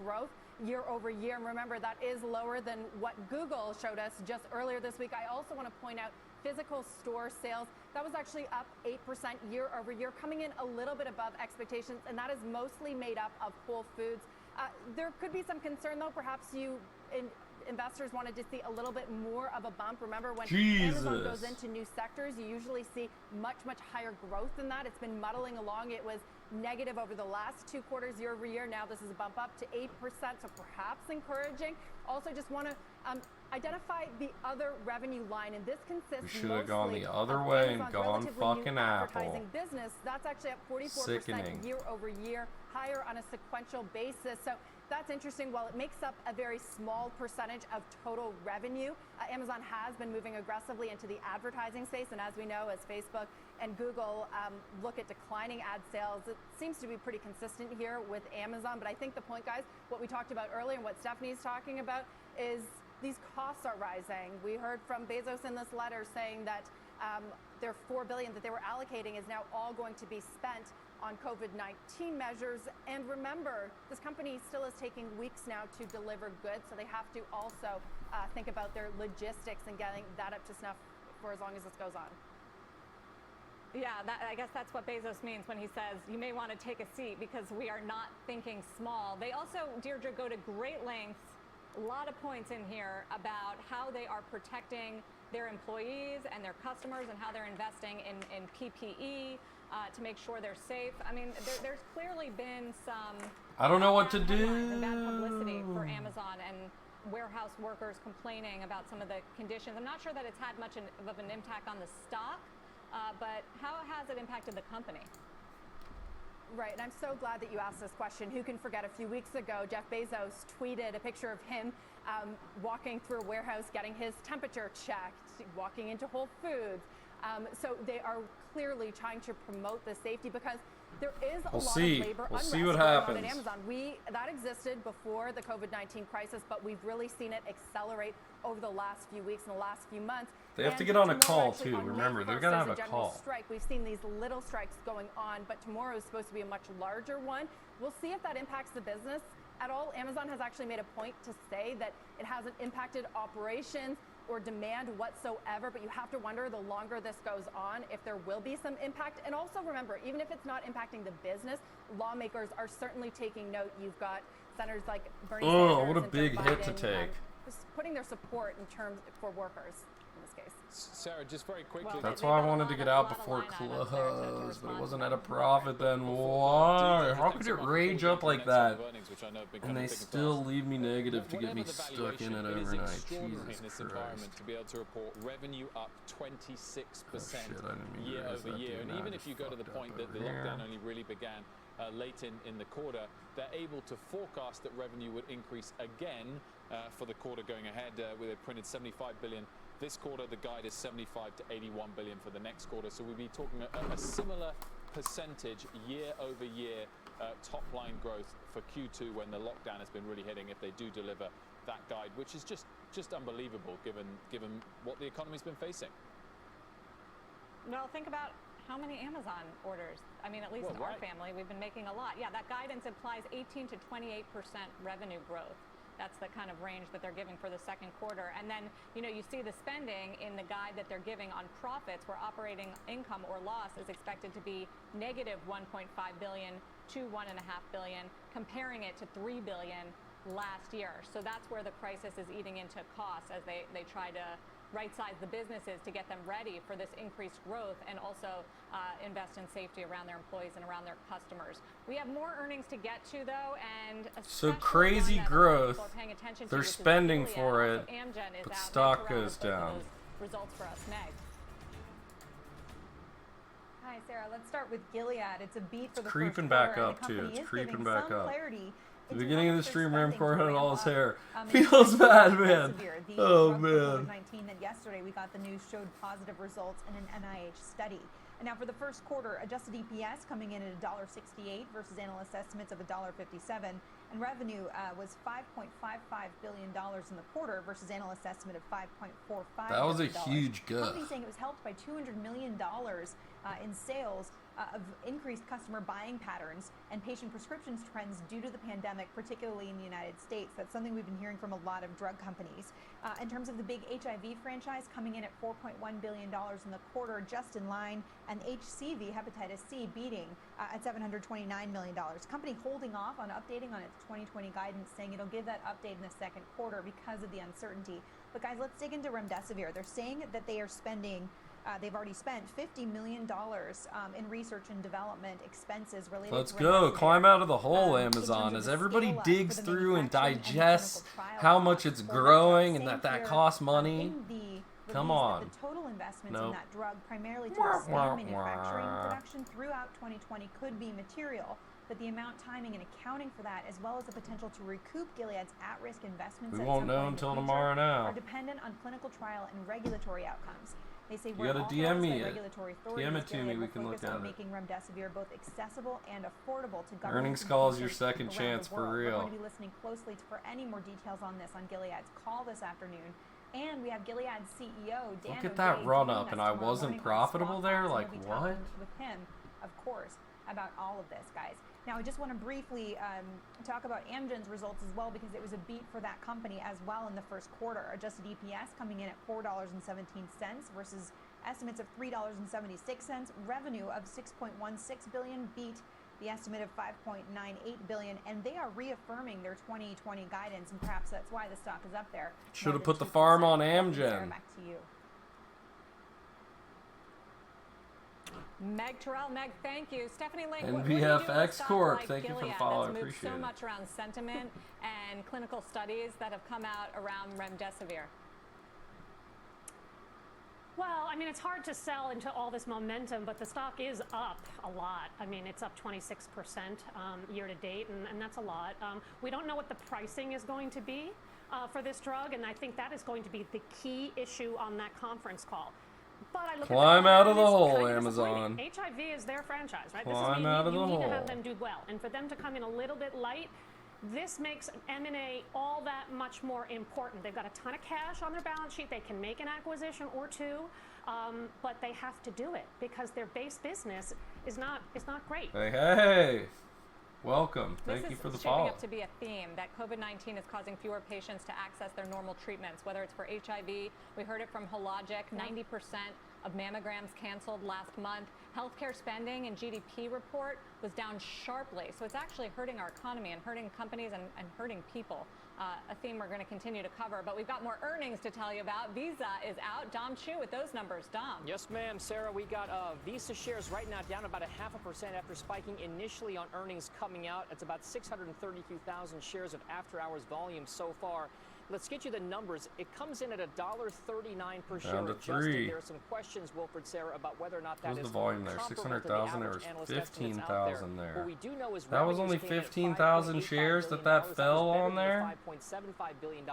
growth year over year. And remember, that is lower than what Google showed us just earlier this week. I also want to point out physical store sales. That was actually up 8% year over year, coming in a little bit above expectations, and that is mostly made up of Whole Foods. There could be some concern, though. Perhaps investors wanted to see a little bit more of a bump. Remember, when Amazon goes into new sectors, you usually see much, much higher growth than that. It's been muddling along. It was negative over the last 2 quarters year over year. Now this is a bump up to 8%, so perhaps encouraging. Also, just want to identify the other revenue line, and this consists we should have gone the other way and gone fucking Apple. Business. That's actually up 44% year over year, higher on a sequential basis. So that's interesting. While it makes up a very small percentage of total revenue, Amazon has been moving aggressively into the advertising space. And as we know, as Facebook and Google look at declining ad sales, it seems to be pretty consistent here with Amazon. But I think the point, guys, what we talked about earlier and what Stephanie's talking about is these costs are rising. We heard from Bezos in this letter saying that their $4 billion that they were allocating is now all going to be spent on COVID-19 measures. And remember, this company still is taking weeks now to deliver goods, so they have to also think about their logistics and getting that up to snuff for as long as this goes on. Yeah, I guess that's what Bezos means when he says you may want to take a seat because we are not thinking small. They also, Deirdre, go to great lengths, a lot of points in here about how they are protecting their employees and their customers and how they're investing in PPE to make sure they're safe. I mean, there's clearly been some I don't know what to do. And bad publicity for Amazon and warehouse workers complaining about some of the conditions. I'm not sure that it's had much of an impact on the stock, but how has it impacted the company? Right, and I'm so glad that you asked this question. Who can forget a few weeks ago, Jeff Bezos tweeted a picture of him walking through a warehouse, getting his temperature checked, walking into Whole Foods. So they are clearly trying to promote the safety because there is a lot of labor unrest going on at Amazon. That existed before the COVID-19 crisis, but we've really seen it accelerate over the last few weeks and the last few months. They have to get on a call too. Remember, they're gonna have a call. Strike. We've seen these little strikes going on, but tomorrow is supposed to be a much larger one. We'll see if that impacts the business at all. Amazon has actually made a point to say that it hasn't impacted operations or demand whatsoever, but you have to wonder the longer this goes on if there will be some impact. And also remember, even if it's not impacting the business, lawmakers are certainly taking note. You've got senators like Bernie Sanders. Oh, what a big hit to take. Just putting their support in terms for workers in this case. Sarah, just very quickly. Well, that's why I wanted to get out before close, but it wasn't at a profit then. Why? How could it rage up like that? And they still leave me negative to get me stuck in it overnight. Jesus Christ. To be able to report revenue up 26% year over year. And even if you go to the point that the lockdown only really began late in the quarter, they're able to forecast that revenue would increase again for the quarter going ahead, where they printed 75 billion this quarter. The guide is 75 to 81 billion for the next quarter. So we'll be talking a similar percentage year over year top line growth for Q2 when the lockdown has been really hitting, if they do deliver that guide, which is just unbelievable given what the economy's been facing. Well, think about how many Amazon orders. I mean, at least in our family, we've been making a lot. Yeah, that guidance implies 18 to 28% revenue growth. That's the kind of range that they're giving for the second quarter. And then, you know, you see the spending in the guide that they're giving on profits, where operating income or loss is expected to be negative 1.5 billion to 1.5 billion, comparing it to 3 billion last year. So that's where the crisis is eating into costs as they try to right-size the businesses to get them ready for this increased growth, and also invest in safety around their employees and around their customers. We have more earnings to get to, though, and so crazy growth. They're spending for it, but stock goes down. Results for us, Meg. Hi, Sarah. Let's start with Gilead. It's a beat for the creeping first back quarter, up too. It's creeping back up. At the It's beginning of the stream, Ramcore had all his hair. in Feels bad, man. The Oh drug for man. COVID-19 that yesterday we got the news showed positive results in an NIH study. And now for the first quarter, adjusted EPS coming in at $1.68 versus analyst estimates of $1.57, and revenue was $5.55 billion in the quarter versus analyst estimate of $5.45 That was a billion. huge The gut. company saying it was helped by $200 million in sales of increased customer buying patterns and patient prescriptions trends due to the pandemic, particularly in the United States. That's something we've been hearing from a lot of drug companies. In terms of the big HIV franchise, coming in at $4.1 billion in the quarter, just in line, and HCV, hepatitis C, beating at $729 million. Company holding off on updating on its 2020 guidance, saying it'll give that update in the second quarter because of the uncertainty. But guys, let's dig into remdesivir. They're saying that they are spending they've already spent $50 million in research and development expenses related Let's to go. remdesivir. Climb out of the hole, In Amazon, terms of as the everybody scale-up digs for the through and manufacturing and digests clinical trial how costs. much it's Well, growing saying and that here, costs money. in the Come release on. that the total investments Nope. in that drug, primarily to Wah, expand wah, manufacturing wah. production throughout 2020, could be material. But the amount, timing, and accounting for that, as well as the potential to recoup Gilead's at-risk investments We at won't some know point in the until future, tomorrow now. are dependent on clinical trial and regulatory outcomes. They say You we're gotta authorized DM by me it. regulatory authorities. DM it to me, Gilead we will can look focus on at it. making remdesivir both accessible and affordable to governments. Earnings and call is your patients second around chance the for world. real. We're going to be listening closely for any more details on this on Gilead's call this afternoon. And we have Gilead's CEO, Dan Look at that O'Day, run joining up, us and I tomorrow wasn't morning on profitable Squawk there? Box, and Like, we'll be what? talking with him, of course, about all of this, guys. Now, I just want to briefly talk about Amgen's results as well, because it was a beat for that company as well in the first quarter. Adjusted EPS coming in at $4.17 versus estimates of $3.76. Revenue of $6.16 billion beat the estimate of $5.98 billion, and they are reaffirming their 2020 guidance, and perhaps that's why the stock is up there. Should have put the farm on Amgen. Sarah, back to you. Meg Terrell, Meg, thank you. Stephanie Link, And what do you do with a VFX stock Corp, like thank you for the Gilead follow, I that's moved appreciate so it. much around sentiment and clinical studies that have come out around remdesivir? Well, I mean, it's hard to sell into all this momentum, but the stock is up a lot. I mean, it's up 26% year to date, and that's a lot. We don't know what the pricing is going to be for this drug, and I think that is going to be the key issue on that conference call. But I look Climb at out of the it's hole, kind of Amazon. disappointing. HIV is their franchise, right? Climb this is out of the you need to hole. have them do well, and for them to come in a little bit light, this makes M&A all that much more important. They've got a ton of cash on their balance sheet. They can make an acquisition or two, but they have to do it because their base business is not great. Hey. Welcome. This Thank you is for the shaping follow. up to be a theme that COVID-19 is causing fewer patients to access their normal treatments, whether it's for HIV. We heard it from Hologic, 90% of mammograms canceled last month. Healthcare spending and GDP report was down sharply. So it's actually hurting our economy and hurting companies and hurting people. A theme we're going to continue to cover. But we've got more earnings to tell you about. Visa is out. Dom Chu with those numbers. Dom. Yes, ma'am. Sarah, we got Visa shares right now down about 0.5% after spiking initially on earnings coming out. It's about 632,000 shares of after-hours volume so far. let's get you the numbers. It comes in at $1.39 per share Down to adjusted. 3. There are some questions, Wilfred, Sarah, about whether or not that What was is the volume there? comparable 600,000. to There the was average analyst estimates out 15,000 there. What we do know is That was only revenues came in at 15,000 shares $5.85 that fell was better on than the there? $5.75 billion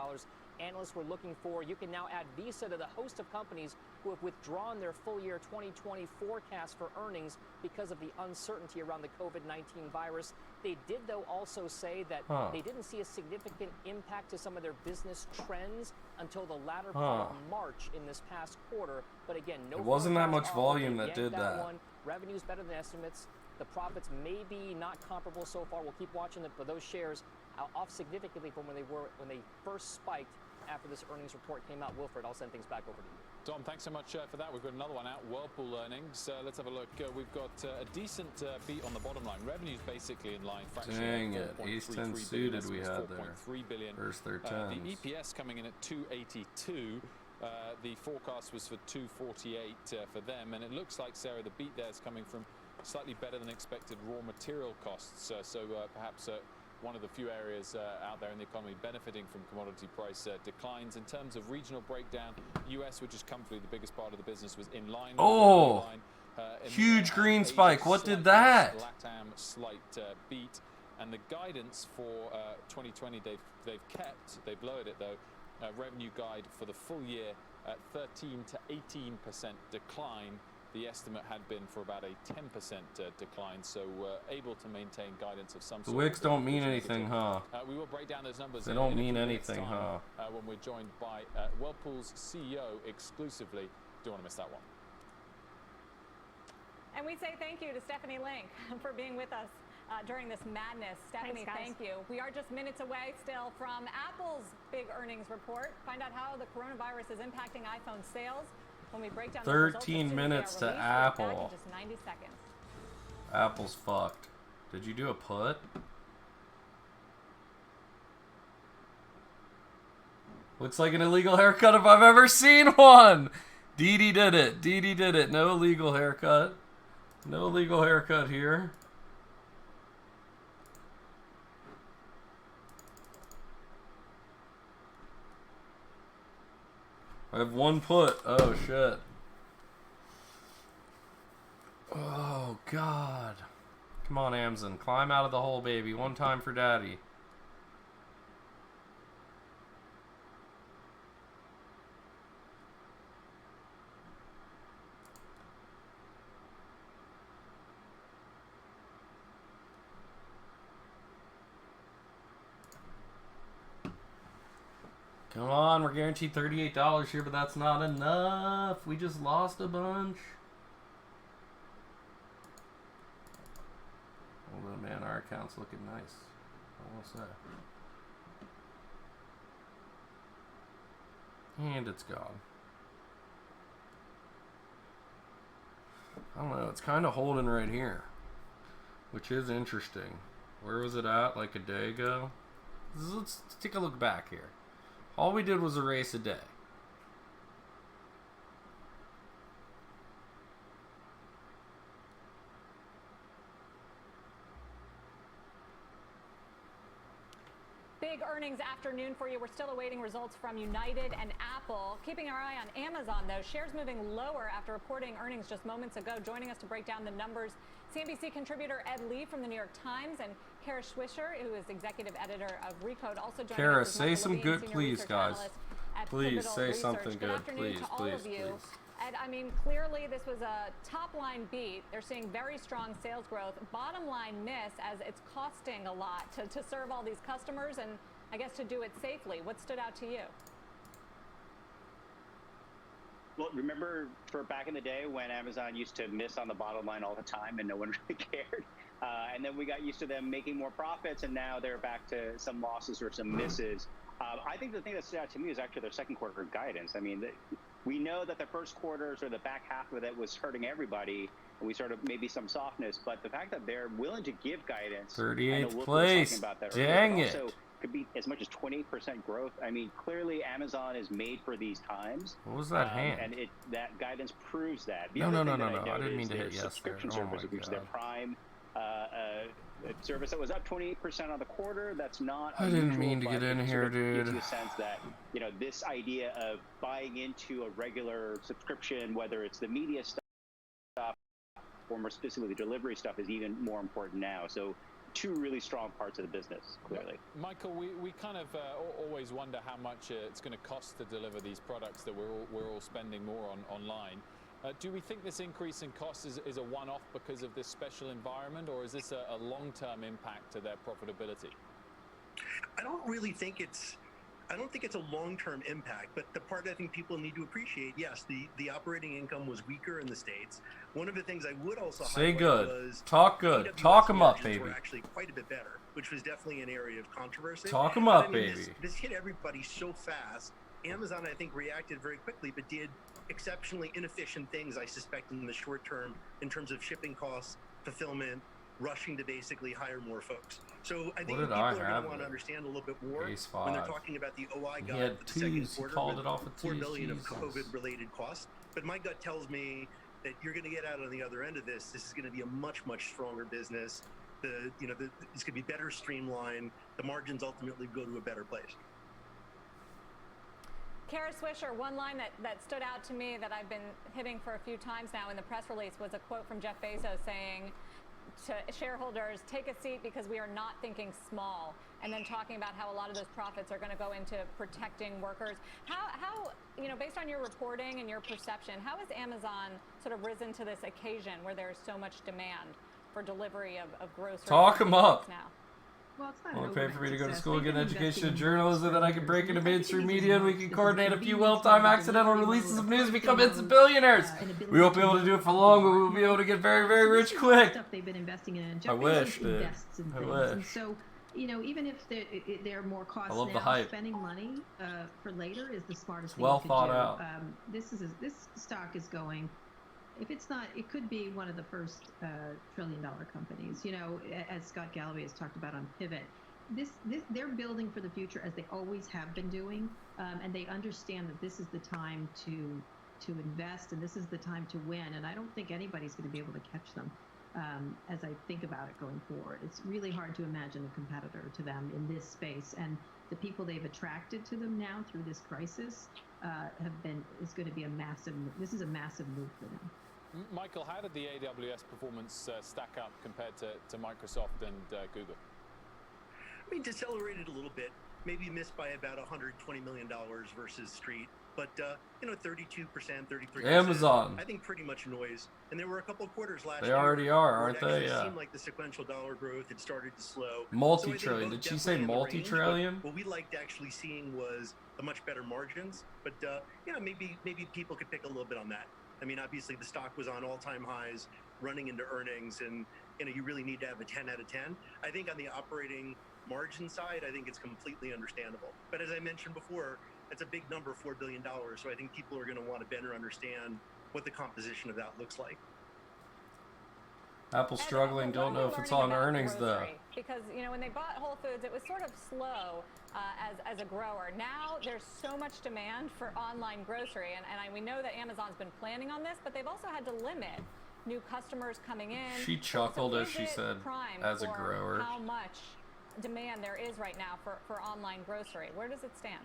analysts were looking for. You can now add Visa to the host of companies who have withdrawn their full year 2020 forecast for earnings because of the uncertainty around the COVID-19 virus. They did, though, also say that they didn't see a significant impact to some of their business trends until the latter part of March in this past quarter. But again, no. It wasn't that much forecast volume offered. that did that. One. Revenue's better than estimates. The profits may be not comparable so far. We'll keep watching it, but those shares are off significantly from when they first spiked after this earnings report came out. Wilfred, I'll send things back over to you. Tom, thanks so much for that. We've got another one out, Whirlpool earnings. Let's have a look. We've got a decent beat on the bottom line. Revenue's basically in line. Dang it. Ace 10 suited we had there. First their tens. The EPS coming in at 282. The forecast was for 248 for them. And it looks like, Sarah, the beat there is coming from slightly better than expected raw material costs. So perhaps one of the few areas out there in the economy benefiting from commodity price declines. In terms of regional breakdown, US, which is comfortably the biggest part of the business, was in line. Huge green spike. What did that? LATAM slight beat, and the guidance for 2020 they've kept. They've lowered it though. Revenue guide for the full year at 13 to 18% decline. The estimate had been for about a 10% decline, so able to maintain guidance of some The sort. wicks don't mean anything, huh? We will break down those numbers. They don't mean anything, huh? When we're joined by Whirlpool's CEO exclusively. Don't want to miss that one. And we say thank you to Stephanie Link for being with us during this madness. Stephanie, thank you. We are just minutes away still from Apple's big earnings report. Find out how the coronavirus is impacting iPhone sales. When we break down 13 minutes to Apple. Back in just 90 seconds. Apple's fucked. Did you do a put? Looks like an illegal haircut if I've ever seen one. Dee Dee did it. Dee Dee did it. No illegal haircut. No legal haircut here. I have one put. Oh, shit. Oh, God. Come on, Amazon. Climb out of the hole, baby. One time for daddy. Come on, we're guaranteed $38 here, but that's not enough. We just lost a bunch. Although, man, our account's looking nice. I will say. And it's gone. I don't know. It's kind of holding right here, which is interesting. Where was it at like a day ago? Let's take a look back here. All we did was erase a day. Big earnings afternoon for you. We're still awaiting results from United and Apple. Keeping our eye on Amazon, though. Shares moving lower after reporting earnings just moments ago. Joining us to break down the numbers, CNBC contributor Ed Lee from the New York Times and Kara Swisher, who is executive editor of Recode. Also joining Kara, us is say some good Senior please, Research guys. Analyst at Please Pivotal say Research. something good. Afternoon Please, to all please, of you. please. Ed, I mean, clearly this was a top-line beat. They're seeing very strong sales growth. Bottom-line miss as it's costing a lot to serve all these customers and, I guess, to do it safely. What stood out to you? Well, remember for back in the day when Amazon used to miss on the bottom line all the time and no one really cared? And then we got used to them making more profits, and now they're back to some losses or some misses. I think the thing that stood out to me is actually their second quarter guidance. I mean, we know that the first quarters or the back half of it was hurting everybody, and we sort of maybe some softness, but the fact that they're willing to give guidance. 38th place. Dang it. Also could be as much as 28% growth. I mean, clearly Amazon is made for these times. What was that hand? And that guidance proves that. No. I didn't mean to hit yes there. Subscription Oh my service, which is their God. Prime service that was up 28% on the quarter. That's not I didn't unusual, mean to get but in it here, sort of gives dude. you a sense that, you know, this idea of buying into a regular subscription, whether it's the media stuff or more specifically the delivery stuff, is even more important now. So two really strong parts of the business, clearly. Michael, we kind of always wonder how much it's going to cost to deliver these products that we're all spending more on online. Do we think this increase in cost is a one-off because of this special environment, or is this a long-term impact to their profitability? I don't really think it's a long-term impact, but the part I think people need to appreciate, yes, the operating income was weaker in the States. One of the things I would also highlight was talk good, talk them up, baby. Were actually quite a bit better, which was definitely an area of controversy. Talk them up, baby. This hit everybody so fast. Amazon, I think, reacted very quickly, but did exceptionally inefficient things, I suspect, in the short term in terms of shipping costs, fulfillment, rushing to basically hire more folks. So I think people are going to want to understand a little bit more when they're talking about the OI guide for the second quarter. Called it off with $4 billion of COVID-related costs. But my gut tells me that you're going to get out on the other end of this. This is going to be a much stronger business. It's going to be better streamlined. The margins ultimately go to a better place. Kara Swisher, one line that stood out to me that I've been hitting for a few times now in the press release was a quote from Jeff Bezos saying to shareholders, take a seat because we are not thinking small, and then talking about how a lot of those profits are going to go into protecting workers. How based on your reporting and your perception, how has Amazon sort of risen to this occasion where there's so much demand for delivery of groceries? Talk them up. Now? Well, it's not Want to pay for me to go to success. school, They've get an been education in investing in journalism, then I can break into mainstream media, and we can This is coordinate a few convenience, well-timed delivery, accidental mode, releases of news, approach become mode, instant billionaires. an ability We won't be able to do it for long, but we will be able to get very, very rich quick. Stuff they've been investing in. And I Jeff wish, Bezos dude. invests in I things. wish. And so, even if there are more costs I love the now, hype. spending money for later is the smartest thing well you could thought do. out. This stock is going. If it's not, it could be one of the first trillion-dollar companies. As Scott Galloway has talked about on Pivot. They're building for the future as they always have been doing, and they understand that this is the time to invest and this is the time to win. And I don't think anybody's going to be able to catch them. As I think about it going forward, it's really hard to imagine a competitor to them in this space. And the people they've attracted to them now through this crisis is going to be a massive move for them. Michael, how did the AWS performance stack up compared to Microsoft and Google? I mean, decelerated a little bit, maybe missed by about $120 million versus Street, but 32%, 33%. Amazon. I think pretty much noise. And there were a couple of quarters last They year. already are, aren't where it they? actually Yeah. seemed like the sequential dollar growth had started to slow. Multi-trillion. Did she say multi-trillion? What we liked actually seeing was the much better margins, but maybe people could pick a little bit on that. I mean, obviously the stock was on all-time highs, running into earnings, and you really need to have a 10 out of 10. I think on the operating margin side, I think it's completely understandable. But as I mentioned before, it's a big number, $4 billion. So I think people are going to want to better understand what the composition of that looks like. Apple's struggling. Don't know if it's on earnings though. Because when they bought Whole Foods, it was sort of slow as a grower. Now there's so much demand for online grocery, and we know that Amazon's been planning on this, but they've also had to limit new customers coming in. She chuckled as she said, as a for grower. How much demand there is right now for online grocery? Where does it stand?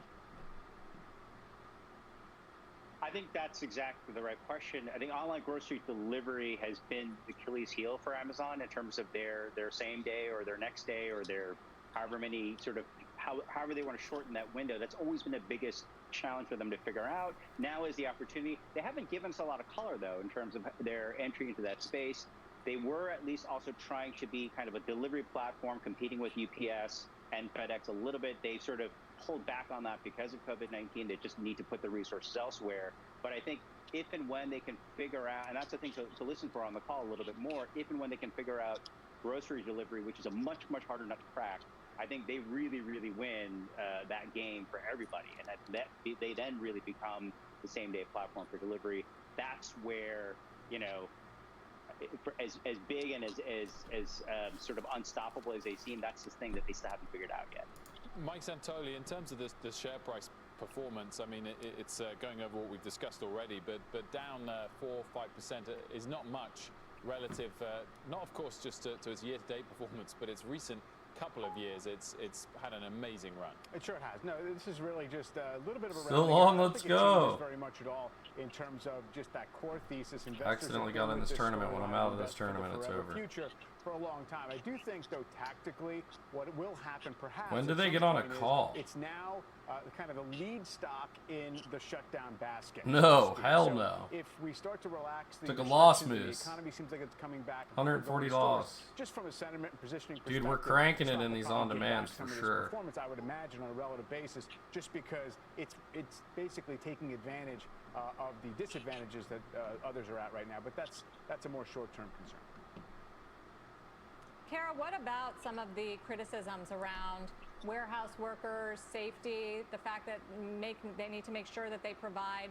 I think that's exactly the right question. I think online grocery delivery has been the Achilles heel for Amazon in terms of their same day or their next day or their however many sort of however they want to shorten that window. That's always been the biggest challenge for them to figure out. Now is the opportunity. They haven't given us a lot of color though in terms of their entry into that space. They were at least also trying to be kind of a delivery platform competing with UPS and FedEx a little bit. They sort of pulled back on that because of COVID-19. They just need to put the resources elsewhere. But I think if and when they can figure out, and that's the thing to listen for on the call a little bit more, if and when they can figure out grocery delivery, which is a much harder nut to crack, I think they really win that game for everybody. And that they then really become the same day platform for delivery. That's where, as big and as sort of unstoppable as they seem, that's the thing that they still haven't figured out yet. Mike Santoli, in terms of the share price performance, I mean, it's going over what we've discussed already, but down 4 or 5% is not much relative, not of course just to its year-to-date performance, but its recent couple of years. It's had an amazing run. It sure has. No, this is really just a little bit of a So long, let's go. Very much at all in terms of just that core thesis. I accidentally got in this tournament. When I'm out of this tournament, it's over. Future for a long time. I do think, though, tactically, what will happen perhaps. When do they get on a call? It's now kind of a lead stock in the shutdown basket. No, hell so no. If we start to relax the took a loss, the Moose. economy seems like it's coming back. 140 loss. Just from a sentiment and positioning perspective. Dude, we're cranking it in these on-demands for sure. Performance, I would imagine, on a relative basis, just because it's basically taking advantage of the disadvantages that others are at right now. But that's a more short-term concern. Kara, what about some of the criticisms around warehouse workers, safety, the fact that they need to make sure that they provide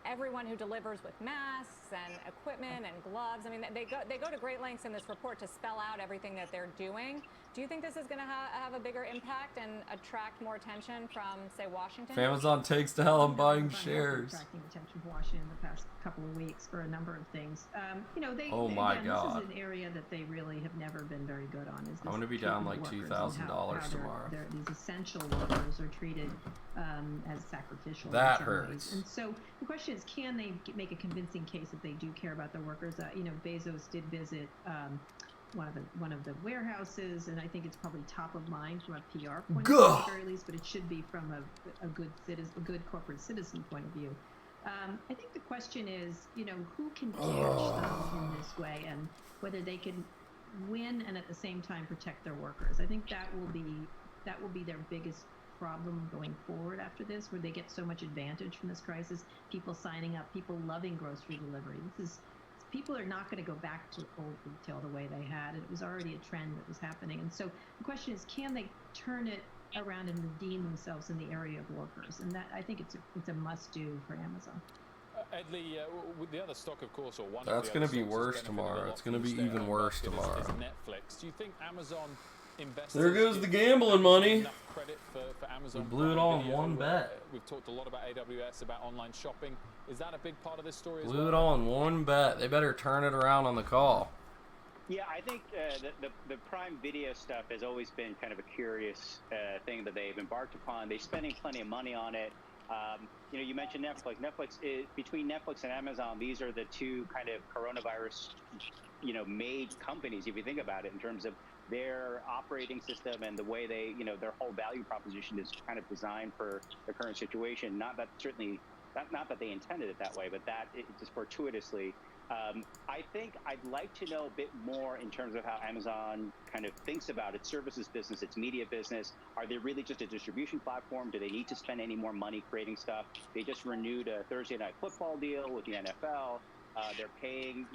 everyone who delivers with masks and equipment and gloves? I mean, they go to great lengths in this report to spell out everything that they're doing. Do you think this is going to have a bigger impact and attract more attention from, say, Washington? If Amazon takes to hell, I'm buying shares. Attracting attention from Washington in the past couple of weeks for a number of things. Oh my God. This is an area that they really have never been very good on. Is I'm going to be down like $2,000 tomorrow. These essential workers are treated as sacrificial. That hurts. And so the question is, can they make a convincing case that they do care about their workers? Bezos did visit one of the warehouses, and I think it's probably top of mind from a PR point of view at the very least, but it should be from a good corporate citizen point of view. I think the question is, who can catch them in this way, and whether they can win and at the same time protect their workers. I think that will be their biggest problem going forward after this, where they get so much advantage from this crisis. People signing up, people loving grocery delivery. People are not going to go back to old retail the way they had. It was already a trend that was happening. And so the question is, can they turn it around and redeem themselves in the area of workers? And that, I think it's a must-do for Amazon. Edley, with the other stock, of course, or one that's of the going to be worse tomorrow. It's going to be even worse tomorrow. Is Netflix. Do you think Amazon investors... There goes the gambling money. Enough credit for Amazon? We blew it all in one bet. We've talked a lot about AWS, about online shopping. Is that a big part of this story as well? Blew it all in one bet. They better turn it around on the call. Yeah, I think the Prime Video stuff has always been kind of a curious thing that they've embarked upon. They're spending plenty of money on it. You mentioned Netflix. Between Netflix and Amazon, these are the two kind of coronavirus, made companies, if you think about it, in terms of their operating system and the way they, their whole value proposition is kind of designed for the current situation. Not that they intended it that way, but that it just fortuitously. I think I'd like to know a bit more in terms of how Amazon kind of thinks about its services business, its media business. Are they really just a distribution platform? Do they need to spend any more money creating stuff? They just renewed a Thursday Night Football deal with the NFL. They're paying,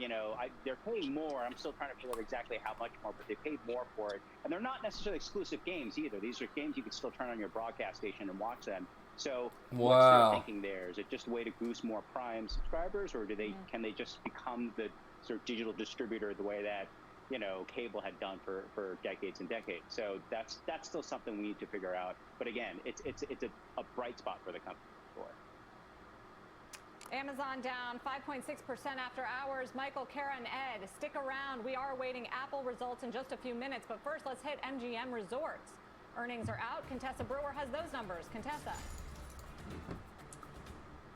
they're paying more. I'm still trying to figure out exactly how much more, but they paid more for it. And they're not necessarily exclusive games either. These are games you can still turn on your broadcast station and watch them. So what's their thinking there? Is it just a way to goose more Prime subscribers, or can they just become the sort of digital distributor the way that cable had done for decades and decades? So that's still something we need to figure out. But again, it's a bright spot for the company. Amazon down 5.6% after hours. Michael, Kara, and Ed, stick around. We are awaiting Apple results in just a few minutes. But first, let's hit MGM Resorts. Earnings are out. Contessa Brewer has those numbers. Contessa.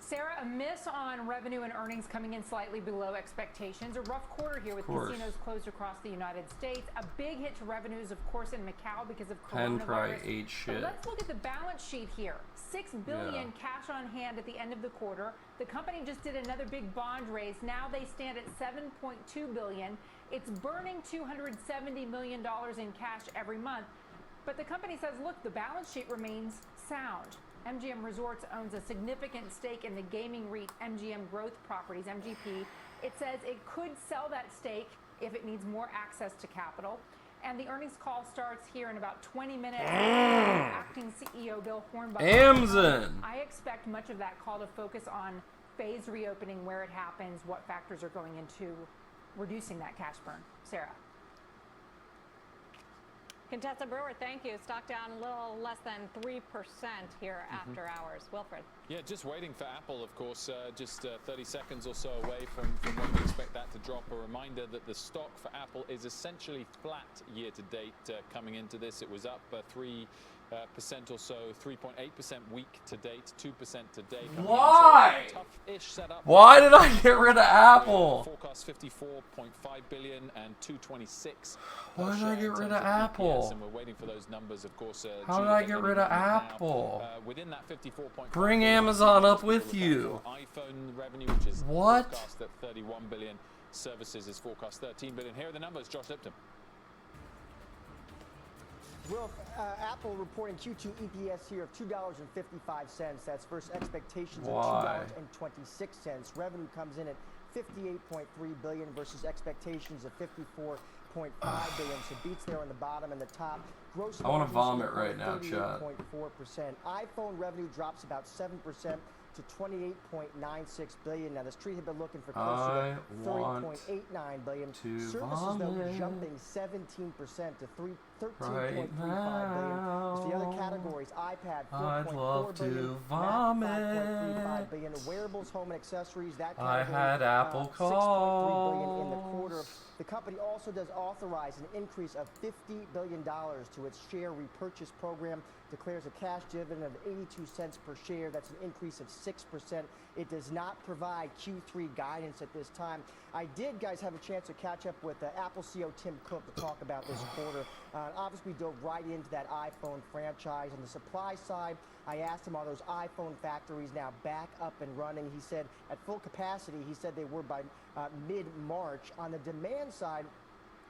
Sarah, a miss on revenue and earnings coming in slightly below expectations. A rough quarter here with casinos closed across the United States. A big hit to revenues, of course, in Macau because of coronavirus. Probably ate shit. But let's look at the balance sheet here. $6 billion cash on hand at the end of the quarter. The company just did another big bond raise. Now they stand at $7.2 billion. It's burning $270 million in cash every month. But the company says, look, the balance sheet remains sound. MGM Resorts owns a significant stake in the gaming REIT MGM Growth Properties, MGP. It says it could sell that stake if it needs more access to capital. And the earnings call starts here in about 20 minutes. Acting CEO Bill Hornbuckle. Amazon. I expect much of that call to focus on phased reopening, where it happens, what factors are going into reducing that cash burn. Sarah. Contessa Brewer, thank you. Stock down a little less than 3% here after hours. Wilfred. Yeah, just waiting for Apple, of course, just 30 seconds or so away from when we expect that to drop. A reminder that the stock for Apple is essentially flat year to date. Coming into this, it was up 3% or so, 3.8% week to date, 2% today. Why? Tough-ish setup. Why did I get rid of Apple? Forecast 54.5 billion and 226. Why did I get rid of Apple? And we're waiting for those numbers, of course. How did I get rid of Apple? Within that 54.5. Bring Amazon up with you. iPhone revenue, which is what? Forecast at 31 billion. Services is forecast 13 billion. Here are the numbers. Josh Lipton. Well, Apple reporting Q2 EPS here of $2.55. That's versus expectations of $2.26. Revenue comes in at $58.3 billion versus expectations of $54.5 billion. So beats there on the bottom and the top. Gross I want to vomit right now, chat. 38.4%. iPhone revenue drops about 7% to $28.96 billion. Now the street had been looking for closer to $30.89 billion. Services though jumping 17% to $13.35 billion. So the other categories: iPad $4.4 billion, Mac $5.35 billion, wearables, home and accessories. That category, I had Apple $6.3 billion in the quarter. The company also does authorize an increase of $50 billion to its share repurchase program, declares a cash dividend of 82 cents per share. That's an increase of 6%. It does not provide Q3 guidance at this time. I did, guys, have a chance to catch up with Apple CEO Tim Cook to talk about this quarter. Obviously, we dove right into that iPhone franchise. On the supply side, I asked him, are those iPhone factories now back up and running? He said at full capacity. He said they were by mid-March. On the demand side,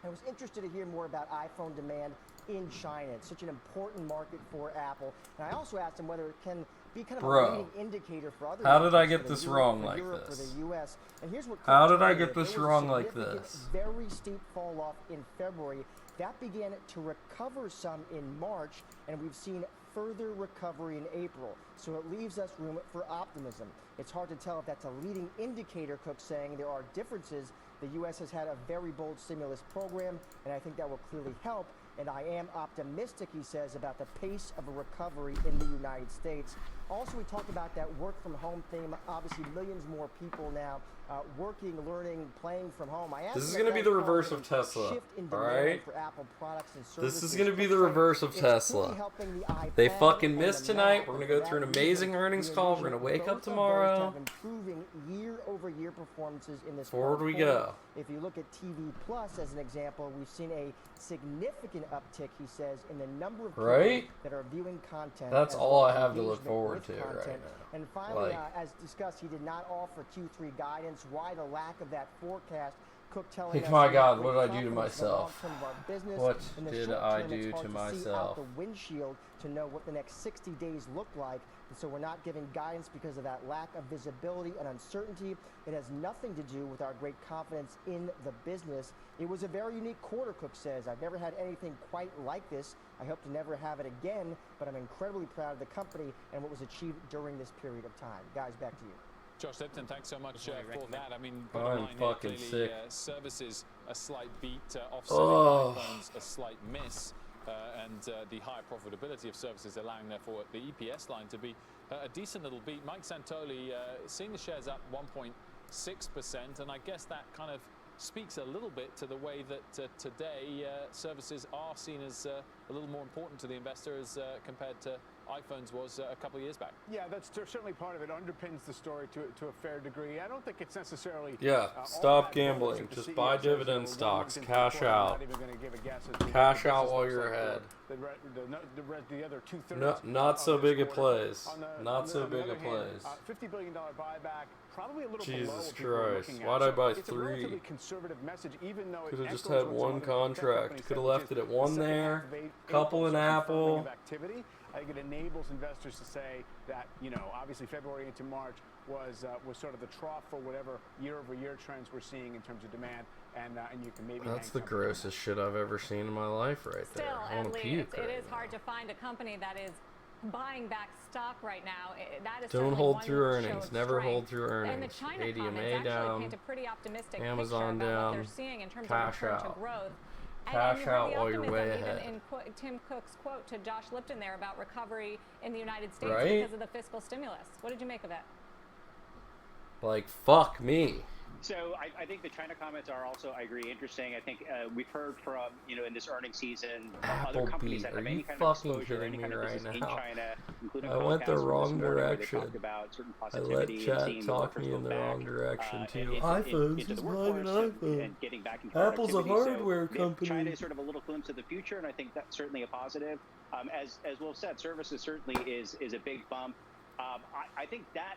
I was interested to hear more about iPhone demand in China. It's such an important market for Apple. And I also asked him whether it can be kind of a leading indicator for other how did I get for this Europe, wrong for like Europe, this? For the US. And here's what How did I told me. get this There was a wrong like significant, this? Very steep fall off in February. That began to recover some in March, and we've seen further recovery in April. So it leaves us room for optimism. It's hard to tell if that's a leading indicator, Cook saying there are differences. The U.S. has had a very bold stimulus program, and I think that will clearly help. And I am optimistic, he says, about the pace of a recovery in the United States. Also, we talked about that work from home theme. Obviously, millions more people now working, learning, playing from home. This is going to be the reverse of Tesla, all right? For Apple products and this is going to be the reverse of Tesla. They fucking missed tonight. We're going to go through an amazing earnings call. We're going to wake up tomorrow. Improving year-over-year performances in this forward we go. If you look at TV Plus as an example, we've seen a significant uptick, he says, in the number of people that are viewing content. That's all I have to look forward to right now. And finally, as discussed, he did not offer Q3 guidance. Why the lack of that forecast? Cook telling us, my God, what did I do to myself? What did I do to myself? The windshield to know what the next 60 days look like. And so we're not giving guidance because of that lack of visibility and uncertainty. It has nothing to do with our great confidence in the business. It was a very unique quarter, Cook says. I've never had anything quite like this. I hope to never have it again, but I'm incredibly proud of the company and what was achieved during this period of time. Guys, back to you. Josh Lipton, thanks so much for that. I mean, I'm fucking sick. Services a slight beat, offsetting iPhones a slight miss, and the higher profitability of services allowing, therefore, the EPS line to be a decent little beat. Mike Santoli seeing the shares up 1.6%, and I guess that kind of speaks a little bit to the way that today services are seen as a little more important to the investors compared to iPhones was a couple of years back. Yeah, that's certainly part of it. Underpins the story to a fair degree. I don't think it's necessarily stop gambling. Just buy dividend stocks. Cash out. Cash out while you're ahead. The other two-thirds. Not so big a plays. Not so big a plays. $50 billion buyback. Probably a little Jesus Christ. Why'd I buy 3? Conservative message, even though could have just had one contract. Could have left it at one there. Couple in Apple. I think it enables investors to say that, you know, obviously February into March was sort of the trough for whatever year-over-year trends we're seeing in terms of demand, and you can maybe. That's the grossest shit I've ever seen in my life, right there. I want to puke. It is hard to find a company that is buying back stock right now. That is don't hold through earnings. Never hold through earnings. And the China ADMA comments down. Paint a pretty optimistic Amazon picture down. about what they're seeing in terms of return to growth. Cash you heard out the while you're way optimism ahead. even in Tim Cook's quote to Josh Lipton there about recovery in the United States Right? because of the fiscal stimulus. What did you make of it? Like, fuck me. So I think the China comments are also, I agree, interesting. I think we've heard from, in this earnings season, other companies that Applebee's, have are any you kind of fucking exposure, kidding any me kind of right business in now? China, including I went the Comcast from wrong this morning, where they direction. talked about certain I let positivity and chat seeing the talk workers me go in the back wrong direction too. into iPhones, the who's buying an workforce iPhone? and getting back into Apple's a productivity. hardware So company. China is sort of a little glimpse of the future, and I think that's certainly a positive. As Will said, services certainly is a big bump. I think that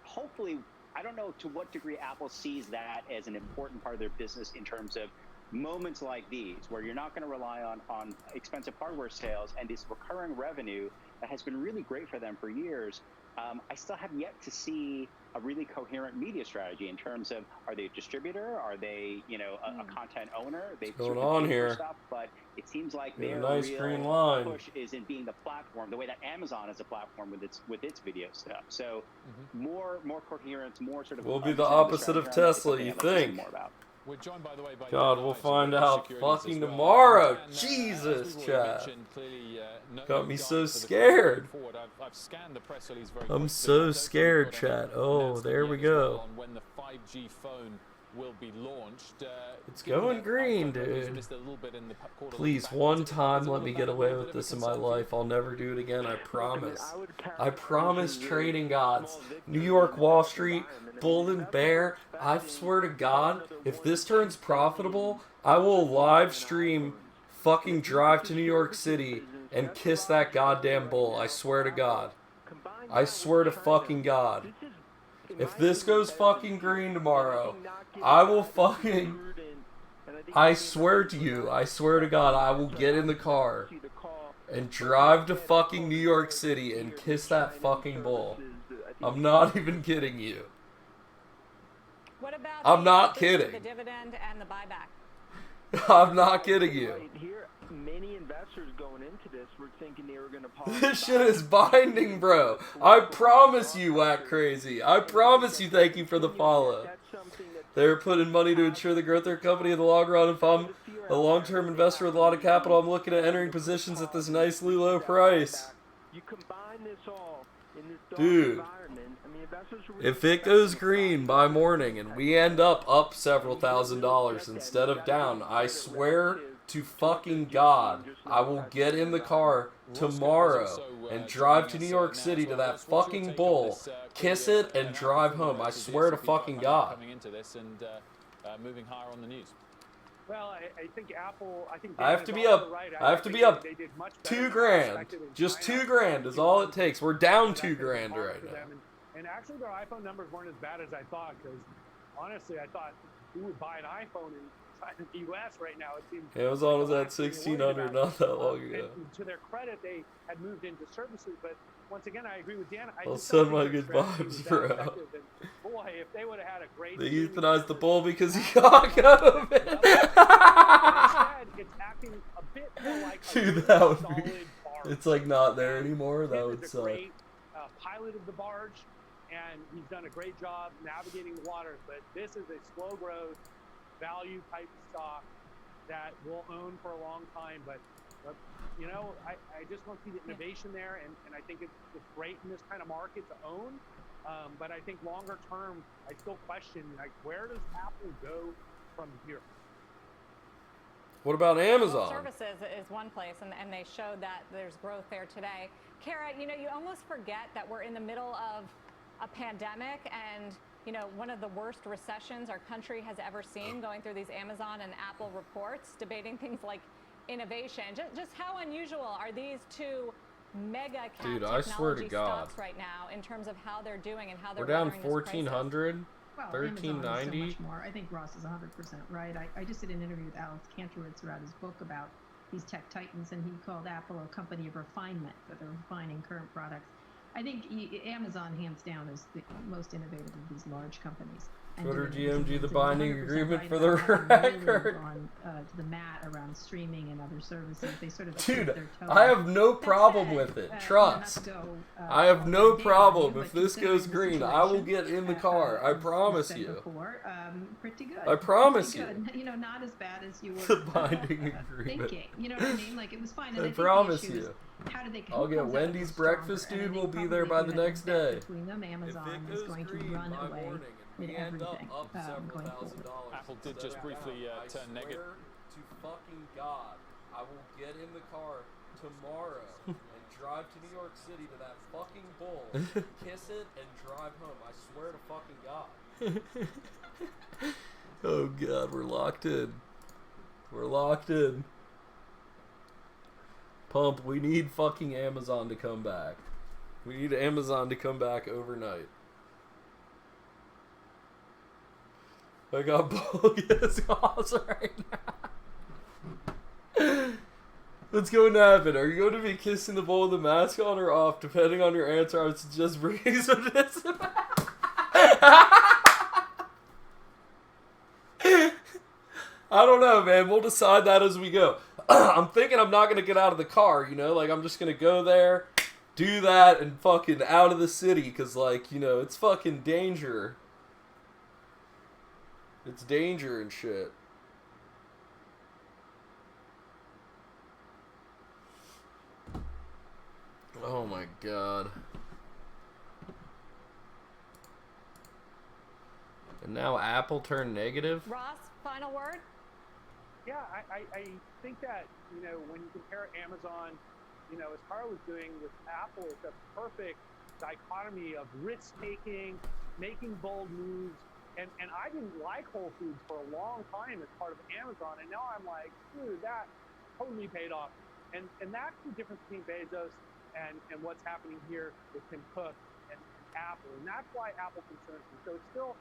hopefully, I don't know to what degree Apple sees that as an important part of their business in terms of moments like these, where you're not going to rely on expensive hardware sales and this recurring revenue that has been really great for them for years. I still have yet to see a really coherent media strategy in terms of, are they a distributor? Are they, a content owner? They've going certainly on paid for here? stuff, but it seems like Got a their nice real green line. push is in being the platform, the way that Amazon is a platform with its video stuff. So more coherence, more sort of. We'll be the understanding opposite of strategy around it is Tesla, something you I'd like to see think? more about. We're joined, by the way, by God, Dan we'll Ives of find Liberty out Securities fucking as well. tomorrow. Dan, Jesus, as we've already chat. mentioned, clearly, no Got me guidance so for the scared. forward. I've scanned the press release very I'm quickly. I so don't scared, think we've got any chat. Oh, announcement there yet we as well go. on when the 5G phone will be launched. It's Given going that green, iPhone revenues dude. missed a little bit in the quarterly Please, back, one is it time all let me about get a away little with bit of a this in my concern for you? life. I'll never do it again, I promise. I I promise, trading gods. New York Wall Street, Bull and Bear, I swear to God, if this turns profitable, I will live stream fucking drive to New York City and kiss that goddamn bull. I swear to God. I swear to fucking God. If this goes fucking green tomorrow, I will fucking... I swear to you, I swear to God, I will get in the car and drive to fucking New York City and kiss that fucking bull. I'm not even kidding you. What about I'm not increase to kidding. the dividend and the buyback? I'm not kidding you. Right here, many investors going into this were thinking they were going to pause. This shit is binding, bro. I promise you, Whack Crazy. I promise you, thank you for the follow. They're putting money to ensure the growth of their company in the long run. If I'm a long-term investor with a lot of capital, I'm looking at entering positions at this nicely low price. You combine this all in this dark Dude, environment. I mean, investors are really if it goes green by morning and we end up several $1,000s instead of down, I swear to fucking God, I will get in the car tomorrow and drive to New York City to that fucking bull, kiss it, and drive home. I swear to fucking God. Coming into this and moving higher on the news. Well, I think Apple. I think I have to be up. I have to be up $2,000. Just $2,000 is all it takes. We're down $2,000 right now. And actually, their iPhone numbers weren't as bad as I thought. Because honestly, I thought who would buy an iPhone in the U.S. right now? It seems Amazon was at $1,600 not that long ago. And to their credit, they had moved into services, but once again, I agree with Dan. I'll send my good vibes, bro. Boy, if they would have had a great. They euthanized the bull because he got COVID. It's acting a bit more like Dude, that would be. It's like not there anymore. That would suck. Great pilot of the barge, and he's done a great job navigating the waters. But this is a slow growth, value type stock that we'll own for a long time. But I just want to see the innovation there, and I think it's great in this kind of market to own. But I think longer term, I still question, like, where does Apple go from here? What about Amazon? Well, services is one place, and they showed that there's growth there today. Kara, you almost forget that we're in the middle of a pandemic and, one of the worst recessions our country has ever seen, going through these Amazon and Apple reports, debating things like innovation. Just how unusual are these two mega cap technology stocks right now in terms of how they're doing and how they're down weathering this crisis? 1,400. Well, 1390. so much more. I think Ross is 100% right. I just did an interview with Alex Kantrowitz about his book about these tech titans, and he called Apple a company of refinement, that they're refining current products. I think Amazon, hands down, is the most innovative of these large companies. Twitter Dividend GMG, the is binding 100% agreement right for the about having really record. gone to the mat around streaming and other services. They sort of Dude, dipped their toe. I have no That problem said, with it. not Trust. to go, I have all no day on problem. you, If but this goes considering green, the I will situation, get in the car. I as promise said you. before, pretty good. I promise pretty you. good. You know, not as bad as you The were binding agreement. thinking. You know what I mean? Like, it was fine. And I I think the promise issue is, you. how do they I'll who get comes out of Wendy's this stronger? breakfast, And I dude. think We'll be probably there if by you the had a next bet day. between them, Amazon is going to run away with everything going forward. Apple did just briefly turn negative. To fucking God, I will get in the car tomorrow and drive to New York City to that fucking bull, kiss it, and drive home. I swear to fucking God. Oh God, we're locked in. We're locked in. Pump, we need fucking Amazon to come back. We need Amazon to come back overnight. I got bogus calls right now. What's going to happen? Are you going to be kissing the bowl with the mask on or off? Depending on your answer, I would suggest bringing some of this. I don't know, man. We'll decide that as we go. I'm thinking I'm not going to get out of the car, you know? Like, I'm just going to go there, do that, and fucking out of the city. Because, like, you know, it's fucking danger. It's danger and shit. Oh my God. And now Apple turned negative? Ross, final word? Yeah, I think that, you know, when you compare Amazon, you know, as Carl was doing with Apple, it's a perfect dichotomy of risk-taking, making bold moves, and I didn't like Whole Foods for a long time as part of Amazon, and now I'm like, dude, that totally paid off. And that's the difference between Bezos and what's happening here with Tim Cook and Apple, and that's why Apple concerns me. So it's still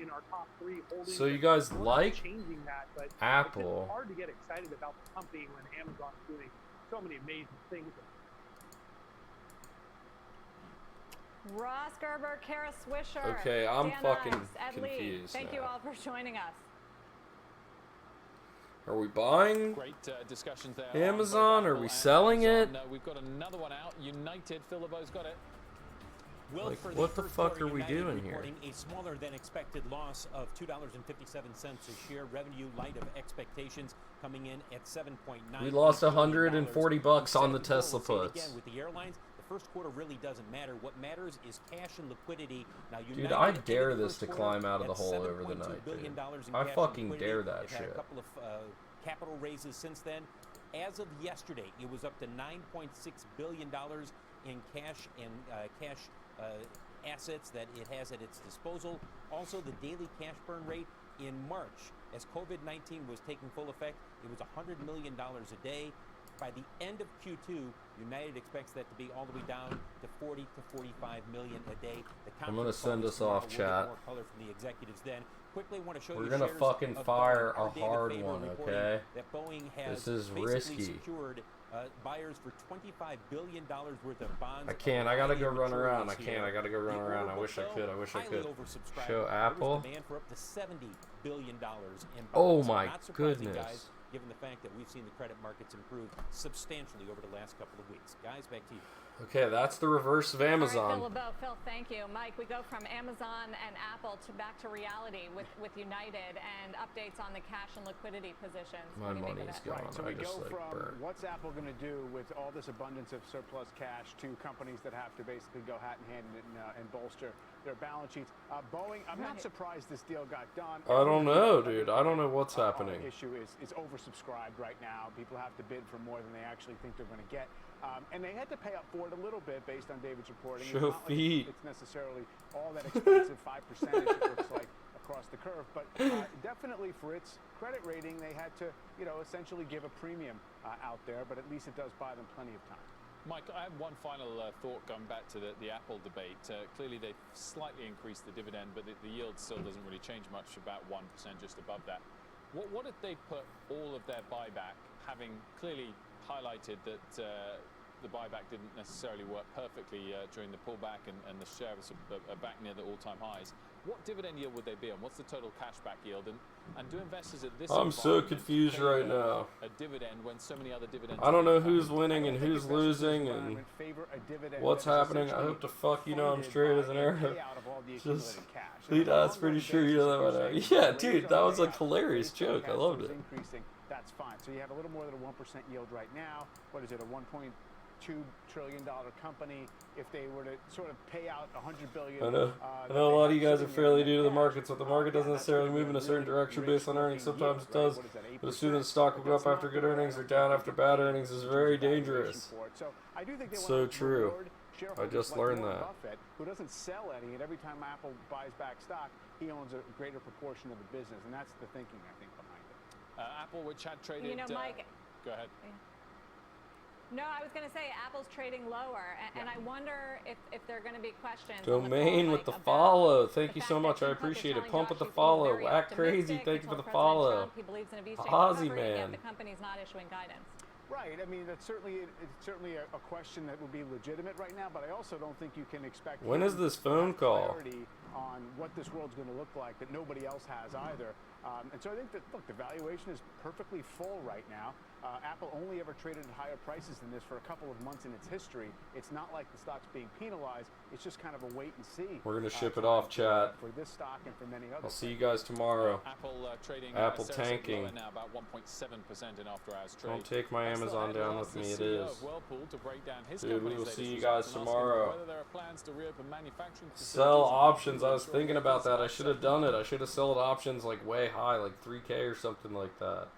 in our top 3 holdings. So you guys We're like not changing that, but Apple? It's hard to get excited about the company when Amazon's doing so many amazing things. Ross Gerber, Kara Swisher. Okay, I'm Dan fucking Ives, Ed Lee. confused Thank now. you all for joining us. Are we buying Great discussions there. Amazon? Are we selling it? We've got another one out. United, Phil LeBeau's got it. Like, what the fuck are we doing here? Reporting a smaller than expected loss of $2.57 a share. Revenue light of expectations, coming in at 7.9. We lost $140 on the Tesla puts. Again, with the airlines, the first quarter really doesn't matter. What matters is cash and liquidity. Now, Dude, I dare this to climb out of the hole over the night, dude. I fucking dare that They've had shit. a couple of capital raises since then. As of yesterday, it was up to $9.6 billion in cash and assets that it has at its disposal. Also, the daily cash burn rate in March, as COVID-19 was taking full effect, it was $100 million a day. By the end of Q2, United expects that to be all the way down to 40 to 45 million a day. I'm gonna send us off, chat. More color from the executives then. Quickly, want to show We're you gonna shares fucking of fire Boeing. a hard David one, Faber reporting okay? That Boeing has This is basically risky. secured buyers for $25 billion worth of bonds. I can't. I gotta go run around. I can't. I gotta go run around. I wish I could. I wish I could. Show Apple. There was demand for up to $70 billion in bonds. Oh So my not surprising, goodness. guys, given the fact that we've seen the credit markets improve substantially over the last couple of weeks. Guys, back to you. Okay, that's the reverse of Amazon. All right, Phil LeBeau. Phil, thank you. Mike, we go from Amazon and Apple to back to reality with United and updates on the cash and liquidity positions. My What do you make of money's it? gone. So I we just go like from burnt. what's Apple going to do with all this abundance of surplus cash to companies that have to basically go hat in hand and bolster their balance sheets. Boeing, I'm not surprised this deal got done. I don't know, dude. I don't know what's happening. The issue is oversubscribed right now. People have to bid for more than they actually think they're going to get. And they had to pay up for it a little bit based on David's reporting. Show it's not feet. like it's necessarily all that expensive, 5% it looks like across the curve. But definitely for its credit rating, they had to, essentially give a premium out there. But at least it does buy them plenty of time. Mike, I have one final thought going back to the Apple debate. Clearly, they've slightly increased the dividend, but the yield still doesn't really change much, about 1%, just above that. What if they put all of their buyback, having clearly highlighted that the buyback didn't necessarily work perfectly during the pullback and the share was back near the all-time highs. what dividend yield would they be on? What's the total cashback yield? And do investors at this I'm so environment confused favor right now. a dividend when so many other dividends I don't know are being who's cut? winning and who's losing and what's happening. I hope to fuck you know I'm straight as an arrow. Just, that's pretty sure you know that by now. Yeah, dude, that was like hilarious joke. I loved it. That's fine. So you have a little more than a 1% yield right now. What is it, a $1.2 trillion company? If they were to sort of pay out $100 billion, I know a lot of you guys are fairly new to the market, so the market doesn't necessarily move in a certain direction based on earnings. Sometimes it does, but assuming the stock will go up after good earnings or down after bad earnings is very dangerous. So true. I just learned that. Buffett, who doesn't sell any, and every time Apple buys back stock, he owns a greater proportion of the business, and that's the thinking, I think, behind it. Apple, which had traded... You know, Mike... Go ahead. No, I was going to say Apple's trading lower, and I wonder if there are going to be questions. Domain with the follow. Thank you so much. I appreciate it. Pump with the follow. Act crazy. Thank you for the follow. He believes in a V-shaped Ozzy, recovery, man. yet the company's not issuing guidance. Right. I mean, it's certainly a question that would be legitimate right now, but I also don't think you can expect. When is this phone call? Clarity on what this world's going to look like that nobody else has either. And so I think that, look, the valuation is perfectly full right now. Apple only ever traded at higher prices than this for a couple of months in its history. It's not like the stock's being penalized. It's just kind of a wait and see. We're going to ship it off, chat. For this stock and for many others. I'll see you guys tomorrow. Apple trading. Apple tanking. Now about 1.7% in after-hours trade. Don't take my Amazon down with me. It is. To break down his Dude, we will latest see you results guys and asking tomorrow. whether there are plans to reopen manufacturing Sell facilities. options. I was thinking about that. I should have done it. I should have sold options like way high, like 3K or something like that.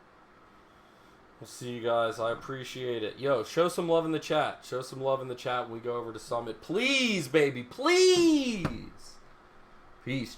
We'll see you guys. I appreciate it. Yo, show some love in the chat. Show some love in the chat when we go over to Summit. Please, baby. Please. Peace, chat.